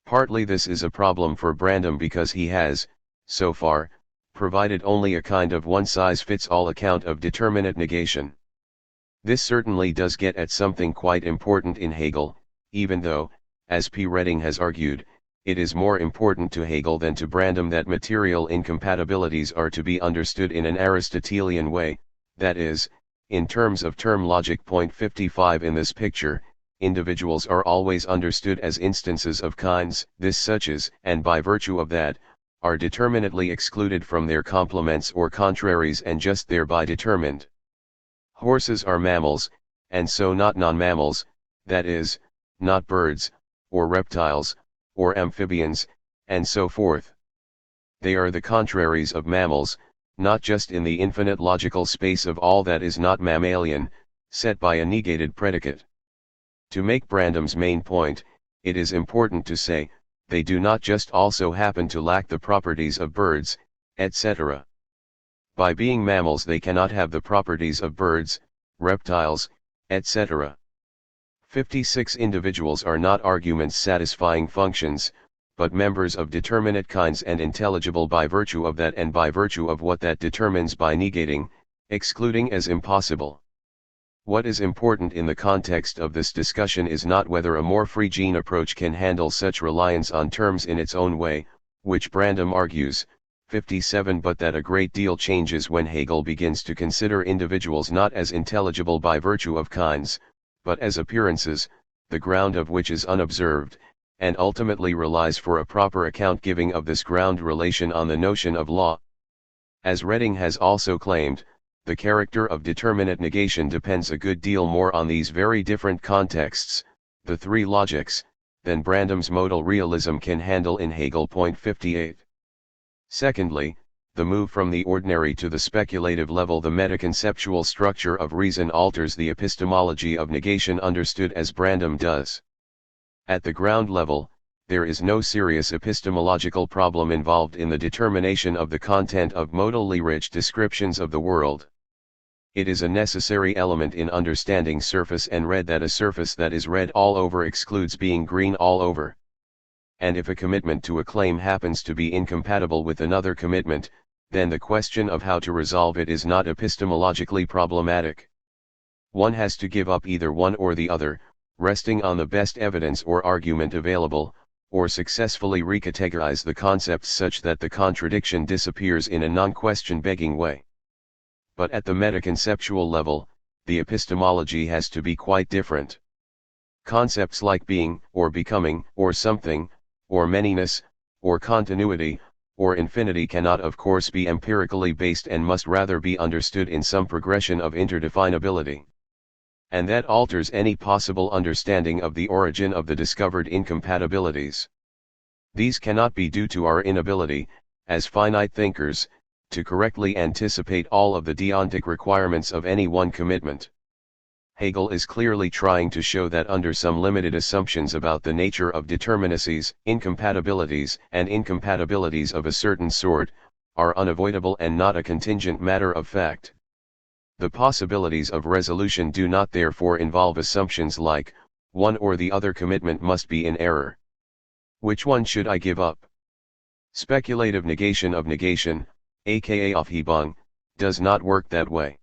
Partly this is a problem for Brandom because he has, so far, provided only a kind of one-size-fits-all account of determinate negation. This certainly does get at something quite important in Hegel, even though, as P. Redding has argued, it is more important to Hegel than to Brandom that material incompatibilities are to be understood in an Aristotelian way, that is, in terms of term logic. Point 55 in this picture, individuals are always understood as instances of kinds, this suches, and by virtue of that, are determinately excluded from their complements or contraries and just thereby determined. Horses are mammals, and so not non-mammals, that is, not birds, or reptiles, or amphibians, and so forth. They are the contraries of mammals, not just in the infinite logical space of all that is not mammalian, set by a negated predicate. To make Brandom's main point, it is important to say, they do not just also happen to lack the properties of birds, etc. By being mammals they cannot have the properties of birds, reptiles, etc. 56 Individuals are not arguments satisfying functions, but members of determinate kinds and intelligible by virtue of that and by virtue of what that determines by negating, excluding as impossible. What is important in the context of this discussion is not whether a more free-gene approach can handle such reliance on terms in its own way, which Brandom argues, 57, but that a great deal changes when Hegel begins to consider individuals not as intelligible by virtue of kinds, but as appearances, the ground of which is unobserved, and ultimately relies for a proper account giving of this ground relation on the notion of law. As Redding has also claimed, the character of determinate negation depends a good deal more on these very different contexts, the three logics, than Brandom's modal realism can handle in Hegel. Point 58. Secondly, the move from the ordinary to the speculative level, the metaconceptual structure of reason alters the epistemology of negation understood as Brandom does. At the ground level, there is no serious epistemological problem involved in the determination of the content of modally rich descriptions of the world. It is a necessary element in understanding surface and red that a surface that is red all over excludes being green all over. And if a commitment to a claim happens to be incompatible with another commitment, then the question of how to resolve it is not epistemologically problematic. One has to give up either one or the other, resting on the best evidence or argument available, or successfully recategorize the concepts such that the contradiction disappears in a non-question begging way. But at the metaconceptual level, the epistemology has to be quite different. Concepts like being, or becoming, or something, or manyness, or continuity, or infinity cannot of course be empirically based and must rather be understood in some progression of interdefinability. And that alters any possible understanding of the origin of the discovered incompatibilities. These cannot be due to our inability, as finite thinkers, to correctly anticipate all of the deontic requirements of any one commitment. Hegel is clearly trying to show that under some limited assumptions about the nature of determinacies, incompatibilities and incompatibilities of a certain sort, are unavoidable and not a contingent matter of fact. The possibilities of resolution do not therefore involve assumptions like, one or the other commitment must be in error. Which one should I give up? Speculative negation of negation, aka Aufhebung, does not work that way.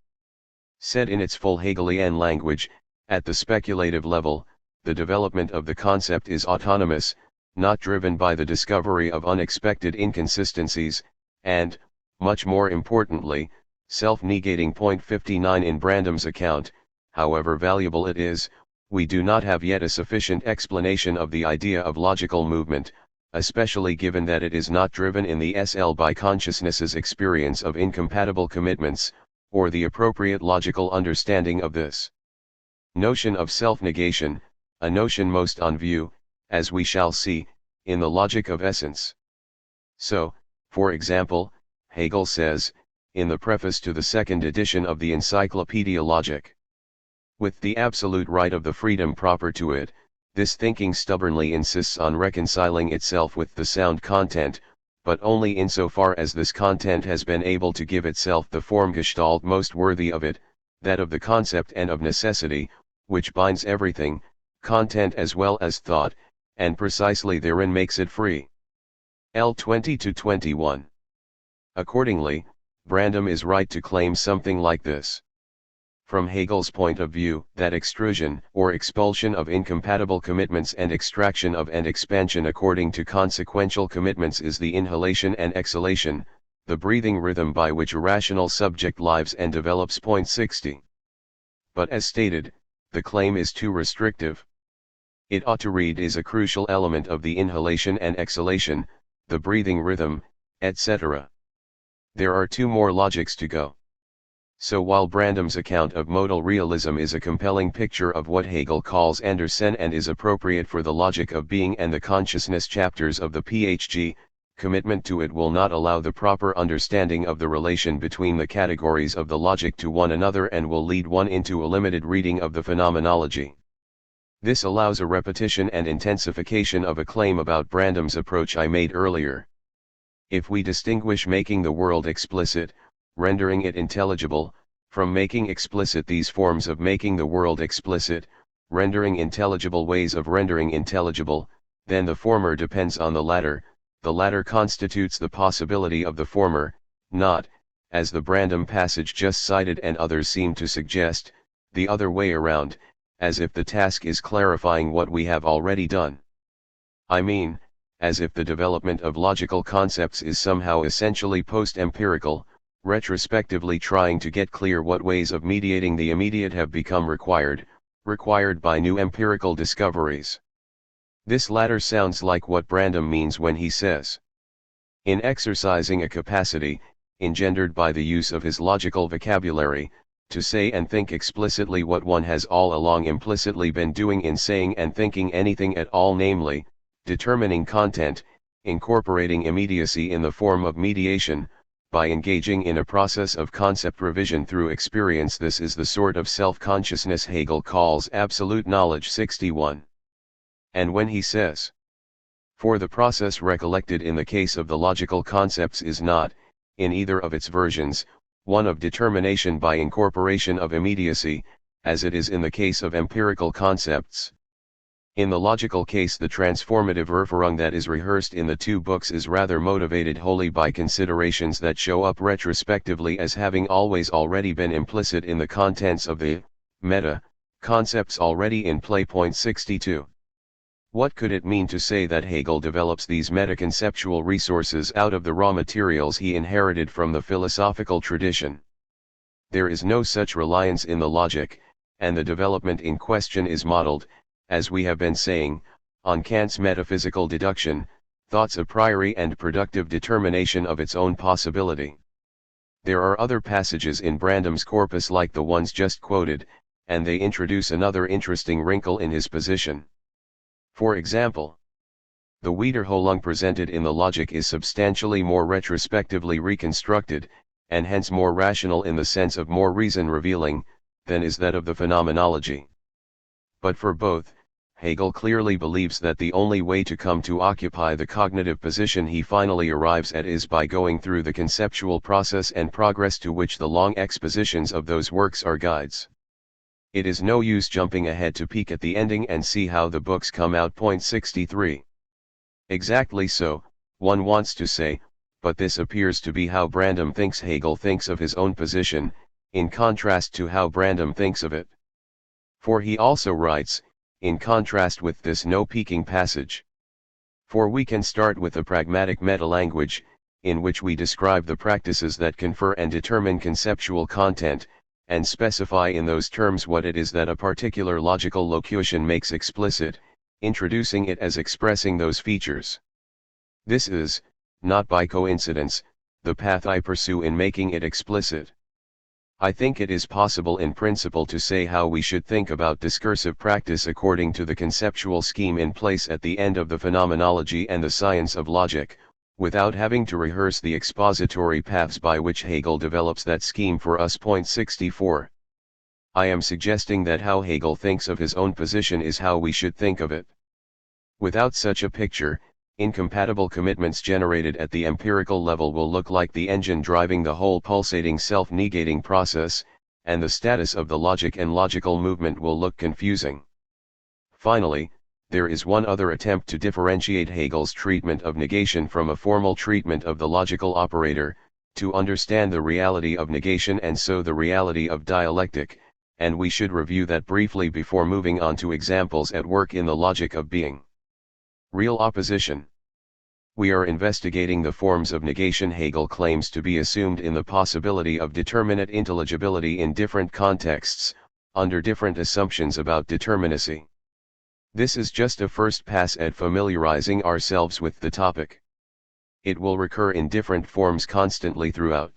Said in its full Hegelian language, at the speculative level, the development of the concept is autonomous, not driven by the discovery of unexpected inconsistencies, and, much more importantly, self-negating. Point 59 in Brandam's account, however valuable it is, we do not have yet a sufficient explanation of the idea of logical movement, especially given that it is not driven in the SL by consciousness's experience of incompatible commitments, or the appropriate logical understanding of this notion of self-negation, a notion most on view, as we shall see, in the logic of essence. So, for example, Hegel says, in the preface to the second edition of the Encyclopaedia Logic, with the absolute right of the freedom proper to it, this thinking stubbornly insists on reconciling itself with the sound content, but only insofar as this content has been able to give itself the form gestalt most worthy of it, that of the concept and of necessity, which binds everything, content as well as thought, and precisely therein makes it free. L 20-21. Accordingly, Brandam is right to claim something like this. From Hegel's point of view, that extrusion or expulsion of incompatible commitments and extraction of and expansion according to consequential commitments is the inhalation and exhalation, the breathing rhythm by which a rational subject lives and develops. Point 60. But as stated, the claim is too restrictive. It ought to read is a crucial element of the inhalation and exhalation, the breathing rhythm, etc. There are two more logics to go. So while Brandam's account of modal realism is a compelling picture of what Hegel calls Andersen and is appropriate for the logic of being and the consciousness chapters of the PhG, commitment to it will not allow the proper understanding of the relation between the categories of the logic to one another and will lead one into a limited reading of the phenomenology. This allows a repetition and intensification of a claim about Brandam's approach I made earlier. If we distinguish making the world explicit, rendering it intelligible, from making explicit these forms of making the world explicit, rendering intelligible ways of rendering intelligible, then the former depends on the latter constitutes the possibility of the former, not, as the Brandam passage just cited and others seem to suggest, the other way around, as if the task is clarifying what we have already done. I mean, as if the development of logical concepts is somehow essentially post-empirical, retrospectively trying to get clear what ways of mediating the immediate have become required by new empirical discoveries. This latter sounds like what Brandam means when he says, in exercising a capacity, engendered by the use of his logical vocabulary, to say and think explicitly what one has all along implicitly been doing in saying and thinking anything at all, namely, determining content, incorporating immediacy in the form of mediation, by engaging in a process of concept revision through experience. This is the sort of self-consciousness Hegel calls absolute knowledge. 61. And when he says, for the process recollected in the case of the logical concepts is not, in either of its versions, one of determination by incorporation of immediacy, as it is in the case of empirical concepts. In the logical case, the transformative Erfahrung that is rehearsed in the two books is rather motivated wholly by considerations that show up retrospectively as having always already been implicit in the contents of the meta concepts already in play. Point 62. What could it mean to say that Hegel develops these metaconceptual resources out of the raw materials he inherited from the philosophical tradition? There is no such reliance in the logic, and the development in question is modeled, as we have been saying, on Kant's metaphysical deduction, thought's a priori and productive determination of its own possibility. There are other passages in Brandam's corpus like the ones just quoted, and they introduce another interesting wrinkle in his position. For example, the Wiederholung presented in the logic is substantially more retrospectively reconstructed, and hence more rational in the sense of more reason revealing, than is that of the phenomenology. But for both, Hegel clearly believes that the only way to come to occupy the cognitive position he finally arrives at is by going through the conceptual process and progress to which the long expositions of those works are guides. It is no use jumping ahead to peek at the ending and see how the books come out. Point 63. Exactly so, one wants to say, but this appears to be how Brandom thinks Hegel thinks of his own position, in contrast to how Brandom thinks of it. For he also writes, in contrast with this no peeking passage. For we can start with a pragmatic meta-language, in which we describe the practices that confer and determine conceptual content, and specify in those terms what it is that a particular logical locution makes explicit, introducing it as expressing those features. This is, not by coincidence, the path I pursue in making it explicit. I think it is possible in principle to say how we should think about discursive practice according to the conceptual scheme in place at the end of the phenomenology and the science of logic, without having to rehearse the expository paths by which Hegel develops that scheme for us. Point 64. I am suggesting that how Hegel thinks of his own position is how we should think of it. Without such a picture, incompatible commitments generated at the empirical level will look like the engine driving the whole pulsating self-negating process, and the status of the logic and logical movement will look confusing. Finally, there is one other attempt to differentiate Hegel's treatment of negation from a formal treatment of the logical operator, to understand the reality of negation and so the reality of dialectic, and we should review that briefly before moving on to examples at work in the logic of being. Real opposition. We are investigating the forms of negation Hegel claims to be assumed in the possibility of determinate intelligibility in different contexts, under different assumptions about determinacy. This is just a first pass at familiarizing ourselves with the topic. It will recur in different forms constantly throughout.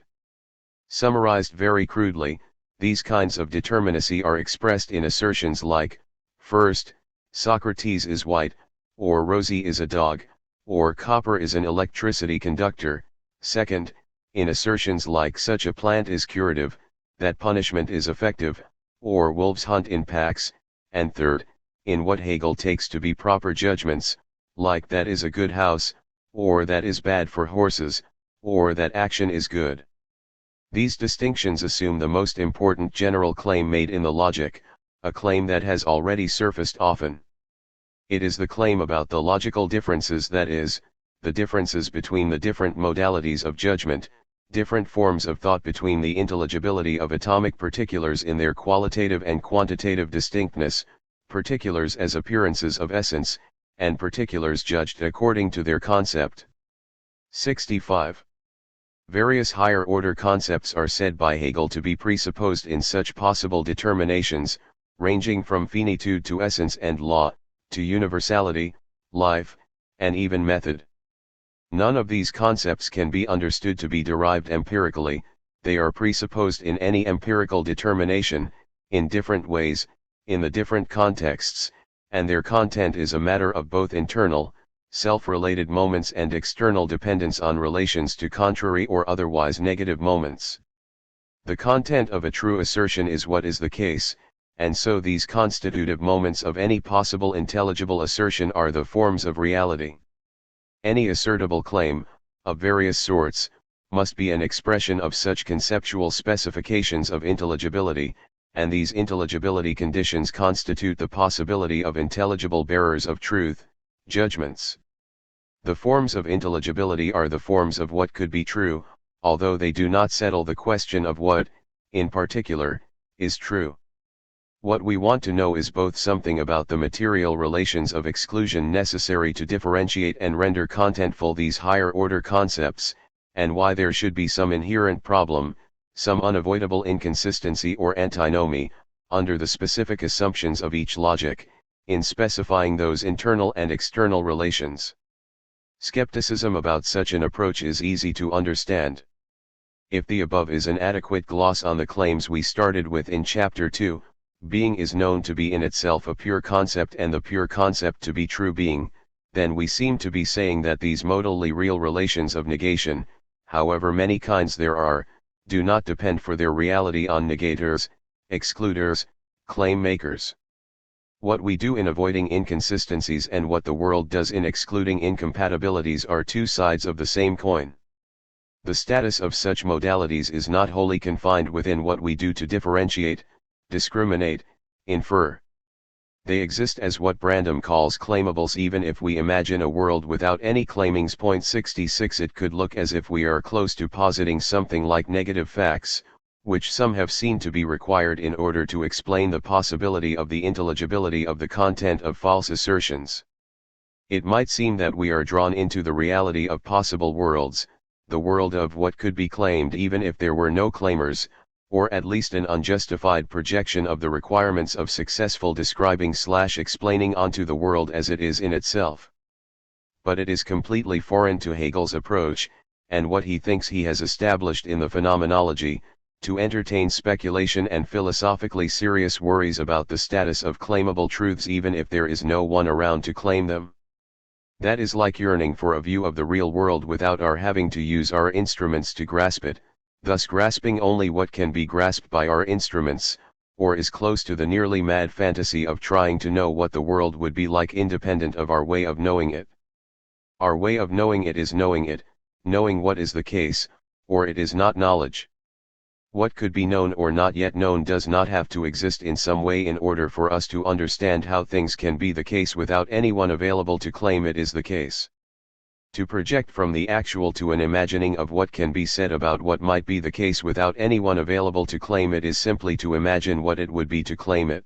Summarized very crudely, these kinds of determinacy are expressed in assertions like, first, Socrates is white, or Rosie is a dog, or copper is an electricity conductor. Second, in assertions like such a plant is curative, that punishment is effective, or wolves hunt in packs. And third, in what Hegel takes to be proper judgments, like that is a good house, or that is bad for horses, or that action is good. These distinctions assume the most important general claim made in the logic, a claim that has already surfaced often. It is the claim about the logical differences, that is, the differences between the different modalities of judgment, different forms of thought, between the intelligibility of atomic particulars in their qualitative and quantitative distinctness, particulars as appearances of essence, and particulars judged according to their concept. 65. Various higher-order concepts are said by Hegel to be presupposed in such possible determinations, ranging from finitude to essence and law, to universality, life, and even method. None of these concepts can be understood to be derived empirically, they are presupposed in any empirical determination, in different ways, in the different contexts, and their content is a matter of both internal, self-related moments and external dependence on relations to contrary or otherwise negative moments. The content of a true assertion is what is the case, and so these constitutive moments of any possible intelligible assertion are the forms of reality. Any assertable claim, of various sorts, must be an expression of such conceptual specifications of intelligibility, and these intelligibility conditions constitute the possibility of intelligible bearers of truth, judgments. The forms of intelligibility are the forms of what could be true, although they do not settle the question of what, in particular, is true. What we want to know is both something about the material relations of exclusion necessary to differentiate and render contentful these higher-order concepts, and why there should be some inherent problem, some unavoidable inconsistency or antinomy, under the specific assumptions of each logic, in specifying those internal and external relations. Skepticism about such an approach is easy to understand. If the above is an adequate gloss on the claims we started with in Chapter 2, being is known to be in itself a pure concept and the pure concept to be true being, then we seem to be saying that these modally real relations of negation, however many kinds there are, do not depend for their reality on negators, excluders, claim makers. What we do in avoiding inconsistencies and what the world does in excluding incompatibilities are two sides of the same coin. The status of such modalities is not wholly confined within what we do to differentiate, discriminate, infer. They exist as what Brandom calls claimables. Even if we imagine a world without any claimings. 66 It could look as if we are close to positing something like negative facts, which some have seen to be required in order to explain the possibility of the intelligibility of the content of false assertions. It might seem that we are drawn into the reality of possible worlds, the world of what could be claimed even if there were no claimers, or at least an unjustified projection of the requirements of successful describing/explaining onto the world as it is in itself. But it is completely foreign to Hegel's approach, and what he thinks he has established in the phenomenology, to entertain speculation and philosophically serious worries about the status of claimable truths even if there is no one around to claim them. That is like yearning for a view of the real world without our having to use our instruments to grasp it, thus grasping only what can be grasped by our instruments, or is close to the nearly mad fantasy of trying to know what the world would be like independent of our way of knowing it. Our way of knowing it is knowing it, knowing what is the case, or it is not knowledge. What could be known or not yet known does not have to exist in some way in order for us to understand how things can be the case without anyone available to claim it is the case. To project from the actual to an imagining of what can be said about what might be the case without anyone available to claim it is simply to imagine what it would be to claim it.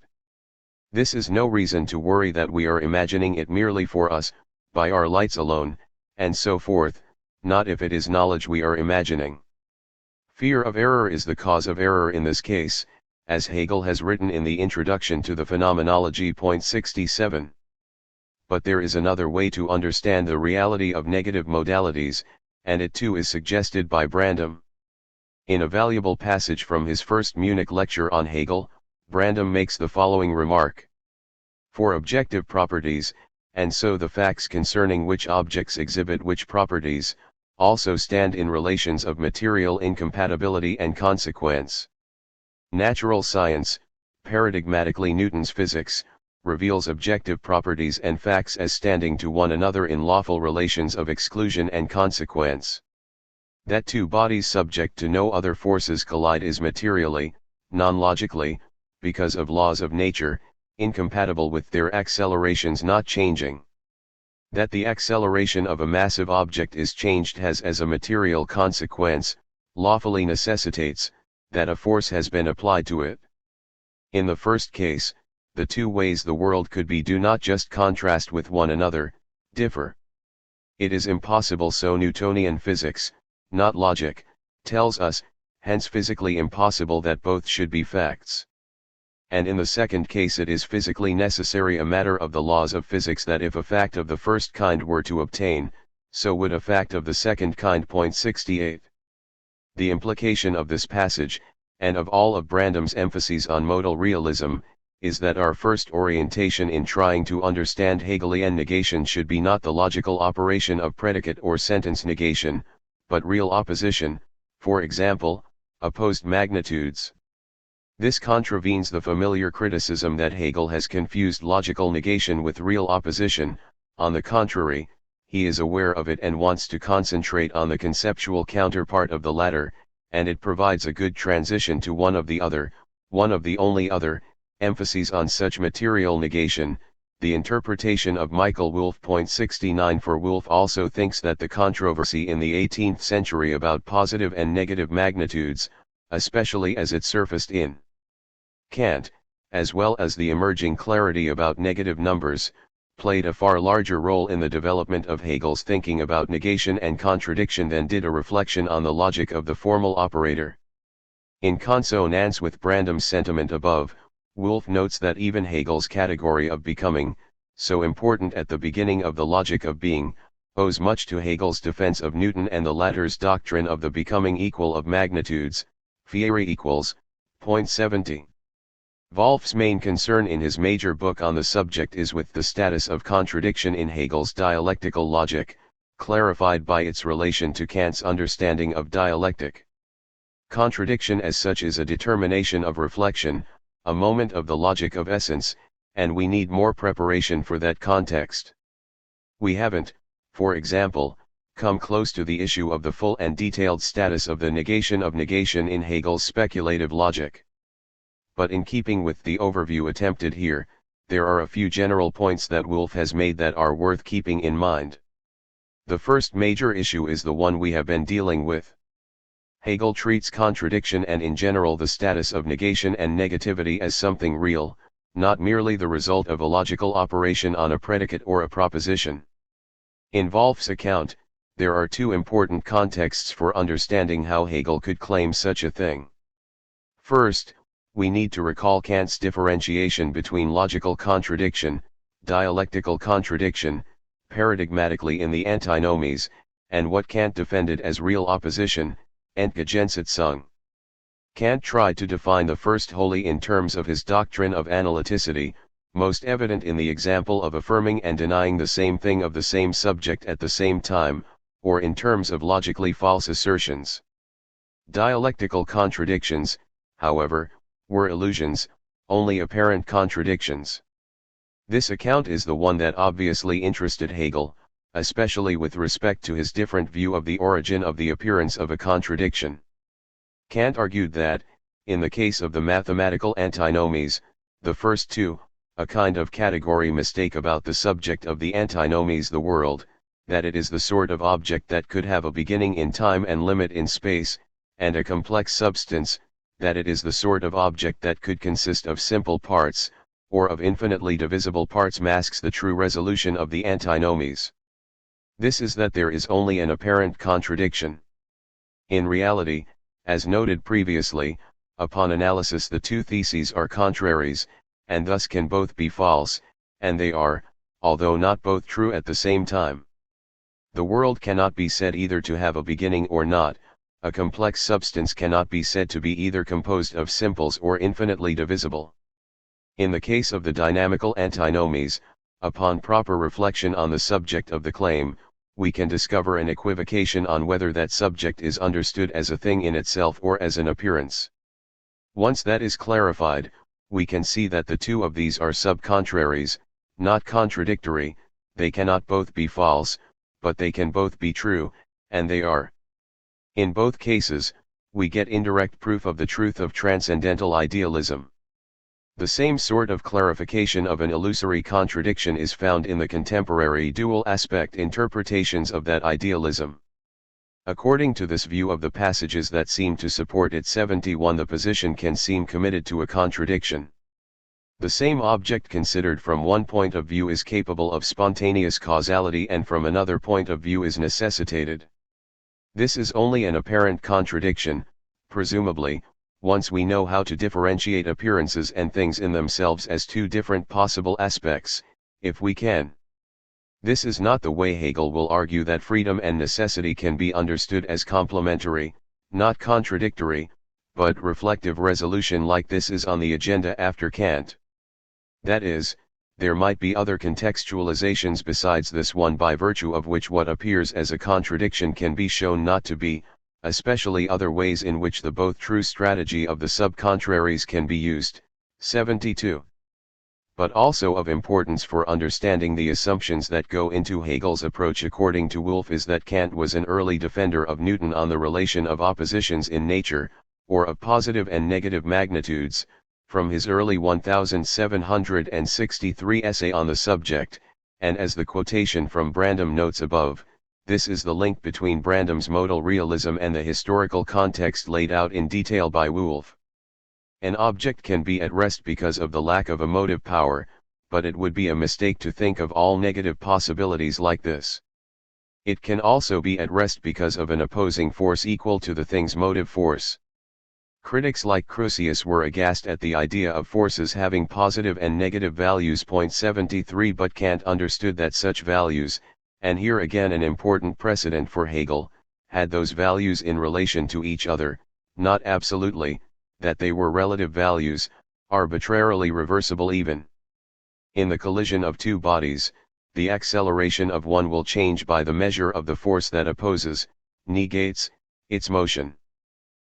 This is no reason to worry that we are imagining it merely for us, by our lights alone, and so forth, not if it is knowledge we are imagining. Fear of error is the cause of error in this case, as Hegel has written in the introduction to the Phenomenology. 67. But there is another way to understand the reality of negative modalities, and it too is suggested by Brandom. In a valuable passage from his first Munich lecture on Hegel, Brandom makes the following remark. For objective properties, and so the facts concerning which objects exhibit which properties, also stand in relations of material incompatibility and consequence. Natural science, paradigmatically Newton's physics, reveals objective properties and facts as standing to one another in lawful relations of exclusion and consequence. That two bodies subject to no other forces collide is materially, non-logically, because of laws of nature, incompatible with their accelerations not changing. That the acceleration of a massive object is changed has as a material consequence, lawfully necessitates, that a force has been applied to it. In the first case, the two ways the world could be do not just contrast with one another, differ. It is impossible, so Newtonian physics, not logic, tells us, hence physically impossible that both should be facts. And in the second case it is physically necessary, a matter of the laws of physics, that if a fact of the first kind were to obtain, so would a fact of the second kind. 68. The implication of this passage, and of all of Brandom's emphases on modal realism, is that our first orientation in trying to understand Hegelian negation should be not the logical operation of predicate or sentence negation, but real opposition, for example, opposed magnitudes. This contravenes the familiar criticism that Hegel has confused logical negation with real opposition. On the contrary, he is aware of it and wants to concentrate on the conceptual counterpart of the latter, and it provides a good transition to one of the only other, emphases on such material negation, the interpretation of Michael Wolff. 69 For Wolff also thinks that the controversy in the 18th century about positive and negative magnitudes, especially as it surfaced in Kant, as well as the emerging clarity about negative numbers, played a far larger role in the development of Hegel's thinking about negation and contradiction than did a reflection on the logic of the formal operator. In consonance with Brandom's sentiment above, Wolff notes that even Hegel's category of becoming, so important at the beginning of the logic of being, owes much to Hegel's defense of Newton and the latter's doctrine of the becoming equal of magnitudes, fieri equals. 70. Wolff's main concern in his major book on the subject is with the status of contradiction in Hegel's dialectical logic, clarified by its relation to Kant's understanding of dialectic. Contradiction as such is a determination of reflection, a moment of the logic of essence, and we need more preparation for that context. We haven't, for example, come close to the issue of the full and detailed status of the negation of negation in Hegel's speculative logic. But in keeping with the overview attempted here, there are a few general points that Wolff has made that are worth keeping in mind. The first major issue is the one we have been dealing with. Hegel treats contradiction and in general the status of negation and negativity as something real, not merely the result of a logical operation on a predicate or a proposition. In Wolff's account, there are two important contexts for understanding how Hegel could claim such a thing. First, we need to recall Kant's differentiation between logical contradiction, dialectical contradiction, paradigmatically in the Antinomies, and what Kant defended as real opposition, Entgegensetzung. Kant tried to define the first wholly in terms of his doctrine of analyticity, most evident in the example of affirming and denying the same thing of the same subject at the same time, or in terms of logically false assertions. Dialectical contradictions, however, were illusions, only apparent contradictions. This account is the one that obviously interested Hegel, especially with respect to his different view of the origin of the appearance of a contradiction. Kant argued that, in the case of the mathematical antinomies, the first two, a kind of category mistake about the subject of the antinomies the world, that it is the sort of object that could have a beginning in time and limit in space, and a complex substance, that it is the sort of object that could consist of simple parts, or of infinitely divisible parts masks the true resolution of the antinomies. This is that there is only an apparent contradiction. In reality, as noted previously, upon analysis the two theses are contraries, and thus can both be false, and they are, although not both true at the same time. The world cannot be said either to have a beginning or not, a complex substance cannot be said to be either composed of simples or infinitely divisible. In the case of the dynamical antinomies, upon proper reflection on the subject of the claim, we can discover an equivocation on whether that subject is understood as a thing in itself or as an appearance. Once that is clarified, we can see that the two of these are subcontraries, not contradictory. They cannot both be false, but they can both be true, and they are. In both cases, we get indirect proof of the truth of transcendental idealism. The same sort of clarification of an illusory contradiction is found in the contemporary dual aspect interpretations of that idealism. According to this view of the passages that seem to support it, 71, the position can seem committed to a contradiction. The same object considered from one point of view is capable of spontaneous causality and from another point of view is necessitated. This is only an apparent contradiction, presumably, once we know how to differentiate appearances and things in themselves as two different possible aspects, if we can. This is not the way Hegel will argue that freedom and necessity can be understood as complementary, not contradictory, but reflective resolution like this is on the agenda after Kant. That is, there might be other contextualizations besides this one by virtue of which what appears as a contradiction can be shown not to be, especially other ways in which the both true strategy of the subcontraries can be used, 72. But also of importance for understanding the assumptions that go into Hegel's approach according to Wolff is that Kant was an early defender of Newton on the relation of oppositions in nature, or of positive and negative magnitudes, from his early 1763 essay on the subject, and as the quotation from Brandom notes above, this is the link between Brandam's modal realism and the historical context laid out in detail by Wolff. An object can be at rest because of the lack of a motive power, but it would be a mistake to think of all negative possibilities like this. It can also be at rest because of an opposing force equal to the thing's motive force. Critics like Crucius were aghast at the idea of forces having positive and negative values. 73 But Kant understood that such values, and here again an important precedent for Hegel, had those values in relation to each other, not absolutely, that they were relative values, arbitrarily reversible even. In the collision of two bodies, the acceleration of one will change by the measure of the force that opposes, negates, its motion.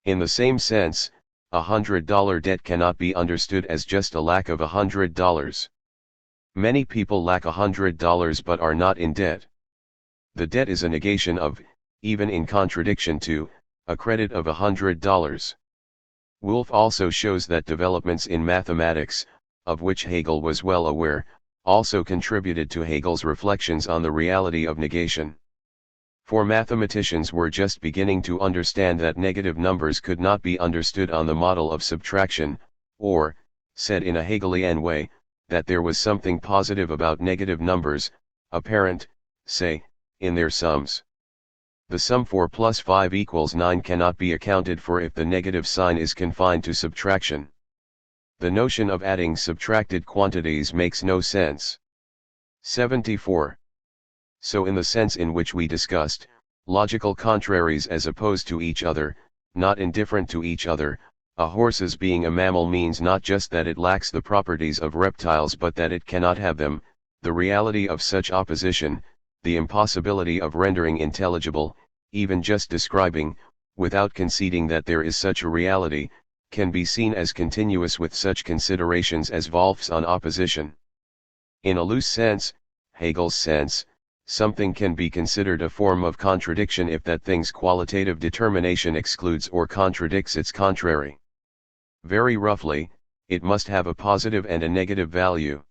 In the same sense, $100 debt cannot be understood as just a lack of $100. Many people lack $100 but are not in debt. The debt is a negation of, even in contradiction to, a credit of $100. Wolff also shows that developments in mathematics, of which Hegel was well aware, also contributed to Hegel's reflections on the reality of negation. For mathematicians were just beginning to understand that negative numbers could not be understood on the model of subtraction, or, said in a Hegelian way, that there was something positive about negative numbers, apparent, say, in their sums. The sum 4 plus 5 equals 9 cannot be accounted for if the negative sign is confined to subtraction. The notion of adding subtracted quantities makes no sense. 74. So in the sense in which we discussed, logical contraries as opposed to each other, not indifferent to each other, a horse's being a mammal means not just that it lacks the properties of reptiles but that it cannot have them. The reality of such opposition, the impossibility of rendering intelligible, even just describing, without conceding that there is such a reality, can be seen as continuous with such considerations as Wolff's on opposition. In a loose sense, Hegel's sense, something can be considered a form of contradiction if that thing's qualitative determination excludes or contradicts its contrary. Very roughly, it must have a positive and a negative value.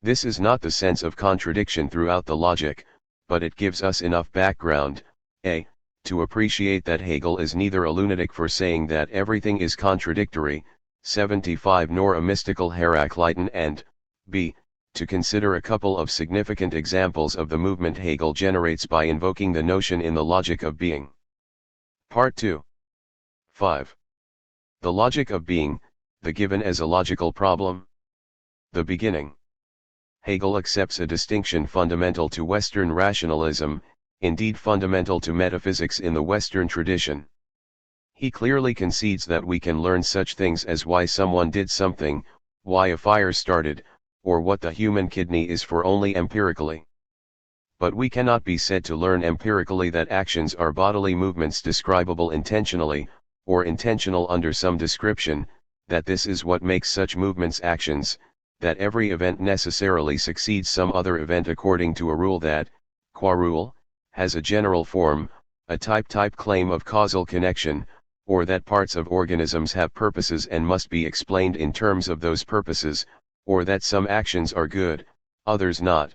This is not the sense of contradiction throughout the logic, but it gives us enough background, a, to appreciate that Hegel is neither a lunatic for saying that everything is contradictory, 75, nor a mystical Heraclitan, and, b, to consider a couple of significant examples of the movement Hegel generates by invoking the notion in the logic of being. Part 2. 5. The logic of being, the given as a logical problem. The beginning. Hegel accepts a distinction fundamental to Western rationalism, indeed fundamental to metaphysics in the Western tradition. He clearly concedes that we can learn such things as why someone did something, why a fire started, or what the human kidney is for only empirically. But we cannot be said to learn empirically that actions are bodily movements describable intentionally, or intentional under some description, that this is what makes such movements actions, that every event necessarily succeeds some other event according to a rule that, qua rule, has a general form, a type claim of causal connection, or that parts of organisms have purposes and must be explained in terms of those purposes, or that some actions are good, others not.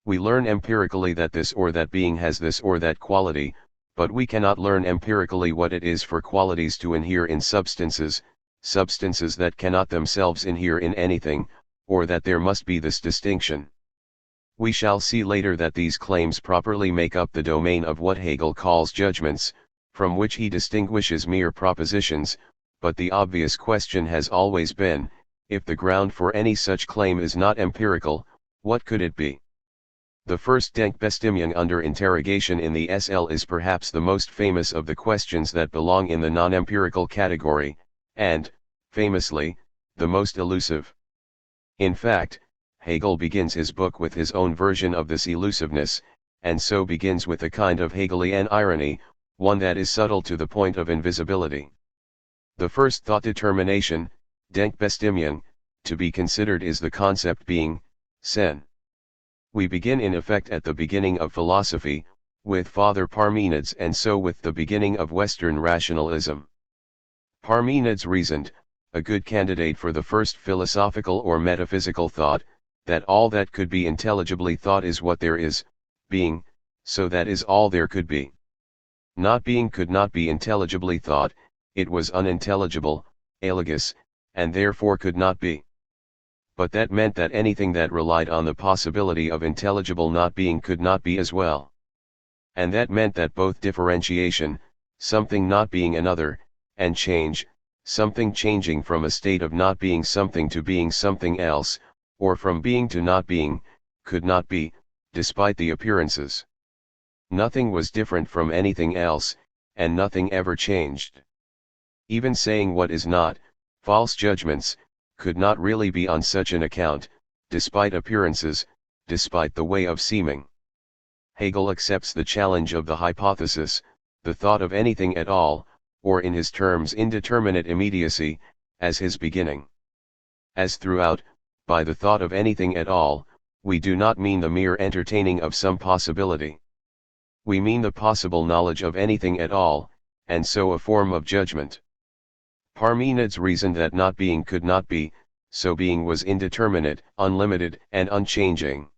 We learn empirically that this or that being has this or that quality, but we cannot learn empirically what it is for qualities to inhere in substances, substances that cannot themselves inhere in anything, or that there must be this distinction. We shall see later that these claims properly make up the domain of what Hegel calls judgments, from which he distinguishes mere propositions, but the obvious question has always been, if the ground for any such claim is not empirical, what could it be? The first Denkbestimmung under interrogation in the SL is perhaps the most famous of the questions that belong in the non-empirical category, and, famously, the most elusive. In fact, Hegel begins his book with his own version of this elusiveness, and so begins with a kind of Hegelian irony, one that is subtle to the point of invisibility. The first thought determination, Denkbestimmung, to be considered is the concept being, sen. We begin in effect at the beginning of philosophy, with Father Parmenides, and so with the beginning of Western rationalism. Parmenides reasoned, a good candidate for the first philosophical or metaphysical thought, that all that could be intelligibly thought is what there is, being, so that is all there could be. Not being could not be intelligibly thought, it was unintelligible, aligus, and therefore could not be. But that meant that anything that relied on the possibility of intelligible not being could not be as well. And that meant that both differentiation, something not being another, and change, something changing from a state of not being something to being something else, or from being to not being, could not be, despite the appearances. Nothing was different from anything else, and nothing ever changed. Even saying what is not, false judgments, could not really be on such an account, despite appearances, despite the way of seeming. Hegel accepts the challenge of the hypothesis, the thought of anything at all, or in his terms indeterminate immediacy, as his beginning. As throughout, by the thought of anything at all, we do not mean the mere entertaining of some possibility. We mean the possible knowledge of anything at all, and so a form of judgment. Parmenides reasoned that not being could not be, so being was indeterminate, unlimited, and unchanging.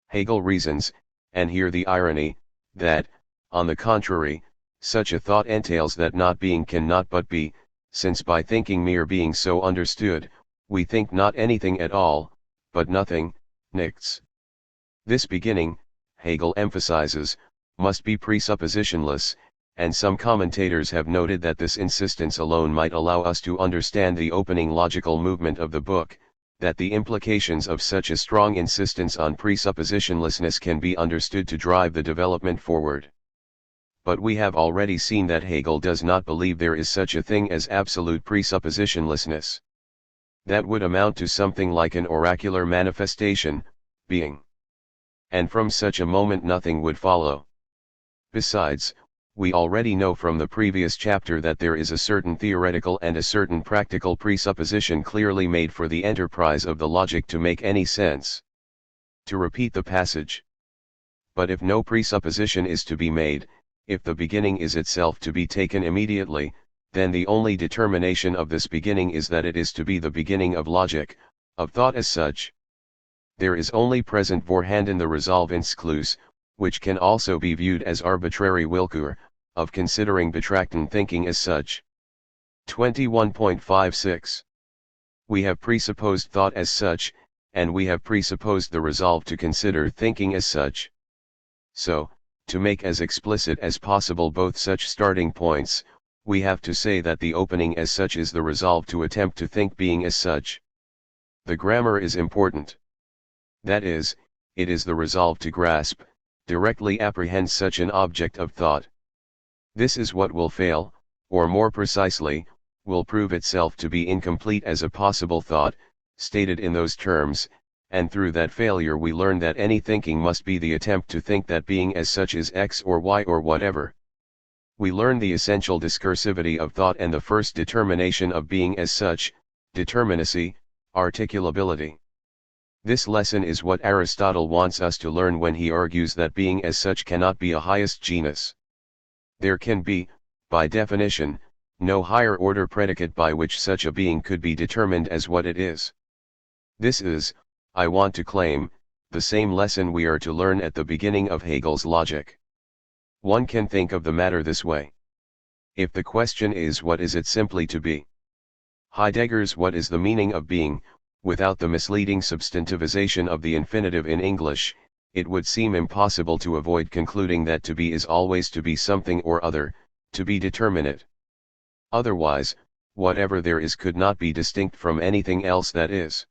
Hegel reasons, and here the irony, that, on the contrary, such a thought entails that not being cannot but be, since by thinking mere being so understood, we think not anything at all, but nothing, nichts. This beginning, Hegel emphasizes, must be presuppositionless, and some commentators have noted that this insistence alone might allow us to understand the opening logical movement of the book, that the implications of such a strong insistence on presuppositionlessness can be understood to drive the development forward. But we have already seen that Hegel does not believe there is such a thing as absolute presuppositionlessness. That would amount to something like an oracular manifestation, being. And from such a moment nothing would follow. Besides, we already know from the previous chapter that there is a certain theoretical and a certain practical presupposition clearly made for the enterprise of the logic to make any sense. To repeat the passage. But if no presupposition is to be made, if the beginning is itself to be taken immediately, then the only determination of this beginning is that it is to be the beginning of logic, of thought as such. There is only present vorhanden the Resolve insclus, which can also be viewed as arbitrary Willkür, of considering betrachten thinking as such. 21.56. We have presupposed thought as such, and we have presupposed the resolve to consider thinking as such. So, to make as explicit as possible both such starting points, we have to say that the opening as such is the resolve to attempt to think being as such. The grammar is important. That is, it is the resolve to grasp, directly apprehend such an object of thought. This is what will fail, or more precisely, will prove itself to be incomplete as a possible thought, stated in those terms, and through that failure we learn that any thinking must be the attempt to think that being as such is X or Y or whatever. We learn the essential discursivity of thought and the first determination of being as such, determinacy, articulability. This lesson is what Aristotle wants us to learn when he argues that being as such cannot be a highest genus. There can be, by definition, no higher order predicate by which such a being could be determined as what it is. This is, I want to claim, the same lesson we are to learn at the beginning of Hegel's logic. One can think of the matter this way. If the question is what is it simply to be? Heidegger's what is the meaning of being, without the misleading substantivization of the infinitive in English, it would seem impossible to avoid concluding that to be is always to be something or other, to be determinate. Otherwise, whatever there is could not be distinct from anything else that is.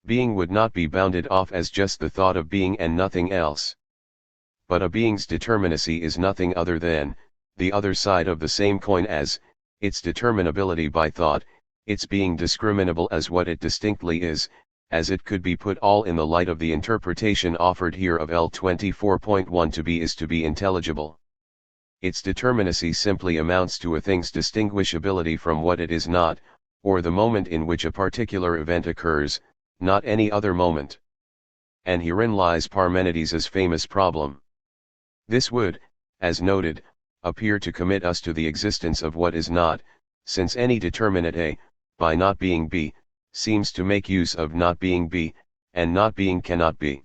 Being would not be bounded off as just the thought of being and nothing else. But a being's determinacy is nothing other than, the other side of the same coin as, its determinability by thought, its being discriminable as what it distinctly is, as it could be put all in the light of the interpretation offered here of L24.1 to be is to be intelligible. Its determinacy simply amounts to a thing's distinguishability from what it is not, or the moment in which a particular event occurs, not any other moment. And herein lies Parmenides's famous problem. This would, as noted, appear to commit us to the existence of what is not, since any determinate A, by not being B, seems to make use of not being B, and not being cannot be.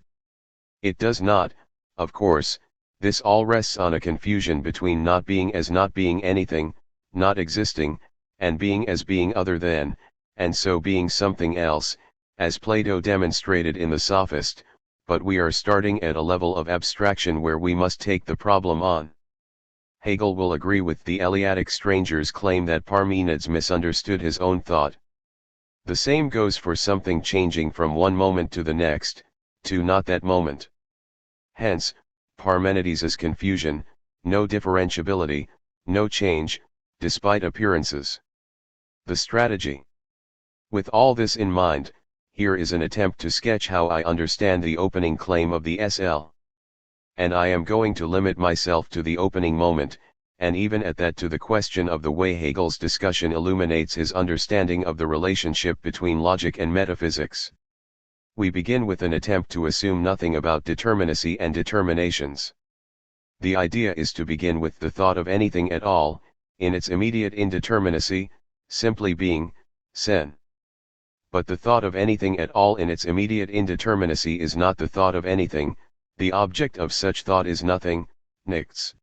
It does not, of course. This all rests on a confusion between not being as not being anything, not existing, and being as being other than, and so being something else, as Plato demonstrated in the Sophist, but we are starting at a level of abstraction where we must take the problem on. Hegel will agree with the Eleatic stranger's claim that Parmenides misunderstood his own thought. The same goes for something changing from one moment to the next, to not that moment. Hence, Parmenides's confusion, no differentiability, no change, despite appearances. The strategy. With all this in mind, here is an attempt to sketch how I understand the opening claim of the SL. And I am going to limit myself to the opening moment, and even at that to the question of the way Hegel's discussion illuminates his understanding of the relationship between logic and metaphysics. We begin with an attempt to assume nothing about determinacy and determinations. The idea is to begin with the thought of anything at all, in its immediate indeterminacy, simply being, sen. But the thought of anything at all in its immediate indeterminacy is not the thought of anything, the object of such thought is nothing, nichts.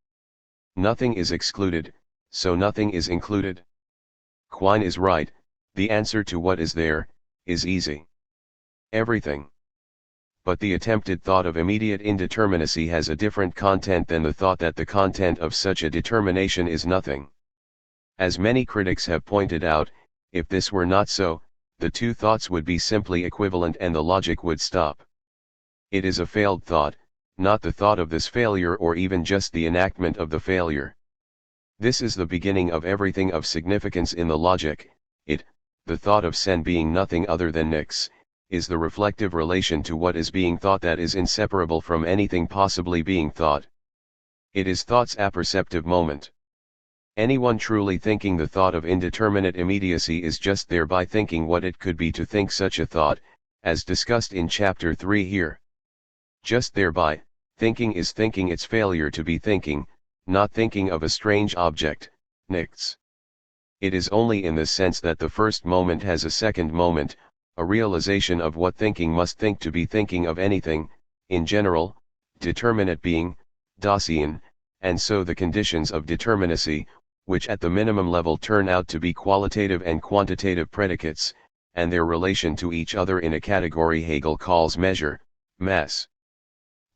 Nothing is excluded, so nothing is included. Quine is right, the answer to what is there, is easy. Everything. But the attempted thought of immediate indeterminacy has a different content than the thought that the content of such a determination is nothing. As many critics have pointed out, if this were not so, the two thoughts would be simply equivalent and the logic would stop. It is a failed thought, not the thought of this failure or even just the enactment of the failure. This is the beginning of everything of significance in the logic. It, the thought of sen being nothing other than nix, is the reflective relation to what is being thought that is inseparable from anything possibly being thought. It is thought's apperceptive moment. Anyone truly thinking the thought of indeterminate immediacy is just thereby thinking what it could be to think such a thought, as discussed in chapter 3 here. Just thereby, thinking is thinking its failure to be thinking, not thinking of a strange object, nichts. It is only in this sense that the first moment has a second moment, a realization of what thinking must think to be thinking of anything, in general, determinate being, Dasein, and so the conditions of determinacy, which at the minimum level turn out to be qualitative and quantitative predicates, and their relation to each other in a category Hegel calls measure, mass.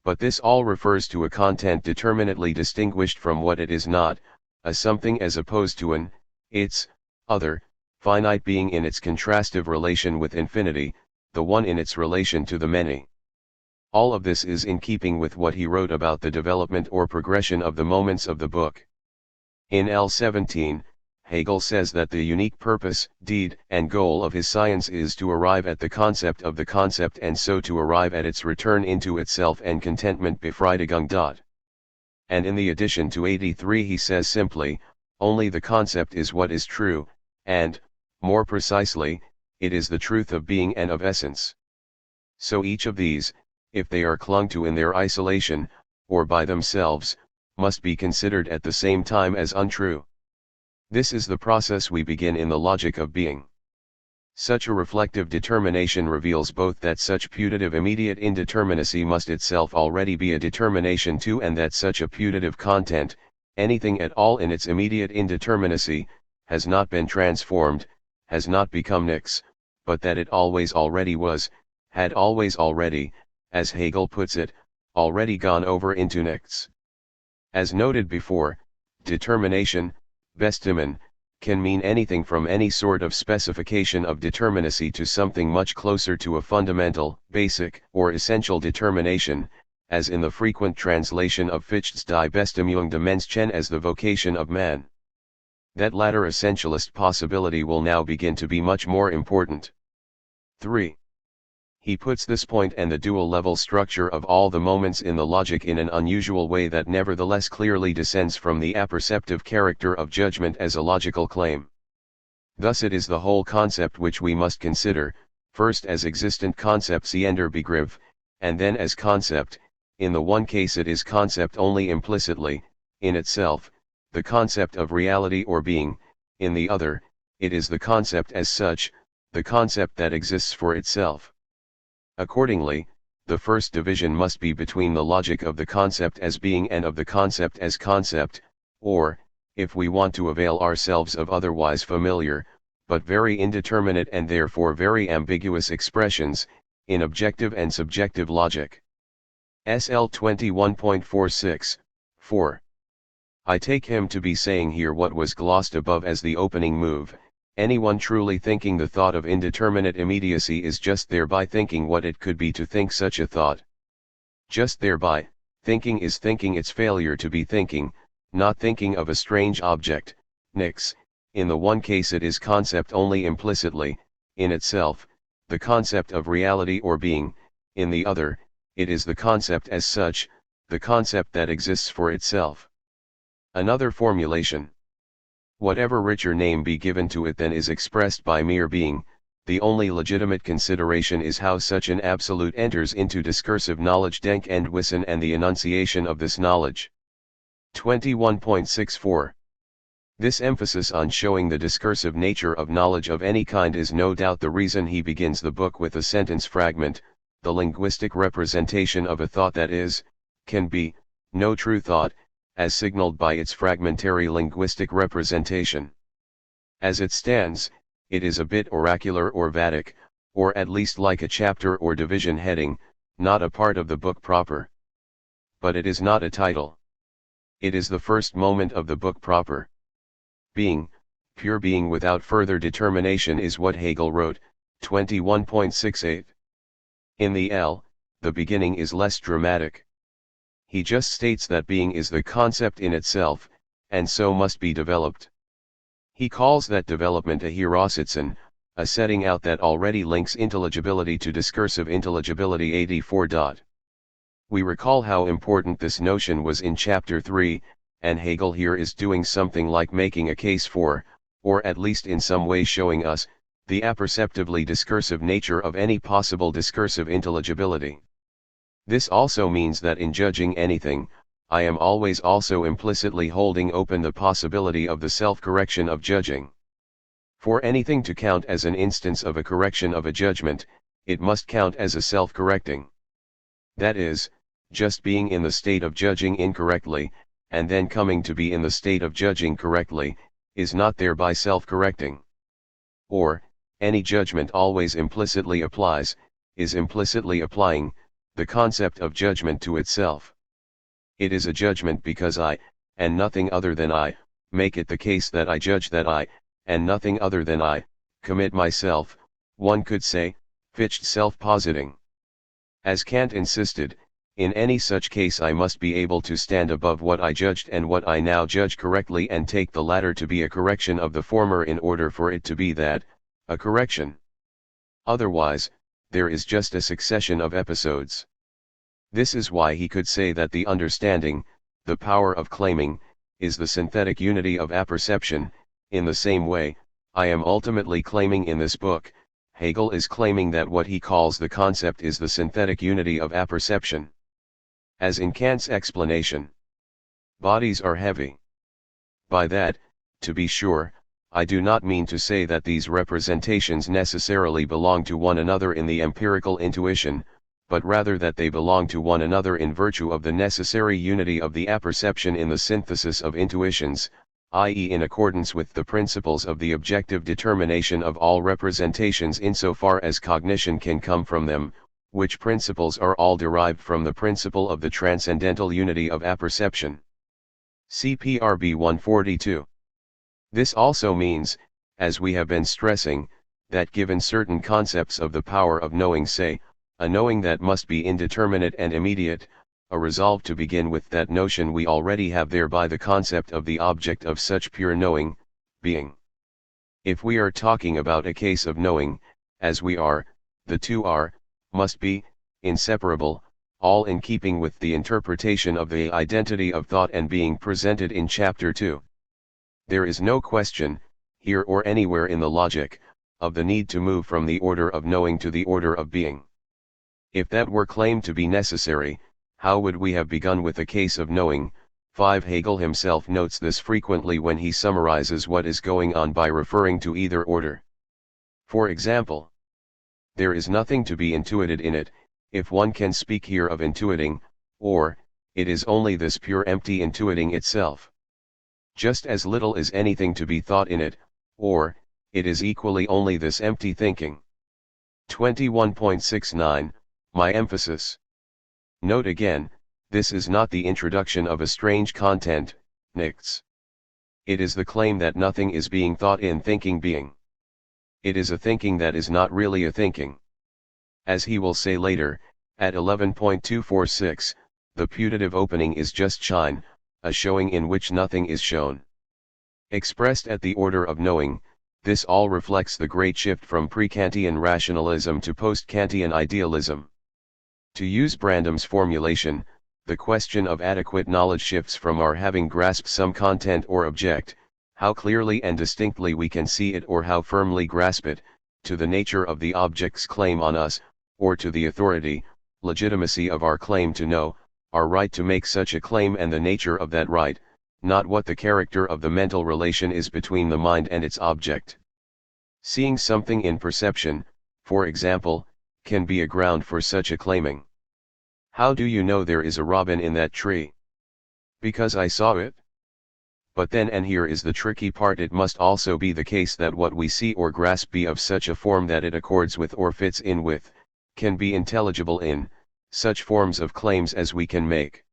But this all refers to a content determinately distinguished from what it is not, a something as opposed to an, its, other, finite being in its contrastive relation with infinity, the one in its relation to the many. All of this is in keeping with what he wrote about the development or progression of the moments of the book. In L17, Hegel says that the unique purpose, deed, and goal of his science is to arrive at the concept of the concept and so to arrive at its return into itself and contentment Befriedigung. And in the addition to 83 he says simply, only the concept is what is true, and, more precisely, it is the truth of being and of essence. So each of these, if they are clung to in their isolation, or by themselves, must be considered at the same time as untrue. This is the process we begin in the logic of being. Such a reflective determination reveals both that such putative immediate indeterminacy must itself already be a determination too, and that such a putative content, anything at all in its immediate indeterminacy, has not been transformed, has not become nix, but that it always already was, had always already, as Hegel puts it, already gone over into nichts. As noted before, determination, Bestimmen, can mean anything from any sort of specification of determinacy to something much closer to a fundamental, basic, or essential determination, as in the frequent translation of Fichte's Die Bestimmung des Menschen as the vocation of man. That latter essentialist possibility will now begin to be much more important. 3. He puts this point and the dual-level structure of all the moments in the logic in an unusual way that nevertheless clearly descends from the apperceptive character of judgment as a logical claim. Thus it is the whole concept which we must consider, first as existent Konzeptienderbegriff, and then as concept. In the one case it is concept only implicitly, in itself, the concept of reality or being; in the other, it is the concept as such, the concept that exists for itself. Accordingly, the first division must be between the logic of the concept as being and of the concept as concept, or, if we want to avail ourselves of otherwise familiar, but very indeterminate and therefore very ambiguous expressions, in objective and subjective logic. SL 21.46, 4. I take him to be saying here what was glossed above as the opening move. Anyone truly thinking the thought of indeterminate immediacy is just thereby thinking what it could be to think such a thought. Just thereby, thinking is thinking its failure to be thinking, not thinking of a strange object, nix. In the one case it is concept only implicitly, in itself, the concept of reality or being; in the other, it is the concept as such, the concept that exists for itself. Another formulation. Whatever richer name be given to it than is expressed by mere being, the only legitimate consideration is how such an absolute enters into discursive knowledge denk and wissen and the enunciation of this knowledge. 21.64. This emphasis on showing the discursive nature of knowledge of any kind is no doubt the reason he begins the book with a sentence fragment, the linguistic representation of a thought that is, can be, no true thought, as signaled by its fragmentary linguistic representation. As it stands, it is a bit oracular or Vedic, or at least like a chapter or division heading, not a part of the book proper. But it is not a title. It is the first moment of the book proper. Being, pure being without further determination is what Hegel wrote, 21.68. In the L, the beginning is less dramatic. He just states that being is the concept in itself, and so must be developed. He calls that development a Heraussetzen, a setting out that already links intelligibility to discursive intelligibility 84. We recall how important this notion was in Chapter 3, and Hegel here is doing something like making a case for, or at least in some way showing us, the apperceptively discursive nature of any possible discursive intelligibility. This also means that in judging anything, I am always also implicitly holding open the possibility of the self-correction of judging. For anything to count as an instance of a correction of a judgment, it must count as a self-correcting. That is, just being in the state of judging incorrectly, and then coming to be in the state of judging correctly, is not thereby self-correcting. Or, any judgment always implicitly applies, is implicitly applying, the concept of judgment to itself. It is a judgment because I, and nothing other than I, make it the case that I judge that I, and nothing other than I, commit myself, one could say, Fichte self-positing. As Kant insisted, in any such case I must be able to stand above what I judged and what I now judge correctly and take the latter to be a correction of the former in order for it to be that, a correction. Otherwise, there is just a succession of episodes. This is why he could say that the understanding, the power of claiming, is the synthetic unity of apperception. In the same way, I am ultimately claiming in this book, Hegel is claiming that what he calls the concept is the synthetic unity of apperception. As in Kant's explanation, bodies are heavy. By that, to be sure, I do not mean to say that these representations necessarily belong to one another in the empirical intuition, but rather that they belong to one another in virtue of the necessary unity of the apperception in the synthesis of intuitions, i.e. in accordance with the principles of the objective determination of all representations insofar as cognition can come from them, which principles are all derived from the principle of the transcendental unity of apperception. CPRB 142. This also means, as we have been stressing, that given certain concepts of the power of knowing, say, a knowing that must be indeterminate and immediate, a resolve to begin with that notion, we already have thereby the concept of the object of such pure knowing, being. If we are talking about a case of knowing, as we are, the two are, must be, inseparable, all in keeping with the interpretation of the identity of thought and being presented in Chapter 2. There is no question, here or anywhere in the logic, of the need to move from the order of knowing to the order of being. If that were claimed to be necessary, how would we have begun with a case of knowing? 5. Hegel himself notes this frequently when he summarizes what is going on by referring to either order. For example, there is nothing to be intuited in it, if one can speak here of intuiting, or, it is only this pure empty intuiting itself. Just as little is anything to be thought in it, or, it is equally only this empty thinking. 21.69, my emphasis. Note again, this is not the introduction of a strange content, nichts. It is the claim that nothing is being thought in thinking being. It is a thinking that is not really a thinking. As he will say later, at 11.246, the putative opening is just shine, a showing in which nothing is shown. Expressed at the order of knowing, this all reflects the great shift from pre-Kantian rationalism to post-Kantian idealism. To use Brandam's formulation, the question of adequate knowledge shifts from our having grasped some content or object, how clearly and distinctly we can see it or how firmly grasp it, to the nature of the object's claim on us, or to the authority, legitimacy of our claim to know, our right to make such a claim and the nature of that right, not what the character of the mental relation is between the mind and its object. Seeing something in perception, for example, can be a ground for such a claiming. How do you know there is a robin in that tree? Because I saw it? But then, and here is the tricky part, it must also be the case that what we see or grasp be of such a form that it accords with or fits in with, can be intelligible in, such forms of claims as we can make.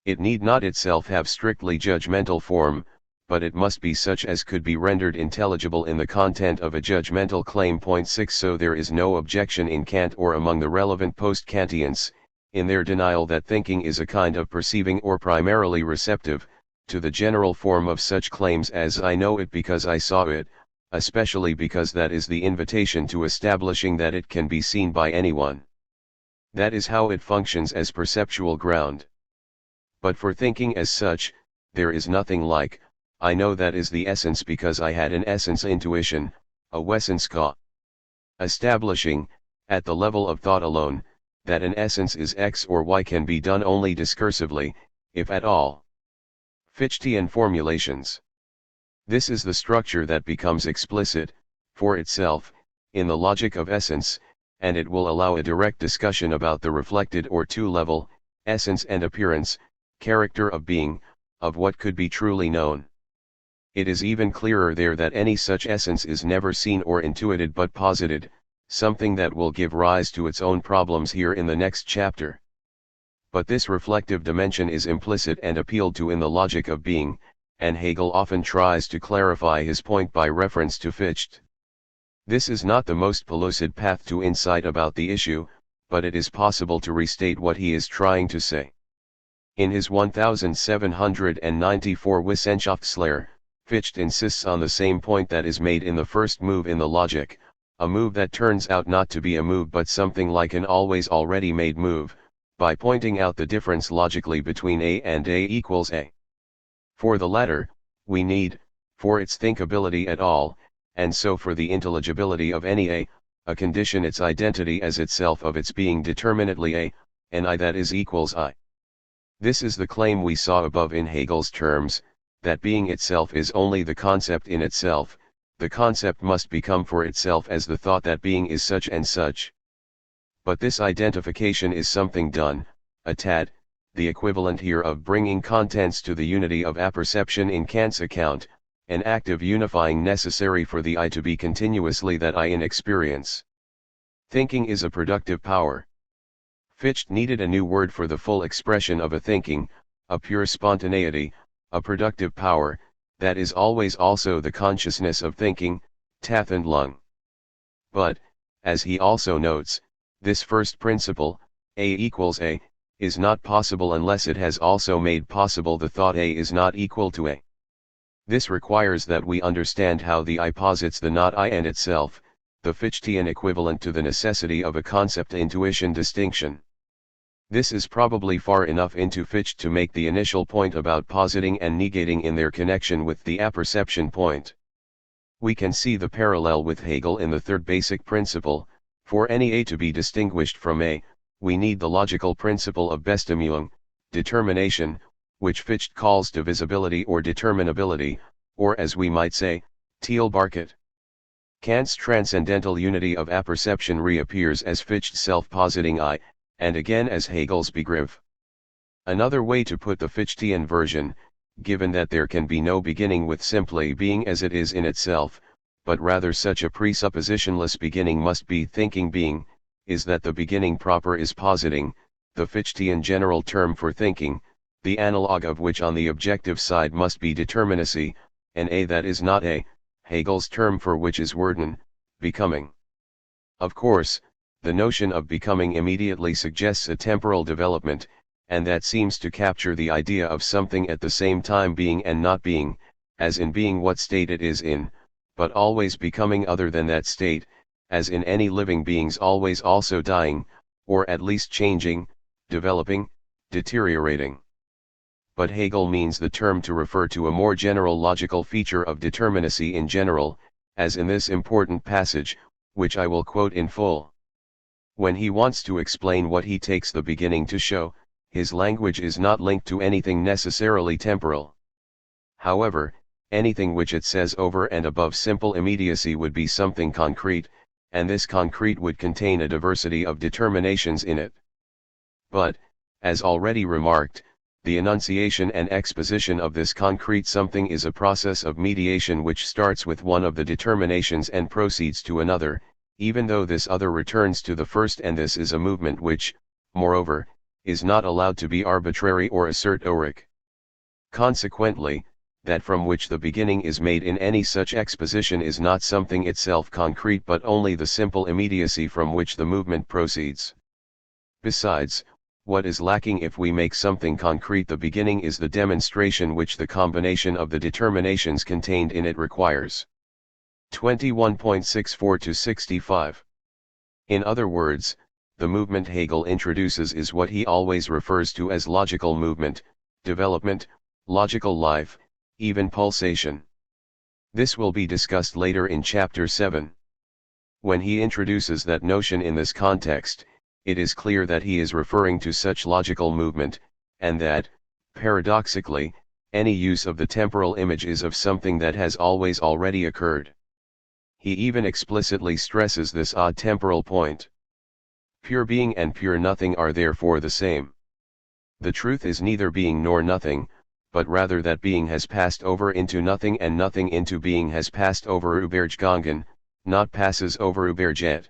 It need not itself have strictly judgmental form, but it must be such as could be rendered intelligible in the content of a judgmental claim. Point 6. So there is no objection in Kant or among the relevant post-Kantians, in their denial that thinking is a kind of perceiving or primarily receptive, to the general form of such claims as I know it because I saw it, especially because that is the invitation to establishing that it can be seen by anyone. That is how it functions as perceptual ground. But for thinking as such, there is nothing like, I know that is the essence because I had an essence intuition, a wesenska. Establishing, at the level of thought alone, that an essence is X or Y can be done only discursively, if at all. Fichtian formulations. This is the structure that becomes explicit, for itself, in the logic of essence, and it will allow a direct discussion about the reflected or two-level, essence and appearance, character of being, of what could be truly known. It is even clearer there that any such essence is never seen or intuited but posited, something that will give rise to its own problems here in the next chapter. But this reflective dimension is implicit and appealed to in the logic of being, and Hegel often tries to clarify his point by reference to Fichte. This is not the most pellucid path to insight about the issue, but it is possible to restate what he is trying to say. In his 1794 Wissenschaftslehre, Fichte insists on the same point that is made in the first move in the logic, a move that turns out not to be a move but something like an always already made move, by pointing out the difference logically between A and A equals A. For the latter, we need, for its thinkability at all, and so for the intelligibility of any A condition its identity as itself of its being determinately A, and I that is equals I. This is the claim we saw above in Hegel's terms, that being itself is only the concept in itself, the concept must become for itself as the thought that being is such and such. But this identification is something done, a tad, the equivalent here of bringing contents to the unity of apperception in Kant's account, an active unifying necessary for the I to be continuously that I in experience. Thinking is a productive power. Fichte needed a new word for the full expression of a thinking, a pure spontaneity, a productive power, that is always also the consciousness of thinking, Tath and Lung. But, as he also notes, this first principle, A equals A, is not possible unless it has also made possible the thought A is not equal to A. This requires that we understand how the I posits the not I and itself, the Fichtian equivalent to the necessity of a concept-intuition distinction. This is probably far enough into Fichte to make the initial point about positing and negating in their connection with the apperception point. We can see the parallel with Hegel in the third basic principle. For any A to be distinguished from A, we need the logical principle of Bestimmung, determination, which Fichte calls divisibility or determinability, or as we might say, Teilbarkeit. Kant's transcendental unity of apperception reappears as Fichte's self-positing I, and again as Hegel's Begriff. Another way to put the Fichtian version, given that there can be no beginning with simply being as it is in itself, but rather such a presuppositionless beginning must be thinking being, is that the beginning proper is positing, the Fichtian general term for thinking, the analog of which on the objective side must be determinacy, and A that is not A, Hegel's term for which is Werden, becoming. Of course, the notion of becoming immediately suggests a temporal development, and that seems to capture the idea of something at the same time being and not being, as in being what state it is in, but always becoming other than that state, as in any living beings always also dying, or at least changing, developing, deteriorating. But Hegel means the term to refer to a more general logical feature of determinacy in general, as in this important passage, which I will quote in full. When he wants to explain what he takes the beginning to show, his language is not linked to anything necessarily temporal. However, anything which it says over and above simple immediacy would be something concrete, and this concrete would contain a diversity of determinations in it. But, as already remarked, the enunciation and exposition of this concrete something is a process of mediation which starts with one of the determinations and proceeds to another, even though this other returns to the first, and this is a movement which, moreover, is not allowed to be arbitrary or esoteric. Consequently, that from which the beginning is made in any such exposition is not something itself concrete but only the simple immediacy from which the movement proceeds. Besides, what is lacking if we make something concrete the beginning is the demonstration which the combination of the determinations contained in it requires. 21.64-65. In other words, the movement Hegel introduces is what he always refers to as logical movement, development, logical life, even pulsation. This will be discussed later in Chapter 7. When he introduces that notion in this context, it is clear that he is referring to such logical movement, and that, paradoxically, any use of the temporal image is of something that has always already occurred. He even explicitly stresses this odd temporal point. Pure being and pure nothing are therefore the same. The truth is neither being nor nothing, but rather that being has passed over into nothing and nothing into being has passed over übergegangen, not passes over übergeht.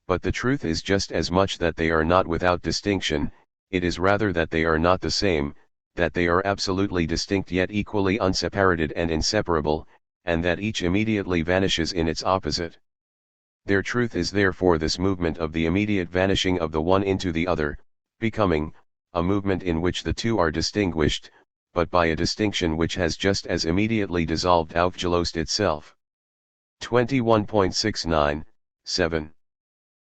But the truth is just as much that they are not without distinction, it is rather that they are not the same, that they are absolutely distinct yet equally unseparated and inseparable, and that each immediately vanishes in its opposite. Their truth is therefore this movement of the immediate vanishing of the one into the other, becoming, a movement in which the two are distinguished, but by a distinction which has just as immediately dissolved aufgelöst itself. 21.69-7.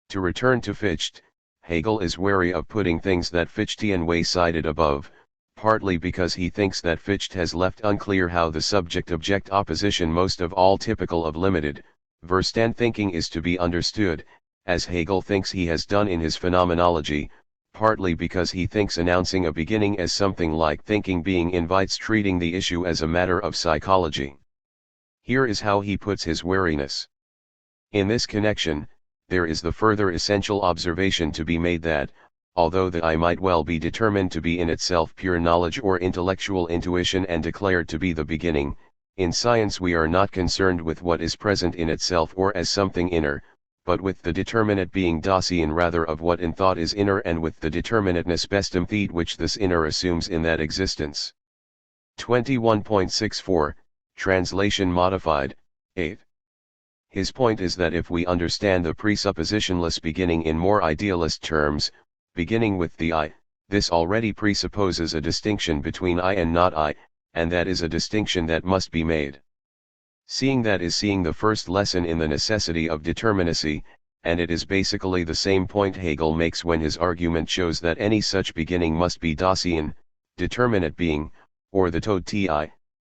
To return to Fichte, Hegel is wary of putting things that Fichtean way cited above, partly because he thinks that Fichte has left unclear how the subject-object opposition most of all typical of limited, Verstand thinking is to be understood, as Hegel thinks he has done in his phenomenology, partly because he thinks announcing a beginning as something like thinking being invites treating the issue as a matter of psychology. Here is how he puts his wariness. In this connection, there is the further essential observation to be made that, although the I might well be determined to be in itself pure knowledge or intellectual intuition and declared to be the beginning, in science we are not concerned with what is present in itself or as something inner, but with the determinate being Dasein rather of what in thought is inner and with the determinateness Bestimmtheit which this inner assumes in that existence. 21.64, Translation Modified, 8. His point is that if we understand the presuppositionless beginning in more idealist terms, beginning with the I, this already presupposes a distinction between I and not I, and that is a distinction that must be made. Seeing that is seeing the first lesson in the necessity of determinacy, and it is basically the same point Hegel makes when his argument shows that any such beginning must be Dasein, determinate being, or the Tod ti,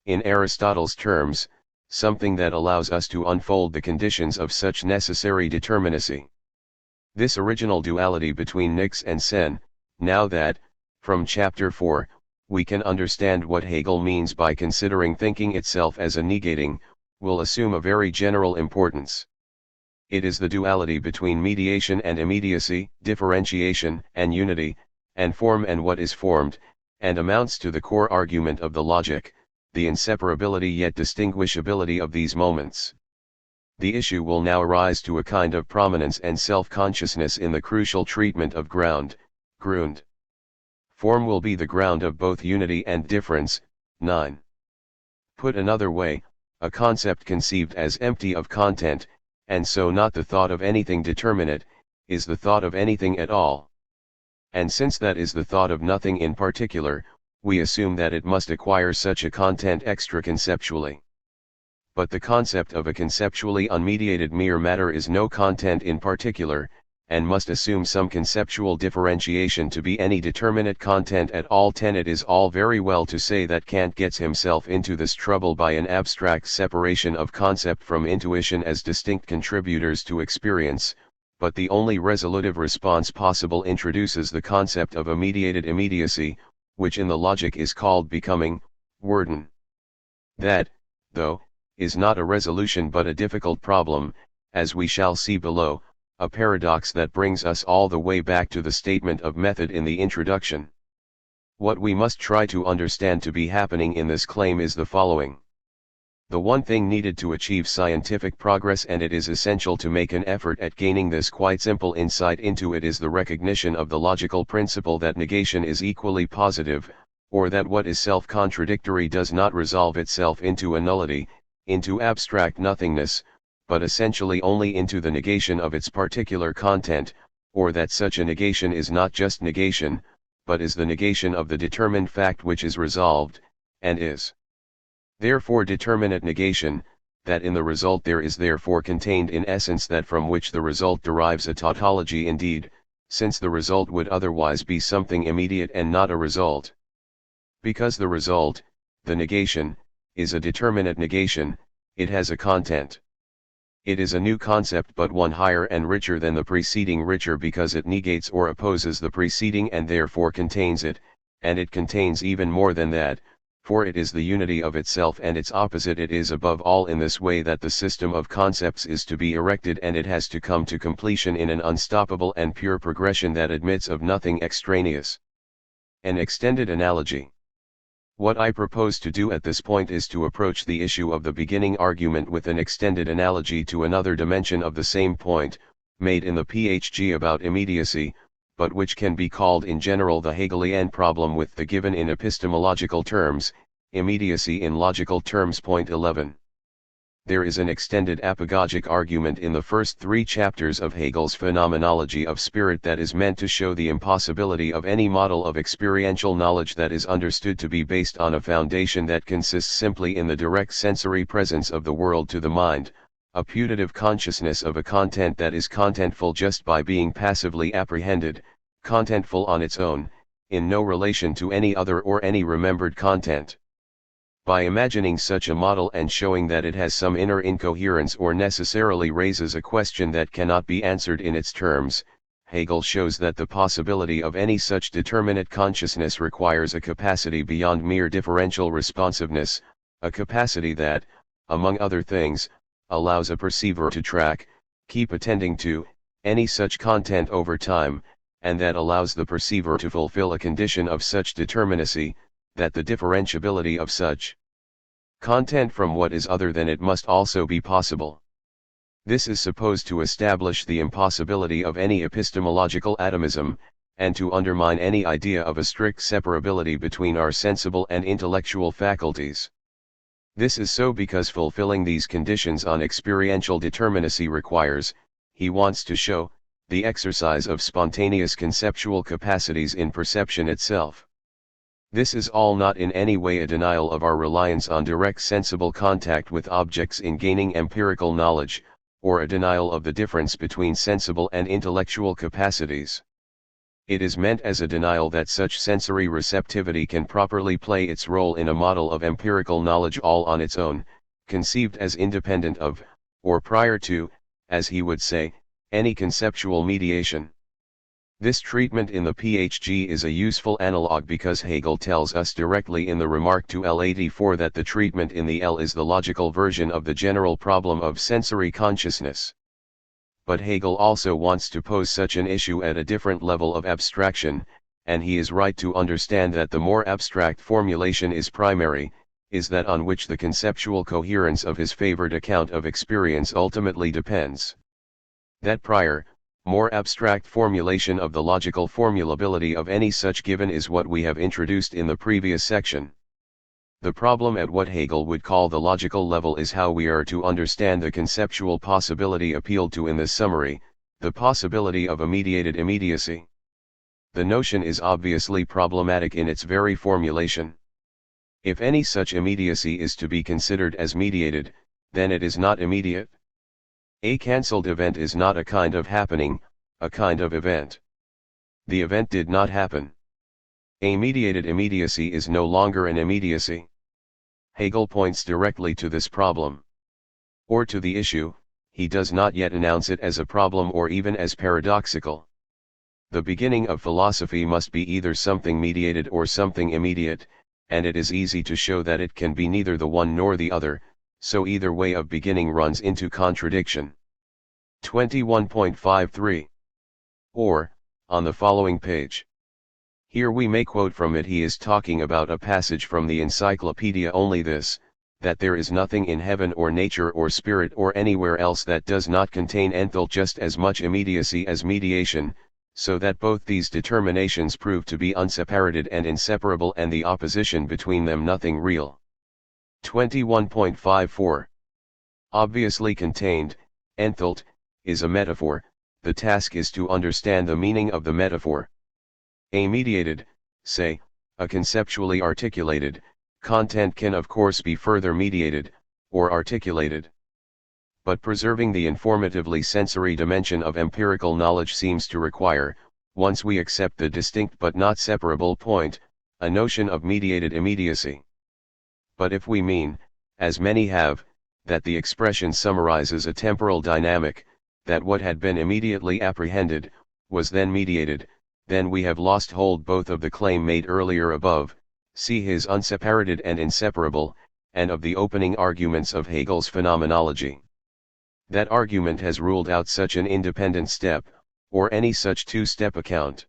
in Aristotle's terms, something that allows us to unfold the conditions of such necessary determinacy. This original duality between nix and sen, now that, from Chapter 4, we can understand what Hegel means by considering thinking itself as a negating, will assume a very general importance. It is the duality between mediation and immediacy, differentiation and unity, and form and what is formed, and amounts to the core argument of the logic, the inseparability yet distinguishability of these moments. The issue will now rise to a kind of prominence and self-consciousness in the crucial treatment of ground, Grund. Form will be the ground of both unity and difference. 9. Put another way, a concept conceived as empty of content, and so not the thought of anything determinate, is the thought of anything at all. And since that is the thought of nothing in particular, we assume that it must acquire such a content extra-conceptually. But the concept of a conceptually unmediated mere matter is no content in particular, and must assume some conceptual differentiation to be any determinate content at all. 10. It is all very well to say that Kant gets himself into this trouble by an abstract separation of concept from intuition as distinct contributors to experience, but the only resolutive response possible introduces the concept of a mediated immediacy, which in the logic is called becoming, worden. That, though, is not a resolution but a difficult problem, as we shall see below, a paradox that brings us all the way back to the statement of method in the introduction. What we must try to understand to be happening in this claim is the following. The one thing needed to achieve scientific progress, and it is essential to make an effort at gaining this quite simple insight into it, is the recognition of the logical principle that negation is equally positive, or that what is self-contradictory does not resolve itself into a nullity, into abstract nothingness, but essentially only into the negation of its particular content, or that such a negation is not just negation, but is the negation of the determined fact which is resolved, and is therefore determinate negation, that in the result there is therefore contained in essence that from which the result derives a tautology indeed, since the result would otherwise be something immediate and not a result. Because the result, the negation, is a determinate negation, it has a content. It is a new concept, but one higher and richer than the preceding, richer because it negates or opposes the preceding and therefore contains it, and it contains even more than that, for it is the unity of itself and its opposite. It is above all in this way that the system of concepts is to be erected, and it has to come to completion in an unstoppable and pure progression that admits of nothing extraneous. An extended analogy. What I propose to do at this point is to approach the issue of the beginning argument with an extended analogy to another dimension of the same point, made in the PhD about immediacy, but which can be called in general the Hegelian problem with the given in epistemological terms, immediacy in logical terms. Point 11. There is an extended apagogic argument in the first 3 chapters of Hegel's Phenomenology of Spirit that is meant to show the impossibility of any model of experiential knowledge that is understood to be based on a foundation that consists simply in the direct sensory presence of the world to the mind, a putative consciousness of a content that is contentful just by being passively apprehended, contentful on its own, in no relation to any other or any remembered content. By imagining such a model and showing that it has some inner incoherence or necessarily raises a question that cannot be answered in its terms, Hegel shows that the possibility of any such determinate consciousness requires a capacity beyond mere differential responsiveness, a capacity that, among other things, allows a perceiver to track, keep attending to, any such content over time, and that allows the perceiver to fulfill a condition of such determinacy, that the differentiability of such content from what is other than it must also be possible. This is supposed to establish the impossibility of any epistemological atomism, and to undermine any idea of a strict separability between our sensible and intellectual faculties. This is so because fulfilling these conditions on experiential determinacy requires, he wants to show, the exercise of spontaneous conceptual capacities in perception itself. This is all not in any way a denial of our reliance on direct sensible contact with objects in gaining empirical knowledge, or a denial of the difference between sensible and intellectual capacities. It is meant as a denial that such sensory receptivity can properly play its role in a model of empirical knowledge all on its own, conceived as independent of, or prior to, as he would say, any conceptual mediation. This treatment in the PhD is a useful analog because Hegel tells us directly in the remark to L84 that the treatment in the L is the logical version of the general problem of sensory consciousness. But Hegel also wants to pose such an issue at a different level of abstraction, and he is right to understand that the more abstract formulation is primary, is that on which the conceptual coherence of his favored account of experience ultimately depends. That prior, more abstract formulation of the logical formulability of any such given is what we have introduced in the previous section. The problem at what Hegel would call the logical level is how we are to understand the conceptual possibility appealed to in this summary, the possibility of a mediated immediacy. The notion is obviously problematic in its very formulation. If any such immediacy is to be considered as mediated, then it is not immediate. A cancelled event is not a kind of happening, a kind of event. The event did not happen. A mediated immediacy is no longer an immediacy. Hegel points directly to this problem. Or to the issue, he does not yet announce it as a problem or even as paradoxical. The beginning of philosophy must be either something mediated or something immediate, and it is easy to show that it can be neither the one nor the other, so either way of beginning runs into contradiction. 21.53. Or, on the following page. Here we may quote from it. He is talking about a passage from the encyclopedia, only this, that there is nothing in heaven or nature or spirit or anywhere else that does not contain enthel just as much immediacy as mediation, so that both these determinations prove to be unseparated and inseparable, and the opposition between them nothing real. 21.54. Obviously contained, enthelt, is a metaphor. The task is to understand the meaning of the metaphor. A mediated, say, a conceptually articulated, content can of course be further mediated, or articulated. But preserving the informatively sensory dimension of empirical knowledge seems to require, once we accept the distinct but not separable point, a notion of mediated immediacy. But if we mean, as many have, that the expression summarizes a temporal dynamic, that what had been immediately apprehended, was then mediated, then we have lost hold both of the claim made earlier above, see his unseparated and inseparable, and of the opening arguments of Hegel's phenomenology. That argument has ruled out such an independent step, or any such two-step account.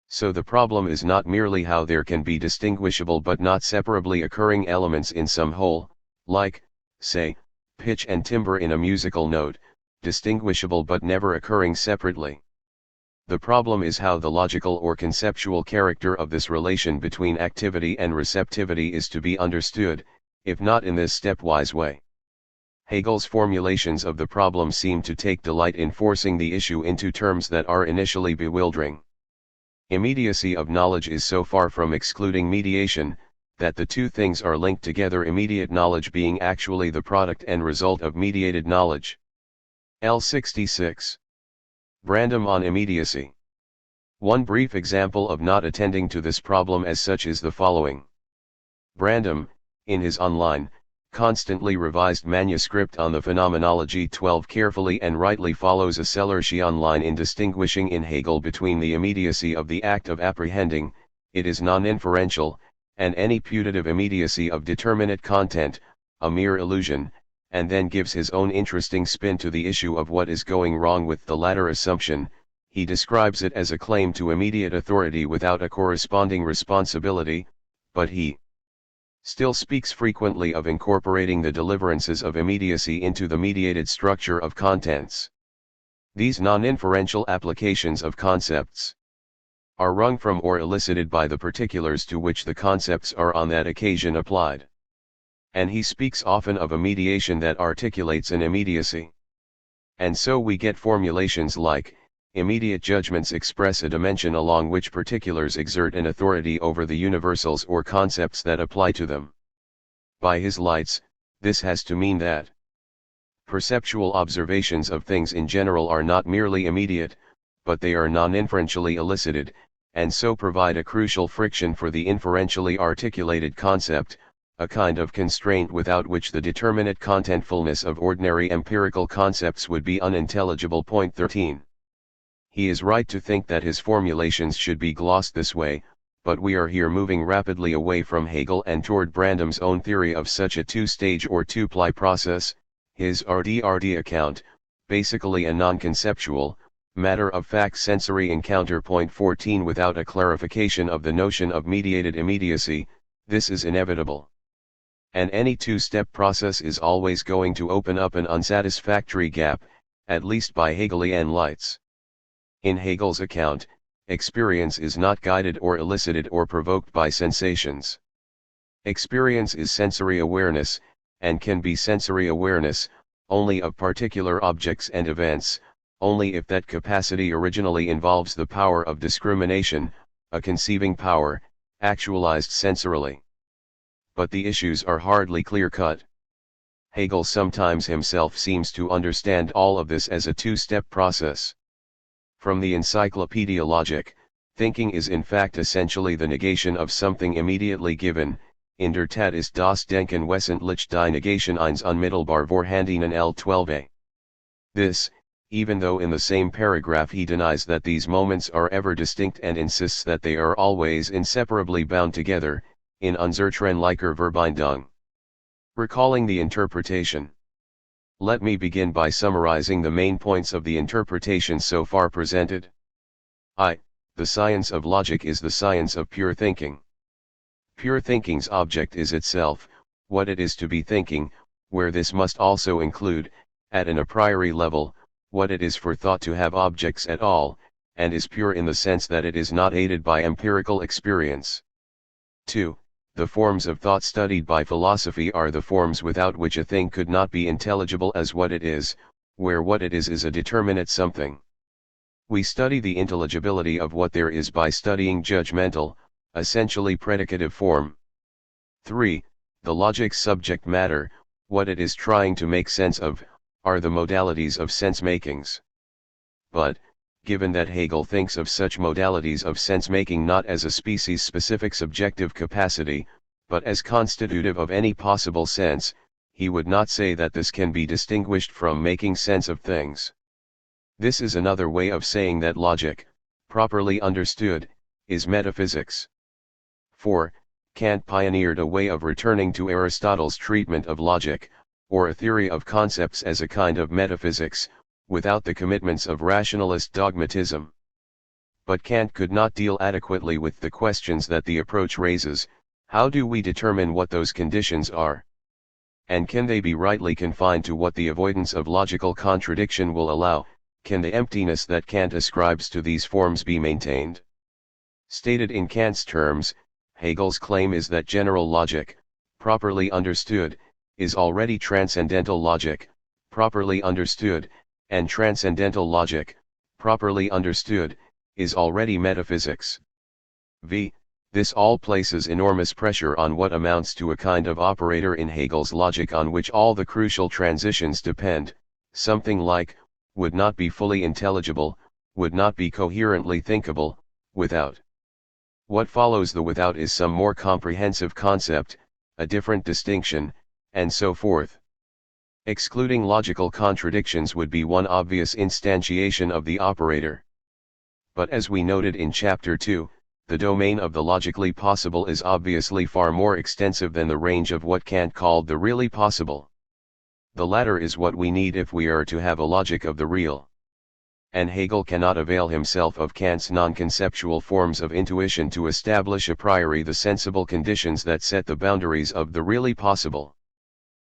So the problem is not merely how there can be distinguishable but not separably occurring elements in some whole, like, say, pitch and timbre in a musical note, distinguishable but never occurring separately. The problem is how the logical or conceptual character of this relation between activity and receptivity is to be understood, if not in this stepwise way. Hegel's formulations of the problem seem to take delight in forcing the issue into terms that are initially bewildering. Immediacy of knowledge is so far from excluding mediation, that the two things are linked together, immediate knowledge being actually the product and result of mediated knowledge. L66. Brandom on immediacy. One brief example of not attending to this problem as such is the following. Brandom, in his online, constantly revised manuscript on the Phenomenology 12 carefully and rightly follows a Sellerschian line in distinguishing in Hegel between the immediacy of the act of apprehending, it is non-inferential, and any putative immediacy of determinate content, a mere illusion, and then gives his own interesting spin to the issue of what is going wrong with the latter assumption. He describes it as a claim to immediate authority without a corresponding responsibility, but he still speaks frequently of incorporating the deliverances of immediacy into the mediated structure of contents. These non-inferential applications of concepts are wrung from or elicited by the particulars to which the concepts are on that occasion applied. And he speaks often of a mediation that articulates an immediacy. And so we get formulations like, immediate judgments express a dimension along which particulars exert an authority over the universals or concepts that apply to them. By his lights, this has to mean that perceptual observations of things in general are not merely immediate, but they are non-inferentially elicited, and so provide a crucial friction for the inferentially articulated concept, a kind of constraint without which the determinate contentfulness of ordinary empirical concepts would be unintelligible. 13. He is right to think that his formulations should be glossed this way, but we are here moving rapidly away from Hegel and toward Brandam's own theory of such a two-stage or two-ply process, his RD account, basically a non-conceptual, matter-of-fact sensory encounter. 14. Without a clarification of the notion of mediated immediacy, this is inevitable. And any two-step process is always going to open up an unsatisfactory gap, at least by Hegelian lights. In Hegel's account, experience is not guided or elicited or provoked by sensations. Experience is sensory awareness, and can be sensory awareness, only of particular objects and events, only if that capacity originally involves the power of discrimination, a conceiving power, actualized sensorily. But the issues are hardly clear-cut. Hegel sometimes himself seems to understand all of this as a two-step process. From the Encyclopedia Logic, thinking is in fact essentially the negation of something immediately given. In der Tat ist das Denken wesentlich die Negation eines unmittelbar vorhandenen L12a. This, even though in the same paragraph he denies that these moments are ever distinct and insists that they are always inseparably bound together, in unzertrennlicher Verbindung. Recalling the interpretation. Let me begin by summarizing the main points of the interpretation so far presented. The science of logic is the science of pure thinking. Pure thinking's object is itself, what it is to be thinking, where this must also include, at an a priori level, what it is for thought to have objects at all, and is pure in the sense that it is not aided by empirical experience. 2. The forms of thought studied by philosophy are the forms without which a thing could not be intelligible as what it is, where what it is a determinate something. We study the intelligibility of what there is by studying judgmental, essentially predicative form. 3. The logic's subject matter, what it is trying to make sense of, are the modalities of sense-makings. But, given that Hegel thinks of such modalities of sense-making not as a species-specific subjective capacity, but as constitutive of any possible sense, he would not say that this can be distinguished from making sense of things. This is another way of saying that logic, properly understood, is metaphysics. 4. Kant pioneered a way of returning to Aristotle's treatment of logic, or a theory of concepts as a kind of metaphysics, without the commitments of rationalist dogmatism. But Kant could not deal adequately with the questions that the approach raises. How do we determine what those conditions are? And can they be rightly confined to what the avoidance of logical contradiction will allow? Can the emptiness that Kant ascribes to these forms be maintained? Stated in Kant's terms, Hegel's claim is that general logic, properly understood, is already transcendental logic, properly understood, and transcendental logic, properly understood, is already metaphysics. This all places enormous pressure on what amounts to a kind of operator in Hegel's logic on which all the crucial transitions depend. Something like, would not be fully intelligible, would not be coherently thinkable, without. What follows the without is some more comprehensive concept, a different distinction, and so forth. Excluding logical contradictions would be one obvious instantiation of the operator. But as we noted in Chapter 2, the domain of the logically possible is obviously far more extensive than the range of what Kant called the really possible. The latter is what we need if we are to have a logic of the real. And Hegel cannot avail himself of Kant's non-conceptual forms of intuition to establish a priori the sensible conditions that set the boundaries of the really possible.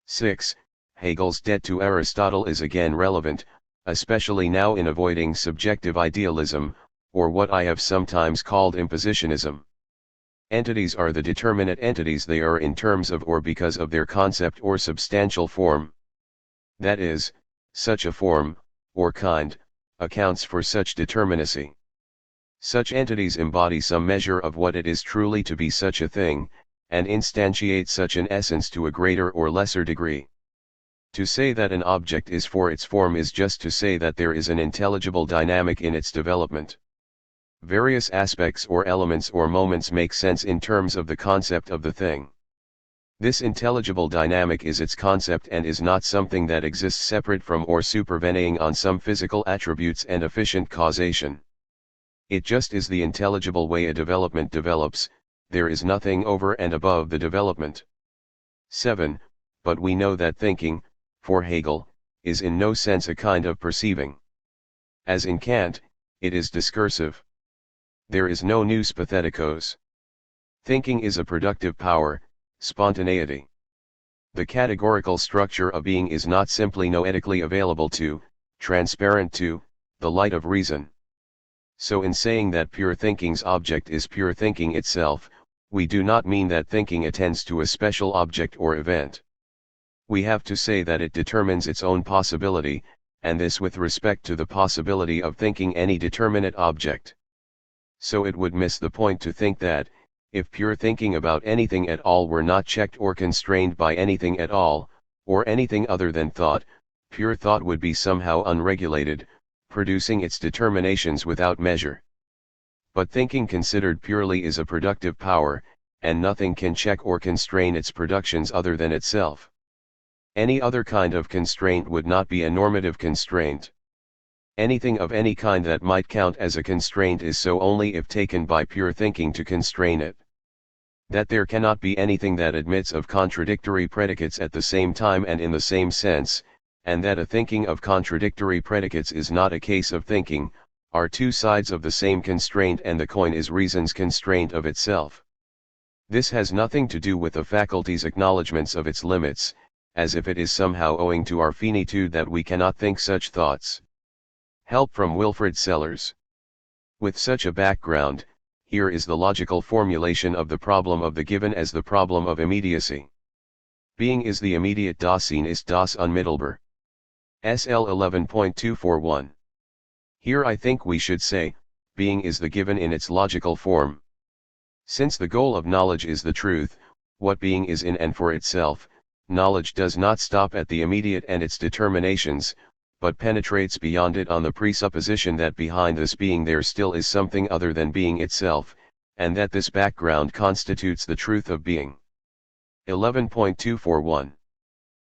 6. Hegel's debt to Aristotle is again relevant, especially now in avoiding subjective idealism, or what I have sometimes called impositionism. Entities are the determinate entities they are in terms of or because of their concept or substantial form. That is, such a form, or kind, accounts for such determinacy. Such entities embody some measure of what it is truly to be such a thing, and instantiate such an essence to a greater or lesser degree. To say that an object is for its form is just to say that there is an intelligible dynamic in its development. Various aspects or elements or moments make sense in terms of the concept of the thing. This intelligible dynamic is its concept and is not something that exists separate from or supervening on some physical attributes and efficient causation. It just is the intelligible way a development develops, there is nothing over and above the development. 7. But we know that thinking, for Hegel, is in no sense a kind of perceiving. As in Kant, it is discursive. There is no nous patheticos. Thinking is a productive power, spontaneity. The categorical structure of being is not simply noetically available to, transparent to, the light of reason. So in saying that pure thinking's object is pure thinking itself, we do not mean that thinking attends to a special object or event. We have to say that it determines its own possibility, and this with respect to the possibility of thinking any determinate object. So it would miss the point to think that, if pure thinking about anything at all were not checked or constrained by anything at all, or anything other than thought, pure thought would be somehow unregulated, producing its determinations without measure. But thinking considered purely is a productive power, and nothing can check or constrain its productions other than itself. Any other kind of constraint would not be a normative constraint. Anything of any kind that might count as a constraint is so only if taken by pure thinking to constrain it. That there cannot be anything that admits of contradictory predicates at the same time and in the same sense, and that a thinking of contradictory predicates is not a case of thinking, are two sides of the same constraint, and the coin is reason's constraint of itself. This has nothing to do with the faculty's acknowledgments of its limits, as if it is somehow owing to our finitude that we cannot think such thoughts. Help from Wilfrid Sellars. With such a background, here is the logical formulation of the problem of the given as the problem of immediacy. Being is the immediate Dasein ist das Unmittelbar. SL 11.241. Here I think we should say, being is the given in its logical form. Since the goal of knowledge is the truth, what being is in and for itself, knowledge does not stop at the immediate and its determinations, but penetrates beyond it on the presupposition that behind this being there still is something other than being itself, and that this background constitutes the truth of being. 11.241.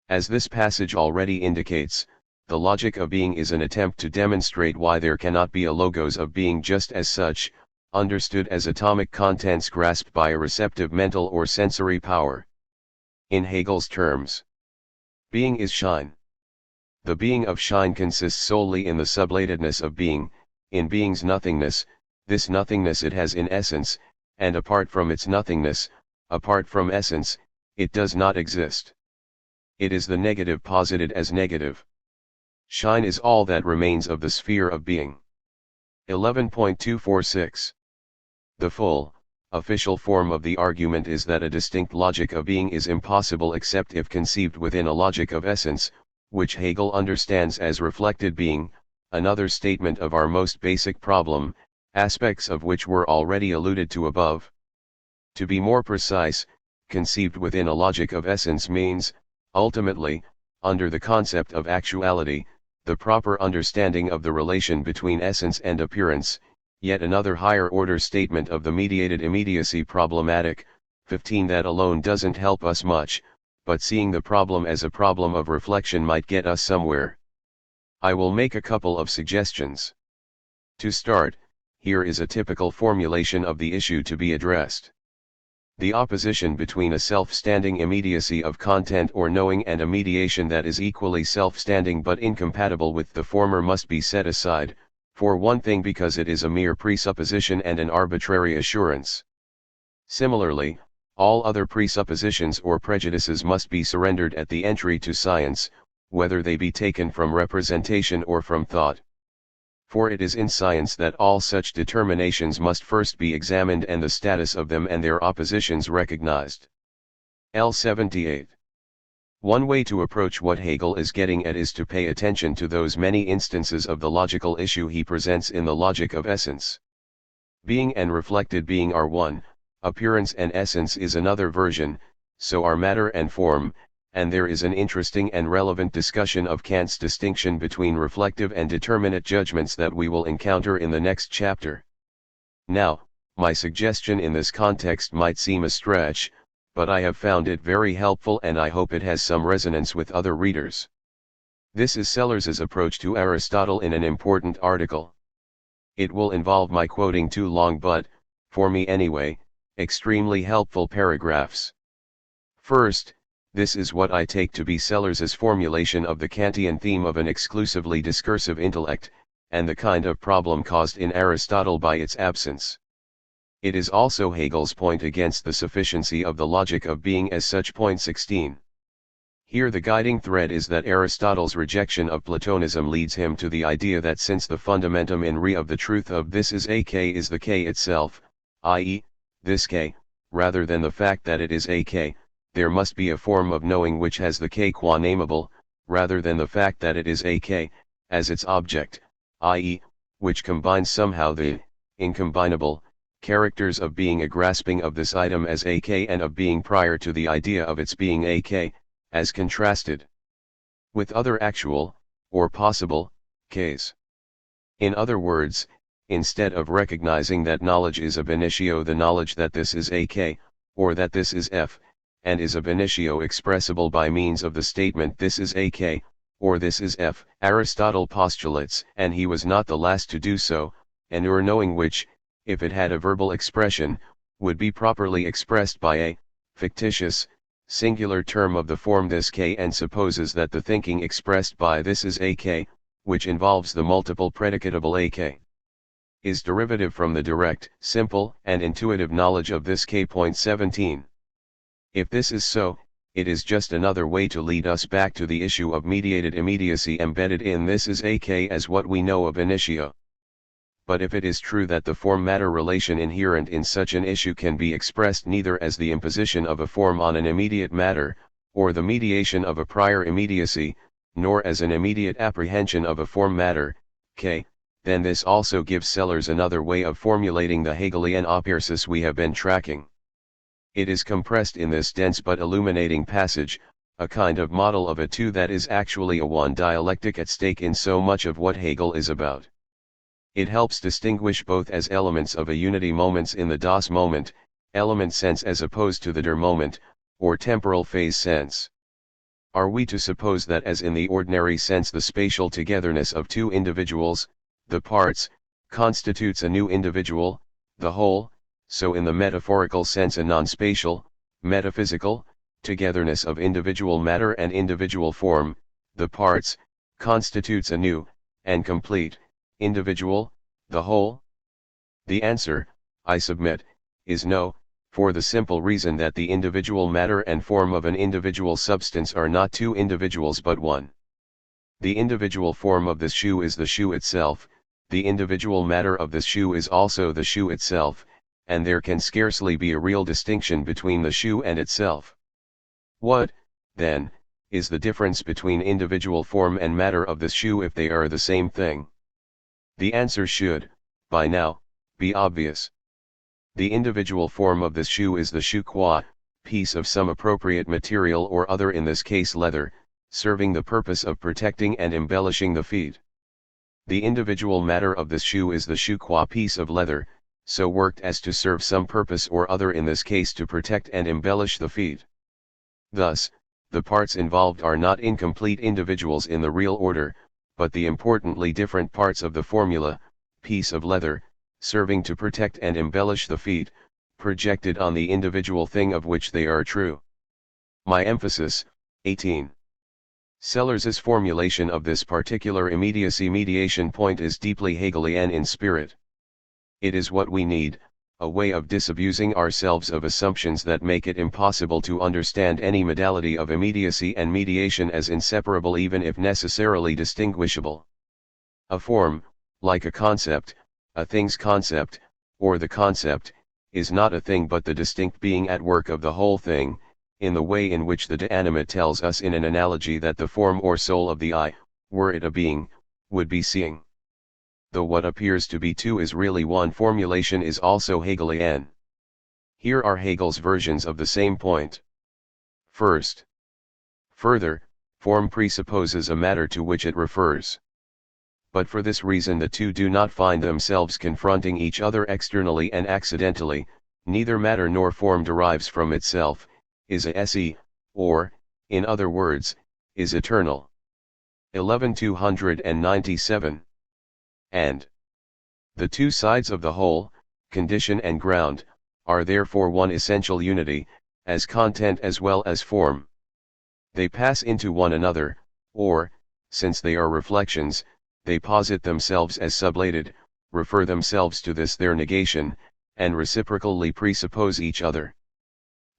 As this passage already indicates, the logic of being is an attempt to demonstrate why there cannot be a logos of being just as such, understood as atomic contents grasped by a receptive mental or sensory power. In Hegel's terms, being is shine. The being of shine consists solely in the sublatedness of being, in being's nothingness. This nothingness it has in essence, and apart from its nothingness, apart from essence, it does not exist. It is the negative posited as negative. Shine is all that remains of the sphere of being. 11.246. The full, official form of the argument is that a distinct logic of being is impossible except if conceived within a logic of essence, which Hegel understands as reflected being, another statement of our most basic problem, aspects of which were already alluded to above. To be more precise, conceived within a logic of essence means, ultimately, under the concept of actuality, the proper understanding of the relation between essence and appearance, yet another higher order statement of the mediated immediacy problematic. 15. That alone doesn't help us much, but seeing the problem as a problem of reflection might get us somewhere. I will make a couple of suggestions. To start, here is a typical formulation of the issue to be addressed. The opposition between a self-standing immediacy of content or knowing and a mediation that is equally self-standing but incompatible with the former must be set aside, for one thing because it is a mere presupposition and an arbitrary assurance. Similarly, all other presuppositions or prejudices must be surrendered at the entry to science, whether they be taken from representation or from thought. For it is in science that all such determinations must first be examined and the status of them and their oppositions recognized. L78. One way to approach what Hegel is getting at is to pay attention to those many instances of the logical issue he presents in the logic of essence. Being and reflected being are one, appearance and essence is another version, so are matter and form, and there is an interesting and relevant discussion of Kant's distinction between reflective and determinate judgments that we will encounter in the next chapter. Now, my suggestion in this context might seem a stretch, but I have found it very helpful and I hope it has some resonance with other readers. This is Sellars's approach to Aristotle in an important article. It will involve my quoting too long but, for me anyway, extremely helpful paragraphs. First, this is what I take to be Sellars's formulation of the Kantian theme of an exclusively discursive intellect, and the kind of problem caused in Aristotle by its absence. It is also Hegel's point against the sufficiency of the logic of being as such. Point 16. Here the guiding thread is that Aristotle's rejection of Platonism leads him to the idea that since the fundamentum in re of the truth of this is a k is the k itself, i.e., this k, rather than the fact that it is a k, there must be a form of knowing which has the k qua nameable, rather than the fact that it is a k, as its object, i.e., which combines somehow the incombinable characters of being a grasping of this item as a k and of being prior to the idea of its being a k, as contrasted with other actual, or possible, k's. In other words, instead of recognizing that knowledge is ab initio the knowledge that this is a k, or that this is f, and is ab initio expressible by means of the statement this is a k, or this is f, Aristotle postulates, and he was not the last to do so, an knowing which, if it had a verbal expression, would be properly expressed by a fictitious, singular term of the form this k, and supposes that the thinking expressed by this is a k, which involves the multiple predicatable a k, is derivative from the direct, simple, and intuitive knowledge of this k. 17. If this is so, it is just another way to lead us back to the issue of mediated immediacy embedded in this is a k as what we know of initio. But if it is true that the form-matter relation inherent in such an issue can be expressed neither as the imposition of a form on an immediate matter, or the mediation of a prior immediacy, nor as an immediate apprehension of a form-matter, k, then this also gives Sellers another way of formulating the Hegelian apersis we have been tracking. It is compressed in this dense but illuminating passage, a kind of model of a two that is actually a one dialectic at stake in so much of what Hegel is about. It helps distinguish both as elements of a unity moments in the Das moment, element sense as opposed to the Der moment, or temporal phase sense. Are we to suppose that as in the ordinary sense the spatial togetherness of two individuals, the parts, constitutes a new individual, the whole, so in the metaphorical sense a non-spatial, metaphysical, togetherness of individual matter and individual form, the parts, constitutes a new, and complete, individual, the whole? The answer, I submit, is no, for the simple reason that the individual matter and form of an individual substance are not two individuals but one. The individual form of this shoe is the shoe itself, the individual matter of this shoe is also the shoe itself, and there can scarcely be a real distinction between the shoe and itself. What, then, is the difference between individual form and matter of this shoe if they are the same thing? The answer should, by now, be obvious. The individual form of this shoe is the shoe qua, piece of some appropriate material or other, in this case leather, serving the purpose of protecting and embellishing the feet. The individual matter of this shoe is the shoe qua piece of leather, so worked as to serve some purpose or other, in this case to protect and embellish the feet. Thus, the parts involved are not incomplete individuals in the real order, but the importantly different parts of the formula, piece of leather, serving to protect and embellish the feet, projected on the individual thing of which they are true. My emphasis, 18. Sellers's formulation of this particular immediacy mediation point is deeply Hegelian in spirit. It is what we need, a way of disabusing ourselves of assumptions that make it impossible to understand any modality of immediacy and mediation as inseparable, even if necessarily distinguishable. A form, like a concept, a thing's concept, or the concept, is not a thing but the distinct being at work of the whole thing, in the way in which the De Anima tells us in an analogy that the form or soul of the eye, were it a being, would be seeing. Though what appears to be two is really one formulation is also Hegelian. Here are Hegel's versions of the same point. First. Further, form presupposes a matter to which it refers. But for this reason the two do not find themselves confronting each other externally and accidentally, neither matter nor form derives from itself, is a se, or, in other words, is eternal. 11-297. And the two sides of the whole, condition and ground, are therefore one essential unity, as content as well as form. They pass into one another, or, since they are reflections, they posit themselves as sublated, refer themselves to this their negation, and reciprocally presuppose each other.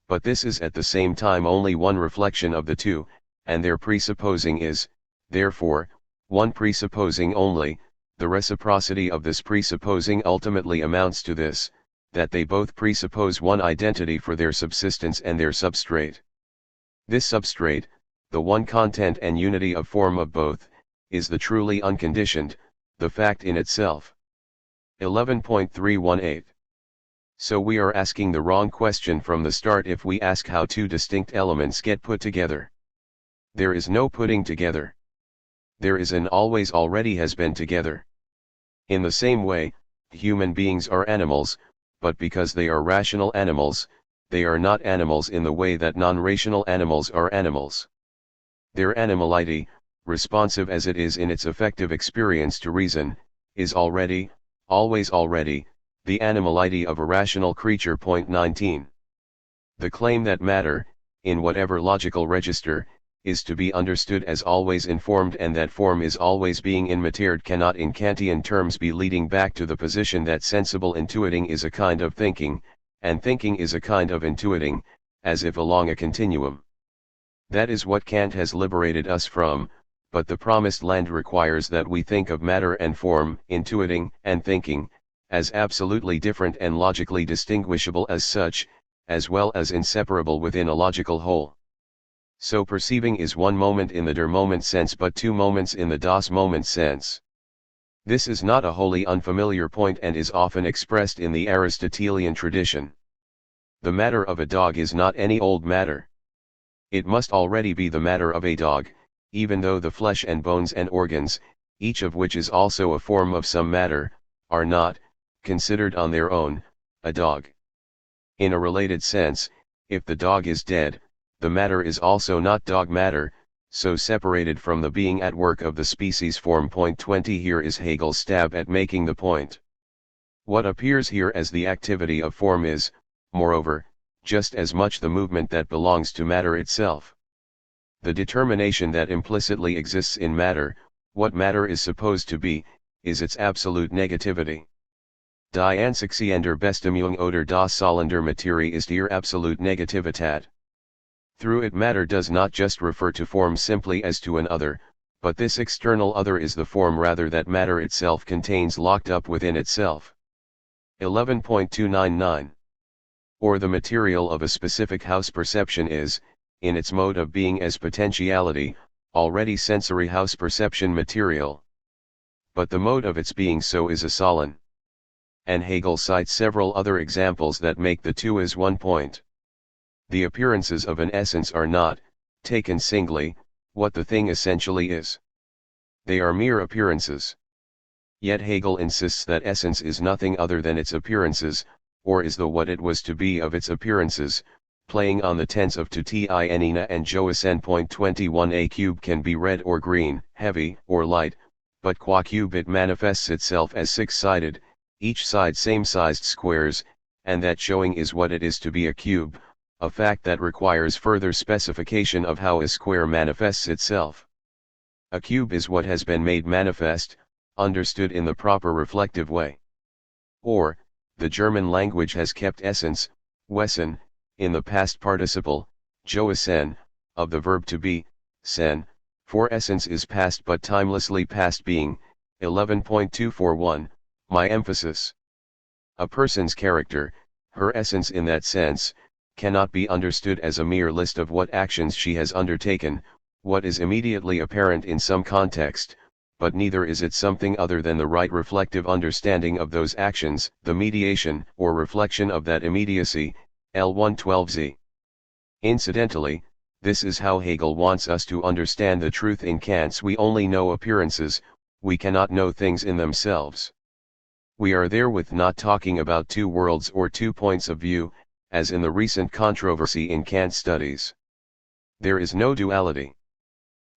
But this is at the same time only one reflection of the two, and their presupposing is, therefore, one presupposing only. The reciprocity of this presupposing ultimately amounts to this, that they both presuppose one identity for their subsistence and their substrate. This substrate, the one content and unity of form of both, is the truly unconditioned, the fact in itself. 11.318. So we are asking the wrong question from the start if we ask how two distinct elements get put together. There is no putting together. There is and always already has been together. In the same way, human beings are animals, but because they are rational animals, they are not animals in the way that non-rational animals are animals. Their animality, responsive as it is in its effective experience to reason, is already, always already, the animality of a rational creature. 19. The claim that matter, in whatever logical register, is to be understood as always informed and that form is always being immatered cannot in Kantian terms be leading back to the position that sensible intuiting is a kind of thinking, and thinking is a kind of intuiting, as if along a continuum. That is what Kant has liberated us from, but the promised land requires that we think of matter and form, intuiting and thinking, as absolutely different and logically distinguishable as such, as well as inseparable within a logical whole. So perceiving is one moment in the der moment sense but two moments in the das Moment sense. This is not a wholly unfamiliar point and is often expressed in the Aristotelian tradition. The matter of a dog is not any old matter. It must already be the matter of a dog, even though the flesh and bones and organs, each of which is also a form of some matter, are not, considered on their own, a dog. In a related sense, if the dog is dead, the matter is also not dog matter, so separated from the being at work of the species form. 20. Here is Hegel's stab at making the point. What appears here as the activity of form is, moreover, just as much the movement that belongs to matter itself. The determination that implicitly exists in matter, what matter is supposed to be, is its absolute negativity. Die ansixiender Bestimmung oder das Sollen der Materie ist ihre absolute Negativität. Through it matter does not just refer to form simply as to an other, but this external other is the form rather that matter itself contains locked up within itself. 11.299. Or the material of a specific house perception is, in its mode of being as potentiality, already sensory house perception material. But the mode of its being so is a solon. And Hegel cites several other examples that make the two as one point. The appearances of an essence are not, taken singly, what the thing essentially is. They are mere appearances. Yet Hegel insists that essence is nothing other than its appearances, or is the what it was to be of its appearances, playing on the tense of to tinina and Joasen. 21. A cube can be red or green, heavy or light, but qua cube it manifests itself as six-sided, each side same-sized squares, and that showing is what it is to be a cube, a fact that requires further specification of how a square manifests itself. A cube is what has been made manifest, understood in the proper reflective way. Or, the German language has kept essence, Wesen, in the past participle, Joasen, of the verb to be, sen, for essence is past but timelessly past being. 11.241, my emphasis. A person's character, her essence in that sense, cannot be understood as a mere list of what actions she has undertaken, what is immediately apparent in some context, but neither is it something other than the right reflective understanding of those actions, the mediation or reflection of that immediacy. L112z. Incidentally, this is how Hegel wants us to understand the truth in Kant's we only know appearances, we cannot know things in themselves. We are therewith not talking about two worlds or two points of view, as in the recent controversy in Kant studies. There is no duality.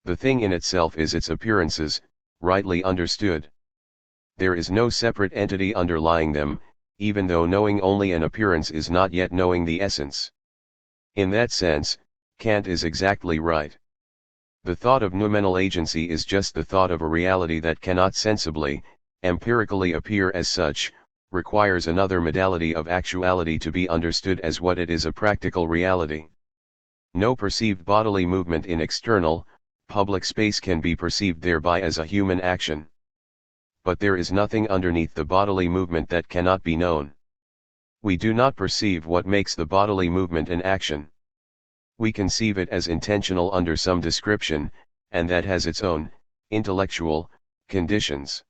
The thing in itself is its appearances, rightly understood. There is no separate entity underlying them, even though knowing only an appearance is not yet knowing the essence. In that sense, Kant is exactly right. The thought of noumenal agency is just the thought of a reality that cannot sensibly, empirically appear as such, requires another modality of actuality to be understood as what it is, a practical reality. No perceived bodily movement in external, public space can be perceived thereby as a human action. But there is nothing underneath the bodily movement that cannot be known. We do not perceive what makes the bodily movement an action. We conceive it as intentional under some description, and that has its own, intellectual, conditions.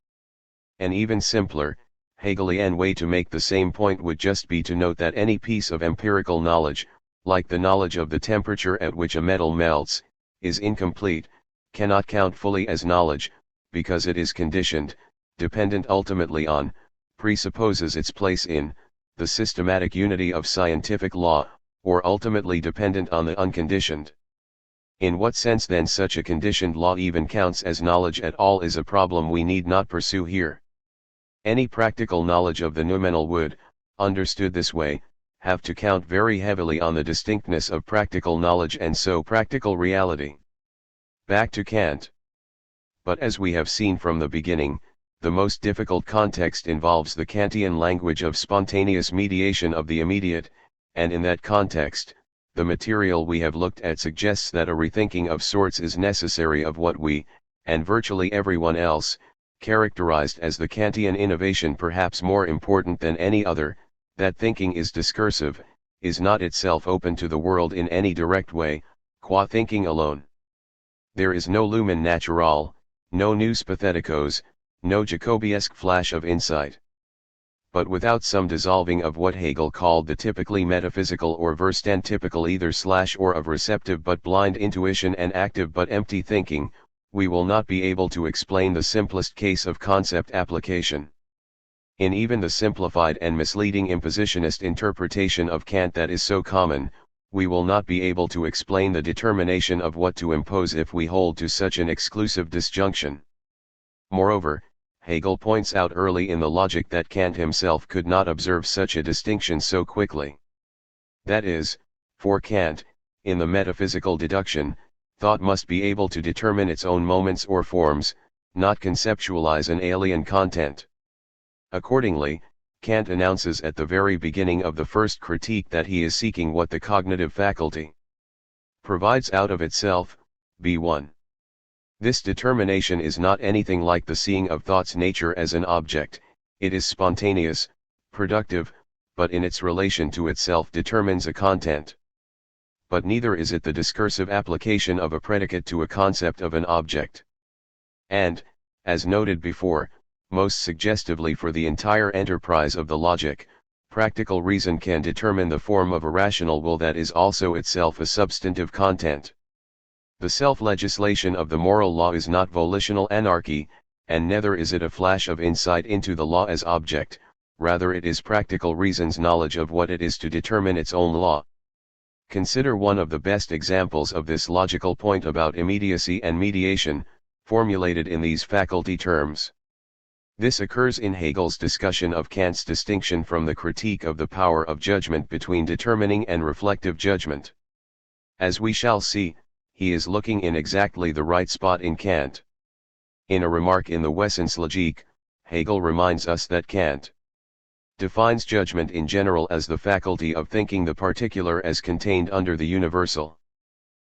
An even simpler, Hegelian way to make the same point would just be to note that any piece of empirical knowledge, like the knowledge of the temperature at which a metal melts, is incomplete, cannot count fully as knowledge, because it is conditioned, dependent ultimately on, presupposes its place in, the systematic unity of scientific law, or ultimately dependent on the unconditioned. In what sense then such a conditioned law even counts as knowledge at all is a problem we need not pursue here. Any practical knowledge of the noumenal would, understood this way, have to count very heavily on the distinctness of practical knowledge and so practical reality. Back to Kant. But as we have seen from the beginning, the most difficult context involves the Kantian language of spontaneous mediation of the immediate, and in that context, the material we have looked at suggests that a rethinking of sorts is necessary of what we, and virtually everyone else, characterized as the Kantian innovation perhaps more important than any other, that thinking is discursive, is not itself open to the world in any direct way, qua thinking alone. There is no lumen natural, no nous patheticos, no Jacobiesque flash of insight. But without some dissolving of what Hegel called the typically metaphysical or Verstand typical either / or of receptive but blind intuition and active but empty thinking, we will not be able to explain the simplest case of concept application. In even the simplified and misleading impositionist interpretation of Kant that is so common, we will not be able to explain the determination of what to impose if we hold to such an exclusive disjunction. Moreover, Hegel points out early in the logic that Kant himself could not observe such a distinction so quickly. That is, for Kant, in the metaphysical deduction, thought must be able to determine its own moments or forms, not conceptualize an alien content. Accordingly, Kant announces at the very beginning of the first critique that he is seeking what the cognitive faculty provides out of itself, b1. This determination is not anything like the seeing of thought's nature as an object, it is spontaneous, productive, but in its relation to itself determines a content. But neither is it the discursive application of a predicate to a concept of an object. And, as noted before, most suggestively for the entire enterprise of the logic, practical reason can determine the form of a rational will that is also itself a substantive content. The self-legislation of the moral law is not volitional anarchy, and neither is it a flash of insight into the law as object, rather it is practical reason's knowledge of what it is to determine its own law. Consider one of the best examples of this logical point about immediacy and mediation, formulated in these faculty terms. This occurs in Hegel's discussion of Kant's distinction from the critique of the power of judgment between determining and reflective judgment. As we shall see, he is looking in exactly the right spot in Kant. In a remark in the Wesenslogique, Hegel reminds us that Kant defines judgment in general as the faculty of thinking the particular as contained under the universal.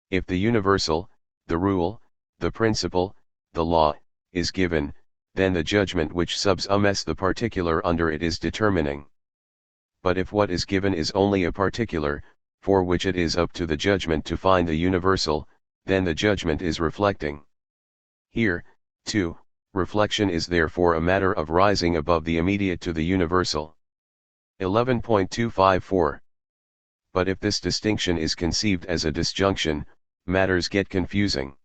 If the universal, the rule, the principle, the law, is given, then the judgment which subsumes the particular under it is determining. But if what is given is only a particular, for which it is up to the judgment to find the universal, then the judgment is reflecting. Here, too, reflection is therefore a matter of rising above the immediate to the universal. 11.254. But if this distinction is conceived as a disjunction, matters get confusing.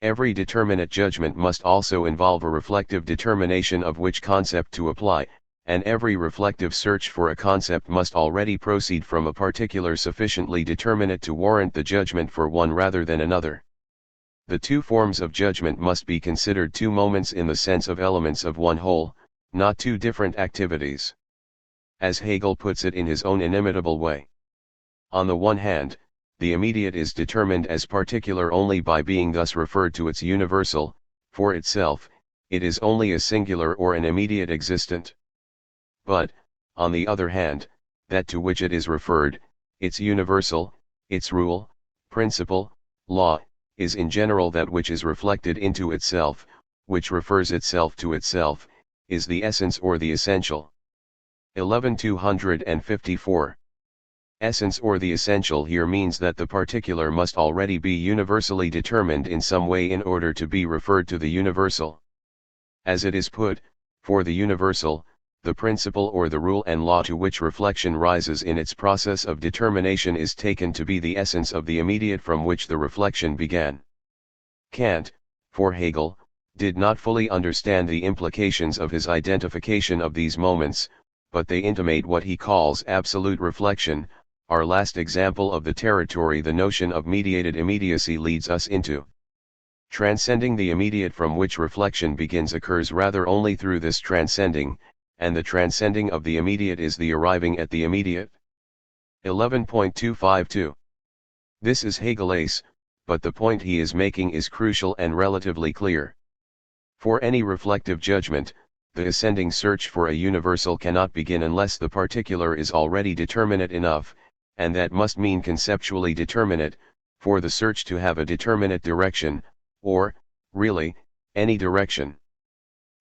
Every determinate judgment must also involve a reflective determination of which concept to apply, and every reflective search for a concept must already proceed from a particular sufficiently determinate to warrant the judgment for one rather than another. The two forms of judgment must be considered two moments in the sense of elements of one whole, not two different activities. As Hegel puts it in his own inimitable way. On the one hand, the immediate is determined as particular only by being thus referred to its universal, for itself, it is only a singular or an immediate existent. But, on the other hand, that to which it is referred, its universal, its rule, principle, law, is in general that which is reflected into itself, which refers itself to itself, is the essence or the essential. 11.254. Essence or the essential here means that the particular must already be universally determined in some way in order to be referred to the universal. As it is put, for the universal, the principle or the rule and law to which reflection rises in its process of determination is taken to be the essence of the immediate from which the reflection began. Kant, for Hegel, did not fully understand the implications of his identification of these moments, but they intimate what he calls absolute reflection, our last example of the territory the notion of mediated immediacy leads us into. Transcending the immediate from which reflection begins occurs rather only through this transcending, and the transcending of the immediate is the arriving at the immediate. 11.252. This is Hegelian, but the point he is making is crucial and relatively clear. For any reflective judgment, the ascending search for a universal cannot begin unless the particular is already determinate enough, and that must mean conceptually determinate, for the search to have a determinate direction, or, really, any direction.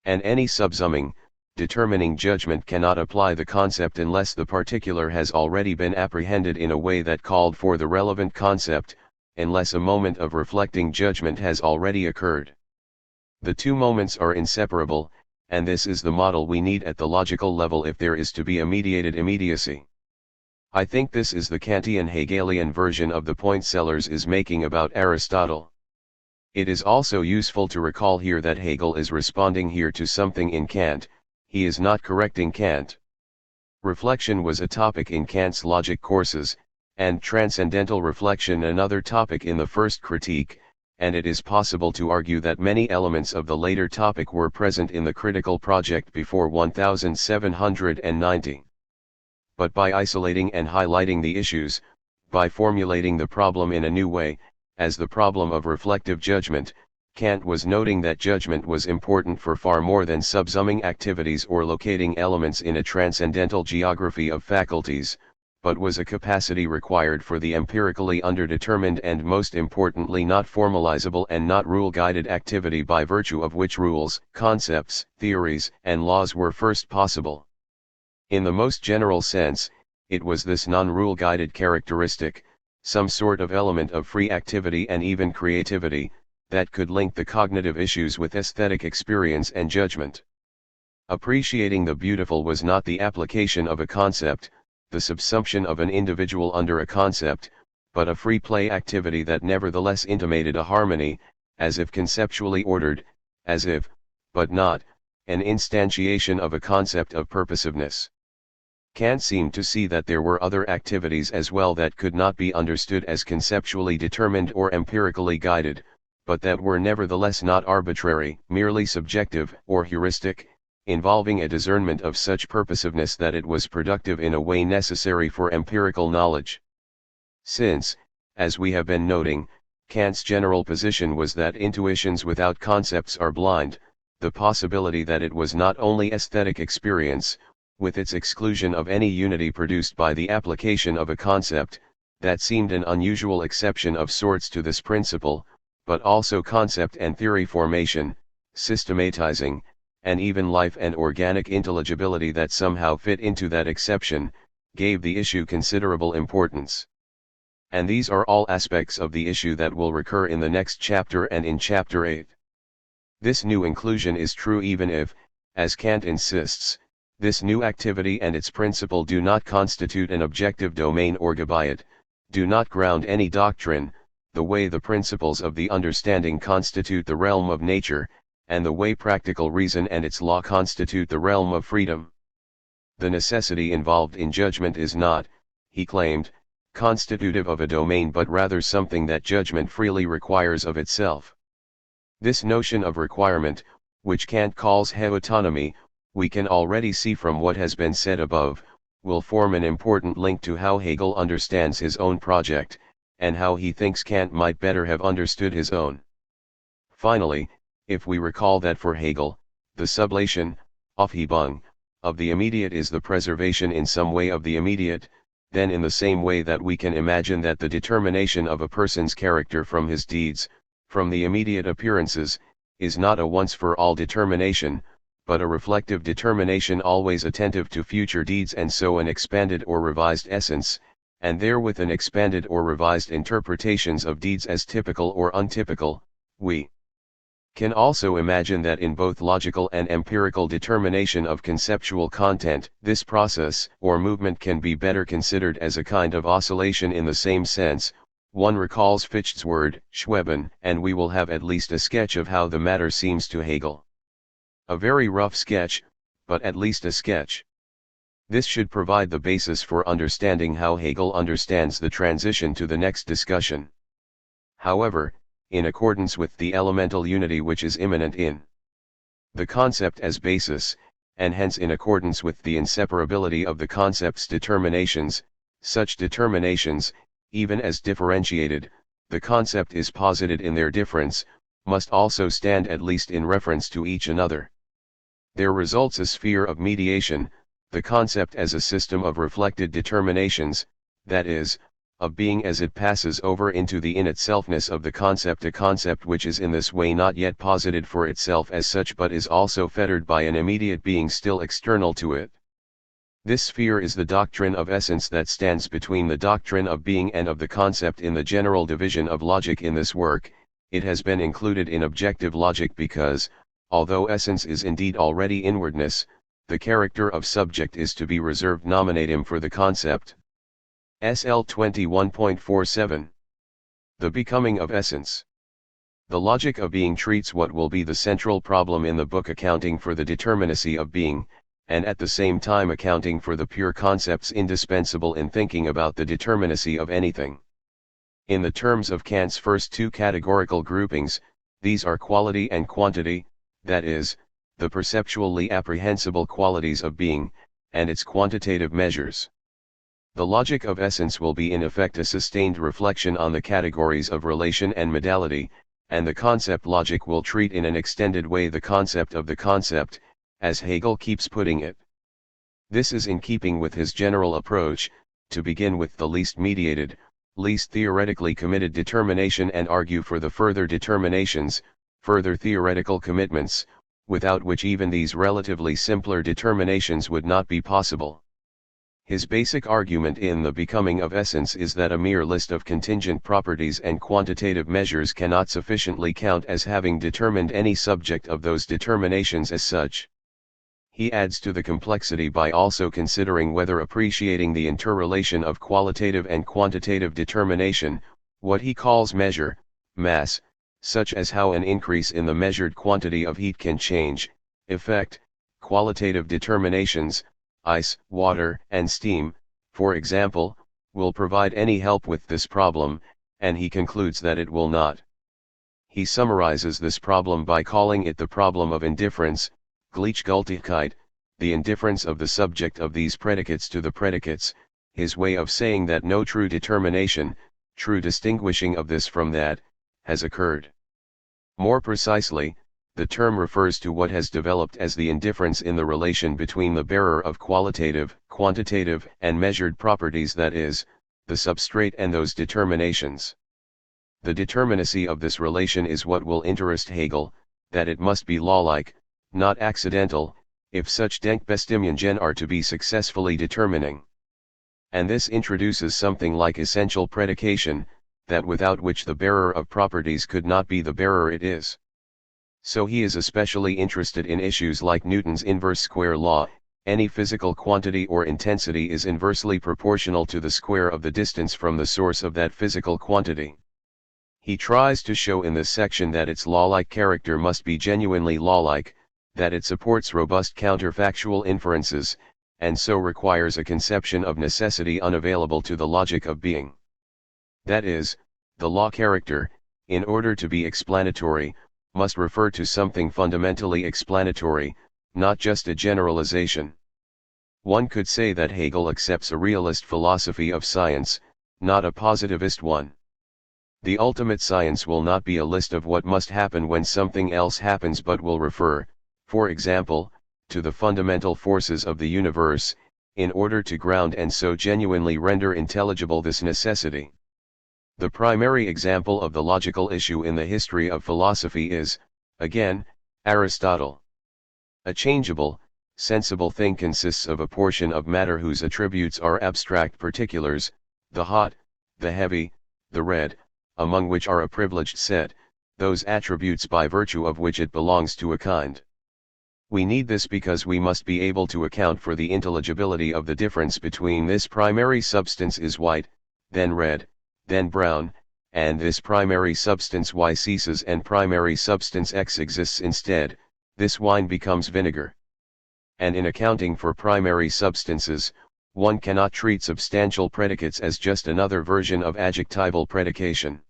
And any subsuming, determining judgment cannot apply the concept unless the particular has already been apprehended in a way that called for the relevant concept, unless a moment of reflecting judgment has already occurred. The two moments are inseparable, and this is the model we need at the logical level if there is to be a mediated immediacy. I think this is the Kantian Hegelian version of the point Sellers is making about Aristotle. It is also useful to recall here that Hegel is responding here to something in Kant, he is not correcting Kant. Reflection was a topic in Kant's logic courses, and transcendental reflection another topic in the first critique, and it is possible to argue that many elements of the later topic were present in the critical project before 1790. But by isolating and highlighting the issues, by formulating the problem in a new way, as the problem of reflective judgment, Kant was noting that judgment was important for far more than subsuming activities or locating elements in a transcendental geography of faculties, but was a capacity required for the empirically underdetermined and most importantly not formalizable and not rule-guided activity by virtue of which rules, concepts, theories, and laws were first possible. In the most general sense, it was this non-rule-guided characteristic, some sort of element of free activity and even creativity, that could link the cognitive issues with aesthetic experience and judgment. Appreciating the beautiful was not the application of a concept, the subsumption of an individual under a concept, but a free play activity that nevertheless intimated a harmony, as if conceptually ordered, as if, but not, an instantiation of a concept of purposiveness. Kant seemed to see that there were other activities as well that could not be understood as conceptually determined or empirically guided, but that were nevertheless not arbitrary, merely subjective or heuristic, involving a discernment of such purposiveness that it was productive in a way necessary for empirical knowledge. Since, as we have been noting, Kant's general position was that intuitions without concepts are blind, the possibility that it was not only aesthetic experience, with its exclusion of any unity produced by the application of a concept, that seemed an unusual exception of sorts to this principle, but also concept and theory formation, systematizing, and even life and organic intelligibility that somehow fit into that exception, gave the issue considerable importance. And these are all aspects of the issue that will recur in the next chapter and in chapter 8. This new inclusion is true even if, as Kant insists, this new activity and its principle do not constitute an objective domain or gebiet, do not ground any doctrine, the way the principles of the understanding constitute the realm of nature, and the way practical reason and its law constitute the realm of freedom. The necessity involved in judgment is not, he claimed, constitutive of a domain but rather something that judgment freely requires of itself. This notion of requirement, which Kant calls heautonomy, we can already see from what has been said above, will form an important link to how Hegel understands his own project, and how he thinks Kant might better have understood his own. Finally, if we recall that for Hegel, the sublation, Aufhebung, of the immediate is the preservation in some way of the immediate, then in the same way that we can imagine that the determination of a person's character from his deeds, from the immediate appearances, is not a once-for-all determination, but a reflective determination always attentive to future deeds and so an expanded or revised essence, and therewith an expanded or revised interpretations of deeds as typical or untypical, we can also imagine that in both logical and empirical determination of conceptual content, this process or movement can be better considered as a kind of oscillation in the same sense, One recalls Fichte's word, Schweben, and we will have at least a sketch of how the matter seems to Hegel. A very rough sketch, but at least a sketch. This should provide the basis for understanding how Hegel understands the transition to the next discussion. However, in accordance with the elemental unity which is immanent in the concept as basis, and hence in accordance with the inseparability of the concept's determinations, such determinations, even as differentiated, the concept is posited in their difference, must also stand at least in reference to each another. There results a sphere of mediation, the concept as a system of reflected determinations, that is, of being as it passes over into the in-itselfness of the concept, a concept which is in this way not yet posited for itself as such but is also fettered by an immediate being still external to it. This sphere is the doctrine of essence that stands between the doctrine of being and of the concept in the general division of logic. In this work, it has been included in objective logic because, although essence is indeed already inwardness, the character of subject is to be reserved nominatim for the concept. SL 21.47. The becoming of essence. The logic of being treats what will be the central problem in the book, accounting for the determinacy of being, and at the same time accounting for the pure concepts indispensable in thinking about the determinacy of anything. In the terms of Kant's first two categorical groupings, these are quality and quantity, that is, the perceptually apprehensible qualities of being, and its quantitative measures. The logic of essence will be in effect a sustained reflection on the categories of relation and modality, and the concept logic will treat in an extended way the concept of the concept, as Hegel keeps putting it. This is in keeping with his general approach, to begin with the least mediated, least theoretically committed determination and argue for the further determinations, further theoretical commitments, without which even these relatively simpler determinations would not be possible. His basic argument in The Becoming of Essence is that a mere list of contingent properties and quantitative measures cannot sufficiently count as having determined any subject of those determinations as such. He adds to the complexity by also considering whether appreciating the interrelation of qualitative and quantitative determination, what he calls measure, mass, such as how an increase in the measured quantity of heat can change, effect, qualitative determinations, ice, water, and steam, for example, will provide any help with this problem, and he concludes that it will not. He summarizes this problem by calling it the problem of indifference, Gleichgültigkeit, the indifference of the subject of these predicates to the predicates, his way of saying that no true determination, true distinguishing of this from that, has occurred. More precisely, the term refers to what has developed as the indifference in the relation between the bearer of qualitative, quantitative, and measured properties, that is, the substrate and those determinations. The determinacy of this relation is what will interest Hegel, that it must be law-like, not accidental, if such Denkbestimmungen are to be successfully determining. And this introduces something like essential predication, that without which the bearer of properties could not be the bearer it is. So he is especially interested in issues like Newton's inverse square law: any physical quantity or intensity is inversely proportional to the square of the distance from the source of that physical quantity. He tries to show in this section that its law-like character must be genuinely law-like, that it supports robust counterfactual inferences, and so requires a conception of necessity unavailable to the logic of being. That is, the law character, in order to be explanatory, must refer to something fundamentally explanatory, not just a generalization. One could say that Hegel accepts a realist philosophy of science, not a positivist one. The ultimate science will not be a list of what must happen when something else happens, but will refer, for example, to the fundamental forces of the universe, in order to ground and so genuinely render intelligible this necessity. The primary example of the logical issue in the history of philosophy is, again, Aristotle. A changeable, sensible thing consists of a portion of matter whose attributes are abstract particulars, the hot, the heavy, the red, among which are a privileged set, those attributes by virtue of which it belongs to a kind. We need this because we must be able to account for the intelligibility of the difference between this primary substance is white, then red, then brown, and this primary substance Y ceases and primary substance X exists instead, this wine becomes vinegar. And in accounting for primary substances, one cannot treat substantial predicates as just another version of adjectival predication.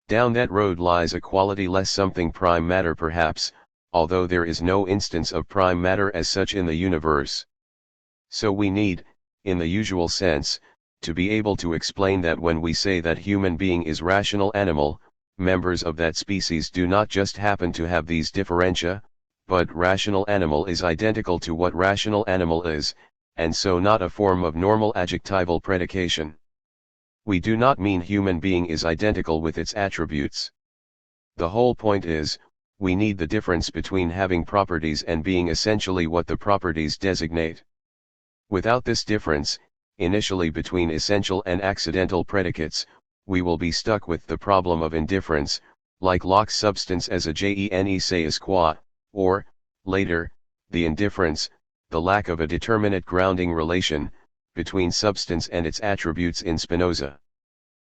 Down that road lies a quality less something prime matter perhaps, although there is no instance of prime matter as such in the universe. So we need, in the usual sense, to be able to explain that when we say that human being is rational animal, members of that species do not just happen to have these differentia, but rational animal is identical to what rational animal is, and so not a form of normal adjectival predication. We do not mean human being is identical with its attributes. The whole point is, we need the difference between having properties and being essentially what the properties designate. Without this difference, initially between essential and accidental predicates, we will be stuck with the problem of indifference, like Locke's substance as a gene sais qua, or, later, the indifference, the lack of a determinate grounding relation, between substance and its attributes in Spinoza.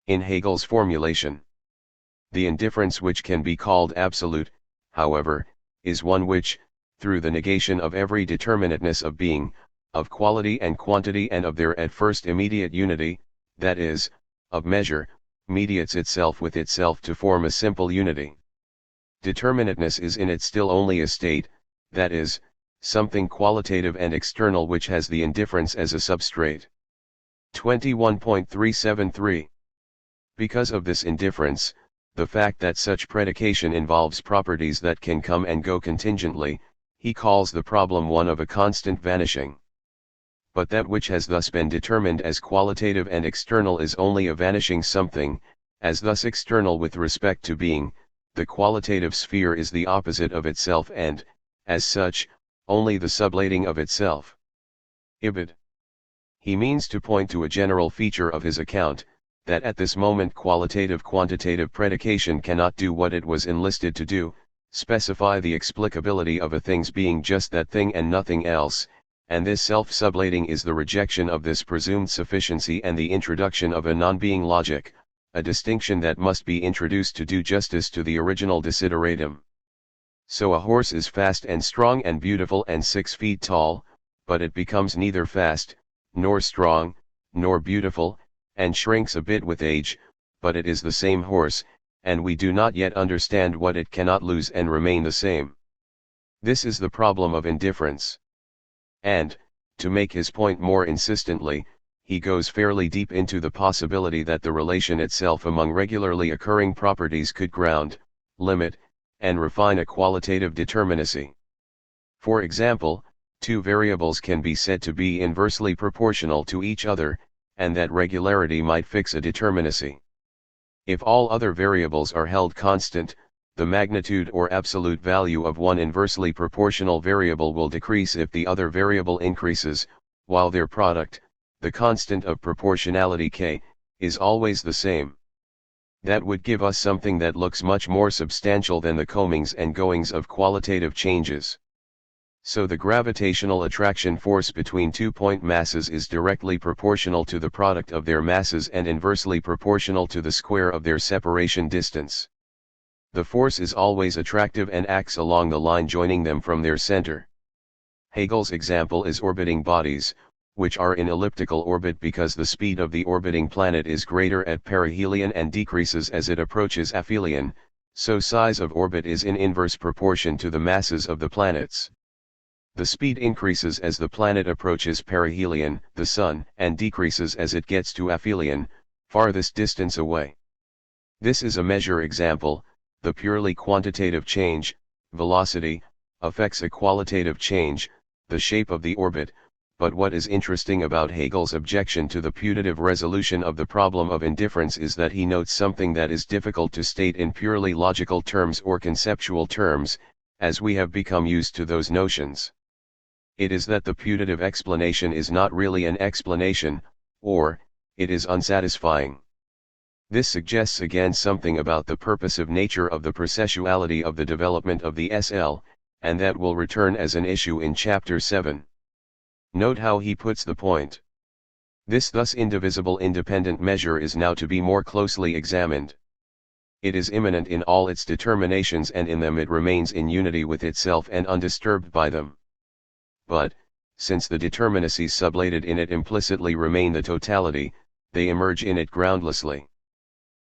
In Hegel's formulation, the indifference which can be called absolute, however, is one which, through the negation of every determinateness of being, of quality and quantity and of their at first immediate unity, that is, of measure, mediates itself with itself to form a simple unity. Determinateness is in it still only a state, that is, something qualitative and external which has the indifference as a substrate. 21.373. Because of this indifference, the fact that such predication involves properties that can come and go contingently, he calls the problem one of a constant vanishing. But that which has thus been determined as qualitative and external is only a vanishing something, as thus external with respect to being, the qualitative sphere is the opposite of itself and, as such, only the sublating of itself. Ibid. He means to point to a general feature of his account, that at this moment qualitative-quantitative predication cannot do what it was enlisted to do, specify the explicability of a thing's being just that thing and nothing else, and this self-sublating is the rejection of this presumed sufficiency and the introduction of a non-being logic, a distinction that must be introduced to do justice to the original desideratum. So a horse is fast and strong and beautiful and 6 feet tall, but it becomes neither fast, nor strong, nor beautiful, and shrinks a bit with age, but it is the same horse, and we do not yet understand what it cannot lose and remain the same. This is the problem of indifference. And, to make his point more insistently, he goes fairly deep into the possibility that the relation itself among regularly occurring properties could ground, limit, and refine a qualitative determinacy. For example, two variables can be said to be inversely proportional to each other, and that regularity might fix a determinacy. If all other variables are held constant, the magnitude or absolute value of one inversely proportional variable will decrease if the other variable increases, while their product, the constant of proportionality k, is always the same. That would give us something that looks much more substantial than the comings and goings of qualitative changes. So the gravitational attraction force between 2-point masses is directly proportional to the product of their masses and inversely proportional to the square of their separation distance. The force is always attractive and acts along the line joining them from their center. Hegel's example is orbiting bodies, which are in elliptical orbit because the speed of the orbiting planet is greater at perihelion and decreases as it approaches aphelion, so size of orbit is in inverse proportion to the masses of the planets. The speed increases as the planet approaches perihelion, the Sun, and decreases as it gets to aphelion, farthest distance away. This is a measure example. The purely quantitative change, velocity, affects a qualitative change, the shape of the orbit, but what is interesting about Hegel's objection to the putative resolution of the problem of indifference is that he notes something that is difficult to state in purely logical terms or conceptual terms, as we have become used to those notions. It is that the putative explanation is not really an explanation, or, it is unsatisfying. This suggests again something about the purposive nature of the processuality of the development of the SL, and that will return as an issue in Chapter 7. Note how he puts the point. This thus indivisible independent measure is now to be more closely examined. It is immanent in all its determinations, and in them it remains in unity with itself and undisturbed by them. But, since the determinacies sublated in it implicitly remain the totality, they emerge in it groundlessly.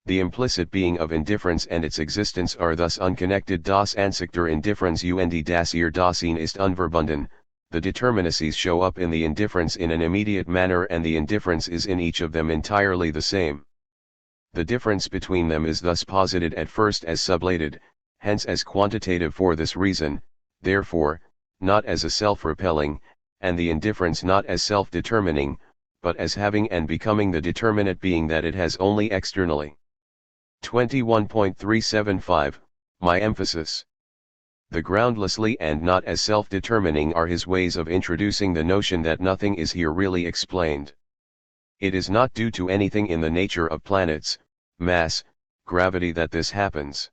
The implicit being of indifference and its existence are thus unconnected. Das Ansichter Indifferens und das ihr Dasein ist unverbunden. The determinacies show up in the indifference in an immediate manner, and the indifference is in each of them entirely the same. The difference between them is thus posited at first as sublated, hence as quantitative for this reason, therefore, not as a self-repelling, and the indifference not as self-determining, but as having and becoming the determinate being that it has only externally. 21.375, My emphasis. The groundlessly and not as self-determining are his ways of introducing the notion that nothing is here really explained. It is not due to anything in the nature of planets, mass, gravity that this happens.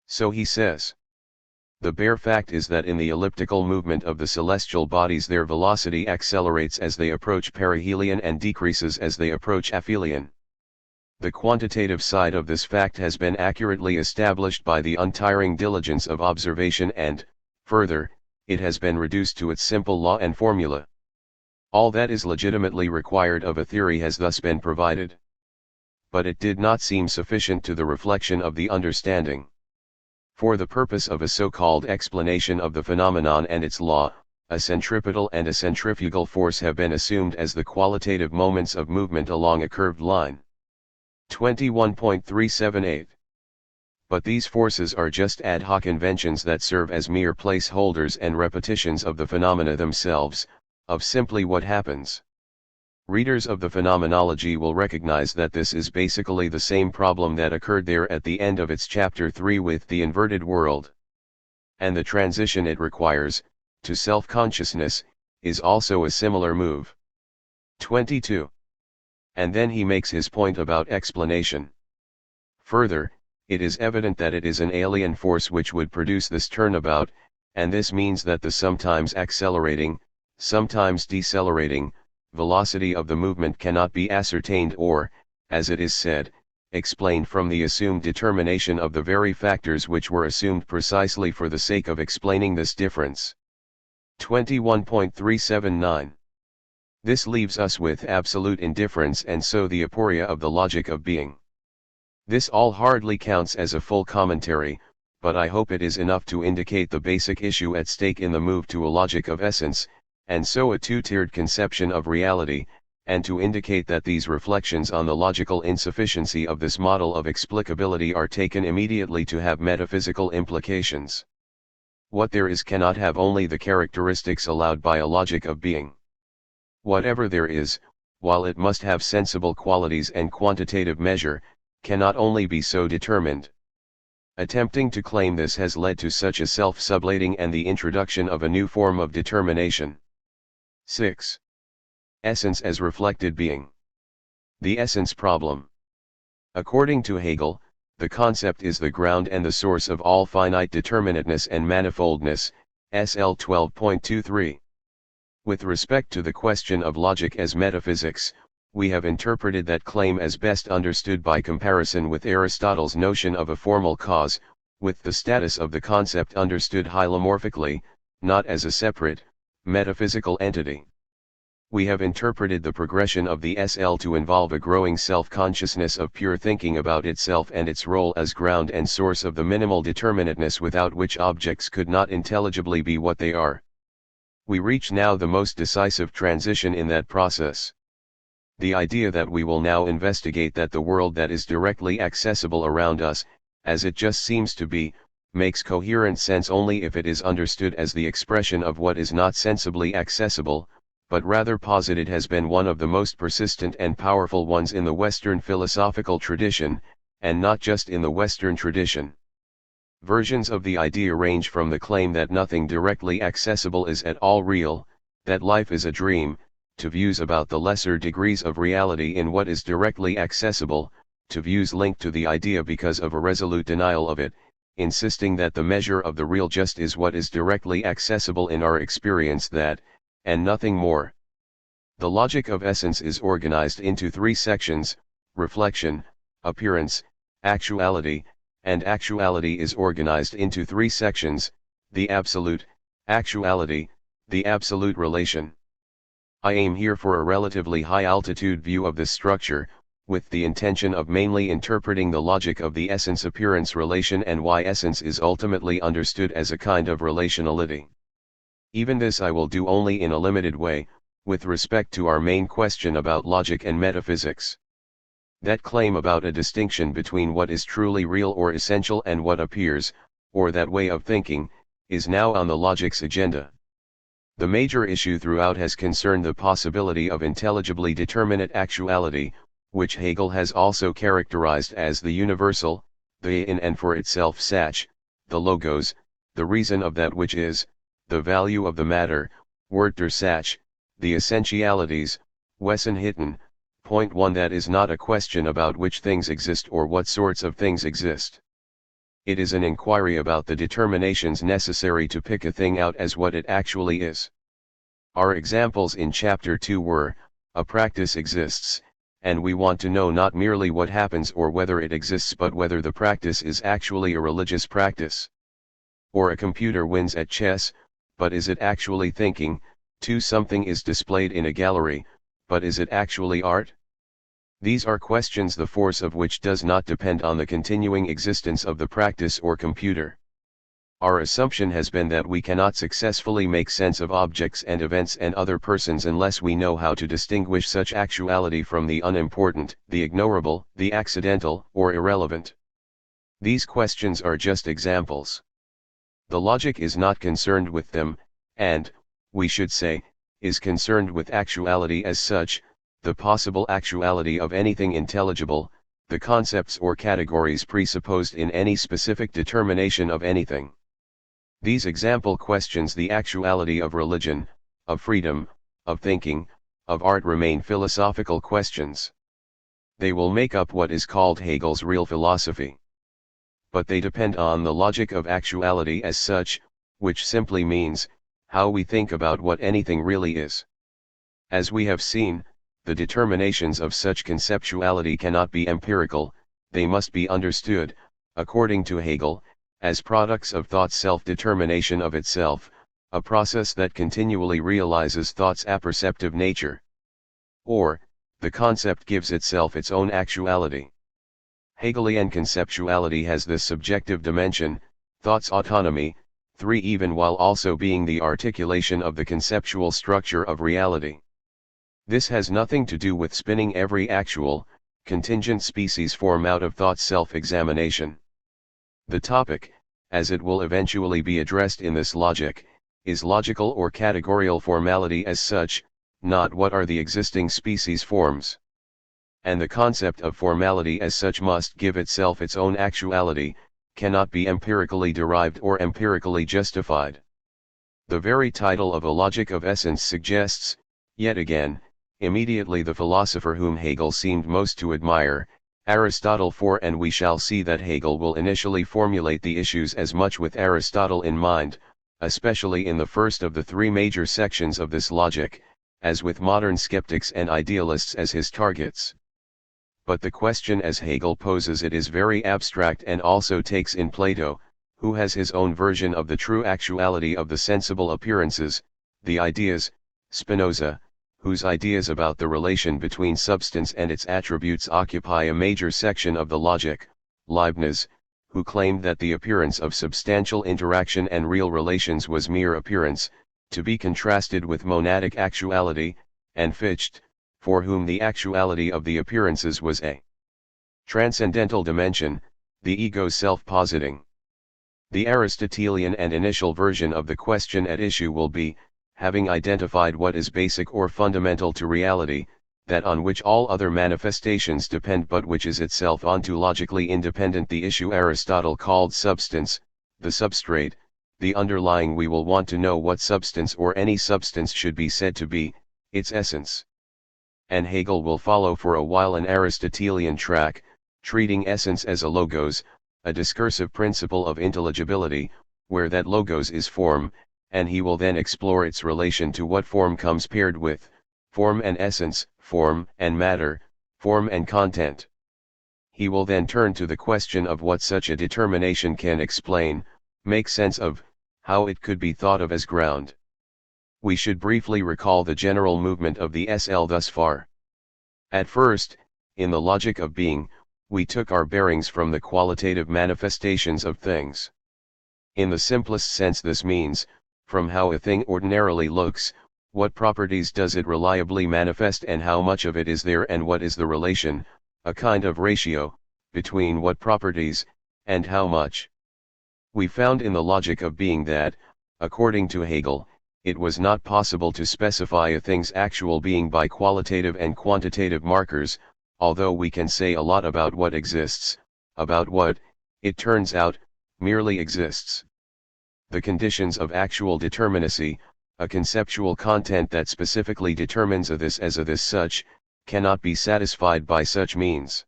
So he says. The bare fact is that in the elliptical movement of the celestial bodies their velocity accelerates as they approach perihelion and decreases as they approach aphelion. The quantitative side of this fact has been accurately established by the untiring diligence of observation and, further, it has been reduced to its simple law and formula. All that is legitimately required of a theory has thus been provided. But it did not seem sufficient to the reflection of the understanding. For the purpose of a so-called explanation of the phenomenon and its law, a centripetal and a centrifugal force have been assumed as the qualitative moments of movement along a curved line. 21.378. But these forces are just ad hoc inventions that serve as mere placeholders and repetitions of the phenomena themselves, of simply what happens. Readers of the phenomenology will recognize that this is basically the same problem that occurred there at the end of its chapter 3 with the inverted world. And the transition it requires, to self-consciousness, is also a similar move. 22. And then he makes his point about explanation. Further, it is evident that it is an alien force which would produce this turnabout, and this means that the sometimes accelerating, sometimes decelerating, velocity of the movement cannot be ascertained or, as it is said, explained from the assumed determination of the very factors which were assumed precisely for the sake of explaining this difference. 21.379. This leaves us with absolute indifference and so the aporia of the logic of being. This all hardly counts as a full commentary, but I hope it is enough to indicate the basic issue at stake in the move to a logic of essence, and so a two-tiered conception of reality, and to indicate that these reflections on the logical insufficiency of this model of explicability are taken immediately to have metaphysical implications. What there is cannot have only the characteristics allowed by a logic of being. Whatever there is, while it must have sensible qualities and quantitative measure, cannot only be so determined. Attempting to claim this has led to such a self-sublating and the introduction of a new form of determination. 6. Essence as reflected being. The essence problem. According to Hegel, the concept is the ground and the source of all finite determinateness and manifoldness, SL 12.23. With respect to the question of logic as metaphysics, we have interpreted that claim as best understood by comparison with Aristotle's notion of a formal cause, with the status of the concept understood hylomorphically, not as a separate, metaphysical entity. We have interpreted the progression of the SL to involve a growing self-consciousness of pure thinking about itself and its role as ground and source of the minimal determinateness without which objects could not intelligibly be what they are. We reach now the most decisive transition in that process. The idea that we will now investigate that the world that is directly accessible around us, as it just seems to be, makes coherent sense only if it is understood as the expression of what is not sensibly accessible, but rather posited has been one of the most persistent and powerful ones in the Western philosophical tradition, and not just in the Western tradition. Versions of the idea range from the claim that nothing directly accessible is at all real, that life is a dream, to views about the lesser degrees of reality in what is directly accessible, to views linked to the idea because of a resolute denial of it, insisting that the measure of the real just is what is directly accessible in our experience, that, and nothing more. The logic of essence is organized into three sections: reflection, appearance, actuality, and actuality is organized into three sections: the absolute, actuality, the absolute relation. I aim here for a relatively high-altitude view of this structure, with the intention of mainly interpreting the logic of the essence-appearance relation and why essence is ultimately understood as a kind of relationality. Even this I will do only in a limited way, with respect to our main question about logic and metaphysics. That claim about a distinction between what is truly real or essential and what appears, or that way of thinking, is now on the logic's agenda. The major issue throughout has concerned the possibility of intelligibly determinate actuality, which Hegel has also characterized as the universal, the in and for itself Sach, the logos, the reason of that which is, the value of the matter, Wert der Sach, the essentialities, Wesenheiten. Point 1. That is not a question about which things exist or what sorts of things exist. It is an inquiry about the determinations necessary to pick a thing out as what it actually is. Our examples in Chapter 2 were, a practice exists, and we want to know not merely what happens or whether it exists but whether the practice is actually a religious practice. Or a computer wins at chess, but is it actually thinking? 2. Something is displayed in a gallery, but is it actually art? These are questions the force of which does not depend on the continuing existence of the practice or computer. Our assumption has been that we cannot successfully make sense of objects and events and other persons unless we know how to distinguish such actuality from the unimportant, the ignorable, the accidental, or irrelevant. These questions are just examples. The logic is not concerned with them, and, we should say, is concerned with actuality as such, the possible actuality of anything intelligible, the concepts or categories presupposed in any specific determination of anything. These example questions, the actuality of religion, of freedom, of thinking, of art, remain philosophical questions. They will make up what is called Hegel's real philosophy. But they depend on the logic of actuality as such, which simply means, how we think about what anything really is. As we have seen, the determinations of such conceptuality cannot be empirical, they must be understood, according to Hegel, as products of thought's self-determination of itself, a process that continually realizes thought's apperceptive nature. Or, the concept gives itself its own actuality. Hegelian conceptuality has this subjective dimension, thought's autonomy, 3, even while also being the articulation of the conceptual structure of reality. This has nothing to do with spinning every actual, contingent species form out of thought's self-examination. The topic, as it will eventually be addressed in this logic, is logical or categorial formality as such, not what are the existing species forms. And the concept of formality as such must give itself its own actuality, cannot be empirically derived or empirically justified. The very title of A Logic of Essence suggests, yet again, immediately the philosopher whom Hegel seemed most to admire, Aristotle. And we shall see that Hegel will initially formulate the issues as much with Aristotle in mind, especially in the first of the three major sections of this logic, as with modern skeptics and idealists as his targets. But the question as Hegel poses it is very abstract and also takes in Plato, who has his own version of the true actuality of the sensible appearances, the ideas, Spinoza, whose ideas about the relation between substance and its attributes occupy a major section of the logic, Leibniz, who claimed that the appearance of substantial interaction and real relations was mere appearance, to be contrasted with monadic actuality, and Fichte, for whom the actuality of the appearances was a transcendental dimension, the ego self-positing. The Aristotelian and initial version of the question at issue will be, having identified what is basic or fundamental to reality, that on which all other manifestations depend but which is itself ontologically independent, the issue Aristotle called substance, the substrate, the underlying. We will want to know what substance or any substance should be said to be, its essence. And Hegel will follow for a while an Aristotelian track, treating essence as a logos, a discursive principle of intelligibility, where that logos is form, and he will then explore its relation to what form comes paired with, form and essence, form and matter, form and content. he will then turn to the question of what such a determination can explain, make sense of, how it could be thought of as ground. We should briefly recall the general movement of the SL thus far. At first, in the logic of being, we took our bearings from the qualitative manifestations of things. In the simplest sense this means, from how a thing ordinarily looks, what properties does it reliably manifest and how much of it is there and what is the relation, a kind of ratio, between what properties, and how much. We found in the logic of being that, according to Hegel, it was not possible to specify a thing's actual being by qualitative and quantitative markers, although we can say a lot about what exists, about what, it turns out, merely exists. The conditions of actual determinacy, a conceptual content that specifically determines a this as a this such, cannot be satisfied by such means.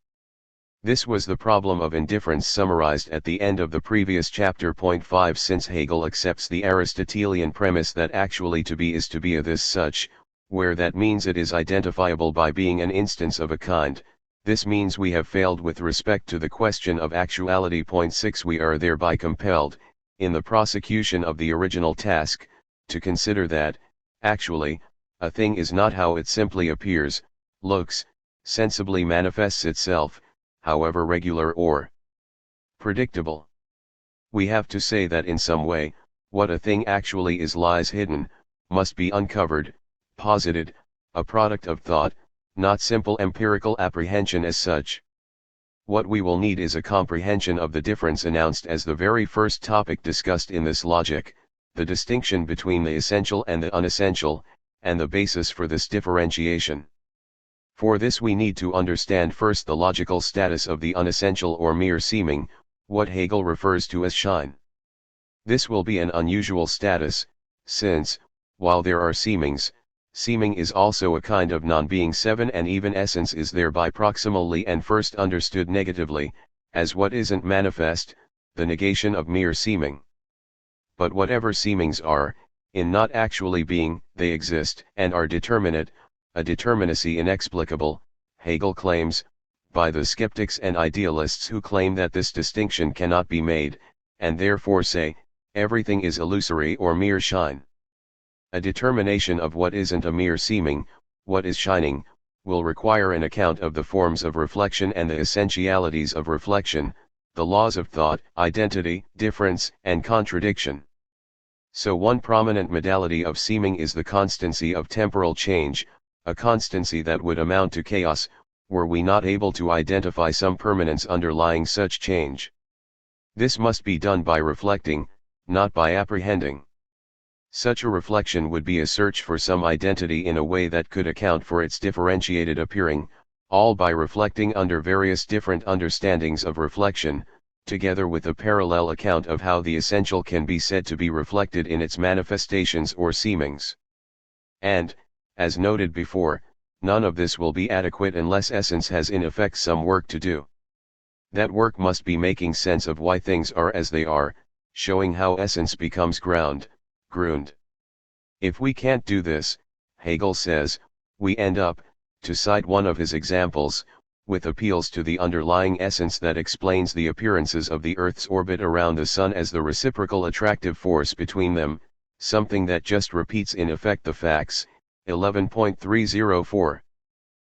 This was the problem of indifference summarized at the end of the previous chapter. Point 5. Since Hegel accepts the Aristotelian premise that actually to be is to be a this such, where that means it is identifiable by being an instance of a kind, this means we have failed with respect to the question of actuality. Point 6. We are thereby compelled, in the prosecution of the original task, to consider that, actually, a thing is not how it simply appears, looks, sensibly manifests itself, however regular or predictable. We have to say that in some way, what a thing actually is lies hidden, must be uncovered, posited, a product of thought, not simple empirical apprehension as such. What we will need is a comprehension of the difference announced as the very first topic discussed in this logic, the distinction between the essential and the unessential, and the basis for this differentiation. For this we need to understand first the logical status of the unessential or mere seeming, what Hegel refers to as Schein. This will be an unusual status, since, while there are seemings, seeming is also a kind of non-being. 7. And even essence is thereby proximally and first understood negatively, as what isn't manifest, the negation of mere seeming. But whatever seemings are, in not actually being, they exist and are determinate, a determinacy inexplicable, Hegel claims, by the skeptics and idealists who claim that this distinction cannot be made, and therefore say, everything is illusory or mere Schein. A determination of what isn't a mere seeming, what is shining, will require an account of the forms of reflection and the essentialities of reflection, the laws of thought, identity, difference, and contradiction. So one prominent modality of seeming is the constancy of temporal change, a constancy that would amount to chaos, were we not able to identify some permanence underlying such change. This must be done by reflecting, not by apprehending. Such a reflection would be a search for some identity in a way that could account for its differentiated appearing, all by reflecting under various different understandings of reflection, together with a parallel account of how the essential can be said to be reflected in its manifestations or seemings. And, as noted before, none of this will be adequate unless essence has in effect some work to do. That work must be making sense of why things are as they are, showing how essence becomes Grund. If we can't do this, Hegel says, we end up, to cite one of his examples, with appeals to the underlying essence that explains the appearances of the Earth's orbit around the Sun as the reciprocal attractive force between them, something that just repeats in effect the facts. 11.304.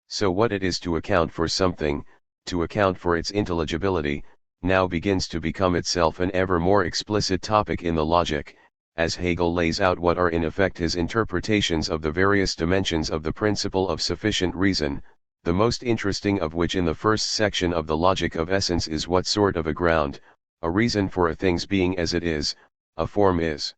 So what it is to account for something, to account for its intelligibility, now begins to become itself an ever more explicit topic in the logic, as Hegel lays out what are in effect his interpretations of the various dimensions of the principle of sufficient reason, the most interesting of which in the first section of the logic of essence is what sort of a ground, a reason for a thing's being as it is, a form is.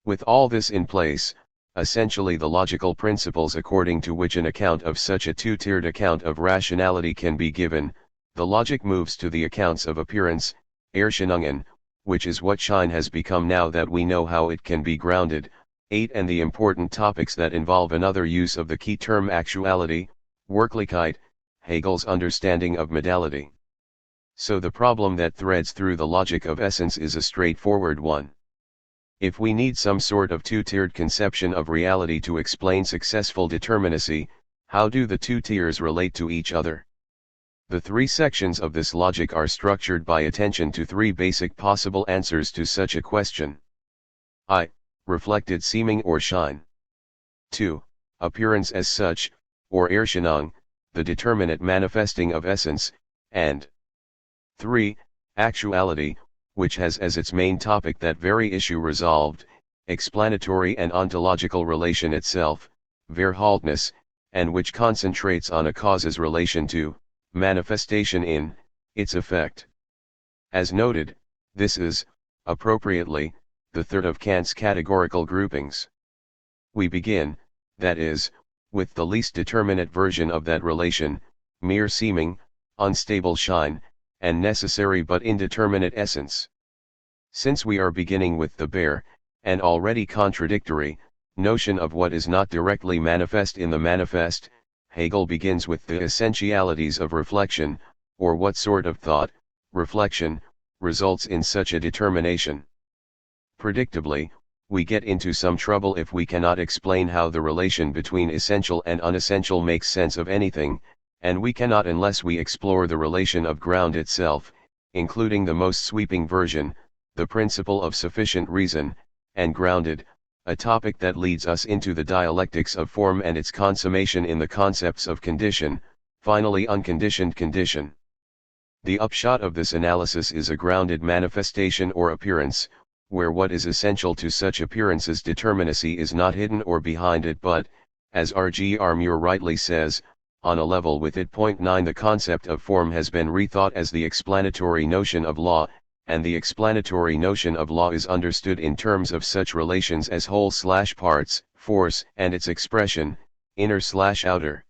With all this in place, essentially the logical principles according to which an account of such a two-tiered account of rationality can be given, the logic moves to the accounts of appearance, Erscheinungen, which is what Schein has become now that we know how it can be grounded. 8. And the important topics that involve another use of the key term actuality, Wirklichkeit, Hegel's understanding of modality. So the problem that threads through the logic of essence is a straightforward one. If we need some sort of two-tiered conception of reality to explain successful determinacy, how do the two tiers relate to each other? The three sections of this logic are structured by attention to three basic possible answers to such a question. I. Reflected seeming or shine. 2. Appearance as such, or Erscheinung, the determinate manifesting of essence, and 3. Actuality, which has as its main topic that very issue resolved, explanatory and ontological relation itself, Verhaltnis, and which concentrates on a cause's relation to, manifestation in, its effect. As noted, this is, appropriately, the third of Kant's categorical groupings. We begin, that is, with the least determinate version of that relation, mere seeming, unstable shine, and necessary but indeterminate essence. Since we are beginning with the bare, and already contradictory, notion of what is not directly manifest in the manifest, Hegel begins with the essentialities of reflection, or what sort of thought, reflection, results in such a determination. Predictably, we get into some trouble if we cannot explain how the relation between essential and unessential makes sense of anything, and we cannot unless we explore the relation of ground itself, including the most sweeping version, the principle of sufficient reason, and grounded, a topic that leads us into the dialectics of form and its consummation in the concepts of condition, finally unconditioned condition. The upshot of this analysis is a grounded manifestation or appearance, where what is essential to such appearance's determinacy is not hidden or behind it but, as R.G.R. Muir rightly says, on a level with it. 9 The concept of form has been rethought as the explanatory notion of law, and the explanatory notion of law is understood in terms of such relations as whole/parts, force and its expression, inner/outer.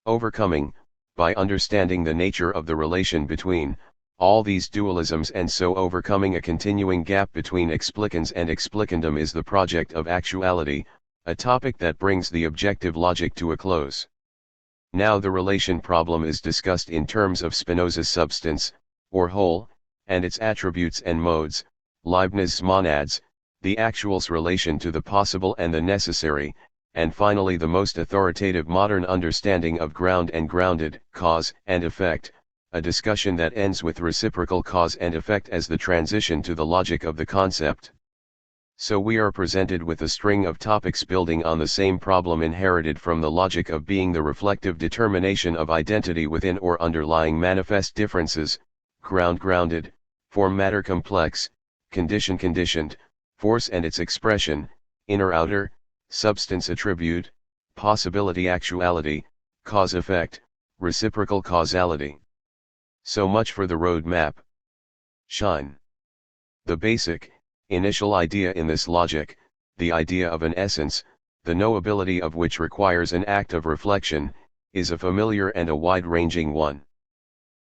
Overcoming, by understanding the nature of the relation between, all these dualisms and so overcoming a continuing gap between explicans and explicandum is the project of actuality, a topic that brings the objective logic to a close. Now the relation problem is discussed in terms of Spinoza's substance, or whole, and its attributes and modes, Leibniz's monads, the actual's relation to the possible and the necessary, and finally the most authoritative modern understanding of ground and grounded, cause and effect, a discussion that ends with reciprocal cause and effect as the transition to the logic of the concept. So we are presented with a string of topics building on the same problem inherited from the logic of being, the reflective determination of identity within or underlying manifest differences, ground grounded, form matter complex, condition conditioned, force and its expression, inner outer, substance attribute, possibility actuality, cause effect, reciprocal causality. So much for the road map. Shine. The basic, initial idea in this logic, the idea of an essence, the knowability of which requires an act of reflection, is a familiar and a wide-ranging one.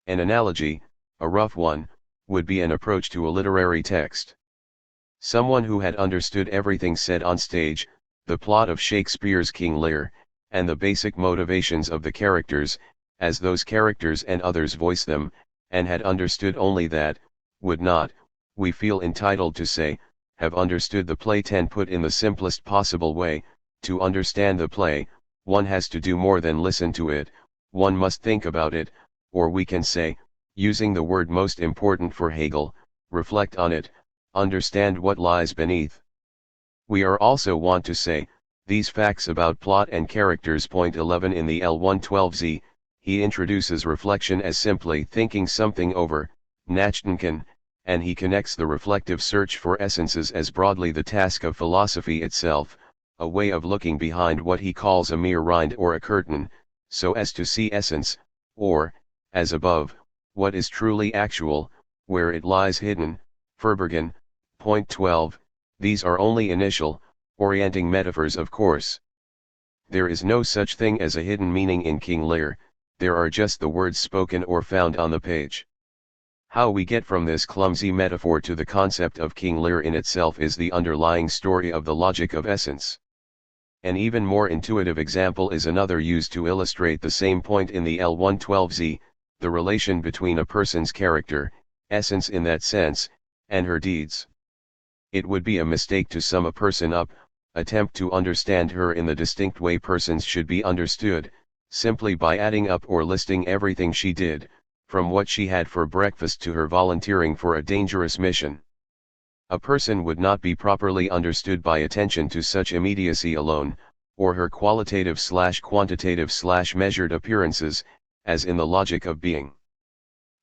An analogy, a rough one, would be an approach to a literary text. Someone who had understood everything said on stage, the plot of Shakespeare's King Lear, and the basic motivations of the characters, as those characters and others voice them, and had understood only that, would not, we feel entitled to say, have understood the play. 10 Put in the simplest possible way, to understand the play, one has to do more than listen to it, one must think about it, or we can say, using the word most important for Hegel, reflect on it, understand what lies beneath. We are also wont to say, these facts about plot and characters. Point 11 In the L112z, he introduces reflection as simply thinking something over, Nachdenken, and he connects the reflective search for essences as broadly the task of philosophy itself, a way of looking behind what he calls a mere rind or a curtain, so as to see essence, or, as above, what is truly actual, where it lies hidden. Verbergen. Point 12, these are only initial, orienting metaphors of course. There is no such thing as a hidden meaning in King Lear, there are just the words spoken or found on the page. How we get from this clumsy metaphor to the concept of King Lear in itself is the underlying story of the logic of essence. An even more intuitive example is another used to illustrate the same point in the L112z, the relation between a person's character, essence in that sense, and her deeds. It would be a mistake to sum a person up, attempt to understand her in the distinct way persons should be understood, simply by adding up or listing everything she did, from what she had for breakfast to her volunteering for a dangerous mission. A person would not be properly understood by attention to such immediacy alone, or her qualitative/quantitative/measured appearances, as in the logic of being.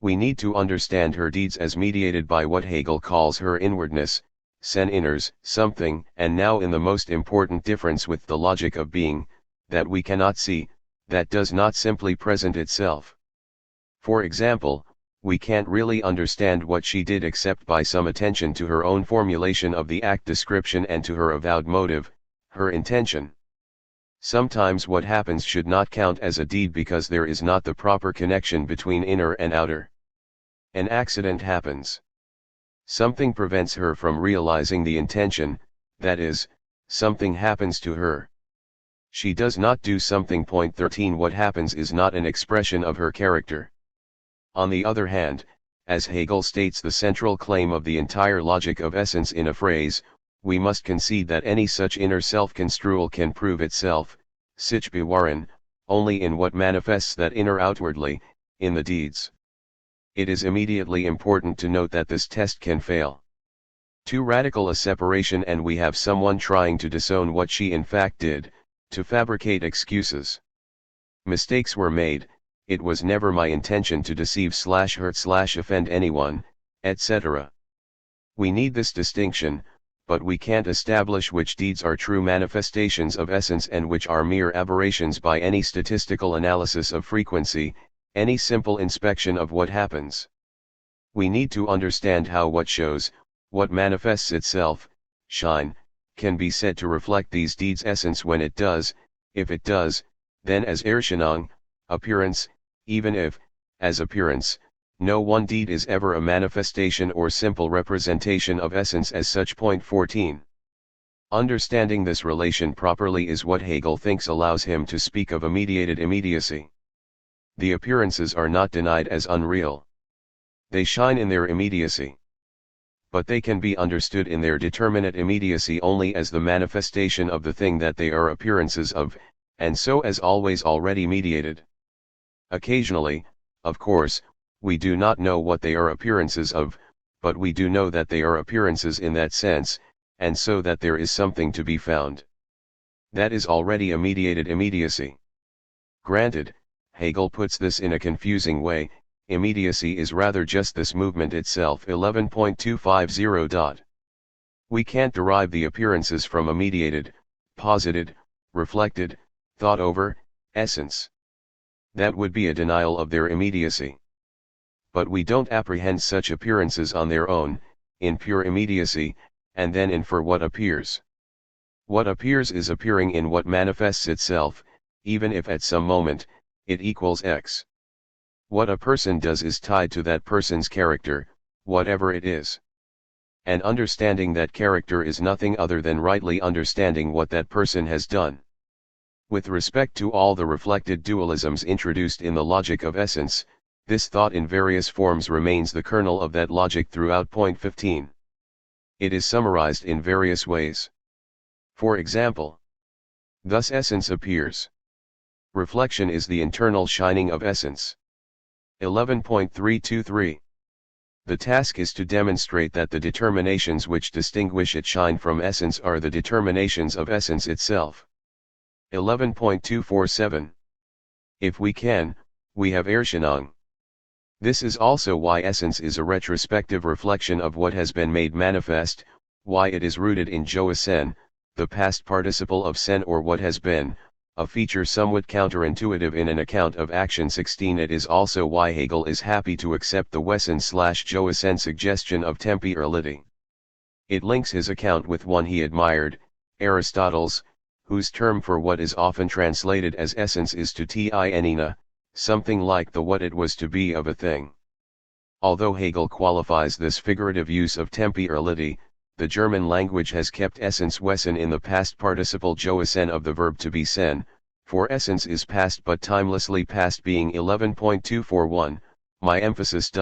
We need to understand her deeds as mediated by what Hegel calls her inwardness, sen inners, something, and now in the most important difference with the logic of being, that we cannot see, that does not simply present itself. For example, we can't really understand what she did except by some attention to her own formulation of the act description and to her avowed motive, her intention. Sometimes what happens should not count as a deed because there is not the proper connection between inner and outer. An accident happens. Something prevents her from realizing the intention, that is, something happens to her. She does not do something. 13 What happens is not an expression of her character. On the other hand, as Hegel states the central claim of the entire logic of essence in a phrase, we must concede that any such inner self-construal can prove itself, sich bewahren, only in what manifests that inner outwardly, in the deeds. It is immediately important to note that this test can fail. Too radical a separation and we have someone trying to disown what she in fact did, to fabricate excuses. Mistakes were made, it was never my intention to deceive/hurt/offend anyone, etc. We need this distinction, but we can't establish which deeds are true manifestations of essence and which are mere aberrations by any statistical analysis of frequency, any simple inspection of what happens. We need to understand how what shows, what manifests itself, shine, can be said to reflect these deeds' essence when it does, if it does, then as Erscheinung, appearance, even if, as appearance, no one deed is ever a manifestation or simple representation of essence as such. 14. Understanding this relation properly is what Hegel thinks allows him to speak of a mediated immediacy. The appearances are not denied as unreal. They shine in their immediacy. But they can be understood in their determinate immediacy only as the manifestation of the thing that they are appearances of, and so as always already mediated. Occasionally, of course, we do not know what they are appearances of, but we do know that they are appearances in that sense, and so that there is something to be found. That is already a mediated immediacy. Granted, Hegel puts this in a confusing way, immediacy is rather just this movement itself. 11.250. We can't derive the appearances from a mediated, posited, reflected, thought over, essence. That would be a denial of their immediacy. But we don't apprehend such appearances on their own, in pure immediacy, and then infer what appears. What appears is appearing in what manifests itself, even if at some moment, it equals X. What a person does is tied to that person's character, whatever it is. And understanding that character is nothing other than rightly understanding what that person has done. With respect to all the reflected dualisms introduced in the logic of essence, this thought in various forms remains the kernel of that logic throughout. 15. It is summarized in various ways. For example, thus essence appears. Reflection is the internal shining of essence. 11.323. The task is to demonstrate that the determinations which distinguish it shine from essence are the determinations of essence itself. 11.247. If we can, we have Erscheinung. This is also why essence is a retrospective reflection of what has been made manifest, why it is rooted in Joesen, the past participle of sen or what has been, a feature somewhat counterintuitive in an account of action 16. It is also why Hegel is happy to accept the Wesen/Joesen suggestion of temporality. It links his account with one he admired, Aristotle's, whose term for what is often translated as essence is to tinina, something like the what it was to be of a thing. Although Hegel qualifies this figurative use of temporality, the German language has kept essence Wesen in the past participle Joesen of the verb to be sen, for essence is past but timelessly past being. 11.241, my emphasis.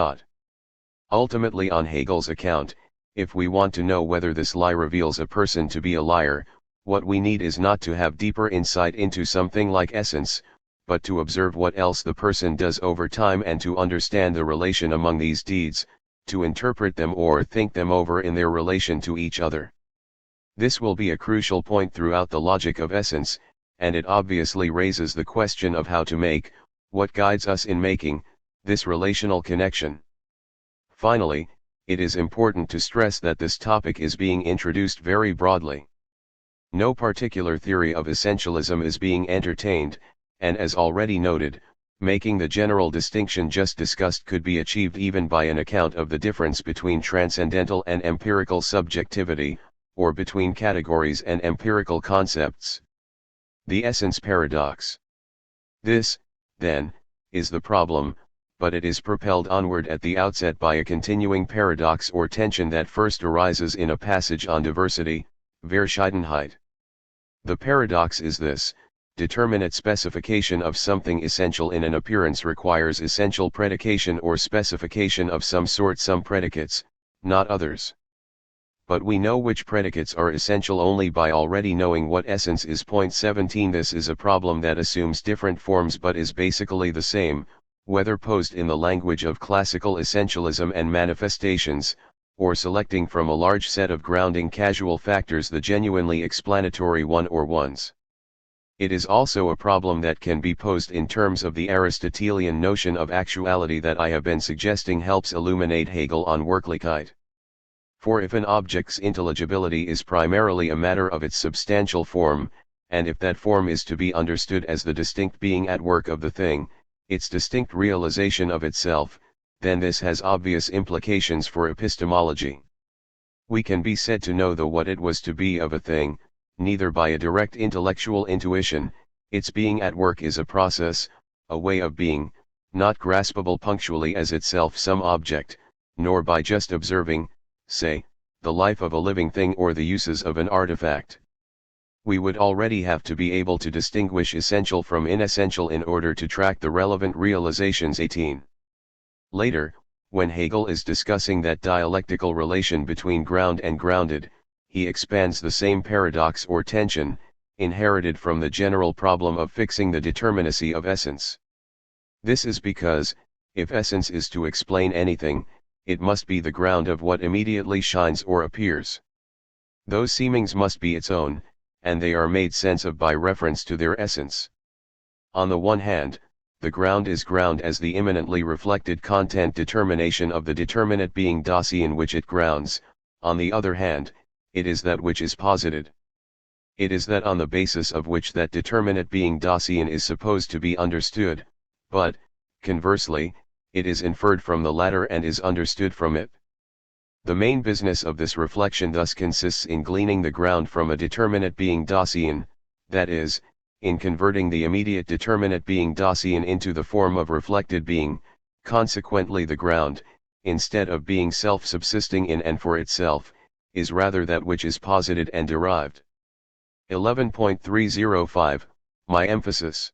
Ultimately on Hegel's account, if we want to know whether this lie reveals a person to be a liar, what we need is not to have deeper insight into something like essence, but to observe what else the person does over time and to understand the relation among these deeds, to interpret them or think them over in their relation to each other. This will be a crucial point throughout the logic of essence, and it obviously raises the question of how to make, what guides us in making, this relational connection. Finally, it is important to stress that this topic is being introduced very broadly. No particular theory of essentialism is being entertained, and as already noted, making the general distinction just discussed could be achieved even by an account of the difference between transcendental and empirical subjectivity, or between categories and empirical concepts. The essence paradox. This, then, is the problem, but it is propelled onward at the outset by a continuing paradox or tension that first arises in a passage on diversity, Verschiedenheit. The paradox is this: determinate specification of something essential in an appearance requires essential predication or specification of some sort, some predicates, not others. But we know which predicates are essential only by already knowing what essence is. Point 17. This is a problem that assumes different forms but is basically the same, whether posed in the language of classical essentialism and manifestations, or selecting from a large set of grounding causal factors the genuinely explanatory one or ones. It is also a problem that can be posed in terms of the Aristotelian notion of actuality that I have been suggesting helps illuminate Hegel on Wirklichkeit. For if an object's intelligibility is primarily a matter of its substantial form, and if that form is to be understood as the distinct being at work of the thing, its distinct realization of itself, then this has obvious implications for epistemology. We can be said to know the what it was to be of a thing, neither by a direct intellectual intuition. Its being at work is a process, a way of being, not graspable punctually as itself some object, nor by just observing, say, the life of a living thing or the uses of an artifact. We would already have to be able to distinguish essential from inessential in order to track the relevant realizations. 18. Later, when Hegel is discussing that dialectical relation between ground and grounded, he expands the same paradox or tension, inherited from the general problem of fixing the determinacy of essence. This is because, if essence is to explain anything, it must be the ground of what immediately shines or appears. Those seemings must be its own, and they are made sense of by reference to their essence. On the one hand, the ground is ground as the immanently reflected content determination of the determinate being Dasein which it grounds. On the other hand, it is that which is posited. It is that on the basis of which that determinate being Dasein is supposed to be understood, but, conversely, it is inferred from the latter and is understood from it. The main business of this reflection thus consists in gleaning the ground from a determinate being Dasein, that is, in converting the immediate determinate being Dasein into the form of reflected being. Consequently the ground, instead of being self-subsisting in and for itself, is rather that which is posited and derived. 11.305, My emphasis.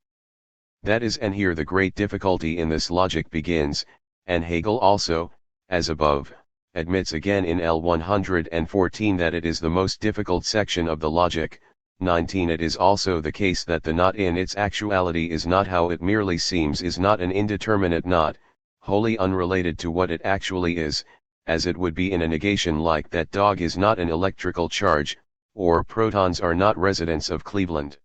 That is, and here the great difficulty in this logic begins, and Hegel also, as above, admits again in L114 that it is the most difficult section of the logic. 19. It is also the case that the not in its actuality is not how it merely seems, is not an indeterminate not, wholly unrelated to what it actually is, as it would be in a negation like that dog is not an electrical charge, or protons are not residents of Cleveland.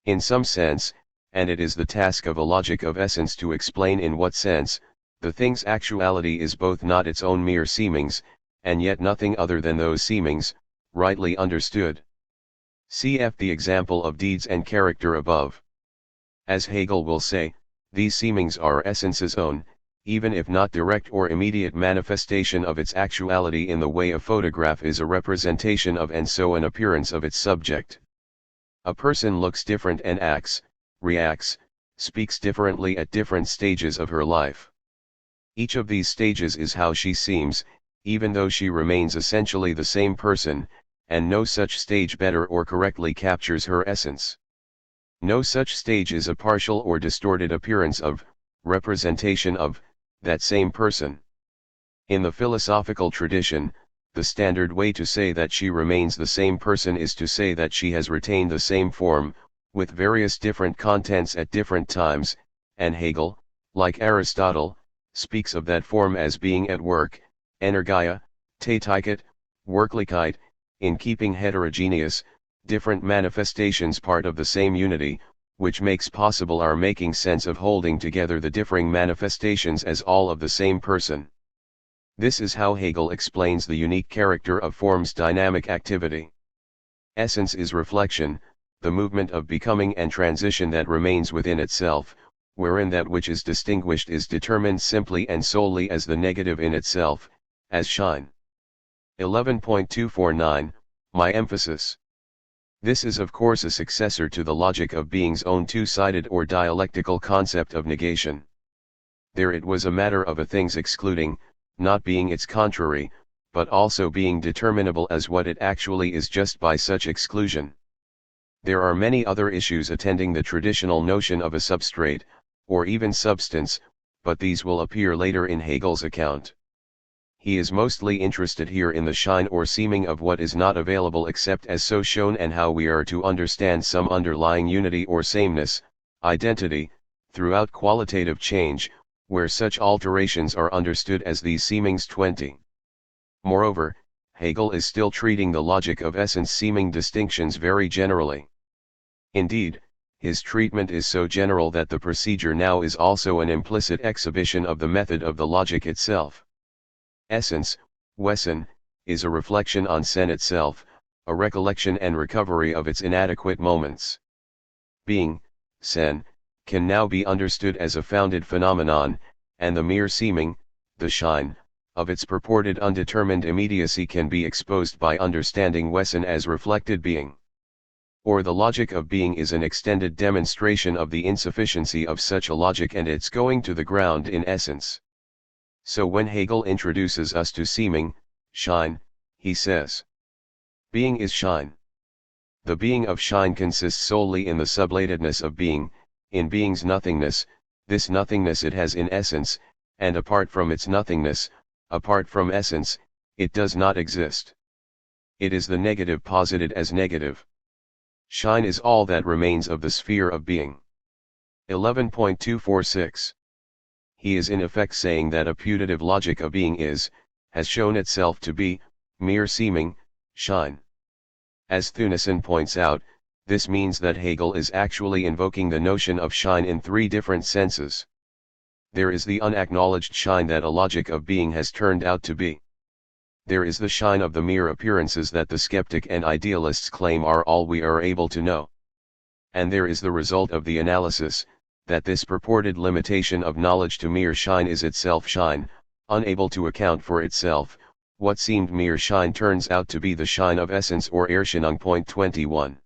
In some sense, and it is the task of a logic of essence to explain in what sense, the thing's actuality is both not its own mere seemings, and yet nothing other than those seemings, rightly understood. Cf. the example of deeds and character above. As Hegel will say, these seemings are essence's own, even if not direct or immediate manifestation of its actuality in the way a photograph is a representation of and so an appearance of its subject. A person looks different and acts, reacts, speaks differently at different stages of her life. Each of these stages is how she seems, even though she remains essentially the same person, and no such stage better or correctly captures her essence. No such stage is a partial or distorted appearance of, representation of, that same person. In the philosophical tradition, the standard way to say that she remains the same person is to say that she has retained the same form, with various different contents at different times, and Hegel, like Aristotle, speaks of that form as being at work, Energia, Tätigkeit, Wirklichkeit, in keeping heterogeneous, different manifestations part of the same unity, which makes possible our making sense of holding together the differing manifestations as all of the same person. This is how Hegel explains the unique character of form's dynamic activity. Essence is reflection, the movement of becoming and transition that remains within itself, wherein that which is distinguished is determined simply and solely as the negative in itself, as shine. 11.249, My emphasis. This is of course a successor to the logic of being's own two-sided or dialectical concept of negation. There it was a matter of a thing's excluding, not being its contrary, but also being determinable as what it actually is just by such exclusion. There are many other issues attending the traditional notion of a substrate, or even substance, but these will appear later in Hegel's account. He is mostly interested here in the shine or seeming of what is not available except as so shown, and how we are to understand some underlying unity or sameness, identity, throughout qualitative change, where such alterations are understood as these seemings 20. Moreover, Hegel is still treating the logic of essence-seeming distinctions very generally. Indeed, his treatment is so general that the procedure now is also an implicit exhibition of the method of the logic itself. Essence, Wesen, is a reflection on sen itself, a recollection and recovery of its inadequate moments. Being, sen, can now be understood as a founded phenomenon, and the mere seeming, the shine, of its purported undetermined immediacy can be exposed by understanding Wesen as reflected being. Or the logic of being is an extended demonstration of the insufficiency of such a logic and its going to the ground in essence. So when Hegel introduces us to seeming, shine, he says, being is shine. The being of shine consists solely in the sublatedness of being, in being's nothingness, this nothingness it has in essence, and apart from its nothingness, apart from essence, it does not exist. It is the negative posited as negative. Shine is all that remains of the sphere of being. 11.246. He is in effect saying that a putative logic of being has shown itself to be, mere seeming, shine. As Thunesen points out, this means that Hegel is actually invoking the notion of shine in three different senses. There is the unacknowledged shine that a logic of being has turned out to be. There is the shine of the mere appearances that the skeptic and idealists claim are all we are able to know. And there is the result of the analysis, that this purported limitation of knowledge to mere shine is itself shine, unable to account for itself. What seemed mere shine turns out to be the shine of essence or Erscheinung. 21.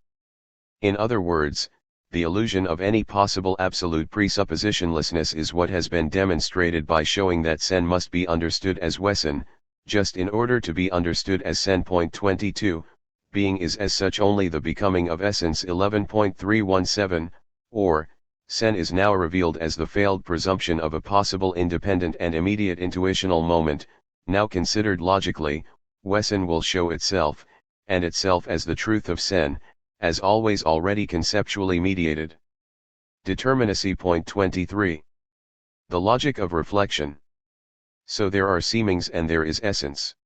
In other words, the illusion of any possible absolute presuppositionlessness is what has been demonstrated by showing that sen must be understood as Wesen, just in order to be understood as sen. 22, being is as such only the becoming of essence. 11.317, or, sen is now revealed as the failed presumption of a possible independent and immediate intuitional moment. Now considered logically, Wesen will show itself, and itself as the truth of sen, as always already conceptually mediated. Determinacy. 23. The logic of reflection. So there are seemings and there is essence.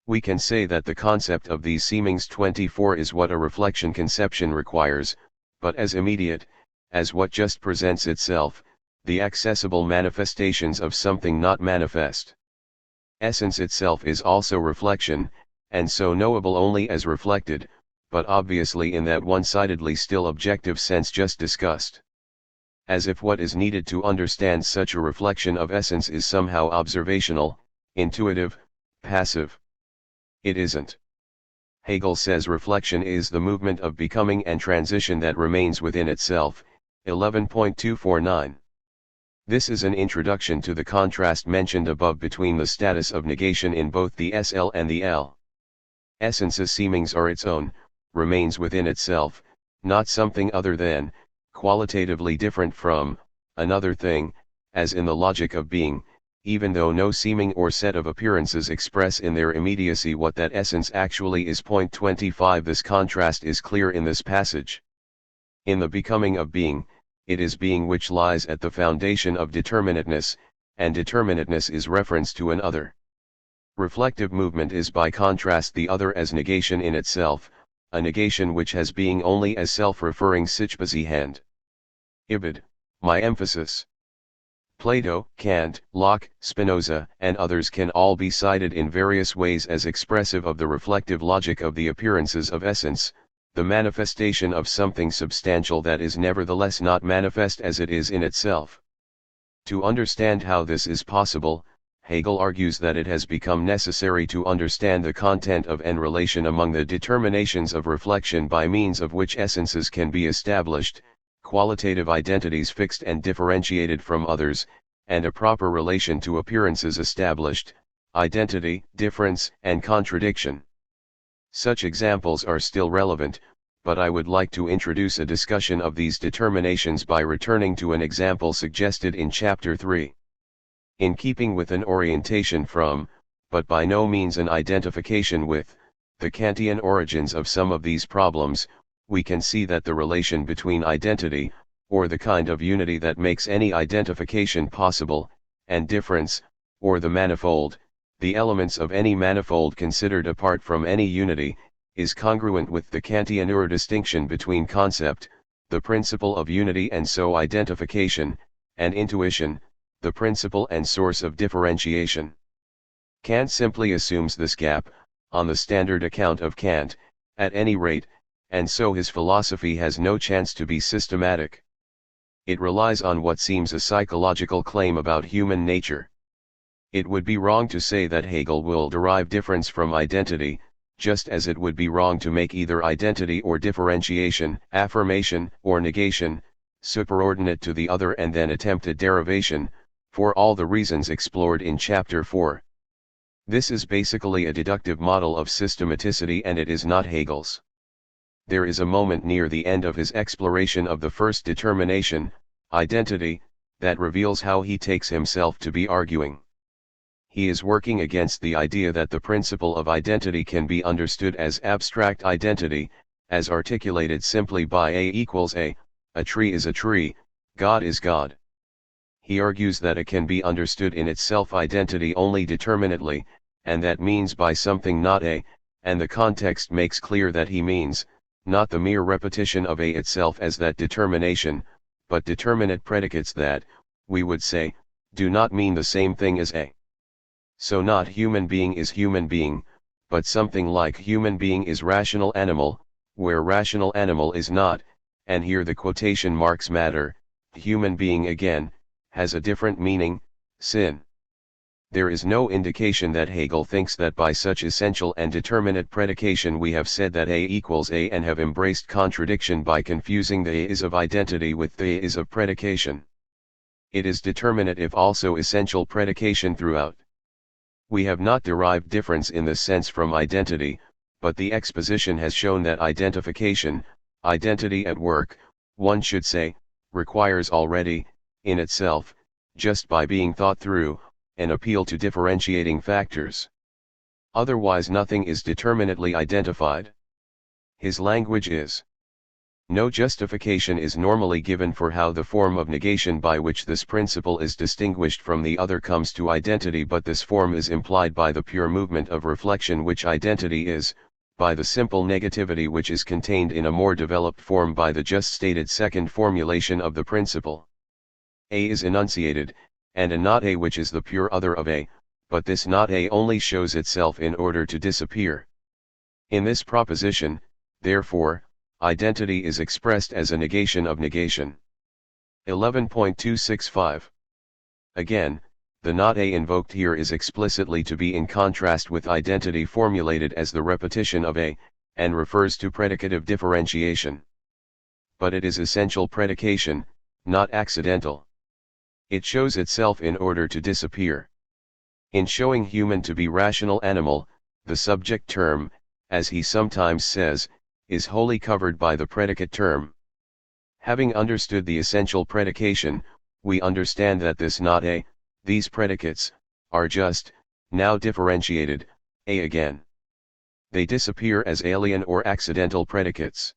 We can say that the concept of these seemings 24 is what a reflection conception requires, but as immediate, as what just presents itself, the accessible manifestations of something not manifest. Essence itself is also reflection, and so knowable only as reflected, but obviously in that one-sidedly still objective sense just discussed. As if what is needed to understand such a reflection of essence is somehow observational, intuitive, passive. It isn't. Hegel says reflection is the movement of becoming and transition that remains within itself. 11.249. This is an introduction to the contrast mentioned above between the status of negation in both the SL and the L. Essence's seemings are its own, remains within itself, not something other than, qualitatively different from, another thing, as in the logic of being, even though no seeming or set of appearances express in their immediacy what that essence actually is. 25. This contrast is clear in this passage. In the becoming of being, it is being which lies at the foundation of determinateness, and determinateness is reference to an other. Reflective movement is by contrast the other as negation in itself, a negation which has being only as self-referring hand. Ibid. My emphasis. Plato, Kant, Locke, Spinoza, and others can all be cited in various ways as expressive of the reflective logic of the appearances of essence, the manifestation of something substantial that is nevertheless not manifest as it is in itself. To understand how this is possible, Hegel argues that it has become necessary to understand the content of and relation among the determinations of reflection by means of which essences can be established, qualitative identities fixed and differentiated from others, and a proper relation to appearances established, identity, difference, and contradiction. Such examples are still relevant, but I would like to introduce a discussion of these determinations by returning to an example suggested in Chapter 3. In keeping with an orientation from, but by no means an identification with, the Kantian origins of some of these problems, we can see that the relation between identity, or the kind of unity that makes any identification possible, and difference, or the manifold, the elements of any manifold considered apart from any unity, is congruent with the Kantian distinction between concept, the principle of unity, and so identification, and intuition, the principle and source of differentiation. Kant simply assumes this gap, on the standard account of Kant, at any rate, and so his philosophy has no chance to be systematic. It relies on what seems a psychological claim about human nature. It would be wrong to say that Hegel will derive difference from identity, just as it would be wrong to make either identity or differentiation, affirmation or negation, superordinate to the other and then attempt a derivation, for all the reasons explored in Chapter 4. This is basically a deductive model of systematicity, and it is not Hegel's. There is a moment near the end of his exploration of the first determination, identity, that reveals how he takes himself to be arguing. He is working against the idea that the principle of identity can be understood as abstract identity, as articulated simply by A equals A tree is a tree, God is God. He argues that it can be understood in its self-identity only determinately, and that means by something not A, and the context makes clear that he means, not the mere repetition of A itself as that determination, but determinate predicates that, we would say, do not mean the same thing as A. So not human being is human being, but something like human being is rational animal, where rational animal is not, and here the quotation marks matter, human being again, has a different meaning, sin. There is no indication that Hegel thinks that by such essential and determinate predication we have said that A equals A and have embraced contradiction by confusing the A is of identity with the A is of predication. It is determinate if also essential predication throughout. We have not derived difference in this sense from identity, but the exposition has shown that identification, identity at work, one should say, requires already, in itself, just by being thought through, an appeal to differentiating factors. Otherwise nothing is determinately identified. His language is. No justification is normally given for how the form of negation by which this principle is distinguished from the other comes to identity, but this form is implied by the pure movement of reflection which identity is, by the simple negativity which is contained in a more developed form by the just stated second formulation of the principle. A is enunciated, and a not A which is the pure other of A, but this not A only shows itself in order to disappear. In this proposition, therefore, identity is expressed as a negation of negation. 11.265. Again, the not A invoked here is explicitly to be in contrast with identity formulated as the repetition of A, and refers to predicative differentiation. But it is essential predication, not accidental. It shows itself in order to disappear. In showing human to be rational animal, the subject term, as he sometimes says, is wholly covered by the predicate term. Having understood the essential predication, we understand that this not A, these predicates, are just, now differentiated, A again. They disappear as alien or accidental predicates.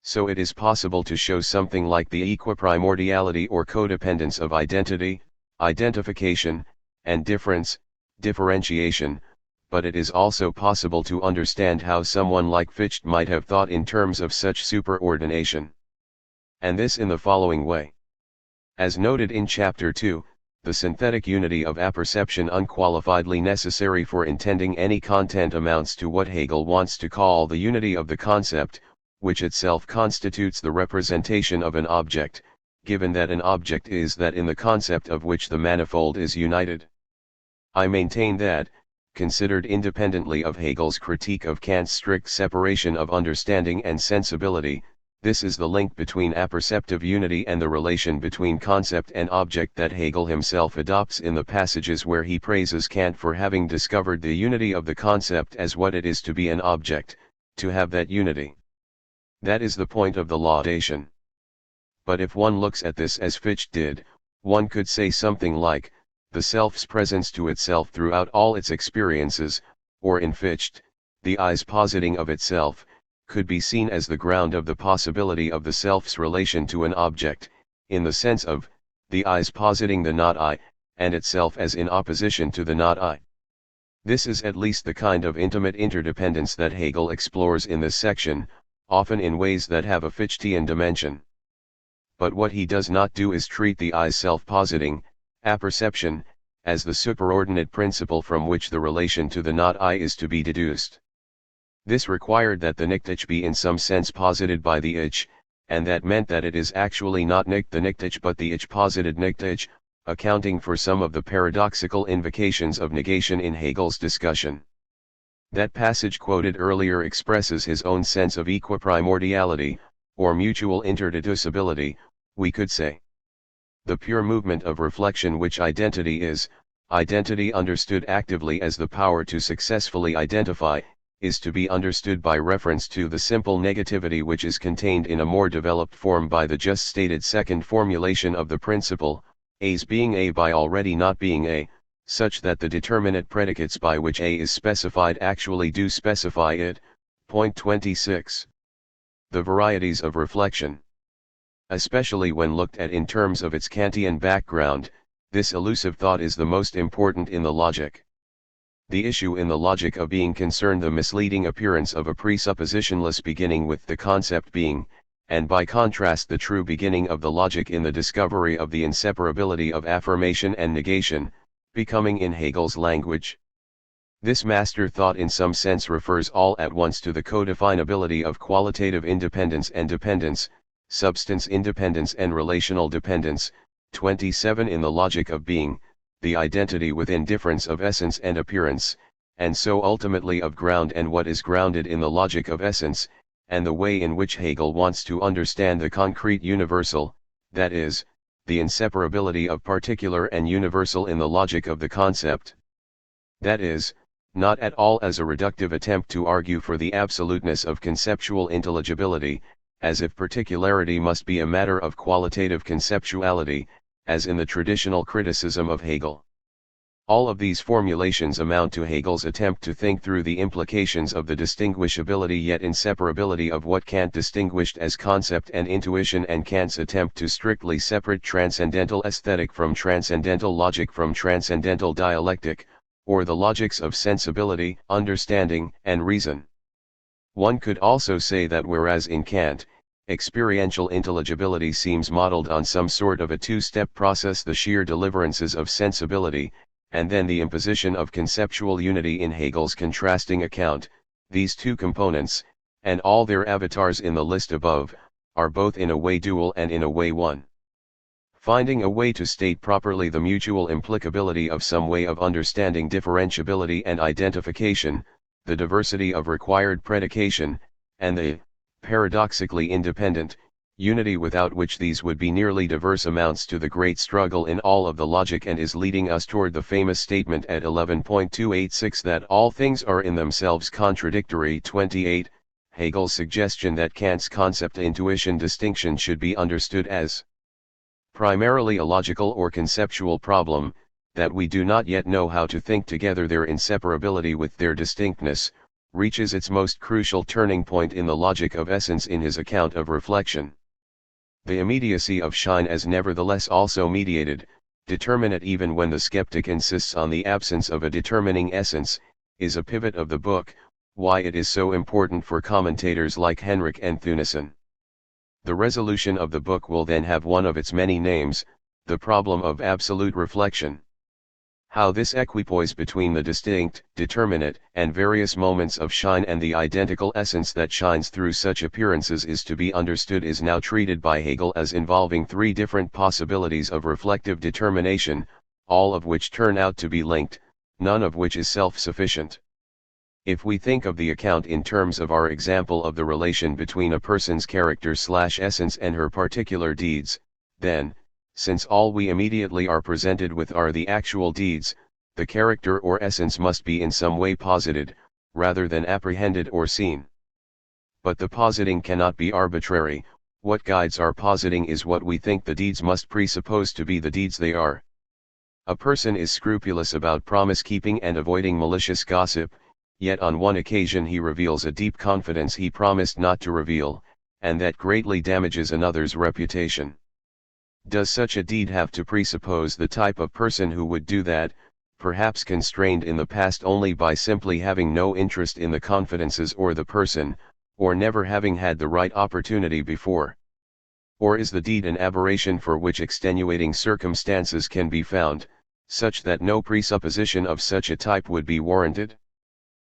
So it is possible to show something like the equiprimordiality or codependence of identity, identification, and difference, differentiation, but it is also possible to understand how someone like Fichte might have thought in terms of such superordination. And this in the following way. As noted in Chapter 2, the synthetic unity of apperception unqualifiedly necessary for intending any content amounts to what Hegel wants to call the unity of the concept, which itself constitutes the representation of an object, given that an object is that in the concept of which the manifold is united. I maintain that, considered independently of Hegel's critique of Kant's strict separation of understanding and sensibility, this is the link between apperceptive unity and the relation between concept and object that Hegel himself adopts in the passages where he praises Kant for having discovered the unity of the concept as what it is to be an object, to have that unity. That is the point of the laudation. But if one looks at this as Fichte did, one could say something like, the self's presence to itself throughout all its experiences, or in Fichte, the I's positing of itself, could be seen as the ground of the possibility of the self's relation to an object, in the sense of, the I's positing the not I, and itself as in opposition to the not I. This is at least the kind of intimate interdependence that Hegel explores in this section, often in ways that have a Fichtean dimension. But what he does not do is treat the I's self-positing, apperception, as the superordinate principle from which the relation to the not I is to be deduced. This required that the nicht be in some sense posited by the ich, and that meant that it is actually not nicht the nicht but the ich posited nicht, accounting for some of the paradoxical invocations of negation in Hegel's discussion. That passage quoted earlier expresses his own sense of equiprimordiality, or mutual interdeducibility, we could say. The pure movement of reflection which identity is, identity understood actively as the power to successfully identify, is to be understood by reference to the simple negativity which is contained in a more developed form by the just stated second formulation of the principle, A's being A by already not being A, such that the determinate predicates by which A is specified actually do specify it. Point 26. The varieties of reflection. Especially when looked at in terms of its Kantian background, this elusive thought is the most important in the logic. The issue in the logic of being concerned the misleading appearance of a presuppositionless beginning with the concept being, and by contrast the true beginning of the logic in the discovery of the inseparability of affirmation and negation, becoming in Hegel's language. This master thought in some sense refers all at once to the codefinability of qualitative independence and dependence, substance independence and relational dependence. 27 In the logic of being, the identity within difference of essence and appearance, and so ultimately of ground and what is grounded in the logic of essence, and the way in which Hegel wants to understand the concrete universal, that is, the inseparability of particular and universal in the logic of the concept. That is, not at all as a reductive attempt to argue for the absoluteness of conceptual intelligibility, as if particularity must be a matter of qualitative conceptuality, as in the traditional criticism of Hegel. All of these formulations amount to Hegel's attempt to think through the implications of the distinguishability yet inseparability of what Kant distinguished as concept and intuition, and Kant's attempt to strictly separate transcendental aesthetic from transcendental logic from transcendental dialectic, or the logics of sensibility, understanding, and reason. One could also say that whereas in Kant, experiential intelligibility seems modeled on some sort of a two-step process, the sheer deliverances of sensibility, and then the imposition of conceptual unity in Hegel's contrasting account, these two components, and all their avatars in the list above, are both in a way dual and in a way one. Finding a way to state properly the mutual implicability of some way of understanding differentiability and identification, the diversity of required predication, and the, paradoxically independent, unity without which these would be nearly diverse amounts to the great struggle in all of the logic, and is leading us toward the famous statement at 11.286 that all things are in themselves contradictory. 28. Hegel's suggestion that Kant's concept-intuition distinction should be understood as primarily a logical or conceptual problem, that we do not yet know how to think together their inseparability with their distinctness, reaches its most crucial turning point in the logic of essence in his account of reflection. The immediacy of shine as nevertheless also mediated, determinate even when the skeptic insists on the absence of a determining essence, is a pivot of the book, why it is so important for commentators like Henrik and Thunesen. The resolution of the book will then have one of its many names, the problem of absolute reflection. How this equipoise between the distinct, determinate, and various moments of shine and the identical essence that shines through such appearances is to be understood is now treated by Hegel as involving three different possibilities of reflective determination, all of which turn out to be linked, none of which is self-sufficient. If we think of the account in terms of our example of the relation between a person's character/essence and her particular deeds, then, since all we immediately are presented with are the actual deeds, the character or essence must be in some way posited, rather than apprehended or seen. But the positing cannot be arbitrary. What guides our positing is what we think the deeds must presuppose to be the deeds they are. A person is scrupulous about promise-keeping and avoiding malicious gossip, yet on one occasion he reveals a deep confidence he promised not to reveal, and that greatly damages another's reputation. Does such a deed have to presuppose the type of person who would do that, perhaps constrained in the past only by simply having no interest in the confidences or the person, or never having had the right opportunity before? Or is the deed an aberration for which extenuating circumstances can be found, such that no presupposition of such a type would be warranted?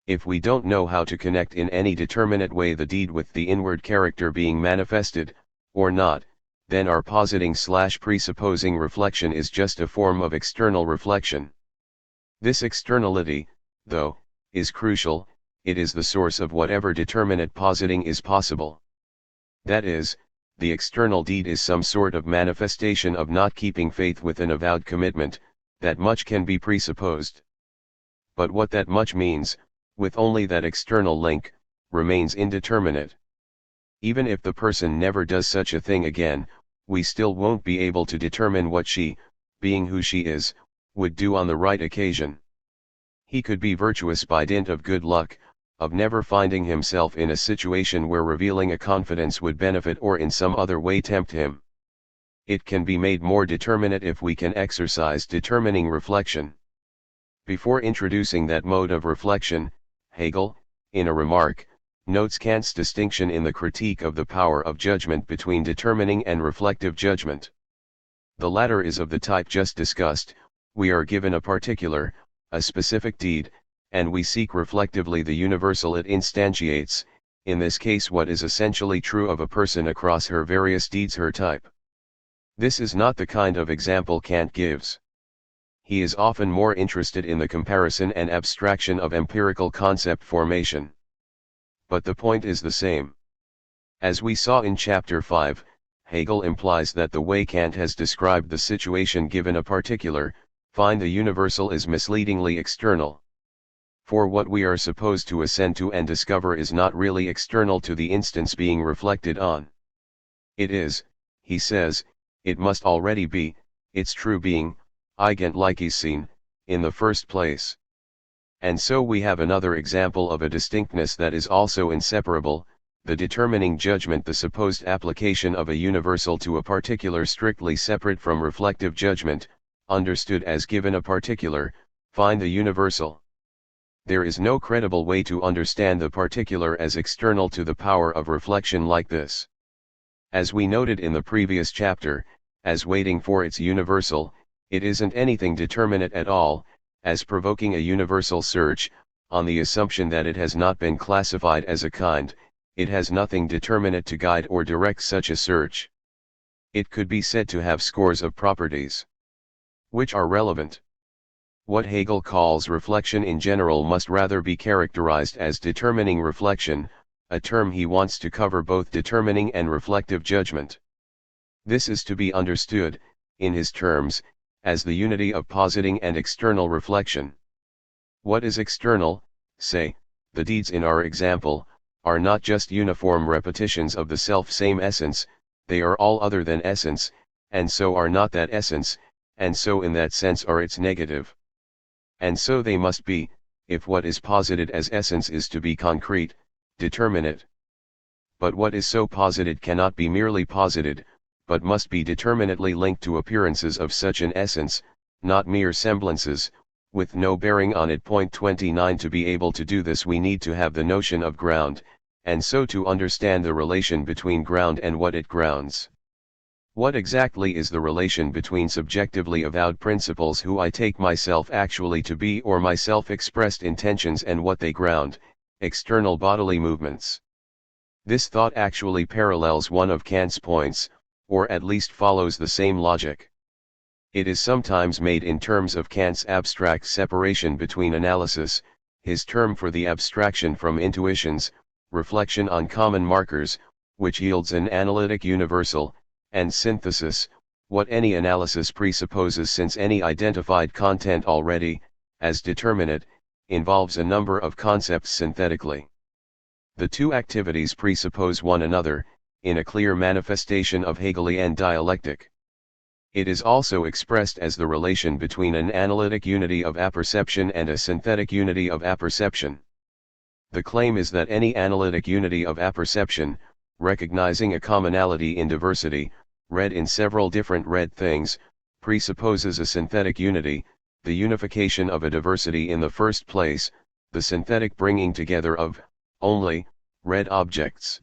If we don't know how to connect in any determinate way the deed with the inward character being manifested, or not, then our positing/presupposing reflection is just a form of external reflection. This externality, though, is crucial. It is the source of whatever determinate positing is possible. That is, the external deed is some sort of manifestation of not keeping faith with an avowed commitment, that much can be presupposed. But what that much means, with only that external link, remains indeterminate. Even if the person never does such a thing again, we still won't be able to determine what she, being who she is, would do on the right occasion. He could be virtuous by dint of good luck, of never finding himself in a situation where revealing a confidence would benefit or in some other way tempt him. It can be made more determinate if we can exercise determining reflection. Before introducing that mode of reflection, Hegel, in a remark, notes Kant's distinction in the critique of the power of judgment between determining and reflective judgment. The latter is of the type just discussed: we are given a particular, a specific deed, and we seek reflectively the universal it instantiates, in this case what is essentially true of a person across her various deeds, her type. This is not the kind of example Kant gives. He is often more interested in the comparison and abstraction of empirical concept formation. But the point is the same. As we saw in Chapter 5, Hegel implies that the way Kant has described the situation given a particular, find the universal, is misleadingly external. For what we are supposed to ascend to and discover is not really external to the instance being reflected on. It is, he says, it must already be, its true being, Eigentlichsein, in the first place. And so we have another example of a distinctness that is also inseparable, the determining judgment, the supposed application of a universal to a particular strictly separate from reflective judgment, understood as given a particular, find the universal. There is no credible way to understand the particular as external to the power of reflection like this. As we noted in the previous chapter, as waiting for its universal, it isn't anything determinate at all, as provoking a universal search, on the assumption that it has not been classified as a kind, it has nothing determinate to guide or direct such a search. It could be said to have scores of properties, which are relevant. What Hegel calls reflection in general must rather be characterized as determining reflection, a term he wants to cover both determining and reflective judgment. This is to be understood, in his terms, as the unity of positing and external reflection. What is external, say, the deeds in our example, are not just uniform repetitions of the self-same essence, they are all other than essence, and so are not that essence, and so in that sense are its negative. And so they must be, if what is posited as essence is to be concrete, determinate. But what is so posited cannot be merely posited, but must be determinately linked to appearances of such an essence, not mere semblances, with no bearing on it. Point 29. To be able to do this we need to have the notion of ground, and so to understand the relation between ground and what it grounds. What exactly is the relation between subjectively avowed principles who I take myself actually to be or my self-expressed intentions and what they ground, external bodily movements? This thought actually parallels one of Kant's points, or at least follows the same logic. It is sometimes made in terms of Kant's abstract separation between analysis, his term for the abstraction from intuitions, reflection on common markers, which yields an analytic universal, and synthesis, what any analysis presupposes, since any identified content already, as determinate, involves a number of concepts synthetically. The two activities presuppose one another, in a clear manifestation of Hegelian dialectic. It is also expressed as the relation between an analytic unity of apperception and a synthetic unity of apperception. The claim is that any analytic unity of apperception, recognizing a commonality in diversity, read in several different read things, presupposes a synthetic unity, the unification of a diversity in the first place, the synthetic bringing together of, only, read objects.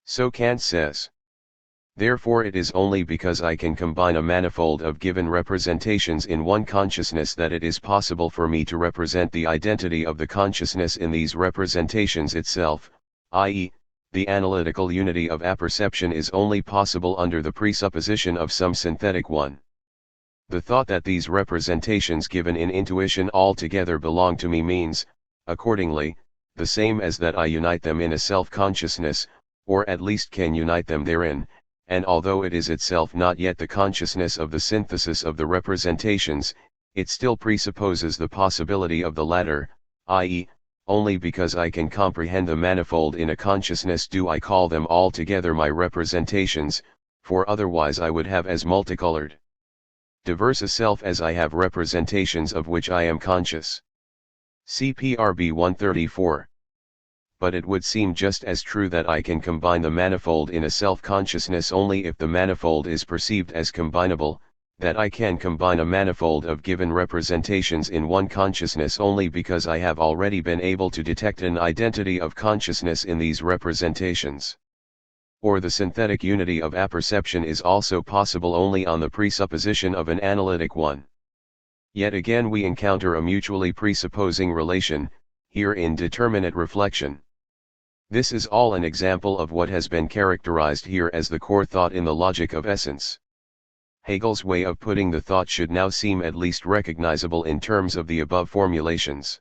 So Kant says. Therefore it is only because I can combine a manifold of given representations in one consciousness that it is possible for me to represent the identity of the consciousness in these representations itself, i.e., the analytical unity of apperception is only possible under the presupposition of some synthetic one. The thought that these representations given in intuition altogether belong to me means, accordingly, the same as that I unite them in a self-consciousness, or at least can unite them therein, and although it is itself not yet the consciousness of the synthesis of the representations, it still presupposes the possibility of the latter, i.e., only because I can comprehend the manifold in a consciousness do I call them all together my representations, for otherwise I would have as multicolored, diverse a self as I have representations of which I am conscious. CPRB 134. But it would seem just as true that I can combine the manifold in a self-consciousness only if the manifold is perceived as combinable, that I can combine a manifold of given representations in one consciousness only because I have already been able to detect an identity of consciousness in these representations. Or the synthetic unity of apperception is also possible only on the presupposition of an analytic one. Yet again we encounter a mutually presupposing relation, here in determinate reflection. This is all an example of what has been characterized here as the core thought in the logic of essence. Hegel's way of putting the thought should now seem at least recognizable in terms of the above formulations.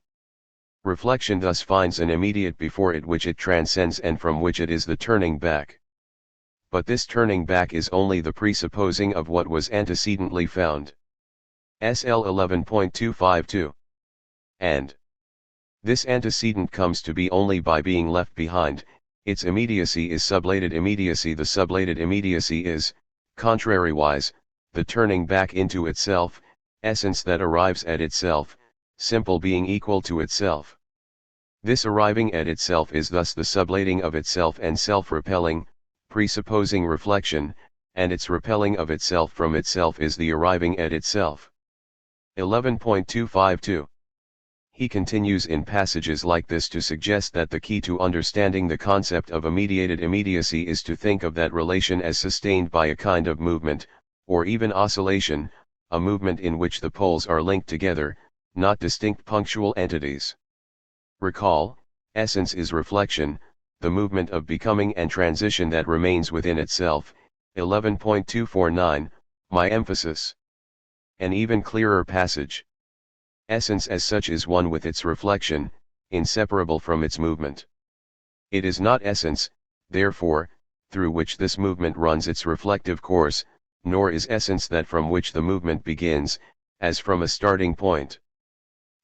Reflection thus finds an immediate before it which it transcends and from which it is the turning back. But this turning back is only the presupposing of what was antecedently found. SL 11.252. And this antecedent comes to be only by being left behind, its immediacy is sublated immediacy. The sublated immediacy is, contrariwise, the turning back into itself, essence that arrives at itself, simple being equal to itself. This arriving at itself is thus the sublating of itself and self-repelling, presupposing reflection, and its repelling of itself from itself is the arriving at itself. 11.252. He continues in passages like this to suggest that the key to understanding the concept of immediated immediacy is to think of that relation as sustained by a kind of movement, or even oscillation, a movement in which the poles are linked together, not distinct punctual entities. Recall, essence is reflection, the movement of becoming and transition that remains within itself. 11.249, my emphasis. An even clearer passage. Essence as such is one with its reflection, inseparable from its movement. It is not essence, therefore, through which this movement runs its reflective course, nor is essence that from which the movement begins, as from a starting point.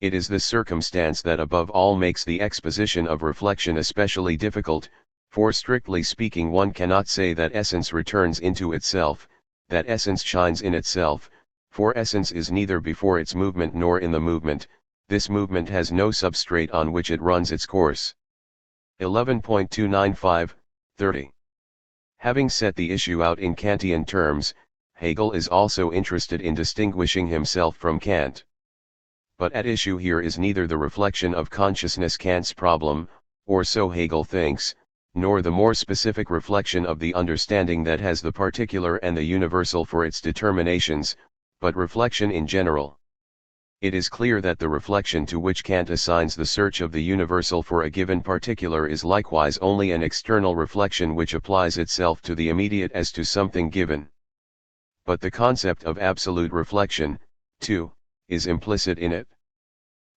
It is this circumstance that above all makes the exposition of reflection especially difficult, for strictly speaking one cannot say that essence returns into itself, that essence shines in itself, for essence is neither before its movement nor in the movement, this movement has no substrate on which it runs its course. 11.295, 30. Having set the issue out in Kantian terms, Hegel is also interested in distinguishing himself from Kant. But at issue here is neither the reflection of consciousness, Kant's problem, or so Hegel thinks, nor the more specific reflection of the understanding that has the particular and the universal for its determinations, but reflection in general. It is clear that the reflection to which Kant assigns the search of the universal for a given particular is likewise only an external reflection which applies itself to the immediate as to something given. But the concept of absolute reflection, too, is implicit in it.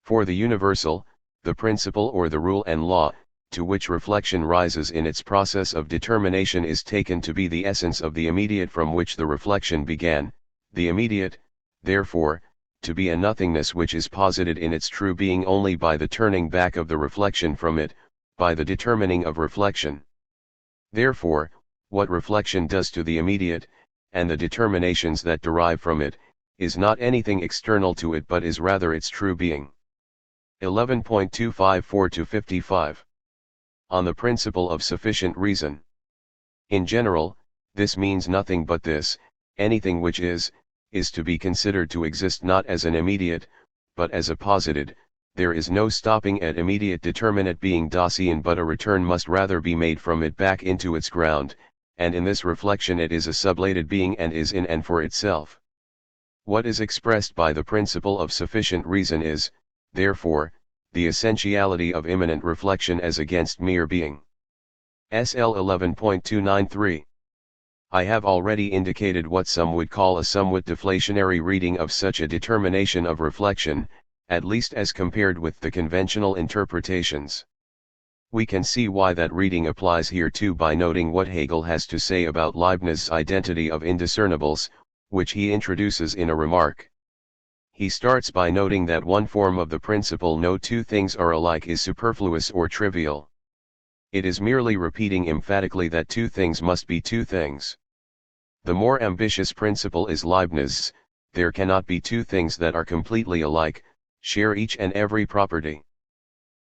For the universal, the principle or the rule and law, to which reflection rises in its process of determination is taken to be the essence of the immediate from which the reflection began, the immediate, therefore, to be a nothingness which is posited in its true being only by the turning back of the reflection from it, by the determining of reflection. Therefore, what reflection does to the immediate, and the determinations that derive from it, is not anything external to it but is rather its true being. 11.254-55. On the principle of sufficient reason. In general, this means nothing but this: anything which is to be considered to exist not as an immediate, but as a posited. There is no stopping at immediate determinate being Dasein, but a return must rather be made from it back into its ground, and in this reflection it is a sublated being and is in and for itself. What is expressed by the principle of sufficient reason is, therefore, the essentiality of immanent reflection as against mere being. SL 11.293. I have already indicated what some would call a somewhat deflationary reading of such a determination of reflection, at least as compared with the conventional interpretations. We can see why that reading applies here too by noting what Hegel has to say about Leibniz's identity of indiscernibles, which he introduces in a remark. He starts by noting that one form of the principle "no two things are alike" is superfluous or trivial. It is merely repeating emphatically that two things must be two things. The more ambitious principle is Leibniz's: there cannot be two things that are completely alike, share each and every property.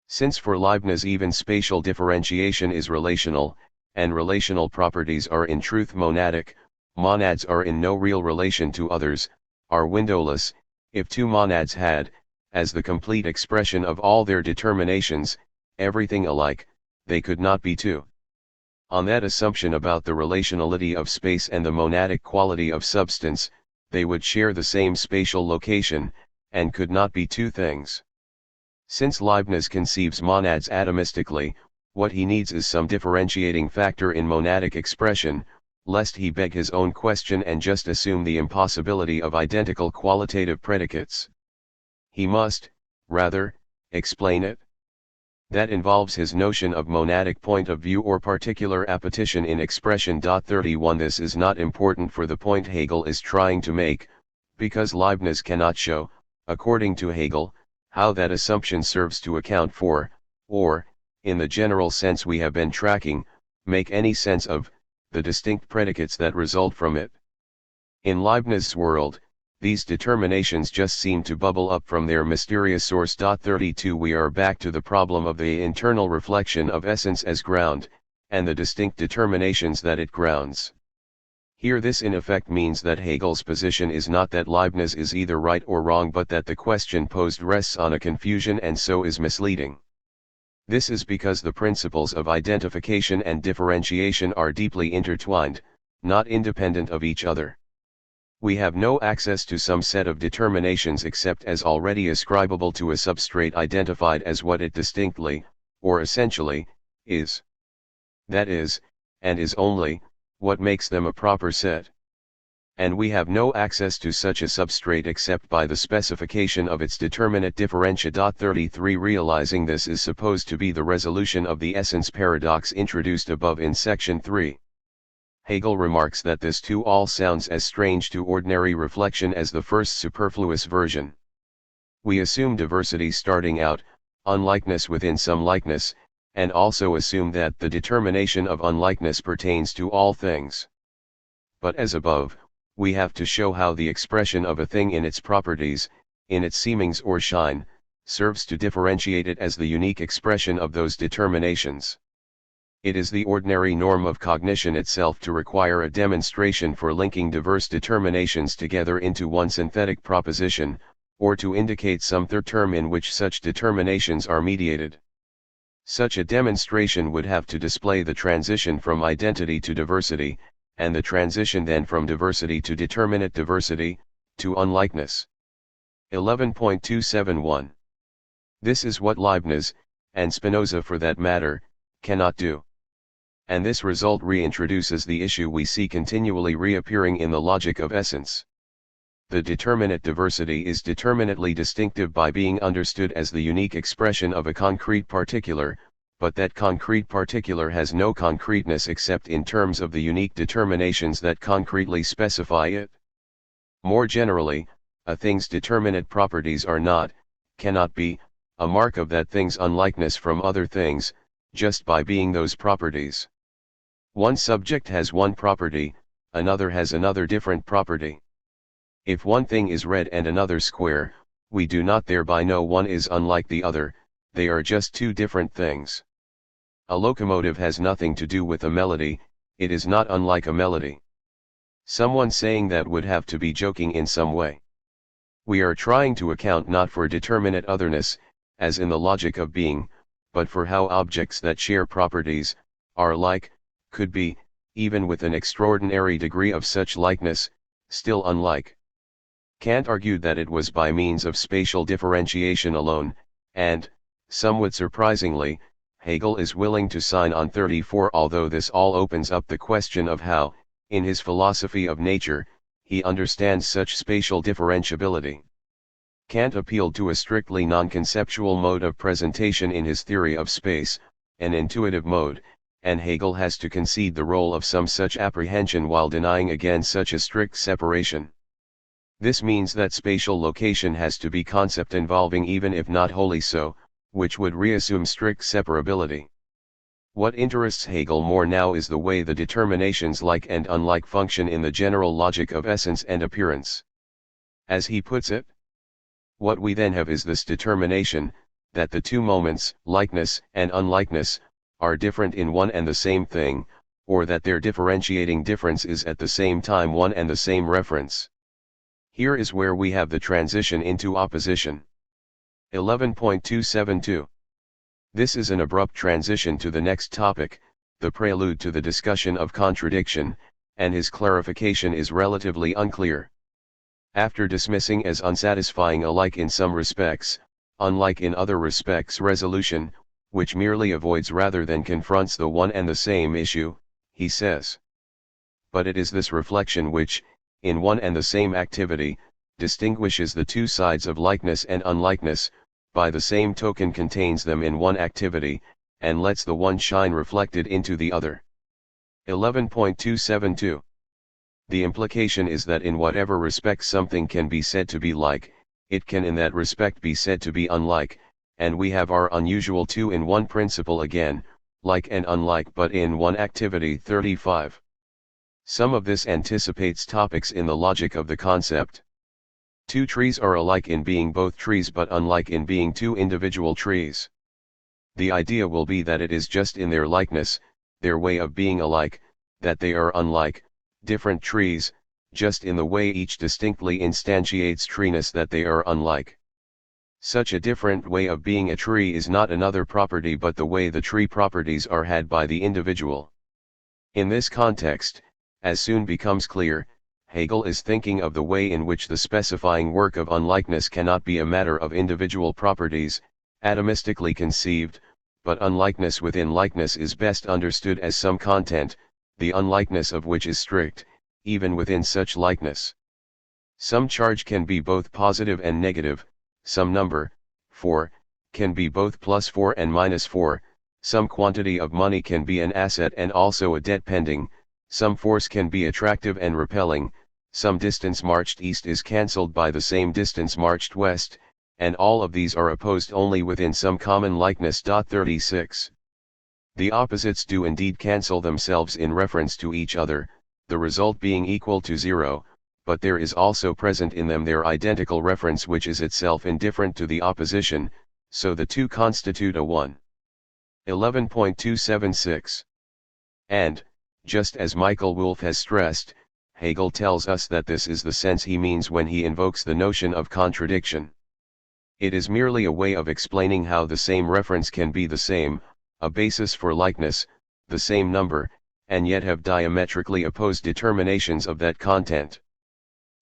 Since for Leibniz even spatial differentiation is relational, and relational properties are in truth monadic, monads are in no real relation to others, are windowless. If two monads had, as the complete expression of all their determinations, everything alike, they could not be two. On that assumption about the relationality of space and the monadic quality of substance, they would share the same spatial location, and could not be two things. Since Leibniz conceives monads atomistically, what he needs is some differentiating factor in monadic expression, lest he beg his own question and just assume the impossibility of identical qualitative predicates. He must, rather, explain it. That involves his notion of monadic point of view or particular appetition in expression. 31 This is not important for the point Hegel is trying to make, because Leibniz cannot show, according to Hegel, how that assumption serves to account for, or, in the general sense we have been tracking, make any sense of, the distinct predicates that result from it. In Leibniz's world, these determinations just seem to bubble up from their mysterious source. 32 We are back to the problem of the internal reflection of essence as ground, and the distinct determinations that it grounds. Here this in effect means that Hegel's position is not that Leibniz is either right or wrong, but that the question posed rests on a confusion and so is misleading. This is because the principles of identification and differentiation are deeply intertwined, not independent of each other. We have no access to some set of determinations except as already ascribable to a substrate identified as what it distinctly, or essentially, is. That is, and is only, what makes them a proper set. And we have no access to such a substrate except by the specification of its determinate differentia. 33 Realizing this is supposed to be the resolution of the essence paradox introduced above in section 3. Hegel remarks that this too all sounds as strange to ordinary reflection as the first superfluous version. We assume diversity starting out, unlikeness within some likeness, and also assume that the determination of unlikeness pertains to all things. But as above, we have to show how the expression of a thing in its properties, in its seemings or shine, serves to differentiate it as the unique expression of those determinations. It is the ordinary norm of cognition itself to require a demonstration for linking diverse determinations together into one synthetic proposition, or to indicate some third term in which such determinations are mediated. Such a demonstration would have to display the transition from identity to diversity, and the transition then from diversity to determinate diversity, to unlikeness. 11.271. This is what Leibniz, and Spinoza for that matter, cannot do. And this result reintroduces the issue we see continually reappearing in the logic of essence. The determinate diversity is determinately distinctive by being understood as the unique expression of a concrete particular, but that concrete particular has no concreteness except in terms of the unique determinations that concretely specify it. More generally, a thing's determinate properties are not, cannot be, a mark of that thing's unlikeness from other things, just by being those properties. One subject has one property, another has another different property. If one thing is red and another square, we do not thereby know one is unlike the other, they are just two different things. A locomotive has nothing to do with a melody, it is not unlike a melody. Someone saying that would have to be joking in some way. We are trying to account not for determinate otherness, as in the logic of being, but for how objects that share properties, are like, could be, even with an extraordinary degree of such likeness, still unlike. Kant argued that it was by means of spatial differentiation alone, and, somewhat surprisingly, Hegel is willing to sign on 34, although this all opens up the question of how, in his philosophy of nature, he understands such spatial differentiability. Kant appealed to a strictly non-conceptual mode of presentation in his theory of space, an intuitive mode, and Hegel has to concede the role of some such apprehension while denying again such a strict separation. This means that spatial location has to be concept involving, even if not wholly so, which would reassume strict separability. What interests Hegel more now is the way the determinations like and unlike function in the general logic of essence and appearance. As he puts it, what we then have is this determination, that the two moments, likeness and unlikeness, are different in one and the same thing, or that their differentiating difference is at the same time one and the same reference. Here is where we have the transition into opposition. 11.272. This is an abrupt transition to the next topic, the prelude to the discussion of contradiction, and his clarification is relatively unclear. After dismissing as unsatisfying alike in some respects, unlike in other respects resolution, which merely avoids rather than confronts the one and the same issue, he says. But it is this reflection which, in one and the same activity, distinguishes the two sides of likeness and unlikeness, by the same token contains them in one activity, and lets the one shine reflected into the other. 11.272. The implication is that in whatever respect something can be said to be like, it can in that respect be said to be unlike, and we have our unusual two-in-one principle again, like and unlike but in one activity. 35. Some of this anticipates topics in the logic of the concept. Two trees are alike in being both trees but unlike in being two individual trees. The idea will be that it is just in their likeness, their way of being alike, that they are unlike, different trees, just in the way each distinctly instantiates treeness that they are unlike. Such a different way of being a tree is not another property but the way the tree properties are had by the individual. In this context, as soon becomes clear, Hegel is thinking of the way in which the specifying work of unlikeness cannot be a matter of individual properties, atomistically conceived, but unlikeness within likeness is best understood as some content, the unlikeness of which is strict, even within such likeness. Some charge can be both positive and negative, some number, 4, can be both +4 and -4, some quantity of money can be an asset and also a debt pending, some force can be attractive and repelling, some distance marched east is cancelled by the same distance marched west, and all of these are opposed only within some common likeness. 36. The opposites do indeed cancel themselves in reference to each other, the result being equal to 0, but there is also present in them their identical reference which is itself indifferent to the opposition, so the two constitute a one. 11.276. And, just as Michael Wolff has stressed, Hegel tells us that this is the sense he means when he invokes the notion of contradiction. It is merely a way of explaining how the same reference can be the same, a basis for likeness, the same number, and yet have diametrically opposed determinations of that content.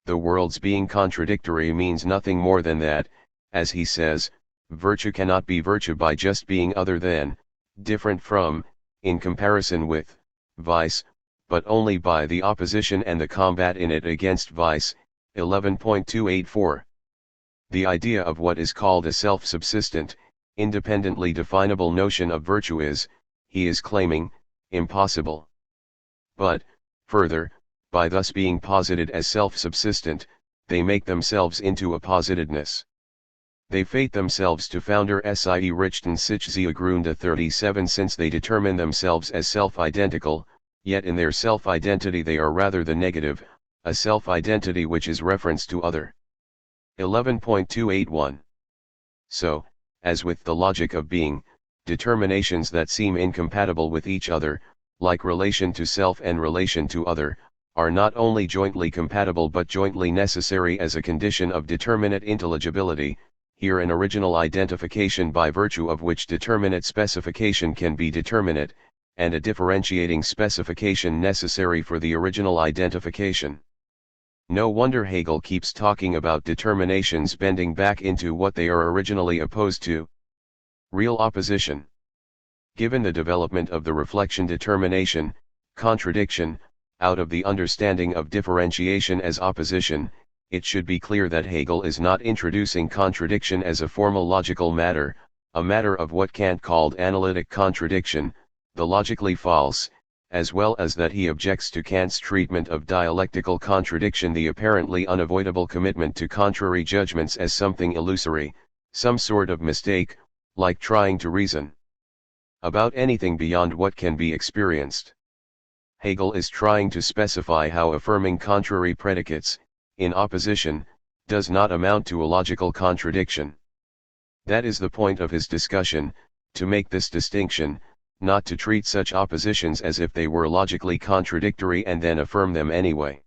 The worlds being contradictory means nothing more than that, as he says, virtue cannot be virtue by just being other than, different from, in comparison with, vice, but only by the opposition and the combat in it against vice. 11.284. The idea of what is called a self-subsistent, independently definable notion of virtue is, he is claiming, impossible. But, further, by thus being posited as self-subsistent, they make themselves into a positedness. They fate themselves to founder sie richten sich sie Gründe 37 since they determine themselves as self-identical, yet in their self-identity they are rather the negative, a self-identity which is reference to other. 11.281. So, as with the logic of being, determinations that seem incompatible with each other, like relation to self and relation to other, are not only jointly compatible but jointly necessary as a condition of determinate intelligibility, here an original identification by virtue of which determinate specification can be determinate, and a differentiating specification necessary for the original identification. No wonder Hegel keeps talking about determinations bending back into what they are originally opposed to. Real opposition. Given the development of the reflection determination, contradiction, out of the understanding of differentiation as opposition, it should be clear that Hegel is not introducing contradiction as a formal logical matter, a matter of what Kant called analytic contradiction, the logically false, as well as that he objects to Kant's treatment of dialectical contradiction, the apparently unavoidable commitment to contrary judgments, as something illusory, some sort of mistake, like trying to reason about anything beyond what can be experienced. Hegel is trying to specify how affirming contrary predicates, in opposition, does not amount to a logical contradiction. That is the point of his discussion, to make this distinction, not to treat such oppositions as if they were logically contradictory and then affirm them anyway.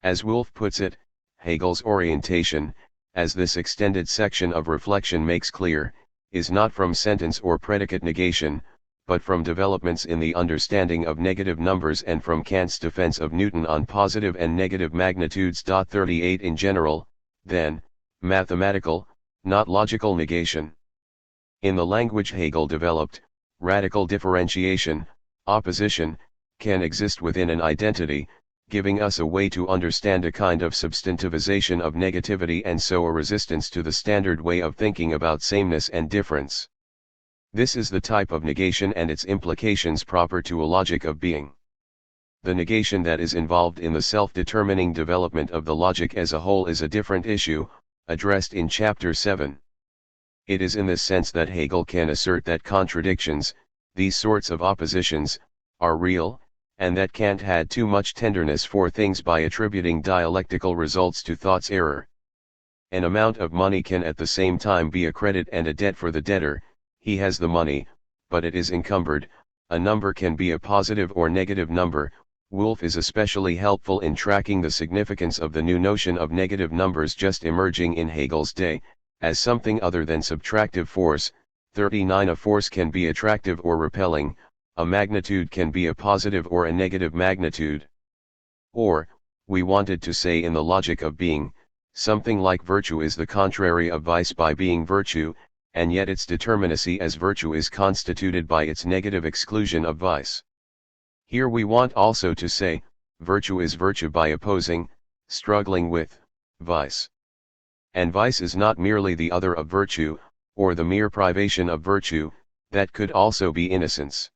As Wolff puts it, Hegel's orientation, as this extended section of reflection makes clear, is not from sentence or predicate negation, but from developments in the understanding of negative numbers and from Kant's defense of Newton on positive and negative magnitudes. 38 In general, then, mathematical, not logical negation. In the language Hegel developed, radical differentiation, opposition, can exist within an identity, giving us a way to understand a kind of substantivization of negativity and so a resistance to the standard way of thinking about sameness and difference. This is the type of negation and its implications proper to a logic of being. The negation that is involved in the self-determining development of the logic as a whole is a different issue, addressed in Chapter 7. It is in this sense that Hegel can assert that contradictions, these sorts of oppositions, are real, and that Kant had too much tenderness for things by attributing dialectical results to thought's error. An amount of money can at the same time be a credit and a debt for the debtor. He has the money, but it is encumbered. A number can be a positive or negative number. Wolff is especially helpful in tracking the significance of the new notion of negative numbers just emerging in Hegel's day, as something other than subtractive force. 39 A force can be attractive or repelling, a magnitude can be a positive or a negative magnitude. Or, we wanted to say in the logic of being, something like virtue is the contrary of vice by being virtue, and yet its determinacy as virtue is constituted by its negative exclusion of vice. Here we want also to say, virtue is virtue by opposing, struggling with, vice. And vice is not merely the other of virtue, or the mere privation of virtue, that could also be innocence.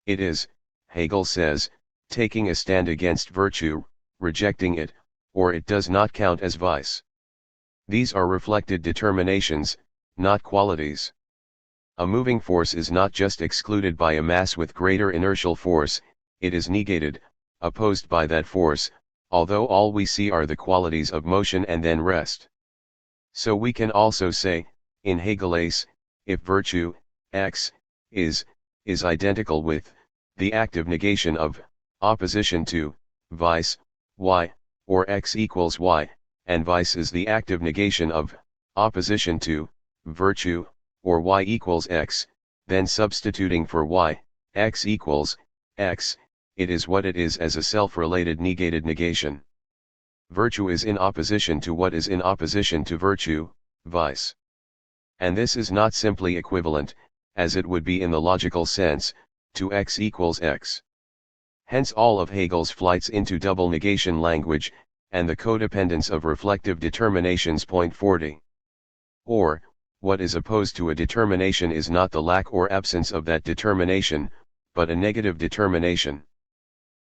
It is, Hegel says, taking a stand against virtue, rejecting it, or it does not count as vice. These are reflected determinations, not qualities. A moving force is not just excluded by a mass with greater inertial force, it is negated, opposed by that force, although all we see are the qualities of motion and then rest. So we can also say, in Hegel's, if virtue, x, is identical with, the active negation of, opposition to, vice, y, or x equals y, and vice is the active negation of, opposition to, virtue, or y equals x, then substituting for y, x equals, x, it is what it is as a self-related negated negation. Virtue is in opposition to what is in opposition to virtue, vice. And this is not simply equivalent, as it would be in the logical sense, to x equals x. Hence all of Hegel's flights into double negation language, and the codependence of reflective determinations. Point 40. Or, what is opposed to a determination is not the lack or absence of that determination, but a negative determination.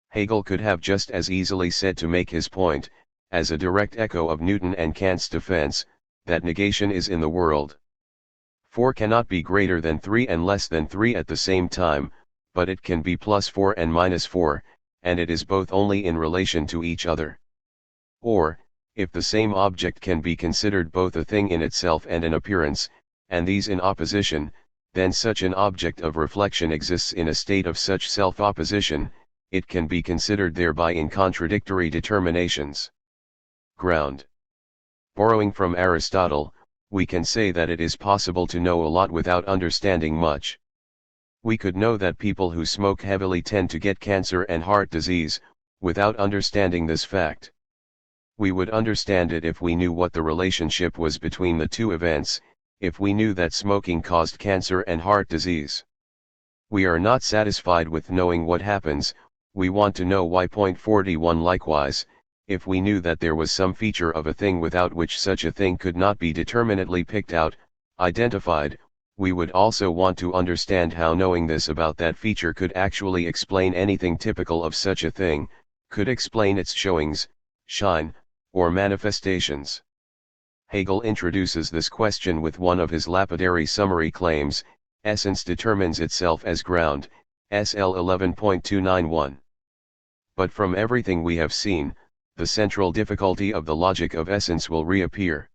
Hegel could have just as easily said, to make his point, as a direct echo of Newton and Kant's defense, that negation is in the world. 4 cannot be greater than 3 and less than 3 at the same time, but it can be plus 4 and minus 4, and it is both only in relation to each other. Or, if the same object can be considered both a thing in itself and an appearance, and these in opposition, then such an object of reflection exists in a state of such self-opposition, it can be considered thereby in contradictory determinations. Ground. Borrowing from Aristotle, we can say that it is possible to know a lot without understanding much. We could know that people who smoke heavily tend to get cancer and heart disease, without understanding this fact. We would understand it if we knew what the relationship was between the two events, if we knew that smoking caused cancer and heart disease. We are not satisfied with knowing what happens, we want to know why. Point 41. Likewise, if we knew that there was some feature of a thing without which such a thing could not be determinately picked out, identified, we would also want to understand how knowing this about that feature could actually explain anything typical of such a thing, could explain its showings, shine, or manifestations. Hegel introduces this question with one of his lapidary summary claims: essence determines itself as ground, SL 11.291. But from everything we have seen, the central difficulty of the logic of essence will reappear.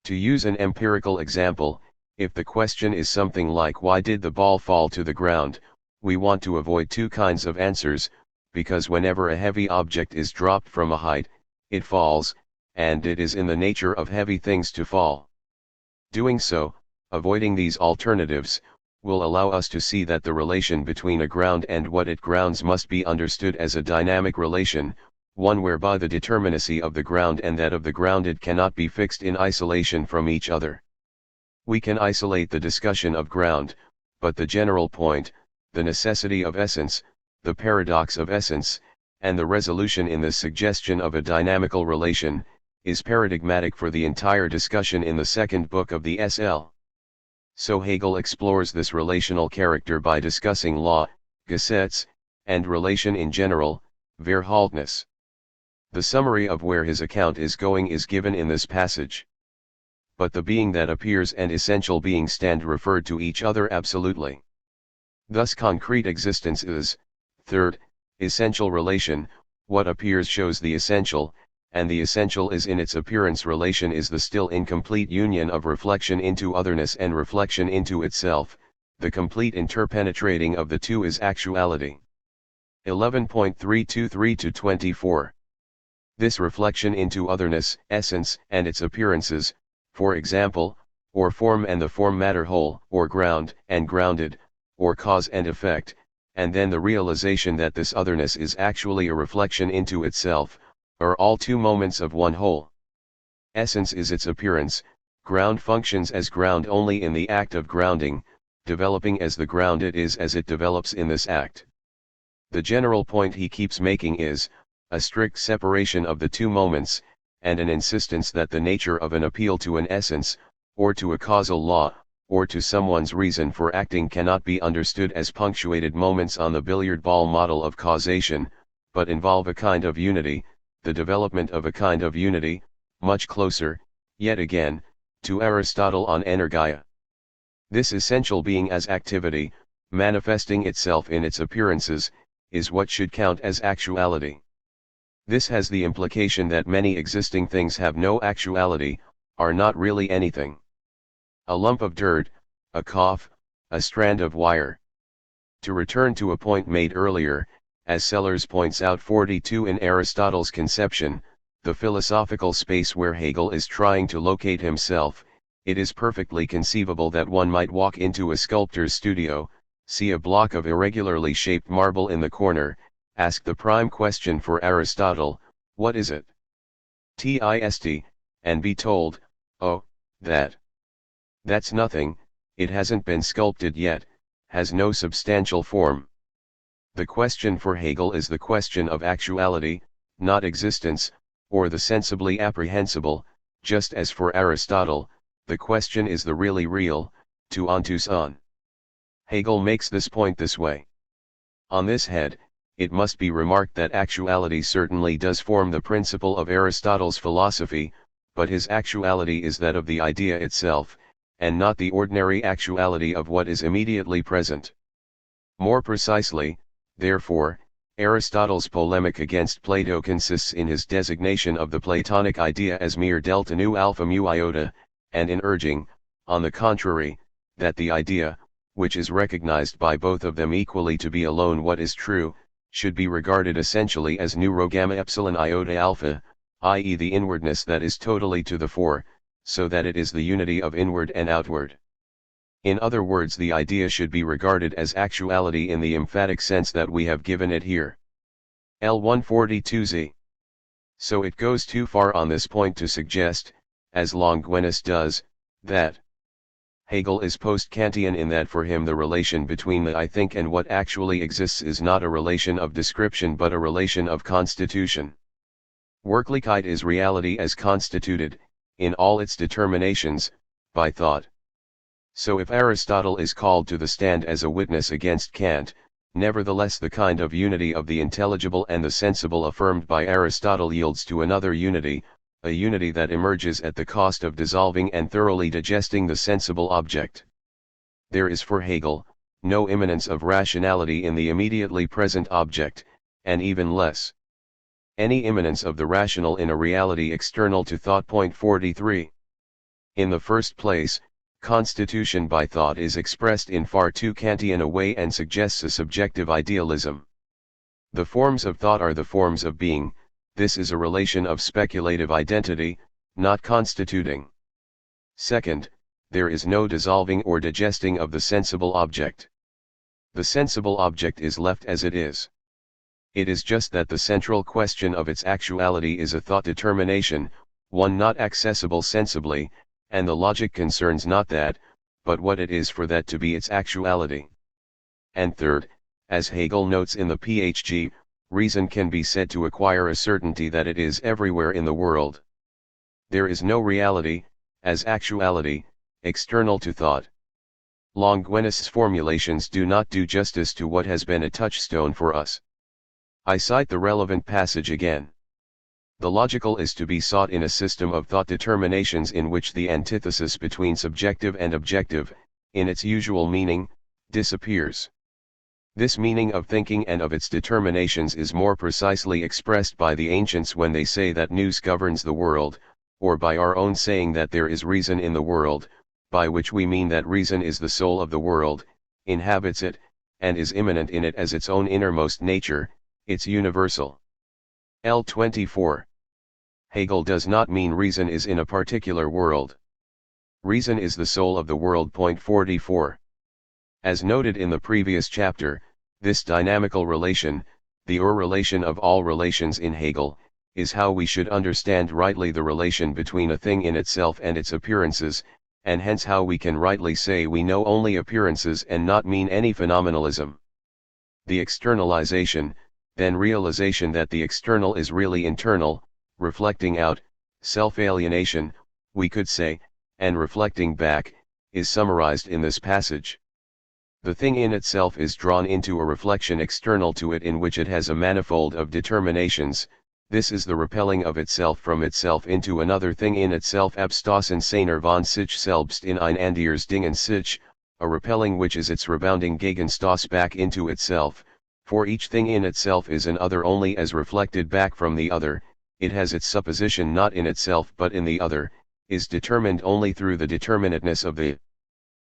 To use an empirical example, if the question is something like why did the ball fall to the ground, we want to avoid two kinds of answers, because whenever a heavy object is dropped from a height, it falls, and it is in the nature of heavy things to fall. Doing so, avoiding these alternatives, will allow us to see that the relation between a ground and what it grounds must be understood as a dynamic relation, one whereby the determinacy of the ground and that of the grounded cannot be fixed in isolation from each other. We can isolate the discussion of ground, but the general point, the necessity of essence, the paradox of essence, and the resolution in this suggestion of a dynamical relation, is paradigmatic for the entire discussion in the second book of the SL. So Hegel explores this relational character by discussing law, Gesetz, and relation in general, Verhältnis. The summary of where his account is going is given in this passage. But the being that appears and essential being stand referred to each other absolutely. Thus concrete existence is, third, essential relation, what appears shows the essential, and the essential is in its appearance relation is the still incomplete union of reflection into otherness and reflection into itself, the complete interpenetrating of the two is actuality. 11.323-24. This reflection into otherness, essence, and its appearances, for example, or form and the form matter whole, or ground, and grounded, or cause and effect, and then the realization that this otherness is actually a reflection into itself, are all two moments of one whole. Essence is its appearance, ground functions as ground only in the act of grounding, developing as the ground it is as it develops in this act. The general point he keeps making is, a strict separation of the two moments, and an insistence that the nature of an appeal to an essence, or to a causal law, or to someone's reason for acting cannot be understood as punctuated moments on the billiard ball model of causation, but involve a kind of unity, the development of a kind of unity, much closer, yet again, to Aristotle on energia. This essential being as activity, manifesting itself in its appearances, is what should count as actuality. This has the implication that many existing things have no actuality, are not really anything. A lump of dirt, a cough, a strand of wire. To return to a point made earlier, as Sellers points out 42 in Aristotle's conception, the philosophical space where Hegel is trying to locate himself, it is perfectly conceivable that one might walk into a sculptor's studio, see a block of irregularly shaped marble in the corner, ask the prime question for Aristotle, what is it? TIST, and be told, oh, that's nothing, it hasn't been sculpted yet, has no substantial form. The question for Hegel is the question of actuality, not existence, or the sensibly apprehensible, just as for Aristotle, the question is the really real, to ontus on. Hegel makes this point this way. On this head, it must be remarked that actuality certainly does form the principle of Aristotle's philosophy, but his actuality is that of the idea itself, and not the ordinary actuality of what is immediately present. More precisely, therefore, Aristotle's polemic against Plato consists in his designation of the Platonic idea as mere delta nu alpha mu iota, and in urging, on the contrary, that the idea, which is recognized by both of them equally to be alone what is true, should be regarded essentially as nu rho gamma epsilon iota alpha, i.e. the inwardness that is totally to the fore, so that it is the unity of inward and outward. In other words, the idea should be regarded as actuality in the emphatic sense that we have given it here. L142z. So it goes too far on this point to suggest, as Longuenus does, that Hegel is post-Kantian in that for him the relation between the I think and what actually exists is not a relation of description but a relation of constitution. Wirklichkeit is reality as constituted, in all its determinations, by thought. So if Aristotle is called to the stand as a witness against Kant, nevertheless the kind of unity of the intelligible and the sensible affirmed by Aristotle yields to another unity, a unity that emerges at the cost of dissolving and thoroughly digesting the sensible object. There is for Hegel, no immanence of rationality in the immediately present object, and even less any immanence of the rational in a reality external to thought. 43. In the first place, constitution by thought is expressed in far too Kantian a way and suggests a subjective idealism. The forms of thought are the forms of being, this is a relation of speculative identity, not constituting. Second, there is no dissolving or digesting of the sensible object. The sensible object is left as it is. It is just that the central question of its actuality is a thought determination, one not accessible sensibly, and the logic concerns not that, but what it is for that to be its actuality. And third, as Hegel notes in the PhG, reason can be said to acquire a certainty that it is everywhere in the world. There is no reality, as actuality, external to thought. Longuenus's formulations do not do justice to what has been a touchstone for us. I cite the relevant passage again. The logical is to be sought in a system of thought determinations in which the antithesis between subjective and objective, in its usual meaning, disappears. This meaning of thinking and of its determinations is more precisely expressed by the ancients when they say that nous governs the world, or by our own saying that there is reason in the world, by which we mean that reason is the soul of the world, inhabits it, and is immanent in it as its own innermost nature, its universal. L24. Hegel does not mean reason is in a particular world. Reason is the soul of the world. 44. As noted in the previous chapter, this dynamical relation, the relation of all relations in Hegel, is how we should understand rightly the relation between a thing in itself and its appearances, and hence how we can rightly say we know only appearances and not mean any phenomenalism. The externalization, then realization that the external is really internal, reflecting out, self-alienation, we could say, and reflecting back, is summarized in this passage. The thing in itself is drawn into a reflection external to it in which it has a manifold of determinations. This is the repelling of itself from itself into another thing in itself, abstoßen seiner von sich selbst in ein anderes Ding in sich, a repelling which is its rebounding Gegenstoß back into itself, For each thing in itself is an other only as reflected back from the other, it has its supposition not in itself but in the other, is determined only through the determinateness of the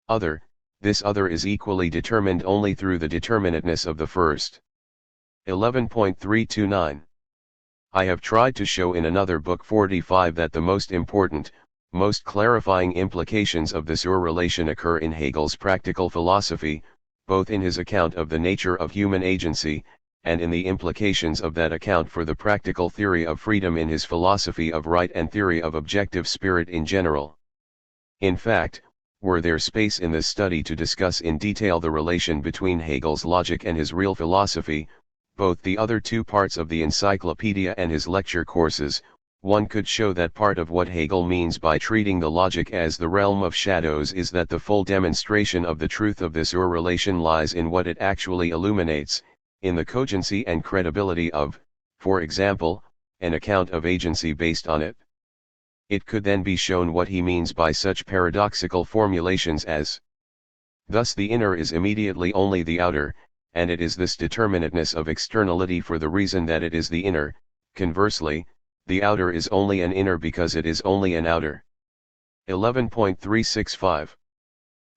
other, this other is equally determined only through the determinateness of the first. 11.329. I have tried to show in another book 45 that the most important, most clarifying implications of this relation occur in Hegel's practical philosophy, both in his account of the nature of human agency, and in the implications of that account for the practical theory of freedom in his philosophy of right and theory of objective spirit in general. In fact, were there space in this study to discuss in detail the relation between Hegel's logic and his real philosophy, both the other two parts of the encyclopedia and his lecture courses, one could show that part of what Hegel means by treating the logic as the realm of shadows is that the full demonstration of the truth of this relation lies in what it actually illuminates, in the cogency and credibility of, for example, an account of agency based on it. It could then be shown what he means by such paradoxical formulations as, thus the inner is immediately only the outer, and it is this determinateness of externality for the reason that it is the inner. Conversely, the outer is only an inner because it is only an outer. 11.365.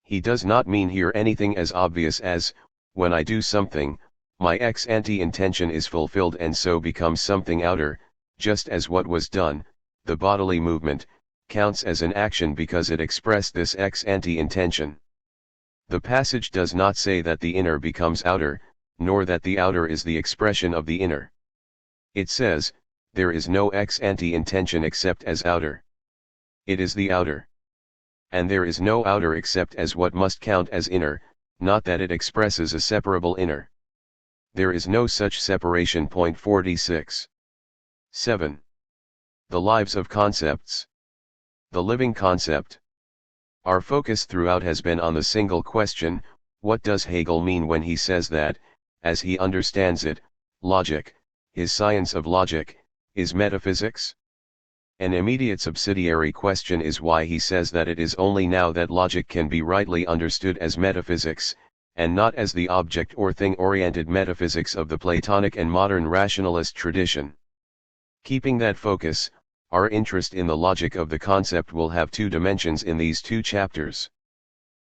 He does not mean here anything as obvious as, when I do something, my ex-ante intention is fulfilled and so becomes something outer, just as what was done, the bodily movement, counts as an action because it expressed this ex-ante intention. The passage does not say that the inner becomes outer, nor that the outer is the expression of the inner. It says, there is no ex-ante intention except as outer. It is the outer. And there is no outer except as what must count as inner, not that it expresses a separable inner. There is no such separation. 46. 7. The lives of concepts. The living concept. Our focus throughout has been on the single question, what does Hegel mean when he says that, as he understands it, logic, his science of logic, is metaphysics? An immediate subsidiary question is why he says that it is only now that logic can be rightly understood as metaphysics, and not as the object or thing-oriented metaphysics of the Platonic and modern rationalist tradition. Keeping that focus, our interest in the logic of the concept will have two dimensions in these two chapters.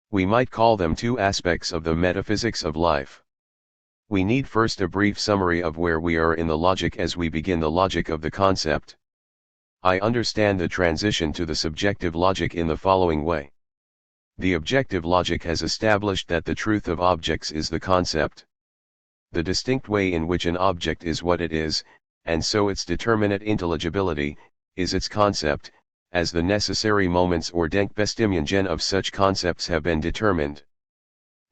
We might call them two aspects of the metaphysics of life. We need first a brief summary of where we are in the logic as we begin the logic of the concept. I understand the transition to the subjective logic in the following way. The objective logic has established that the truth of objects is the concept. The distinct way in which an object is what it is, and so its determinate intelligibility, is its concept, as the necessary moments or Denkbestimmungen of such concepts have been determined.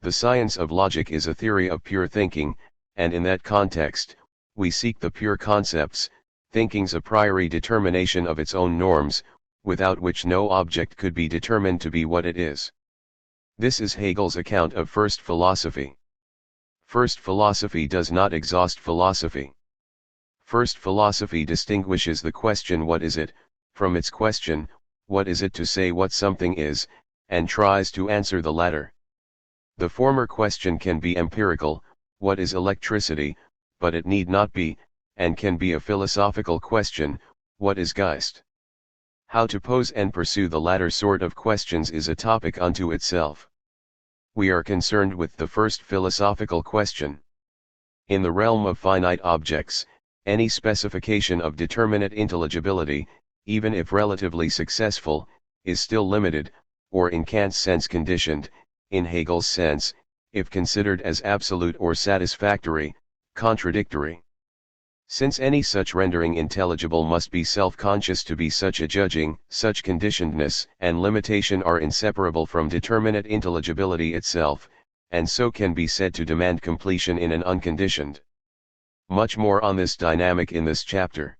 The science of logic is a theory of pure thinking, and in that context, we seek the pure concepts, thinking's a priori determination of its own norms, without which no object could be determined to be what it is. This is Hegel's account of first philosophy. First philosophy does not exhaust philosophy. First philosophy distinguishes the question what is it, from its question, what is it to say what something is, and tries to answer the latter. The former question can be empirical, what is electricity, but it need not be, and can be a philosophical question, what is Geist? How to pose and pursue the latter sort of questions is a topic unto itself. We are concerned with the first philosophical question. In the realm of finite objects, any specification of determinate intelligibility, even if relatively successful, is still limited, or in Kant's sense conditioned, in Hegel's sense, if considered as absolute or satisfactory, contradictory. Since any such rendering intelligible must be self-conscious to be such a judging, such conditionedness and limitation are inseparable from determinate intelligibility itself, and so can be said to demand completion in an unconditioned. Much more on this dynamic in this chapter.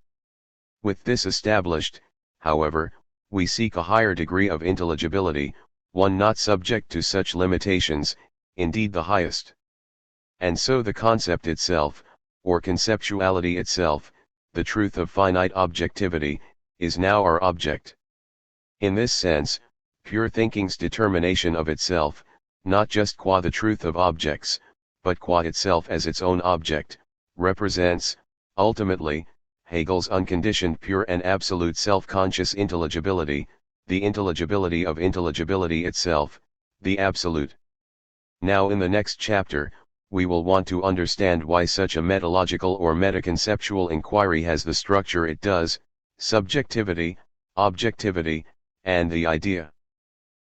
With this established, however, we seek a higher degree of intelligibility, one not subject to such limitations, indeed the highest. And so the concept itself, or conceptuality itself, the truth of finite objectivity, is now our object. In this sense, pure thinking's determination of itself, not just qua the truth of objects, but qua itself as its own object, represents, ultimately, Hegel's unconditioned pure and absolute self-conscious intelligibility, the intelligibility of intelligibility itself, the absolute. Now in the next chapter, we will want to understand why such a metalogical or metaconceptual inquiry has the structure it does, subjectivity, objectivity, and the idea.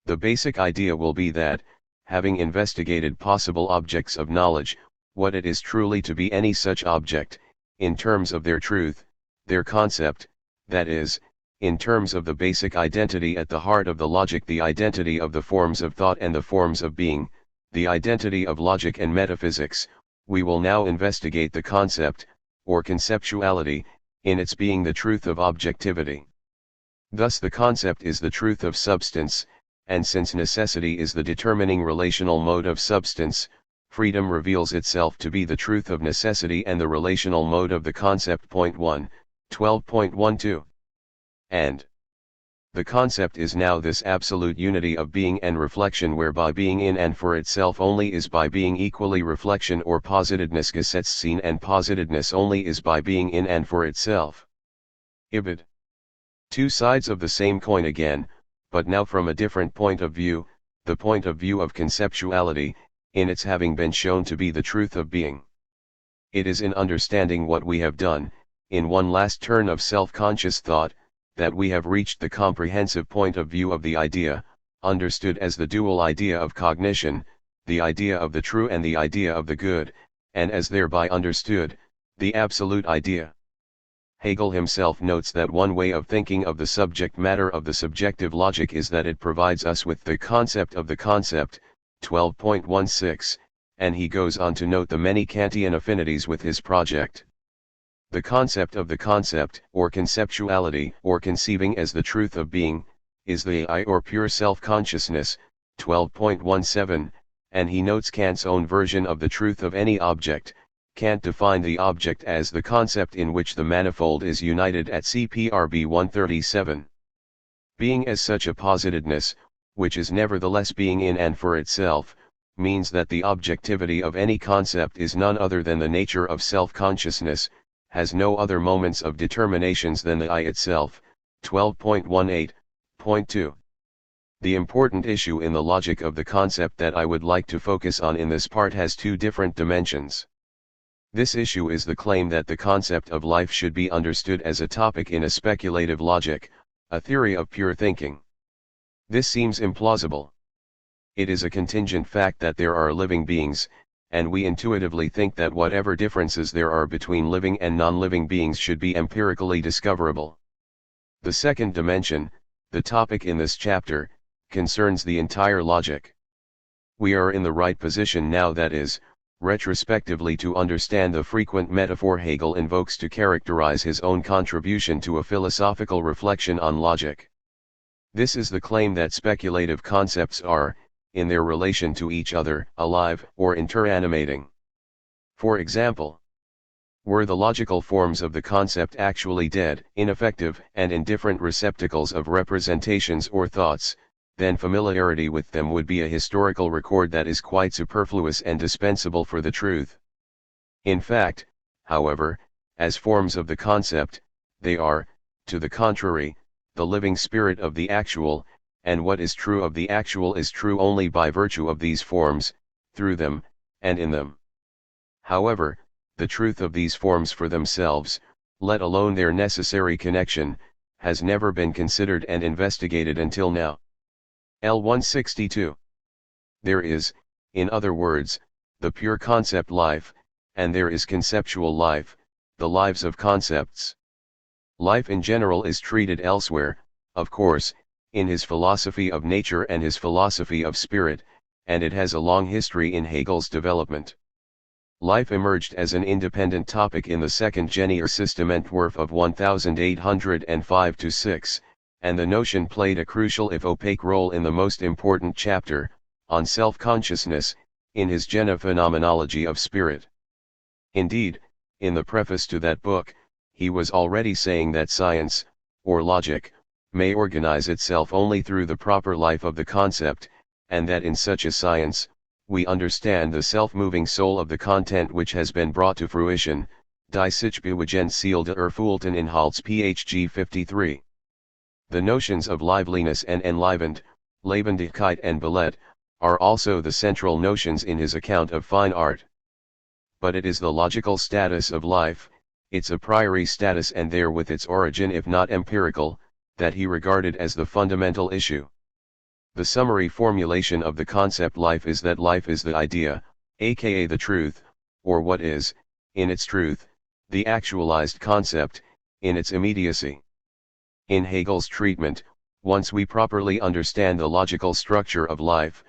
The basic idea will be that, having investigated possible objects of knowledge, what it is truly to be any such object, in terms of their truth, their concept, that is, in terms of the basic identity at the heart of the logic, the identity of the forms of thought and the forms of being, the identity of logic and metaphysics, we will now investigate the concept, or conceptuality, in its being the truth of objectivity. Thus the concept is the truth of substance, and since necessity is the determining relational mode of substance, freedom reveals itself to be the truth of necessity and the relational mode of the concept. 1, 12.12. And the concept is now this absolute unity of being and reflection, whereby being in and for itself only is by being equally reflection or positedness Gesetzsinn, and positedness only is by being in and for itself. Ibid. Two sides of the same coin again, but now from a different point of view, the point of view of conceptuality, in its having been shown to be the truth of being. It is in understanding what we have done, in one last turn of self-conscious thought, that we have reached the comprehensive point of view of the idea, understood as the dual idea of cognition, the idea of the true and the idea of the good, and as thereby understood, the absolute idea. Hegel himself notes that one way of thinking of the subject matter of the subjective logic is that it provides us with the concept of the concept, 12.16, and he goes on to note the many Kantian affinities with his project. The concept of the concept, or conceptuality, or conceiving as the truth of being, is the I or pure self-consciousness, 12.17, and he notes Kant's own version of the truth of any object. Kant defined the object as the concept in which the manifold is united at CPRB 137. Being as such a positedness, which is nevertheless being in and for itself, means that the objectivity of any concept is none other than the nature of self-consciousness, has no other moments of determinations than the I itself. 12.18.2. The important issue in the logic of the concept that I would like to focus on in this part has two different dimensions. This issue is the claim that the concept of life should be understood as a topic in a speculative logic, a theory of pure thinking. This seems implausible. It is a contingent fact that there are living beings, and we intuitively think that whatever differences there are between living and non-living beings should be empirically discoverable. The second dimension, the topic in this chapter, concerns the entire logic. We are in the right position now, that is, retrospectively, to understand the frequent metaphor Hegel invokes to characterize his own contribution to a philosophical reflection on logic. This is the claim that speculative concepts are, in their relation to each other, alive or interanimating. For example, were the logical forms of the concept actually dead, ineffective, and indifferent receptacles of representations or thoughts, then familiarity with them would be a historical record that is quite superfluous and dispensable for the truth. In fact, however, as forms of the concept, they are, to the contrary, the living spirit of the actual, and what is true of the actual is true only by virtue of these forms, through them, and in them. However, the truth of these forms for themselves, let alone their necessary connection, has never been considered and investigated until now. L162. There is, in other words, the pure concept life, and there is conceptual life, the lives of concepts. Life in general is treated elsewhere, of course, in his philosophy of nature and his philosophy of spirit, and it has a long history in Hegel's development. Life emerged as an independent topic in the second Genier-Systementwurf of 1805-6, and the notion played a crucial if opaque role in the most important chapter, on self-consciousness, in his Phenomenology of Spirit. Indeed, in the preface to that book, he was already saying that science, or logic, may organize itself only through the proper life of the concept, and that in such a science, we understand the self-moving soul of the content which has been brought to fruition, die sich Bewegensziel erfüllten Inhalts phg 53. The notions of liveliness and enlivened, Lebendigkeit and Billett, are also the central notions in his account of fine art. But it is the logical status of life, its a priori status and therewith its origin if not empirical, that he regarded as the fundamental issue. The summary formulation of the concept life is that life is the idea, aka the truth, or what is, in its truth, the actualized concept, in its immediacy. In Hegel's treatment, once we properly understand the logical structure of life,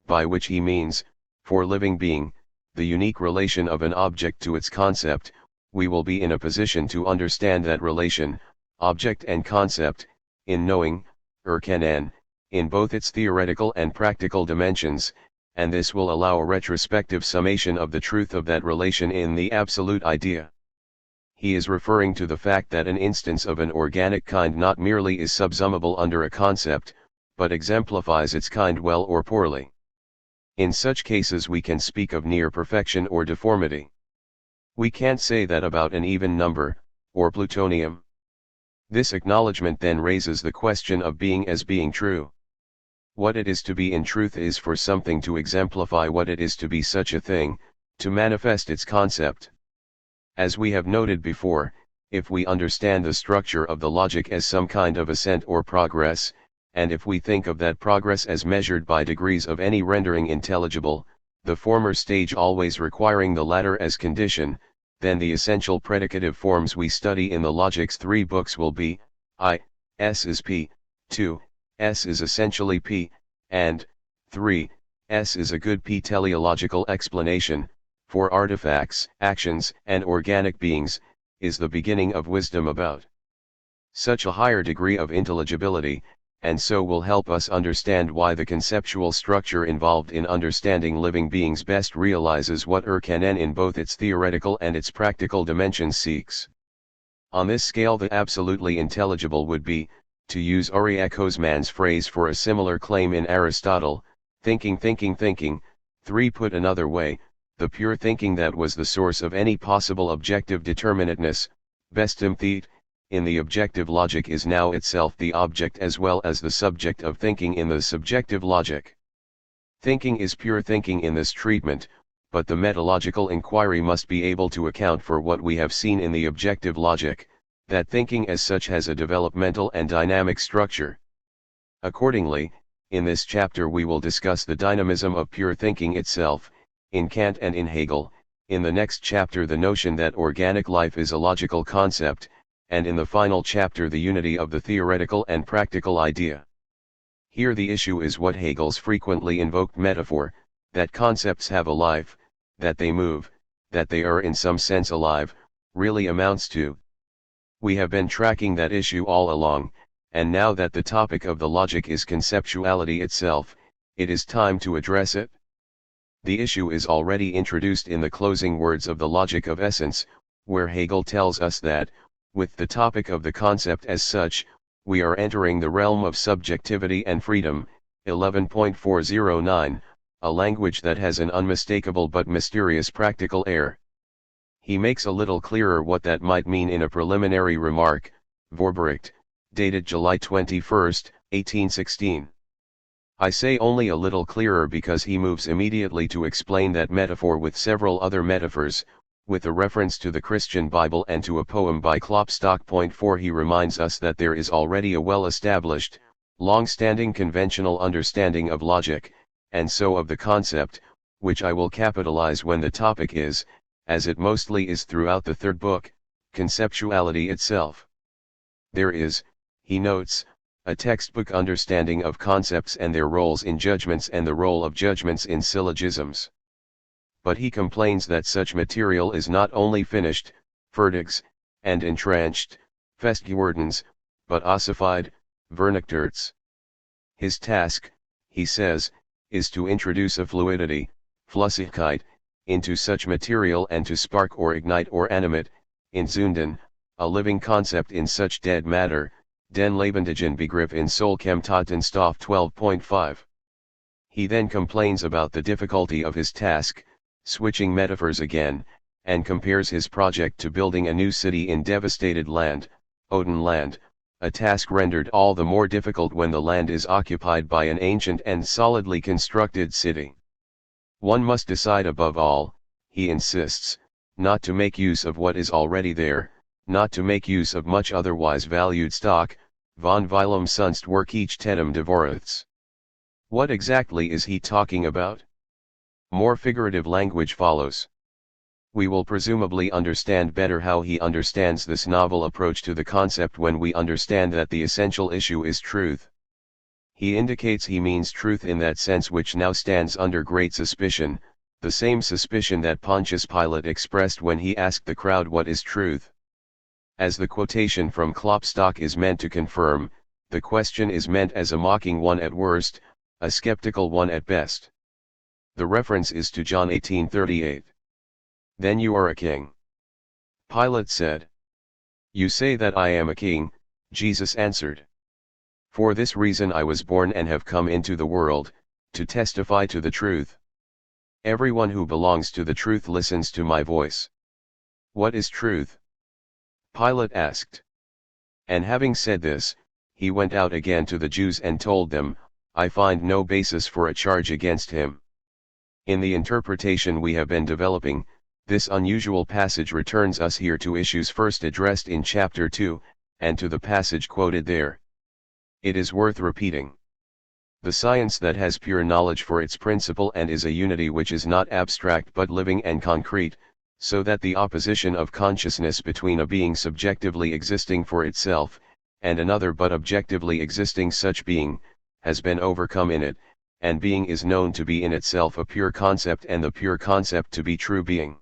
by which he means, for living being, the unique relation of an object to its concept, we will be in a position to understand that relation, object and concept, in knowing, erkennen, in both its theoretical and practical dimensions, and this will allow a retrospective summation of the truth of that relation in the absolute idea. He is referring to the fact that an instance of an organic kind not merely is subsumable under a concept, but exemplifies its kind well or poorly. In such cases we can speak of near perfection or deformity. We can't say that about an even number, or plutonium. This acknowledgement then raises the question of being as being true. What it is to be in truth is for something to exemplify what it is to be such a thing, to manifest its concept. As we have noted before, if we understand the structure of the logic as some kind of ascent or progress, and if we think of that progress as measured by degrees of any rendering intelligible, the former stage always requiring the latter as condition, then the essential predicative forms we study in the logic's three books will be, I, S is P, 2, S is essentially P, and, 3, S is a good P teleological explanation, for artifacts, actions, and organic beings, is the beginning of wisdom about such a higher degree of intelligibility, and so will help us understand why the conceptual structure involved in understanding living beings best realizes what erkennen in both its theoretical and its practical dimensions seeks. On this scale the absolutely intelligible would be, to use Aryakosman's phrase for a similar claim in Aristotle, thinking. 3 put another way, the pure thinking that was the source of any possible objective determinateness, Bestimmtheit, in the objective logic is now itself the object as well as the subject of thinking in the subjective logic. Thinking is pure thinking in this treatment, but the metalogical inquiry must be able to account for what we have seen in the objective logic, that thinking as such has a developmental and dynamic structure. Accordingly, in this chapter we will discuss the dynamism of pure thinking itself, in Kant and in Hegel, in the next chapter the notion that organic life is a logical concept, and in the final chapter the unity of the theoretical and practical idea. Here the issue is what Hegel's frequently invoked metaphor, that concepts have a life, that they move, that they are in some sense alive, really amounts to. We have been tracking that issue all along, and now that the topic of the logic is conceptuality itself, it is time to address it. The issue is already introduced in the closing words of the Logic of Essence, where Hegel tells us that, with the topic of the concept as such, we are entering the realm of subjectivity and freedom, 11.409, a language that has an unmistakable but mysterious practical air. He makes a little clearer what that might mean in a preliminary remark, Vorbericht, dated July 21, 1816. I say only a little clearer because he moves immediately to explain that metaphor with several other metaphors, with a reference to the Christian Bible and to a poem by Klopstock. 4 He reminds us that there is already a well-established, long-standing conventional understanding of logic, and so of the concept, which I will capitalize when the topic is, as it mostly is throughout the third book, conceptuality itself. There is, he notes, a textbook understanding of concepts and their roles in judgments and the role of judgments in syllogisms. But he complains that such material is not only finished, fertigs, and entrenched, festgewordens, but ossified, vernichterts. His task, he says, is to introduce a fluidity, Flüssigkeit, into such material and to spark or ignite or animate, entzünden, a living concept in such dead matter, den lebendigen Begriff in Solchem Totenstoff 12.5. He then complains about the difficulty of his task, switching metaphors again, and compares his project to building a new city in devastated land, Odenland, a task rendered all the more difficult when the land is occupied by an ancient and solidly constructed city. One must decide above all, he insists, not to make use of what is already there, not to make use of much otherwise valued stock, von vielem sonst work ich tätem devoriths. What exactly is he talking about? More figurative language follows. We will presumably understand better how he understands this novel approach to the concept when we understand that the essential issue is truth. He indicates he means truth in that sense which now stands under great suspicion, the same suspicion that Pontius Pilate expressed when he asked the crowd what is truth. As the quotation from Klopstock is meant to confirm, the question is meant as a mocking one at worst, a skeptical one at best. The reference is to John 18:38. Then you are a king. Pilate said. You say that I am a king, Jesus answered. For this reason I was born and have come into the world, to testify to the truth. Everyone who belongs to the truth listens to my voice. What is truth? Pilate asked. And having said this, he went out again to the Jews and told them, I find no basis for a charge against him. In the interpretation we have been developing, this unusual passage returns us here to issues first addressed in chapter 2, and to the passage quoted there. It is worth repeating. The science that has pure knowledge for its principle and is a unity which is not abstract but living and concrete, so that the opposition of consciousness between a being subjectively existing for itself, and another but objectively existing such being, has been overcome in it, and being is known to be in itself a pure concept and the pure concept to be true being.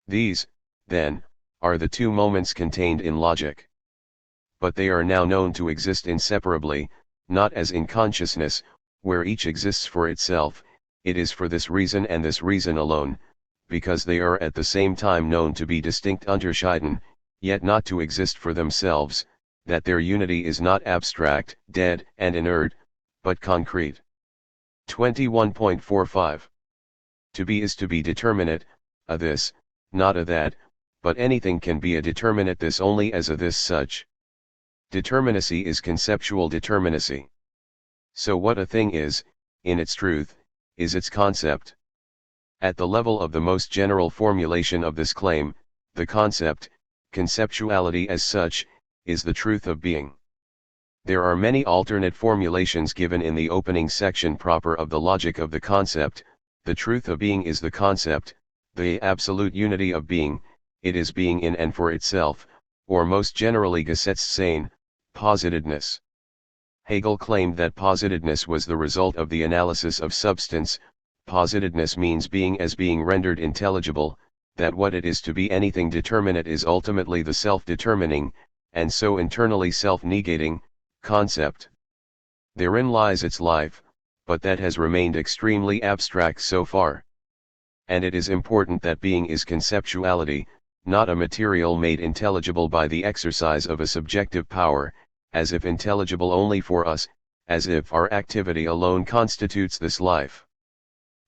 These, then, are the two moments contained in logic. But they are now known to exist inseparably, not as in consciousness, where each exists for itself. It is for this reason and this reason alone, because they are at the same time known to be distinct unterschieden, yet not to exist for themselves, that their unity is not abstract, dead, and inert, but concrete. 21.45. To be is to be determinate, a this, not a that, but anything can be a determinate this only as a this such. Determinacy is conceptual determinacy. So what a thing is, in its truth, is its concept. At the level of the most general formulation of this claim, the concept, conceptuality as such, is the truth of being. There are many alternate formulations given in the opening section proper of the logic of the concept. The truth of being is the concept, the absolute unity of being, it is being in and for itself, or most generally Gesetzsein, positedness. Hegel claimed that positedness was the result of the analysis of substance. Positedness means being as being rendered intelligible, that what it is to be anything determinate is ultimately the self-determining, and so internally self-negating, concept. Therein lies its life, but that has remained extremely abstract so far. And it is important that being is conceptuality, not a material made intelligible by the exercise of a subjective power, as if intelligible only for us, as if our activity alone constitutes this life.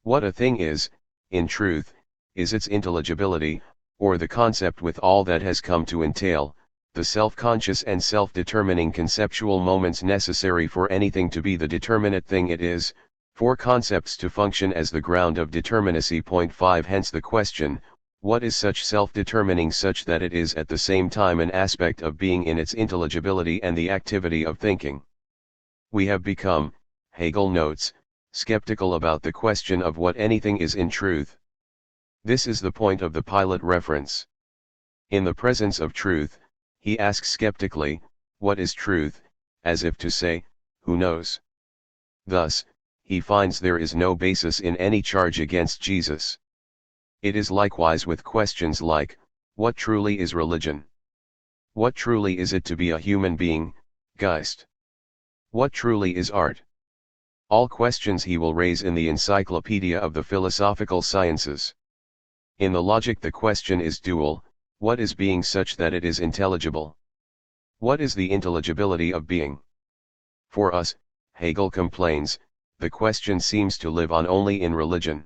What a thing is, in truth, is its intelligibility, or the concept with all that has come to entail, the self-conscious and self-determining conceptual moments necessary for anything to be the determinate thing it is, for concepts to function as the ground of determinacy. 5 Hence the question, what is such self-determining such that it is at the same time an aspect of being in its intelligibility and the activity of thinking? We have become, Hegel notes, skeptical about the question of what anything is in truth. This is the point of the Pilate reference. In the presence of truth, he asks skeptically, what is truth, as if to say, who knows? Thus, he finds there is no basis in any charge against Jesus. It is likewise with questions like, what truly is religion? What truly is it to be a human being, Geist? What truly is art? All questions he will raise in the Encyclopedia of the Philosophical Sciences. In the logic the question is dual, what is being such that it is intelligible? What is the intelligibility of being? For us, Hegel complains, the question seems to live on only in religion.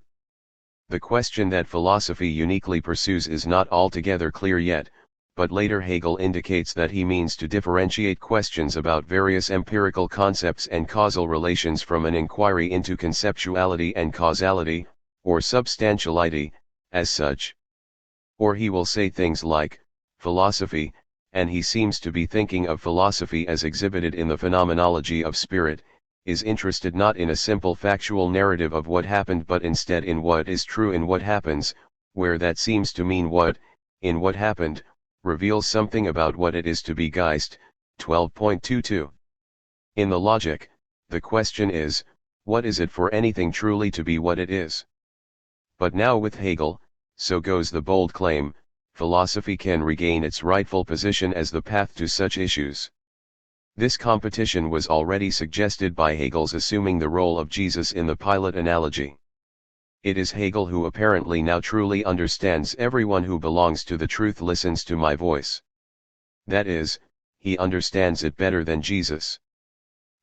The question that philosophy uniquely pursues is not altogether clear yet, but later Hegel indicates that he means to differentiate questions about various empirical concepts and causal relations from an inquiry into conceptuality and causality, or substantiality, as such. Or he will say things like, philosophy, and he seems to be thinking of philosophy as exhibited in the phenomenology of spirit, is interested not in a simple factual narrative of what happened but instead in what is true in what happens, where that seems to mean what, in what happened, reveals something about what it is to be Geist, 12.22. In the logic, the question is, what is it for anything truly to be what it is? But now with Hegel, so goes the bold claim, philosophy can regain its rightful position as the path to such issues. This competition was already suggested by Hegel's assuming the role of Jesus in the Pilate analogy. It is Hegel who apparently now truly understands everyone who belongs to the truth listens to my voice. That is, he understands it better than Jesus.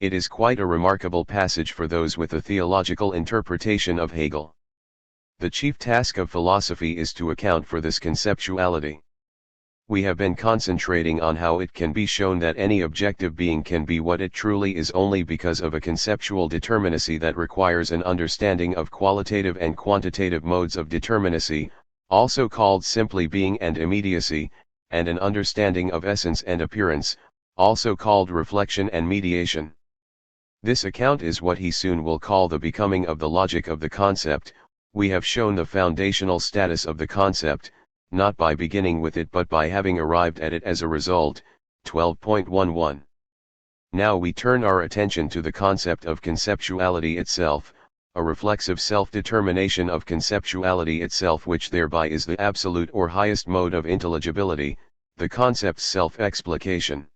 It is quite a remarkable passage for those with a theological interpretation of Hegel. The chief task of philosophy is to account for this conceptuality. We have been concentrating on how it can be shown that any objective being can be what it truly is only because of a conceptual determinacy that requires an understanding of qualitative and quantitative modes of determinacy, also called simply being and immediacy, and an understanding of essence and appearance, also called reflection and mediation. This account is what he soon will call the becoming of the logic of the concept. We have shown the foundational status of the concept, not by beginning with it but by having arrived at it as a result, 12.11. Now we turn our attention to the concept of conceptuality itself, a reflexive self-determination of conceptuality itself which thereby is the absolute or highest mode of intelligibility, the concept's self-explication.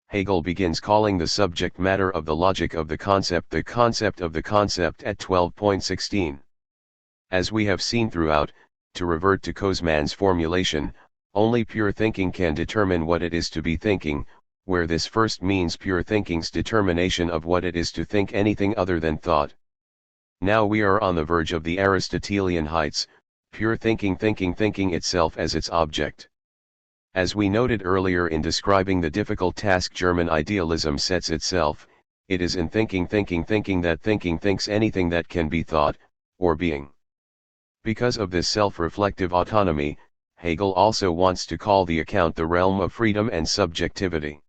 Hegel begins calling the subject matter of the logic of the concept of the concept at 12.16. As we have seen throughout, to revert to Kozman's formulation, only pure thinking can determine what it is to be thinking, where this first means pure thinking's determination of what it is to think anything other than thought. Now we are on the verge of the Aristotelian heights, pure thinking thinking itself as its object. As we noted earlier in describing the difficult task German idealism sets itself, it is in thinking that thinking thinks anything that can be thought, or being. Because of this self-reflective autonomy, Hegel also wants to call the account the realm of freedom and subjectivity.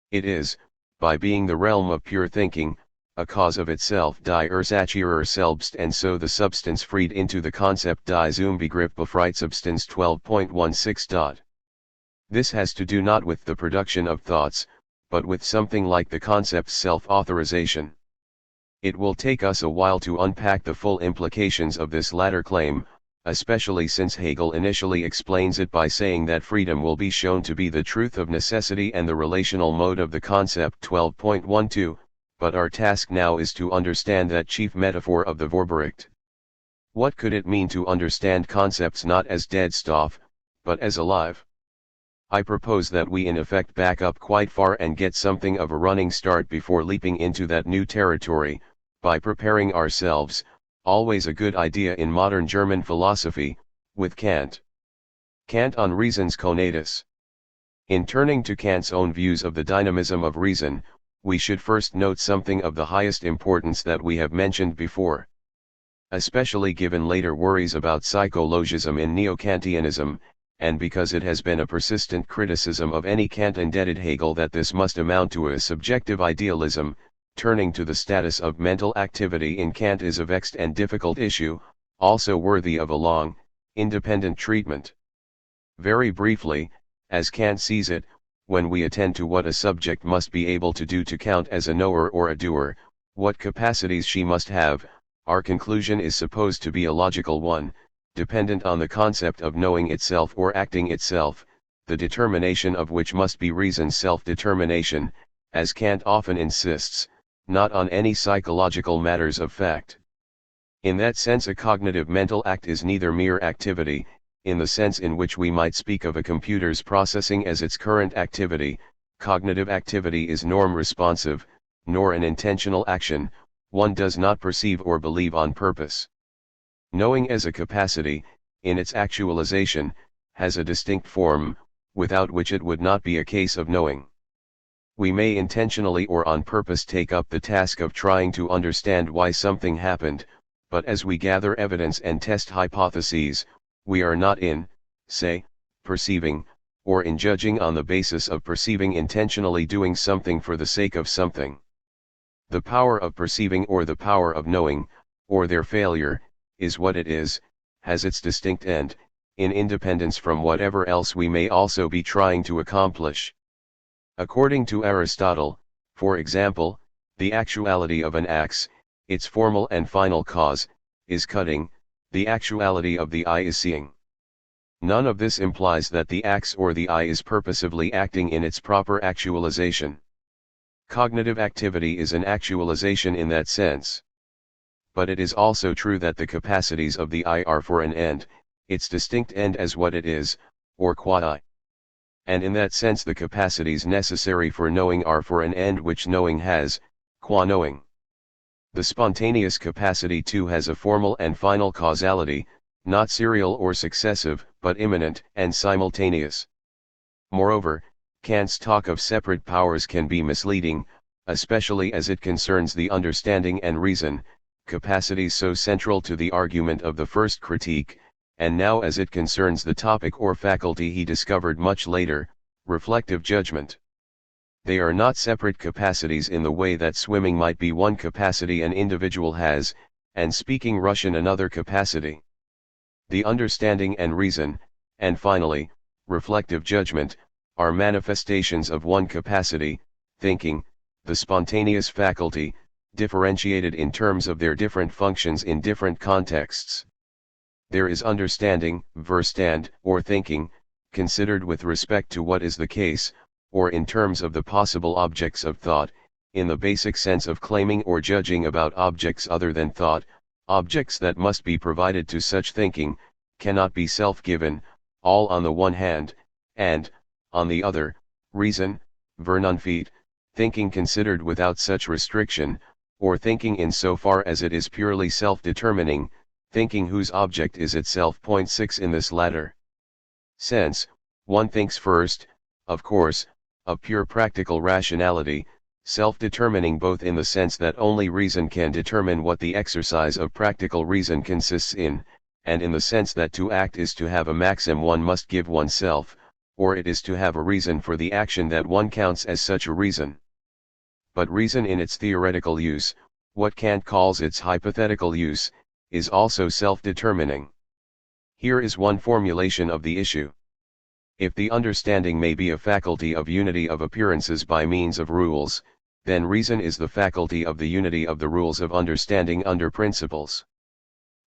It is, by being the realm of pure thinking, a cause of itself die Ursache selbst and so the substance freed into the concept die zum Begriff befreit Substanz 12.16. This has to do not with the production of thoughts, but with something like the concept's self-authorization. It will take us a while to unpack the full implications of this latter claim, especially since Hegel initially explains it by saying that freedom will be shown to be the truth of necessity and the relational mode of the concept 12.12, but our task now is to understand that chief metaphor of the Vorbericht. What could it mean to understand concepts not as dead stuff, but as alive? I propose that we in effect back up quite far and get something of a running start before leaping into that new territory, by preparing ourselves, always a good idea in modern German philosophy, with Kant. Kant on reason's conatus. In turning to Kant's own views of the dynamism of reason, we should first note something of the highest importance that we have mentioned before. Especially given later worries about psychologism in Neo-Kantianism, and because it has been a persistent criticism of any Kant-indebted Hegel that this must amount to a subjective idealism, turning to the status of mental activity in Kant is a vexed and difficult issue, also worthy of a long, independent treatment. Very briefly, as Kant sees it, when we attend to what a subject must be able to do to count as a knower or a doer, what capacities she must have, our conclusion is supposed to be a logical one, dependent on the concept of knowing itself or acting itself, the determination of which must be reason's self-determination, as Kant often insists, not on any psychological matters of fact. In that sense a cognitive mental act is neither mere activity, in the sense in which we might speak of a computer's processing as its current activity, cognitive activity is norm-responsive, nor an intentional action, one does not perceive or believe on purpose. Knowing as a capacity, in its actualization, has a distinct form, without which it would not be a case of knowing. We may intentionally or on purpose take up the task of trying to understand why something happened, but as we gather evidence and test hypotheses, we are not in, say, perceiving, or in judging on the basis of perceiving intentionally doing something for the sake of something. The power of perceiving or the power of knowing, or their failure, is what it is, has its distinct end, in independence from whatever else we may also be trying to accomplish. According to Aristotle, for example, the actuality of an axe, its formal and final cause, is cutting, the actuality of the eye is seeing. None of this implies that the axe or the eye is purposively acting in its proper actualization. Cognitive activity is an actualization in that sense. But it is also true that the capacities of the eye are for an end, its distinct end as what it is, or qua I. And in that sense the capacities necessary for knowing are for an end which knowing has, qua knowing. The spontaneous capacity too has a formal and final causality, not serial or successive, but immanent and simultaneous. Moreover, Kant's talk of separate powers can be misleading, especially as it concerns the understanding and reason, capacities so central to the argument of the first critique, and now as it concerns the topic or faculty he discovered much later, reflective judgment. They are not separate capacities in the way that swimming might be one capacity an individual has, and speaking Russian another capacity. The understanding and reason, and finally, reflective judgment, are manifestations of one capacity, thinking, the spontaneous faculty, differentiated in terms of their different functions in different contexts. There is understanding, Verstand, or thinking, considered with respect to what is the case, or in terms of the possible objects of thought, in the basic sense of claiming or judging about objects other than thought, objects that must be provided to such thinking, cannot be self-given, all on the one hand, and, on the other, reason, Vernunft, thinking considered without such restriction, or thinking in so far as it is purely self-determining, thinking whose object is itself. 6 In this latter sense, one thinks first, of course, of pure practical rationality, self-determining both in the sense that only reason can determine what the exercise of practical reason consists in, and in the sense that to act is to have a maxim one must give oneself, or it is to have a reason for the action that one counts as such a reason. But reason in its theoretical use, what Kant calls its hypothetical use, is also self-determining. Here is one formulation of the issue. If the understanding may be a faculty of unity of appearances by means of rules, then reason is the faculty of the unity of the rules of understanding under principles.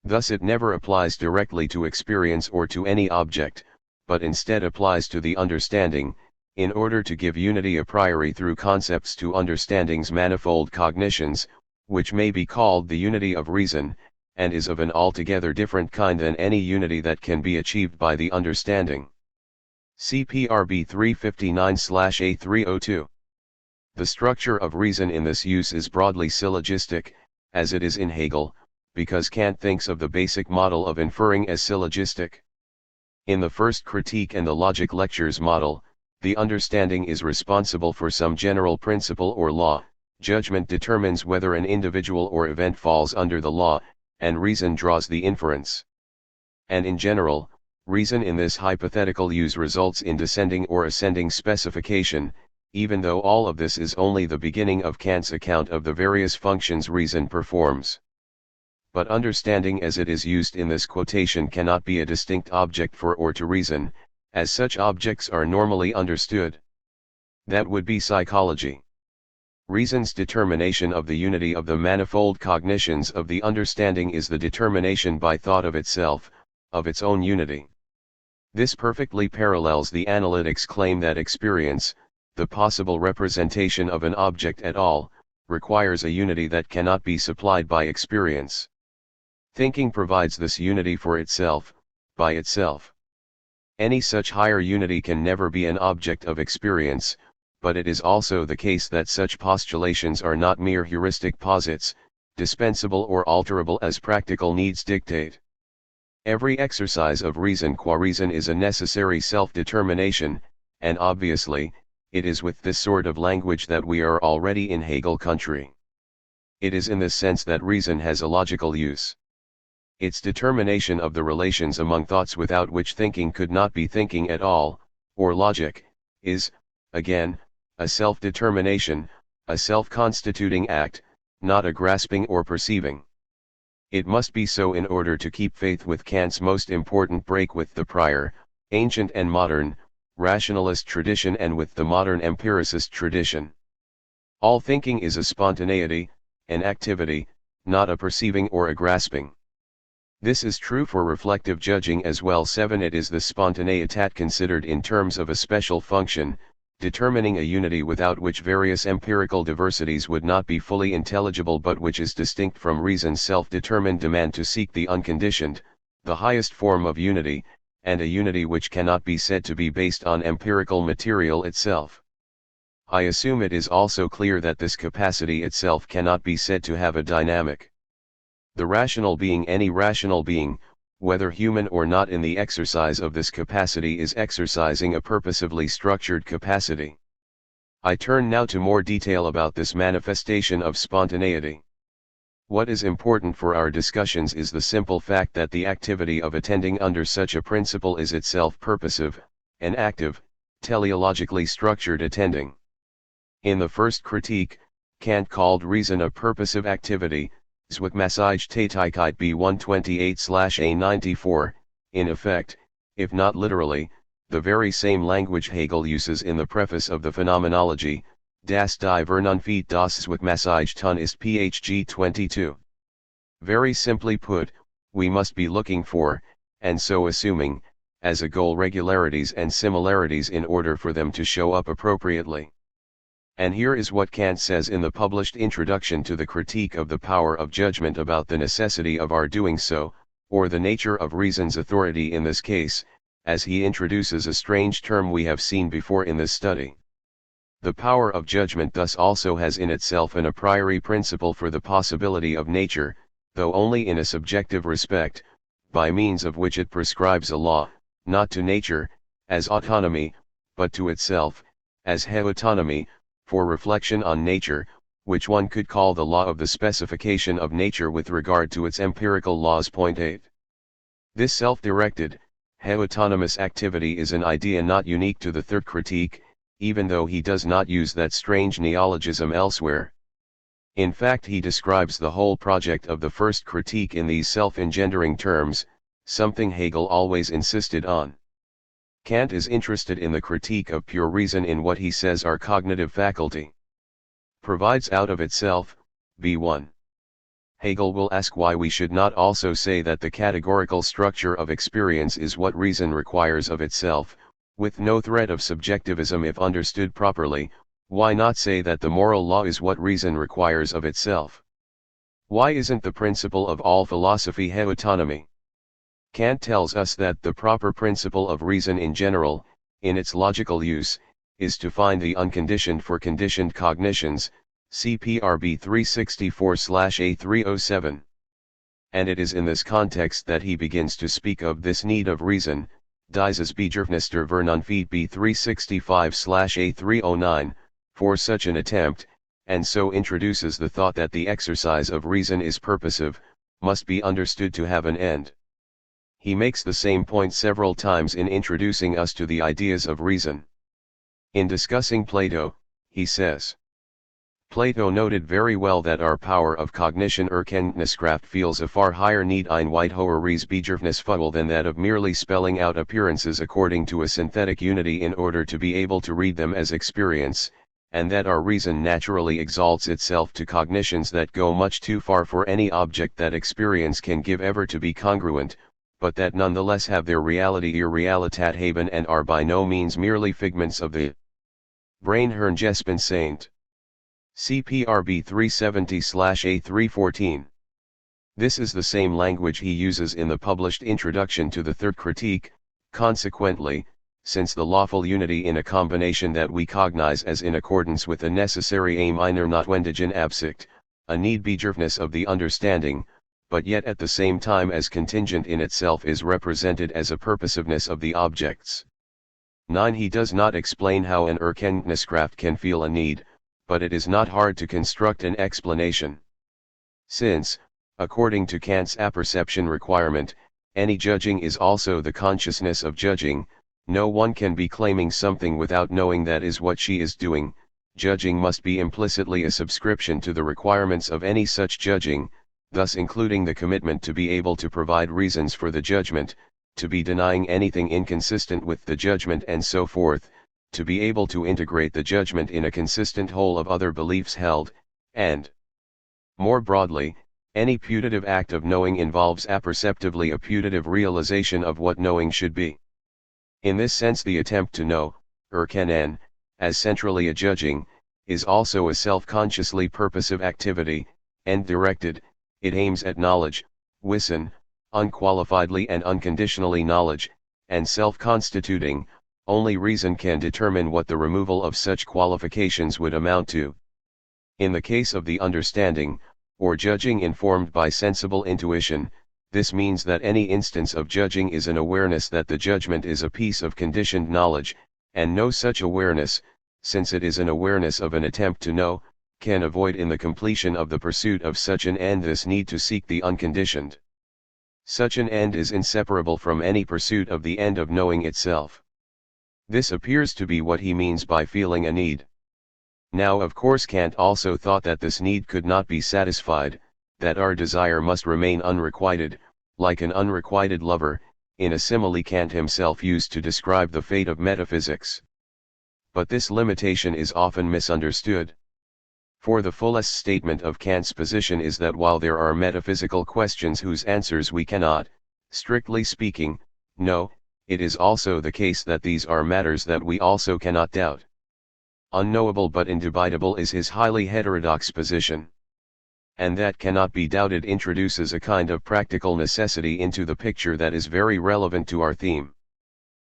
Thus it never applies directly to experience or to any object, but instead applies to the understanding, in order to give unity a priori through concepts to understanding's manifold cognitions, which may be called the unity of reason, and is of an altogether different kind than any unity that can be achieved by the understanding. CPRB 359/A302. The structure of reason in this use is broadly syllogistic, as it is in Hegel, because Kant thinks of the basic model of inferring as syllogistic. In the first critique and the logic lectures model, the understanding is responsible for some general principle or law, judgment determines whether an individual or event falls under the law, and reason draws the inference. And in general, reason in this hypothetical use results in descending or ascending specification, even though all of this is only the beginning of Kant's account of the various functions reason performs. But understanding as it is used in this quotation cannot be a distinct object for or to reason, as such objects are normally understood. That would be psychology. Reason's determination of the unity of the manifold cognitions of the understanding is the determination by thought of itself, of its own unity. This perfectly parallels the analytic's claim that experience, the possible representation of an object at all, requires a unity that cannot be supplied by experience. Thinking provides this unity for itself, by itself. Any such higher unity can never be an object of experience, but it is also the case that such postulations are not mere heuristic posits, dispensable or alterable as practical needs dictate. Every exercise of reason qua reason is a necessary self-determination, and obviously, it is with this sort of language that we are already in Hegel country. It is in this sense that reason has a logical use. Its determination of the relations among thoughts without which thinking could not be thinking at all, or logic, is, again, a self-determination, a self-constituting act, not a grasping or perceiving. It must be so in order to keep faith with Kant's most important break with the prior, ancient and modern, rationalist tradition and with the modern empiricist tradition. All thinking is a spontaneity, an activity, not a perceiving or a grasping. This is true for reflective judging as well. 7. It is the spontaneitat considered in terms of a special function, determining a unity without which various empirical diversities would not be fully intelligible but which is distinct from reason's self-determined demand to seek the unconditioned, the highest form of unity, and a unity which cannot be said to be based on empirical material itself. I assume it is also clear that this capacity itself cannot be said to have a dynamic. The rational being, any rational being, whether human or not, in the exercise of this capacity is exercising a purposively structured capacity. I turn now to more detail about this manifestation of spontaneity. What is important for our discussions is the simple fact that the activity of attending under such a principle is itself purposive, an active, teleologically structured attending. In the first critique, Kant called reason a purposive activity, Zwingmessage Tätigkeit B 128/A94, in effect, if not literally, the very same language Hegel uses in the preface of the Phenomenology, Das die Vernunft das Zwingmessage tun ist Phg 22. Very simply put, we must be looking for, and so assuming, as a goal regularities and similarities in order for them to show up appropriately. And here is what Kant says in the published introduction to the Critique of the Power of Judgment about the necessity of our doing so, or the nature of reason's authority in this case, as he introduces a strange term we have seen before in this study. The power of judgment thus also has in itself an a priori principle for the possibility of nature, though only in a subjective respect, by means of which it prescribes a law, not to nature, as autonomy, but to itself, as heautonomy, for reflection on nature, which one could call the law of the specification of nature with regard to its empirical laws. 8. This self-directed, heautonomous activity is an idea not unique to the third critique, even though he does not use that strange neologism elsewhere. In fact, he describes the whole project of the first critique in these self-engendering terms, something Hegel always insisted on. Kant is interested in the critique of pure reason in what he says our cognitive faculty provides out of itself, b1. Hegel will ask why we should not also say that the categorical structure of experience is what reason requires of itself, with no threat of subjectivism if understood properly. Why not say that the moral law is what reason requires of itself? Why isn't the principle of all philosophy heautonomy? Kant tells us that the proper principle of reason in general, in its logical use, is to find the unconditioned for conditioned cognitions, CPRB 364/A307. And it is in this context that he begins to speak of this need of reason, dieses Bedürfnis der Vernunft B 365/A309, for such an attempt, and so introduces the thought that the exercise of reason is purposive, must be understood to have an end. He makes the same point several times in introducing us to the ideas of reason. In discussing Plato, he says, Plato noted very well that our power of cognition Erkenntniskraft feels a far higher need ein weit höheres Bedürfnisgefühl than that of merely spelling out appearances according to a synthetic unity in order to be able to read them as experience, and that our reason naturally exalts itself to cognitions that go much too far for any object that experience can give ever to be congruent, but that nonetheless have their reality ihr Realität haben and are by no means merely figments of the brain Hirngespinsaint. CPRB 370/A314. This is the same language he uses in the published introduction to the third critique. Consequently, since the lawful unity in a combination that we cognize as in accordance with a necessary a minor notwendigen Absicht, a need bejeftness of the understanding, but yet at the same time as contingent in itself is represented as a purposiveness of the objects. 9. He does not explain how an Erkenntniskraft can feel a need, but it is not hard to construct an explanation. Since, according to Kant's apperception requirement, any judging is also the consciousness of judging, no one can be claiming something without knowing that is what she is doing. Judging must be implicitly a subscription to the requirements of any such judging, thus including the commitment to be able to provide reasons for the judgment, to be denying anything inconsistent with the judgment and so forth, to be able to integrate the judgment in a consistent whole of other beliefs held, and, more broadly, any putative act of knowing involves apperceptively a putative realization of what knowing should be. In this sense the attempt to know, erkennen, as centrally a judging, is also a self-consciously purposive activity, end-directed. It aims at knowledge, wissen, unqualifiedly and unconditionally knowledge, and self-constituting. Only reason can determine what the removal of such qualifications would amount to. In the case of the understanding, or judging informed by sensible intuition, this means that any instance of judging is an awareness that the judgment is a piece of conditioned knowledge, and no such awareness, since it is an awareness of an attempt to know, can avoid in the completion of the pursuit of such an end this need to seek the unconditioned. Such an end is inseparable from any pursuit of the end of knowing itself. This appears to be what he means by feeling a need. Now of course Kant also thought that this need could not be satisfied, that our desire must remain unrequited, like an unrequited lover, in a simile Kant himself used to describe the fate of metaphysics. But this limitation is often misunderstood. For the fullest statement of Kant's position is that while there are metaphysical questions whose answers we cannot, strictly speaking, know, it is also the case that these are matters that we also cannot doubt. Unknowable but indubitable is his highly heterodox position. And that cannot be doubted introduces a kind of practical necessity into the picture that is very relevant to our theme.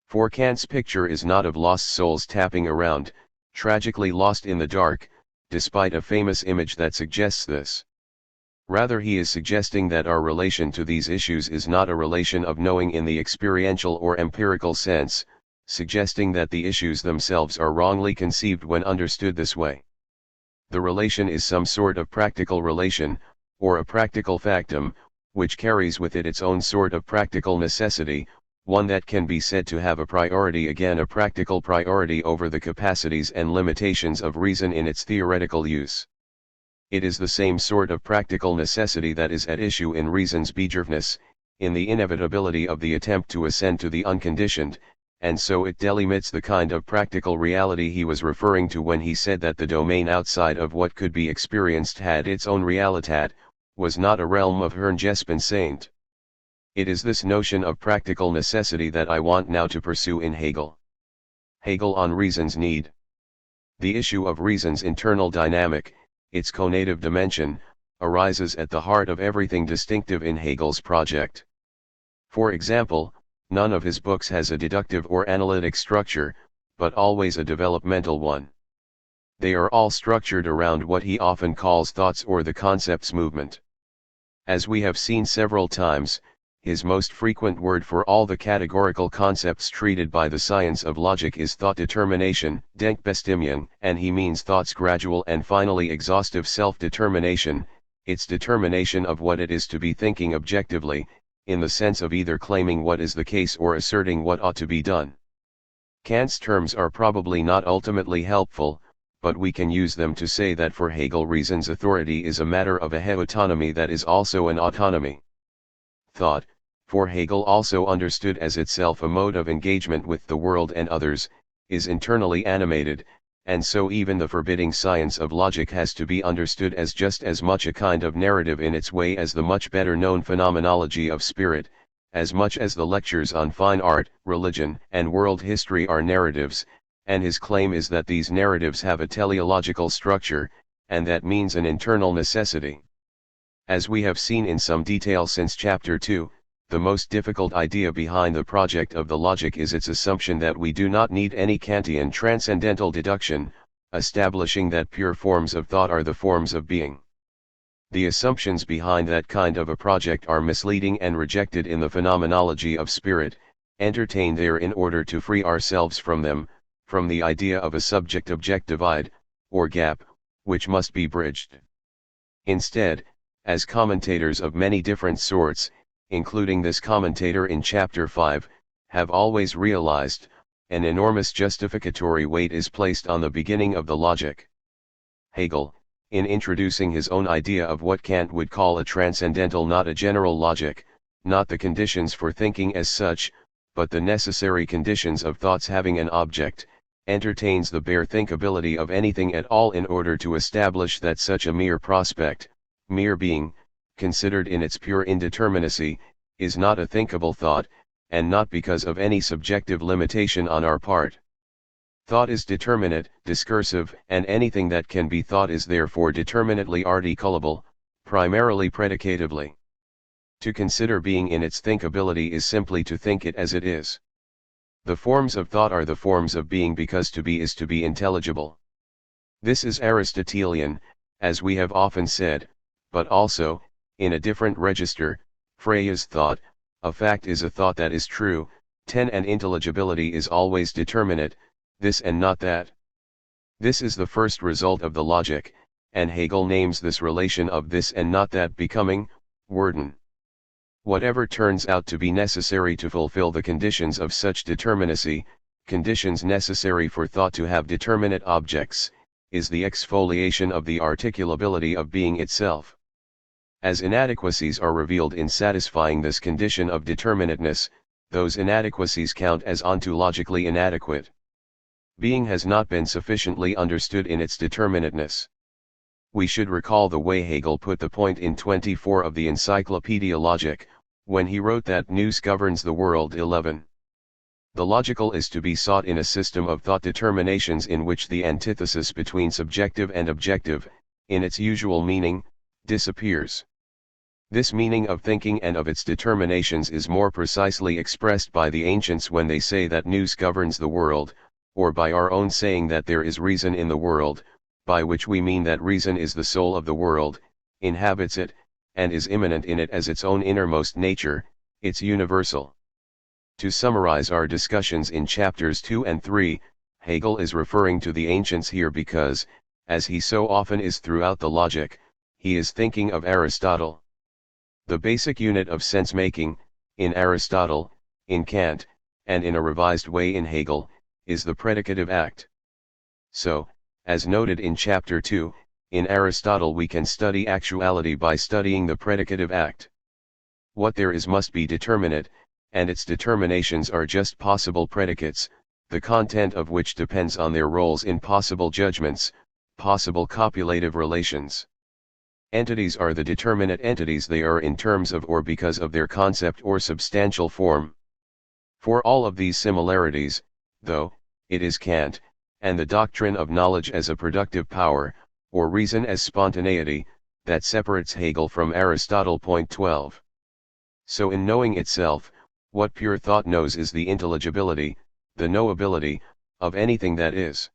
For Kant's picture is not of lost souls tapping around, tragically lost in the dark, despite a famous image that suggests this. Rather he is suggesting that our relation to these issues is not a relation of knowing in the experiential or empirical sense, suggesting that the issues themselves are wrongly conceived when understood this way. The relation is some sort of practical relation, or a practical factum, which carries with it its own sort of practical necessity, one that can be said to have a priority, again a practical priority over the capacities and limitations of reason in its theoretical use. It is the same sort of practical necessity that is at issue in reason's bejeftness, in the inevitability of the attempt to ascend to the unconditioned, and so it delimits the kind of practical reality he was referring to when he said that the domain outside of what could be experienced had its own realitat, was not a realm of Herrngespensament. It is this notion of practical necessity that I want now to pursue in Hegel. Hegel on reason's need. The issue of reason's internal dynamic, its conative dimension, arises at the heart of everything distinctive in Hegel's project. For example, none of his books has a deductive or analytic structure, but always a developmental one. They are all structured around what he often calls thoughts or the concepts movement. As we have seen several times, his most frequent word for all the categorical concepts treated by the science of logic is thought determination, Denkbestimmung, and he means thought's gradual and finally exhaustive self-determination, its determination of what it is to be thinking objectively, in the sense of either claiming what is the case or asserting what ought to be done. Kant's terms are probably not ultimately helpful, but we can use them to say that for Hegel reason's authority is a matter of a heautonomy that is also an autonomy. Thought, for Hegel also understood as itself a mode of engagement with the world and others, is internally animated, and so even the forbidding science of logic has to be understood as just as much a kind of narrative in its way as the much better known phenomenology of spirit, as much as the lectures on fine art, religion, and world history are narratives, and his claim is that these narratives have a teleological structure, and that means an internal necessity. As we have seen in some detail since Chapter 2, the most difficult idea behind the project of the logic is its assumption that we do not need any Kantian transcendental deduction, establishing that pure forms of thought are the forms of being. The assumptions behind that kind of a project are misleading and rejected in the phenomenology of spirit, entertained there in order to free ourselves from them, from the idea of a subject-object divide, or gap, which must be bridged. Instead, as commentators of many different sorts, including this commentator in chapter 5, have always realized, an enormous justificatory weight is placed on the beginning of the logic. Hegel, in introducing his own idea of what Kant would call a transcendental, not a general logic, not the conditions for thinking as such, but the necessary conditions of thoughts having an object, entertains the bare thinkability of anything at all in order to establish that such a mere prospect, mere being, considered in its pure indeterminacy, is not a thinkable thought, and not because of any subjective limitation on our part. Thought is determinate, discursive, and anything that can be thought is therefore determinately articulable, primarily predicatively. To consider being in its thinkability is simply to think it as it is. The forms of thought are the forms of being because to be is to be intelligible. This is Aristotelian, as we have often said, but also, in a different register, Freya's thought, a fact is a thought that is true, and intelligibility is always determinate, this and not that. This is the first result of the logic, and Hegel names this relation of this and not that becoming, Werden. Whatever turns out to be necessary to fulfill the conditions of such determinacy, conditions necessary for thought to have determinate objects, is the exfoliation of the articulability of being itself. As inadequacies are revealed in satisfying this condition of determinateness, those inadequacies count as ontologically inadequate. Being has not been sufficiently understood in its determinateness. We should recall the way Hegel put the point in 24 of the Encyclopedia Logic, when he wrote that nous governs the world 11. The logical is to be sought in a system of thought determinations in which the antithesis between subjective and objective, in its usual meaning, disappears. This meaning of thinking and of its determinations is more precisely expressed by the ancients when they say that nous governs the world, or by our own saying that there is reason in the world, by which we mean that reason is the soul of the world, inhabits it, and is immanent in it as its own innermost nature, its universal. To summarize our discussions in chapters 2 and 3, Hegel is referring to the ancients here because, as he so often is throughout the logic, he is thinking of Aristotle. The basic unit of sense-making, in Aristotle, in Kant, and in a revised way in Hegel, is the predicative act. So, as noted in chapter 2, in Aristotle we can study actuality by studying the predicative act. What there is must be determinate, and its determinations are just possible predicates, the content of which depends on their roles in possible judgments, possible copulative relations. Entities are the determinate entities they are in terms of or because of their concept or substantial form. For all of these similarities, though, it is Kant, and the doctrine of knowledge as a productive power, or reason as spontaneity, that separates Hegel from Aristotle. Point 12. So in knowing itself, what pure thought knows is the intelligibility, the knowability, of anything that is.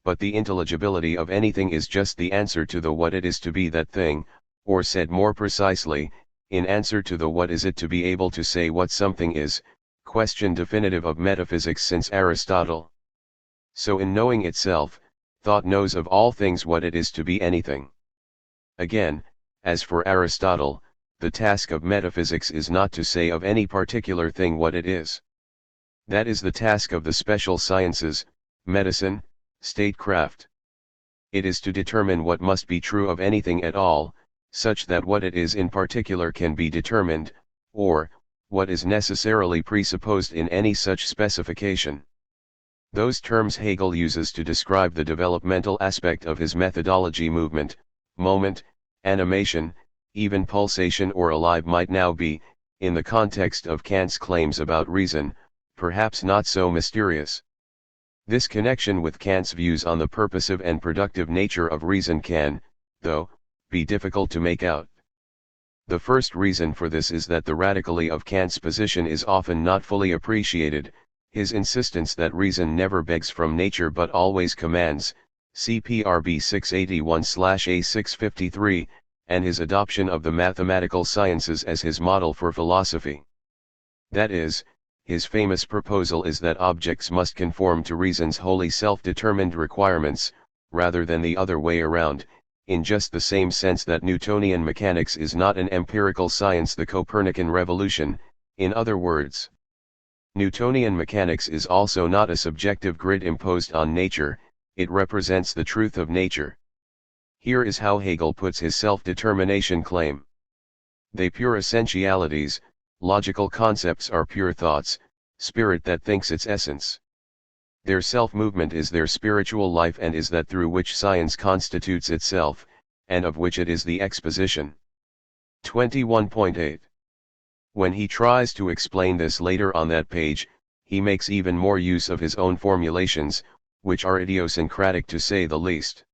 But the intelligibility of anything is just the answer to the what it is to be that thing, or said more precisely, in answer to the what is it to be able to say what something is, question definitive of metaphysics since Aristotle. So in knowing itself, thought knows of all things what it is to be anything. Again, as for Aristotle, the task of metaphysics is not to say of any particular thing what it is. That is the task of the special sciences, medicine, statecraft. It is to determine what must be true of anything at all, such that what it is in particular can be determined, or, what is necessarily presupposed in any such specification. Those terms Hegel uses to describe the developmental aspect of his methodology: movement, moment, animation, even pulsation or alive might now be, in the context of Kant's claims about reason, perhaps not so mysterious. This connection with Kant's views on the purposive and productive nature of reason can, though, be difficult to make out. The first reason for this is that the radicality of Kant's position is often not fully appreciated. His insistence that reason never begs from nature but always commands, CPRB 681/A653, and his adoption of the mathematical sciences as his model for philosophy. That is, his famous proposal is that objects must conform to reason's wholly self-determined requirements, rather than the other way around, in just the same sense that Newtonian mechanics is not an empirical science, the Copernican revolution, in other words. Newtonian mechanics is also not a subjective grid imposed on nature, it represents the truth of nature. Here is how Hegel puts his self-determination claim. They pure essentialities, logical concepts are pure thoughts, spirit that thinks its essence. Their self-movement is their spiritual life and is that through which science constitutes itself, and of which it is the exposition. 21.8. When he tries to explain this later on that page, he makes even more use of his own formulations, which are idiosyncratic to say the least.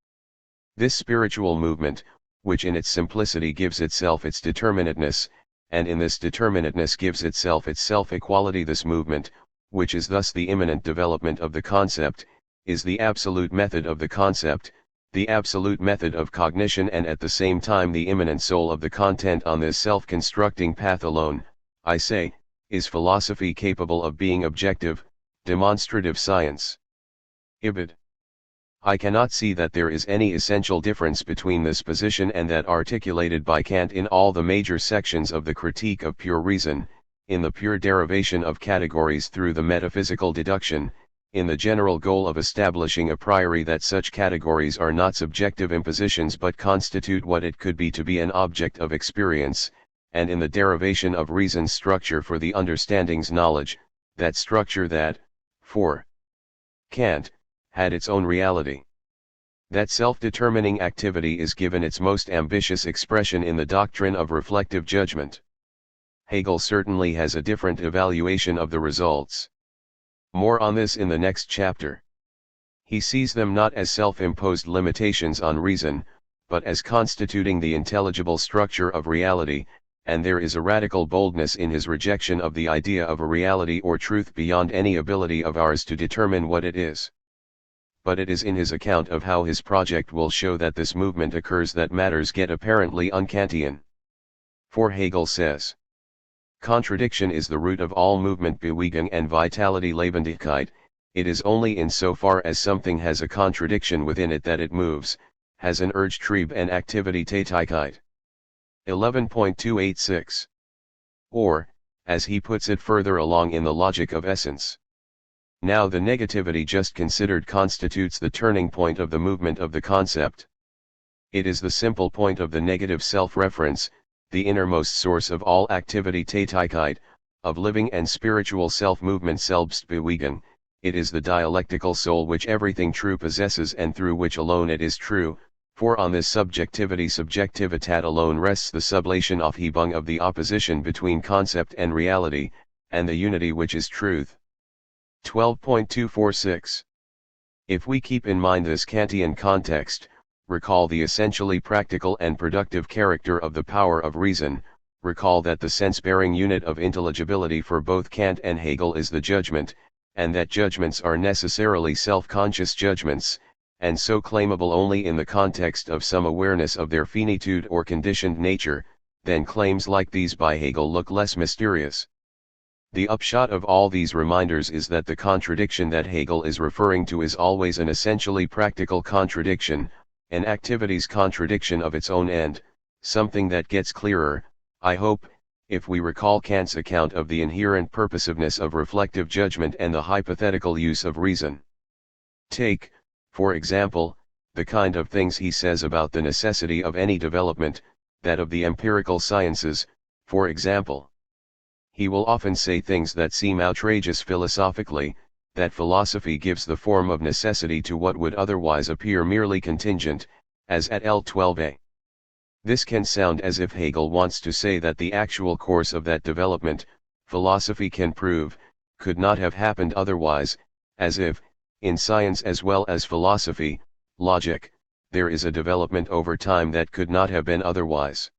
This spiritual movement, which in its simplicity gives itself its determinateness, and in this determinateness gives itself its self-equality, this movement, which is thus the immanent development of the concept, is the absolute method of the concept, the absolute method of cognition, and at the same time the immanent soul of the content. On this self-constructing path alone, I say, is philosophy capable of being objective, demonstrative science. Ibid. I cannot see that there is any essential difference between this position and that articulated by Kant in all the major sections of the Critique of Pure Reason, in the pure derivation of categories through the metaphysical deduction, in the general goal of establishing a priori that such categories are not subjective impositions but constitute what it could be to be an object of experience, and in the derivation of reason's structure for the understanding's knowledge, that structure that, for Kant, had its own reality. That self-determining activity is given its most ambitious expression in the doctrine of reflective judgment. Hegel certainly has a different evaluation of the results. More on this in the next chapter. He sees them not as self-imposed limitations on reason, but as constituting the intelligible structure of reality, and there is a radical boldness in his rejection of the idea of a reality or truth beyond any ability of ours to determine what it is. But it is in his account of how his project will show that this movement occurs that matters get apparently unkantian. For Hegel says, contradiction is the root of all movement, Bewegung and vitality, Lebendigkeit. It is only in so far as something has a contradiction within it that it moves, has an urge, Trieb, and activity, Tätigkeit. 11.286. Or, as he puts it further along in the logic of essence. Now the negativity just considered constitutes the turning point of the movement of the concept. It is the simple point of the negative self-reference, the innermost source of all activity, Tätigkeit, of living and spiritual self-movement, Selbstbewegung. It is the dialectical soul which everything true possesses and through which alone it is true, for on this Subjektivität alone rests the sublation Aufhebung of the opposition between concept and reality, and the unity which is truth. 12.246. If we keep in mind this Kantian context, recall the essentially practical and productive character of the power of reason, recall that the sense-bearing unit of intelligibility for both Kant and Hegel is the judgment, and that judgments are necessarily self-conscious judgments, and so claimable only in the context of some awareness of their finitude or conditioned nature, then claims like these by Hegel look less mysterious. The upshot of all these reminders is that the contradiction that Hegel is referring to is always an essentially practical contradiction, an activity's contradiction of its own end, something that gets clearer, I hope, if we recall Kant's account of the inherent purposiveness of reflective judgment and the hypothetical use of reason. Take, for example, the kind of things he says about the necessity of any development, that of the empirical sciences, for example. He will often say things that seem outrageous philosophically, that philosophy gives the form of necessity to what would otherwise appear merely contingent, as at L12a. This can sound as if Hegel wants to say that the actual course of that development, philosophy can prove, could not have happened otherwise, as if, in science as well as philosophy, logic, there is a development over time that could not have been otherwise.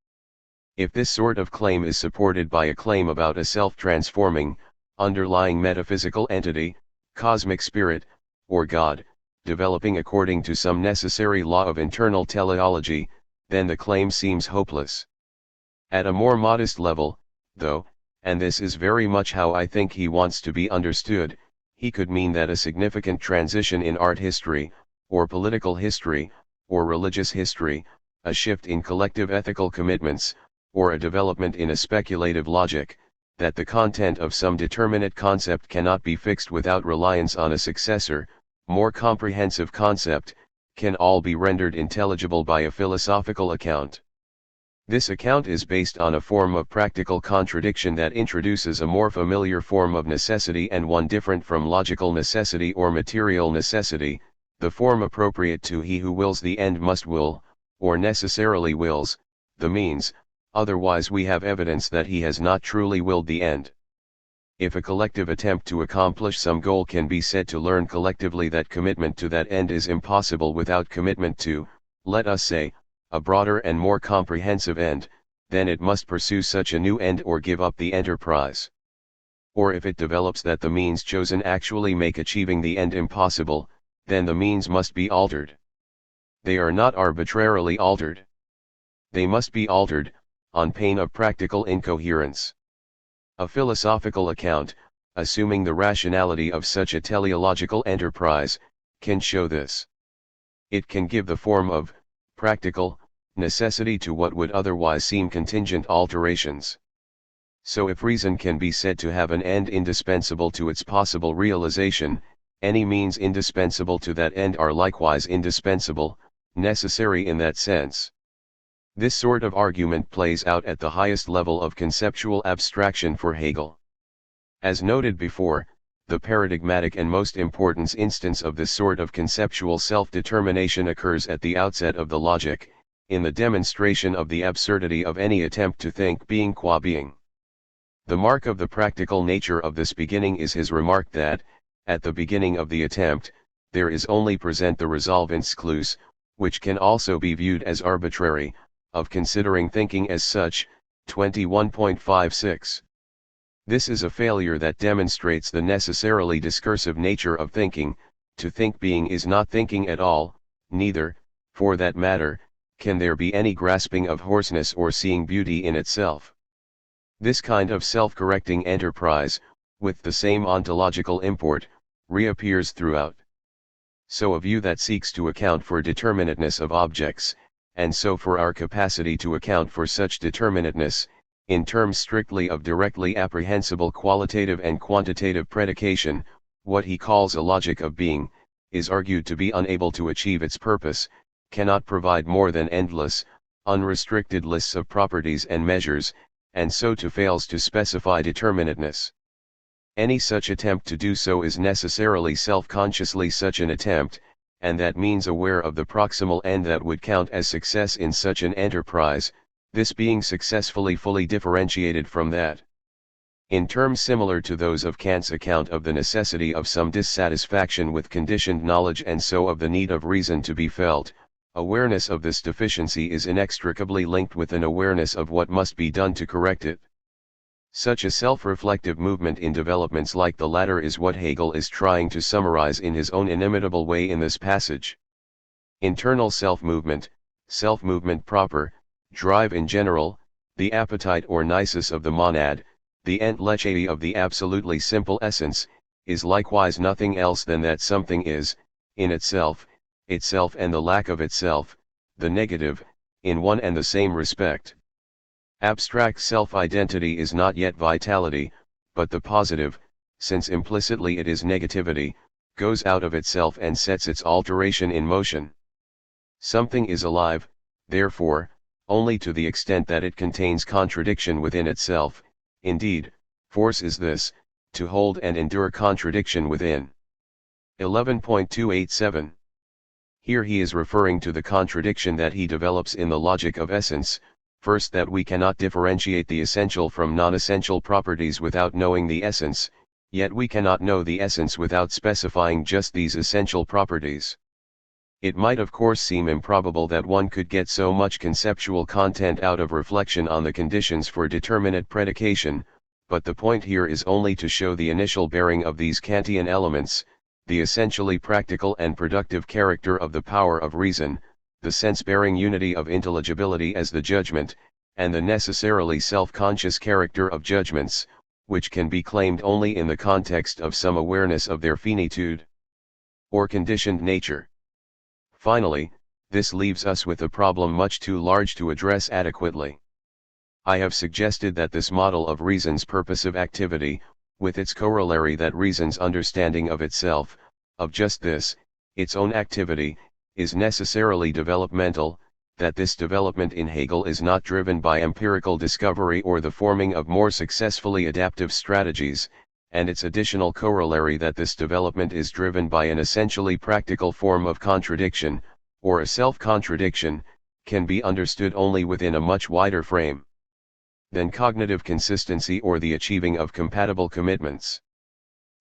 If this sort of claim is supported by a claim about a self-transforming, underlying metaphysical entity, cosmic spirit, or God, developing according to some necessary law of internal teleology, then the claim seems hopeless. At a more modest level, though, and this is very much how I think he wants to be understood, he could mean that a significant transition in art history, or political history, or religious history, a shift in collective ethical commitments, or a development in a speculative logic, that the content of some determinate concept cannot be fixed without reliance on a successor, more comprehensive concept, can all be rendered intelligible by a philosophical account. This account is based on a form of practical contradiction that introduces a more familiar form of necessity and one different from logical necessity or material necessity, the form appropriate to he who wills the end must will, or necessarily wills, the means, otherwise we have evidence that he has not truly willed the end. If a collective attempt to accomplish some goal can be said to learn collectively that commitment to that end is impossible without commitment to, let us say, a broader and more comprehensive end, then it must pursue such a new end or give up the enterprise. Or if it develops that the means chosen actually make achieving the end impossible, then the means must be altered. They are not arbitrarily altered. They must be altered, on pain of practical incoherence. A philosophical account, assuming the rationality of such a teleological enterprise, can show this. It can give the form of practical necessity to what would otherwise seem contingent alterations. So if reason can be said to have an end indispensable to its possible realization, any means indispensable to that end are likewise indispensable, necessary in that sense. This sort of argument plays out at the highest level of conceptual abstraction for Hegel. As noted before, the paradigmatic and most important instance of this sort of conceptual self-determination occurs at the outset of the logic, in the demonstration of the absurdity of any attempt to think being qua being. The mark of the practical nature of this beginning is his remark that, at the beginning of the attempt, there is only present the resolvensklus, which can also be viewed as arbitrary, of considering thinking as such, 21.56. This is a failure that demonstrates the necessarily discursive nature of thinking. To think being is not thinking at all, neither, for that matter, can there be any grasping of hoarseness or seeing beauty in itself. This kind of self-correcting enterprise, with the same ontological import, reappears throughout. So a view that seeks to account for determinateness of objects, and so for our capacity to account for such determinateness, in terms strictly of directly apprehensible qualitative and quantitative predication, what he calls a logic of being, is argued to be unable to achieve its purpose, cannot provide more than endless, unrestricted lists of properties and measures, and so too fails to specify determinateness. Any such attempt to do so is necessarily self-consciously such an attempt, and that means aware of the proximal end that would count as success in such an enterprise, this being successfully fully differentiated from that. In terms similar to those of Kant's account of the necessity of some dissatisfaction with conditioned knowledge and so of the need of reason to be felt, awareness of this deficiency is inextricably linked with an awareness of what must be done to correct it. Such a self-reflective movement in developments like the latter is what Hegel is trying to summarize in his own inimitable way in this passage. Internal self-movement proper, drive in general, the appetite or nisus of the monad, the entlechiae of the absolutely simple essence, is likewise nothing else than that something is, in itself and the lack of itself, the negative, in one and the same respect. Abstract self-identity is not yet vitality, but the positive, since implicitly it is negativity, goes out of itself and sets its alteration in motion. Something is alive, therefore, only to the extent that it contains contradiction within itself. Indeed, force is this, to hold and endure contradiction within. 11.287. Here he is referring to the contradiction that he develops in the logic of essence. First, that we cannot differentiate the essential from non-essential properties without knowing the essence, yet we cannot know the essence without specifying just these essential properties. It might of course seem improbable that one could get so much conceptual content out of reflection on the conditions for determinate predication, but the point here is only to show the initial bearing of these Kantian elements, the essentially practical and productive character of the power of reason, the sense-bearing unity of intelligibility as the judgment, and the necessarily self-conscious character of judgments, which can be claimed only in the context of some awareness of their finitude, or conditioned nature. Finally, this leaves us with a problem much too large to address adequately. I have suggested that this model of reason's purposive activity, with its corollary that reason's understanding of itself, of just this, its own activity, is necessarily developmental, that this development in Hegel is not driven by empirical discovery or the forming of more successfully adaptive strategies, and its additional corollary that this development is driven by an essentially practical form of contradiction, or a self-contradiction, can be understood only within a much wider frame than cognitive consistency or the achieving of compatible commitments.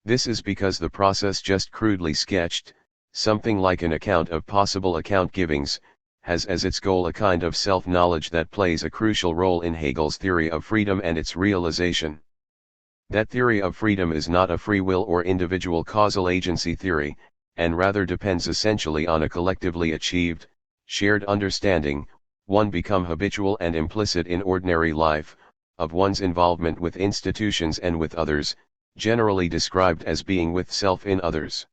This is because the process just crudely sketched, something like an account of possible account givings, has as its goal a kind of self-knowledge that plays a crucial role in Hegel's theory of freedom and its realization. That theory of freedom is not a free will or individual causal agency theory, and rather depends essentially on a collectively achieved, shared understanding, one become habitual and implicit in ordinary life, of one's involvement with institutions and with others, generally described as being with self in others.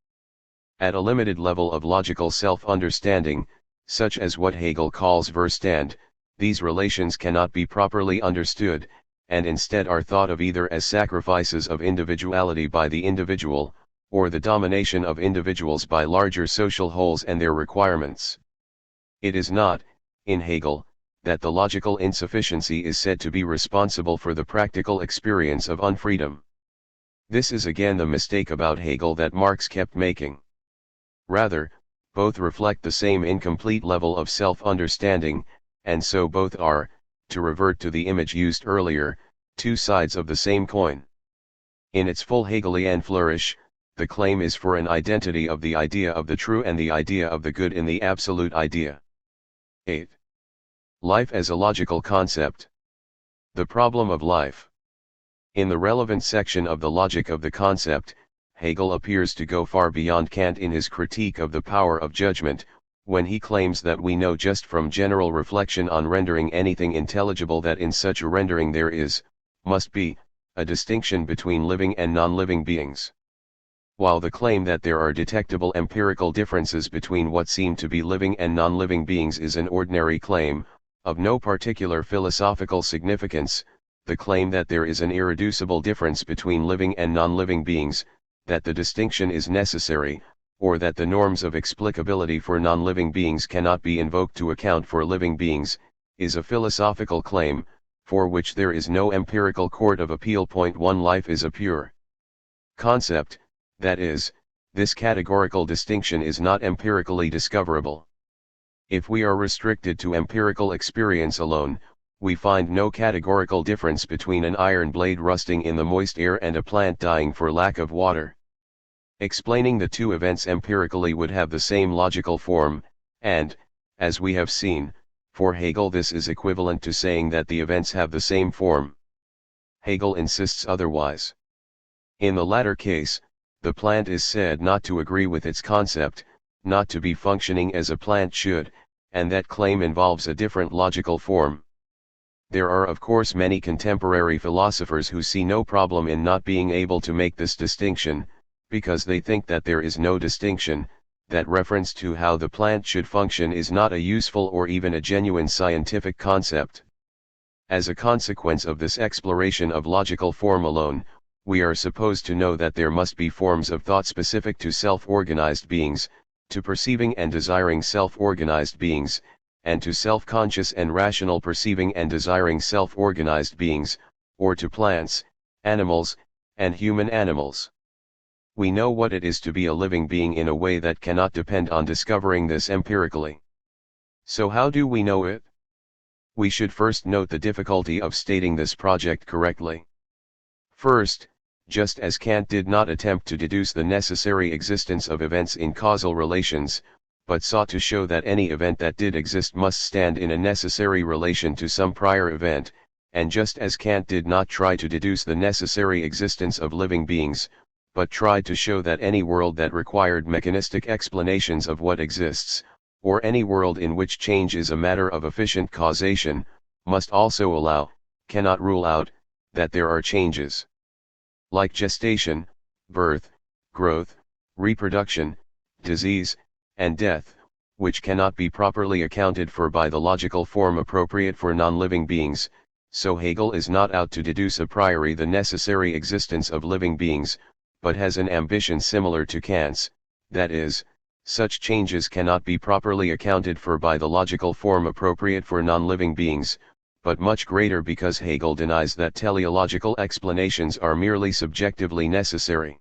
At a limited level of logical self-understanding, such as what Hegel calls Verstand, these relations cannot be properly understood, and instead are thought of either as sacrifices of individuality by the individual, or the domination of individuals by larger social wholes and their requirements. It is not, in Hegel, that the logical insufficiency is said to be responsible for the practical experience of unfreedom. This is again the mistake about Hegel that Marx kept making. Rather, both reflect the same incomplete level of self-understanding, and so both are, to revert to the image used earlier, two sides of the same coin. In its full Hegelian flourish, the claim is for an identity of the idea of the true and the idea of the good in the absolute idea. 8. Life as a logical concept. The problem of life. In the relevant section of the logic of the concept, Hegel appears to go far beyond Kant in his critique of the power of judgment, when he claims that we know just from general reflection on rendering anything intelligible that in such a rendering there is, must be, a distinction between living and non-living beings. While the claim that there are detectable empirical differences between what seem to be living and non-living beings is an ordinary claim, of no particular philosophical significance, the claim that there is an irreducible difference between living and non-living beings, that the distinction is necessary, or that the norms of explicability for non-living beings cannot be invoked to account for living beings, is a philosophical claim, for which there is no empirical court of appeal. 1 Life is a pure concept, that is, this categorical distinction is not empirically discoverable. If we are restricted to empirical experience alone, we find no categorical difference between an iron blade rusting in the moist air and a plant dying for lack of water. Explaining the two events empirically would have the same logical form, and, as we have seen, for Hegel this is equivalent to saying that the events have the same form. Hegel insists otherwise. In the latter case, the plant is said not to agree with its concept, not to be functioning as a plant should, and that claim involves a different logical form. There are of course many contemporary philosophers who see no problem in not being able to make this distinction, because they think that there is no distinction, that reference to how the plant should function is not a useful or even a genuine scientific concept. As a consequence of this exploration of logical form alone, we are supposed to know that there must be forms of thought specific to self-organized beings, to perceiving and desiring self-organized beings, and to self-conscious and rational perceiving and desiring self-organized beings, or to plants, animals, and human animals. We know what it is to be a living being in a way that cannot depend on discovering this empirically. So how do we know it? We should first note the difficulty of stating this project correctly. First, just as Kant did not attempt to deduce the necessary existence of events in causal relations, but sought to show that any event that did exist must stand in a necessary relation to some prior event, and just as Kant did not try to deduce the necessary existence of living beings, but tried to show that any world that required mechanistic explanations of what exists, or any world in which change is a matter of efficient causation, must also allow, cannot rule out, that there are changes. Like gestation, birth, growth, reproduction, disease, and death, which cannot be properly accounted for by the logical form appropriate for non-living beings, so Hegel is not out to deduce a priori the necessary existence of living beings, but has an ambition similar to Kant's, that is, such changes cannot be properly accounted for by the logical form appropriate for non-living beings, but much greater because Hegel denies that teleological explanations are merely subjectively necessary.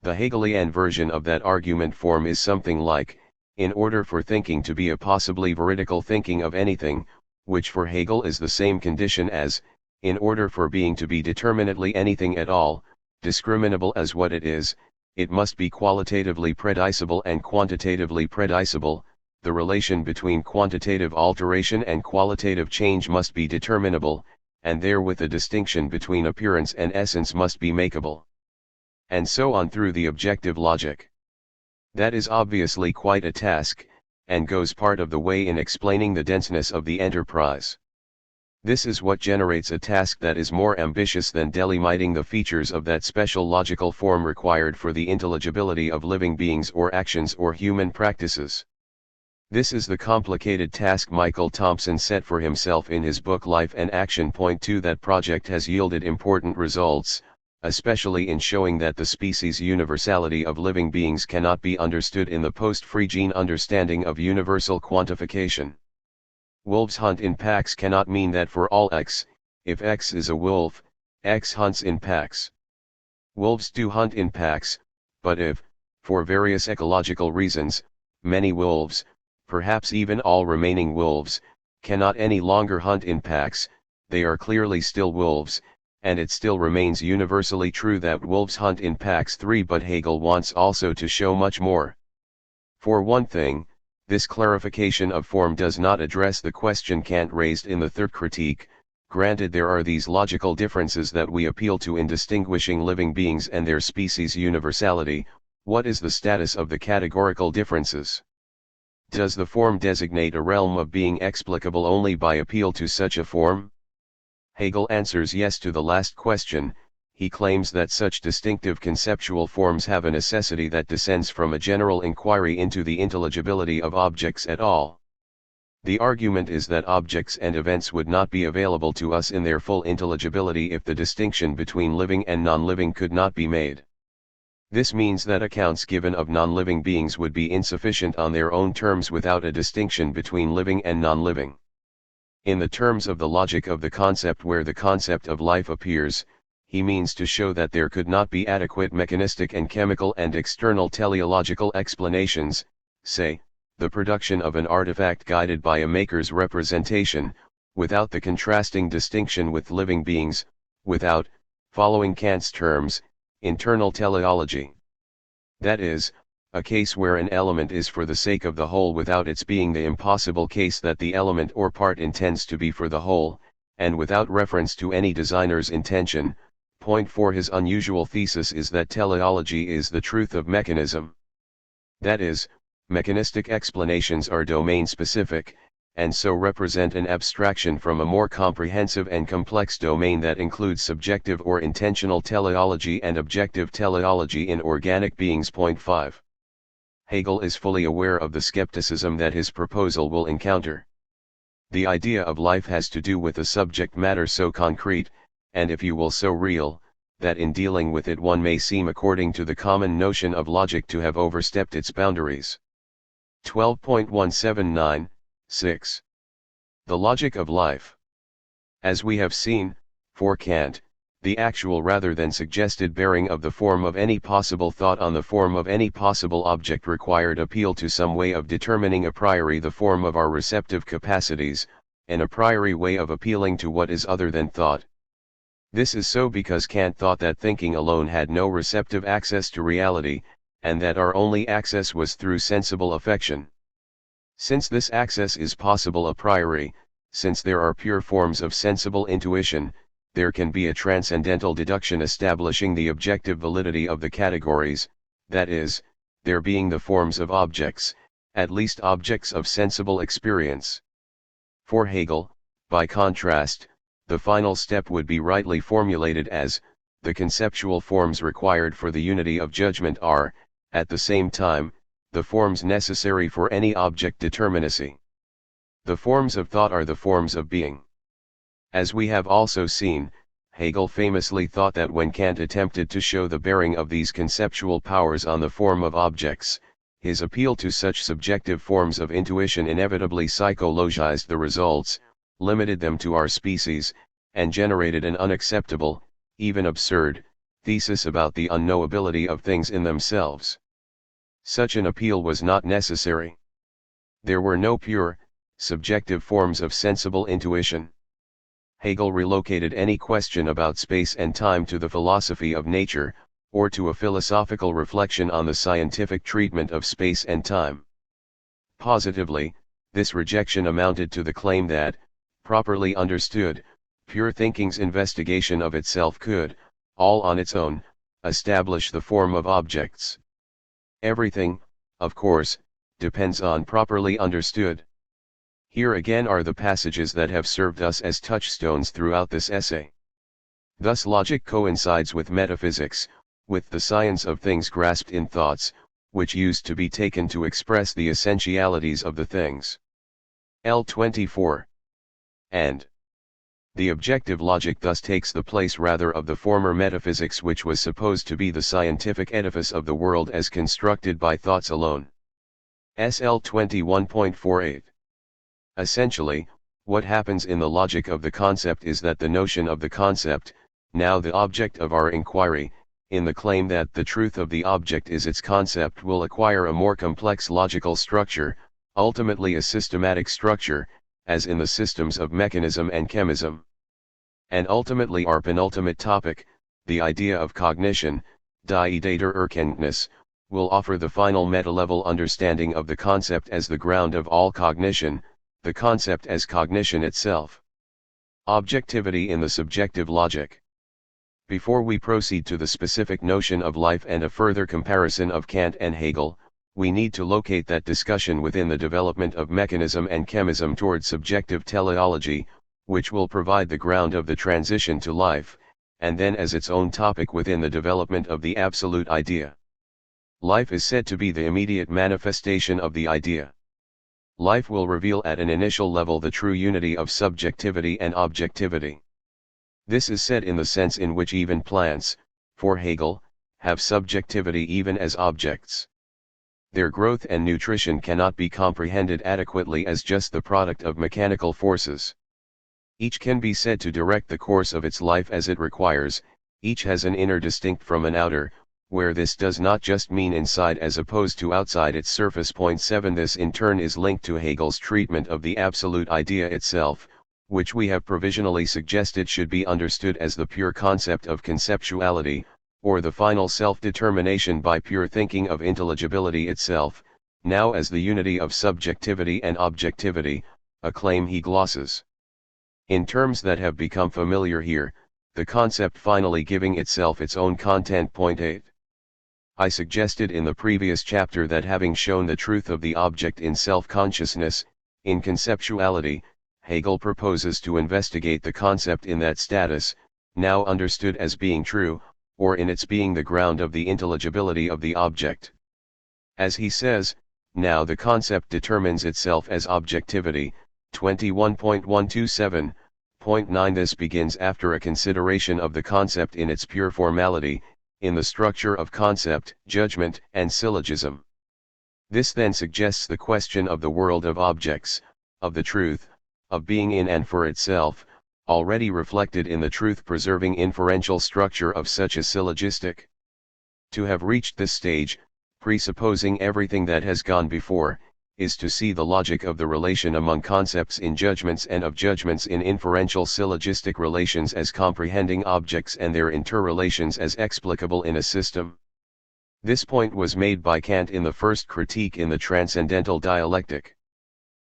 The Hegelian version of that argument form is something like, in order for thinking to be a possibly veridical thinking of anything, which for Hegel is the same condition as, in order for being to be determinately anything at all, discriminable as what it is, it must be qualitatively predicible and quantitatively predicible. The relation between quantitative alteration and qualitative change must be determinable, and therewith the distinction between appearance and essence must be makeable. And so on through the objective logic. That is obviously quite a task, and goes part of the way in explaining the denseness of the enterprise. This is what generates a task that is more ambitious than delimiting the features of that special logical form required for the intelligibility of living beings or actions or human practices. This is the complicated task Michael Thompson set for himself in his book Life and Action. Point 2. That project has yielded important results, especially in showing that the species universality of living beings cannot be understood in the post-Phrygian understanding of universal quantification. Wolves hunt in packs cannot mean that for all X, if X is a wolf, X hunts in packs. Wolves do hunt in packs, but if, for various ecological reasons, many wolves, perhaps even all remaining wolves, cannot any longer hunt in packs, they are clearly still wolves, and it still remains universally true that wolves hunt in packs. 3. But Hegel wants also to show much more. For one thing, this clarification of form does not address the question Kant raised in the third critique. Granted there are these logical differences that we appeal to in distinguishing living beings and their species universality, what is the status of the categorical differences? Does the form designate a realm of being explicable only by appeal to such a form? Hegel answers yes to the last question. He claims that such distinctive conceptual forms have a necessity that descends from a general inquiry into the intelligibility of objects at all. The argument is that objects and events would not be available to us in their full intelligibility if the distinction between living and non-living could not be made. This means that accounts given of non-living beings would be insufficient on their own terms without a distinction between living and non-living. In the terms of the logic of the concept where the concept of life appears, he means to show that there could not be adequate mechanistic and chemical and external teleological explanations, say, the production of an artifact guided by a maker's representation, without the contrasting distinction with living beings, without, following Kant's terms, internal teleology. That is, a case where an element is for the sake of the whole without its being the impossible case that the element or part intends to be for the whole, and without reference to any designer's intention. Point 4. His unusual thesis is that teleology is the truth of mechanism. That is, mechanistic explanations are domain-specific, and so represent an abstraction from a more comprehensive and complex domain that includes subjective or intentional teleology and objective teleology in organic beings. Point 5. Hegel is fully aware of the skepticism that his proposal will encounter. The idea of life has to do with a subject matter so concrete, and if you will so real, that in dealing with it one may seem according to the common notion of logic to have overstepped its boundaries. 12.179, 6. The logic of life. As we have seen, for Kant, the actual rather than suggested bearing of the form of any possible thought on the form of any possible object required appeal to some way of determining a priori the form of our receptive capacities, and a priori way of appealing to what is other than thought. This is so because Kant thought that thinking alone had no receptive access to reality, and that our only access was through sensible affection. Since this access is possible a priori, since there are pure forms of sensible intuition, there can be a transcendental deduction establishing the objective validity of the categories, that is, there being the forms of objects, at least objects of sensible experience. For Hegel, by contrast, the final step would be rightly formulated as, the conceptual forms required for the unity of judgment are, at the same time, the forms necessary for any object determinacy. The forms of thought are the forms of being. As we have also seen, Hegel famously thought that when Kant attempted to show the bearing of these conceptual powers on the form of objects, his appeal to such subjective forms of intuition inevitably psychologized the results, limited them to our species, and generated an unacceptable, even absurd, thesis about the unknowability of things in themselves. Such an appeal was not necessary. There were no pure, subjective forms of sensible intuition. Hegel relocated any question about space and time to the philosophy of nature, or to a philosophical reflection on the scientific treatment of space and time. Positively, this rejection amounted to the claim that, properly understood, pure thinking's investigation of itself could, all on its own, establish the form of objects. Everything, of course, depends on properly understood. Here again are the passages that have served us as touchstones throughout this essay. Thus logic coincides with metaphysics, with the science of things grasped in thoughts, which used to be taken to express the essentialities of the things. L24. And the objective logic thus takes the place rather of the former metaphysics, which was supposed to be the scientific edifice of the world as constructed by thoughts alone. SL 21.48. Essentially, what happens in the logic of the concept is that the notion of the concept, now the object of our inquiry, in the claim that the truth of the object is its concept, will acquire a more complex logical structure, ultimately a systematic structure, as in the systems of mechanism and chemism. And ultimately our penultimate topic, the idea of cognition, die Erkenntnis, will offer the final meta-level understanding of the concept as the ground of all cognition, the concept as cognition itself. Objectivity in the subjective logic. Before we proceed to the specific notion of life and a further comparison of Kant and Hegel, we need to locate that discussion within the development of mechanism and chemism toward subjective teleology, which will provide the ground of the transition to life, and then as its own topic within the development of the absolute idea. Life is said to be the immediate manifestation of the idea. Life will reveal at an initial level the true unity of subjectivity and objectivity. This is said in the sense in which even plants, for Hegel, have subjectivity even as objects. Their growth and nutrition cannot be comprehended adequately as just the product of mechanical forces. Each can be said to direct the course of its life as it requires, each has an inner distinct from an outer, where this does not just mean inside as opposed to outside its surface. 7 This in turn is linked to Hegel's treatment of the absolute idea itself, which we have provisionally suggested should be understood as the pure concept of conceptuality, or the final self-determination by pure thinking of intelligibility itself, now as the unity of subjectivity and objectivity, a claim he glosses. In terms that have become familiar here, the concept finally giving itself its own content. 8. I suggested in the previous chapter that having shown the truth of the object in self-consciousness, in conceptuality, Hegel proposes to investigate the concept in that status, now understood as being true, or in its being the ground of the intelligibility of the object. As he says, now the concept determines itself as objectivity. 21.127.9 This begins after a consideration of the concept in its pure formality, in the structure of concept, judgment, and syllogism. This then suggests the question of the world of objects, of the truth, of being in and for itself, already reflected in the truth-preserving inferential structure of such a syllogistic. To have reached this stage, presupposing everything that has gone before, is to see the logic of the relation among concepts in judgments and of judgments in inferential syllogistic relations as comprehending objects and their interrelations as explicable in a system. This point was made by Kant in the first critique in the Transcendental Dialectic.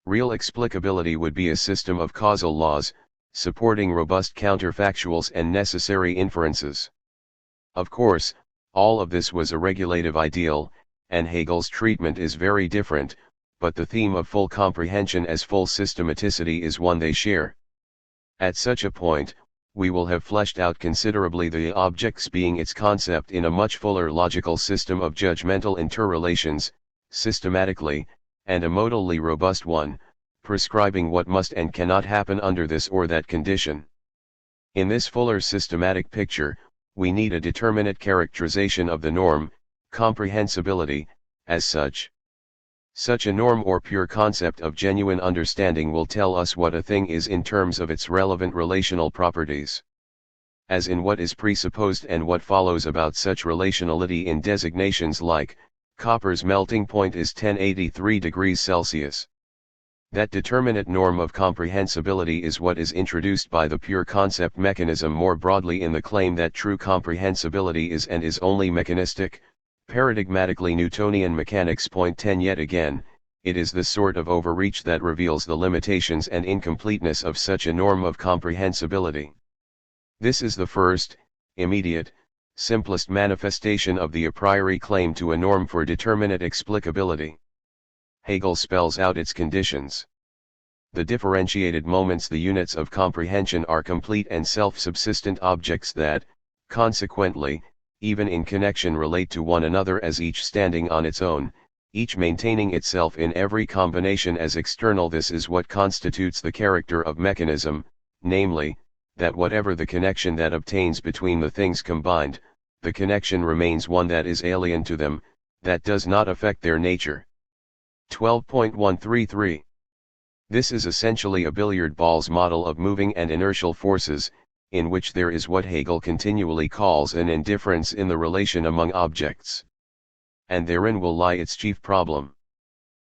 Real explicability would be a system of causal laws, supporting robust counterfactuals and necessary inferences. Of course, all of this was a regulative ideal, and Hegel's treatment is very different, but the theme of full comprehension as full systematicity is one they share. At such a point, we will have fleshed out considerably the objects being its concept in a much fuller logical system of judgmental interrelations, systematically, and a modally robust one, prescribing what must and cannot happen under this or that condition. In this fuller systematic picture, we need a determinate characterization of the norm, comprehensibility, as such. Such a norm or pure concept of genuine understanding will tell us what a thing is in terms of its relevant relational properties. As in what is presupposed and what follows about such relationality in designations like, copper's melting point is 1083 degrees Celsius. That determinate norm of comprehensibility is what is introduced by the pure concept mechanism more broadly in the claim that true comprehensibility is and is only mechanistic, paradigmatically Newtonian mechanics. Point 10. Yet again, it is the sort of overreach that reveals the limitations and incompleteness of such a norm of comprehensibility. This is the first, immediate, simplest manifestation of the a priori claim to a norm for determinate explicability. Hegel spells out its conditions. The differentiated moments, the units of comprehension, are complete and self-subsistent objects that, consequently, even in connection relate to one another as each standing on its own, each maintaining itself in every combination as external. This is what constitutes the character of mechanism, namely, that whatever the connection that obtains between the things combined, the connection remains one that is alien to them, that does not affect their nature. 12.133. This is essentially a billiard ball's model of moving and inertial forces, in which there is what Hegel continually calls an indifference in the relation among objects. And therein will lie its chief problem.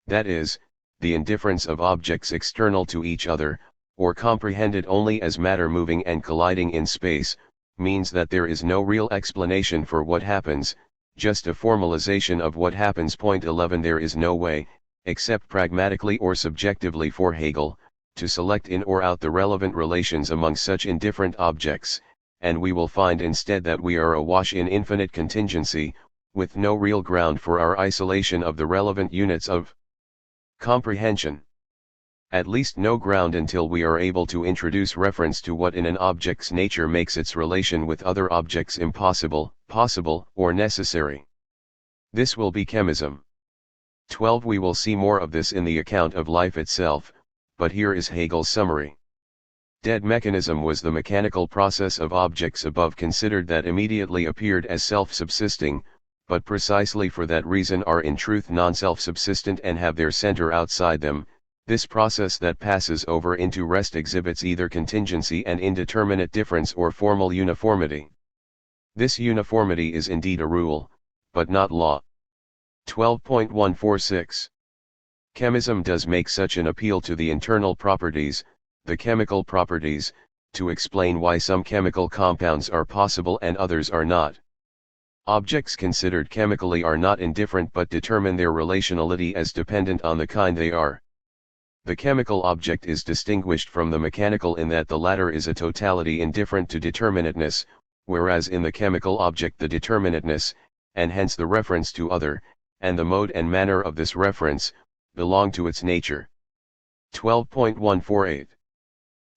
That is, the indifference of objects external to each other, or comprehended only as matter moving and colliding in space, means that there is no real explanation for what happens, just a formalization of what happens. Point 11. There is no way, except pragmatically or subjectively for Hegel, to select in or out the relevant relations among such indifferent objects, and we will find instead that we are awash in infinite contingency, with no real ground for our isolation of the relevant units of comprehension. At least no ground until we are able to introduce reference to what in an object's nature makes its relation with other objects impossible, possible, or necessary. This will be chemism. 12. We will see more of this in the account of life itself, but here is Hegel's summary. Dead mechanism was the mechanical process of objects above considered that immediately appeared as self-subsisting, but precisely for that reason are in truth non-self-subsistent and have their center outside them. This process that passes over into rest exhibits either contingency and indeterminate difference or formal uniformity. This uniformity is indeed a rule, but not law. 12.146. Chemism does make such an appeal to the internal properties, the chemical properties, to explain why some chemical compounds are possible and others are not. Objects considered chemically are not indifferent but determine their relationality as dependent on the kind they are. The chemical object is distinguished from the mechanical in that the latter is a totality indifferent to determinateness, whereas in the chemical object the determinateness, and hence the reference to other, and the mode and manner of this reference, belong to its nature. 12.148.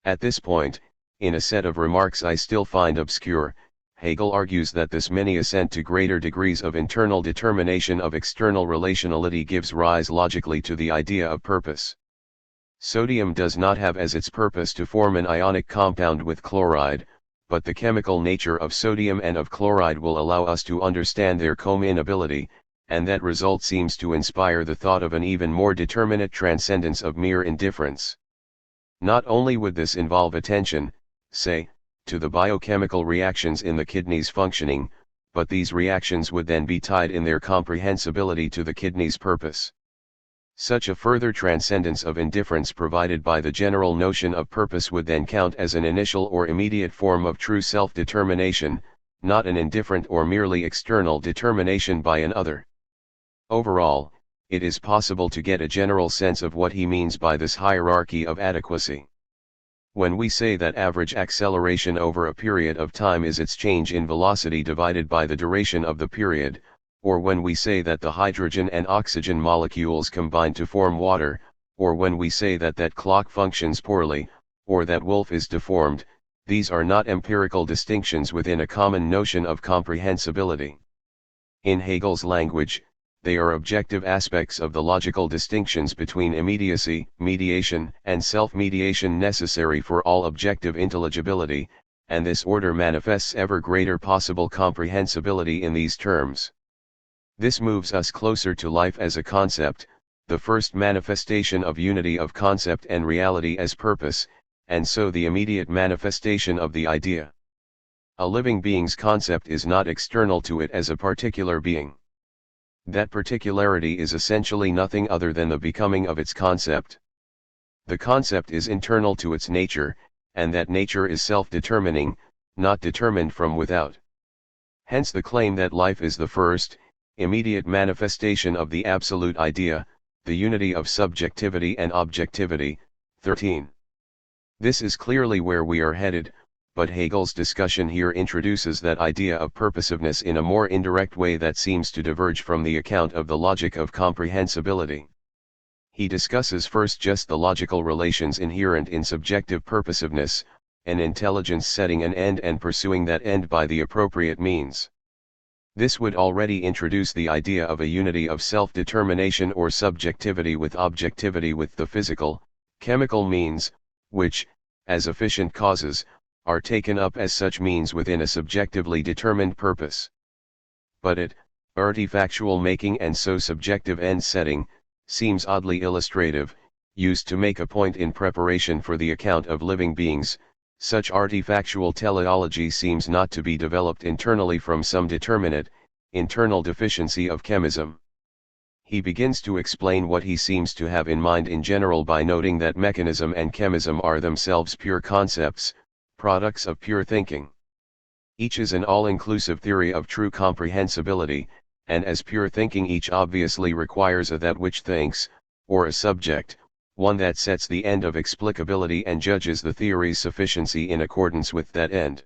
At this point, in a set of remarks I still find obscure, Hegel argues that this many ascent to greater degrees of internal determination of external relationality gives rise logically to the idea of purpose. Sodium does not have as its purpose to form an ionic compound with chloride, but the chemical nature of sodium and of chloride will allow us to understand their comminability, and that result seems to inspire the thought of an even more determinate transcendence of mere indifference. Not only would this involve attention, say, to the biochemical reactions in the kidneys functioning, but these reactions would then be tied in their comprehensibility to the kidney's purpose. Such a further transcendence of indifference provided by the general notion of purpose would then count as an initial or immediate form of true self-determination, not an indifferent or merely external determination by an other. Overall, it is possible to get a general sense of what he means by this hierarchy of adequacy. When we say that average acceleration over a period of time is its change in velocity divided by the duration of the period, or when we say that the hydrogen and oxygen molecules combine to form water, or when we say that that clock functions poorly, or that wolf is deformed, these are not empirical distinctions within a common notion of comprehensibility. In Hegel's language, they are objective aspects of the logical distinctions between immediacy, mediation, and self-mediation necessary for all objective intelligibility, and this order manifests ever greater possible comprehensibility in these terms. This moves us closer to life as a concept, the first manifestation of unity of concept and reality as purpose, and so the immediate manifestation of the idea. A living being's concept is not external to it as a particular being. That particularity is essentially nothing other than the becoming of its concept. The concept is internal to its nature, and that nature is self-determining, not determined from without. Hence the claim that life is the first, immediate manifestation of the absolute idea, the unity of subjectivity and objectivity. 13. This is clearly where we are headed, but Hegel's discussion here introduces that idea of purposiveness in a more indirect way that seems to diverge from the account of the logic of comprehensibility. He discusses first just the logical relations inherent in subjective purposiveness, an intelligence setting an end and pursuing that end by the appropriate means. This would already introduce the idea of a unity of self-determination or subjectivity with objectivity with the physical, chemical means, which, as efficient causes, are taken up as such means within a subjectively determined purpose. But it, artifactual making and so subjective end setting, seems oddly illustrative, used to make a point in preparation for the account of living beings. Such artifactual teleology seems not to be developed internally from some determinate, internal deficiency of chemism. He begins to explain what he seems to have in mind in general by noting that mechanism and chemism are themselves pure concepts, products of pure thinking. Each is an all-inclusive theory of true comprehensibility, and as pure thinking each obviously requires a that which thinks, or a subject, one that sets the end of explicability and judges the theory's sufficiency in accordance with that end.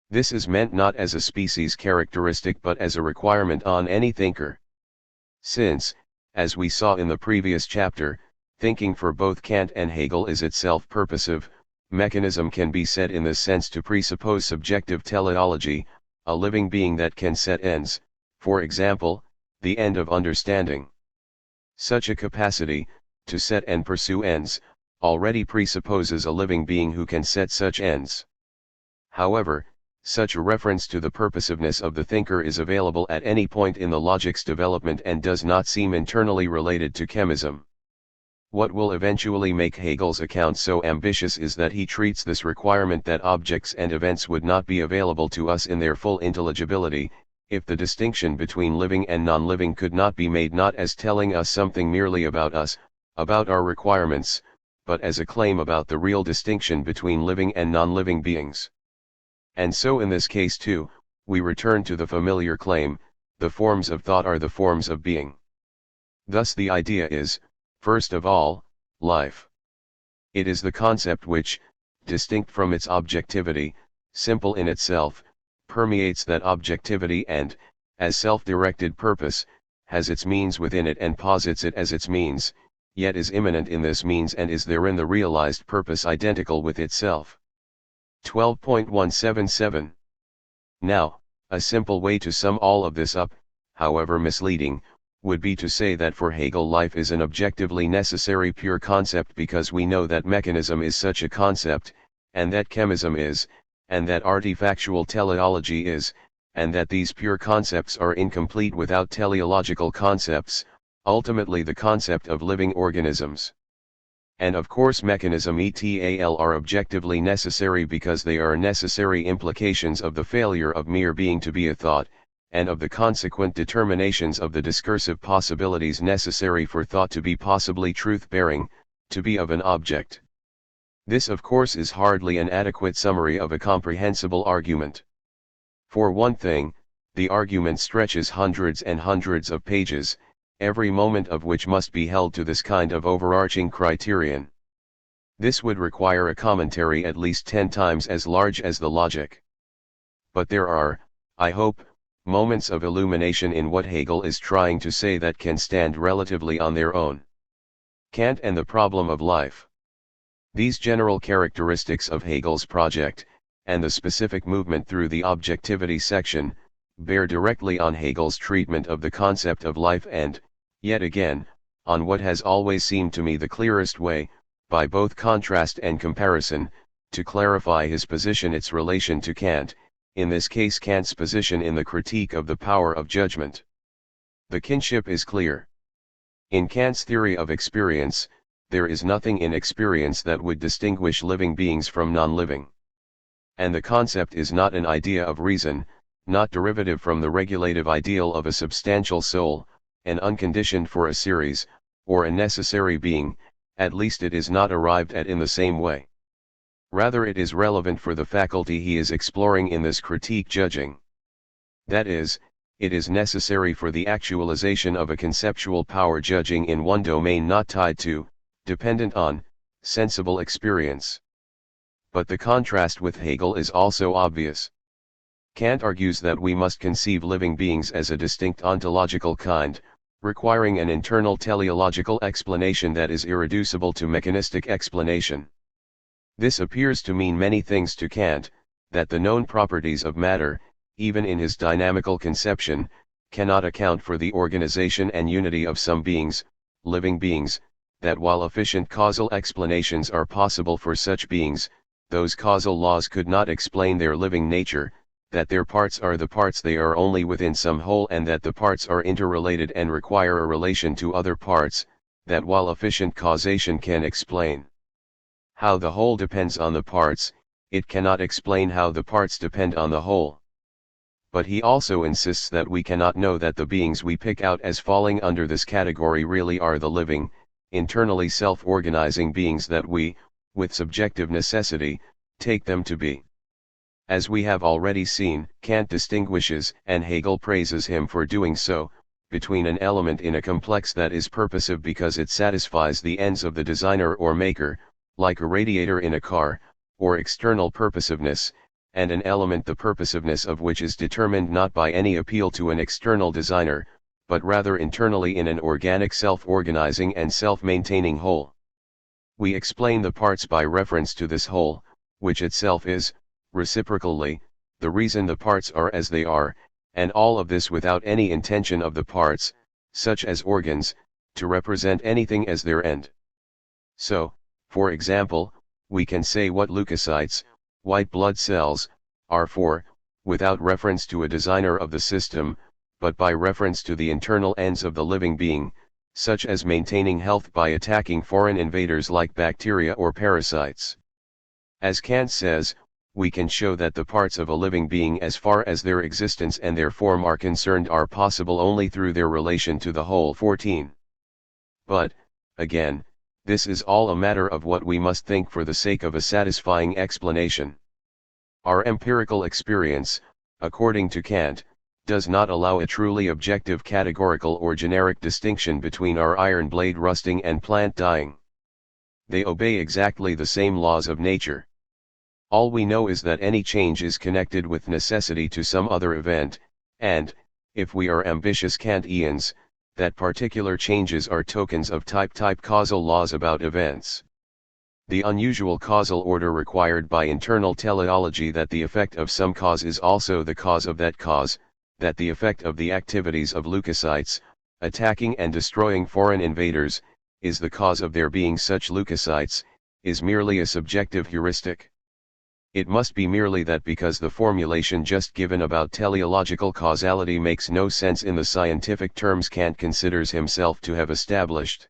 This is meant not as a species characteristic but as a requirement on any thinker. Since, as we saw in the previous chapter, thinking for both Kant and Hegel is itself purposive, mechanism can be said in this sense to presuppose subjective teleology, a living being that can set ends, for example, the end of understanding. Such a capacity, to set and pursue ends, already presupposes a living being who can set such ends. However, such a reference to the purposiveness of the thinker is available at any point in the logic's development and does not seem internally related to chemism. What will eventually make Hegel's account so ambitious is that he treats this requirement that objects and events would not be available to us in their full intelligibility, if the distinction between living and non-living could not be made not as telling us something merely about us, about our requirements, but as a claim about the real distinction between living and non-living beings. And so in this case too, we return to the familiar claim, the forms of thought are the forms of being. Thus the idea is, first of all, life. It is the concept which, distinct from its objectivity, simple in itself, permeates that objectivity and, as self-directed purpose, has its means within it and posits it as its means, yet is immanent in this means and is therein the realized purpose identical with itself. 12.177. Now, a simple way to sum all of this up, however misleading, would be to say that for Hegel life is an objectively necessary pure concept because we know that mechanism is such a concept, and that chemism is, and that artifactual teleology is, and that these pure concepts are incomplete without teleological concepts, ultimately the concept of living organisms. And of course mechanism et.al. are objectively necessary because they are necessary implications of the failure of mere being to be a thought, and of the consequent determinations of the discursive possibilities necessary for thought to be possibly truth-bearing, to be of an object. This of course is hardly an adequate summary of a comprehensible argument. For one thing, the argument stretches hundreds and hundreds of pages, every moment of which must be held to this kind of overarching criterion. This would require a commentary at least 10 times as large as the logic. But there are, I hope, moments of illumination in what Hegel is trying to say that can stand relatively on their own. Kant and the problem of life. These general characteristics of Hegel's project, and the specific movement through the objectivity section, bear directly on Hegel's treatment of the concept of life and, yet again, on what has always seemed to me the clearest way, by both contrast and comparison, to clarify his position, its relation to Kant, in this case Kant's position in the critique of the power of judgment. The kinship is clear. In Kant's theory of experience, there is nothing in experience that would distinguish living beings from non-living. And the concept is not an idea of reason, not derivative from the regulative ideal of a substantial soul, an unconditioned for a series, or a necessary being, at least it is not arrived at in the same way. Rather it is relevant for the faculty he is exploring in this critique, judging. That is, it is necessary for the actualization of a conceptual power, judging in one domain not tied to, dependent on, sensible experience. But the contrast with Hegel is also obvious. Kant argues that we must conceive living beings as a distinct ontological kind, requiring an internal teleological explanation that is irreducible to mechanistic explanation. This appears to mean many things to Kant: that the known properties of matter, even in his dynamical conception, cannot account for the organization and unity of some beings, living beings, that while efficient causal explanations are possible for such beings, those causal laws could not explain their living nature, that their parts are the parts they are only within some whole, and that the parts are interrelated and require a relation to other parts, that while efficient causation can explain how the whole depends on the parts, it cannot explain how the parts depend on the whole. But he also insists that we cannot know that the beings we pick out as falling under this category really are the living, internally self-organizing beings that we, with subjective necessity, take them to be. As we have already seen, Kant distinguishes, and Hegel praises him for doing so, between an element in a complex that is purposive because it satisfies the ends of the designer or maker, like a radiator in a car, or external purposiveness, and an element the purposiveness of which is determined not by any appeal to an external designer, but rather internally in an organic self-organizing and self-maintaining whole. We explain the parts by reference to this whole, which itself is, reciprocally, the reason the parts are as they are, and all of this without any intention of the parts, such as organs, to represent anything as their end. So, for example, we can say what leukocytes, white blood cells, are for, without reference to a designer of the system, but by reference to the internal ends of the living being, such as maintaining health by attacking foreign invaders like bacteria or parasites. As Kant says, we can show that the parts of a living being as far as their existence and their form are concerned are possible only through their relation to the whole. 14. But, again, this is all a matter of what we must think for the sake of a satisfying explanation. Our empirical experience, according to Kant, does not allow a truly objective categorical or generic distinction between our iron blade rusting and plant dying. They obey exactly the same laws of nature. All we know is that any change is connected with necessity to some other event, and, if we are ambitious Kantians, that particular changes are tokens of type causal laws about events. The unusual causal order required by internal teleology, that the effect of some cause is also the cause of that cause, that the effect of the activities of leukocytes, attacking and destroying foreign invaders, is the cause of there being such leukocytes, is merely a subjective heuristic. It must be merely that because the formulation just given about teleological causality makes no sense in the scientific terms Kant considers himself to have established.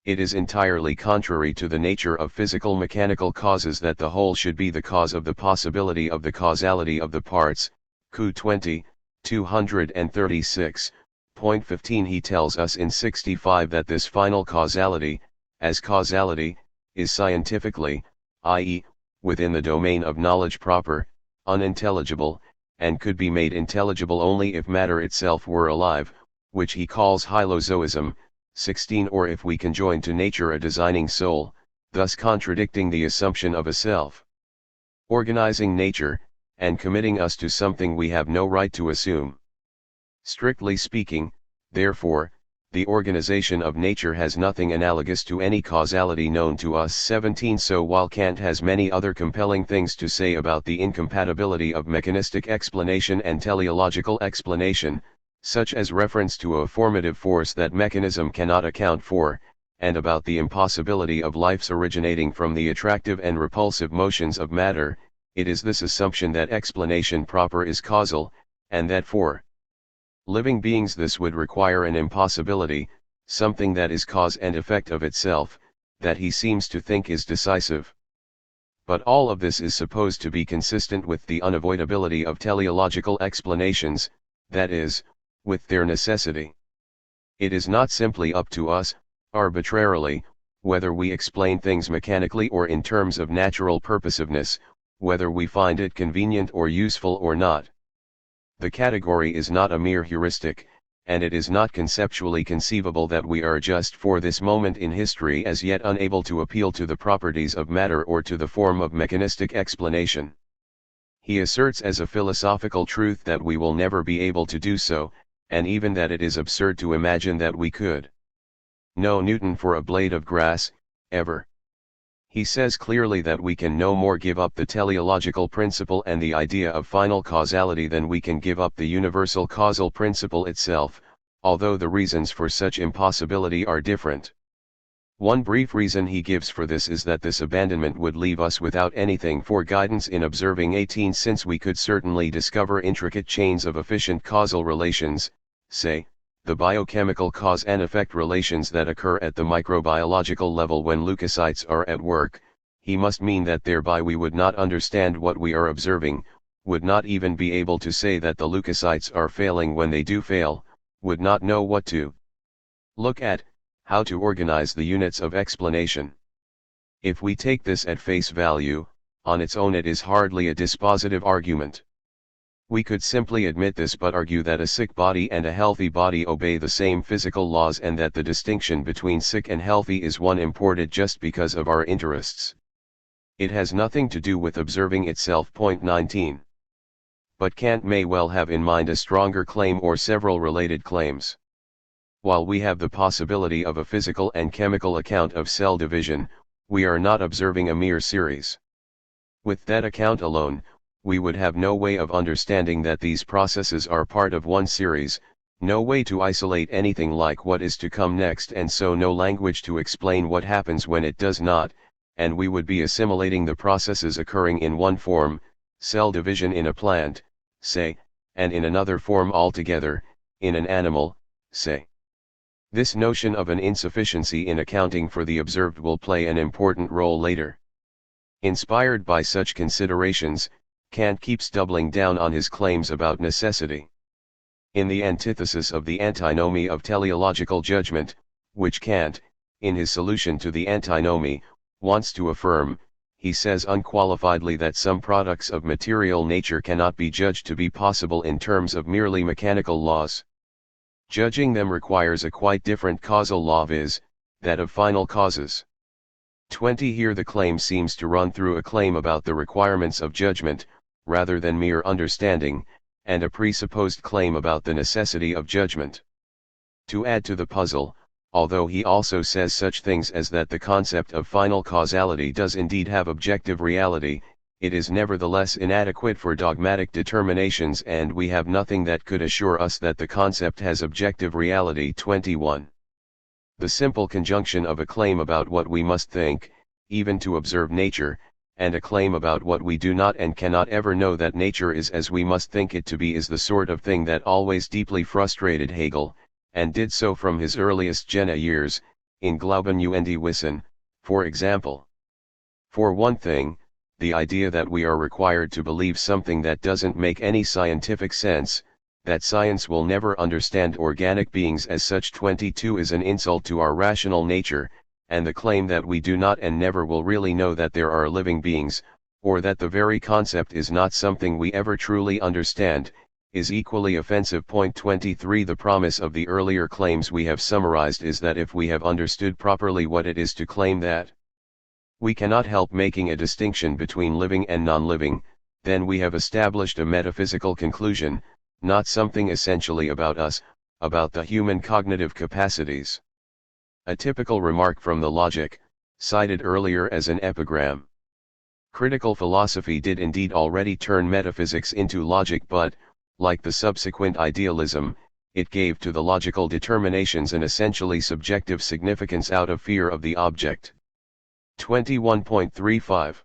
It is entirely contrary to the nature of physical mechanical causes that the whole should be the cause of the possibility of the causality of the parts. Q 20, 236.15. He tells us in 65 that this final causality, as causality, is scientifically, i.e., within the domain of knowledge proper, unintelligible, and could be made intelligible only if matter itself were alive, which he calls hylozoism. 16. Or if we conjoin to nature a designing soul, thus contradicting the assumption of a self organizing nature, and committing us to something we have no right to assume. Strictly speaking, therefore, the organization of nature has nothing analogous to any causality known to us. 17 So while Kant has many other compelling things to say about the incompatibility of mechanistic explanation and teleological explanation, such as reference to a formative force that mechanism cannot account for, and about the impossibility of life's originating from the attractive and repulsive motions of matter, it is this assumption that explanation proper is causal, and that for living beings this would require an impossibility, something that is cause and effect of itself, that he seems to think is decisive. But all of this is supposed to be consistent with the unavoidability of teleological explanations, that is, with their necessity. It is not simply up to us, arbitrarily, whether we explain things mechanically or in terms of natural purposiveness, whether we find it convenient or useful or not. The category is not a mere heuristic, and it is not conceptually conceivable that we are just for this moment in history as yet unable to appeal to the properties of matter or to the form of mechanistic explanation. He asserts as a philosophical truth that we will never be able to do so, and even that it is absurd to imagine that we could. No Newton for a blade of grass, ever. He says clearly that we can no more give up the teleological principle and the idea of final causality than we can give up the universal causal principle itself, although the reasons for such impossibility are different. One brief reason he gives for this is that this abandonment would leave us without anything for guidance in observing 18 since we could certainly discover intricate chains of efficient causal relations, say, the biochemical cause and effect relations that occur at the microbiological level when leukocytes are at work. He must mean that thereby we would not understand what we are observing, would not even be able to say that the leukocytes are failing when they do fail, would not know what to look at, how to organize the units of explanation. If we take this at face value, on its own it is hardly a dispositive argument. We could simply admit this but argue that a sick body and a healthy body obey the same physical laws and that the distinction between sick and healthy is one imported just because of our interests. It has nothing to do with observing itself. 19. But Kant may well have in mind a stronger claim or several related claims. While we have the possibility of a physical and chemical account of cell division, we are not observing a mere series. With that account alone, we would have no way of understanding that these processes are part of one series, no way to isolate anything like what is to come next, and so no language to explain what happens when it does not, and we would be assimilating the processes occurring in one form, cell division in a plant, say, and in another form altogether, in an animal, say. This notion of an insufficiency in accounting for the observed will play an important role later. Inspired by such considerations, Kant keeps doubling down on his claims about necessity. In the antithesis of the antinomy of teleological judgment, which Kant, in his solution to the antinomy, wants to affirm, he says unqualifiedly that some products of material nature cannot be judged to be possible in terms of merely mechanical laws. Judging them requires a quite different causal law, viz., that of final causes. 20 Here the claim seems to run through a claim about the requirements of judgment, rather than mere understanding, and a presupposed claim about the necessity of judgment. To add to the puzzle, although he also says such things as that the concept of final causality does indeed have objective reality, it is nevertheless inadequate for dogmatic determinations, and we have nothing that could assure us that the concept has objective reality. 21. The simple conjunction of a claim about what we must think, even to observe nature, and a claim about what we do not and cannot ever know that nature is as we must think it to be is the sort of thing that always deeply frustrated Hegel, and did so from his earliest Jena years, in Glauben und Wissen, for example. For one thing, the idea that we are required to believe something that doesn't make any scientific sense, that science will never understand organic beings as such. 22 is an insult to our rational nature, and the claim that we do not and never will really know that there are living beings, or that the very concept is not something we ever truly understand, is equally offensive. 23 The promise of the earlier claims we have summarized is that if we have understood properly what it is to claim that we cannot help making a distinction between living and non-living, then we have established a metaphysical conclusion, not something essentially about us, about the human cognitive capacities. A typical remark from the logic, cited earlier as an epigram. Critical philosophy did indeed already turn metaphysics into logic, but, like the subsequent idealism, it gave to the logical determinations an essentially subjective significance out of fear of the object. 21.35.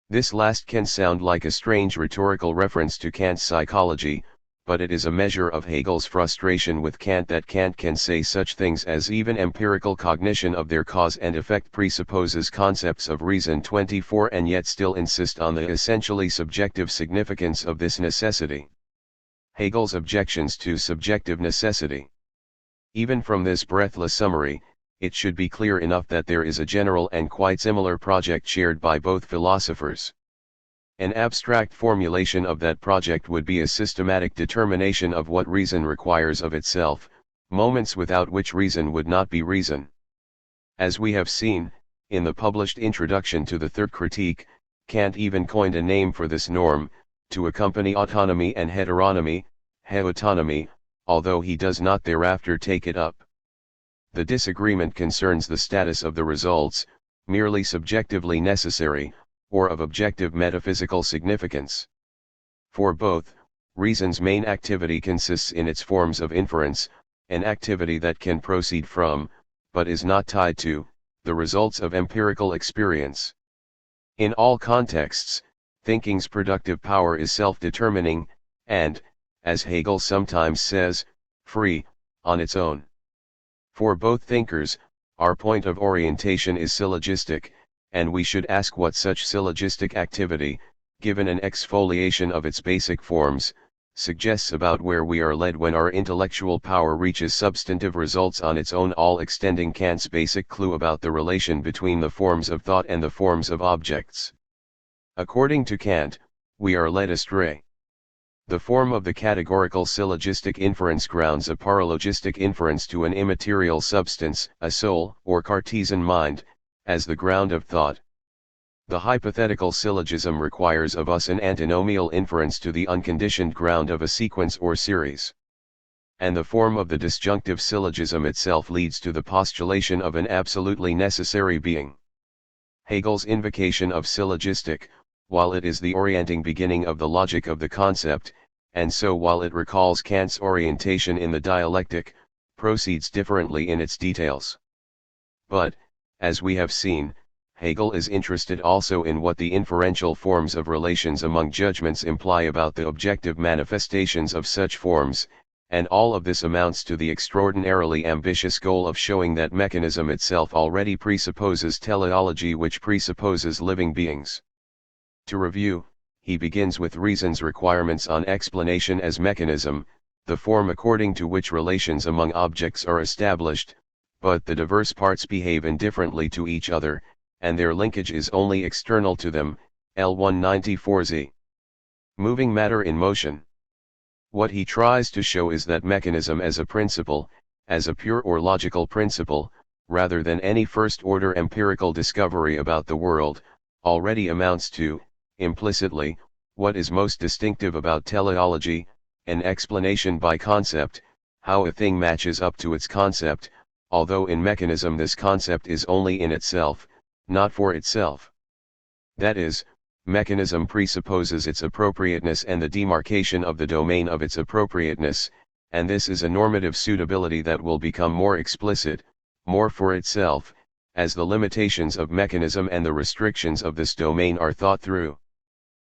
This last can sound like a strange rhetorical reference to Kant's psychology, but it is a measure of Hegel's frustration with Kant that Kant can say such things as even empirical cognition of their cause and effect presupposes concepts of reason 24 and yet still insist on the essentially subjective significance of this necessity. Hegel's objections to subjective necessity. Even from this breathless summary, it should be clear enough that there is a general and quite similar project shared by both philosophers. An abstract formulation of that project would be a systematic determination of what reason requires of itself, moments without which reason would not be reason. As we have seen, in the published introduction to the Third Critique, Kant even coined a name for this norm, to accompany autonomy and heteronomy, heautonomy, although he does not thereafter take it up. The disagreement concerns the status of the results, merely subjectively necessary, or of objective metaphysical significance. For both, reason's main activity consists in its forms of inference, an activity that can proceed from, but is not tied to, the results of empirical experience. In all contexts, thinking's productive power is self-determining, and, as Hegel sometimes says, free, on its own. For both thinkers, our point of orientation is syllogistic, and we should ask what such syllogistic activity, given an exfoliation of its basic forms, suggests about where we are led when our intellectual power reaches substantive results on its own, all extending Kant's basic clue about the relation between the forms of thought and the forms of objects. According to Kant, we are led astray. The form of the categorical syllogistic inference grounds a paralogistic inference to an immaterial substance, a soul, or Cartesian mind, as the ground of thought. The hypothetical syllogism requires of us an antinomial inference to the unconditioned ground of a sequence or series. And the form of the disjunctive syllogism itself leads to the postulation of an absolutely necessary being. Hegel's invocation of syllogistic, while it is the orienting beginning of the logic of the concept, and so while it recalls Kant's orientation in the dialectic, proceeds differently in its details. But, as we have seen, Hegel is interested also in what the inferential forms of relations among judgments imply about the objective manifestations of such forms, and all of this amounts to the extraordinarily ambitious goal of showing that mechanism itself already presupposes teleology, which presupposes living beings. To review, he begins with reason's requirements on explanation as mechanism, the form according to which relations among objects are established, but the diverse parts behave indifferently to each other, and their linkage is only external to them, L194z. Moving matter in motion. What he tries to show is that mechanism as a principle, as a pure or logical principle, rather than any first-order empirical discovery about the world, already amounts to, implicitly, what is most distinctive about teleology, an explanation by concept, how a thing matches up to its concept, although in mechanism this concept is only in itself, not for itself. That is, mechanism presupposes its appropriateness and the demarcation of the domain of its appropriateness, and this is a normative suitability that will become more explicit, more for itself, as the limitations of mechanism and the restrictions of this domain are thought through.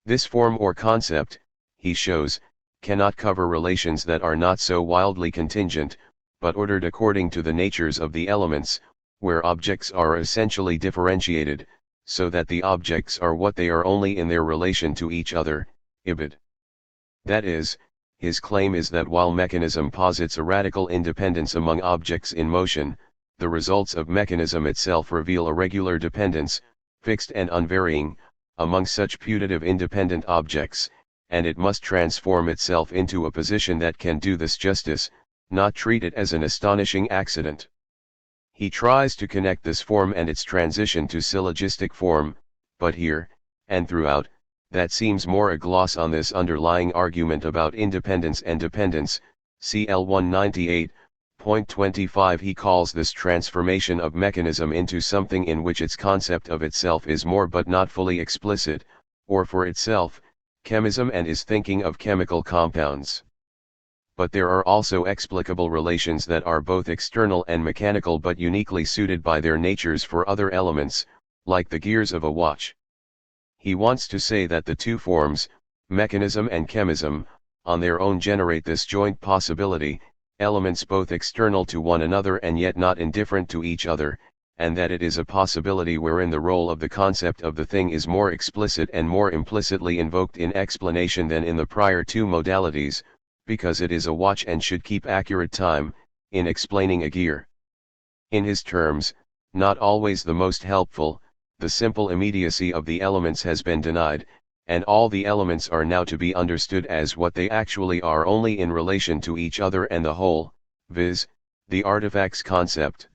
This form or concept, he shows, cannot cover relations that are not so wildly contingent, but ordered according to the natures of the elements, where objects are essentially differentiated, so that the objects are what they are only in their relation to each other, ibid. That is, his claim is that while mechanism posits a radical independence among objects in motion, the results of mechanism itself reveal a regular dependence, fixed and unvarying, among such putative independent objects, and it must transform itself into a position that can do this justice, not treat it as an astonishing accident. He tries to connect this form and its transition to syllogistic form, but here, and throughout, that seems more a gloss on this underlying argument about independence and dependence. CL 198.25. He calls this transformation of mechanism into something in which its concept of itself is more but not fully explicit, or for itself, chemism, and is thinking of chemical compounds. But there are also explicable relations that are both external and mechanical but uniquely suited by their natures for other elements, like the gears of a watch. He wants to say that the two forms, mechanism and chemism, on their own generate this joint possibility, elements both external to one another and yet not indifferent to each other, and that it is a possibility wherein the role of the concept of the thing is more explicit and more implicitly invoked in explanation than in the prior two modalities, because it is a watch and should keep accurate time, in explaining a gear. In his terms, not always the most helpful, the simple immediacy of the elements has been denied, and all the elements are now to be understood as what they actually are only in relation to each other and the whole, viz., the artifact's concept.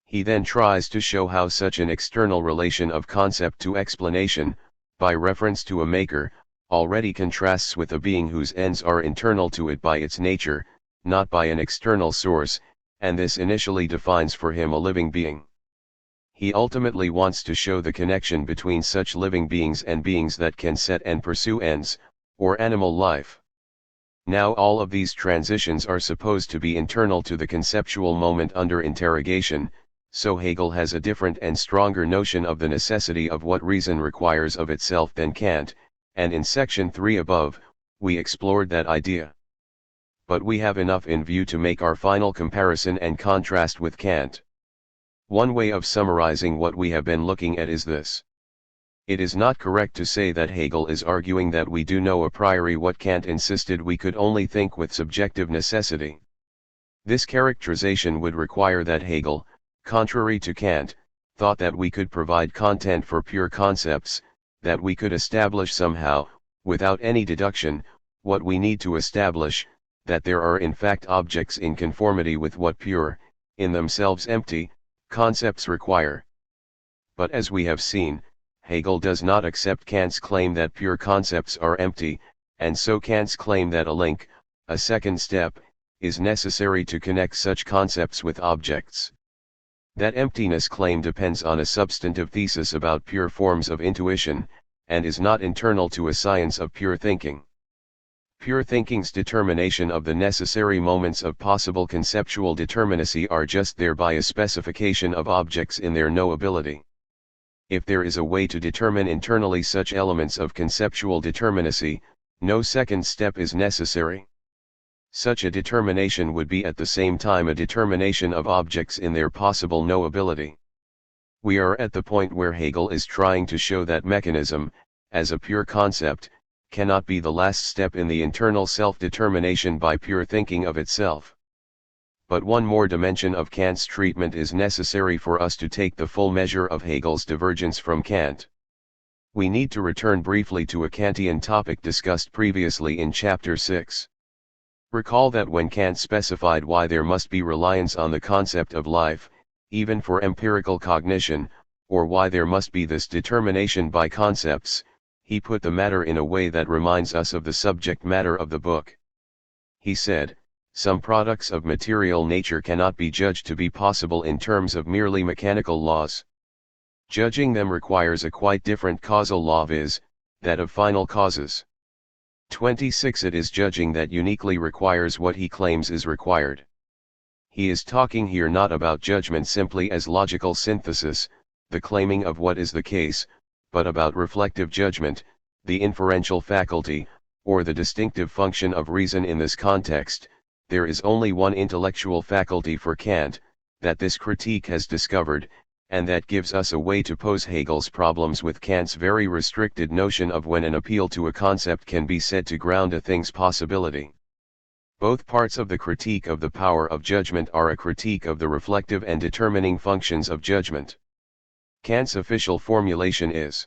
He then tries to show how such an external relation of concept to explanation, by reference to a maker, already contrasts with a being whose ends are internal to it by its nature, not by an external source, and this initially defines for him a living being. He ultimately wants to show the connection between such living beings and beings that can set and pursue ends, or animal life. Now all of these transitions are supposed to be internal to the conceptual moment under interrogation, so Hegel has a different and stronger notion of the necessity of what reason requires of itself than Kant, and in section 3 above, we explored that idea. But we have enough in view to make our final comparison and contrast with Kant. One way of summarizing what we have been looking at is this. It is not correct to say that Hegel is arguing that we do know a priori what Kant insisted we could only think with subjective necessity. This characterization would require that Hegel, contrary to Kant, thought that we could provide content for pure concepts, that we could establish somehow, without any deduction, what we need to establish, that there are in fact objects in conformity with what pure, in themselves empty, concepts require. But as we have seen, Hegel does not accept Kant's claim that pure concepts are empty, and so Kant's claim that a link, a second step, is necessary to connect such concepts with objects. That emptiness claim depends on a substantive thesis about pure forms of intuition, and is not internal to a science of pure thinking. Pure thinking's determination of the necessary moments of possible conceptual determinacy are just thereby a specification of objects in their knowability. If there is a way to determine internally such elements of conceptual determinacy, no second step is necessary. Such a determination would be at the same time a determination of objects in their possible knowability. We are at the point where Hegel is trying to show that mechanism, as a pure concept, cannot be the last step in the internal self-determination by pure thinking of itself. But one more dimension of Kant's treatment is necessary for us to take the full measure of Hegel's divergence from Kant. We need to return briefly to a Kantian topic discussed previously in Chapter 6. Recall that when Kant specified why there must be reliance on the concept of life, even for empirical cognition, or why there must be this determination by concepts, he put the matter in a way that reminds us of the subject matter of the book. He said, some products of material nature cannot be judged to be possible in terms of merely mechanical laws. Judging them requires a quite different causal law, viz., that of final causes. 26. It is judging that uniquely requires what he claims is required. He is talking here not about judgment simply as logical synthesis, the claiming of what is the case, but about reflective judgment, the inferential faculty, or the distinctive function of reason in this context. There is only one intellectual faculty for Kant, that this critique has discovered, and that gives us a way to pose Hegel's problems with Kant's very restricted notion of when an appeal to a concept can be said to ground a thing's possibility. Both parts of the critique of the power of judgment are a critique of the reflective and determining functions of judgment. Kant's official formulation is: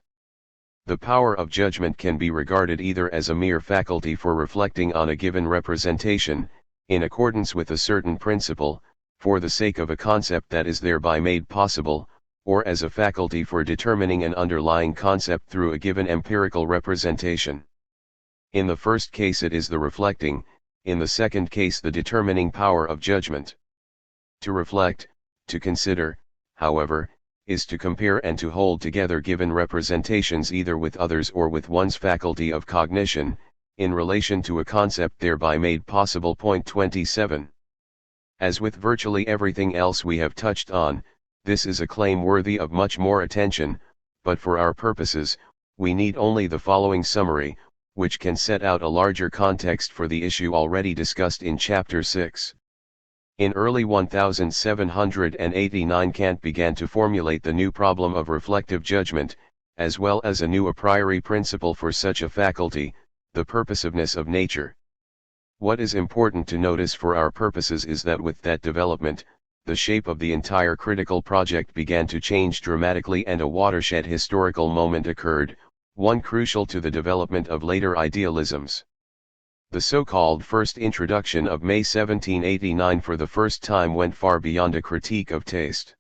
the power of judgment can be regarded either as a mere faculty for reflecting on a given representation, in accordance with a certain principle, for the sake of a concept that is thereby made possible, or as a faculty for determining an underlying concept through a given empirical representation. In the first case it is the reflecting, in the second case the determining power of judgment. To reflect, to consider, however, is to compare and to hold together given representations either with others or with one's faculty of cognition, in relation to a concept thereby made possible. Point 27. As with virtually everything else we have touched on, this is a claim worthy of much more attention, but for our purposes, we need only the following summary, which can set out a larger context for the issue already discussed in Chapter 6. In early 1789 Kant began to formulate the new problem of reflective judgment, as well as a new a priori principle for such a faculty, the purposiveness of nature. What is important to notice for our purposes is that with that development, the shape of the entire critical project began to change dramatically and a watershed historical moment occurred, one crucial to the development of later idealisms. The so-called first introduction of May 1789 for the first time went far beyond a critique of taste.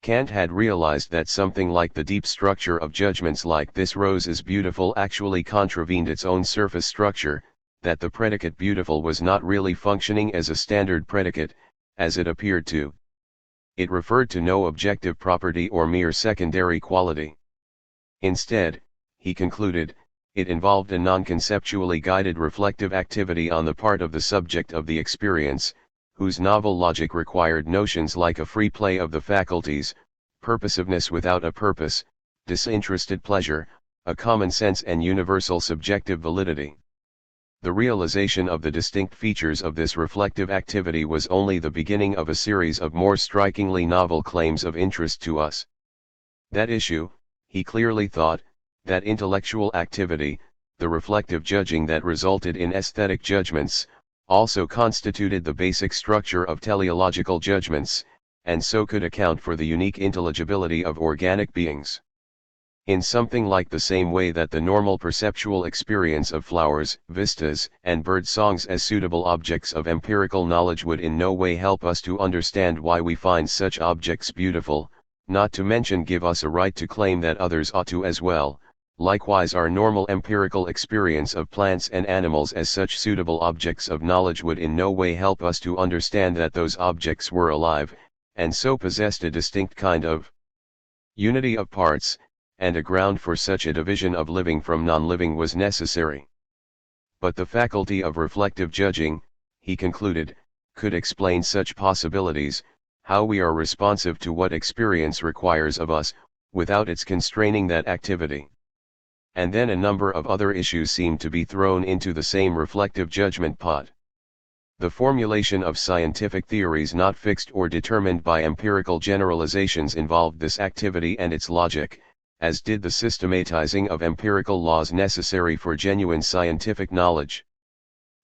Kant had realized that something like the deep structure of judgments like "this rose is beautiful" actually contravened its own surface structure, that the predicate beautiful was not really functioning as a standard predicate, as it appeared to. It referred to no objective property or mere secondary quality. Instead, he concluded, it involved a non-conceptually guided reflective activity on the part of the subject of the experience, whose novel logic required notions like a free play of the faculties, purposiveness without a purpose, disinterested pleasure, a common sense and universal subjective validity. The realization of the distinct features of this reflective activity was only the beginning of a series of more strikingly novel claims of interest to us. That issue, he clearly thought, that intellectual activity, the reflective judging that resulted in aesthetic judgments, also constituted the basic structure of teleological judgments, and so could account for the unique intelligibility of organic beings. In something like the same way that the normal perceptual experience of flowers, vistas, and bird songs as suitable objects of empirical knowledge would in no way help us to understand why we find such objects beautiful, not to mention give us a right to claim that others ought to as well. Likewise our normal empirical experience of plants and animals as such suitable objects of knowledge would in no way help us to understand that those objects were alive, and so possessed a distinct kind of unity of parts, and a ground for such a division of living from non-living was necessary. But the faculty of reflective judging, he concluded, could explain such possibilities, how we are responsive to what experience requires of us, without its constraining that activity. And then a number of other issues seemed to be thrown into the same reflective judgment pot. The formulation of scientific theories not fixed or determined by empirical generalizations involved this activity and its logic, as did the systematizing of empirical laws necessary for genuine scientific knowledge.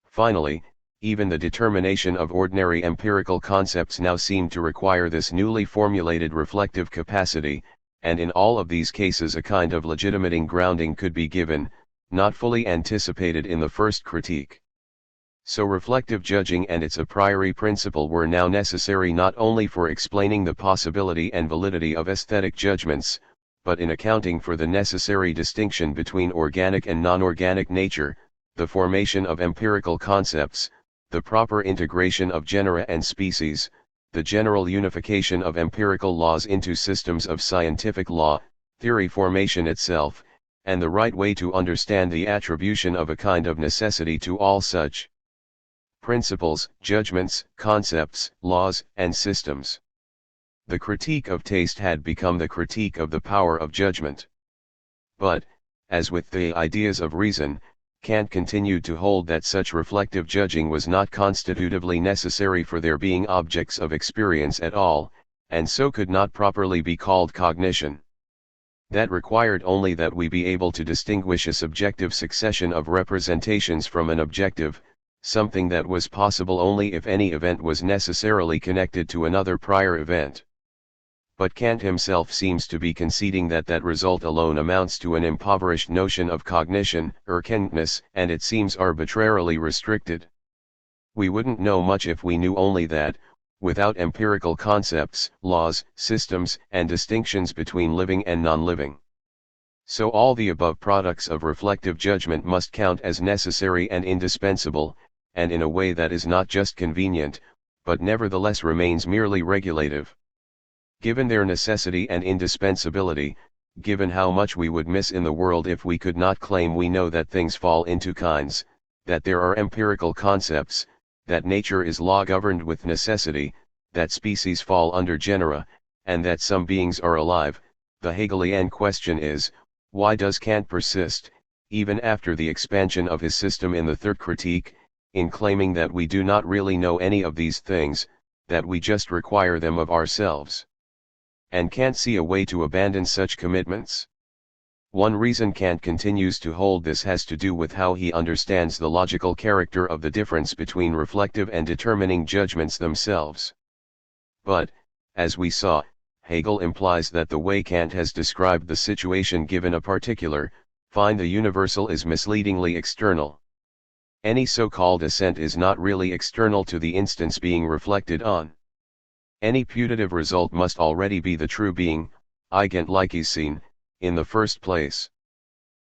Finally, even the determination of ordinary empirical concepts now seemed to require this newly formulated reflective capacity, and in all of these cases a kind of legitimating grounding could be given, not fully anticipated in the first critique. So reflective judging and its a priori principle were now necessary not only for explaining the possibility and validity of aesthetic judgments, but in accounting for the necessary distinction between organic and non-organic nature, the formation of empirical concepts, the proper integration of genera and species, the general unification of empirical laws into systems of scientific law, theory formation itself, and the right way to understand the attribution of a kind of necessity to all such principles, judgments, concepts, laws, and systems. The critique of taste had become the critique of the power of judgment. But, as with the ideas of reason, Kant continued to hold that such reflective judging was not constitutively necessary for their being objects of experience at all, and so could not properly be called cognition. That required only that we be able to distinguish a subjective succession of representations from an objective, something that was possible only if any event was necessarily connected to another prior event. But Kant himself seems to be conceding that that result alone amounts to an impoverished notion of cognition, Erkenntnis, and it seems arbitrarily restricted. We wouldn't know much if we knew only that, without empirical concepts, laws, systems, and distinctions between living and non-living. So all the above products of reflective judgment must count as necessary and indispensable, and in a way that is not just convenient, but nevertheless remains merely regulative. Given their necessity and indispensability, given how much we would miss in the world if we could not claim we know that things fall into kinds, that there are empirical concepts, that nature is law governed with necessity, that species fall under genera, and that some beings are alive, the Hegelian question is, why does Kant persist, even after the expansion of his system in the Third Critique, in claiming that we do not really know any of these things, that we just require them of ourselves? And can't see a way to abandon such commitments. One reason Kant continues to hold this has to do with how he understands the logical character of the difference between reflective and determining judgments themselves. But, as we saw, Hegel implies that the way Kant has described the situation given a particular, find the universal is misleadingly external. Any so-called assent is not really external to the instance being reflected on. Any putative result must already be the true being, Eigentlichsein, in the first place.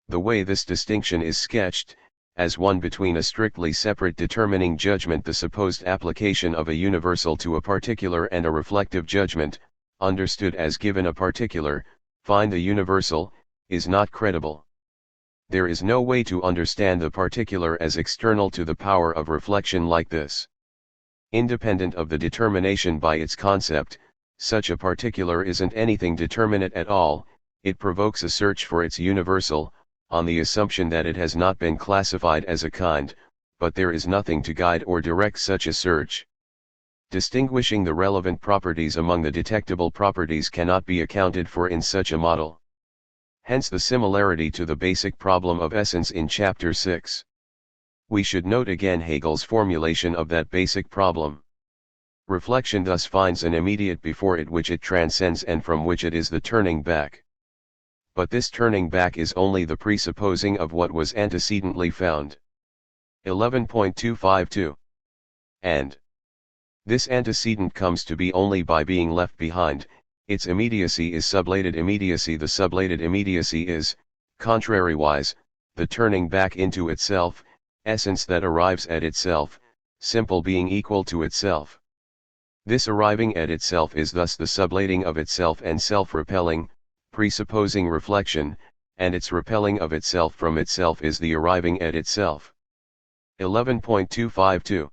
The way this distinction is sketched, as one between a strictly separate determining judgment, the supposed application of a universal to a particular, and a reflective judgment, understood as given a particular, find the universal, is not credible. There is no way to understand the particular as external to the power of reflection like this. Independent of the determination by its concept, such a particular isn't anything determinate at all, it provokes a search for its universal, on the assumption that it has not been classified as a kind, but there is nothing to guide or direct such a search. Distinguishing the relevant properties among the detectable properties cannot be accounted for in such a model. Hence the similarity to the basic problem of essence in Chapter 6. We should note again Hegel's formulation of that basic problem. Reflection thus finds an immediate before it which it transcends and from which it is the turning back. But this turning back is only the presupposing of what was antecedently found. 11.252. And this antecedent comes to be only by being left behind. Its immediacy is sublated immediacy. The sublated immediacy is, contrariwise, the turning back into itself, essence that arrives at itself, simple being equal to itself. This arriving at itself is thus the sublating of itself and self-repelling, presupposing reflection, and its repelling of itself from itself is the arriving at itself. 11.252.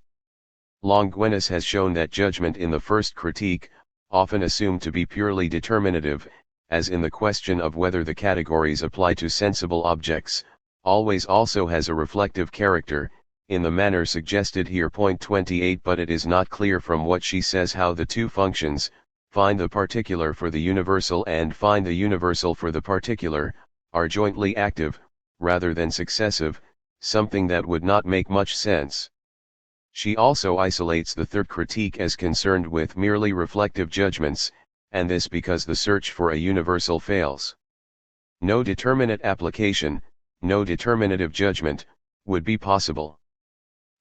Longuenus has shown that judgment in the First Critique, often assumed to be purely determinative, as in the question of whether the categories apply to sensible objects, always also has a reflective character, in the manner suggested here. Point 28. But it is not clear from what she says how the two functions, find the particular for the universal and find the universal for the particular, are jointly active, rather than successive, something that would not make much sense. She also isolates the Third Critique as concerned with merely reflective judgments, and this because the search for a universal fails. No determinate application, no determinative judgment, would be possible.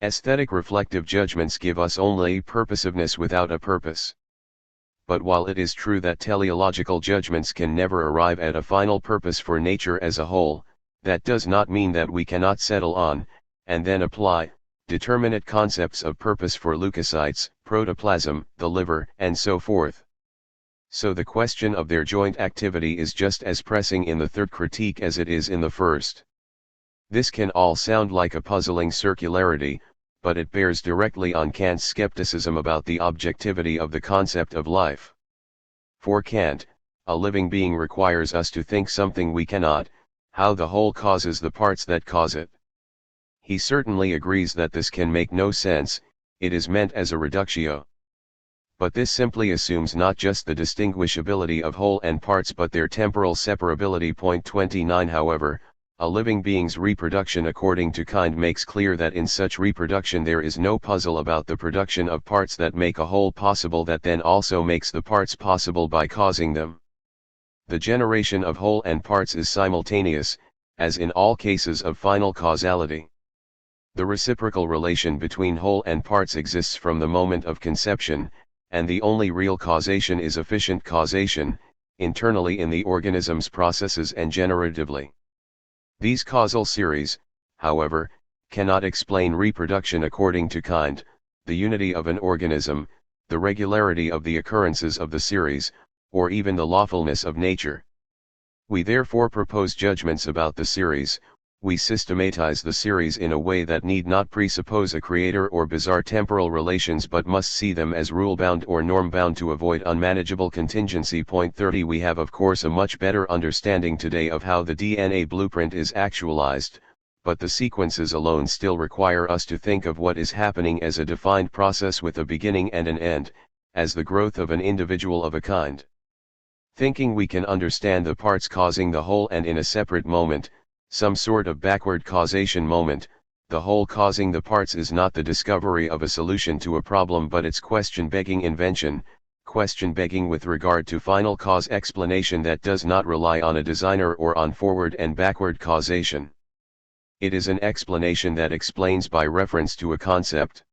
Aesthetic reflective judgments give us only purposiveness without a purpose. But while it is true that teleological judgments can never arrive at a final purpose for nature as a whole, that does not mean that we cannot settle on, and then apply, determinate concepts of purpose for leukocytes, protoplasm, the liver, and so forth. So the question of their joint activity is just as pressing in the Third Critique as it is in the First. This can all sound like a puzzling circularity, but it bears directly on Kant's skepticism about the objectivity of the concept of life. For Kant, a living being requires us to think something we cannot, how the whole causes the parts that cause it. He certainly agrees that this can make no sense, it is meant as a reductio. But this simply assumes not just the distinguishability of whole and parts but their temporal separability. Point 29. However, a living being's reproduction according to kind makes clear that in such reproduction there is no puzzle about the production of parts that make a whole possible that then also makes the parts possible by causing them. The generation of whole and parts is simultaneous, as in all cases of final causality. The reciprocal relation between whole and parts exists from the moment of conception, and the only real causation is efficient causation, internally in the organism's processes and generatively. These causal series, however, cannot explain reproduction according to kind, the unity of an organism, the regularity of the occurrences of the series, or even the lawfulness of nature. We therefore propose judgments about the series. We systematize the series in a way that need not presuppose a creator or bizarre temporal relations but must see them as rule-bound or norm-bound to avoid unmanageable contingency. Point 30. We have of course a much better understanding today of how the DNA blueprint is actualized, but the sequences alone still require us to think of what is happening as a defined process with a beginning and an end, as the growth of an individual of a kind. Thinking we can understand the parts causing the whole and in a separate moment, some sort of backward causation moment, the whole causing the parts is not the discovery of a solution to a problem but its question-begging invention, question-begging with regard to final cause explanation that does not rely on a designer or on forward and backward causation. It is an explanation that explains by reference to a concept.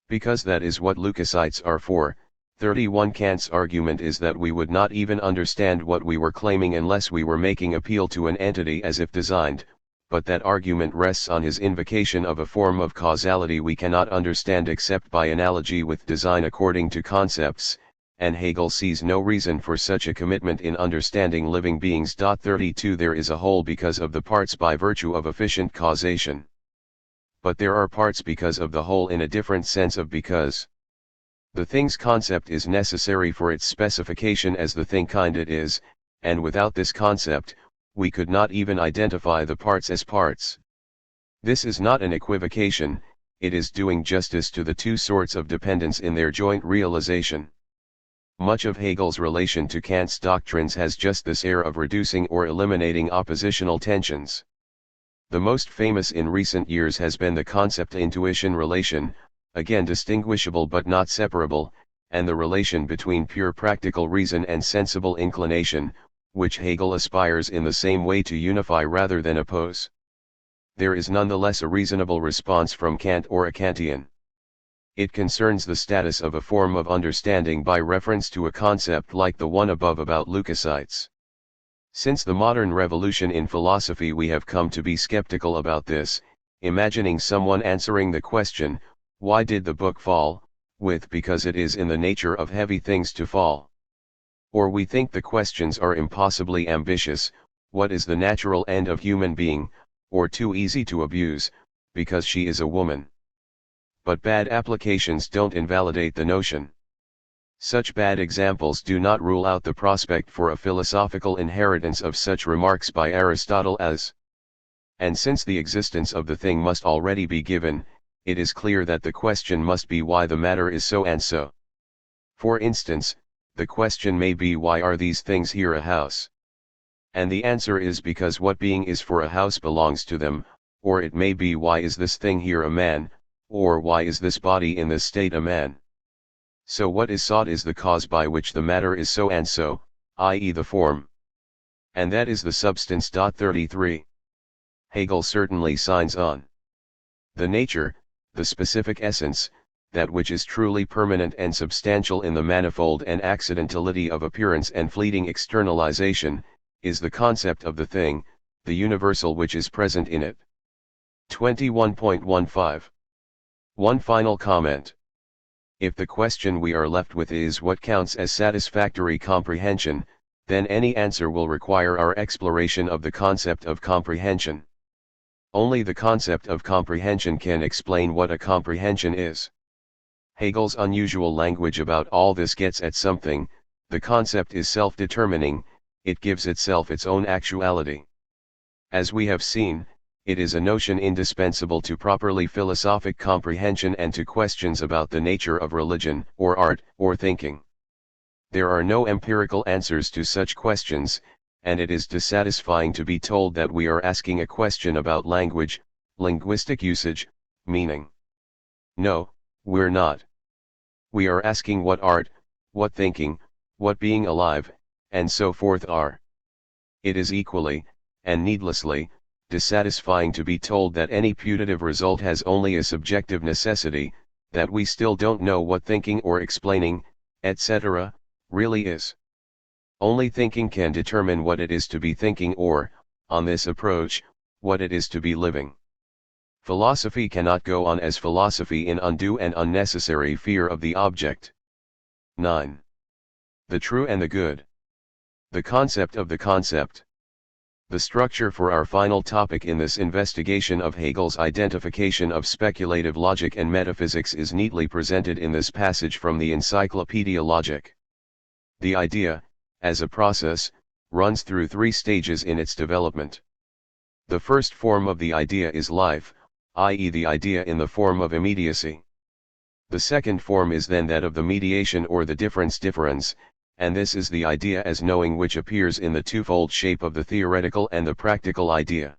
Because that is what leukocytes are for. 31. Kant's argument is that we would not even understand what we were claiming unless we were making appeal to an entity as if designed, but that argument rests on his invocation of a form of causality we cannot understand except by analogy with design according to concepts, and Hegel sees no reason for such a commitment in understanding living beings. 32. There is a whole because of the parts by virtue of efficient causation. But there are parts because of the whole in a different sense of because. The thing's concept is necessary for its specification as the thing kind it is, and without this concept, we could not even identify the parts as parts. This is not an equivocation, it is doing justice to the two sorts of dependence in their joint realization. Much of Hegel's relation to Kant's doctrines has just this air of reducing or eliminating oppositional tensions. The most famous in recent years has been the concept-intuition relation, again distinguishable but not separable, and the relation between pure practical reason and sensible inclination, which Hegel aspires in the same way to unify rather than oppose. There is nonetheless a reasonable response from Kant or a Kantian. It concerns the status of a form of understanding by reference to a concept like the one above about leukocytes. Since the modern revolution in philosophy we have come to be skeptical about this, imagining someone answering the question, why did the book fall, with because it is in the nature of heavy things to fall. Or we think the questions are impossibly ambitious, what is the natural end of human being, or too easy to abuse, because she is a woman. But bad applications don't invalidate the notion. Such bad examples do not rule out the prospect for a philosophical inheritance of such remarks by Aristotle as. And since the existence of the thing must already be given, it is clear that the question must be why the matter is so and so. For instance, the question may be why are these things here a house? And the answer is because what being is for a house belongs to them, or it may be why is this thing here a man, or why is this body in this state a man? So what is sought is the cause by which the matter is so and so, i.e. the form. And that is the substance. 33. Hegel certainly signs on. The nature, the specific essence, that which is truly permanent and substantial in the manifold and accidentality of appearance and fleeting externalization, is the concept of the thing, the universal which is present in it. 21.15. One final comment. If the question we are left with is what counts as satisfactory comprehension, then any answer will require our exploration of the concept of comprehension. Only the concept of comprehension can explain what a comprehension is. Hegel's unusual language about all this gets at something. The concept is self-determining, it gives itself its own actuality. As we have seen, it is a notion indispensable to properly philosophic comprehension and to questions about the nature of religion, or art, or thinking. There are no empirical answers to such questions, and it is dissatisfying to be told that we are asking a question about language, linguistic usage, meaning. No, we're not. We are asking what art, what thinking, what being alive, and so forth are. It is equally, and needlessly, dissatisfying to be told that any putative result has only a subjective necessity, that we still don't know what thinking or explaining, etc., really is. Only thinking can determine what it is to be thinking or, on this approach, what it is to be living. Philosophy cannot go on as philosophy in undue and unnecessary fear of the object. 9. The true and the good. The concept of the concept. The structure for our final topic in this investigation of Hegel's identification of speculative logic and metaphysics is neatly presented in this passage from the Encyclopedia Logic. The idea, as a process, runs through 3 stages in its development. The first form of the idea is life, i.e. the idea in the form of immediacy. The second form is then that of the mediation or the difference, and this is the idea as knowing, which appears in the twofold shape of the theoretical and the practical idea.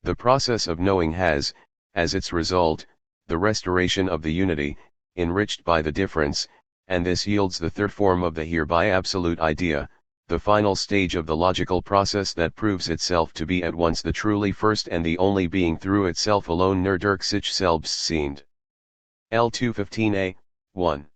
The process of knowing has, as its result, the restoration of the unity, enriched by the difference, and this yields the third form of the hereby absolute idea, the final stage of the logical process that proves itself to be at once the truly first and the only being through itself alone, nur durch sich selbst seiend. L215a, 1.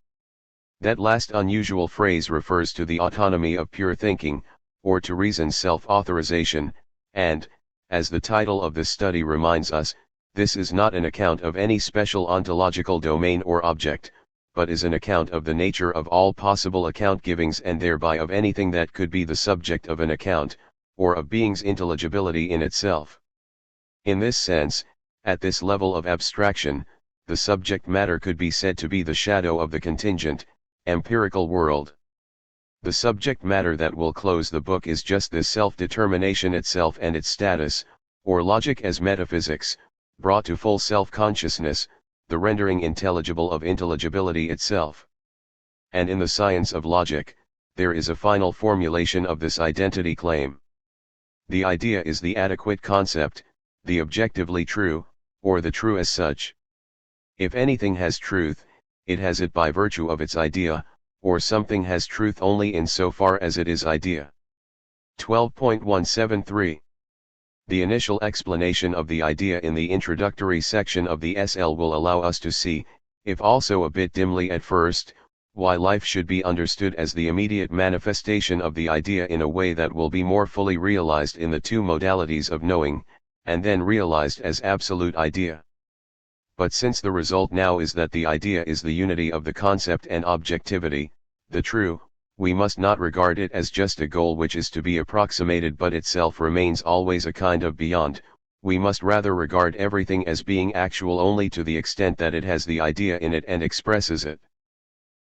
That last unusual phrase refers to the autonomy of pure thinking, or to reason's self-authorization, and, as the title of this study reminds us, this is not an account of any special ontological domain or object, but is an account of the nature of all possible account-givings and thereby of anything that could be the subject of an account, or of being's intelligibility in itself. In this sense, at this level of abstraction, the subject matter could be said to be the shadow of the contingent, empirical world. The subject matter that will close the book is just this self-determination itself and its status, or logic as metaphysics, brought to full self-consciousness, the rendering intelligible of intelligibility itself. And in the science of logic, there is a final formulation of this identity claim. The idea is the adequate concept, the objectively true, or the true as such. If anything has truth, it has it by virtue of its idea, or something has truth only in so far as it is idea. 12.173. The initial explanation of the idea in the introductory section of the SL will allow us to see, if also a bit dimly at first, why life should be understood as the immediate manifestation of the idea in a way that will be more fully realized in the 2 modalities of knowing, and then realized as absolute idea. But since the result now is that the idea is the unity of the concept and objectivity, the true, we must not regard it as just a goal which is to be approximated but itself remains always a kind of beyond, we must rather regard everything as being actual only to the extent that it has the idea in it and expresses it.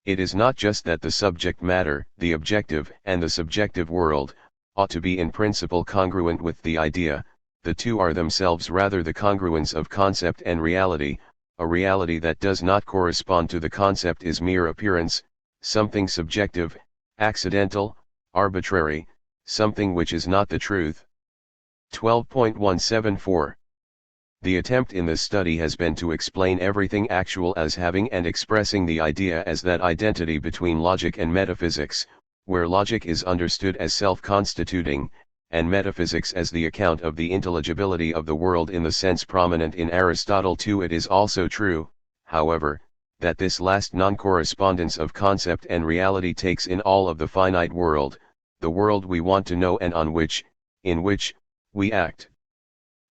It is not just that the subject matter, the objective and the subjective world, ought to be in principle congruent with the idea, the 2 are themselves rather the congruence of concept and reality. A reality that does not correspond to the concept is mere appearance, something subjective, accidental, arbitrary, something which is not the truth. 12.174. The attempt in this study has been to explain everything actual as having and expressing the idea as that identity between logic and metaphysics, where logic is understood as self-constituting, and metaphysics as the account of the intelligibility of the world in the sense prominent in Aristotle too. It is also true, however, that this last non-correspondence of concept and reality takes in all of the finite world, the world we want to know and in which, we act.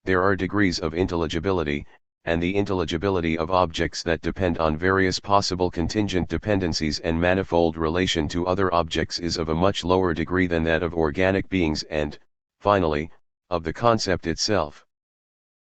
There are degrees of intelligibility, and the intelligibility of objects that depend on various possible contingent dependencies and manifold relation to other objects is of a much lower degree than that of organic beings and, finally, of the concept itself.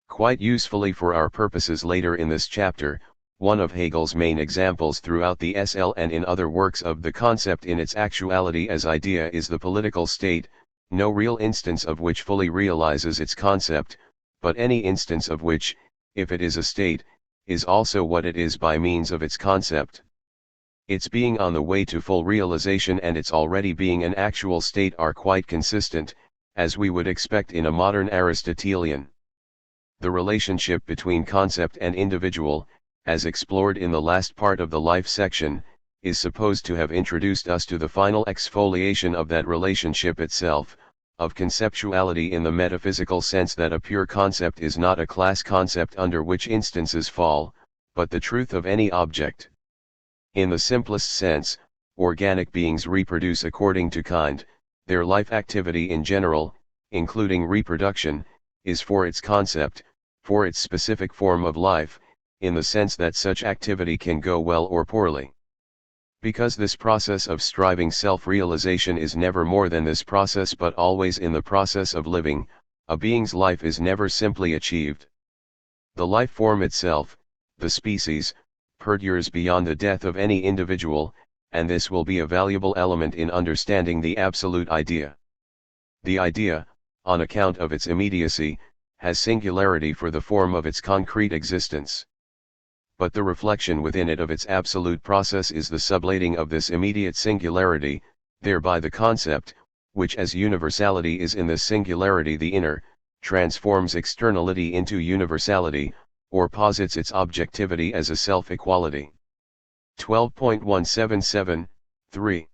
Quite usefully for our purposes later in this chapter, one of Hegel's main examples throughout the SL and in other works of the concept in its actuality as idea is the political state, no real instance of which fully realizes its concept, but any instance of which, if it is a state, is also what it is by means of its concept. Its being on the way to full realization and its already being an actual state are quite consistent, as we would expect in a modern Aristotelian. The relationship between concept and individual, as explored in the last part of the life section, is supposed to have introduced us to the final exfoliation of that relationship itself, of conceptuality in the metaphysical sense that a pure concept is not a class concept under which instances fall, but the truth of any object. In the simplest sense, organic beings reproduce according to kind, their life activity in general, including reproduction, is for its concept, for its specific form of life, in the sense that such activity can go well or poorly. Because this process of striving self-realization is never more than this process but always in the process of living, a being's life is never simply achieved. The life form itself, the species, perdures beyond the death of any individual, and this will be a valuable element in understanding the absolute idea. The idea, on account of its immediacy, has singularity for the form of its concrete existence. But the reflection within it of its absolute process is the sublating of this immediate singularity, thereby the concept, which as universality is in this singularity the inner, transforms externality into universality, or posits its objectivity as a self-equality. 12.177, 3.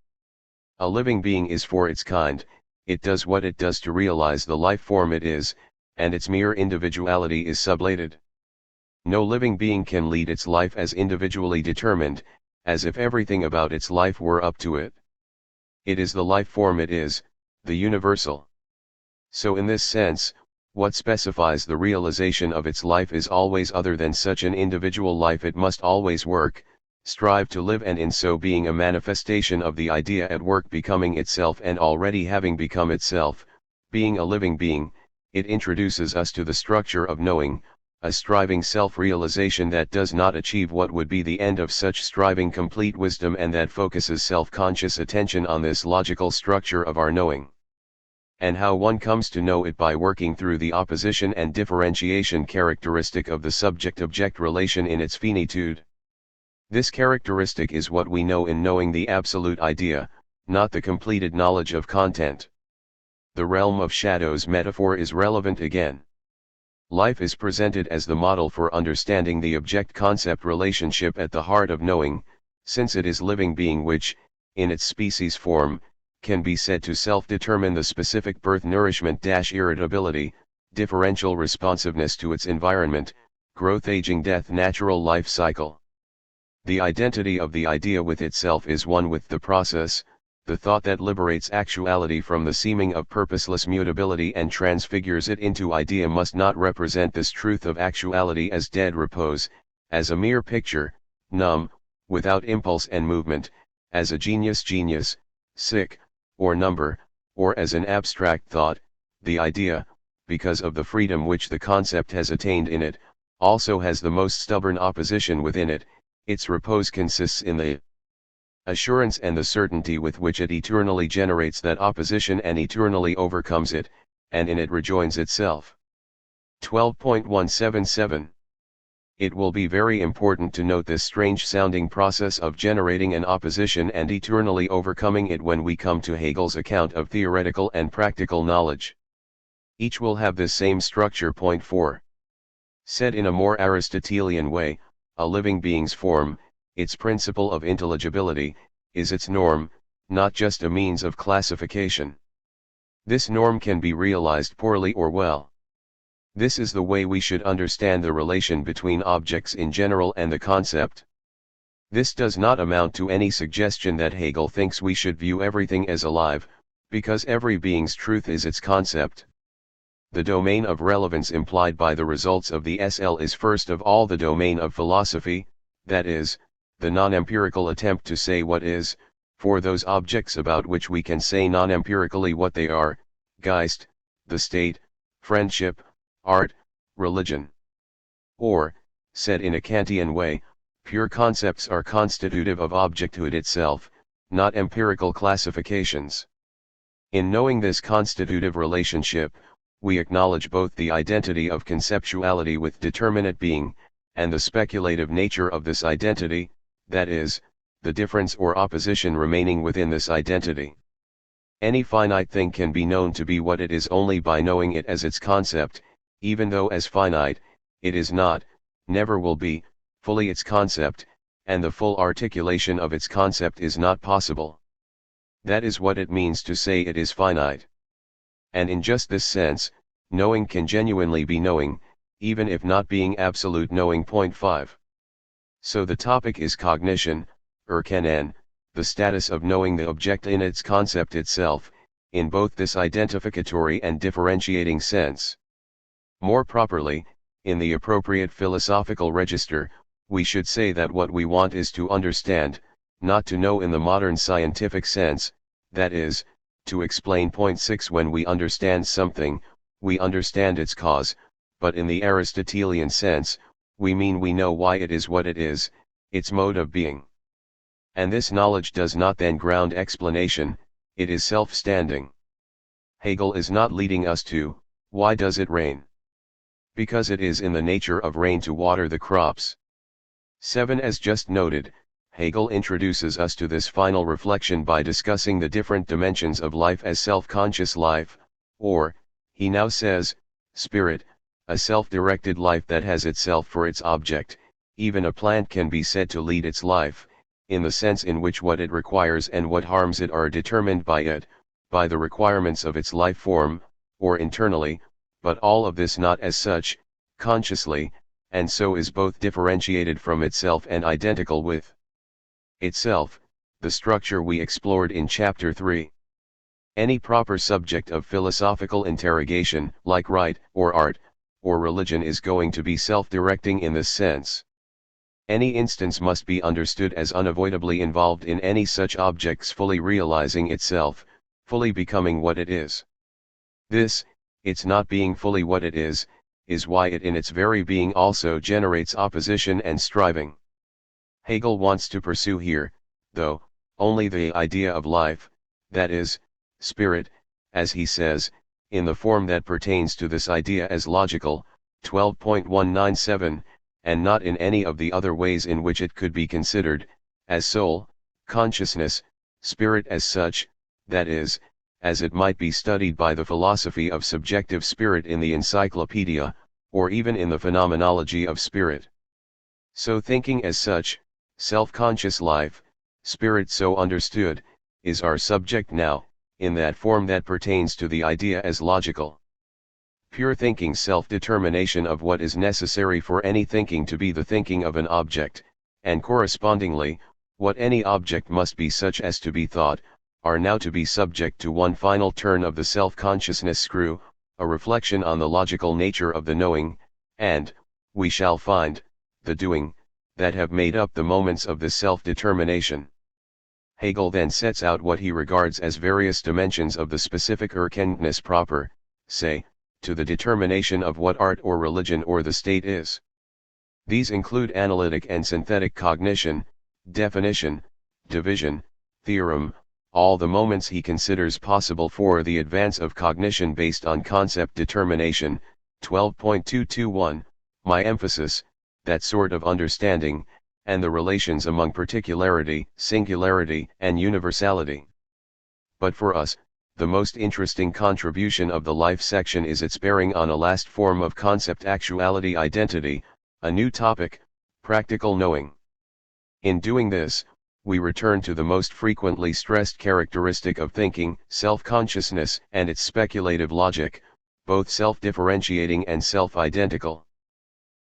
A living being is for its kind, it does what it does to realize the life form it is, and its mere individuality is sublated. No living being can lead its life as individually determined, as if everything about its life were up to it. It is the life form it is, the universal. So in this sense, what specifies the realization of its life is always other than such an individual life. It must always work, strive to live, and in so being a manifestation of the idea at work becoming itself and already having become itself, being a living being, it introduces us to the structure of knowing, a striving self-realization that does not achieve what would be the end of such striving, complete wisdom, and that focuses self-conscious attention on this logical structure of our knowing. And how one comes to know it by working through the opposition and differentiation characteristic of the subject-object relation in its finitude. This characteristic is what we know in knowing the absolute idea, not the completed knowledge of content. The realm of shadows metaphor is relevant again. Life is presented as the model for understanding the object-concept relationship at the heart of knowing, since it is living being which, in its species form, can be said to self-determine the specific birth-nourishment-irritability, differential responsiveness to its environment, growth, aging, death, natural life cycle. The identity of the idea with itself is one with the process, the thought that liberates actuality from the seeming of purposeless mutability and transfigures it into idea must not represent this truth of actuality as dead repose, as a mere picture, numb, without impulse and movement, as a genius, sick, or number, or as an abstract thought. The idea, because of the freedom which the concept has attained in it, also has the most stubborn opposition within it. Its repose consists in the assurance and the certainty with which it eternally generates that opposition and eternally overcomes it, and in it rejoins itself. 12.177. It will be very important to note this strange-sounding process of generating an opposition and eternally overcoming it when we come to Hegel's account of theoretical and practical knowledge. Each will have this same structure. Point 4. Said in a more Aristotelian way, a living being's form, its principle of intelligibility, is its norm, not just a means of classification. This norm can be realized poorly or well. This is the way we should understand the relation between objects in general and the concept. This does not amount to any suggestion that Hegel thinks we should view everything as alive, because every being's truth is its concept. The domain of relevance implied by the results of the SL is first of all the domain of philosophy, that is, the non-empirical attempt to say what is, for those objects about which we can say non-empirically what they are: Geist, the state, friendship, art, religion. Or, said in a Kantian way, pure concepts are constitutive of objecthood itself, not empirical classifications. In knowing this constitutive relationship, we acknowledge both the identity of conceptuality with determinate being, and the speculative nature of this identity, that is, the difference or opposition remaining within this identity. Any finite thing can be known to be what it is only by knowing it as its concept, even though as finite, it is not, never will be, fully its concept, and the full articulation of its concept is not possible. That is what it means to say it is finite. And in just this sense, knowing can genuinely be knowing, even if not being absolute knowing. Point 5. So the topic is cognition, erkennen, the status of knowing the object in its concept itself, in both this identificatory and differentiating sense. More properly, in the appropriate philosophical register, we should say that what we want is to understand, not to know in the modern scientific sense, that is, to explain. Point 6. When we understand something, we understand its cause, but in the Aristotelian sense, we mean we know why it is what it is, its mode of being. And this knowledge does not then ground explanation, it is self-standing. Hegel is not leading us to, why does it rain? Because it is in the nature of rain to water the crops. 7. As just noted, Hegel introduces us to this final reflection by discussing the different dimensions of life as self-conscious life, or, he now says, spirit, a self-directed life that has itself for its object. Even a plant can be said to lead its life, in the sense in which what it requires and what harms it are determined by it, by the requirements of its life form, or internally, but all of this not as such, consciously, and so is both differentiated from itself and identical with itself, the structure we explored in Chapter 3. Any proper subject of philosophical interrogation, like right, or art, or religion, is going to be self-directing in this sense. Any instance must be understood as unavoidably involved in any such object's fully realizing itself, fully becoming what it is. This, its not being fully what it is why it in its very being also generates opposition and striving. Hegel wants to pursue here, though, only the idea of life, that is, spirit, as he says, in the form that pertains to this idea as logical, 12.197, and not in any of the other ways in which it could be considered, as soul, consciousness, spirit as such, that is, as it might be studied by the philosophy of subjective spirit in the encyclopedia, or even in the phenomenology of spirit. So thinking as such, self-conscious life, spirit so understood, is our subject now, in that form that pertains to the idea as logical. Pure thinking's self-determination of what is necessary for any thinking to be the thinking of an object, and correspondingly, what any object must be such as to be thought, are now to be subject to one final turn of the self-consciousness screw, a reflection on the logical nature of the knowing, and, we shall find, the doing, that have made up the moments of this self-determination. Hegel then sets out what he regards as various dimensions of the specific Erkenntnis proper, say, to the determination of what art or religion or the state is. These include analytic and synthetic cognition, definition, division, theorem, all the moments he considers possible for the advance of cognition based on concept determination, 12.221, my emphasis, that sort of understanding, and the relations among particularity, singularity, and universality. But for us, the most interesting contribution of the life section is its bearing on a last form of concept actuality identity, a new topic, practical knowing. In doing this, we return to the most frequently stressed characteristic of thinking, self-consciousness, and its speculative logic, both self-differentiating and self-identical.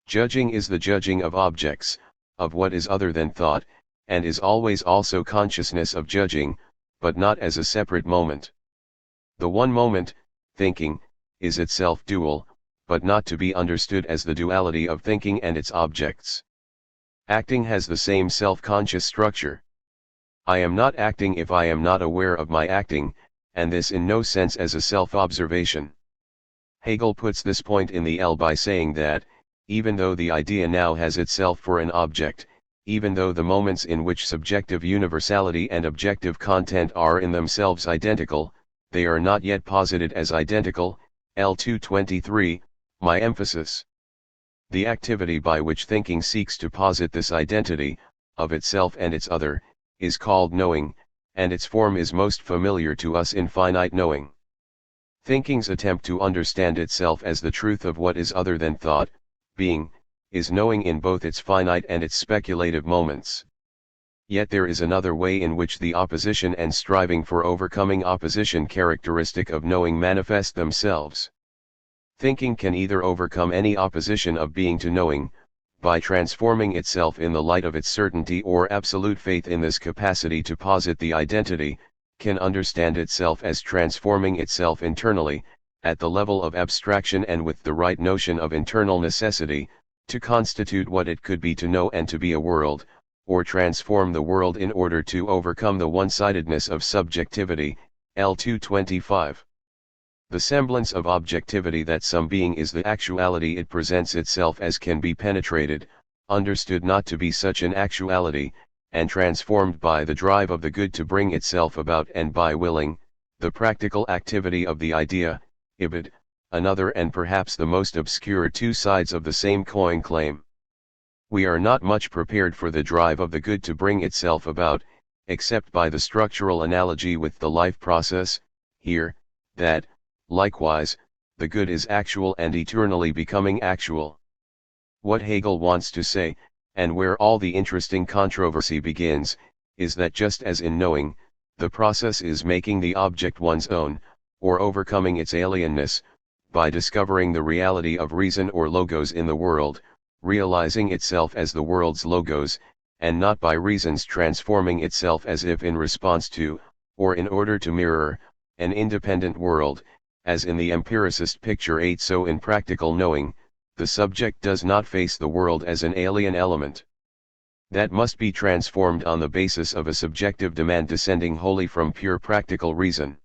Judging is the judging of objects, of what is other than thought, and is always also consciousness of judging, but not as a separate moment. The one moment, thinking, is itself dual, but not to be understood as the duality of thinking and its objects. Acting has the same self-conscious structure. I am not acting if I am not aware of my acting, and this in no sense as a self-observation. Hegel puts this point in the L by saying that, even though the idea now has itself for an object, even though the moments in which subjective universality and objective content are in themselves identical, they are not yet posited as identical, L223, my emphasis. The activity by which thinking seeks to posit this identity, of itself and its other, is called knowing, and its form is most familiar to us in finite knowing. Thinking's attempt to understand itself as the truth of what is other than thought, being, is knowing in both its finite and its speculative moments. Yet there is another way in which the opposition and striving for overcoming opposition characteristic of knowing manifest themselves. Thinking can either overcome any opposition of being to knowing, by transforming itself in the light of its certainty or absolute faith in this capacity to posit the identity, can understand itself as transforming itself internally, at the level of abstraction and with the right notion of internal necessity, to constitute what it could be to know and to be a world, or transform the world in order to overcome the one-sidedness of subjectivity, L225. The semblance of objectivity that some being is the actuality it presents itself as can be penetrated, understood not to be such an actuality, and transformed by the drive of the good to bring itself about and by willing, the practical activity of the idea, ibid, another and perhaps the most obscure two sides of the same coin claim. We are not much prepared for the drive of the good to bring itself about, except by the structural analogy with the life process, here, that, likewise, the good is actual and eternally becoming actual. What Hegel wants to say, and where all the interesting controversy begins, is that just as in knowing, the process is making the object one's own, or overcoming its alienness, by discovering the reality of reason or logos in the world, realizing itself as the world's logos, and not by reason's transforming itself as if in response to, or in order to mirror, an independent world, as in the empiricist picture 8. So in practical knowing, the subject does not face the world as an alien element that must be transformed on the basis of a subjective demand descending wholly from pure practical reason.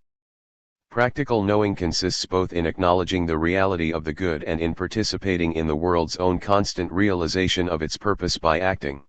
Practical knowing consists both in acknowledging the reality of the good and in participating in the world's own constant realization of its purpose by acting.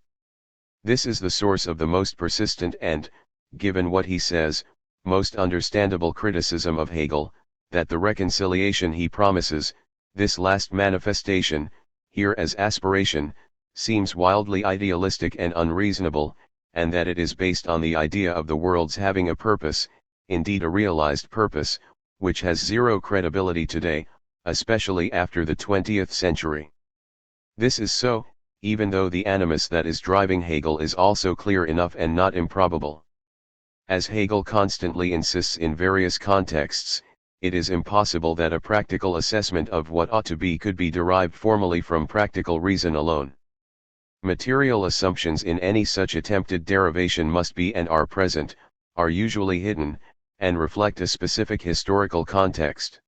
This is the source of the most persistent and, given what he says, most understandable criticism of Hegel, that the reconciliation he promises, this last manifestation, here as aspiration, seems wildly idealistic and unreasonable, and that it is based on the idea of the world's having a purpose, indeed a realized purpose, which has zero credibility today, especially after the 20th century. This is so, even though the animus that is driving Hegel is also clear enough and not improbable. As Hegel constantly insists in various contexts, it is impossible that a practical assessment of what ought to be could be derived formally from practical reason alone. Material assumptions in any such attempted derivation must be and are present, are usually hidden, and reflect a specific historical context.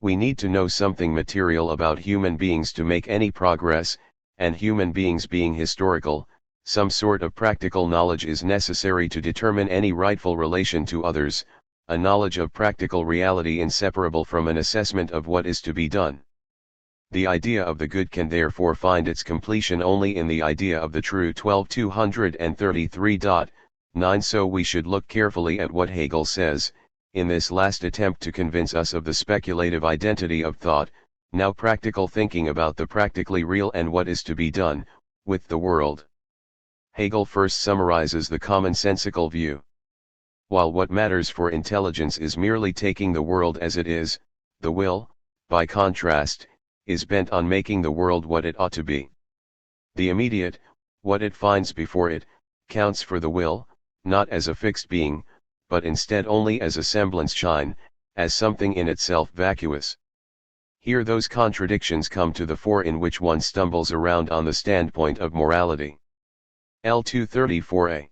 We need to know something material about human beings to make any progress, and human beings being historical, some sort of practical knowledge is necessary to determine any rightful relation to others, a knowledge of practical reality inseparable from an assessment of what is to be done. The idea of the good can therefore find its completion only in the idea of the true 12:233.9. So we should look carefully at what Hegel says, in this last attempt to convince us of the speculative identity of thought, now practical thinking about the practically real and what is to be done, with the world. Hegel first summarizes the commonsensical view. While what matters for intelligence is merely taking the world as it is, the will, by contrast, is bent on making the world what it ought to be. The immediate, what it finds before it, counts for the will, not as a fixed being, but instead only as a semblance shine, as something in itself vacuous. Here those contradictions come to the fore in which one stumbles around on the standpoint of morality. L234a.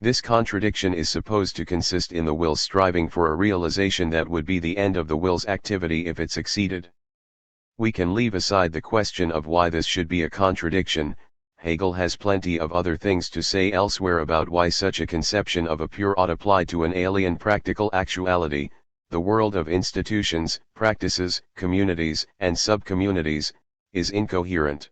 This contradiction is supposed to consist in the will striving for a realization that would be the end of the will's activity if it succeeded. We can leave aside the question of why this should be a contradiction. Hegel has plenty of other things to say elsewhere about why such a conception of a pure ought apply to an alien practical actuality, the world of institutions, practices, communities, and subcommunities, is incoherent.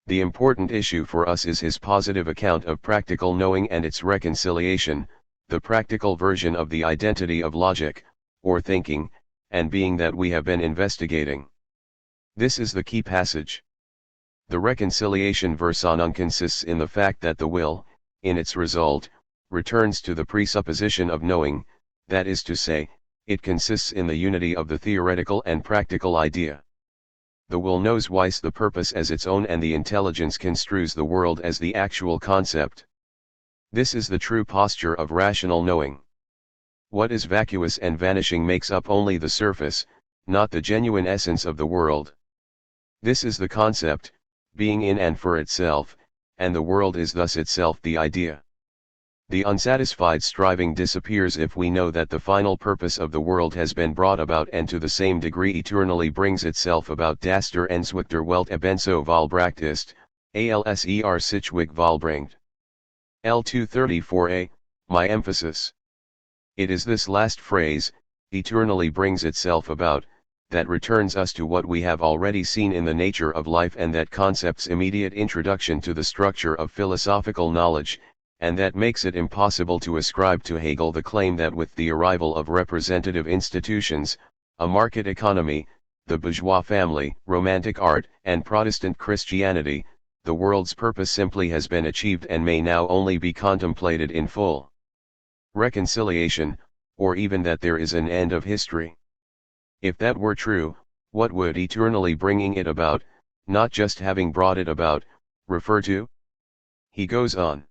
The important issue for us is his positive account of practical knowing and its reconciliation, the practical version of the identity of logic, or thinking, and being that we have been investigating. This is the key passage. The reconciliation version consists in the fact that the will, in its result, returns to the presupposition of knowing, that is to say, it consists in the unity of the theoretical and practical idea. The will knows twice the purpose as its own and the intelligence construes the world as the actual concept. This is the true posture of rational knowing. What is vacuous and vanishing makes up only the surface, not the genuine essence of the world. This is the concept, being in and for itself, and the world is thus itself the idea. The unsatisfied striving disappears if we know that the final purpose of the world has been brought about and to the same degree eternally brings itself about. Das der Enswichter Welt ebenso vollbracht ist, alser Sichwig vollbringt. L234a, my emphasis. It is this last phrase, eternally brings itself about, that returns us to what we have already seen in the nature of life and that concept's immediate introduction to the structure of philosophical knowledge, and that makes it impossible to ascribe to Hegel the claim that with the arrival of representative institutions, a market economy, the bourgeois family, romantic art, and Protestant Christianity, the world's purpose simply has been achieved and may now only be contemplated in full reconciliation, or even that there is an end of history. If that were true, what would eternally bringing it about, not just having brought it about, refer to? He goes on.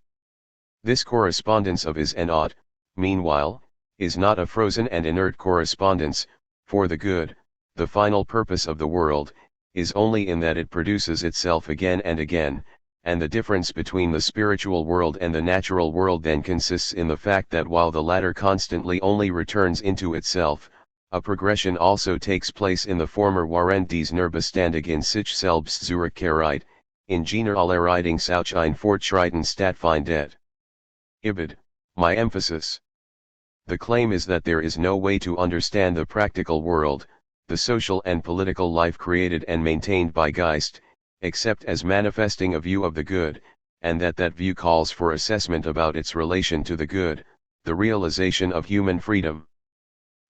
This correspondence of is and ought, meanwhile, is not a frozen and inert correspondence, for the good, the final purpose of the world, is only in that it produces itself again and again, and the difference between the spiritual world and the natural world then consists in the fact that while the latter constantly only returns into itself, a progression also takes place in the former, waren dies nur beständig in sich selbst zurückkehrt, in generalleriding Sauch ein Fortschreiten stattfindet. Ibid, my emphasis. The claim is that there is no way to understand the practical world, the social and political life created and maintained by Geist, except as manifesting a view of the good, and that view calls for assessment about its relation to the good, the realization of human freedom.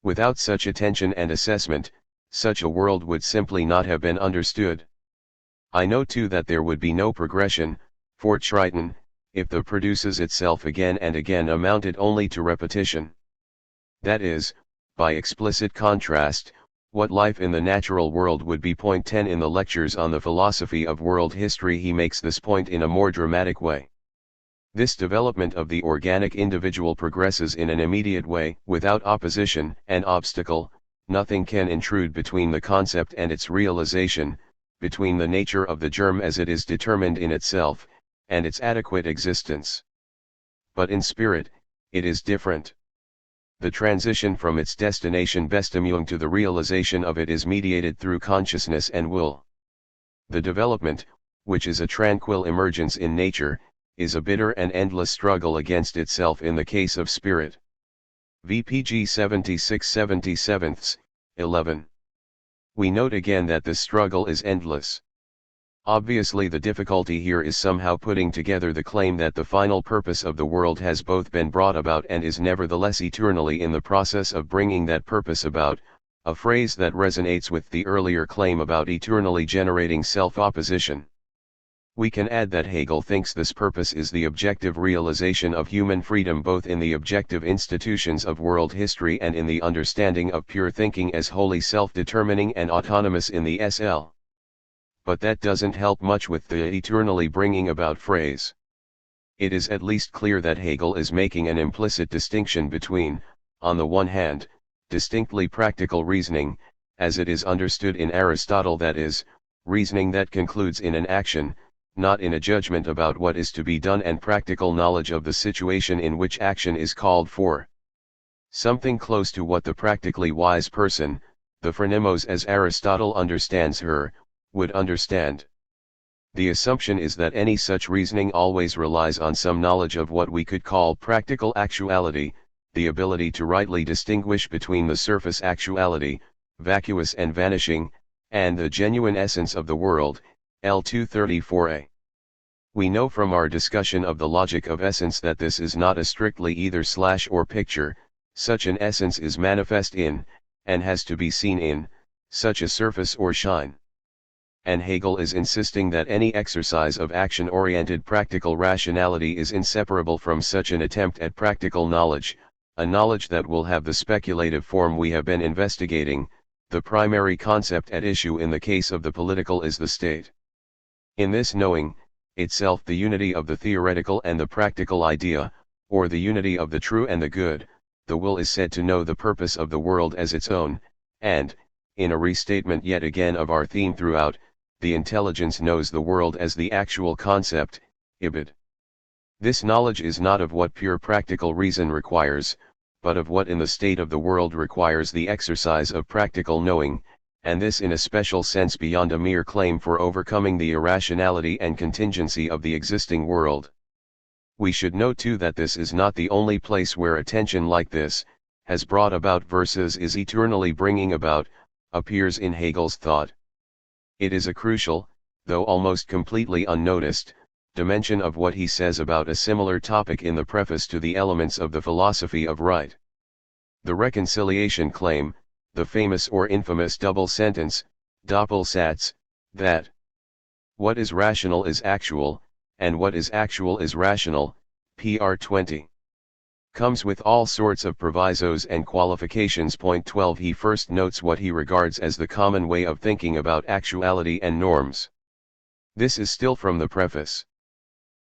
Without such attention and assessment, such a world would simply not have been understood. I know too that there would be no progression, Fortschreiten, if the produces itself again and again amounted only to repetition. That is, by explicit contrast, what life in the natural world would be. Point 10 in the lectures on the philosophy of world history he makes this point in a more dramatic way. This development of the organic individual progresses in an immediate way, without opposition and obstacle. Nothing can intrude between the concept and its realization, between the nature of the germ as it is determined in itself, and its adequate existence. But in spirit, it is different. The transition from its destination Bestimmung to the realization of it is mediated through consciousness and will. The development, which is a tranquil emergence in nature, is a bitter and endless struggle against itself in the case of spirit. VPG 76/77, 11. We note again that this struggle is endless. Obviously the difficulty here is somehow putting together the claim that the final purpose of the world has both been brought about and is nevertheless eternally in the process of bringing that purpose about, a phrase that resonates with the earlier claim about eternally generating self-opposition. We can add that Hegel thinks this purpose is the objective realization of human freedom both in the objective institutions of world history and in the understanding of pure thinking as wholly self-determining and autonomous in the SL. But that doesn't help much with the eternally bringing about phrase. It is at least clear that Hegel is making an implicit distinction between, on the one hand, distinctly practical reasoning, as it is understood in Aristotle, that is, reasoning that concludes in an action, not in a judgment about what is to be done, and practical knowledge of the situation in which action is called for. Something close to what the practically wise person, the phronimos as Aristotle understands her, would understand. The assumption is that any such reasoning always relies on some knowledge of what we could call practical actuality, the ability to rightly distinguish between the surface actuality, vacuous and vanishing, and the genuine essence of the world, L234a. We know from our discussion of the logic of essence that this is not a strictly either/or picture. Such an essence is manifest in, and has to be seen in, such a surface or shine. And Hegel is insisting that any exercise of action-oriented practical rationality is inseparable from such an attempt at practical knowledge, a knowledge that will have the speculative form we have been investigating. The primary concept at issue in the case of the political is the state. In this knowing, itself the unity of the theoretical and the practical idea, or the unity of the true and the good, the will is said to know the purpose of the world as its own, and, in a restatement yet again of our theme throughout, the intelligence knows the world as the actual concept, ibid. This knowledge is not of what pure practical reason requires, but of what in the state of the world requires the exercise of practical knowing, and this in a special sense beyond a mere claim for overcoming the irrationality and contingency of the existing world. We should note too that this is not the only place where attention like this, has brought about versus is eternally bringing about, appears in Hegel's thought. It is a crucial, though almost completely unnoticed, dimension of what he says about a similar topic in the preface to the Elements of the Philosophy of Right. The reconciliation claim, the famous or infamous double sentence, Doppelsatz, that what is rational is actual, and what is actual is rational, pr 20. Comes with all sorts of provisos and qualifications. Point 12. He first notes what he regards as the common way of thinking about actuality and norms. This is still from the preface.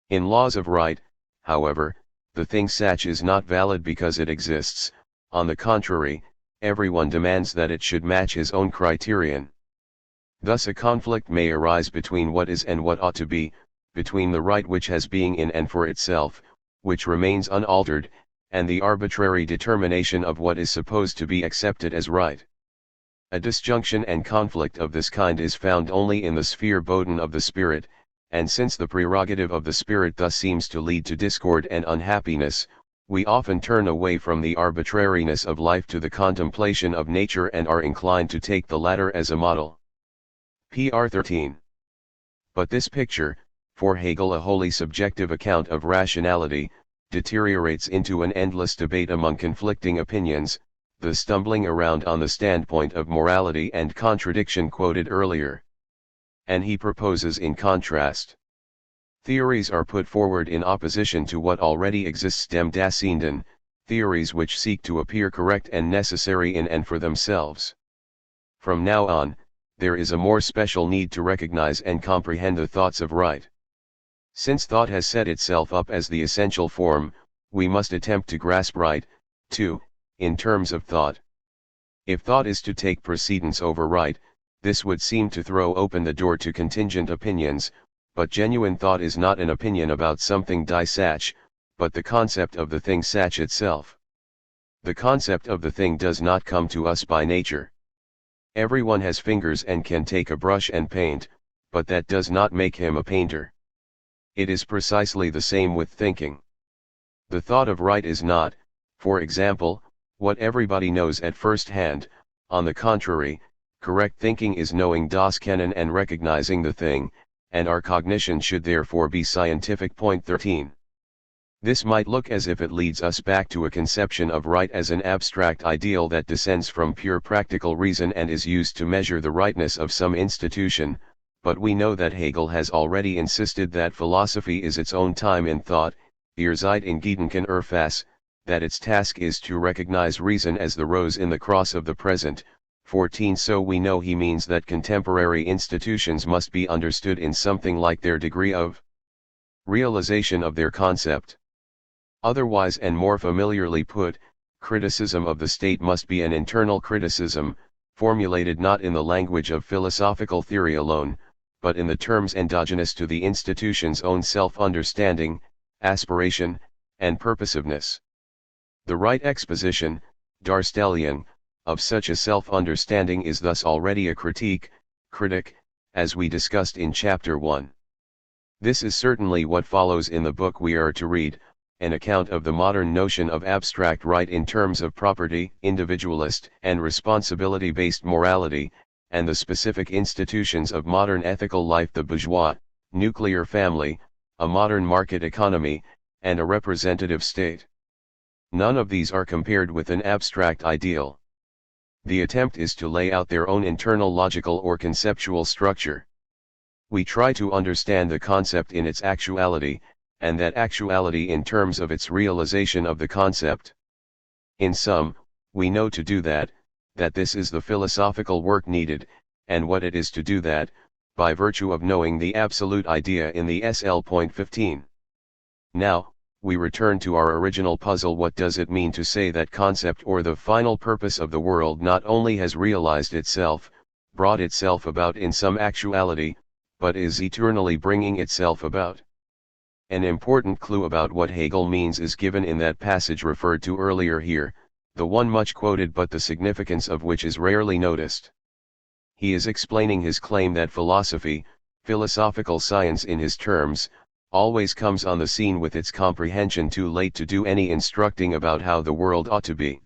In laws of right, however, the thing such is not valid because it exists. On the contrary, everyone demands that it should match his own criterion. Thus a conflict may arise between what is and what ought to be, between the right which has being in and for itself, which remains unaltered, and the arbitrary determination of what is supposed to be accepted as right. A disjunction and conflict of this kind is found only in the sphere bodden of the spirit, and since the prerogative of the spirit thus seems to lead to discord and unhappiness, we often turn away from the arbitrariness of life to the contemplation of nature and are inclined to take the latter as a model. Pr 13. But this picture, for Hegel a wholly subjective account of rationality, deteriorates into an endless debate among conflicting opinions, the stumbling around on the standpoint of morality and contradiction quoted earlier. And he proposes in contrast. Theories are put forward in opposition to what already exists, dem Daseenden, theories which seek to appear correct and necessary in and for themselves. From now on, there is a more special need to recognize and comprehend the thoughts of right. Since thought has set itself up as the essential form, we must attempt to grasp right, too, in terms of thought. If thought is to take precedence over right, this would seem to throw open the door to contingent opinions, but genuine thought is not an opinion about something die sach, but the concept of the thing sach itself. The concept of the thing does not come to us by nature. Everyone has fingers and can take a brush and paint, but that does not make him a painter. It is precisely the same with thinking. The thought of right is not, for example, what everybody knows at first hand. On the contrary, correct thinking is knowing das Kennen and recognizing the thing, and our cognition should therefore be scientific. Point 13. This might look as if it leads us back to a conception of right as an abstract ideal that descends from pure practical reason and is used to measure the rightness of some institution, but we know that Hegel has already insisted that philosophy is its own time in thought, ihr seid in Gedanken Erfass, that its task is to recognize reason as the rose in the cross of the present. 14. So we know he means that contemporary institutions must be understood in something like their degree of realization of their concept. Otherwise, and more familiarly put, criticism of the state must be an internal criticism, formulated not in the language of philosophical theory alone, but in the terms endogenous to the institution's own self-understanding, aspiration, and purposiveness. The right exposition, Darstellung, of such a self-understanding is thus already a critique, critic, as we discussed in Chapter 1. This is certainly what follows in the book we are to read, an account of the modern notion of abstract right in terms of property, individualist and responsibility-based morality, and the specific institutions of modern ethical life: the bourgeois, nuclear family, a modern market economy, and a representative state. None of these are compared with an abstract ideal. The attempt is to lay out their own internal logical or conceptual structure. We try to understand the concept in its actuality, and that actuality in terms of its realization of the concept. In sum, we know to do that this is the philosophical work needed, and what it is to do that, by virtue of knowing the absolute idea in the SL. Point 15. Now, we return to our original puzzle: what does it mean to say that concept or the final purpose of the world not only has realized itself, brought itself about in some actuality, but is eternally bringing itself about. An important clue about what Hegel means is given in that passage referred to earlier here, the one much quoted but the significance of which is rarely noticed. He is explaining his claim that philosophy, philosophical science in his terms, always comes on the scene with its comprehension too late to do any instructing about how the world ought to be.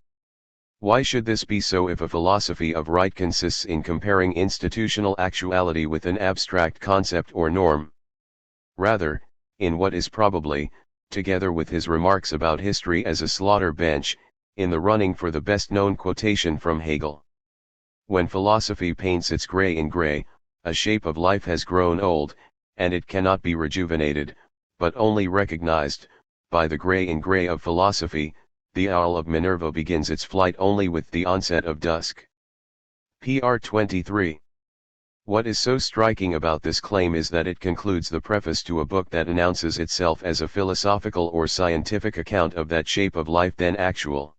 Why should this be so if a philosophy of right consists in comparing institutional actuality with an abstract concept or norm? Rather, in what is probably, together with his remarks about history as a slaughter bench, in the running for the best-known quotation from Hegel. When philosophy paints its gray in gray, a shape of life has grown old, and it cannot be rejuvenated, but only recognized, by the gray in gray of philosophy. The owl of Minerva begins its flight only with the onset of dusk. Pr 23. What is so striking about this claim is that it concludes the preface to a book that announces itself as a philosophical or scientific account of that shape of life then actual.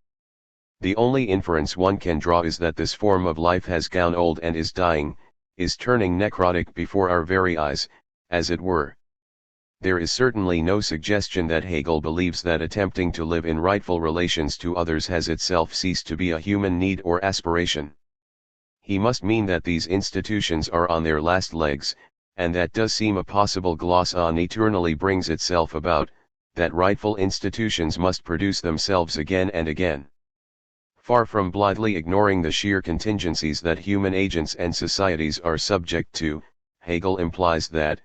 The only inference one can draw is that this form of life has grown old and is dying, is turning necrotic before our very eyes, as it were. There is certainly no suggestion that Hegel believes that attempting to live in rightful relations to others has itself ceased to be a human need or aspiration. He must mean that these institutions are on their last legs, and that does seem a possible gloss on eternally brings itself about, that rightful institutions must produce themselves again and again. Far from blithely ignoring the sheer contingencies that human agents and societies are subject to, Hegel implies that,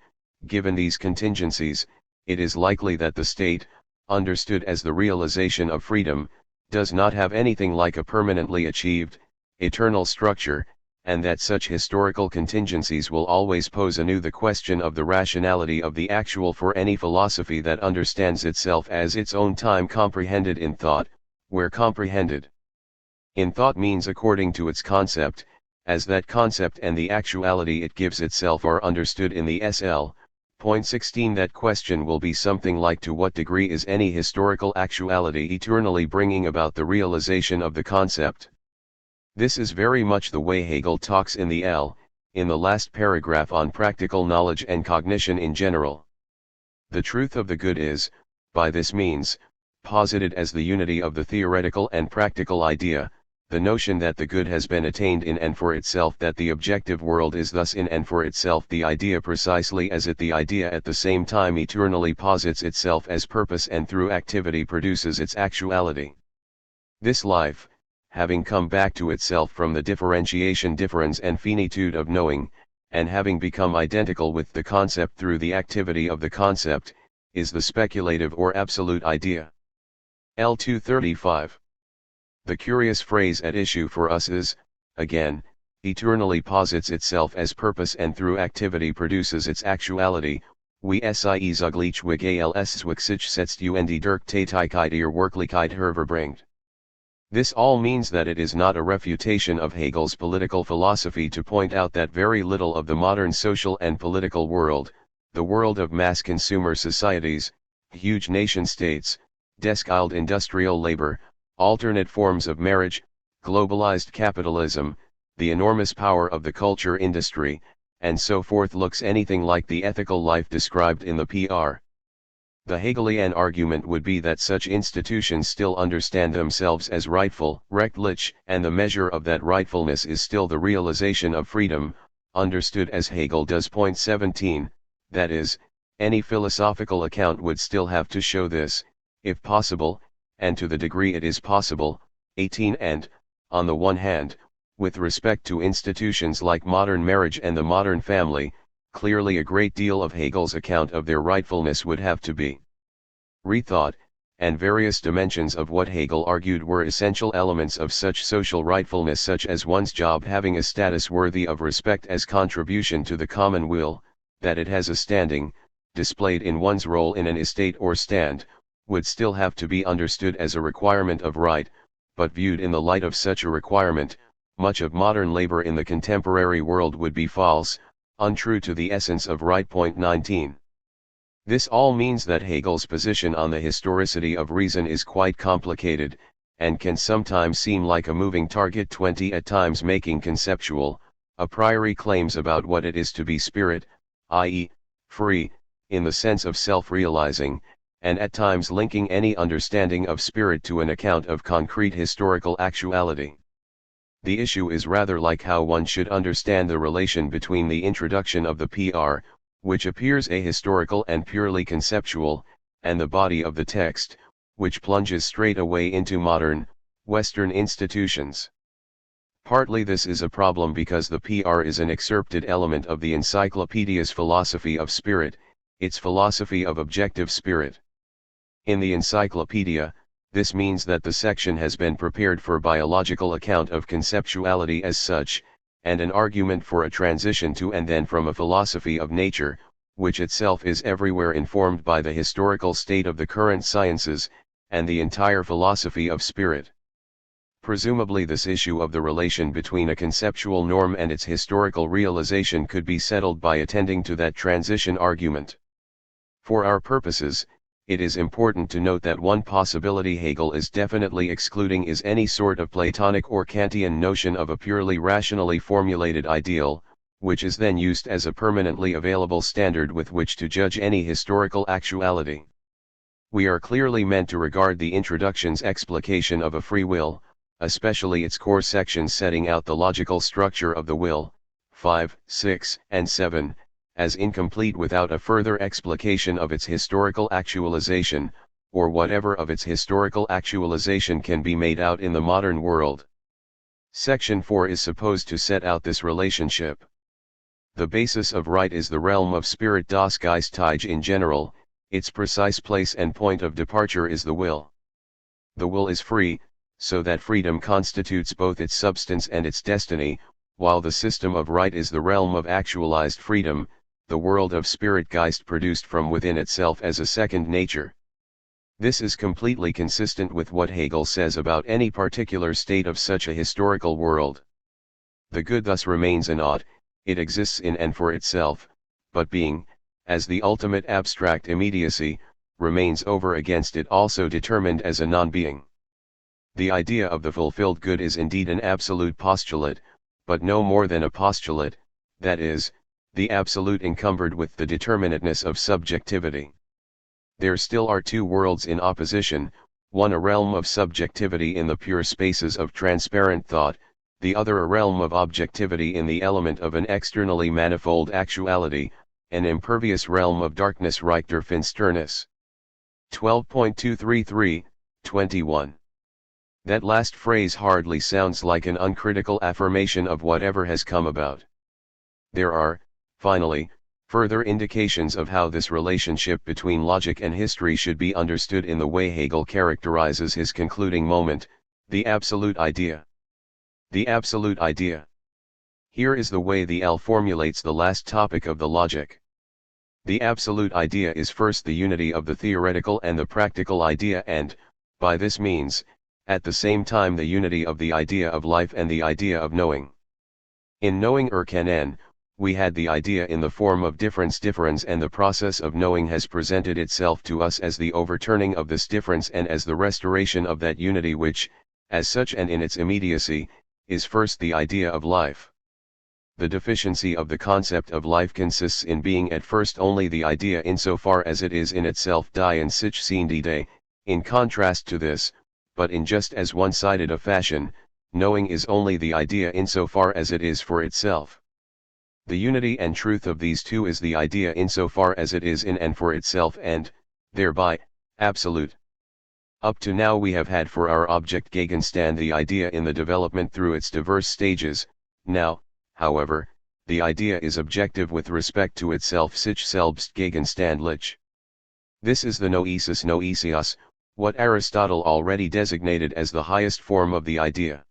given these contingencies, it is likely that the state, understood as the realization of freedom, does not have anything like a permanently achieved, eternal structure, and that such historical contingencies will always pose anew the question of the rationality of the actual for any philosophy that understands itself as its own time comprehended in thought, where comprehended in thought means according to its concept, as that concept and the actuality it gives itself are understood in the SL. Point 16. That question will be something like to what degree is any historical actuality eternally bringing about the realization of the concept. This is very much the way Hegel talks in the in the last paragraph on practical knowledge and cognition in general. The truth of the good is, by this means, posited as the unity of the theoretical and practical idea, the notion that the good has been attained in and for itself, that the objective world is thus in and for itself the idea precisely as it the idea at the same time eternally posits itself as purpose and through activity produces its actuality. This life, having come back to itself from the differentiation difference and finitude of knowing, and having become identical with the concept through the activity of the concept, is the speculative or absolute idea. L 235. The curious phrase at issue for us is, again, eternally posits itself as purpose and through activity produces its actuality. We sie zugleich als sich setzt und durch Tätigkeit ihr Wirklichkeit hervorbringt. This all means that it is not a refutation of Hegel's political philosophy to point out that very little of the modern social and political world, the world of mass consumer societies, huge nation-states, desk-eyed industrial labor, alternate forms of marriage, globalized capitalism, the enormous power of the culture industry, and so forth looks anything like the ethical life described in the PR. The Hegelian argument would be that such institutions still understand themselves as rightful, rechtlich, and the measure of that rightfulness is still the realization of freedom, understood as Hegel does. Point 17, that is, any philosophical account would still have to show this, if possible, and to the degree it is possible. 18. And, on the one hand, with respect to institutions like modern marriage and the modern family, clearly a great deal of Hegel's account of their rightfulness would have to be rethought, and various dimensions of what Hegel argued were essential elements of such social rightfulness, such as one's job having a status worthy of respect as contribution to the common will, that it has a standing, displayed in one's role in an estate or stand, would still have to be understood as a requirement of right, but viewed in the light of such a requirement, much of modern labor in the contemporary world would be false, untrue to the essence of right. Point 19. This all means that Hegel's position on the historicity of reason is quite complicated, and can sometimes seem like a moving target. 20. At times making conceptual, a priori claims about what it is to be spirit, i.e., free, in the sense of self-realizing, and at times linking any understanding of spirit to an account of concrete historical actuality. The issue is rather like how one should understand the relation between the introduction of the PR, which appears ahistorical and purely conceptual, and the body of the text, which plunges straight away into modern, Western institutions. Partly this is a problem because the PR is an excerpted element of the encyclopedia's philosophy of spirit, its philosophy of objective spirit. In the encyclopedia, this means that the section has been prepared for biological account of conceptuality as such, and an argument for a transition to and then from a philosophy of nature, which itself is everywhere informed by the historical state of the current sciences, and the entire philosophy of spirit. Presumably this issue of the relation between a conceptual norm and its historical realization could be settled by attending to that transition argument. For our purposes, it is important to note that one possibility Hegel is definitely excluding is any sort of Platonic or Kantian notion of a purely rationally formulated ideal, which is then used as a permanently available standard with which to judge any historical actuality. We are clearly meant to regard the introduction's explication of a free will, especially its core sections setting out the logical structure of the will, 5, 6, and 7, as incomplete without a further explication of its historical actualization, or whatever of its historical actualization can be made out in the modern world. Section 4 is supposed to set out this relationship. The basis of right is the realm of spirit, das Geistige in general, its precise place and point of departure is the will. The will is free, so that freedom constitutes both its substance and its destiny, while the system of right is the realm of actualized freedom, the world of spirit Geist produced from within itself as a second nature. This is completely consistent with what Hegel says about any particular state of such a historical world. The good thus remains an ought, it exists in and for itself, but being, as the ultimate abstract immediacy, remains over against it also determined as a non-being. The idea of the fulfilled good is indeed an absolute postulate, but no more than a postulate, that is, the absolute encumbered with the determinateness of subjectivity. There still are two worlds in opposition, one a realm of subjectivity in the pure spaces of transparent thought, the other a realm of objectivity in the element of an externally manifold actuality, an impervious realm of darkness Reich der Finsternis. 12.233, 21. That last phrase hardly sounds like an uncritical affirmation of whatever has come about. There are, finally, further indications of how this relationship between logic and history should be understood in the way Hegel characterizes his concluding moment, the absolute idea. The absolute idea. Here is the way the L formulates the last topic of the logic. The absolute idea is first the unity of the theoretical and the practical idea and, by this means, at the same time the unity of the idea of life and the idea of knowing. In knowing erkennen, we had the idea in the form of difference and the process of knowing has presented itself to us as the overturning of this difference and as the restoration of that unity which, as such and in its immediacy, is first the idea of life. The deficiency of the concept of life consists in being at first only the idea insofar as it is in itself die and sich seen die day, in contrast to this, but in just as one-sided a fashion, knowing is only the idea insofar as it is for itself. The unity and truth of these two is the idea insofar as it is in and for itself and, thereby, absolute. Up to now we have had for our object Gegenstand the idea in the development through its diverse stages, now, however, the idea is objective with respect to itself sich selbst gegenstandlich. This is the noesis noesios, what Aristotle already designated as the highest form of the idea.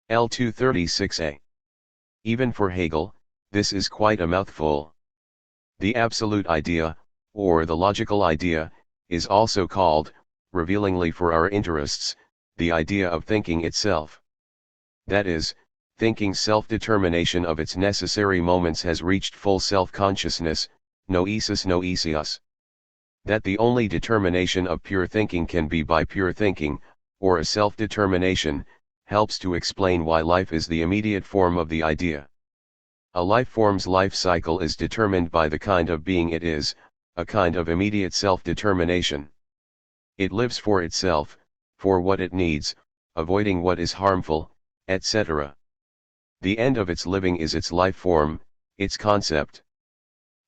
L236a. Even for Hegel, this is quite a mouthful. The absolute idea, or the logical idea, is also called, revealingly for our interests, the idea of thinking itself. That is, thinking's self-determination of its necessary moments has reached full self-consciousness, noesis noesios. That the only determination of pure thinking can be by pure thinking, or a self-determination, helps to explain why life is the immediate form of the idea. A life form's life cycle is determined by the kind of being it is, a kind of immediate self-determination. It lives for itself, for what it needs, avoiding what is harmful, etc. The end of its living is its life form, its concept.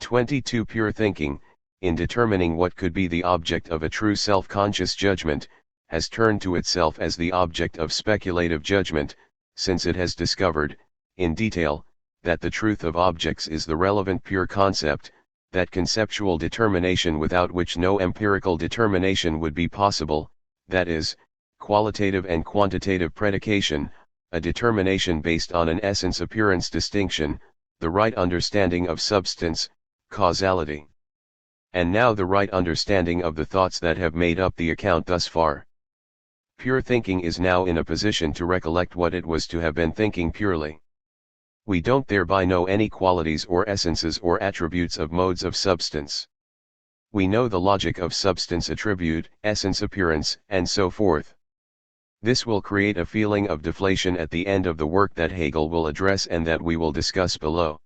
22. Pure thinking, in determining what could be the object of a true self-conscious judgment, has turned to itself as the object of speculative judgment, since it has discovered, in detail, that the truth of objects is the relevant pure concept, that conceptual determination without which no empirical determination would be possible, that is, qualitative and quantitative predication, a determination based on an essence-appearance distinction, the right understanding of substance, causality. And now the right understanding of the thoughts that have made up the account thus far. Pure thinking is now in a position to recollect what it was to have been thinking purely. We don't thereby know any qualities or essences or attributes of modes of substance. We know the logic of substance attribute, essence appearance, and so forth. This will create a feeling of deflation at the end of the work that Hegel will address and that we will discuss below.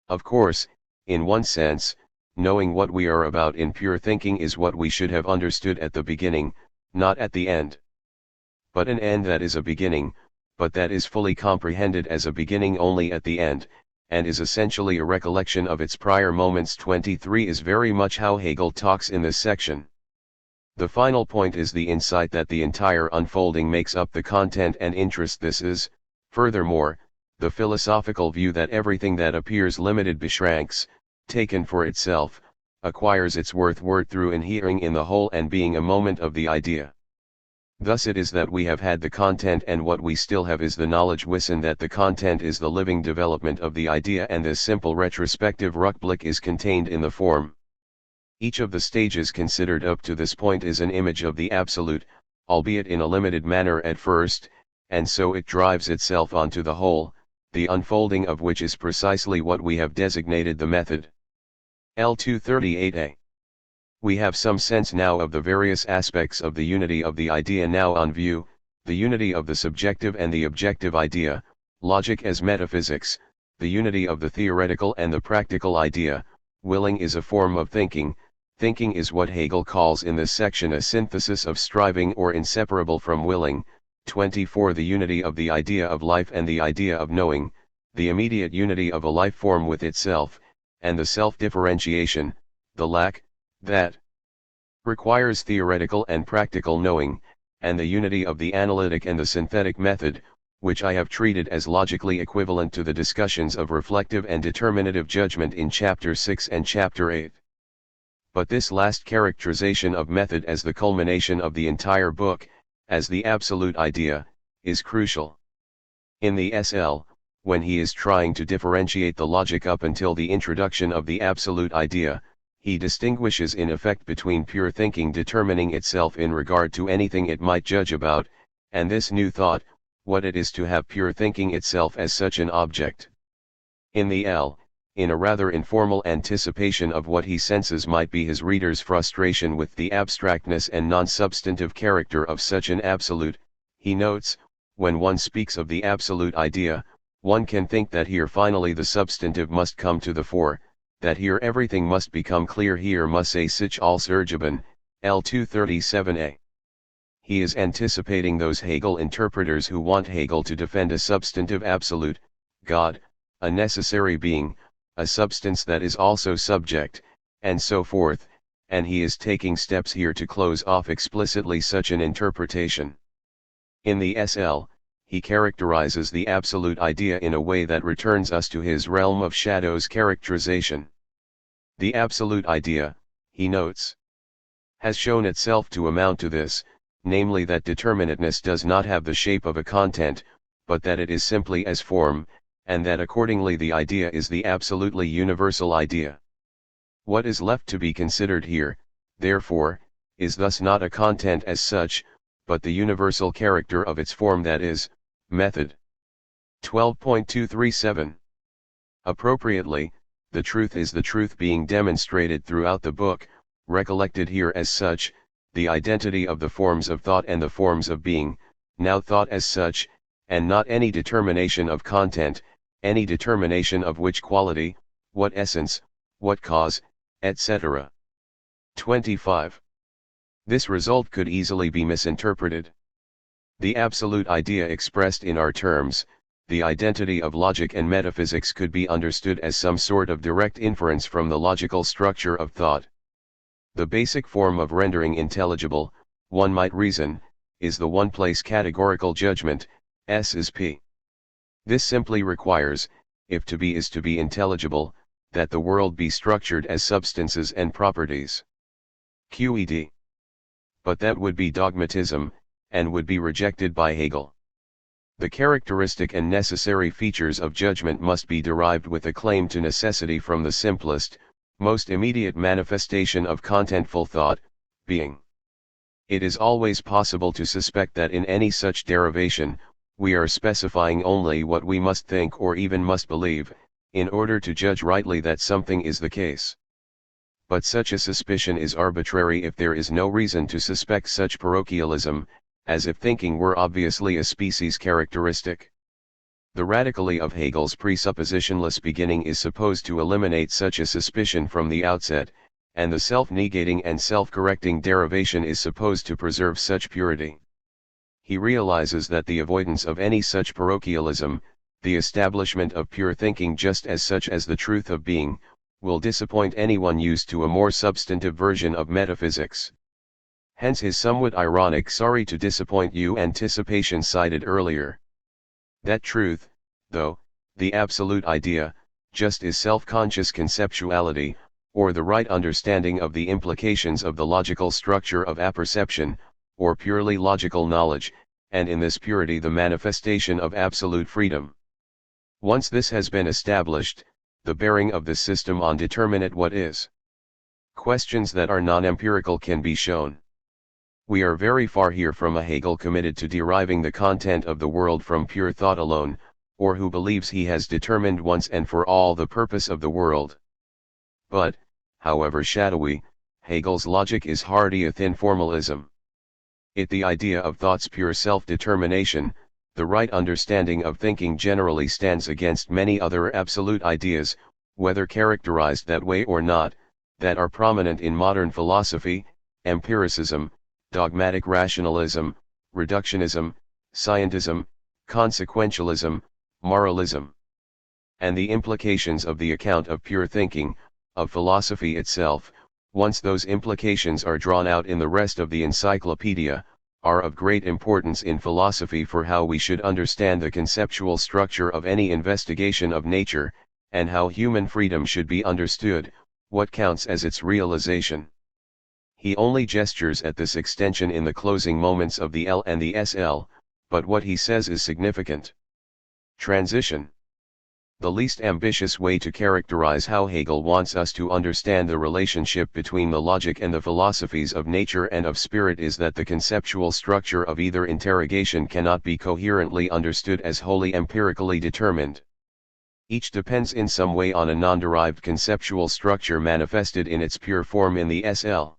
Of course, in one sense, knowing what we are about in pure thinking is what we should have understood at the beginning, not at the end. But an end that is a beginning, but that is fully comprehended as a beginning only at the end, and is essentially a recollection of its prior moments. 23 is very much how Hegel talks in this section. The final point is the insight that the entire unfolding makes up the content and interest. This is, furthermore, the philosophical view that everything that appears limited beschränkt, taken for itself, acquires its worth through inhering in the whole and being a moment of the idea. Thus it is that we have had the content, and what we still have is the knowledge wissen that the content is the living development of the idea, and this simple retrospective Rückblick is contained in the form. Each of the stages considered up to this point is an image of the absolute, albeit in a limited manner at first, and so it drives itself onto the whole, the unfolding of which is precisely what we have designated the method. L238a. We have some sense now of the various aspects of the unity of the idea now on view, the unity of the subjective and the objective idea, logic as metaphysics, the unity of the theoretical and the practical idea. Willing is a form of thinking. Thinking is what Hegel calls in this section a synthesis of striving or inseparable from willing. 24 The unity of the idea of life and the idea of knowing, the immediate unity of a life form with itself, and the self-differentiation, the lack, that requires theoretical and practical knowing, and the unity of the analytic and the synthetic method, which I have treated as logically equivalent to the discussions of reflective and determinative judgment in Chapter 6 and Chapter 8. But this last characterization of method as the culmination of the entire book, as the absolute idea, is crucial. In the SL, when he is trying to differentiate the logic up until the introduction of the absolute idea, he distinguishes in effect between pure thinking determining itself in regard to anything it might judge about, and this new thought, what it is to have pure thinking itself as such an object. In the L, in a rather informal anticipation of what he senses might be his reader's frustration with the abstractness and non-substantive character of such an absolute, he notes, when one speaks of the absolute idea, one can think that here finally the substantive must come to the fore, that here everything must become clear, here muss sich alles ergeben, L237a. He is anticipating those Hegel interpreters who want Hegel to defend a substantive absolute, God, a necessary being, a substance that is also subject, and so forth, and he is taking steps here to close off explicitly such an interpretation. In the SL, he characterizes the absolute idea in a way that returns us to his realm of shadows characterization. The absolute idea, he notes, has shown itself to amount to this, namely that determinateness does not have the shape of a content, but that it is simply as form, and that accordingly the idea is the absolutely universal idea. What is left to be considered here, therefore, is thus not a content as such, but the universal character of its form, that is, method. 12.237. Appropriately, the truth is the truth being demonstrated throughout the book, recollected here as such, the identity of the forms of thought and the forms of being, now thought as such, and not any determination of content, any determination of which quality, what essence, what cause, etc. 25. This result could easily be misinterpreted. The absolute idea expressed in our terms, the identity of logic and metaphysics, could be understood as some sort of direct inference from the logical structure of thought. The basic form of rendering intelligible, one might reason, is the one-place categorical judgment, S is P. This simply requires, if to be is to be intelligible, that the world be structured as substances and properties. QED. But that would be dogmatism, and would be rejected by Hegel. The characteristic and necessary features of judgment must be derived with a claim to necessity from the simplest, most immediate manifestation of contentful thought, being. It is always possible to suspect that in any such derivation, we are specifying only what we must think or even must believe, in order to judge rightly that something is the case. But such a suspicion is arbitrary if there is no reason to suspect such parochialism, as if thinking were obviously a species characteristic. The radically of Hegel's presuppositionless beginning is supposed to eliminate such a suspicion from the outset, and the self-negating and self-correcting derivation is supposed to preserve such purity. He realizes that the avoidance of any such parochialism, the establishment of pure thinking just as such as the truth of being, will disappoint anyone used to a more substantive version of metaphysics. Hence his somewhat ironic "sorry to disappoint you" anticipation cited earlier. That truth, though, the absolute idea, just is self-conscious conceptuality, or the right understanding of the implications of the logical structure of apperception, or purely logical knowledge, and in this purity the manifestation of absolute freedom. Once this has been established, the bearing of this system on determinate what is. Questions that are non-empirical can be shown. We are very far here from a Hegel committed to deriving the content of the world from pure thought alone, or who believes he has determined once and for all the purpose of the world. But, however shadowy, Hegel's logic is hardieth in formalism. The idea of thought's pure self-determination, the right understanding of thinking generally stands against many other absolute ideas, whether characterized that way or not, that are prominent in modern philosophy: empiricism, dogmatic rationalism, reductionism, scientism, consequentialism, moralism. And the implications of the account of pure thinking, of philosophy itself, once those implications are drawn out in the rest of the encyclopedia, are of great importance in philosophy for how we should understand the conceptual structure of any investigation of nature, and how human freedom should be understood, what counts as its realization. He only gestures at this extension in the closing moments of the L and the SL, but what he says is significant. Transition. The least ambitious way to characterize how Hegel wants us to understand the relationship between the logic and the philosophies of nature and of spirit is that the conceptual structure of either interrogation cannot be coherently understood as wholly empirically determined. Each depends in some way on a non-derived conceptual structure manifested in its pure form in the SL.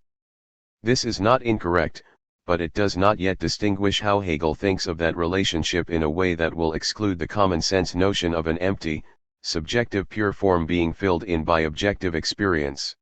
This is not incorrect, but it does not yet distinguish how Hegel thinks of that relationship in a way that will exclude the common-sense notion of an empty, subjective pure form being filled in by objective experience.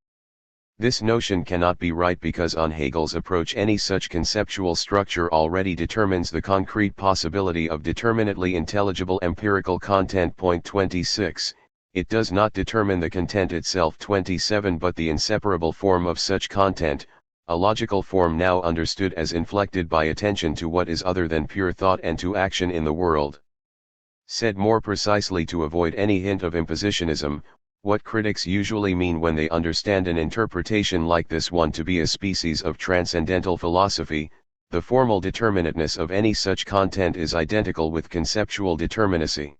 This notion cannot be right because on Hegel's approach any such conceptual structure already determines the concrete possibility of determinately intelligible empirical content. Point 26, it does not determine the content itself. 27 but the inseparable form of such content, a logical form now understood as inflected by attention to what is other than pure thought and to action in the world. Said more precisely, to avoid any hint of impositionism, what critics usually mean when they understand an interpretation like this one to be a species of transcendental philosophy, the formal determinateness of any such content is identical with conceptual determinacy.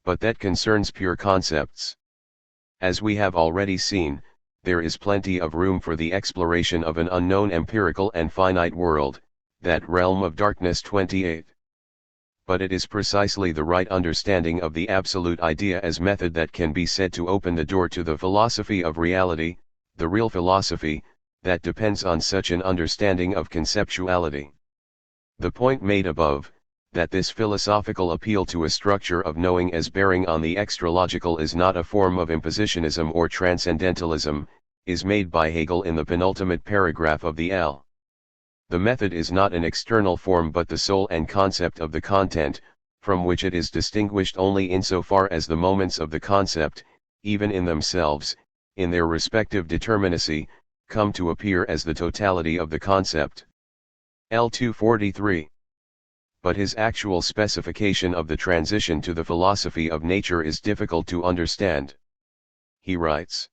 But that concerns pure concepts. As we have already seen, there is plenty of room for the exploration of an unknown empirical and finite world, that realm of darkness. 28. But it is precisely the right understanding of the absolute idea as method that can be said to open the door to the philosophy of reality, the real philosophy, that depends on such an understanding of conceptuality. The point made above, that this philosophical appeal to a structure of knowing as bearing on the extra-logical is not a form of impositionism or transcendentalism, is made by Hegel in the penultimate paragraph of the L. The method is not an external form but the soul and concept of the content, from which it is distinguished only insofar as the moments of the concept, even in themselves, in their respective determinacy, come to appear as the totality of the concept. L. 243. But his actual specification of the transition to the philosophy of nature is difficult to understand. He writes,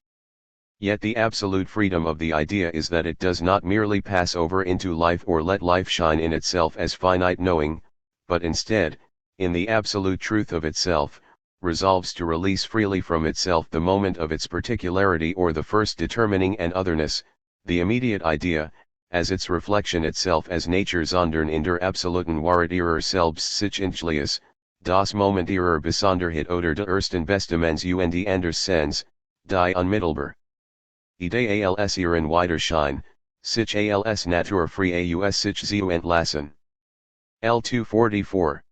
"Yet the absolute freedom of the idea is that it does not merely pass over into life or let life shine in itself as finite knowing, but instead, in the absolute truth of itself, resolves to release freely from itself the moment of its particularity or the first determining and otherness, the immediate idea, as its reflection itself as nature sondern in der absoluten Wahrheit ihrer selbst sich entschließt, das Moment ihrer Besonderheit oder der ersten Bestimmungs und anders Sens, die unmittelbar Idee als ihren Widerschein, sich als naturfrei aus sich zu entlassen." L. 244.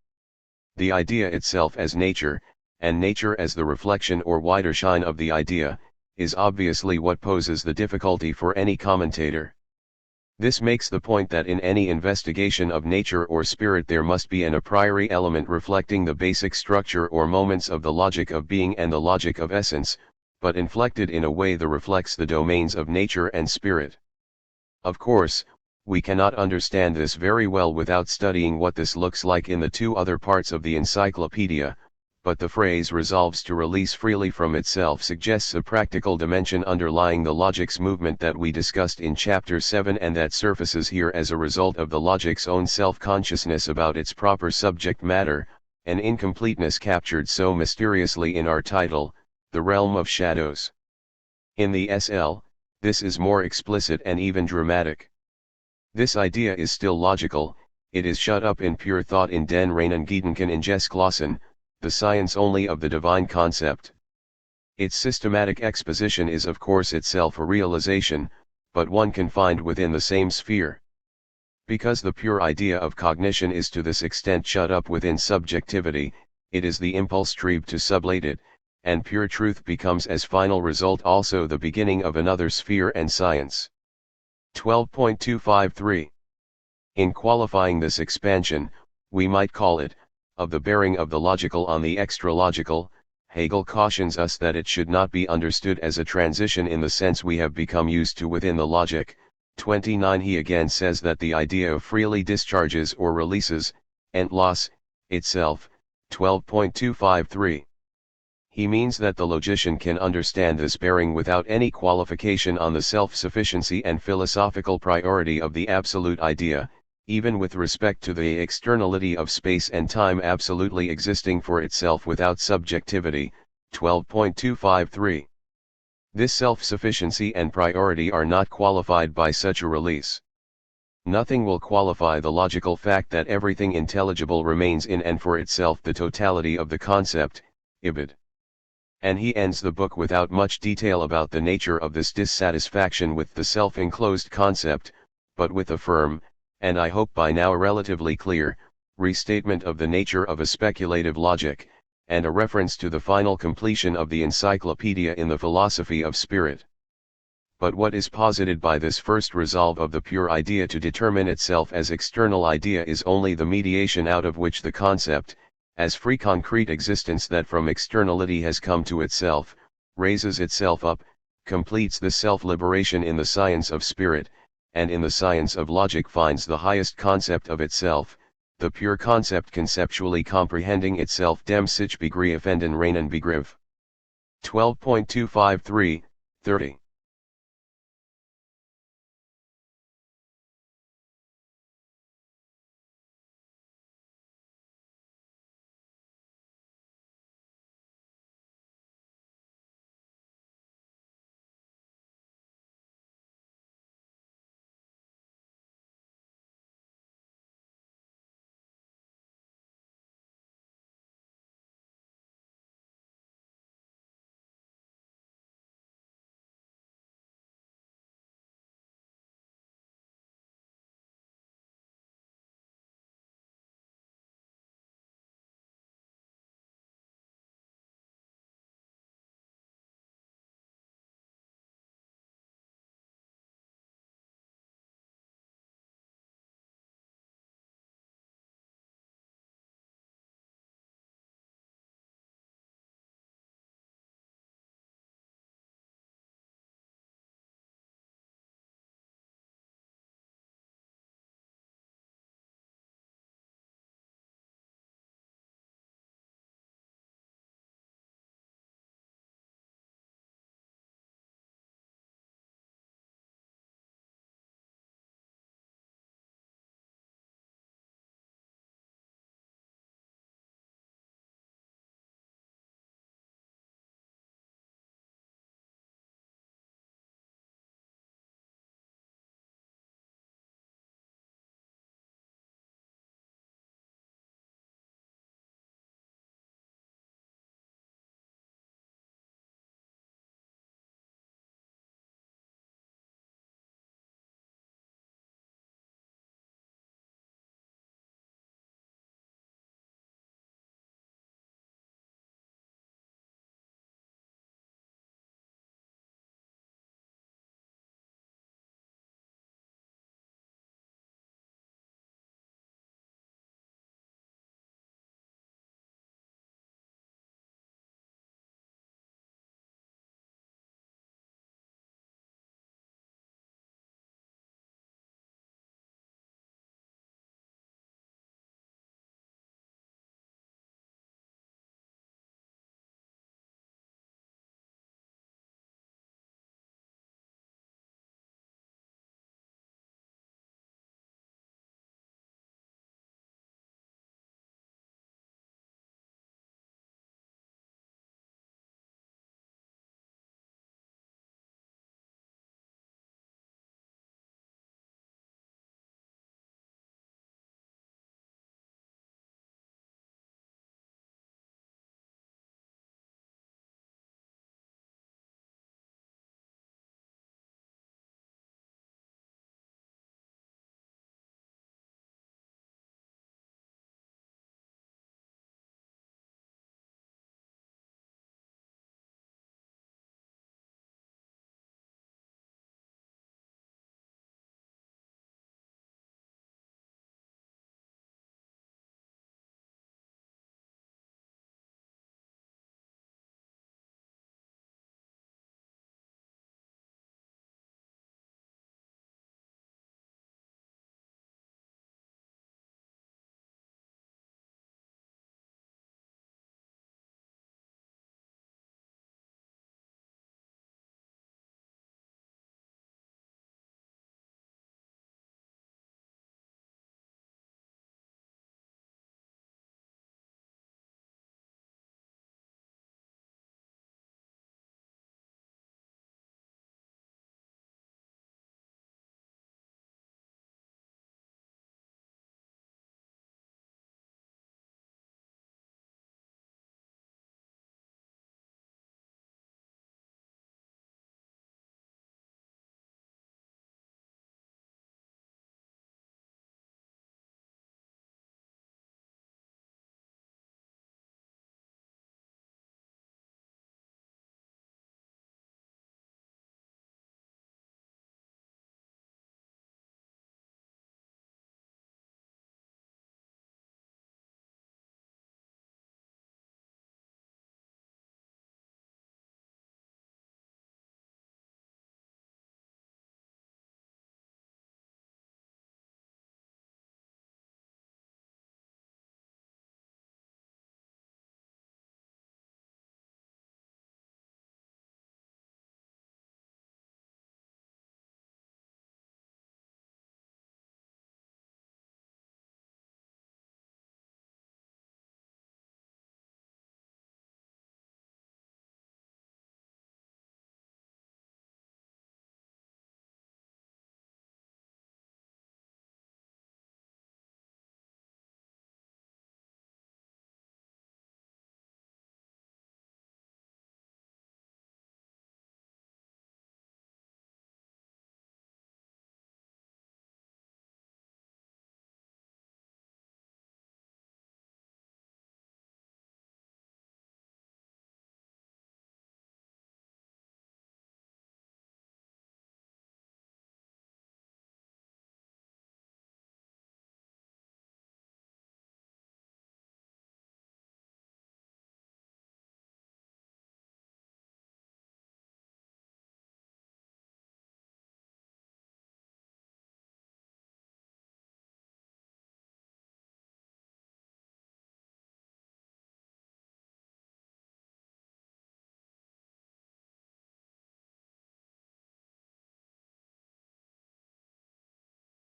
The idea itself as nature, and nature as the reflection or Widerschein of the idea, is obviously what poses the difficulty for any commentator. This makes the point that in any investigation of nature or spirit there must be an a priori element reflecting the basic structure or moments of the logic of being and the logic of essence, but inflected in a way that reflects the domains of nature and spirit. Of course, we cannot understand this very well without studying what this looks like in the two other parts of the encyclopedia, but the phrase resolves to release freely from itself suggests a practical dimension underlying the logic's movement that we discussed in Chapter 7 and that surfaces here as a result of the logic's own self-consciousness about its proper subject matter, an incompleteness captured so mysteriously in our title, The Realm of Shadows. In the SL, this is more explicit and even dramatic. This idea is still logical, it is shut up in pure thought in den reinen Gedanken in Geschlossen, the science only of the divine concept. Its systematic exposition is of course itself a realization, but one confined within the same sphere. Because the pure idea of cognition is to this extent shut up within subjectivity, it is the impulse trieb to sublate it, and pure truth becomes as final result also the beginning of another sphere and science. 12.253. In qualifying this expansion, we might call it, of the bearing of the logical on the extra-logical, Hegel cautions us that it should not be understood as a transition in the sense we have become used to within the logic. 29. He again says that the idea of freely discharges or releases, Entlass, itself. 12.253. He means that the logician can understand this bearing without any qualification on the self-sufficiency and philosophical priority of the absolute idea, even with respect to the externality of space and time absolutely existing for itself without subjectivity. 12.253. This self-sufficiency and priority are not qualified by such a release. Nothing will qualify the logical fact that everything intelligible remains in and for itself the totality of the concept, ibid. And he ends the book without much detail about the nature of this dissatisfaction with the self-enclosed concept, but with a firm, and I hope by now relatively clear, restatement of the nature of a speculative logic, and a reference to the final completion of the encyclopedia in the philosophy of spirit. But what is posited by this first resolve of the pure idea to determine itself as external idea is only the mediation out of which the concept, as free concrete existence that from externality has come to itself, raises itself up, completes the self-liberation in the science of spirit, and in the science of logic finds the highest concept of itself, the pure concept conceptually comprehending itself dem sich begriff und den reinen Begriff. 12.253, 30.